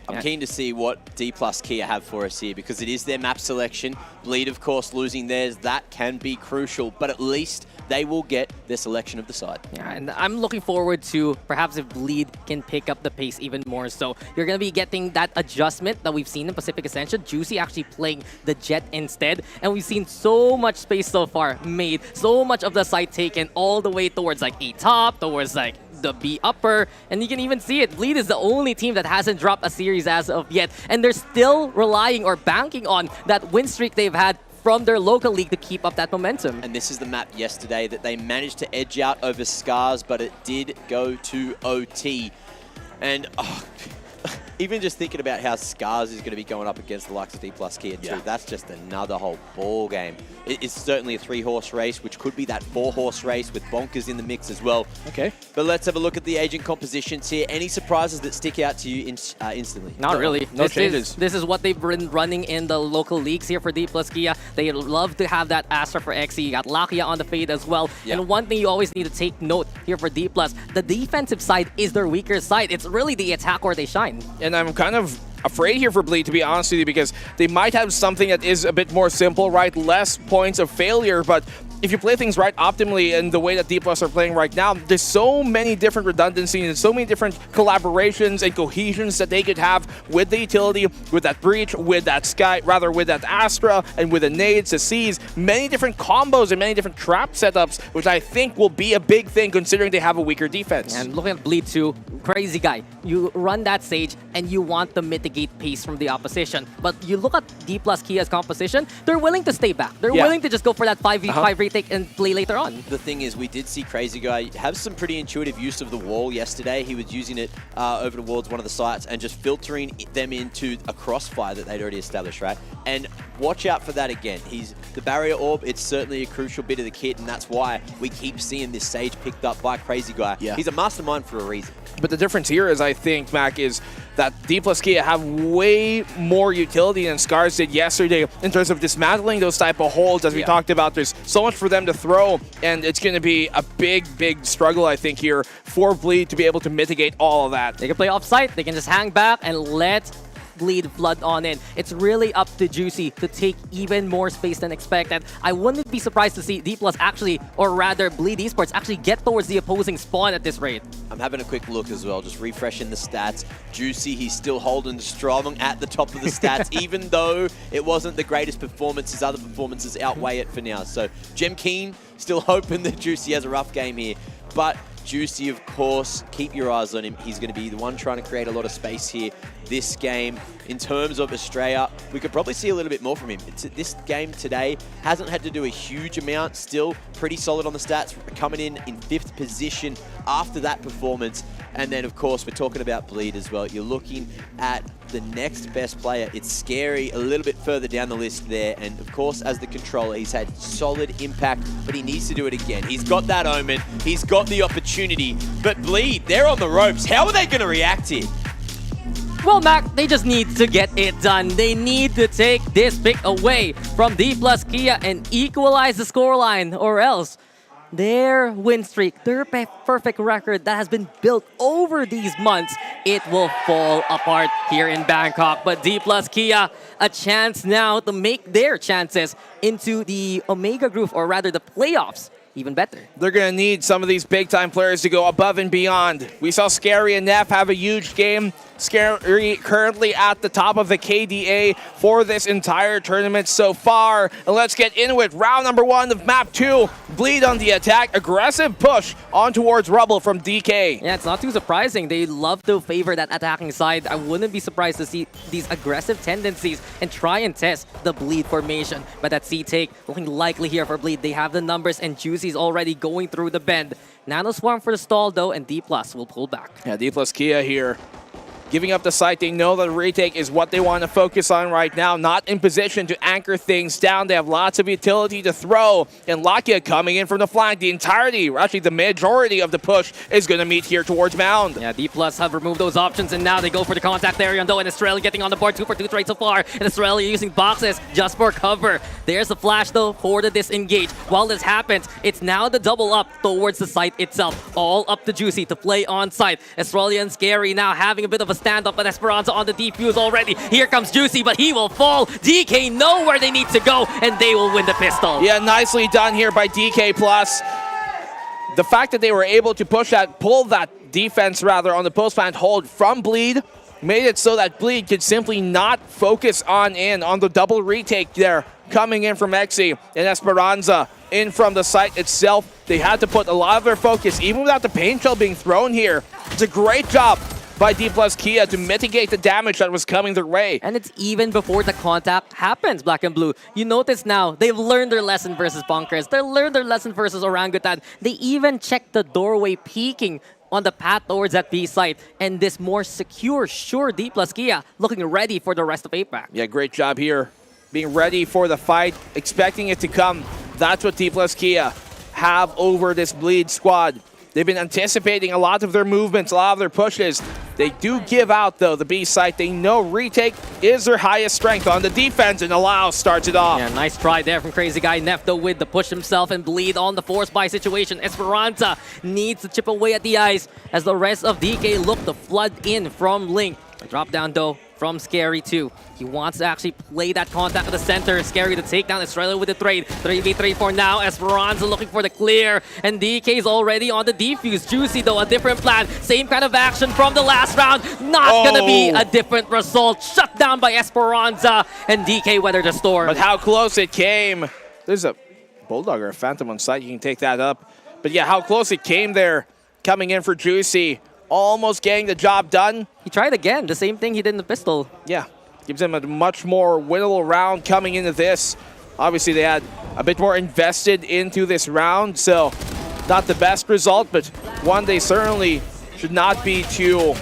I'm keen to see what D+ Kia have for us here because it is their map selection. Bleed, of course, losing theirs. That can be crucial, but at least they will get their selection of the side. Yeah, and I'm looking forward to perhaps if Bleed can pick up the pace even more. So you're going to be getting that adjustment that we've seen in Pacific Ascension. Juicy actually playing the Jet instead. And we've seen so much space so far made, so much of the site taken all the way towards like A top, towards like the B upper, and you can even see it. Bleed is the only team that hasn't dropped a series as of yet, and they're still relying or banking on that win streak they've had from their local league to keep up that momentum. And this is the map yesterday that they managed to edge out over Scarz, but it did go to OT. And even just thinking about how Scarz is going to be going up against the likes of D+ Kia too, that's just another whole ball game. It's certainly a 3-horse race, which could be that 4-horse race with Bonkers in the mix as well. Okay. But let's have a look at the agent compositions here. Any surprises that stick out to you instantly? Not really. No changes. This is what they've been running in the local leagues here for D+ Kia. They love to have that Astra for XE. You got Lakia on the fade as well. Yeah. And one thing you always need to take note here for D+, the defensive side is their weaker side. It's really the attack where they shine. And I'm kind of afraid here for Bleed, to be honest with you, because they might have something that is a bit more simple, right? Less points of failure, but if you play things right optimally in the way that D+ are playing right now, there's so many different redundancies and so many different collaborations and cohesions that they could have with the utility, with that Breach, with that with that Astra, and with the nades, the C's, many different combos and many different trap setups, which I think will be a big thing considering they have a weaker defense. And looking at Bleed too, crazy guy. You run that Sage and you want to mitigate pace from the opposition. But you look at D+ Kia's composition, they're willing to stay back. They're willing to just go for that 5v5 retake and play later on. The thing is, we did see Crazy Guy have some pretty intuitive use of the wall yesterday. He was using it over towards one of the sites and just filtering them into a crossfire that they'd already established, right? And watch out for that again. The barrier orb, it's certainly a crucial bit of the kit, and that's why we keep seeing this Sage picked up by Crazy Guy. Yeah. He's a mastermind for a reason. But the difference here is, I think, Mac, is that D+ Kia have way more utility than Scarz did yesterday in terms of dismantling those type of holds, as we talked about. There's so much for them to throw, and it's going to be a big, big struggle, I think, here for Bleed to be able to mitigate all of that. They can play off-site, they can just hang back and let Bleed flood on in. It's really up to Juicy to take even more space than expected. I wouldn't be surprised to see D+ actually, or rather Bleed Esports, actually get towards the opposing spawn at this rate. I'm having a quick look as well, just refreshing the stats. Juicy, he's still holding strong at the top of the stats, even though it wasn't the greatest performance. His other performances outweigh it for now. So Gem Keen still hoping that Juicy has a rough game here. But Juicy, of course, keep your eyes on him. He's going to be the one trying to create a lot of space here this game. In terms of Australia, we could probably see a little bit more from him. This game today hasn't had to do a huge amount, still pretty solid on the stats, coming in 5th position after that performance. And then, of course, we're talking about Bleed as well. You're looking at the next best player. It's Scary a little bit further down the list there. And, of course, as the controller, he's had solid impact, but he needs to do it again. He's got that Omen. He's got the opportunity. But Bleed, they're on the ropes. How are they going to react here? Well, Mac, they just need to get it done. They need to take this pick away from D+ Kia and equalize the scoreline, or else their win streak, their perfect record that has been built over these months, it will fall apart here in Bangkok. But D+ Kia, a chance now to make their chances into the Omega Group, or rather the playoffs, even better. They're going to need some of these big-time players to go above and beyond. We saw Scary and Neff have a huge game. Scary currently at the top of the KDA for this entire tournament so far. And let's get into it. Round number 1 of map 2. Bleed on the attack. Aggressive push on towards Rubble from DK. Yeah, it's not too surprising. They love to favor that attacking side. I wouldn't be surprised to see these aggressive tendencies and try and test the Bleed formation. But that C-take looking likely here for Bleed. They have the numbers, and Juicy's already going through the bend. Nano Swarm for the stall though, and D+ will pull back. Yeah, D+ Kia here giving up the site. They know that retake is what they want to focus on right now. Not in position to anchor things down. They have lots of utility to throw. And Lakia coming in from the flank. The entirety, or actually the majority of the push is going to meet here towards Mound. Yeah, D+ have removed those options, and now they go for the contact area. Though, and Australia getting on the board 2 for 2 trade so far. And Australia using boxes just for cover. There's the flash though for the disengage. While this happens, it's now the double up towards the site itself. All up to Juicy to play on site. Australia and Scary now having a bit of a stand-up, but Esperanza on the defuse already. Here comes Juicy, but he will fall. DK know where they need to go, and they will win the pistol. Yeah, nicely done here by DK+. The fact that they were able to pull that defense rather on the post-plant hold from Bleed made it so that Bleed could simply not focus on the double retake there coming in from XE, and Esperanza in from the site itself. They had to put a lot of their focus, even without the paint shell being thrown here. It's a great job by D+ Kia to mitigate the damage that was coming their way. And it's even before the contact happens, Black and Blue. You notice now, they've learned their lesson versus Bonkers. They learned their lesson versus Orangutan. They even checked the doorway peeking on the path towards that B site. And this more secure, sure D plus Kia looking ready for the rest of APAC. Yeah, great job here. Being ready for the fight, expecting it to come. That's what D plus Kia have over this Bleed squad. They've been anticipating a lot of their movements, a lot of their pushes. They do give out, though, the B site. They know retake is their highest strength on the defense, and Naos starts it off. Yeah, nice try there from Crazy Guy. Nefto with the push himself and Bleed on the force buy situation. Esperanza needs to chip away at the ice as the rest of DK look to flood in from Link. A drop down, though, from Scary too. He wants to actually play that contact at the center. Scary to take down Estrella with the trade. 3v3 for now. Esperanza looking for the clear. And DK's already on the defuse. Juicy though, a different plan. Same kind of action from the last round. Not gonna be a different result. Shut down by Esperanza. And DK weathered the storm. But how close it came. There's a Bulldog or a Phantom on site. You can take that up. But yeah, how close it came there. Coming in for Juicy. Almost getting the job done. He tried again, the same thing he did in the pistol. Yeah, gives him a much more winnable round coming into this. Obviously, they had a bit more invested into this round, so not the best result, but one they certainly should not be too,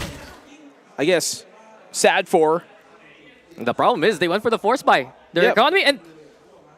I guess, sad for. The problem is they went for the force buy. Their economy, and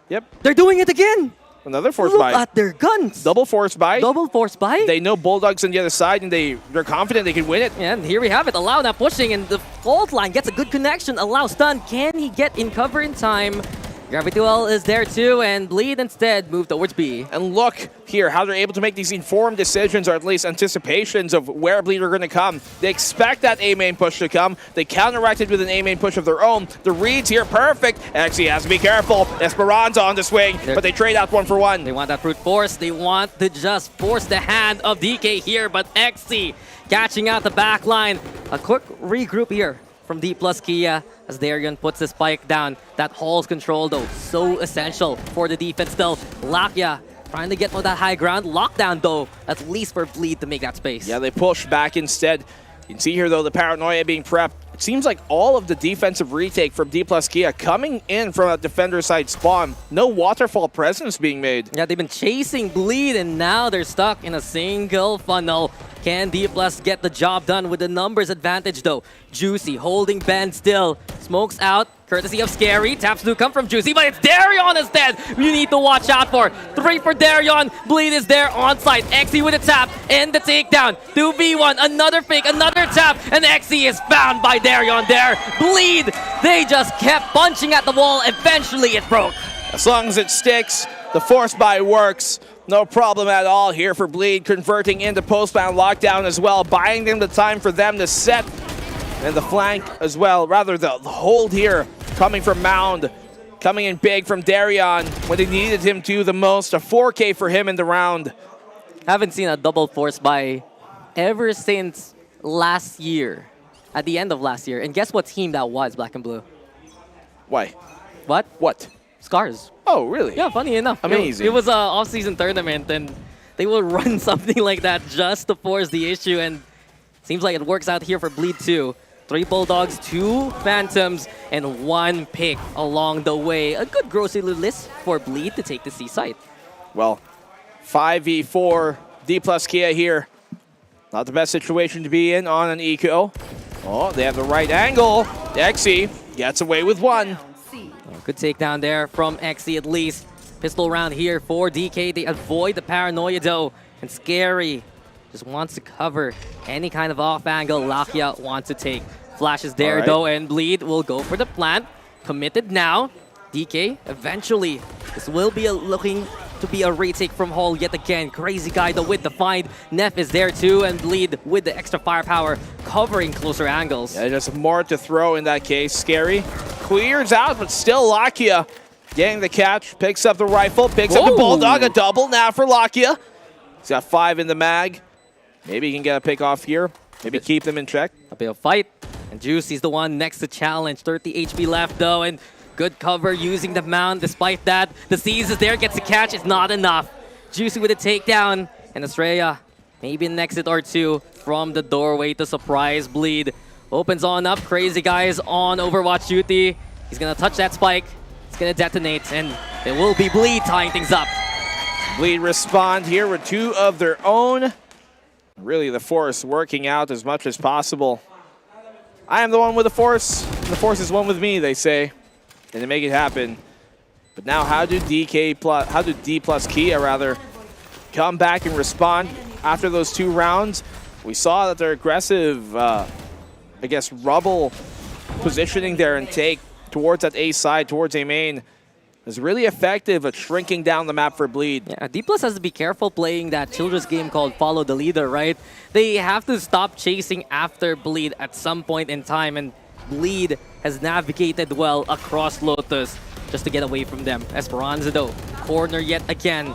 they're doing it again. Another force Look buy. at their guns. Double force buy. Double force buy. They know Bulldogs on the other side, and they're confident they can win it. And here we have it. Allow now pushing, and the fault line gets a good connection. Allow stun. Can he get in cover in time? Gravity Well is there too, and Bleed instead move towards B. And look here how they're able to make these informed decisions, or at least anticipations of where Bleed are going to come. They expect that A main push to come. They counteracted with an A main push of their own. The reads here perfect. Actually has to be careful. Esperanza on the swing, but they trade out 1 for 1. They want that brute force. They want to just force the hand of DK here, but XC catching out the back line. A quick regroup here from D plus Kia as Darion puts the spike down. That Hall's control though, so essential for the defense still. Lakia trying to get on that high ground. Lockdown though, at least for Bleed to make that space. Yeah, they push back instead. You can see here though the paranoia being prepped. It seems like all of the defensive retake from D plus Kia coming in from a defender side spawn. No waterfall presence being made. Yeah, they've been chasing Bleed and now they're stuck in a single funnel. Can D plus get the job done with the numbers advantage though? Juicy holding Ben still. Smokes out, courtesy of Scary. Taps do come from Juicy, but it's Darion instead. You need to watch out for. 3 for Darion. Bleed is there on site. XE with a tap and the takedown. 2v1, another fake, another tap, and XE is found by Darion there. Bleed, they just kept punching at the wall. Eventually it broke. As long as it sticks, the force buy works. No problem at all here for Bleed, converting into post-bound lockdown as well, buying them the time for them to set, and the flank as well, rather the hold here coming from Mound, coming in big from Darion when they needed him to the most. A 4K for him in the round. Haven't seen a double force buy ever since last year, at the end of last year. And guess what team that was, Black and Blue? Why? What? What? Scarz. Oh, really? Yeah, funny enough. Amazing. It was an off-season tournament, and they will run something like that just to force the issue, and seems like it works out here for Bleed too. 3 Bulldogs, 2 Phantoms, and 1 pick along the way. A good grocery list for Bleed to take the C site. Well, 5v4, D plus Kia here. Not the best situation to be in on an eco. Oh, they have the right angle. XE gets away with 1. Good takedown there from XE at least. Pistol round here for DK. They avoid the paranoia though. And Scary just wants to cover any kind of off angle Lakia wants to take. Flash is there though, and Bleed will go for the plant. Committed now. DK eventually. This will be looking to be a retake from Hall yet again. Crazy Guy though with the find. Neff is there too, and Bleed with the extra firepower covering closer angles. Yeah, just more to throw in that case. Scary clears out, but still Lakia getting the catch. Picks up the rifle, picks up the Bulldog. A double now for Lakia. He's got 5 in the mag. Maybe he can get a pick off here. Maybe keep them in check. A bit of fight. And Juicy's the one next to challenge. 30 HP left though, and good cover using the mount. Despite that, the Seize is there, gets the catch. It's not enough. Juicy with a takedown. And Estrella, maybe an exit or 2 from the doorway to surprise Bleed. Opens on up. Crazy Guys on Overwatch duty. He's going to touch that spike. It's going to detonate, and it will be Bleed tying things up. Bleed respond here with 2 of their own. Really, the Force working out as much as possible. I am the one with the Force. The Force is one with me, they say. And they make it happen. But now how do D plus Kia rather come back and respond after those 2 rounds? We saw that their aggressive, I guess, rubble positioning there and take towards that A side, towards A main, is really effective at shrinking down the map for Bleed. Yeah, D+ has to be careful playing that children's game called Follow the Leader, right? They have to stop chasing after Bleed at some point in time, and Bleed has navigated well across Lotus just to get away from them. Esperanza though, corner yet again.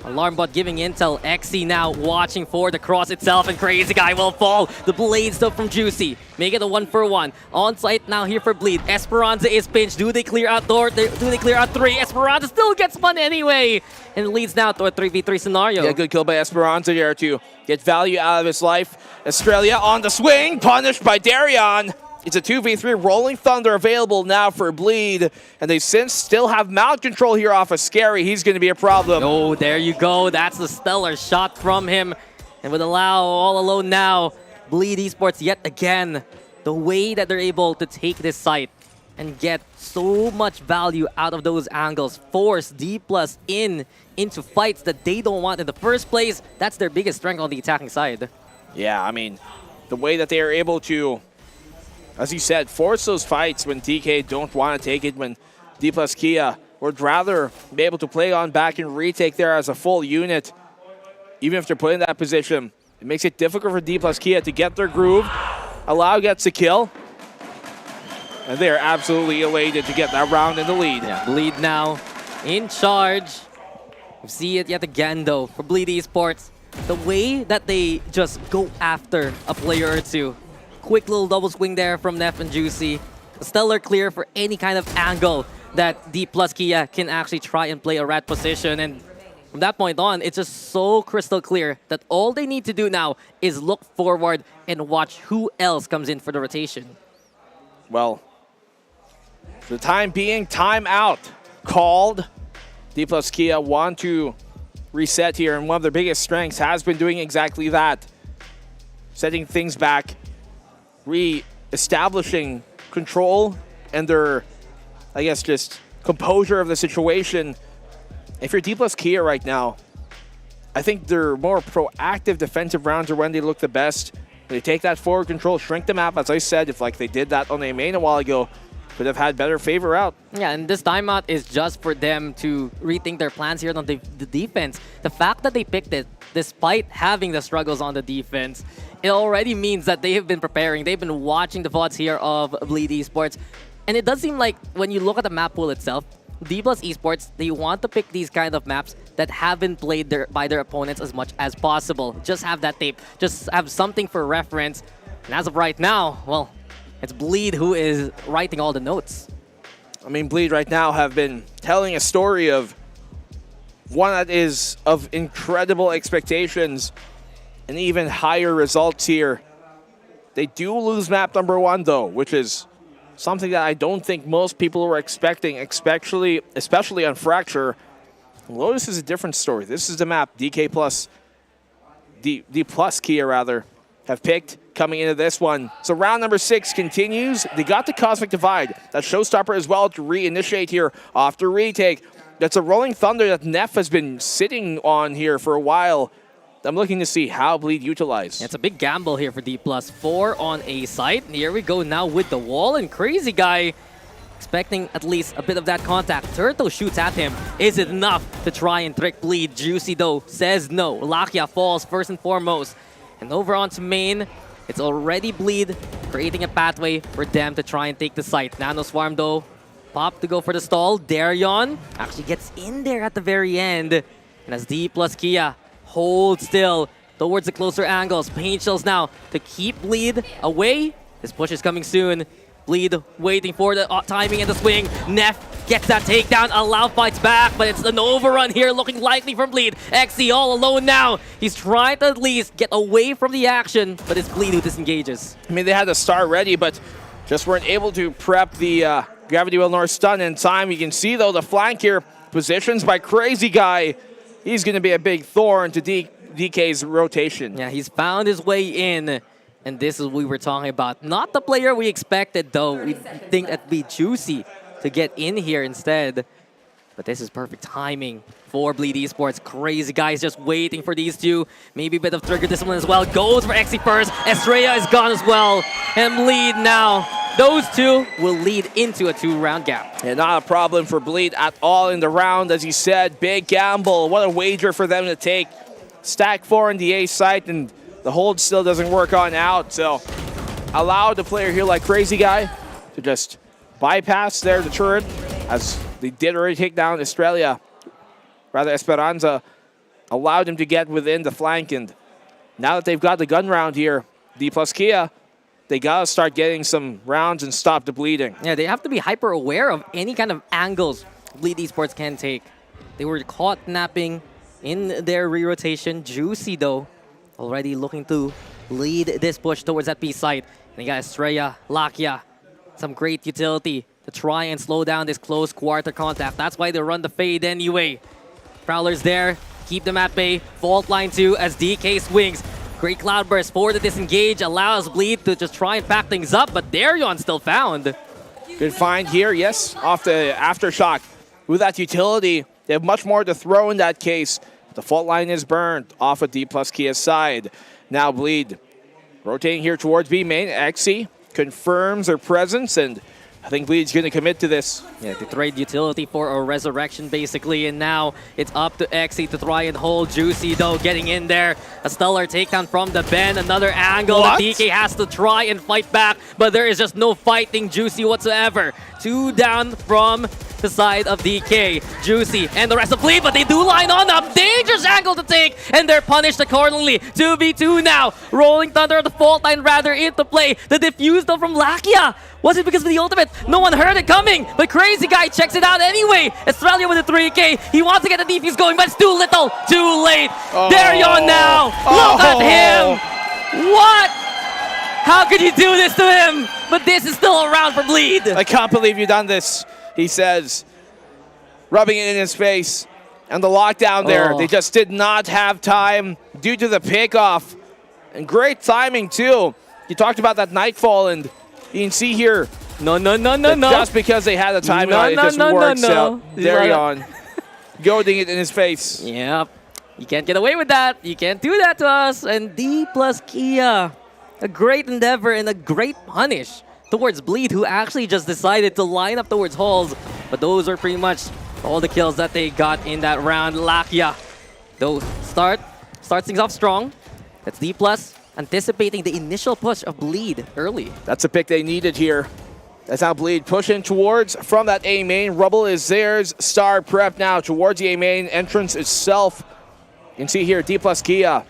Alarm bot giving intel. Xe now watching for the cross itself, and Crazy Guy will fall. The blades though from Juicy. Make it a 1-for-1. On site now here for Bleed. Esperanza is pinched. Do they clear out door? Do they clear out 3? Esperanza still gets one anyway. And leads now to a 3v3 scenario. Yeah, good kill by Esperanza here to get value out of his life. Australia on the swing, punished by Darion. It's a 2v3. Rolling Thunder available now for Bleed. And they since still have mount control here off of Scary. He's going to be a problem. Oh, there you go. That's the stellar shot from him. And with Allow all alone now, Bleed Esports yet again. The way that they're able to take this site and get so much value out of those angles. Force D+ into fights that they don't want in the first place. That's their biggest strength on the attacking side. Yeah, I mean, the way that they are able to, as you said, force those fights when DK don't want to take it, when D+ Kia would rather be able to play on back and retake there as a full unit. Even if they're put in that position, it makes it difficult for D+ Kia to get their groove. Allow gets a kill. And they are absolutely elated to get that round in the lead. Yeah, Bleed now in charge. We see it yet again though for Bleed Esports. The way that they just go after a player or two. Quick little double swing there from Neff and Juicy. A stellar clear for any kind of angle that D+ Kia can actually try and play a rat position. And from that point on, it's just so crystal clear that all they need to do now is look forward and watch who else comes in for the rotation. Well, for the time being, timeout called. D+ Kia want to reset here, and one of their biggest strengths has been doing exactly that. Setting things back, re-establishing control and their, I guess, just composure of the situation. If you're D+ Kia right now, I think their more proactive defensive rounds are when they look the best. When they take that forward control, shrink the map, as I said, if like they did that on A main a while ago, could have had better favor out. Yeah, and this timeout is just for them to rethink their plans here on the defense. The fact that they picked it, despite having the struggles on the defense, it already means that they have been preparing. They've been watching the VODs here of Bleed Esports. And it does seem like when you look at the map pool itself, D+ Esports, they want to pick these kind of maps that haven't played by their opponents as much as possible. Just have that tape. Just have something for reference. And as of right now, well, it's Bleed who is writing all the notes. I mean, Bleed right now have been telling a story of one that is of incredible expectations and even higher results here. They do lose map number 1 though, which is something that I don't think most people were expecting, especially on Fracture. Lotus is a different story. This is the map D+ Kia rather have picked coming into this one. So round number 6 continues. They got the Cosmic Divide. That showstopper as well to reinitiate here after retake. That's a Rolling Thunder that Neff has been sitting on here for a while. I'm looking to see how Bleed utilize. It's a big gamble here for D+. 4 on A site. And here we go now with the wall, and Crazy Guy expecting at least a bit of that contact. Turtle shoots at him. Is it enough to try and trick Bleed? Juicy though says no. Lakia falls first and foremost. And over onto main, it's already Bleed creating a pathway for them to try and take the site. Nano Swarm though, pop to go for the stall. Darion actually gets in there at the very end. And as D+ Kia hold still towards the closer angles. Pain Shells now to keep Bleed away. This push is coming soon. Bleed waiting for the timing and the swing. Neff gets that takedown. Allow fights back, but it's an overrun here looking likely from Bleed. Xe all alone now. He's trying to at least get away from the action, but it's Bleed who disengages. I mean, they had the star ready, but just weren't able to prep the Gravity Well North stun in time. You can see, though, the flank here, positions by Crazy Guy. He's going to be a big thorn to D+ DK's rotation. Yeah, he's found his way in, and this is what we were talking about. Not the player we expected, though. We think it'd be Juicy to get in here instead. But this is perfect timing for Bleed Esports. Crazy guys just waiting for these two. Maybe a bit of trigger discipline as well. Goes for Exi first. Estrella is gone as well. And Bleed now. Those two will lead into a 2-round gap. Yeah, not a problem for Bleed at all in the round. As you said, big gamble. What a wager for them to take. Stack 4 in the A site, and the hold still doesn't work on out. So allow the player here like Crazy Guy to just bypass there the turret, as they did already take down Estrella. Rather, Esperanza allowed him to get within the flank, and now that they've got the gun round here, D plus Kia, they gotta start getting some rounds and stop the bleeding. Yeah, they have to be hyper aware of any kind of angles Bleed Esports can take. They were caught napping in their re-rotation. Juicy, though, already looking to lead this push towards that B site. And you got Estrella, Lakia, some great utility to try and slow down this close quarter contact. That's why they run the fade anyway. Prowlers there, keep them at bay. Fault line 2 as DK swings. Great Cloudburst for the disengage, allows Bleed to just try and pack things up, but Darion still found. Good find here, yes, off the Aftershock. With that utility, they have much more to throw in that case. The fault line is burned off of D plus Kia's side. Now Bleed rotating here towards B main. Exi confirms their presence, and I think Bleed's going to commit to this. Yeah, they trade utility for a resurrection, basically, and now it's up to Exi to try and hold Juicy, though, getting in there. A stellar takedown from the Ben, another angle. What? The DK has to try and fight back, but there is just no fighting Juicy whatsoever. 2 down from the side of DK. Juicy and the rest of Bleed, but they do line on up. Dangerous angle to take, and they're punished accordingly. 2v2 now. Rolling Thunder of the fault line rather into play. The defuse, though, from Lakia. Was it because of the ultimate? No one heard it coming, but Crazy Guy checks it out anyway. Estrella with the 3K. He wants to get the defuse going, but it's too little, too late. Darion now. Look at him. What? How could you do this to him? But this is still a round for Bleed. I can't believe you've done this, he says, rubbing it in his face. And the lockdown there, they just did not have time due to the pickoff. And great timing, too. You talked about that Nightfall, and you can see here. No. Just because they had the timing, it just works out. Darion goading it in his face. Yep. You can't get away with that. You can't do that to us. And D plus Kia. A great endeavor and a great punish towards Bleed, who actually just decided to line up towards holes. But those are pretty much all the kills that they got in that round. Lakia, though, starts things off strong. That's D plus, anticipating the initial push of Bleed early. That's a pick they needed here. That's how Bleed pushing towards from that A main. Rubble is theirs. Star prep now towards the A main entrance itself. You can see here D plus Kia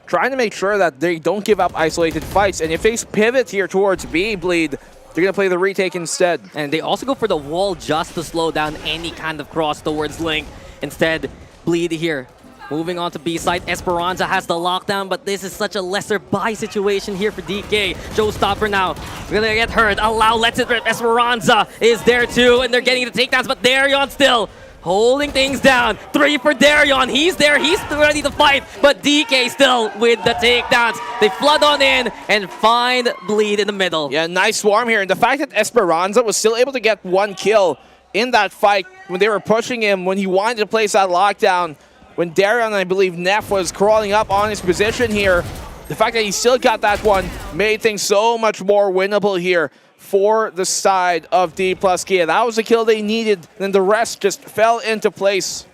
trying to make sure that they don't give up isolated fights. And if they pivot here towards B, Bleed, they're going to play the retake instead. And they also go for the wall just to slow down any kind of cross towards Link. Instead, Bleed here. Moving on to B side, Esperanza has the lockdown, but this is such a lesser buy situation here for DK. Showstopper now, gonna get hurt. Allow, lets it rip. Esperanza is there too, and they're getting the takedowns, but Darion still holding things down. 3 for Darion. He's there. He's ready to fight. But DK still with the takedowns. They flood on in and find Bleed in the middle. Yeah, nice swarm here. And the fact that Esperanza was still able to get 1 kill in that fight when they were pushing him, when he wanted to place that lockdown, when Darion, I believe, Neff was crawling up on his position here, the fact that he still got that one made things so much more winnable here for the side of D plus Kia. That was the kill they needed, then the rest just fell into place.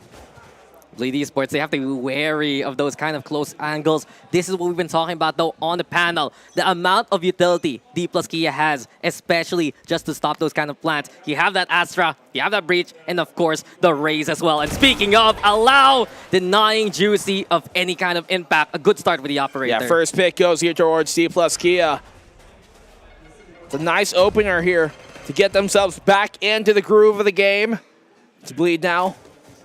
Bleed Esports, they have to be wary of those kind of close angles. This is what we've been talking about, though, on the panel. The amount of utility D plus Kia has, especially just to stop those kind of plants. You have that Astra, you have that Breach, and of course, the Raze as well. And speaking of, allow denying Juicy of any kind of impact. A good start with the operator. Yeah, first pick goes here towards D plus Kia. It's a nice opener here to get themselves back into the groove of the game. To Bleed now,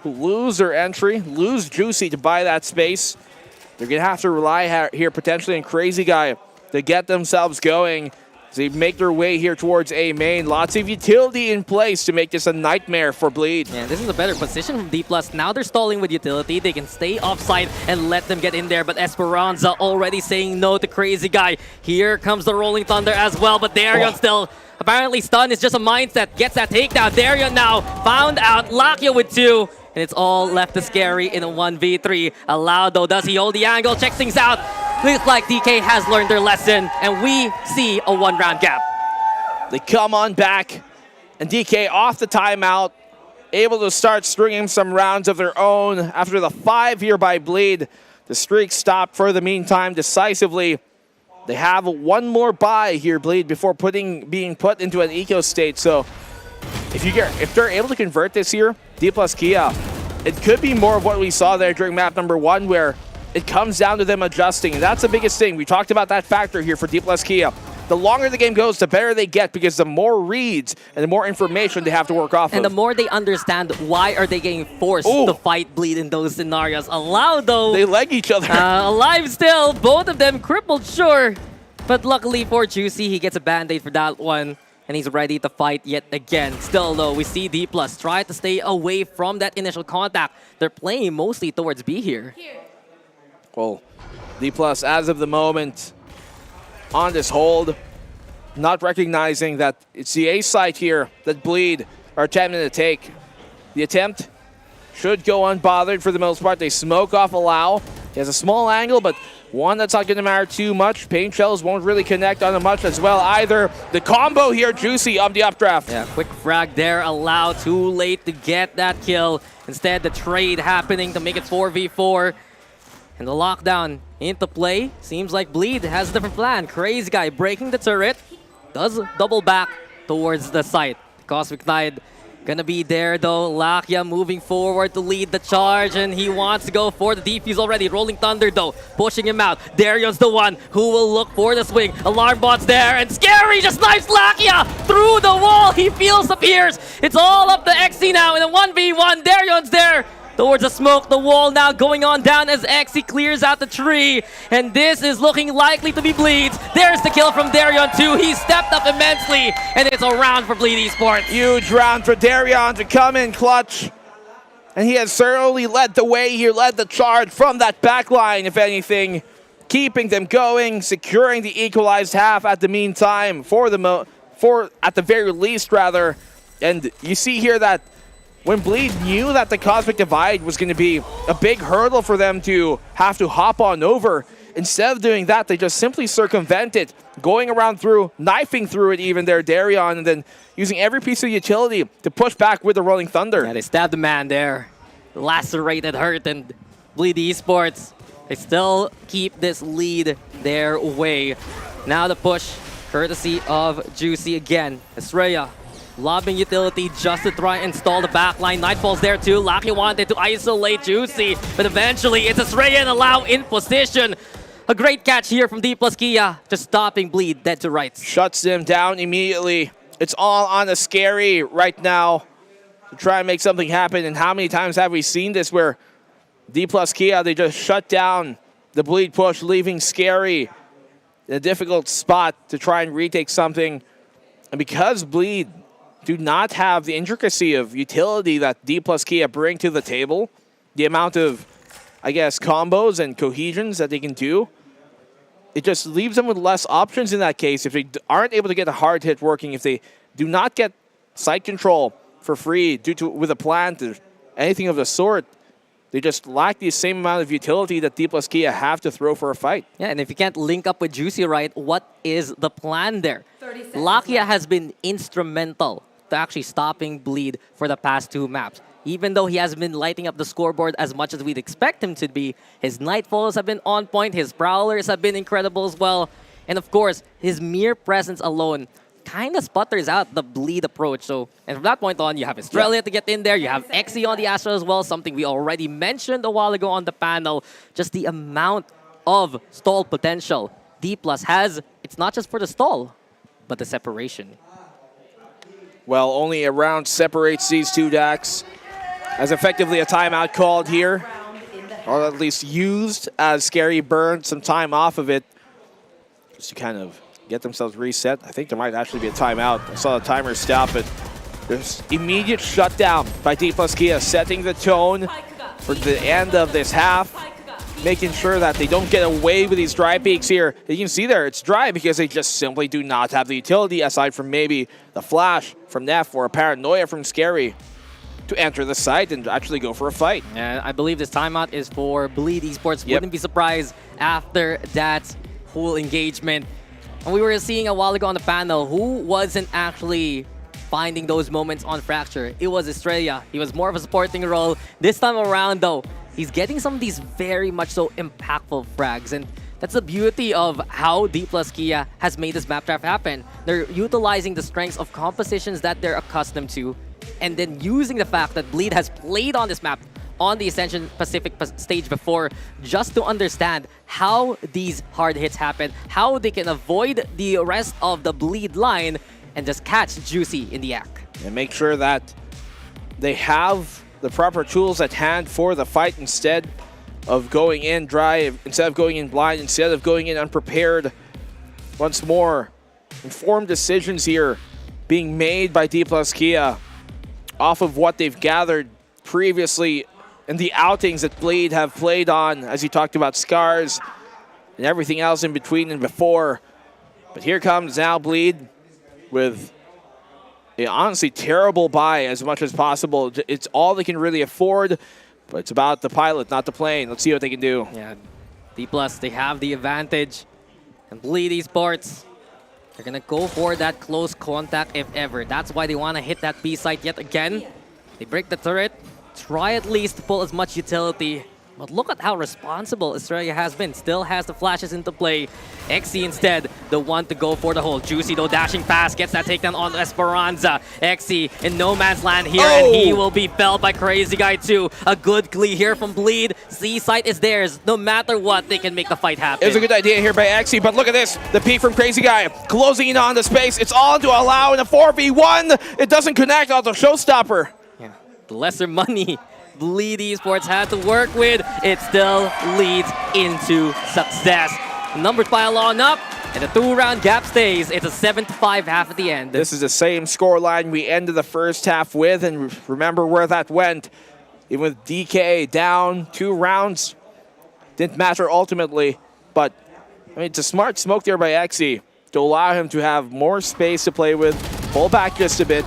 who lose their entry, lose Juicy to buy that space. They're going to have to rely here potentially on Crazy Guy to get themselves going. as they make their way here towards A main. Lots of utility in place to make this a nightmare for Bleed. Yeah, this is a better position from D+. Now they're stalling with utility. They can stay offside and let them get in there. But Esperanza already saying no to Crazy Guy. Here comes the Rolling Thunder as well. But Darion still apparently stunned. It's just a mindset. Gets that takedown. Darion now found out. Lakia with 2. And it's all left to Scary in a 1v3. Allowed though, does he hold the angle? Check things out. Looks like DK has learned their lesson, and we see a 1-round gap. They come on back, and DK off the timeout, able to start stringing some rounds of their own after the 5 here by Bleed. The streak stopped for the meantime decisively. They have one more bye here, Bleed, before being put into an eco state. So if they're able to convert this here, D+ Kia, it could be more of what we saw there during map number 1, where it comes down to them adjusting, and that's the biggest thing. We talked about that factor here for D+ Kia. The longer the game goes, the better they get, because the more reads and the more information they have to work off of. And the more they understand why are they getting forced to fight Bleed in those scenarios. Allowed though. They leg each other. Alive still. Both of them crippled, sure. But luckily for Juicy, he gets a band-aid for that one. And he's ready to fight yet again. Still though, we see D+ try to stay away from that initial contact. They're playing mostly towards B here. Well, D+, as of the moment, on this hold, not recognizing that it's the A site here that Bleed are attempting to take. The attempt should go unbothered for the most part. They smoke off Allow. He has a small angle, but one that's not going to matter too much. Pain Shells won't really connect on him much as well either. The combo here, Juicy on the updraft. Yeah, quick frag there, Allow too late to get that kill. Instead, the trade happening to make it 4v4. And the lockdown into play. Seems like Bleed has a different plan. Crazy Guy breaking the turret. Does double back towards the site. Cosmic Knight gonna be there though. Lakia moving forward to lead the charge, and he wants to go for the defuse already. Rolling Thunder though, pushing him out. Darion's the one who will look for the swing. Alarm Bot's there, and Scary just knifes Lakia through the wall. He feels the pierce. It's all up to XC now in a 1v1. Darion's there towards the smoke. The wall now going on down as XC clears out the tree. And this is looking likely to be Bleeds. There's the kill from Darion too. He stepped up immensely. And it's a round for Bleed Esports. Huge round for Darion to come in clutch. And he has certainly led the way here, led the charge from that back line, if anything. Keeping them going, securing the equalized half at the meantime, at the very least rather. And you see here that when Bleed knew that the Cosmic Divide was going to be a big hurdle for them to have to hop on over, instead of doing that, they just simply circumvent it, going around through, knifing through it even there, Darion, and then using every piece of utility to push back with the Rolling Thunder. Yeah, they stabbed the man there. Lacerated, hurt, and Bleed Esports, they still keep this lead their way. Now the push, courtesy of Juicy again. Estrella lobbing utility just to try and stall the backline. Nightfall's there too. Lakia wanted to isolate Juicy, but eventually it's Estrella and Allow in position. A great catch here from D+ Kia, just stopping Bleed dead to rights. Shuts them down immediately. It's all on the Scary right now to try and make something happen. And how many times have we seen this where D+ Kia, they just shut down the Bleed push, leaving Scary in a difficult spot to try and retake something. And because Bleed do not have the intricacy of utility that D+ Kia bring to the table, the amount of, I guess, combos and cohesions that they can do, it just leaves them with less options in that case. If they aren't able to get a hard hit working, if they do not get site control for free with a plant or anything of the sort, they just lack the same amount of utility that D+ Kia have to throw for a fight. Yeah, and if you can't link up with Juicy right, what is the plan there? Lakia has been instrumental to actually stopping Bleed for the past 2 maps. Even though he hasn't been lighting up the scoreboard as much as we'd expect him to be, his Nightfalls have been on point, his Prowlers have been incredible as well, and of course, his mere presence alone kind of sputters out the Bleed approach. So, and from that point on, you have Estrella to get in there, you have XE on the Astra as well, something we already mentioned a while ago on the panel. Just the amount of stall potential D+ has, it's not just for the stall, but the separation. Well, only a round separates these two decks, as effectively a timeout called here, or at least used, as Scary burned some time off of it, just to kind of get themselves reset. I think there might actually be a timeout. I saw the timer stop, but there's immediate shutdown by D plus Kia, setting the tone for the end of this half, making sure that they don't get away with these dry peaks here. You can see there, it's dry because they just simply do not have the utility, aside from maybe the flash from Neff or a paranoia from Scary, to enter the site and actually go for a fight. And I believe this timeout is for Bleed Esports. Wouldn't be surprised after that whole engagement. And we were seeing a while ago on the panel who wasn't actually finding those moments on Fracture. It was Estrella. He was more of a supporting role. This time around, though, he's getting some of these very much so impactful frags. And that's the beauty of how D plus Kia has made this map draft happen. They're utilizing the strengths of compositions that they're accustomed to, and then using the fact that Bleed has played on this map on the Ascension Pacific stage before, just to understand how these hard hits happen, how they can avoid the rest of the Bleed line and just catch Juicy in the act. And make sure that they have the proper tools at hand for the fight instead of going in dry, instead of going in blind, instead of going in unprepared. Once more, informed decisions here being made by D plus Kia off of what they've gathered previously and the outings that Bleed have played on, as you talked about Scarz and everything else in between and before. But here comes now Bleed with an honestly terrible buy as much as possible. It's all they can really afford, but it's about the pilot, not the plane. Let's see what they can do. Yeah, D+, they have the advantage. And Bleed Esports, they're going to go for that close contact if ever. That's why they want to hit that B site yet again. They break the turret, try at least to pull as much utility. But look at how responsible Australia has been. Still has the flashes into play. Xe instead, the one to go for the hole. Juicy though dashing past, gets that takedown on Esperanza. Xe in no man's land here, and he will be felled by Crazy Guy too. A good glee here from Bleed. C site is theirs. No matter what, they can make the fight happen. It was a good idea here by Xe, but look at this. The peek from Crazy Guy, closing in on the space. It's all to allow in a 4v1. It doesn't connect on the showstopper. Yeah, the lesser money Bleed Esports had to work with, it still leads into success. Numbers pile on up, and the 2-round gap stays. It's a 7-5 half at the end. This is the same scoreline we ended the first half with, and remember where that went. Even with DK down 2 rounds, didn't matter ultimately, but I mean, it's a smart smoke there by Xe to allow him to have more space to play with, pull back just a bit.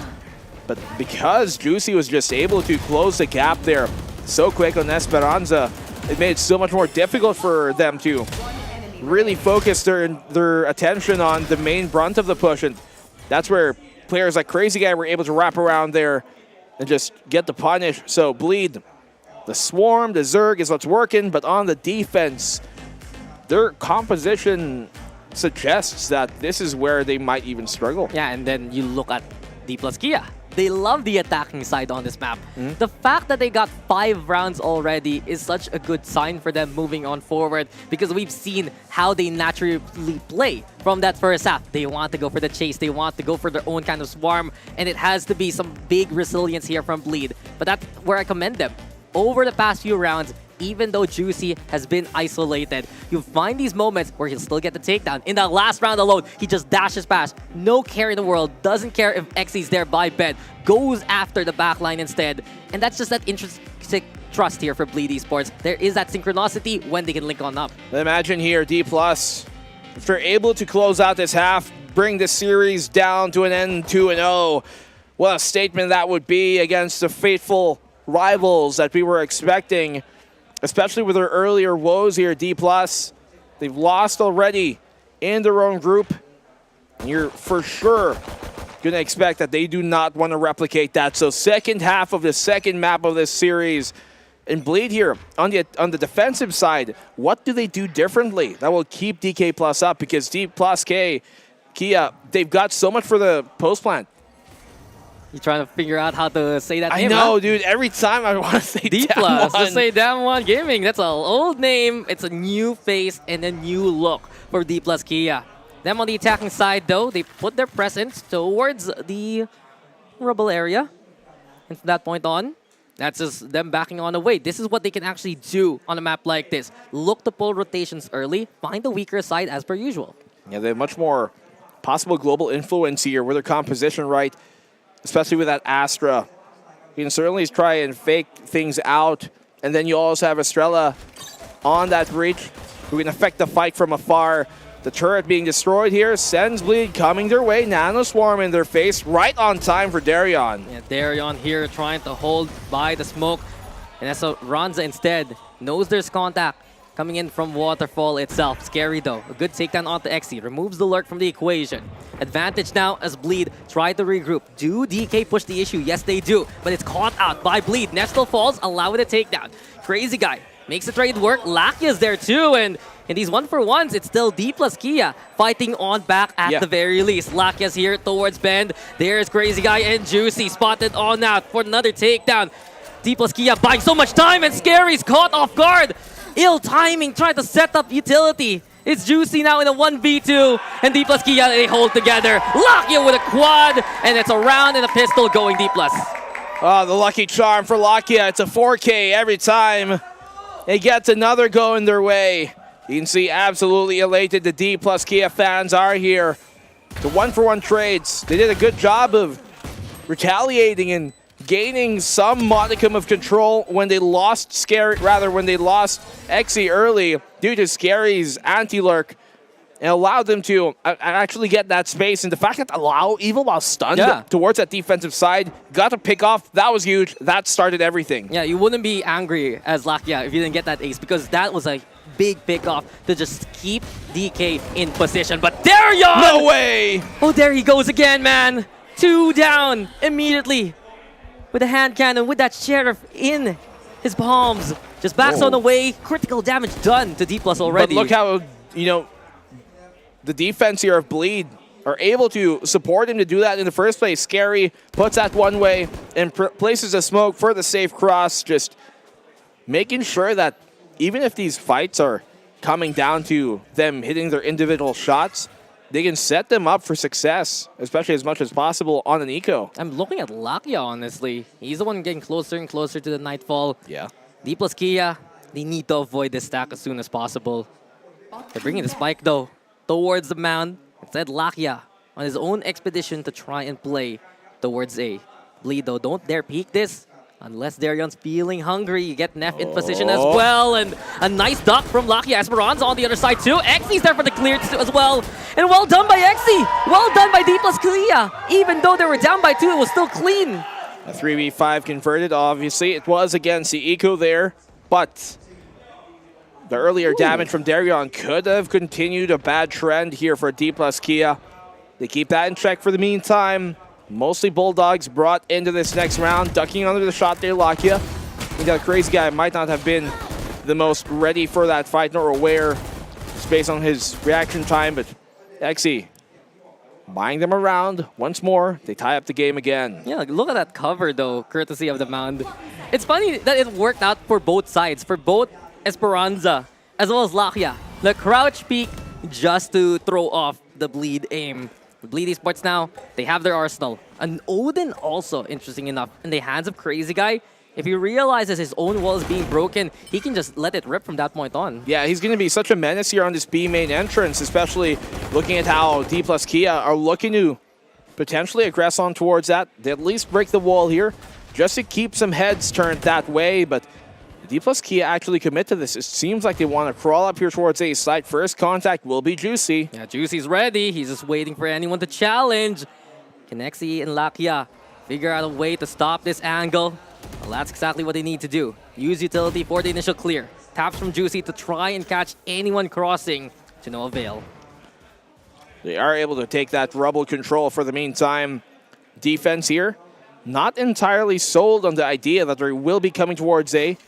But because Juicy was just able to close the gap there so quick on Esperanza, it made it so much more difficult for them to really focus their attention on the main brunt of the push. And that's where players like Crazy Guy were able to wrap around there and just get the punish. So Bleed, the Swarm, the Zerg is what's working, but on the defense, their composition suggests that this is where they might even struggle. Yeah, and then you look at D plus Kia. They love the attacking side on this map. The fact that they got 5 rounds already is such a good sign for them moving on forward, because we've seen how they naturally play from that first half. They want to go for the chase. They want to go for their own kind of swarm, and it has to be some big resilience here from Bleed. But that's where I commend them. Over the past few rounds, even though Juicy has been isolated, you find these moments where he'll still get the takedown. In that last round alone, he just dashes past. No care in the world. Doesn't care if Xe's there by bed. Goes after the backline instead. And that's just that intrinsic trust here for Bleed Esports. There is that synchronicity when they can link on up. Imagine here, D+, if they're able to close out this half, bring the series down to an end 2-0. What a statement that would be against the faithful rivals that we were expecting, especially with their earlier woes here. D+, they've lost already in their own group. And you're for sure going to expect that they do not want to replicate that. So second half of the second map of this series. And Bleed here, on the defensive side, what do they do differently that will keep DK Plus up? Because D plus Kia, they've got so much for the post plant. You trying to figure out how to say that name? I know, dude. Every time I want to say D+, just say Damn One Gaming. That's an old name. It's a new face and a new look for D plus Kia. Them on the attacking side, though, they put their presence towards the rubble area. And from that point on, that's just them backing on away. This is what they can actually do on a map like this. Look to pull rotations early, find the weaker side as per usual. Yeah, they have much more possible global influence here with their composition right, especially with that Astra. You can certainly try and fake things out. And then you also have Estrella on that breach who can affect the fight from afar. The turret being destroyed here sends Bleed coming their way. Nano Swarm in their face, right on time for Darion. Yeah, Darion here trying to hold by the smoke. And Esperanza instead knows there's contact coming in from Waterfall itself. Scary though. A good takedown onto Xe. Removes the lurk from the equation. Advantage now as Bleed try to regroup. Do DK push the issue? Yes, they do. But it's caught out by Bleed. Nestle falls, allowing a takedown. Crazy Guy makes the trade work. Lakia's there too. And in these 1-for-1s, it's still D plus Kia fighting on back at the very least. Lakia's here towards Bend. There's Crazy Guy and Juicy spotted on out for another takedown. D plus Kia buying so much time, and Scary's caught off guard. Ill timing, trying to set up utility. It's Juicy now in a 1v2, and D plus Kia, they hold together. Lakia with a quad, and it's a round and a pistol going D plus. Oh, the lucky charm for Lakia. It's a 4K every time it gets another go in their way. You can see absolutely elated the D plus Kia fans are here. The 1-for-1 trades, they did a good job of retaliating and gaining some modicum of control when they lost Xe early due to Scary's anti-lurk, and allowed them to actually get that space. And the fact that allow, even while stunned towards that defensive side, got to pick off, that was huge. That started everything. Yeah, you wouldn't be angry as Lakia if you didn't get that ace, because that was a big pick-off to just keep DK in position. But Darion! No way! Oh, there he goes again, man. 2 down immediately with a hand cannon, with that Sheriff in his palms. Just backs on the way. Critical damage done to D plus already. But look how, you know, the defense here of Bleed are able to support him to do that in the first place. Scary puts that one way and places a smoke for the safe cross, just making sure that even if these fights are coming down to them hitting their individual shots, they can set them up for success, especially as much as possible on an eco. I'm looking at Lakia, honestly. He's the one getting closer and closer to the Nightfall. Yeah. D plus Kia, they need to avoid this stack as soon as possible. They're bringing the spike, though, towards the mound. Instead, Lakia on his own expedition to try and play towards A. Bleed, though, don't dare peek this. Unless Darion's feeling hungry, you get Neff in position as well. And a nice duck from Lakia. Esperanza on the other side too. Xe's there for the clear as well. And well done by Xe. Well done by D plus Kia. Even though they were down by 2, it was still clean. A 3v5 converted, obviously. It was against the eco there, but the earlier damage from Darion could have continued a bad trend here for D plus Kia. They keep that in check for the meantime. Mostly Bulldogs brought into this next round, ducking under the shot there, Lakia. I think that Crazy Guy might not have been the most ready for that fight, nor aware, just based on his reaction time, but Xe buying them around once more. They tie up the game again. Yeah, look at that cover, though, courtesy of the mound. It's funny that it worked out for both sides, for both Esperanza as well as Lakia. The crouch peek just to throw off the Bleed aim. Bleed Esports now, they have their arsenal. And Odin also, interesting enough, in the hands of Crazy Guy. If he realizes his own wall is being broken, he can just let it rip from that point on. Yeah, he's going to be such a menace here on this B main entrance, especially looking at how D plus Kia are looking to potentially aggress on towards that. They at least break the wall here just to keep some heads turned that way, but D plus Kia actually commit to this. It seems like they want to crawl up here towards A site. First contact will be Juicy. Yeah, Juicy's ready. He's just waiting for anyone to challenge. Can Xe and Lakia figure out a way to stop this angle? Well, that's exactly what they need to do. Use utility for the initial clear. Taps from Juicy to try and catch anyone crossing, to no avail. They are able to take that rubble control for the meantime. Defense here, not entirely sold on the idea that they will be coming towards A.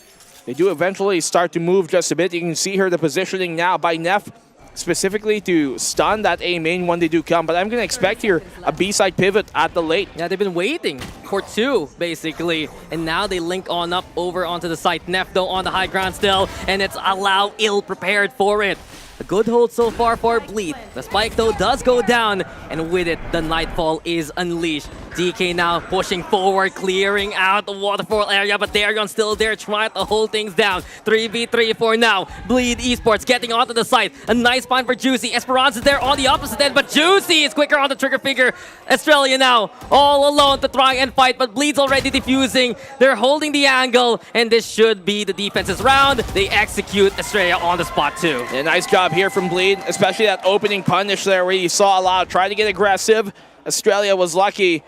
They do eventually start to move just a bit. You can see here the positioning now by Neff, specifically to stun that A main when they do come. But I'm going to expect here a B-side pivot at the late. Yeah, they've been waiting for 2, basically. And now they link on up over onto the site. Neff, though, on the high ground still. And it's Allow ill-prepared for it. A good hold so far for Bleed. The spike, though, does go down. And with it, the Nightfall is unleashed. DK now pushing forward, clearing out the waterfall area, but Darion's still there trying to hold things down. 3v3 for now. Bleed Esports getting onto the site. A nice find for Juicy. Esperanza there on the opposite end, but Juicy is quicker on the trigger finger. Australia now all alone to try and fight, but Bleed's already defusing. They're holding the angle, and this should be the defense's round. They execute Australia on the spot too. Yeah, nice job here from Bleed, especially that opening punish there where you saw a lot try to get aggressive. Australia was lucky.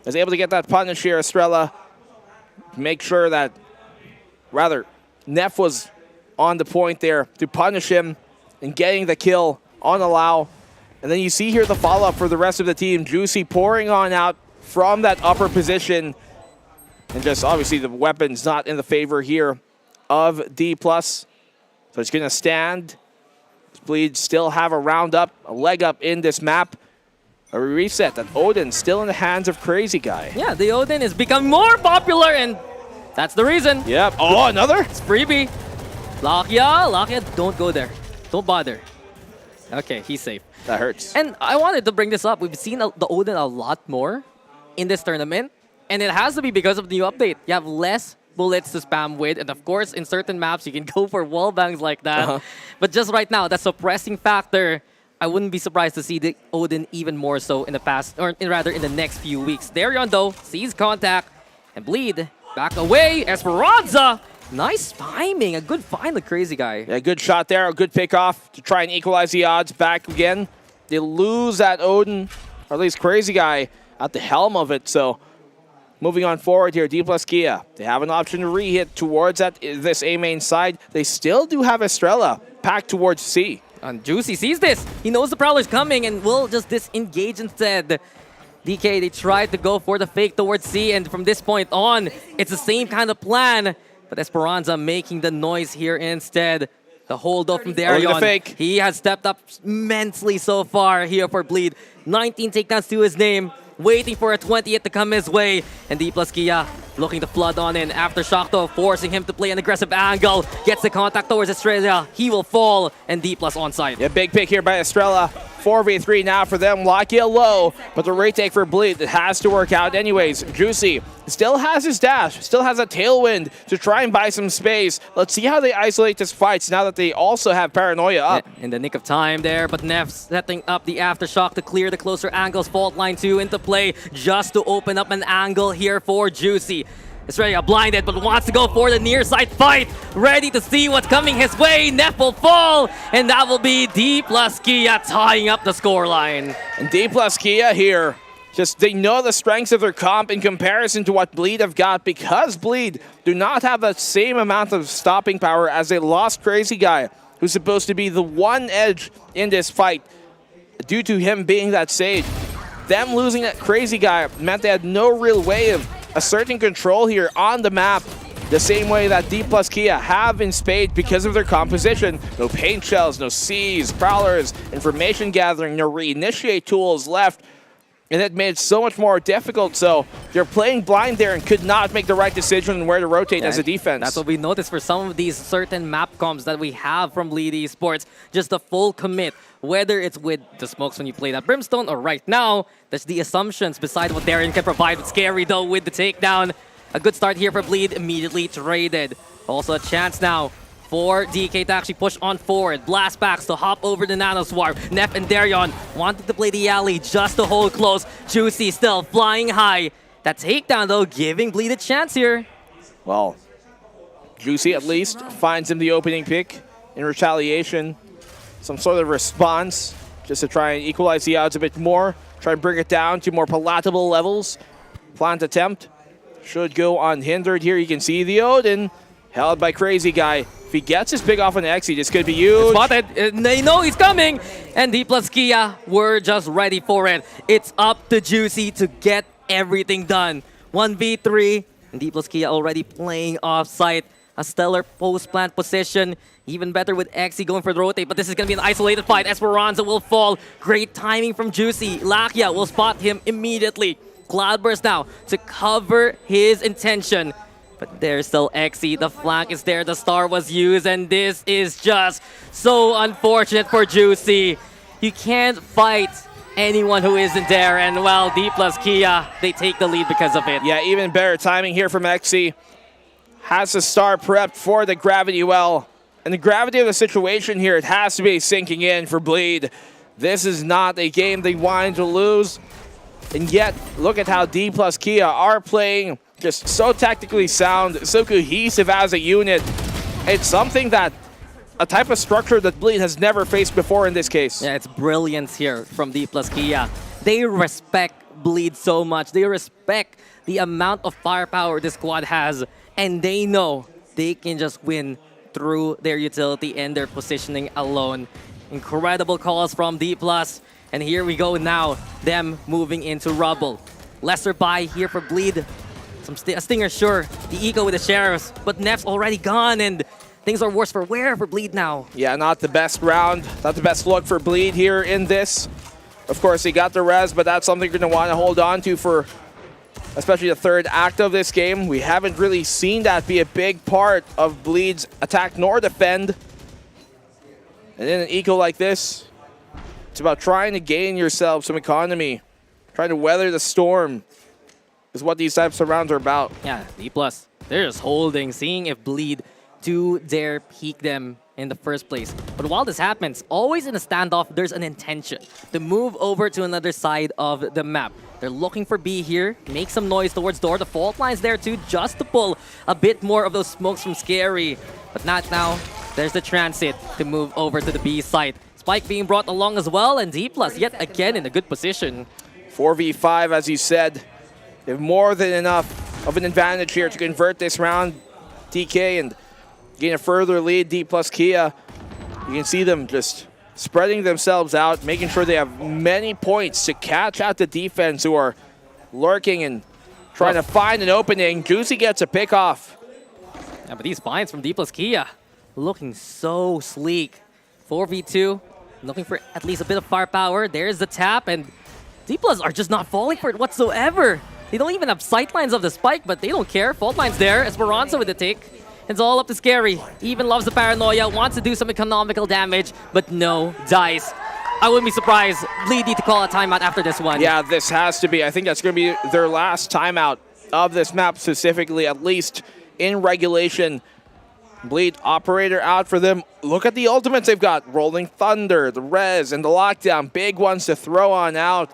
Was able to get that punish here. Estrella make sure that, rather, Neff was on the point there to punish him and getting the kill on Allow. And then you see here the follow-up for the rest of the team. Juicy pouring on out from that upper position. And just obviously the weapon's not in the favor here of D+. So it's going to stand. Bleed still have a round up, a leg up in this map. A reset that Odin still in the hands of Crazy Guy. Yeah, the Odin has become more popular, and that's the reason. Yep. Oh, another? It's freebie. Lakia, don't go there. Don't bother. Okay, he's safe. That hurts. And I wanted to bring this up. We've seen the Odin a lot more in this tournament, and it has to be because of the new update. You have less bullets to spam with, and of course, in certain maps, you can go for wall bangs like that. But just right now, that suppressing factor, I wouldn't be surprised to see the Odin even more so in the past, or rather in the next few weeks. Darion, though, sees contact, and Bleed back away. Esperanza, nice timing, a good find, the Crazy Guy. Yeah, good shot there, a good pick off to try and equalize the odds back again. They lose that Odin, or at least Crazy Guy, at the helm of it. So moving on forward here, D+ Kia, they have an option to re-hit towards this A main side. They still do have Estrella packed towards C. And Juicy sees this. He knows the Prowler's coming and will just disengage instead. DK, they tried to go for the fake towards C, and from this point on, it's the same kind of plan. But Esperanza making the noise here instead. The hold off from Darion. Fake. He has stepped up immensely so far here for Bleed. 19 takedowns to his name. Waiting for a 20th to come his way. And D+ Kia looking to flood on in. Aftershock though, forcing him to play an aggressive angle. Gets the contact towards Estrella. He will fall, and D+ on site. Yeah, big pick here by Estrella. 4v3 now for them. Lakia low, but the retake for Bleed, it has to work out anyways. Juicy still has his dash, still has a tailwind to try and buy some space. Let's see how they isolate this fight now that they also have Paranoia up. In the nick of time there, but Neff setting up the Aftershock to clear the closer angles. Fault line 2 into play just to open up an angle here for Juicy. Australia blinded, but wants to go for the near side fight. Ready to see what's coming his way. Neff will fall, and that will be D+ Kia tying up the scoreline. And D+ Kia here, just they know the strengths of their comp in comparison to what Bleed have got, because Bleed do not have the same amount of stopping power as they lost Crazy Guy, who's supposed to be the one edge in this fight due to him being that Sage. Them losing that Crazy Guy meant they had no real way of asserting control here on the map, the same way that D+ Kia have in spades because of their composition. No paint shells, no Cs, prowlers, information gathering, no reinitiate tools left. And it made it so much more difficult. So they're playing blind there and could not make the right decision on where to rotate as a defense. That's what we noticed for some of these certain map comps that we have from Bleed Esports. Just a full commit, whether it's with the smokes when you play that Brimstone or right now, that's the assumptions beside what Darren can provide. Scary though with the takedown. A good start here for Bleed, immediately traded. Also a chance now for DK to actually push on forward. Blast backs to hop over the Nanoswarm. Neff and Darion wanted to play the alley just to hold close. Juicy still flying high. That takedown though, giving Bleed a chance here. Well, Juicy at least finds him the opening pick in retaliation. Some sort of response just to try and equalize the odds a bit more. Try and bring it down to more palatable levels. Plant attempt should go unhindered here. You can see the Odin held by Crazy Guy. If he gets his pick off an exit, this could be huge. Spotted. They know he's coming. And D+ Kia, we're just ready for it. It's up to Juicy to get everything done. 1v3. And D+ Kia already playing off-site. A stellar post-plant position. Even better with Exy going for the rotate, but this is going to be an isolated fight. Esperanza will fall. Great timing from Juicy. Lakia will spot him immediately. Cloudburst now to cover his intention. But there's still Exy. The flank is there. The star was used, and this is just so unfortunate for Juicy. You can't fight anyone who isn't there. And well, D plus Kia, they take the lead because of it. Yeah, even better timing here from Exi. Has to start prepped for the gravity well. And the gravity of the situation here, it has to be sinking in for Bleed. This is not a game they wanted to lose. And yet, look at how D plus Kia are playing just so tactically sound, so cohesive as a unit. It's something that, a type of structure that Bleed has never faced before in this case. Yeah, it's brilliance here from D plus Kia. They respect Bleed so much. They respect the amount of firepower this squad has. And they know they can just win through their utility and their positioning alone. Incredible calls from D+. And here we go now, them moving into rubble. Lesser buy here for Bleed. A Stinger, sure. The eco with the Sheriffs. But Neff's already gone, and things are worse for wear for Bleed now. Yeah, not the best round. Not the best look for Bleed here in this. Of course, he got the res, but that's something you're going to want to hold on to for especially the third act of this game. We haven't really seen that be a big part of Bleed's attack nor defend. And in an eco like this, it's about trying to gain yourself some economy. Trying to weather the storm is what these types of rounds are about. Yeah, D+. They're just holding, seeing if Bleed do dare peek them in the first place. But while this happens, always in a standoff, there's an intention to move over to another side of the map. They're looking for B here, make some noise towards door. The fault line's there too, just to pull a bit more of those smokes from Scary. But not now. There's the transit to move over to the B site. Spike being brought along as well, and D+ yet again in a good position. 4v5, as you said. They have more than enough of an advantage here to convert this round. DK and gain a further lead. D+ Kia, you can see them just spreading themselves out, making sure they have many points to catch out the defense who are lurking and trying to find an opening. Juicy gets a pick off. Yeah, but these finds from D+ Kia looking so sleek. 4v2, looking for at least a bit of firepower. There's the tap, and D+ are just not falling for it whatsoever. They don't even have sightlines of the spike, but they don't care. Fault line's there. Esperanza with the take. It's all up to Scary. Even loves the paranoia, wants to do some economical damage, but no dice. I wouldn't be surprised. Bleed need to call a timeout after this one. Yeah, this has to be. I think that's going to be their last timeout of this map specifically, at least in regulation. Bleed operator out for them. Look at the ultimates they've got. Rolling Thunder, the Res, and the Lockdown. Big ones to throw on out.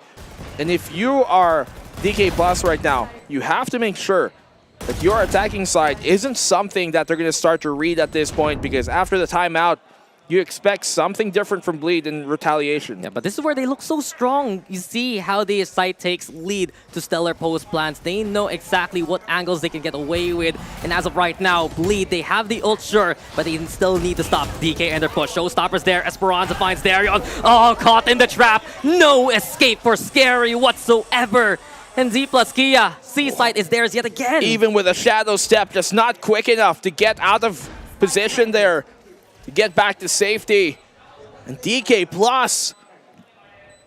And if you are DK Plus right now, you have to make sure that your attacking side isn't something that they're going to start to read at this point, because after the timeout, you expect something different from Bleed in retaliation. Yeah, but this is where they look so strong. You see how the side takes lead to Stellar Post plans. They know exactly what angles they can get away with. And as of right now, Bleed, they have the ult, sure, but they still need to stop DK and their push. Showstopper's there. Esperanza finds Darion. Oh, caught in the trap. No escape for Scary whatsoever. And D+ Kia, C-side is theirs yet again. Even with a shadow step, just not quick enough to get out of position there, to get back to safety. And DK Plus,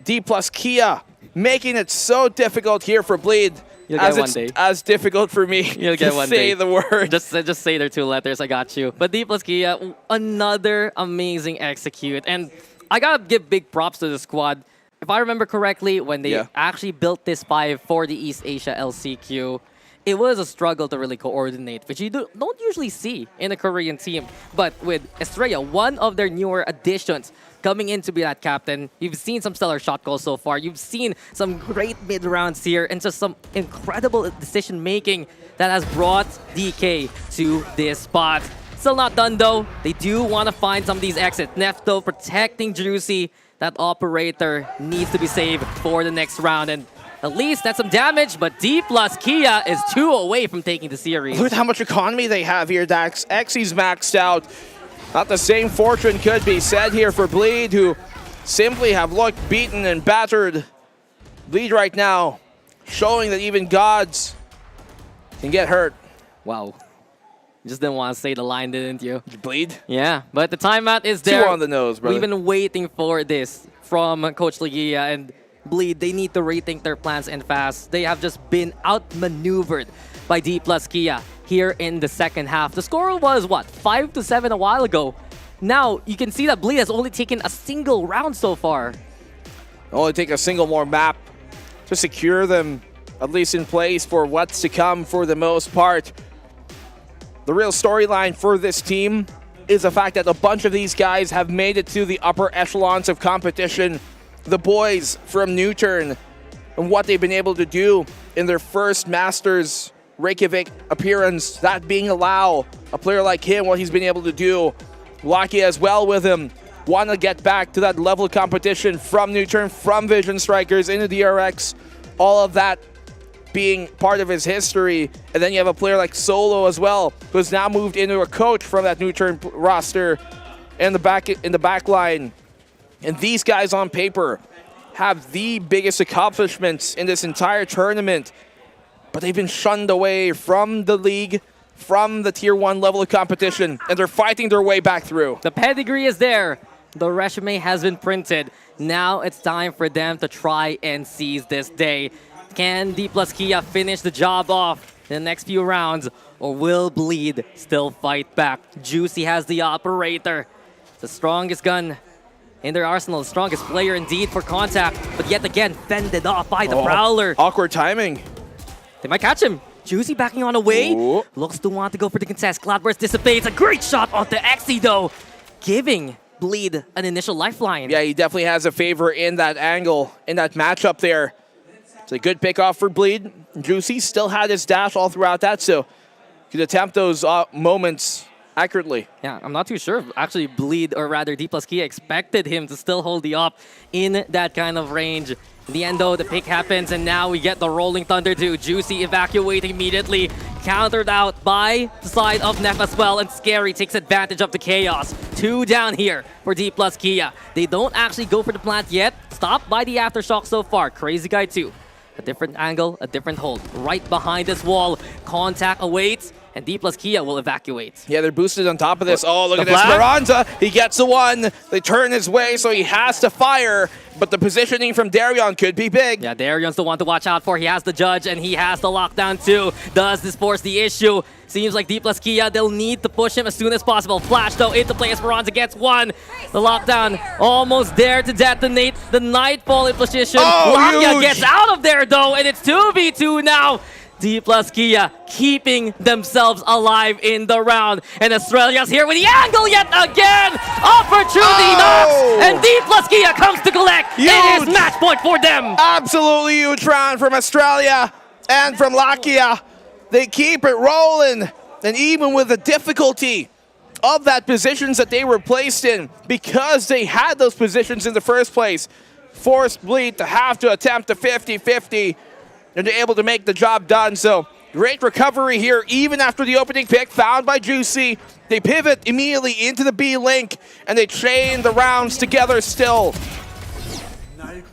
D+ Kia, making it so difficult here for Bleed. You'll get one day. As difficult for me You'll get to one say day. the word. Just say their two letters, I got you. But D+ Kia, another amazing execute. And I gotta give big props to the squad. If I remember correctly, when they actually built this 5 for the East Asia LCQ, it was a struggle to really coordinate, which you don't usually see in a Korean team. But with Estrella, one of their newer additions, coming in to be that captain, you've seen some stellar shot calls so far. You've seen some great mid-rounds here and just some incredible decision-making that has brought DK to this spot. Still not done, though. They do want to find some of these exits. Nefto protecting Juicy. That operator needs to be saved for the next round. And at least that's some damage, but D+ Kia is 2 away from taking the series. Look at how much economy they have here, Dax. Xy's maxed out. Not the same fortune could be said here for Bleed, who simply have looked beaten and battered. Bleed right now, showing that even gods can get hurt. Wow. You just didn't want to say the line, didn't you? Bleed? Yeah, but the timeout is there. 2 on the nose, brother. We've been waiting for this from Coach Legia, and Bleed, they need to rethink their plans and fast. They have just been outmaneuvered by D+ Kia here in the second half. The score was, what, 5-7 a while ago. Now, you can see that Bleed has only taken a single round so far. Only take a single more map to secure them, at least in place for what's to come for the most part. The real storyline for this team is the fact that a bunch of these guys have made it to the upper echelons of competition. The boys from Newturn and what they've been able to do in their first Masters Reykjavik appearance, that being Allow, a player like him, what he's been able to do. Lucky as well with him. Want to get back to that level of competition from Newturn, from Vision Strikers into DRX. All of that being part of his history. And then you have a player like Solo as well, who's now moved into a coach from that Newturn roster in the back line. And these guys on paper have the biggest accomplishments in this entire tournament, but they've been shunned away from the league, from the tier 1 level of competition, and they're fighting their way back through. The pedigree is there. The resume has been printed. Now it's time for them to try and seize this day. Can D plus Kia finish the job off in the next few rounds, or will Bleed still fight back? Juicy has the operator. The strongest gun in their arsenal, the strongest player indeed for contact, but yet again fended off by the Prowler. Awkward timing. They might catch him. Juicy backing on away. Ooh. Looks to want to go for the contest. Cloudburst dissipates. A great shot onto Exy though, giving Bleed an initial lifeline. Yeah, he definitely has a favor in that angle, in that matchup there. It's a good pick off for Bleed. Juicy still had his dash all throughout that, so could attempt those moments accurately. Yeah, I'm not too sure if actually Bleed, or rather D plus Kia, expected him to still hold the op in that kind of range. In the end though, the pick happens, and now we get the Rolling Thunder to Juicy evacuating immediately. Countered out by the side of Neff as well, and Scary takes advantage of the chaos. 2 down here for D plus Kia. They don't actually go for the plant yet. Stopped by the Aftershock so far. Crazy Guy 2. A different angle, a different hold. Right behind this wall, contact awaits, and D plus Kia will evacuate. Yeah, they're boosted on top of this. Oh, look at Esperanza. He gets the one. They turn his way, so he has to fire. But the positioning from Darion could be big. Yeah, Darion's the one to watch out for. He has the judge, and he has the lockdown too. Does this force the issue? Seems like D plus Kia, they'll need to push him as soon as possible. Flash though into play. Esperanza gets one. The lockdown almost there to detonate. The Nightfall in position. Lakia gets out of there though, and it's 2v2 now. D plus Kia keeping themselves alive in the round. And Australia's here with the angle yet again. Opportunity knocks, and D plus Kia comes to collect. Huge. It is match point for them. Absolutely huge round from Australia and from Lakia. They keep it rolling, and even with the difficulty of that positions that they were placed in, because they had those positions in the first place, forced Bleed to have to attempt a 50-50, and they're able to make the job done. So great recovery here, even after the opening pick found by Juicy. They pivot immediately into the B link, and they chain the rounds together still.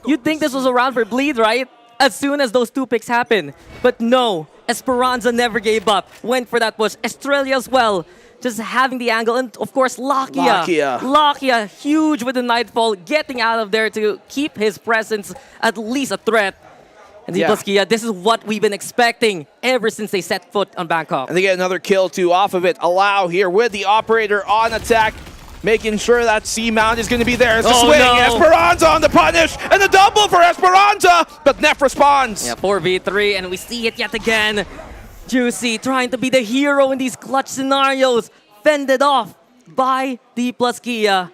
You'd think this was a round for Bleed, right? As soon as those 2 picks happen. But no, Esperanza never gave up. Went for that push. Australia as well. Just having the angle. And of course, Lakia. Lakia, huge with the Nightfall. Getting out of there to keep his presence at least a threat. And D plus Kia, this is what we've been expecting ever since they set foot on Bangkok. And they get another kill too off of it. Allow here with the operator on attack, making sure that C-mount is going to be there as the swing. No. Esperanza on the punish, and the double for Esperanza, but Neff responds. Yeah, 4v3, and we see it yet again. Juicy trying to be the hero in these clutch scenarios, fended off by D plus Kia.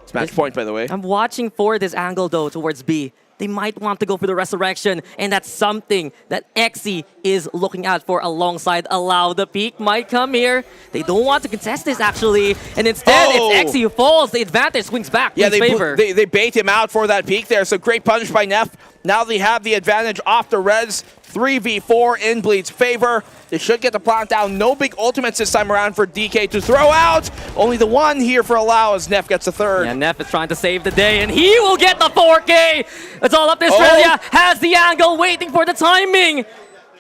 It's match point, by the way. I'm watching for this angle though towards B. They might want to go for the resurrection, and that's something that Exy is looking out for alongside Allow. The peak might come here. They don't want to contest this actually, and instead it's Exy who falls. The advantage swings back in his favor. They bait him out for that peak there, so great punish by Neff. Now they have the advantage off the res. 3v4 in Bleed's favor. They should get the plant down. No big ultimates this time around for DK to throw out. Only the one here for Allow as Neff gets the third. Yeah, Neff is trying to save the day, and he will get the 4K. It's all up to Australia. Has the angle, waiting for the timing.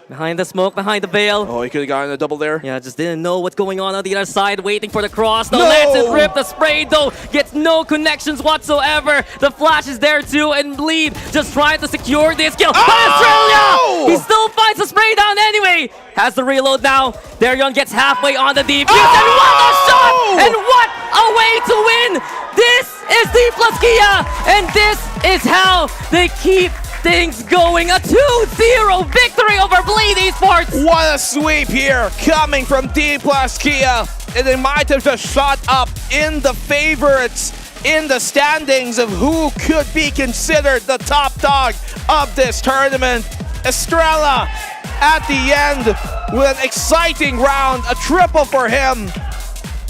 Behind the smoke, behind the veil. Oh, he could have gotten a double there. Yeah, just didn't know what's going on the other side, waiting for the cross. No, lets it rip. The spray, though, gets no connections whatsoever. The flash is there, too, and Bleed just trying to secure this kill. But Australia! He still finds the spray down anyway. away. Has the reload now. Darion gets halfway on the defuse. And what a shot! And what a way to win! This is D plus Kia, and this is how they keep things going. A 2-0 victory over Bleed Esports. What a sweep here coming from D plus Kia. And they might have just shot up in the favorites in the standings of who could be considered the top dog of this tournament. Estrella at the end with an exciting round, a triple for him.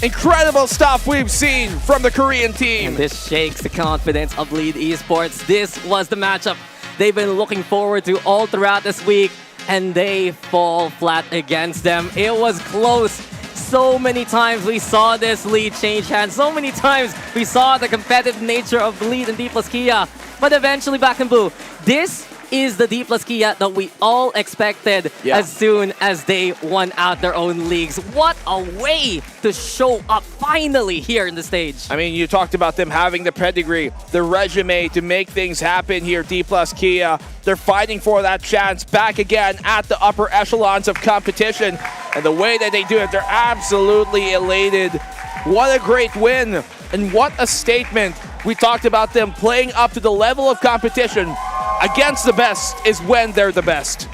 Incredible stuff we've seen from the Korean team. And this shakes the confidence of Bleed Esports. This was the matchup they've been looking forward to all throughout this week, and they fall flat against them. It was close. So many times we saw this lead change hands. So many times we saw the competitive nature of Bleed and D plus Kia. But eventually, Black and Blue, this is the D plus Kia that we all expected as soon as they won out their own leagues. What a way to show up finally here in the stage. I mean, you talked about them having the pedigree, the resume to make things happen here, D plus Kia. They're fighting for that chance back again at the upper echelons of competition. And the way that they do it, they're absolutely elated. What a great win. And what a statement. We talked about them playing up to the level of competition. Against the best is when they're the best.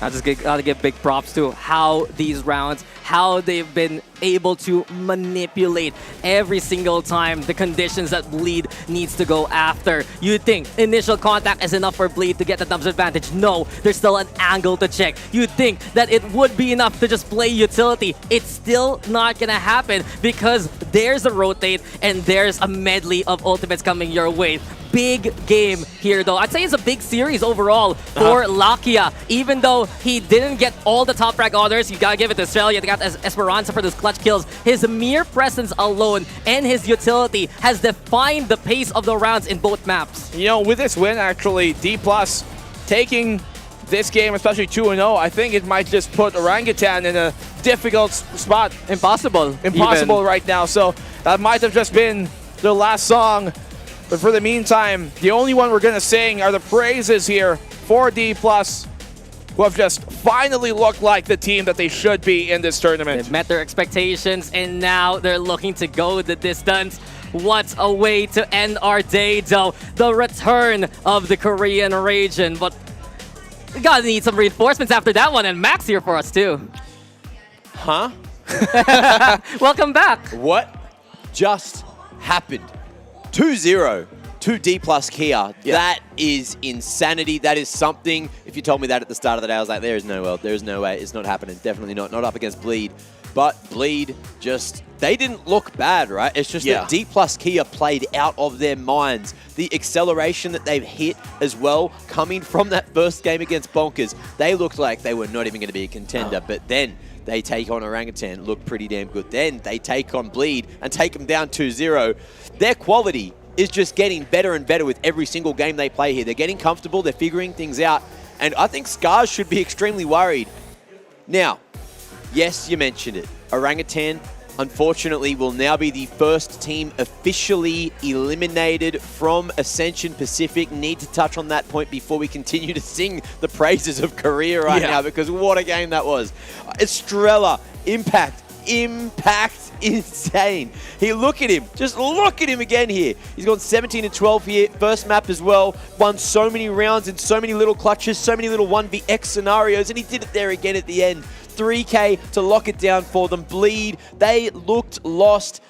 I just gotta give big props to how these rounds, how they've been able to manipulate every single time the conditions that Bleed needs to go after. You'd think initial contact is enough for Bleed to get the numbers advantage. No, there's still an angle to check. You'd think that it would be enough to just play utility. It's still not gonna happen because there's a rotate and there's a medley of ultimates coming your way. Big game here though. I'd say it's a big series overall for Lakia. Even though he didn't get all the top frag honors, you gotta give it to Australia. They got Esperanza for those clutch kills. His mere presence alone and his utility has defined the pace of the rounds in both maps. You know, with this win actually, D+ taking this game, especially 2-0, I think it might just put Orangutan in a difficult spot. Impossible right now. So that might have just been their last song. But for the meantime, the only one we're going to sing are the praises here for D+, who have just finally looked like the team that they should be in this tournament. They've met their expectations, and now they're looking to go the distance. What a way to end our day, though. The return of the Korean region. But we gotta need some reinforcements after that one, and Max here for us, too. Huh? Welcome back. What just happened? 2-0 to D+ Kia. That is insanity. That is something. If you told me that at the start of the day, I was like, there's no way. It's not happening. Definitely not. Not up against Bleed. But Bleed just, they didn't look bad, right? It's just that D+ Kia played out of their minds. The acceleration that they've hit as well, coming from that first game against Bonkers, they looked like they were not even going to be a contender. But then they take on Orangutan, look pretty damn good. Then they take on Bleed and take them down 2-0. Their quality is just getting better and better with every single game they play here. They're getting comfortable, they're figuring things out, and I think Scarz should be extremely worried. Now, yes, you mentioned it. Orangutan, unfortunately, will now be the first team officially eliminated from Ascension Pacific. Need to touch on that point before we continue to sing the praises of Korea right now, because what a game that was. Estrella, Impact, insane. Look at him. Just look at him again here. He's gone 17-12 here. First map as well. Won so many rounds in so many little clutches, so many little 1vx scenarios, and he did it there again at the end. 3K to lock it down for them. Bleed, they looked lost,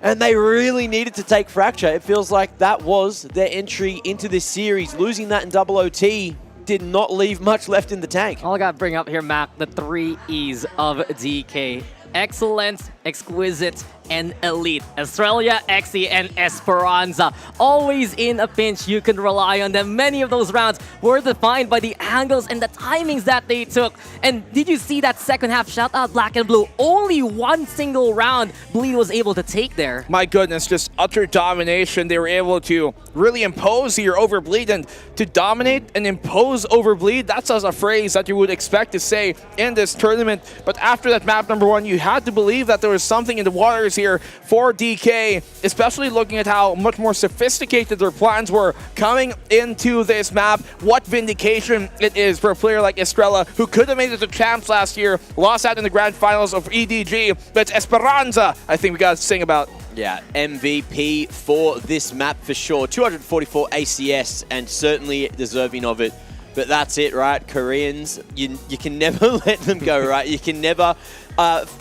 and they really needed to take Fracture. It feels like that was their entry into this series. Losing that in double OT did not leave much left in the tank. All I gotta bring up here, Mac, the 3 E's of DK. Excellent, exquisite, and elite. Australia, Exi, and Esperanza. Always in a pinch, you can rely on them. Many of those rounds were defined by the angles and the timings that they took. And did you see that second half? Shout out Black and Blue. Only one single round Bleed was able to take there. My goodness, just utter domination. They were able to really impose here over Bleed, and to dominate and impose over Bleed, that's a phrase that you would expect to say in this tournament. But after that map number 1, you had to believe that there was something in the waters here for DK, especially looking at how much more sophisticated their plans were coming into this map. What Vindication it is for a player like Estrella, who could have made it to champs last year, lost out in the grand finals of EDG, but Esperanza, I think we got to sing about. Yeah, MVP for this map for sure. 244 ACS and certainly deserving of it. But that's it, right? Koreans, you can never let them go, right? You can never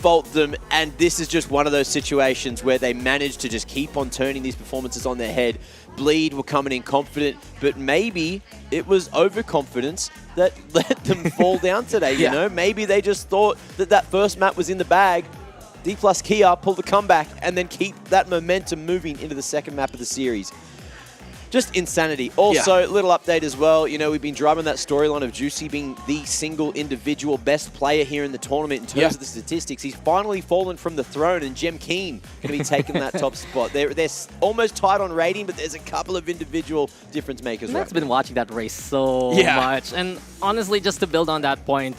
fault them. And this is just one of those situations where they managed to just keep on turning these performances on their head. Bleed were coming in confident, but maybe it was overconfidence that let them fall down today, you know? Maybe they just thought that that first map was in the bag. D plus Kia pull the comeback and then keep that momentum moving into the second map of the series. Just insanity. Also, little update as well. You know, we've been driving that storyline of Juicy being the single individual best player here in the tournament in terms of the statistics. He's finally fallen from the throne, and Gem Keen going to be taking that top spot. They're almost tied on rating, but there's a couple of individual difference makers. Matt's been watching that race so much, and honestly, just to build on that point,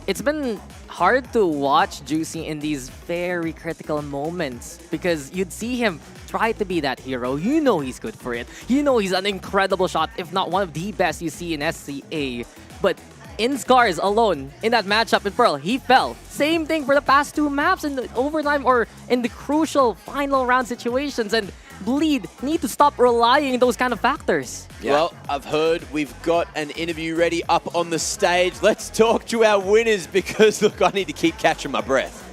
it's been hard to watch Juicy in these very critical moments because you'd see him try to be that hero. You know he's good for it. You know he's an incredible shot, if not one of the best you see in SCA. But in Scarz alone, in that matchup in Pearl, he fell. Same thing for the past two maps in the overtime or in the crucial final round situations. And Bleed need to stop relying on those kind of factors. Well, I've heard we've got an interview ready up on the stage. Let's talk to our winners because, look, I need to keep catching my breath.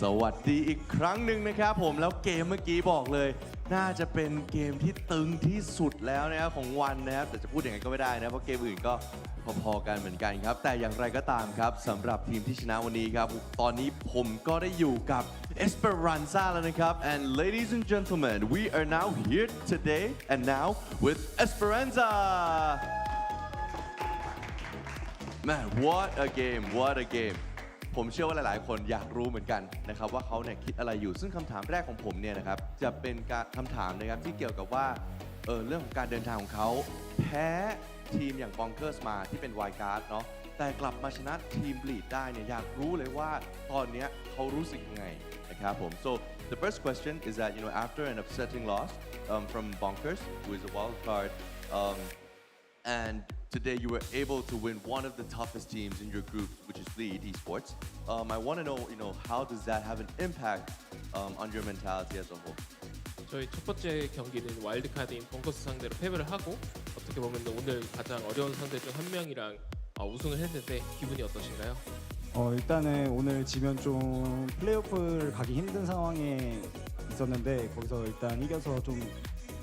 สวัสดีอีกครั้งหนึ่งนะครับผมแล้วเกมเมื่อกี้บอกเลยน่าจะเป็นเกมที่ตึงที่สุดแล้วนะครับของวันนะครับแต่จะพูดอย่างไรก็ไม่ได้นะเพราะเกมอื่นก็พอๆกันเหมือนกันครับแต่อย่างไรก็ตามครับสำหรับทีมที่ชนะวันนี้ครับตอนนี้ผมก็ได้อยู่กับ Esperanza แล้วนะครับ and ladies and gentlemen we are now here today and now with Esperanza man what a game ผมเชื่อว่าหลายๆคนอยากรู้เหมือนกันนะครับว่าเขาเนี่ยคิดอะไรอยู่ซึ่งคำถามแรกของผมเนี่ยนะครับจะเป็นคำถามนะครับที่เกี่ยวกับว่าเรื่องของการเดินทางของเขาแพ้ทีมอย่างบองเกอร์สมาที่เป็นไวล์การ์ดเนาะแต่กลับมาชนะทีมบลีดได้เนี่ยอยากรู้เลยว่าตอนนี้เขารู้สึกยังไงนะครับผม so the first question is that you know after an upsetting loss from Bonkers who is a wild card and today you were able to win one of the toughest teams in your group, which is Bleed Esports. I want to know, you know, how does that have an impact on your mentality as a whole? 저희 첫 번째 경기는 와일드카드인 벙커스 상대로 패배를 하고 어떻게 보면 오늘 가장 어려운 상대 중 한 명이랑 우승을 했는데 기분이 어떠신가요? 일단은 오늘 지면 좀 플레이오프를 가기 힘든 상황에 있었는데 거기서 일단 이겨서 좀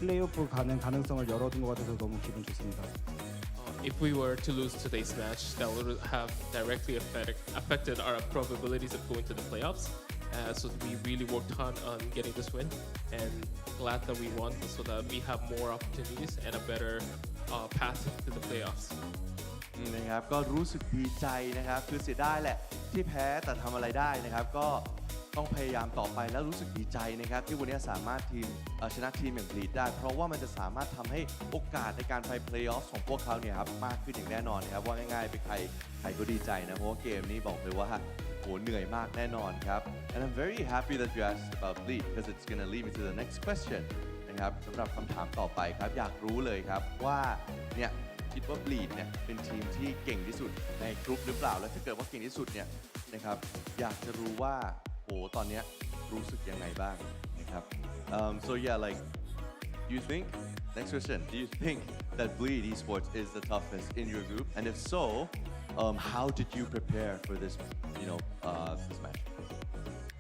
플레이오프 가는 가능성을 열어둔 것 같아서 너무 기분 좋습니다. If we were to lose today's match, that would have directly affected our probabilities of going to the playoffs. So we really worked hard on getting this win, and glad that we won so that we have more opportunities and a better path to the playoffs. นะครับก็รู้สึกดีใจนะครับคือเสียดายแหละที่แพ้แต่ทำอะไรได้นะครับก็ต้องพยายามต่อไปแล้วรู้สึกดีใจนะครับที่วันนี้สามารถชนะทีมอย่างบลีดได้เพราะว่ามันจะสามารถทำให้โอกาสในการไปเพลย์ออฟของพวกเขาเนี่ยครับมากขึ้นอย่างแน่นอนนะครับว่าง่ายๆไปใครก็ดีใจนะเพราะว่าเกมนี้บอกเลยว่าโหเหนื่อยมากแน่นอนครับ and I'm very happy that you asked about Bleed because it's gonna lead me to the next question นะครับสำหรับคำถามต่อไปครับอยากรู้เลยครับว่าเนี่ยคิดว่า Bleed เนี่ยเป็นทีมที่เก่งที่สุดในกรุ๊ปหรือเปล่าแล้วถ้าเกิดว่าเก่งที่สุดเนี่ยนะครับอยากจะรู้ว่าโหตอนนี้รู้สึกยังไงบ้างนะครับ so yeah like you think next question do you think that Bleed Esports is the toughest in your group and if so how did you prepare for this you know this match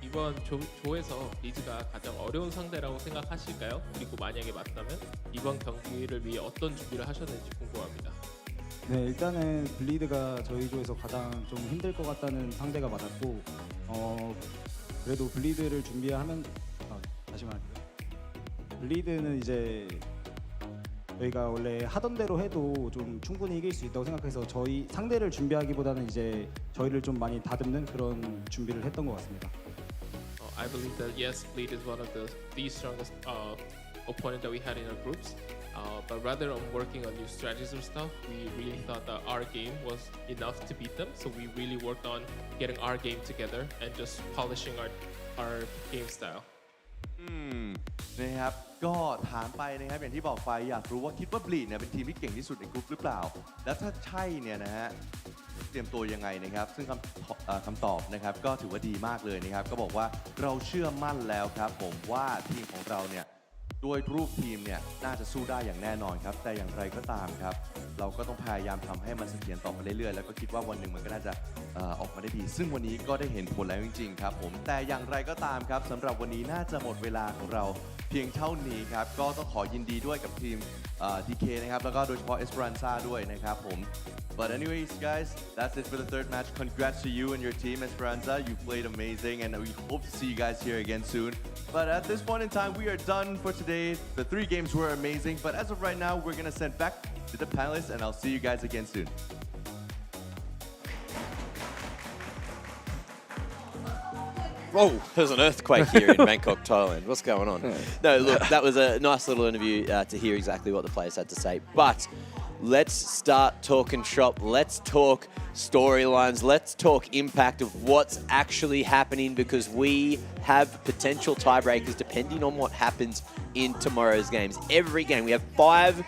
이번 조에서 리즈가 가장 어려운 상대라고 생각하실까요? 그리고 만약에 맞다면 이번 경기를 위해 어떤 준비를 하셨는지 궁금합니다. 네, 일단은 블리드가 저희 조에서 가장 좀 힘들 것 같다는 상대가 맞았고 그래도 블리드를 준비하면 다시 말할게요. 블리드는 이제 저희가 원래 하던 대로 해도 좀 충분히 이길 수 있다고 생각해서 저희 상대를 준비하기보다는 이제 저희를 좀 많이 다듬는 그런 준비를 했던 것 같습니다. I believe that yes, Bleed is one of the strongest opponent that we had in our groups, But rather on working on new strategies or stuff, we really thought that our game was enough to beat them. So we really worked on getting our game together and just polishing our game style. นะครับก็ถามไปนะครับอย่างที่บอกไปอยากรู้ว่าคิดว่าบลีดเนี่ยเป็นทีมที่เก่งที่สุดในกลุ่มหรือเปล่าแล้วถ้าใช่เนี่ยนะฮะเตรียมตัวยังไงนะครับซึ่งคำตอบนะครับก็ถือว่าดีมากเลยนะครับก็บอกว่าเราเชื่อมั่นแล้วครับผมว่าทีมของเราเนี่ยด้วยรูปทีมเนี่ยน่าจะสู้ได้อย่างแน่นอนครับแต่อย่างไรก็ตามครับเราก็ต้องพยายามทำให้มันเสถียรต่อไปเรื่อยๆแล้วก็คิดว่าวันหนึ่งมันก็น่าจะออกมาได้ดีซึ่งวันนี้ก็ได้เห็นผลแล้วจริงๆครับผมแต่อย่างไรก็ตามครับสำหรับวันนี้น่าจะหมดเวลาของเราเพียงเท่านี้ครับก็ต้องขอยินดีด้วยกับทีมDK นะครับแล้วก็โดยเฉพาะ Esperanza ด้วยนะครับผม But anyways guys that's it for the third match congrats to you and your team Esperanza you played amazing and we hope to see you guys here again soon but at this point in time we are done for today the 3 games were amazing but as of right now we're gonna send back to the panelists and I'll see you guys again soon Oh, there's an earthquake here in Bangkok, Thailand. What's going on? No, look, that was a nice little interview to hear exactly what the players had to say. But let's start talking shop. Let's talk storylines. Let's talk impact of what's actually happening because we have potential tiebreakers depending on what happens in tomorrow's games. Every game, we have 5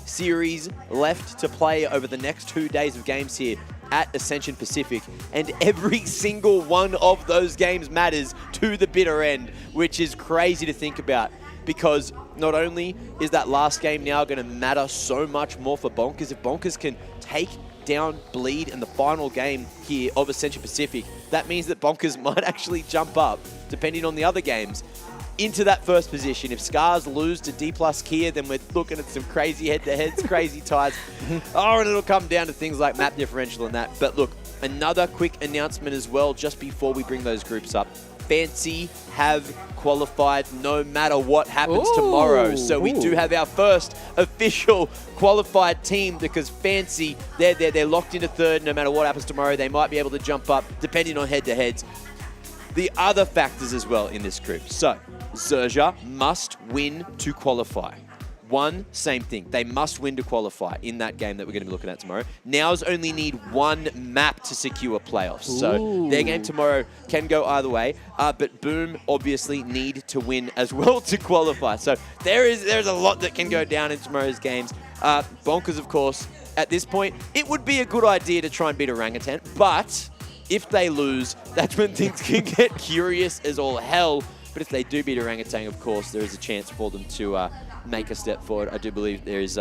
series left to play over the next 2 days of games here at Ascension Pacific, and every single one of those games matters to the bitter end, which is crazy to think about because not only is that last game now going to matter so much more for Bonkers, if Bonkers can take down Bleed in the final game here of Ascension Pacific, that means that Bonkers might actually jump up, depending on the other games, into that first position. If Scarz lose to D plus Kia, then we're looking at some crazy head-to-heads, crazy ties. Oh, and it'll come down to things like map differential and that. But look, another quick announcement as well, just before we bring those groups up. Fancy have qualified no matter what happens tomorrow. So we do have our first official qualified team because Fancy, they're locked into third no matter what happens tomorrow. They might be able to jump up depending on head-to-heads. The other factors as well in this group. So, Zexia must win to qualify. Same thing. They must win to qualify in that game that we're going to be looking at tomorrow. Naos only need 1 map to secure playoffs. So their game tomorrow can go either way. But Boom obviously need to win as well to qualify. So there's a lot that can go down in tomorrow's games. Bonkers, of course, at this point, it would be a good idea to try and beat Orangutan. But if they lose, that's when things can get curious as all hell. But if they do beat Orangutan, of course, there is a chance for them to make a step forward. I do believe there is...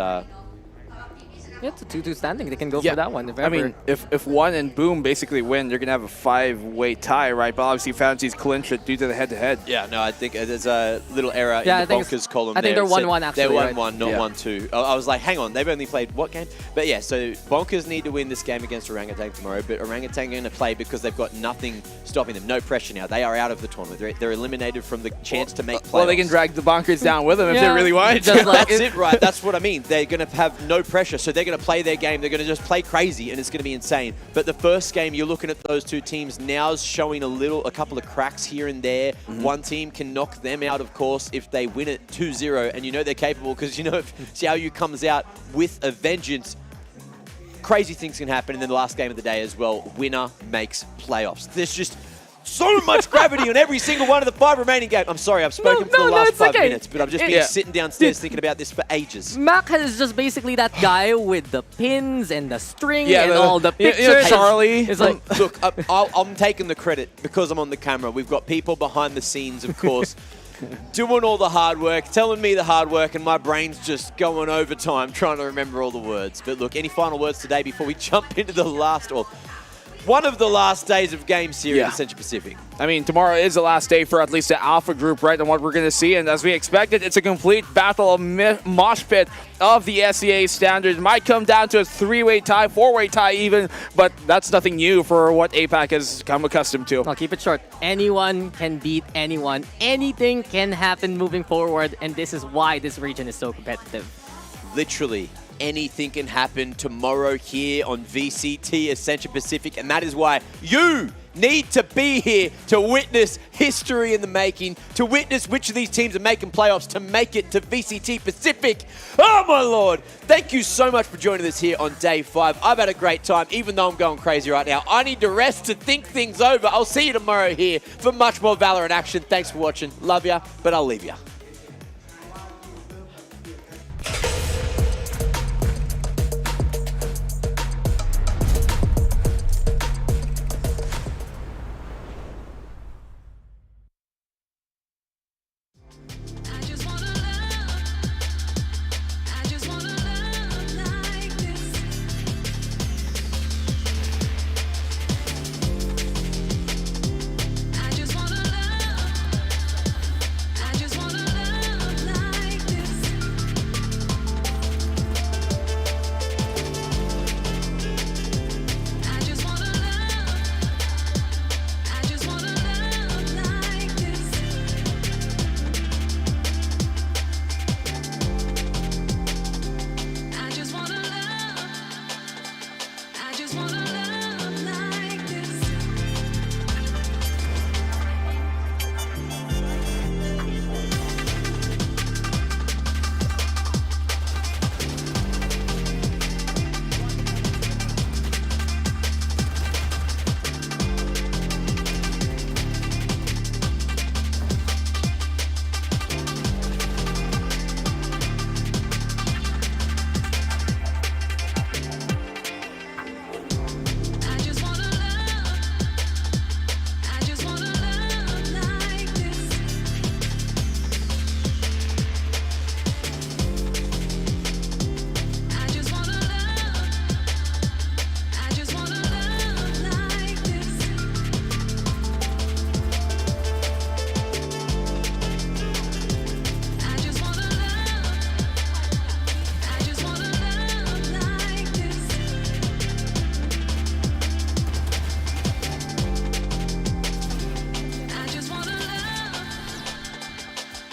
It's a 2-2 standing. They can go for that one. I mean, if one and Boom basically win, you're going to have a 5-way tie, right? But obviously, Fantasy's clinch it due to the head-to-head. Yeah, no, I think there's a little error in the Bonkers column. I think they're 1-1 actually. They're 1-1, not 1-2. I was like, hang on, they've only played what game? But yeah, so Bonkers need to win this game against Orangutan tomorrow, but Orangutan are going to play because they've got nothing stopping them. No pressure now. They are out of the tournament. They're eliminated from the chance to make playoffs. Well, they can drag the Bonkers down with them if they really want. That's it, right? That's what I mean. They're going to have no pressure, so they're going to play their game. They're going to just play crazy, and it's going to be insane. But the first game, you're looking at those 2 teams. Now's showing a couple of cracks here and there. One team can knock them out, of course, if they win it 2-0, and you know they're capable because you know if Xiaoyu comes out with a vengeance, crazy things can happen. And then the last game of the day as well, winner makes playoffs. There's just so much gravity on every single one of the 5 remaining games. I'm sorry, I've spoken for the last 5 minutes, but I've just been sitting downstairs thinking about this for ages. Mac is just basically that guy with the pins and the string and all the pictures. Charlie. It's like, look, I'm taking the credit because I'm on the camera. We've got people behind the scenes, of course, doing all the hard work, telling me the hard work, and my brain's just going overtime trying to remember all the words. But look, any final words today before we jump into the last... one of the last days of games here at Ascension Pacific. I mean, tomorrow is the last day for at least the Alpha group, right? And what we're going to see, and as we expected, it's a complete battle of mosh pit of the SEA standards. Might come down to a 3-way tie, 4-way tie even, but that's nothing new for what APAC has come accustomed to. I'll keep it short. Anyone can beat anyone. Anything can happen moving forward, and this is why this region is so competitive. Literally. Anything can happen tomorrow here on VCT Ascension Pacific, and that is why you need to be here to witness history in the making, to witness which of these teams are making playoffs to make it to VCT Pacific. Oh my lord! Thank you so much for joining us here on day 5. I've had a great time, even though I'm going crazy right now. I need to rest to think things over. I'll see you tomorrow here for much more Valorant action. Thanks for watching. Love ya, but I'll leave ya.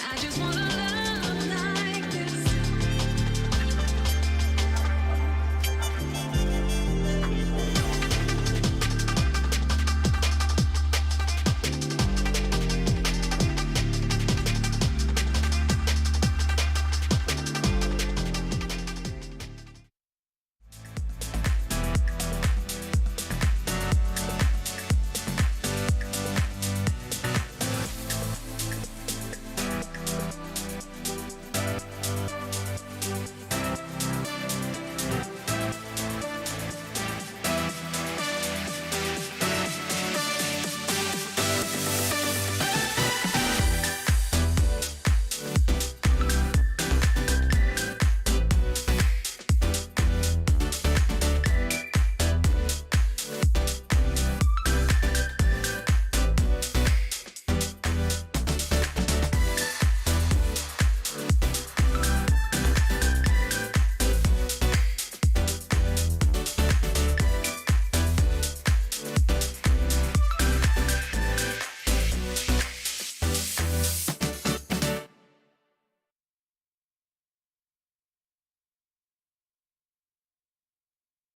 I just wanna